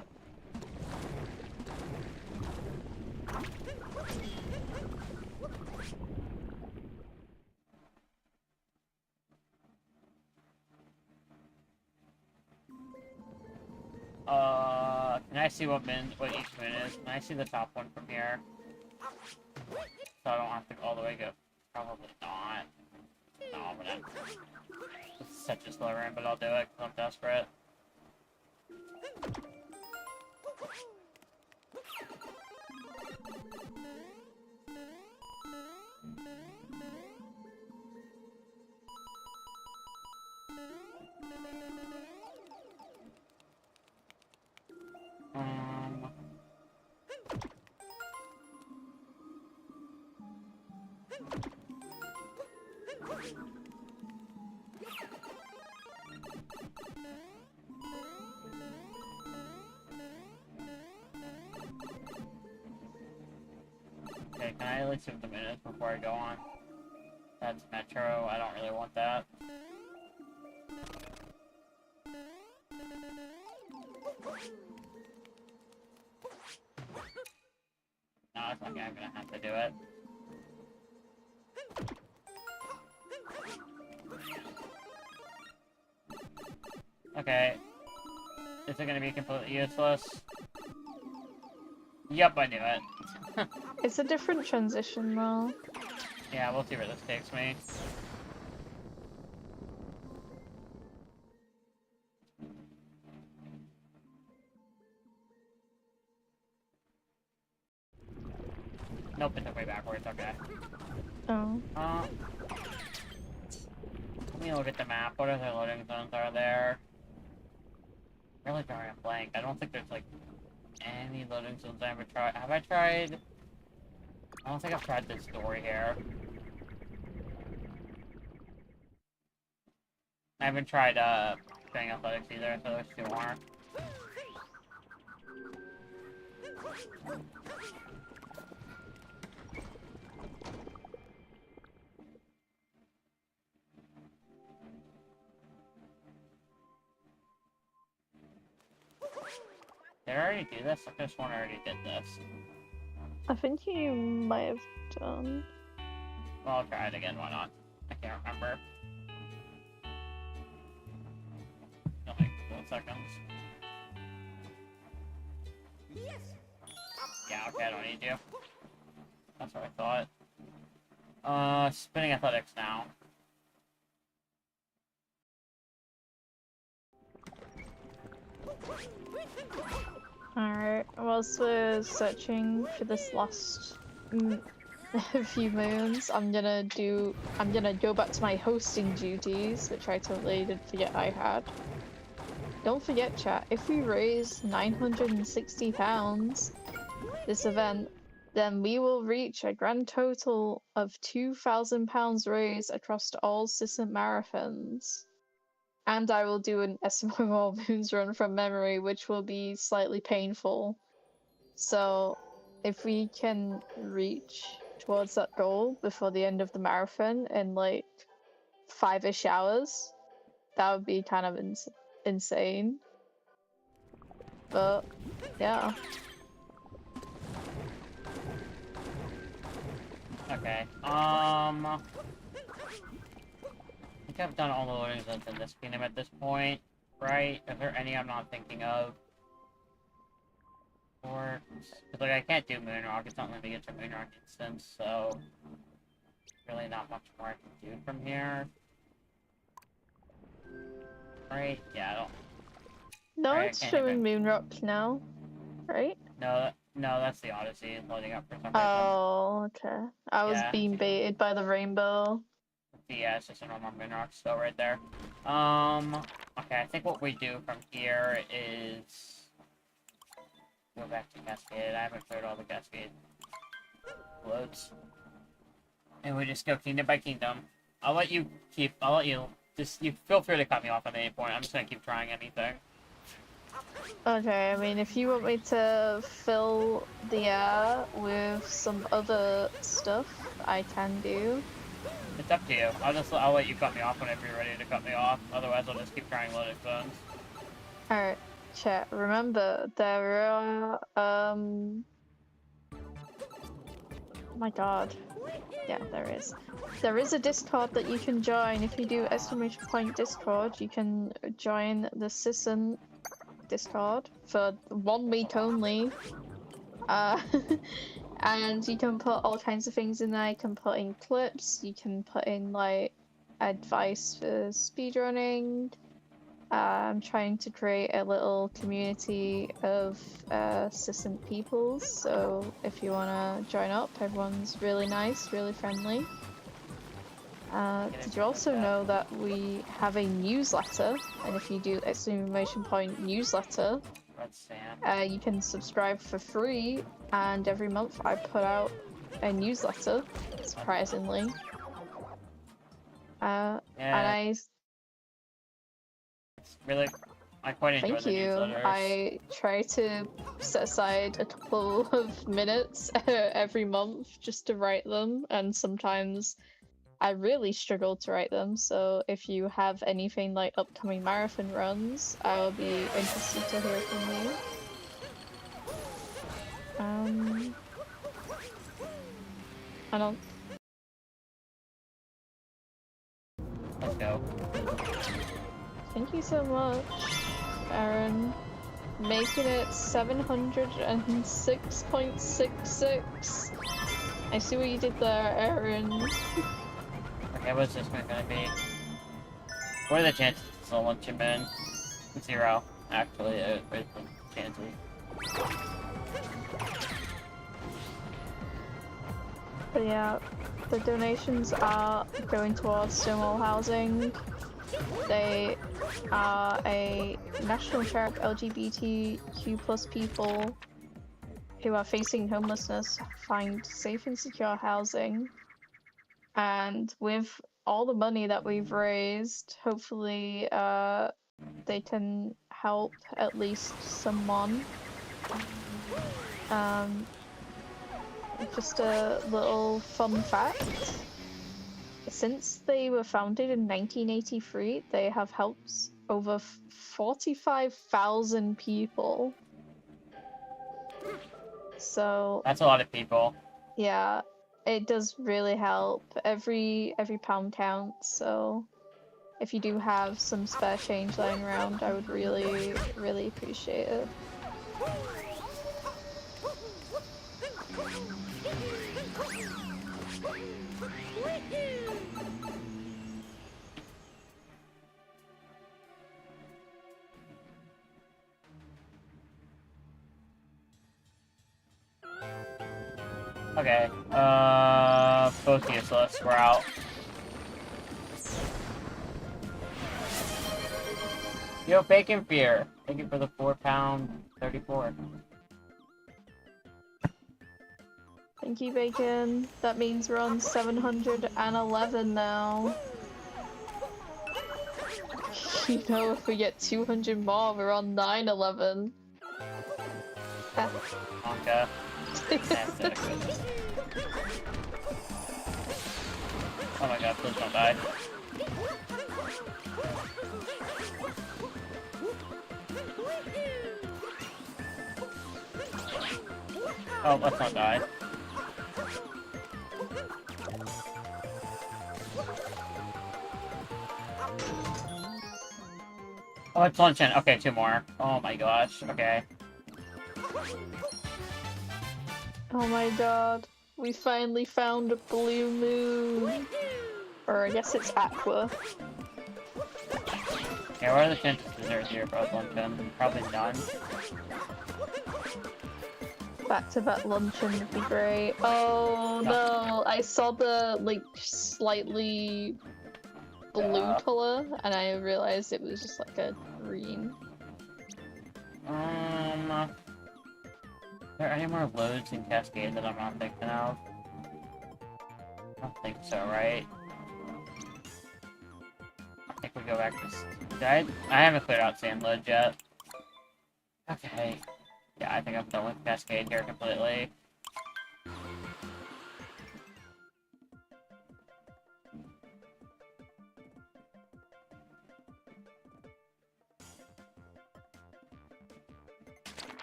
Can I see what each min is? Can I see the top one from here? So I don't have to all the way go. Probably not. No, I'm gonna... This is such a slow run, but I'll do it because I'm desperate. Okay, can I at least see what the minute is before I go on? That's Metro. I don't really want that. No, it's okay. I'm gonna have to do it. Okay. Is it gonna be completely useless? Yep, I knew it.
It's a different transition though.
Yeah, we'll see where this takes me. Nope, it took me backwards, okay.
Oh.
Let me look at the map. What other loading zones are there? Really drawing a blank. I don't think there's like any loading zones I ever tried. Have I tried? I don't think I've tried this door here. I haven't tried doing athletics either, so there's 2 more. Did I already do this? I could have sworn I already did this.
I think you might have done.
Well, I'll try it again, why not? I can't remember. Only 1 seconds. Yeah, okay, I don't need you. That's what I thought. Spinning athletics now.
Alright, whilst we're searching for this last few moons, I'm gonna go back to my hosting duties, which I totally did forget I had. Don't forget, chat, if we raise £960 this event, then we will reach a grand total of £2,000 raised across all Cisn't Marathons. And I will do an SMO Moons run from memory, which will be slightly painful. So, if we can reach towards that goal before the end of the marathon in like 5-ish hours, that would be kind of insane. But, yeah.
Okay, I think I've done all the loading zones in this kingdom at this point, right? Is there any I'm not thinking of? Or, cause like I can't do Moonrock, it's not letting me get to Moonrock instance, so really not much more I can do from here. Right? Yeah, I don't.
No,
Right, I
it's
can't
showing Moonrock now, right?
No, that's the Odyssey loading up for some reason.
Oh, okay. I was
Yeah.
being baited by the rainbow.
Yeah, it's just a normal Moonrock still right there. Okay, I think what we do from here is go back to Cascade. I haven't cleared all the Cascade loads. And we just go kingdom by kingdom. I'll let you feel free to cut me off at any point. I'm just gonna keep trying anything.
Okay, I mean, if you want me to fill the air with some other stuff, I can do.
It's up to you. I'll let you cut me off whenever you're ready to cut me off. Otherwise, I'll just keep trying loading zones.
Alright, chat. Remember, there are, oh my god. Yeah, there is. There is a Discord that you can join. If you do exclamation point Discord, you can join the Cisn't Discord for 1 week only. And you can put all kinds of things in there. You can put in clips, you can put in like advice for speedrunning. I'm trying to create a little community of Cisn't peoples, so if you want to join up, everyone's really nice, really friendly. Did you also know that we have a newsletter, and if you do exclamation point newsletter, you can subscribe for free, and every month I put out a newsletter, surprisingly. And
It's really I quite enjoy
Thank
the
you.
newsletters.
I try to set aside a couple of minutes every month just to write them, and sometimes I really struggle to write them. So if you have anything like upcoming marathon runs, I'll be interested to hear from you. I don't.
Let's go.
Thank you so much, Aaron. Making it 706.66. I see what you did there, Aaron.
Okay, what's this one gonna be? What are the chances it's a luncheon man? 0, actually. Where's the chances?
But yeah, the donations are going towards Stonewall Housing. They are a national charity of LGBTQ+ people who are facing homelessness find safe and secure housing. And with all the money that we've raised, hopefully they can help at least someone. Just a little fun fact. Since they were founded in 1983, they have helped over 45,000 people. So
That's a lot of people.
yeah, it does really help. Every pound counts. So if you do have some spare change lying around, I would really, really appreciate it.
Okay, both useless, we're out. Yo, Bacon Fear! Thank you for the £4.34.
Thank you, Bacon. That means we're on 711 now. You know, if we get 200 more, we're on 911.
Okay. Oh my god, please don't die. Oh, let's not die. Oh, it's luncheon. Okay, 2 more. Oh my gosh. Okay.
Oh my god. We finally found a blue moon. Or I guess it's aqua.
Yeah, what are the chances there's 0 for luncheon? Probably none.
Back-to-back luncheon would be great. Oh no, I saw the like slightly blue color and I realized it was just like a green.
Are there any more loads in Cascade that I'm not thinking of? I don't think so, right? I think we go back to... I haven't cleared out Sand Lodge yet. Okay. Yeah, I think I'm done with Cascade here completely.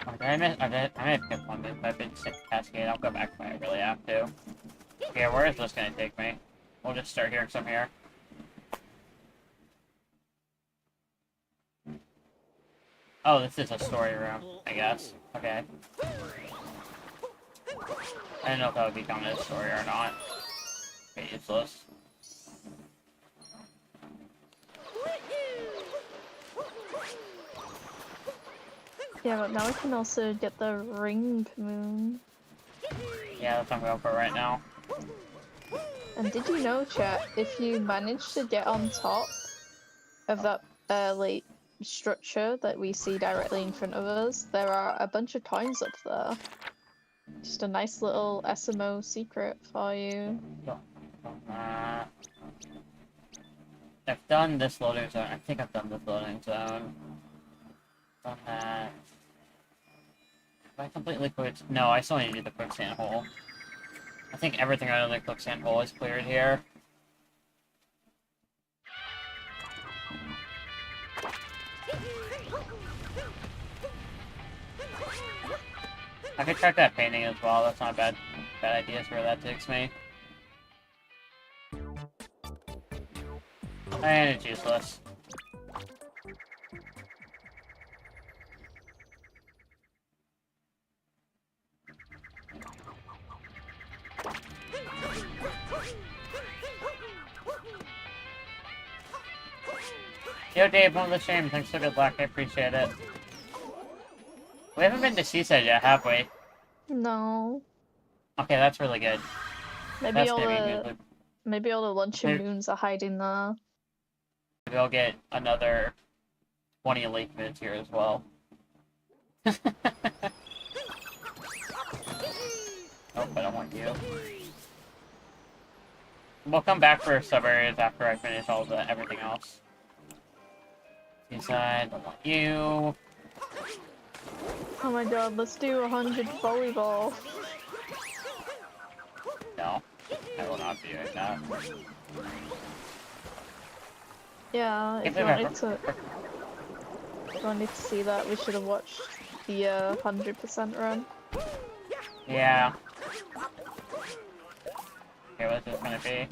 Okay, I may have kept one move, but I've been sick of Cascade. I'll go back when I really have to. Okay, where is this gonna take me? We'll just start hearing some here. Oh, this is a story room, I guess. Okay. I didn't know if that would become a story or not. Okay, useless.
Yeah, but now we can also get the ring moon.
Yeah, that's what I'm going for right now.
And did you know, chat, if you manage to get on top of that like structure that we see directly in front of us, there are a bunch of coins up there. Just a nice little SMO secret for you.
I've done this loading zone. I think I've done this loading zone. Done that. Have I completely cleared? No, I still need to do the quicksand hole. I think everything out of the quicksand hole is cleared here. I could check that painting as well. That's not a bad idea where that takes me. And it's useless. Yo, Dave, one of the shame. Thanks for good luck. I appreciate it. We haven't been to Seaside yet, have we?
No.
Okay, that's really good.
Maybe
That's
all
gonna be
the
good.
maybe all the luncheon
Maybe-
moons are hiding there.
Maybe I'll get another 20 elite minutes here as well. Nope, I don't want you. We'll come back for sub areas after I finish all the everything else. Inside, I want you.
Oh my god, let's do 100 volleyball.
No, I will not be doing that.
Yeah, if you wanted to see that, we should have watched the 100% run.
Yeah. Okay, what's this gonna be?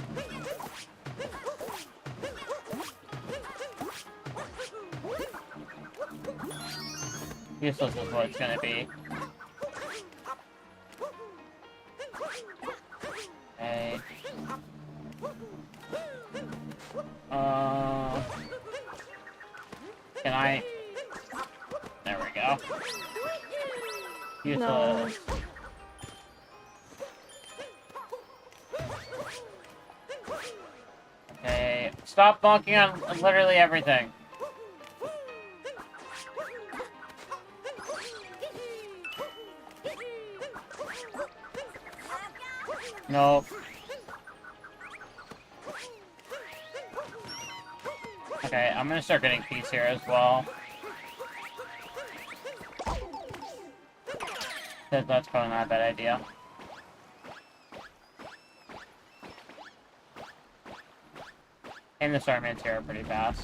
Useless is what it's gonna be. Okay. Can I? There we go. Useless.
No.
Okay, stop bonking on literally everything. Nope. Okay, I'm gonna start getting peace here as well. That's probably not a bad idea. And the Starmans here are pretty fast.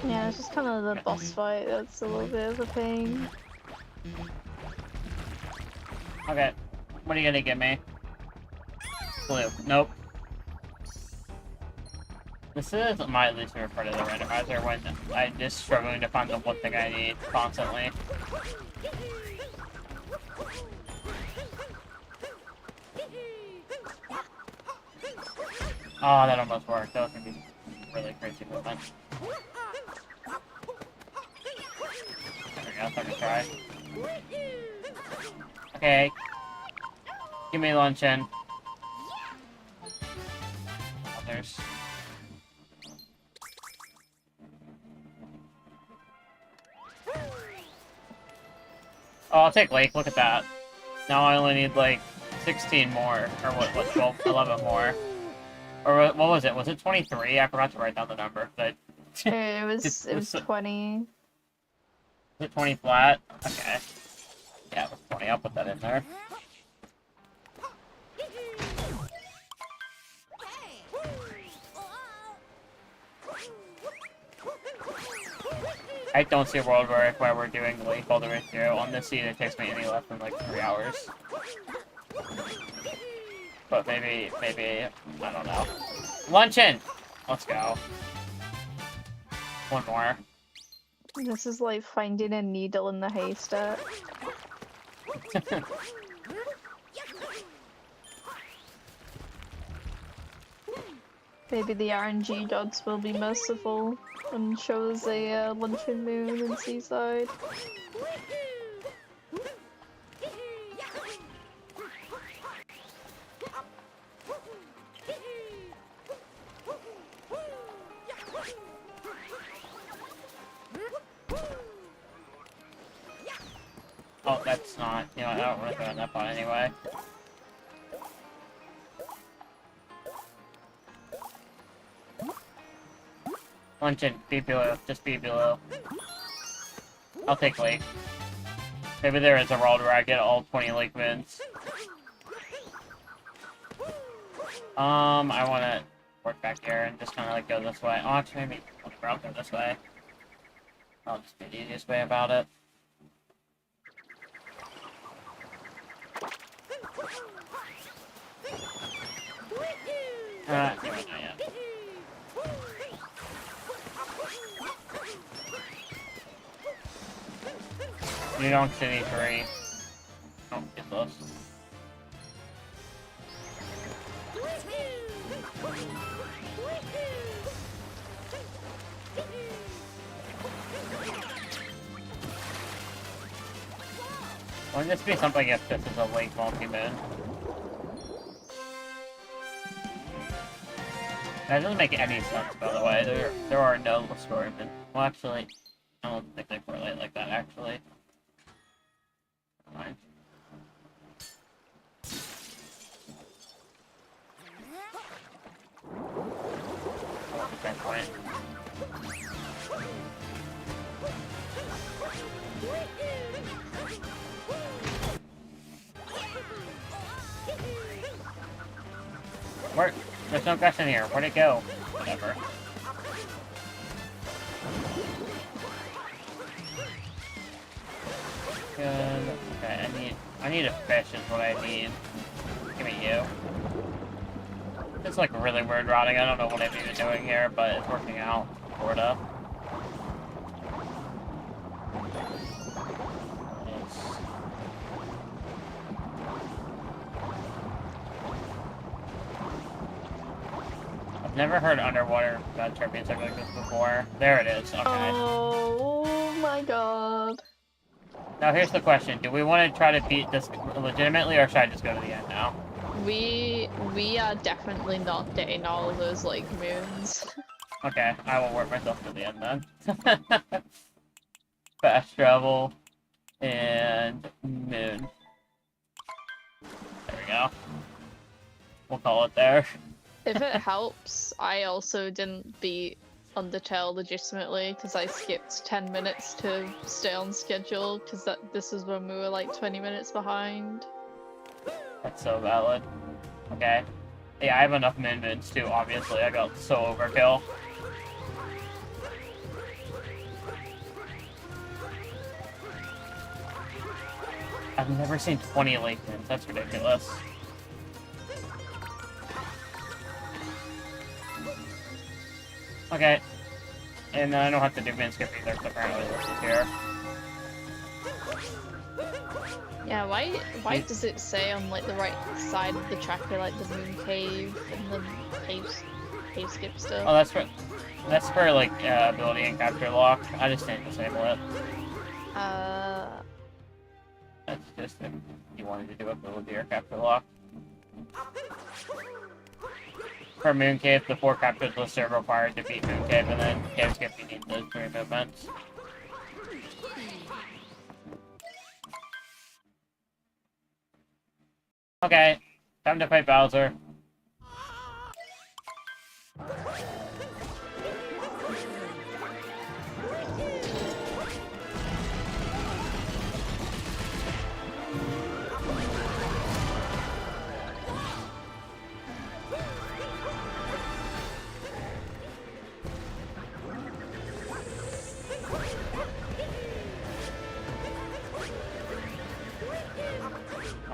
Yeah, it's just kind of the boss fight that's a little bit of a pain.
Okay, what are you gonna give me? Blue. Nope. This is my least favorite part of the randomizer when I'm just struggling to find the one thing I need constantly. Oh, that almost worked. That was gonna be really crazy movement. There we go, second try. Okay. Give me luncheon. There's... Oh, I'll take Lake, look at that. Now I only need like 16 more, or what 12, 11 more. Or what was it? Was it 23? I forgot to write down the number, but...
It was 20.
Was it 20 flat? Okay. Yeah, it was 20. I'll put that in there. I don't see a world where we're doing Lake all the way through. On this seed, it takes me any less than like 3 hours. But maybe, I don't know. Luncheon! Let's go. One more.
This is like finding a needle in the haystack. Maybe the RNG gods will be merciful and show us a luncheon moon in Seaside.
Oh, that's not. You know, I don't really go on that pot anyway. Luncheon, be below. Just be below. I'll take Lake. Maybe there is a world where I get all 20 Lake moons. I want to work back here and just kind of like go this way. Oh, actually, maybe I'll go this way. I'll just be the easiest way about it. Not yet. New York City 3. Oh, get those. Wouldn't this be something if this is a late multi-moon? That doesn't make any sense, by the way. There are no story moons. Well, actually, I don't think they correlate like that, actually. Never mind. Fair point. Where? There's no grass in here. Where'd it go? Whatever. Good. Okay, I need a fish is what I need. Give me you. It's like really weird routing. I don't know what I'm even doing here, but it's working out, sorta. I've never heard underwater turbines like this before. There it is. Okay.
Oh my god.
Now here's the question: do we want to try to beat this legitimately, or should I just go to the end now?
We are definitely not getting all of those like moons.
Okay, I will work myself to the end then. Fast travel and moon. There we go. We'll call it there.
If it helps, I also didn't beat Undertale legitimately because I skipped 10 minutes to stay on schedule because this is when we were like 20 minutes behind.
That's so valid. Okay. Yeah, I have enough moons too, obviously. I got so overkill. I've never seen 20 lake moons. That's ridiculous. Okay. And I don't have to do min skip either, because apparently this is here.
Yeah, why does it say on like the right side of the tracker like the moon cave and the cave skip stuff?
Oh, that's for like ability and capture lock. I just didn't disable it. That's just if you wanted to do ability or capture lock. For Moon Cave, the 4 captures listed are required to beat Moon Cave, and then Cave Skip you need those 3 movements. Okay, time to fight Bowser.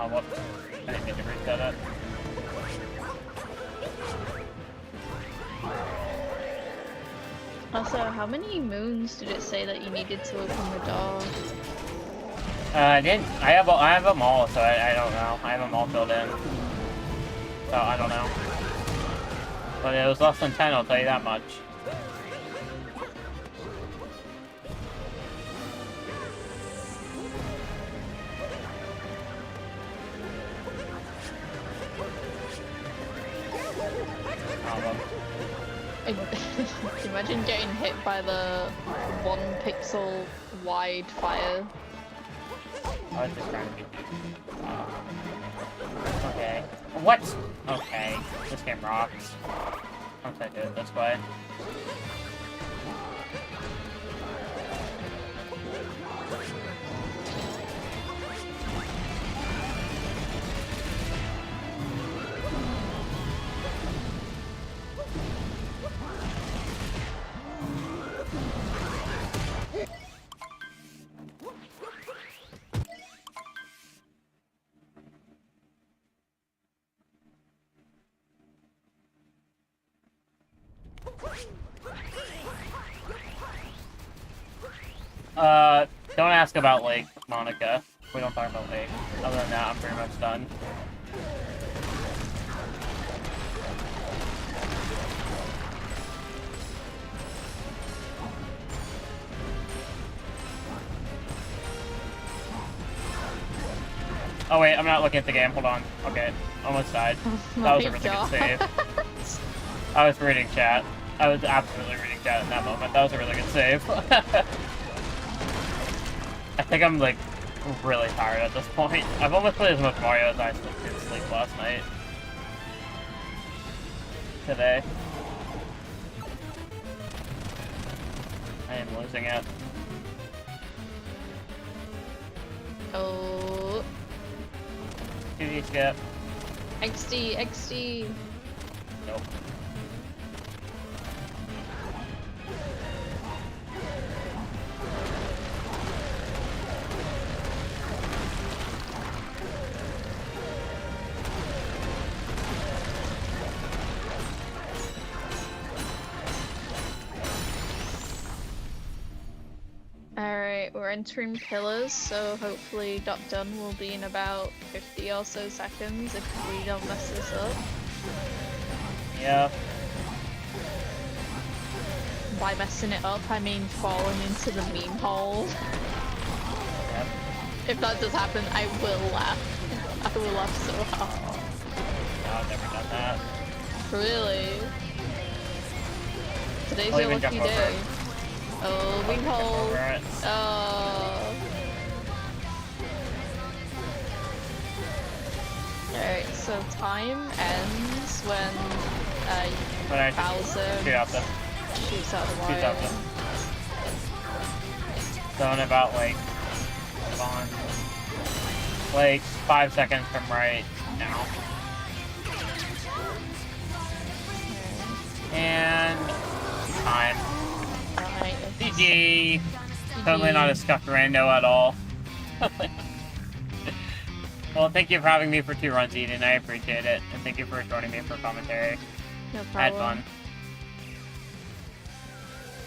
Oh, whoops. I didn't mean to reset it.
Also, how many moons did it say that you needed to open the door?
I didn't. I have them all, so I don't know. I have them all filled in. So I don't know. But it was less than 10, I'll tell you that much.
Imagine getting hit by the 1 pixel wide fire.
I was just trying to be... okay. What? Okay. This game rocks. Once I do it this way. Don't ask about Lake, Monica. We don't talk about Lake. Other than that, I'm pretty much done. Oh wait, I'm not looking at the game. Hold on. Okay, almost died. That was a really good save. I was reading chat. I was absolutely reading chat in that moment. That was a really good save. I think I'm like really tired at this point. I've almost played as much Mario as I did sleep last night. Today. I am losing it.
Oh.
2D skip.
XD, XD.
Nope.
Alright, we're entering pillars, so hopefully dot done will be in about 50 or so seconds if we don't mess this up.
Yeah.
By messing it up, I mean falling into the meme hole.
Yep.
If that does happen, I will laugh. I will laugh so hard.
No, I've never done that.
Really? Today's
I'll
your
even
lucky
jump over
day.
it.
Oh, meme hole. Oh. Alright, so time ends when Bowser
shoot out them.
shoots out the wire.
Shoots out them. So in about like, on like 5 seconds from right now. And time.
Alright.
GG. Totally not a scuffed rando at all. Well, thank you for having me for 2 runs, Eden. I appreciate it. And thank you for joining me for commentary.
No
I had
problem.
fun.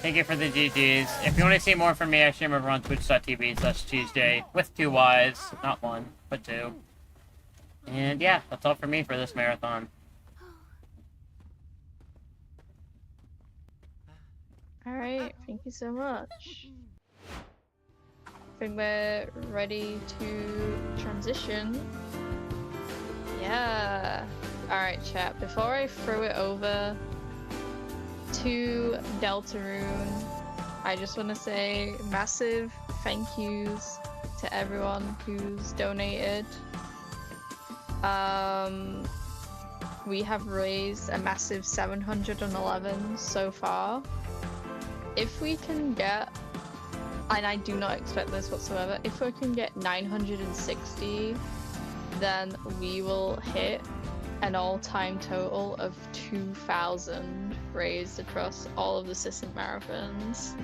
Thank you for the GGs. If you want to see more from me, I stream over on twitch.tv/Tuesday with 2 Ys. Not 1, but 2. And yeah, that's all for me for this marathon.
Alright, thank you so much. I think we're ready to transition. Yeah. Alright, chat. Before I throw it over to Deltarune, I just want to say massive thank yous to everyone who's donated. We have raised a massive 711 so far. If we can get, and I do not expect this whatsoever, if we can get 960, then we will hit an all-time total of 2,000 raised across all of the Cisn't Marathons.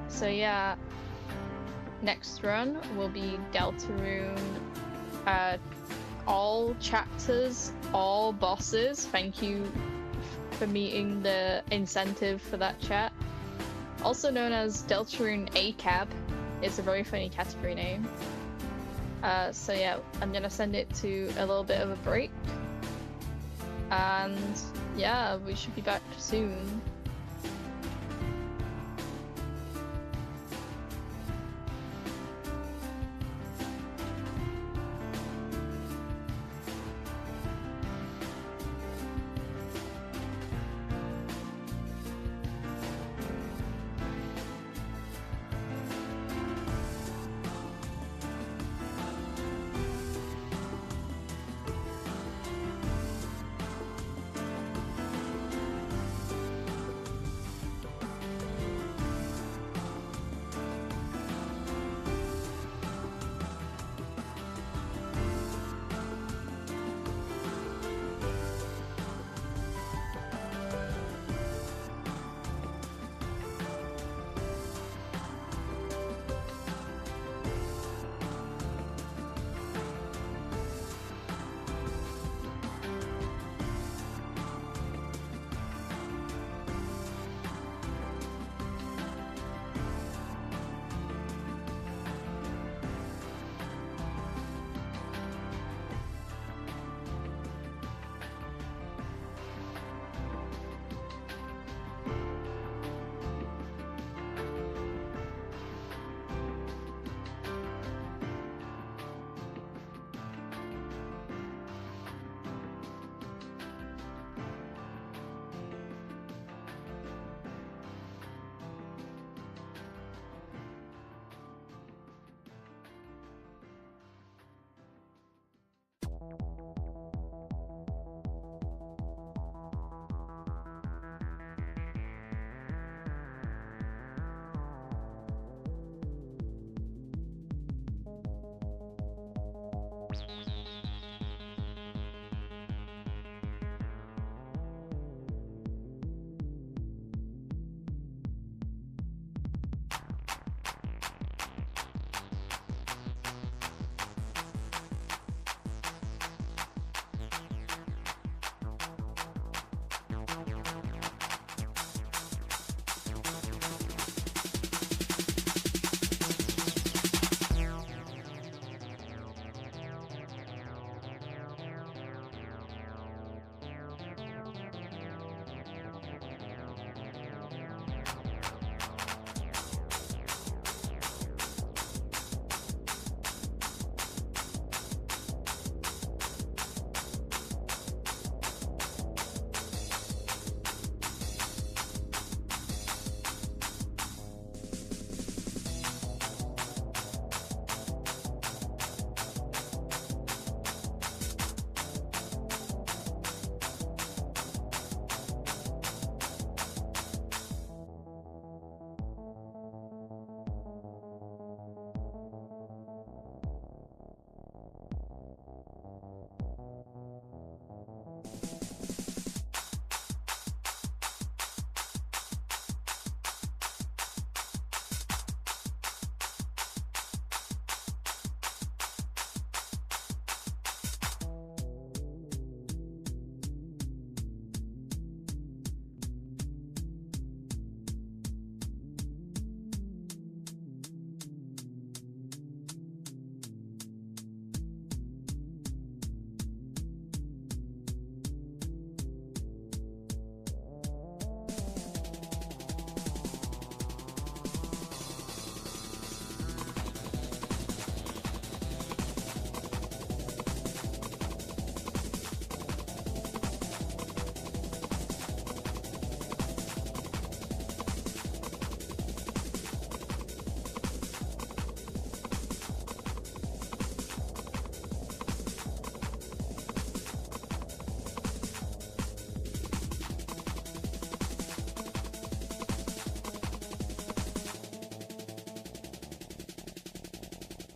So yeah, next run will be Deltarune, all chapters, all bosses. Thank you for meeting the incentive for that chat. Also known as Deltarune ACAB. It's a very funny category name. So yeah, I'm gonna send it to a little bit of a break. And yeah, we should be back soon.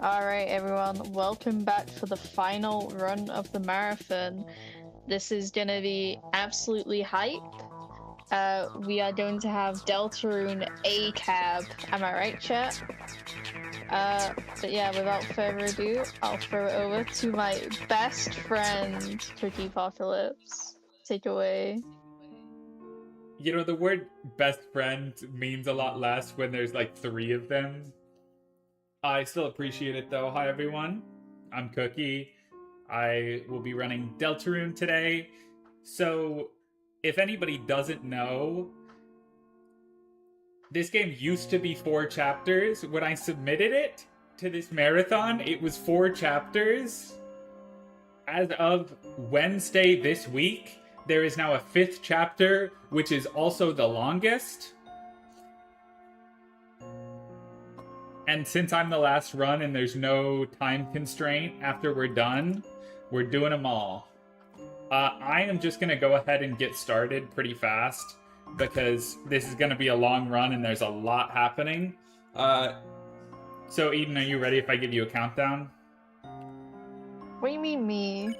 Alright, everyone, welcome back for the final run of the marathon. This is gonna be absolutely hype. We are going to have Deltarune A cab. Am I right, chat? But yeah, without further ado, I'll throw it over to my best friend, Tricky Apocalypse. Take away.
You know, the word best friend means a lot less when there's like 3 of them. I still appreciate it though. Hi everyone, I'm Cookie. I will be running Deltarune today. So, if anybody doesn't know, this game used to be 4 chapters. When I submitted it to this marathon, it was 4 chapters. As of Wednesday this week, there is now a 5th chapter, which is also the longest. And since I'm the last run and there's no time constraint after we're done, we're doing them all. I am just going to go ahead and get started pretty fast because this is going to be a long run and there's a lot happening. So Eden, are you ready if I give you a countdown?
What do you mean me?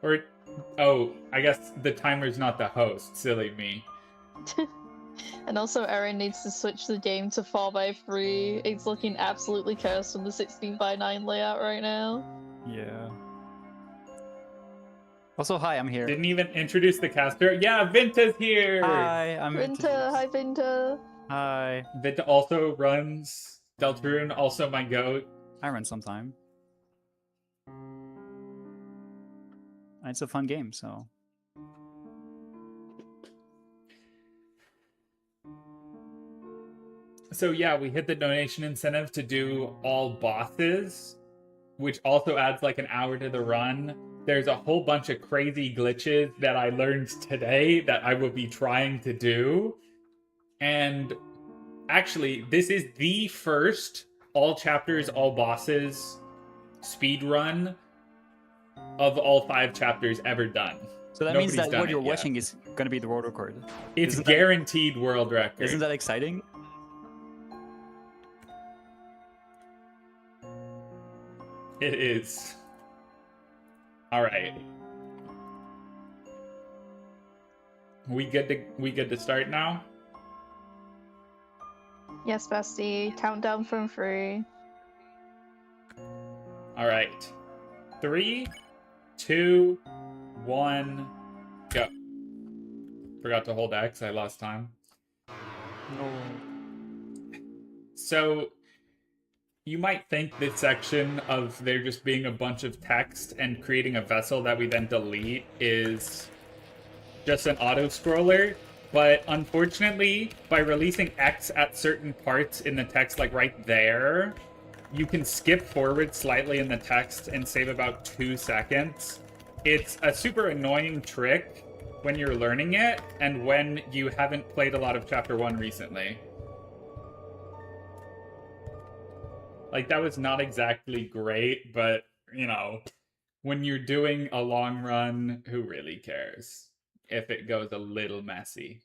Or, oh, I guess the timer's not the host. Silly me.
And also Erin needs to switch the game to 4x3. It's looking absolutely cursed on the 16:9 layout right now.
Yeah. Also, hi, I'm here.
Didn't even introduce the caster. Yeah, Vinta's here!
Hi, I'm
Vinta. Hi, Vinta.
Hi.
Vinta also runs Deltarune, also my goat.
I run sometime. It's a fun game, so.
So yeah, we hit the donation incentive to do all bosses, which also adds like an hour to the run. There's a whole bunch of crazy glitches that I learned today that I will be trying to do. And actually, this is the first all chapters, all bosses speed run of all 5 chapters ever done.
So that
Nobody's
means that
done
what
it
you're
yet.
watching is going to be the world record.
It's guaranteed world record.
Isn't that exciting?
It is. All right. We good to start now?
Yes, bestie. Countdown from 3.
All right. 3, 2, 1, go. Forgot to hold X. I lost time.
No.
So you might think this section of there just being a bunch of text and creating a vessel that we then delete is just an auto-scroller, but unfortunately, by releasing X at certain parts in the text, like right there, you can skip forward slightly in the text and save about 2 seconds. It's a super annoying trick when you're learning it and when you haven't played a lot of Chapter 1 recently. Like, that was not exactly great, but, you know, when you're doing a long run, who really cares if it goes a little messy?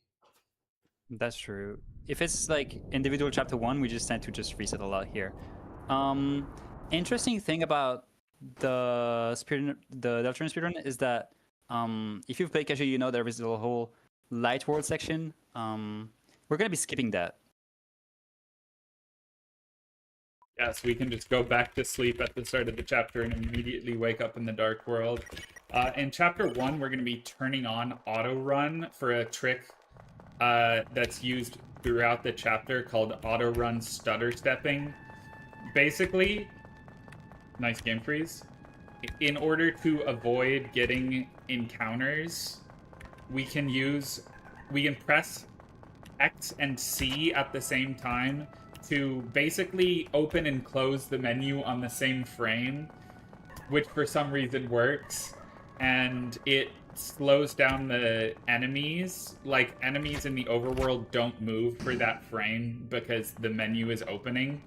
That's true. If it's like individual chapter 1, we just tend to just reset a lot here. Interesting thing about the Deltarune speedrun is that if you've played casually, you know there is a whole light world section. We're gonna be skipping that.
Yes, we can just go back to sleep at the start of the chapter and immediately wake up in the dark world. In chapter 1, we're going to be turning on auto run for a trick that's used throughout the chapter called auto run stutter stepping. Basically, nice game freeze. In order to avoid getting encounters, we can press X and C at the same time to basically open and close the menu on the same frame, which for some reason works, and it slows down the enemies. Like, enemies in the overworld don't move for that frame because the menu is opening,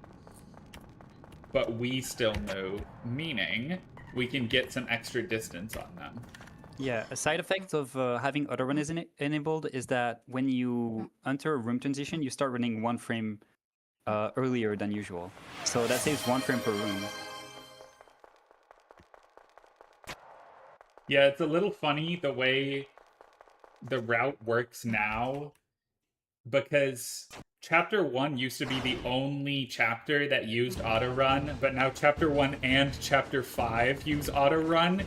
but we still move, meaning we can get some extra distance on them.
Yeah, a side effect of having auto run enabled is that when you enter a room transition, you start running 1 frame
earlier than usual. So that saves 1 frame per room.
Yeah, it's a little funny the way the route works now, because Chapter 1 used to be the only chapter that used auto-run, but now Chapter 1 and Chapter 5 use auto-run,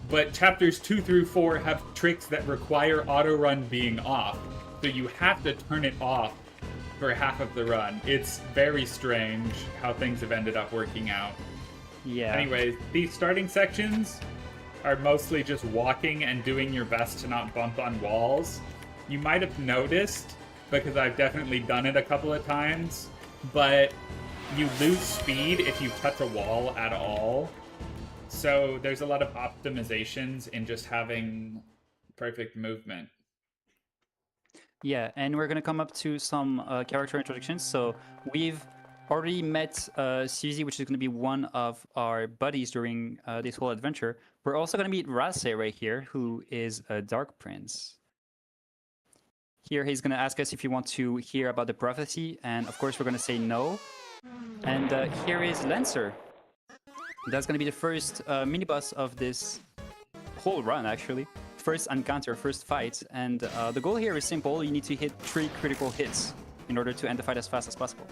but Chapters 2 through 4 have tricks that require auto-run being off, so you have to turn it off for half of the run. It's very strange how things have ended up working out.
Yeah.
Anyways, these starting sections are mostly just walking and doing your best to not bump on walls. You might have noticed, because I've definitely done it a couple of times, but you lose speed if you touch a wall at all. So there's a lot of optimizations in just having perfect movement.
Yeah, and we're gonna come up to some character introductions. So we've already met Suzy, which is gonna be one of our buddies during this whole adventure. We're also gonna meet Rase right here, who is a Dark Prince. Here he's gonna ask us if you want to hear about the prophecy, and of course we're gonna say no. And here is Lancer. That's gonna be the first mini-boss of this whole run, actually. First encounter, first fight, and the goal here is simple. You need to hit 3 critical hits in order to end the fight as fast as possible.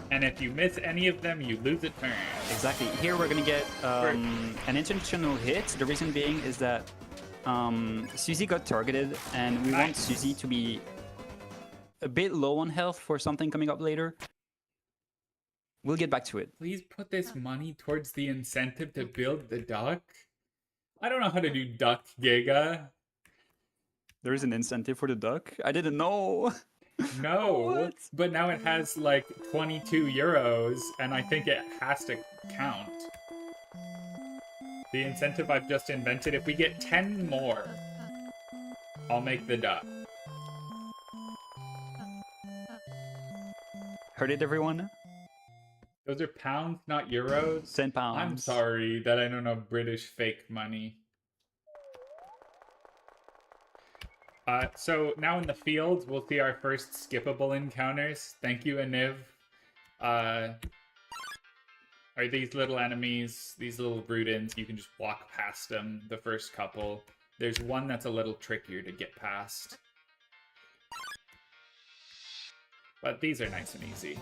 And if you miss any of them, you lose a turn.
Exactly. Here we're gonna get an intentional hit. The reason being is that Suzy got targeted, and we want Suzy to be a bit low on health for something coming up later. We'll get back to it.
Please put this money towards the incentive to build the duck. I don't know how to do duck, Giga.
There is an incentive for the duck? I didn't know.
No, but now it has like 22 euros, and I think it has to count. The incentive I've just invented, if we get 10 more, I'll make the duck.
Heard it, everyone?
Those are pounds, not euros?
10 pounds.
I'm sorry that I don't know British fake money. So now in the field, we'll see our first skippable encounters. Thank you, Aniv. Are these little enemies, these little Rudins, you can just walk past them, the first couple. There's one that's a little trickier to get past. But these are nice and easy.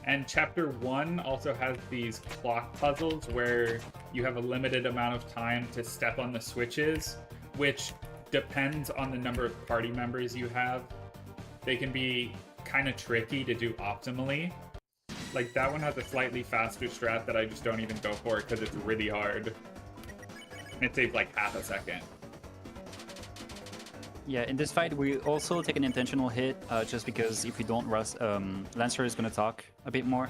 And Chapter 1 also has these clock puzzles where you have a limited amount of time to step on the switches, which depends on the number of party members you have. They can be kind of tricky to do optimally. Like, that one has a slightly faster strat that I just don't even go for because it's really hard. And it saves like half a second.
Yeah, in this fight, we also take an intentional hit, just because if we don't rush, Lancer is going to talk a bit more.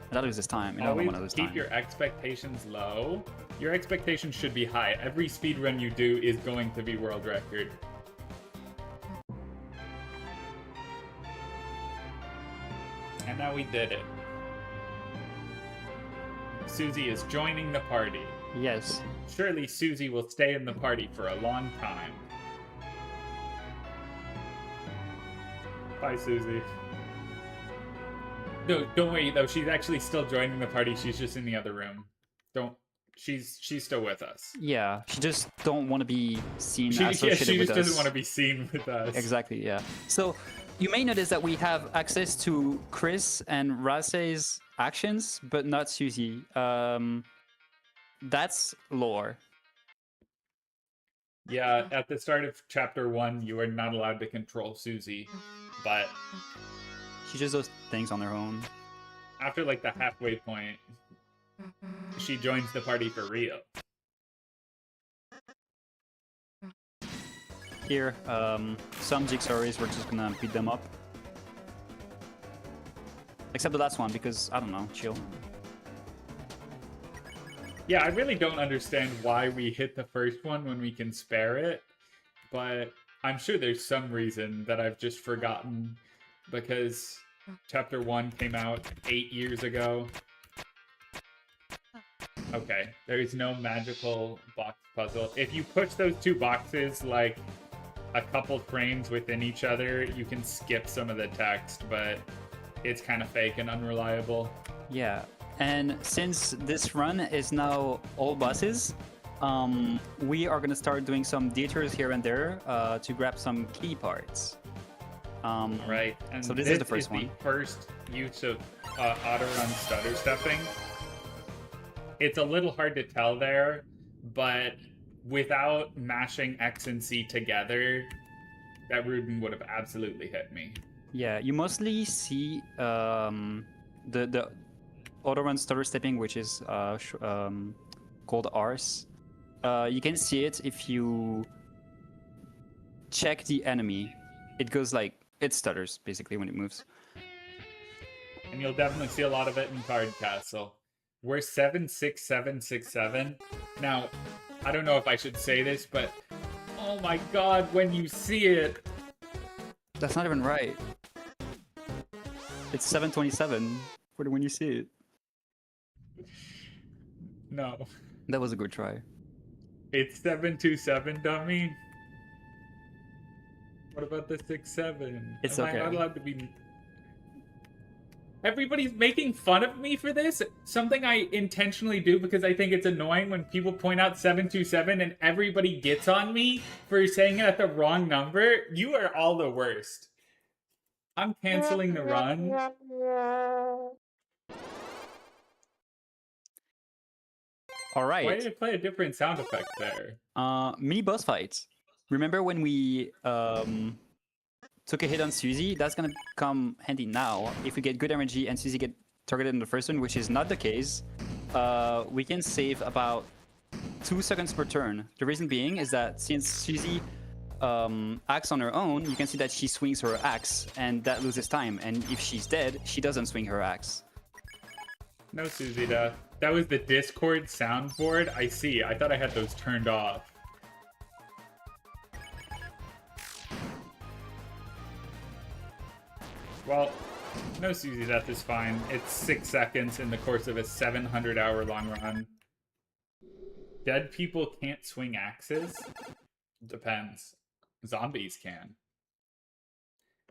That was this time.
Always keep your expectations low. Your expectations should be high. Every speedrun you do is going to be world record. And now we did it. Suzy is joining the party.
Yes.
Surely Suzy will stay in the party for a long time. Bye, Suzy. No, don't worry though. She's actually still joining the party. She's just in the other room. She's still with us.
Yeah, she just don't want to be seen
She
associated
just
with us.
doesn't want to be seen with us.
Exactly, yeah. So you may notice that we have access to Chris and Rase's actions, but not Suzy. That's lore.
Yeah, at the start of Chapter 1, you are not allowed to control Suzy, but
She just does things on her own.
after like the halfway point, she joins the party for real.
Here, some jigsaws, we're just gonna beat them up. Except the last one, because, I don't know, chill.
Yeah, I really don't understand why we hit the first one when we can spare it, but I'm sure there's some reason that I've just forgotten, because Chapter 1 came out 8 years ago. Okay, Okay, there is no magical box puzzle. If you push those two boxes like a couple frames within each other, you can skip some of the text, but it's kind of fake and unreliable.
Yeah, and since this run is now all bosses, we are gonna start doing some detours here and there to grab some key parts.
Right, and
so this is the first one.
The first use of auto-run stutter stepping. It's a little hard to tell there, but without mashing X and C together, that Rudin would have absolutely hit me.
Yeah, you mostly see the auto-run stutter stepping, which is called Rs. You can see it if you check the enemy. It goes like, it stutters basically when it moves.
And you'll definitely see a lot of it in Card Castle. We're 76767. Now, I don't know if I should say this, but oh my god, when you see it.
That's not even right. It's 727 for when you see it.
No.
That was a good try.
It's 727, dummy. What about the 67?
It's
Am
okay.
I not allowed to be... Everybody's making fun of me for this? Something I intentionally do because I think it's annoying when people point out 727 and everybody gets on me for saying it at the wrong number. You are all the worst. I'm canceling the run.
All right.
Why did it play a different sound effect there?
Mini boss fights. Remember when we took a hit on Suzy? That's gonna come handy now. If we get good energy and Suzy get targeted in the first one, which is not the case, we can save about 2 seconds per turn. The reason being is that since Suzy acts on her own, you can see that she swings her axe, and that loses time. And if she's dead, she doesn't swing her axe.
No, Suzy, that was the Discord soundboard. I see. I thought I had those turned off. Well, no Suzy death is fine. It's 6 seconds in the course of a 700-hour-long run. Dead people can't swing axes? Depends. Zombies can.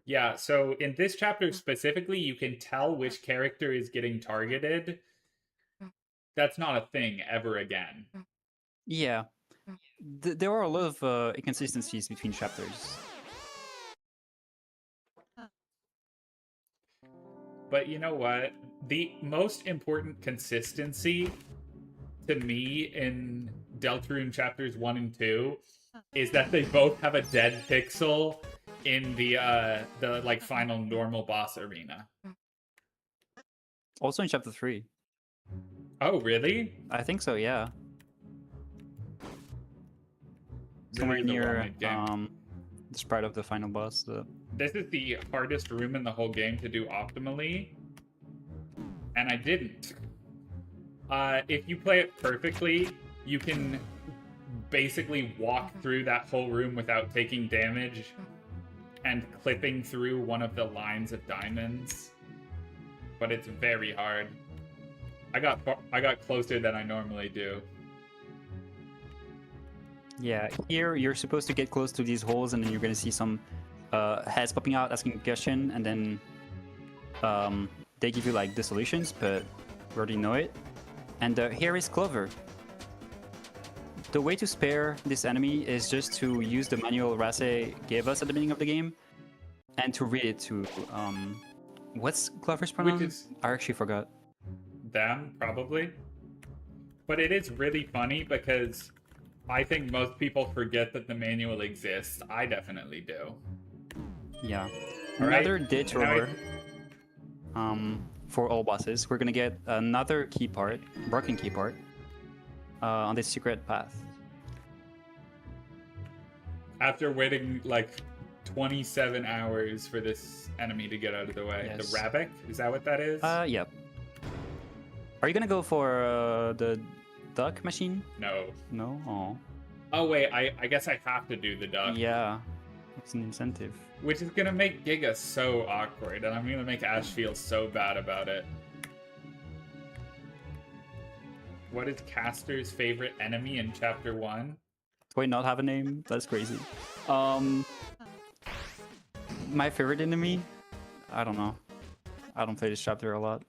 Yeah, so in this chapter specifically, you can tell which character is getting targeted. That's not a thing ever again.
Yeah. There are a lot of inconsistencies between chapters.
But you know what? The most important consistency to me in Deltarune chapters 1 and 2 is that they both have a dead pixel in the like final normal boss arena.
Also in chapter 3.
Oh, really?
I think so, yeah. Somewhere
Really
near the sprite of the final boss.
This is the hardest room in the whole game to do optimally, and I didn't. If you play it perfectly, you can basically walk through that whole room without taking damage and clipping through one of the lines of diamonds, but it's very hard. I got closer than I normally do.
Yeah, here you're supposed to get close to these holes, and then you're gonna see some heads popping out asking a question, and then they give you like the solutions, but we already know it. And here is Clover. The way to spare this enemy is just to use the manual Rase gave us at the beginning of the game, and to read it to what's Clover's pronoun? I actually forgot.
Them, probably. But it is really funny because I think most people forget that the manual exists. I definitely do.
Yeah.
All
Another
right.
detour for all bosses. We're gonna get another key part, broken key part, on this secret path.
After waiting like 27 hours for this enemy to get out of the way.
Yes.
The Rabbit? Is that what that is?
Yep. Are you gonna go for the duck machine?
No.
No? Oh.
Oh wait, I guess I have to do the duck.
Yeah. It's an incentive.
Which is gonna make Giga so awkward, and I'm gonna make Ash feel so bad about it. What is Caster's favorite enemy in Chapter 1?
Do I not have a name? That's crazy. My favorite enemy? I don't know. I don't play this chapter a lot.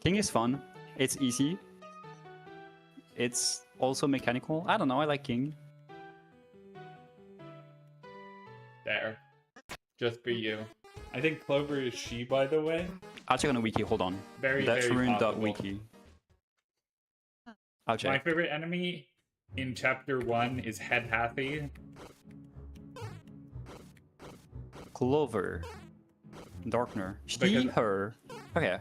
King is fun. It's easy. It's also mechanical. I don't know, I like King.
There. Just for you. I think Clover is she, by the way.
I'll check on the wiki, hold on.
Very,
That's
very
rune.wiki. I'll check.
My favorite enemy in Chapter 1 is Head Hathi.
Clover. Darkner. She,
Because-
her. Okay.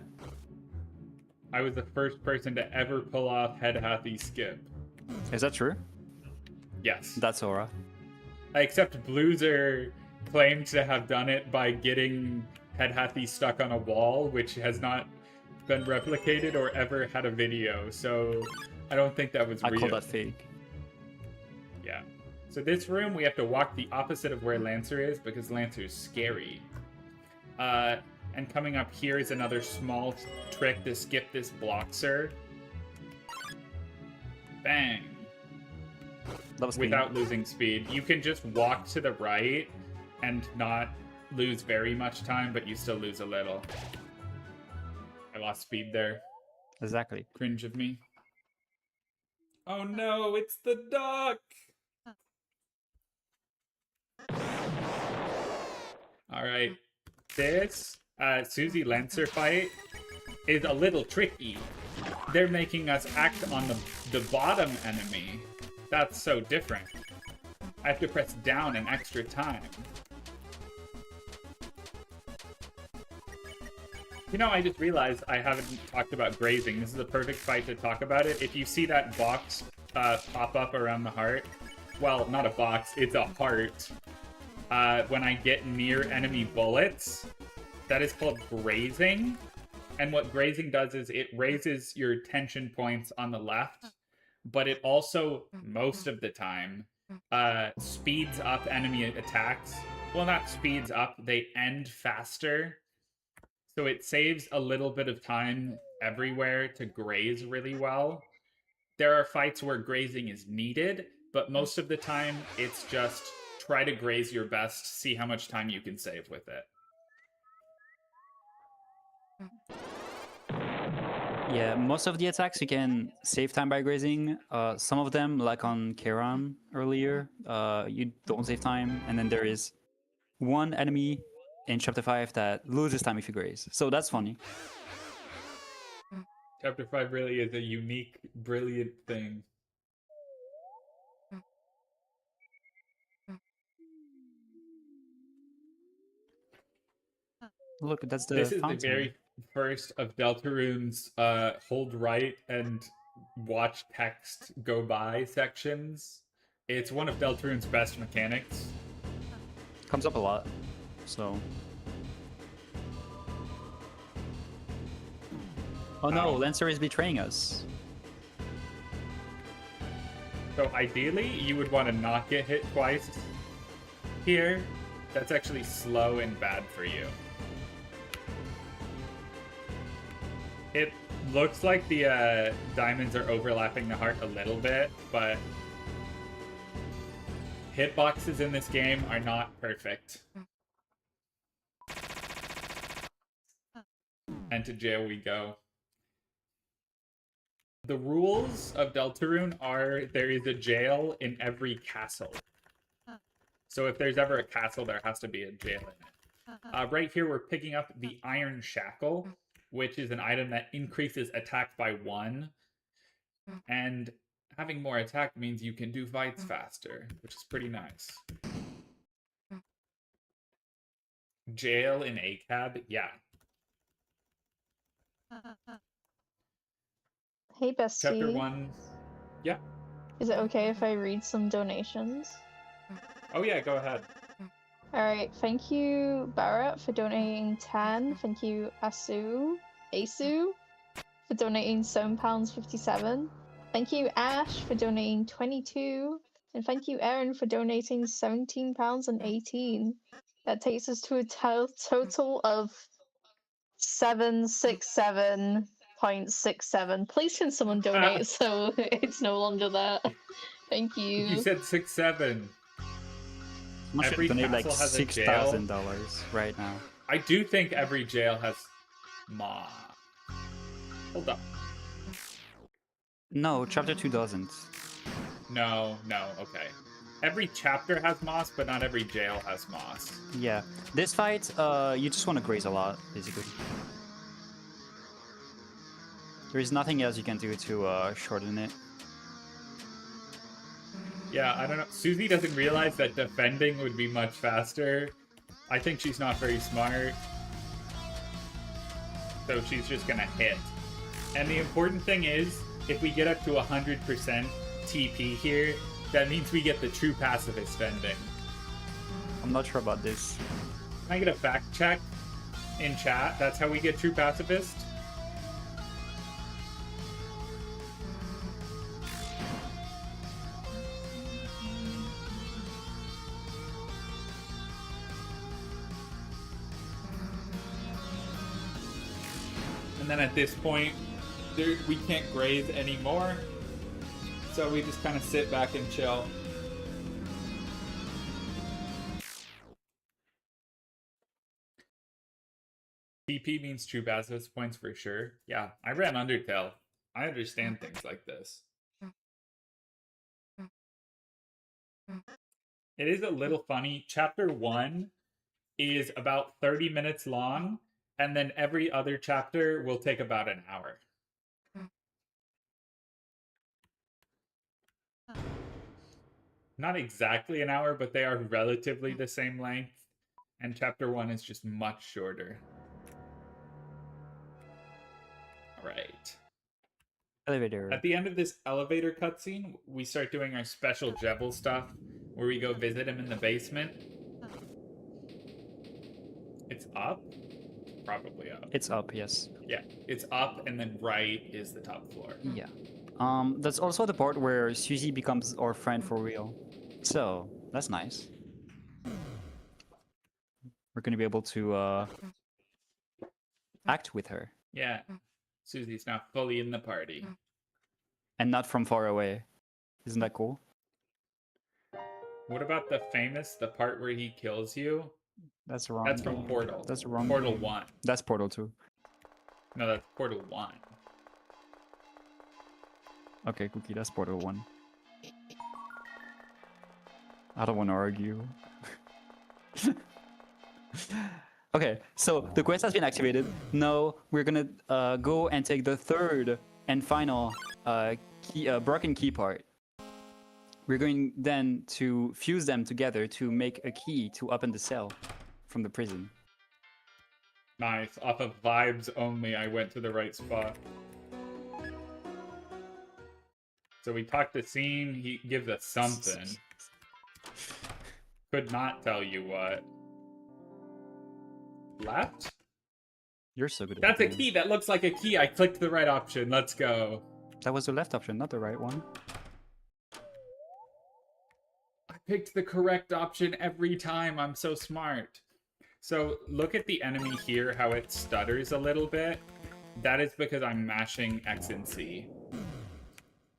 I was the first person to ever pull off Head Hathi skip.
Is that true?
Yes.
That's Aura.
Except Bluezer claimed to have done it by getting Head Hathi stuck on a wall, which has not been replicated or ever had a video, so I don't think that was real.
I call that fake.
Yeah. So this room, we have to walk the opposite of where Lancer is, because Lancer's scary. And coming up here is another small trick to skip this Bloxer. Bang. Without losing speed. You can just walk to the right and not lose very much time, but you still lose a little. I lost speed there.
Exactly.
Cringe of me. Oh no, it's the duck! Alright. This Susie Lancer fight is a little tricky. They're making us act on the bottom enemy. That's so different. I have to press down an extra time. You know, I just realized I haven't talked about grazing. This is a perfect fight to talk about it. If you see that box pop up around the heart, well, not a box, it's a heart. When I get near enemy bullets, that is called grazing. And what grazing does is it raises your tension points on the left, but it also, most of the time, speeds up enemy attacks. Well, not speeds up, they end faster. So it saves a little bit of time everywhere to graze really well. There are fights where grazing is needed, but most of the time it's just try to graze your best, see how much time you can save with it.
Yeah, most of the attacks you can save time by grazing. Some of them, like on Keran earlier, you don't save time, and then there is one enemy in Chapter 5 that loses time if you graze. So that's funny.
Chapter 5 really is a unique, brilliant thing.
Look, that's the
This is
fountain.
the very first of Deltarune's hold right and watch text go by sections. It's one of Deltarune's best mechanics.
Comes up a lot, so... Oh no, Lancer is betraying us.
So ideally, you would want to not get hit twice here. That's actually slow and bad for you. It looks like the diamonds are overlapping the heart a little bit, but hitboxes in this game are not perfect. And to jail we go. The rules of Deltarune are there is a jail in every castle. So if there's ever a castle, there has to be a jail in it. Right here, we're picking up the Iron Shackle, which is an item that increases attack by 1. And having more attack means you can do fights faster, which is pretty nice. Jail in ACAB? Yeah.
Hey, Bestie.
Chapter 1. Yeah.
Is it okay if I read some donations?
Oh yeah, go ahead.
Alright, thank you, Barrett, for donating 10. Thank you, Asu, for donating £7.57. Thank you, Ash, for donating 22. And thank you, Erin, for donating £17.18. That takes us to a total of £767 0.67. Please can someone donate so it's no longer there. Thank you.
You said 6-7.
Someone should
Every
donate like
castle has a jail.
$6,000 right now.
I do think every jail has moss. Hold up.
No, chapter 2 doesn't.
No, okay. Every chapter has moss, but not every jail has moss.
Yeah. This fight, you just want to graze a lot, basically. There's nothing else you can do to shorten it.
Yeah, I don't know. Susie doesn't realize that defending would be much faster. I think she's not very smart. So she's just gonna hit. And the important thing is, if we get up to 100% TP here, that means we get the true pacifist ending.
I'm not sure about this.
Can I get a fact check in chat? That's how we get true pacifist? And then at this point, we can't graze anymore. So we just kind of sit back and chill. TP means true pacifist points for sure. Yeah, I ran Undertale. I understand things like this. It is a little funny. Chapter 1 is about 30 minutes long, and then every other chapter will take about an hour. Not exactly an hour, but they are relatively the same length. And chapter 1 is just much shorter. Alright.
Elevator.
At the end of this elevator cutscene, we start doing our special Jebel stuff, where we go visit him in the basement. It's up? Probably up.
It's up, yes.
Yeah, it's up, and then right is the top floor.
Yeah. That's also the part where Susie becomes our friend for real. So, that's nice. We're gonna be able to act with her.
Yeah, Susie's now fully in the party.
And not from far away. Isn't that cool?
What about the part where he kills you?
That's wrong.
That's from Portal.
That's wrong.
Portal 1.
That's Portal 2.
No, that's Portal 1.
Okay, Cookie, that's Portal 1. I don't want to argue. Okay, so the quest has been activated. Now we're gonna go and take the third and final broken key part. We're going then to fuse them together to make a key to open the cell from the prison.
Nice. Off of vibes only, I went to the right spot. So we talked to Scene, he gives us something. Could not tell you what. Left?
You're so good at
That's a
that.
key, that looks like a key. I clicked the right option, let's go.
That was the left option, not the right one.
I picked the correct option every time, I'm so smart. So look at the enemy here, how it stutters a little bit. That is because I'm mashing X and C.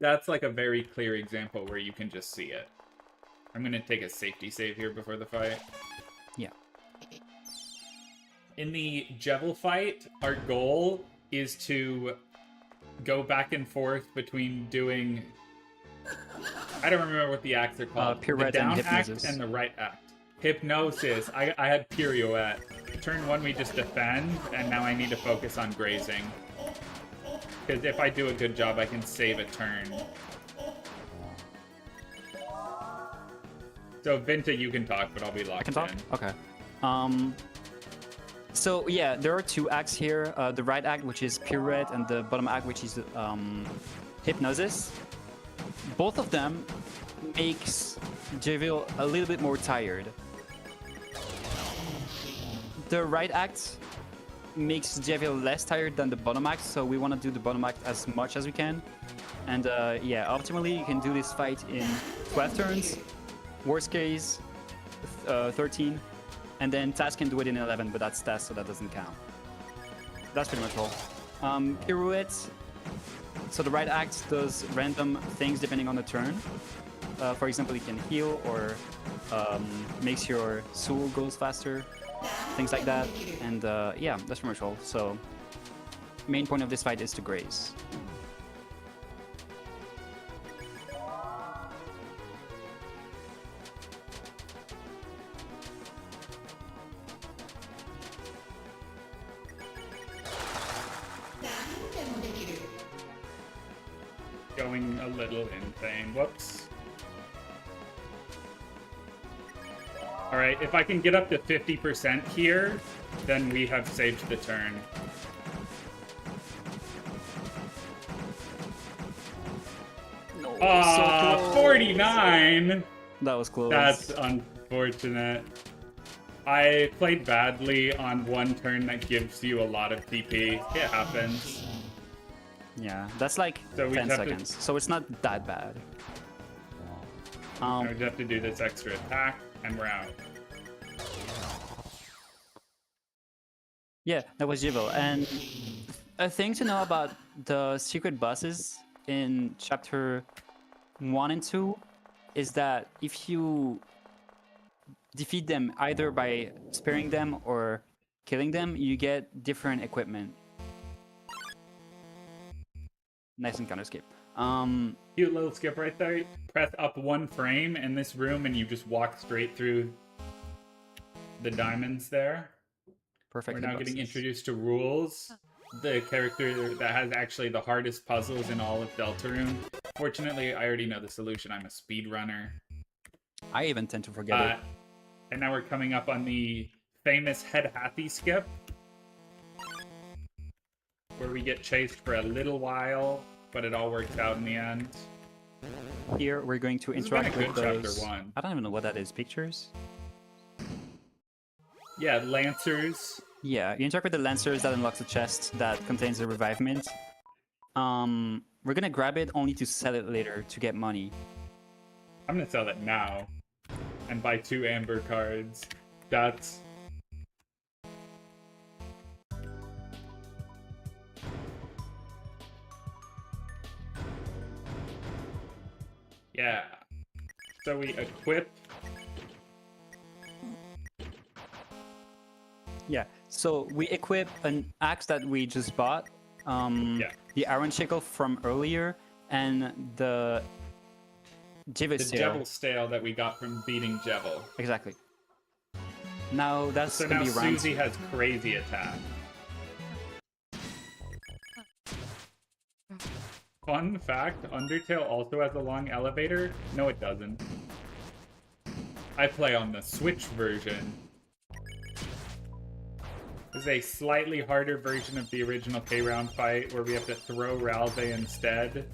That's like a very clear example where you can just see it. I'm gonna take a safety save here before the fight.
Yeah.
In the Jebel fight, our goal is to go back and forth between doing... I don't remember what the acts are called.
Pirouette
the down
and
act
hypnosis.
and the right act. Hypnosis. I had pirouette. Turn 1 we just defend, and now I need to focus on grazing. Because if I do a good job, I can save a turn. So, Vinta, you can talk, but I'll be locked in.
I can talk? Okay. So, yeah, there are 2 acts here. The right act, which is pirouette, and the bottom act, which is hypnosis. Both of them makes Javier a little bit more tired. The right act makes Javier less tired than the bottom act, so we want to do the bottom act as much as we can. And yeah, optimally you can do this fight in 12 turns, worst case 13, and then Taz can do it in 11, but that's Taz, so that doesn't count. That's pretty much all. Pirouette. So the right axe does random things depending on the turn. For example, it can heal or makes your soul goes faster, things like that. And yeah, that's pretty much all. So main point of this fight is to graze.
Going a little insane. Whoops. Alright, if I can get up to 50% here, then we have saved the turn.
No,
Ah,
so close.
49!
That was close.
That's unfortunate. I played badly on one turn that gives you a lot of TP. It happens.
Yeah, that's like
So we
10
have to-
seconds, so it's not that bad.
Now we just have to do this extra attack, and we're out.
Yeah, that was Jivel. And a thing to know about the secret bosses in chapter 1 and 2 is that if you defeat them either by sparing them or killing them, you get different equipment. Nice encounter skip.
Cute little skip right there. Press up one frame in this room and you just walk straight through the diamonds there.
Perfect.
We're now getting introduced to Rules, the character that has actually the hardest puzzles in all of Deltarune. Fortunately, I already know the solution. I'm a speedrunner.
I even tend to forget it.
And now we're coming up on the famous Head Hathi skip, where we get chased for a little while, but it all works out in the end.
Here we're going to
This has been a
interact with
good chapter
those.
one.
I don't even know what that is. Pictures?
Yeah, Lancers.
Yeah, you interact with the Lancers that unlocks a chest that contains a revivement. We're gonna grab it only to sell it later to get money.
I'm gonna sell that now and buy 2 amber cards. That's... Yeah. So we equip.
Yeah, so we equip an axe that we just bought, the Iron Shackle from earlier, and the
The Jebel Stale that we got from beating Jebel.
Exactly. Now that's
So
gonna
now
be round
Susie
two.
has crazy attack. Fun fact, Undertale also has a long elevator? No, it doesn't. I play on the Switch version. This is a slightly harder version of the original K-Round fight, where we have to throw Ralze instead.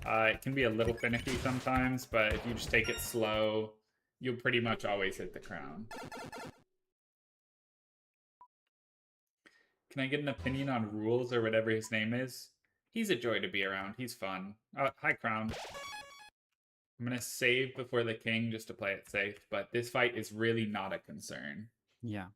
It can be a little finicky sometimes, but if you just take it slow, you'll pretty much always hit the crown. Can I get an opinion on Rules or whatever his name is? He's a joy to be around. He's fun. Hi, Crown. I'm gonna save before the king just to play it safe, but this fight is really not a concern.
Yeah.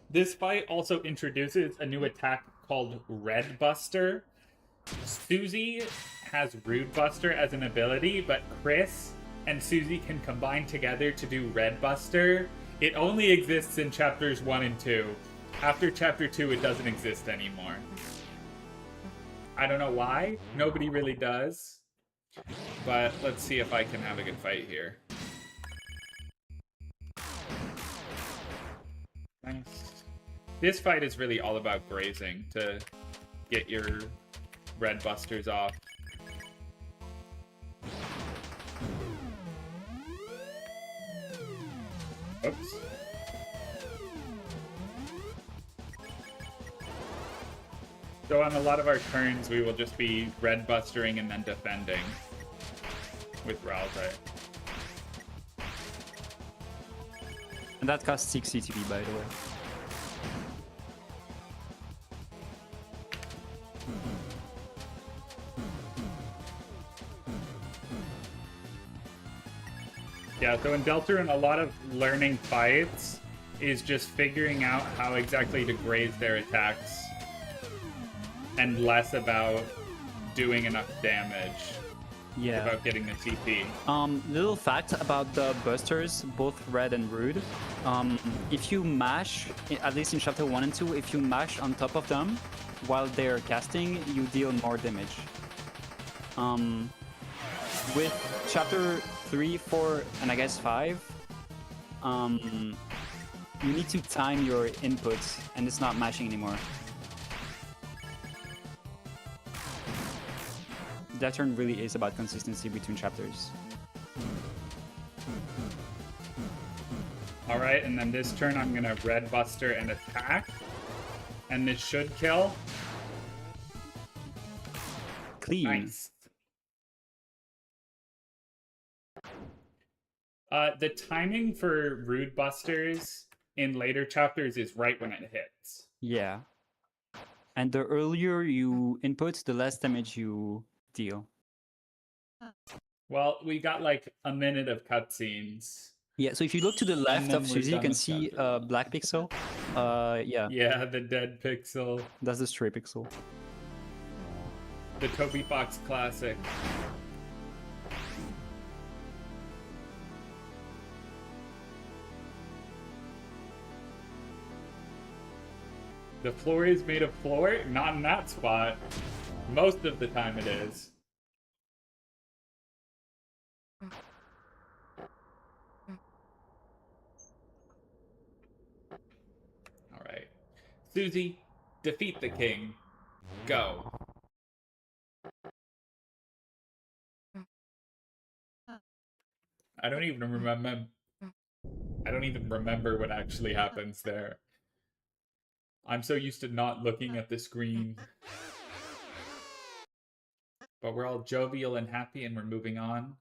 This fight also introduces a new attack called Red Buster. Susie has Rude Buster as an ability, but Chris and Susie can combine together to do Red Buster. It only exists in chapters 1 and 2. After chapter 2, it doesn't exist anymore. I don't know why. Nobody really does. But let's see if I can have a good fight here. Nice. This fight is really all about grazing to get your red busters off. Oops. So on a lot of our turns, we will just be red bustering and then defending with Ralze.
And that costs 6 CTB, by the way.
Yeah, so in Deltarune, a lot of learning fights is just figuring out how exactly to graze their attacks and less about doing enough damage.
Yeah.
About getting the TP.
Little fact about the busters, both red and rude. If you mash, at least in chapter 1 and 2, if you mash on top of them while they're casting, you deal more damage. With chapter 3, 4, and I guess 5, you need to time your inputs, and it's not mashing anymore. That turn really is about consistency between chapters.
Alright, and then this turn I'm gonna Red Buster and attack. And this should kill.
Clean.
Nice. The timing for Rude Busters in later chapters is right when it hits.
Yeah. And the earlier you input, the less damage you deal.
Well, we got like a minute of cutscenes.
Yeah, so if you look to the left
then
of
we're
Susie, you
done
can
with
see
chapter
black pixel. Yeah.
Yeah, the dead pixel.
That's the stray pixel.
The Toby Fox classic. The floor is made of floor? Not in that spot. Most of the time it is. Alright. Susie, defeat the king. Go. I don't even remember what actually happens there. I'm so used to not looking at the screen. But we're all jovial and happy and we're moving on.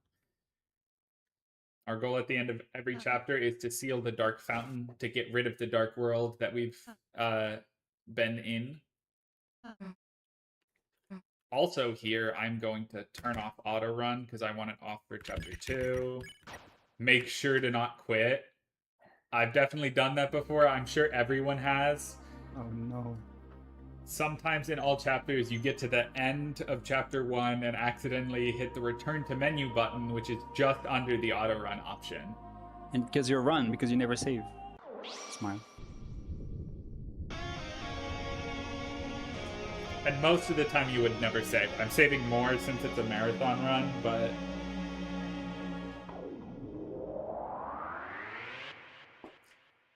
Our goal at the end of every chapter is to seal the Dark Fountain, to get rid of the Dark World that we've been in. Also here, I'm going to turn off auto run because I want it off for chapter 2. Make sure to not quit. I've definitely done that before. I'm sure everyone has.
Oh no.
Sometimes in all chapters, you get to the end of chapter 1 and accidentally hit the return to menu button, which is just under the auto run option.
And because you're run, because you never save. Smile.
And most of the time you would never save. I'm saving more since it's a marathon run, but...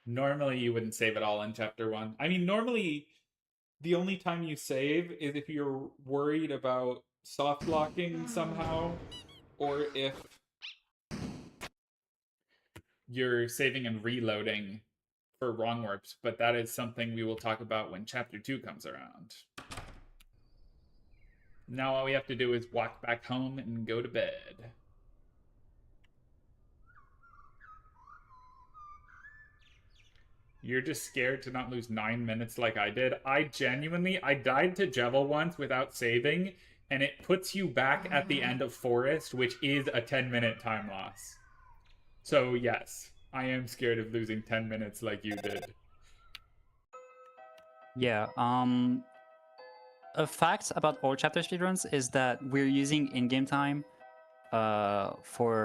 normally you wouldn't save at all in chapter 1. I mean, normally the only time you save is if you're worried about soft locking somehow, or if you're saving and reloading for wrong warps, but that is something we will talk about when chapter 2 comes around. Now all we have to do is walk back home and go to bed. You're just scared to not lose 9 minutes like I did. I died to Jevil once without saving, and it puts you back at the end of Forest, which is a 10-minute time loss. So yes, I am scared of losing 10 minutes like you did.
Yeah, a fact about all chapter speedruns is that we're using in-game time for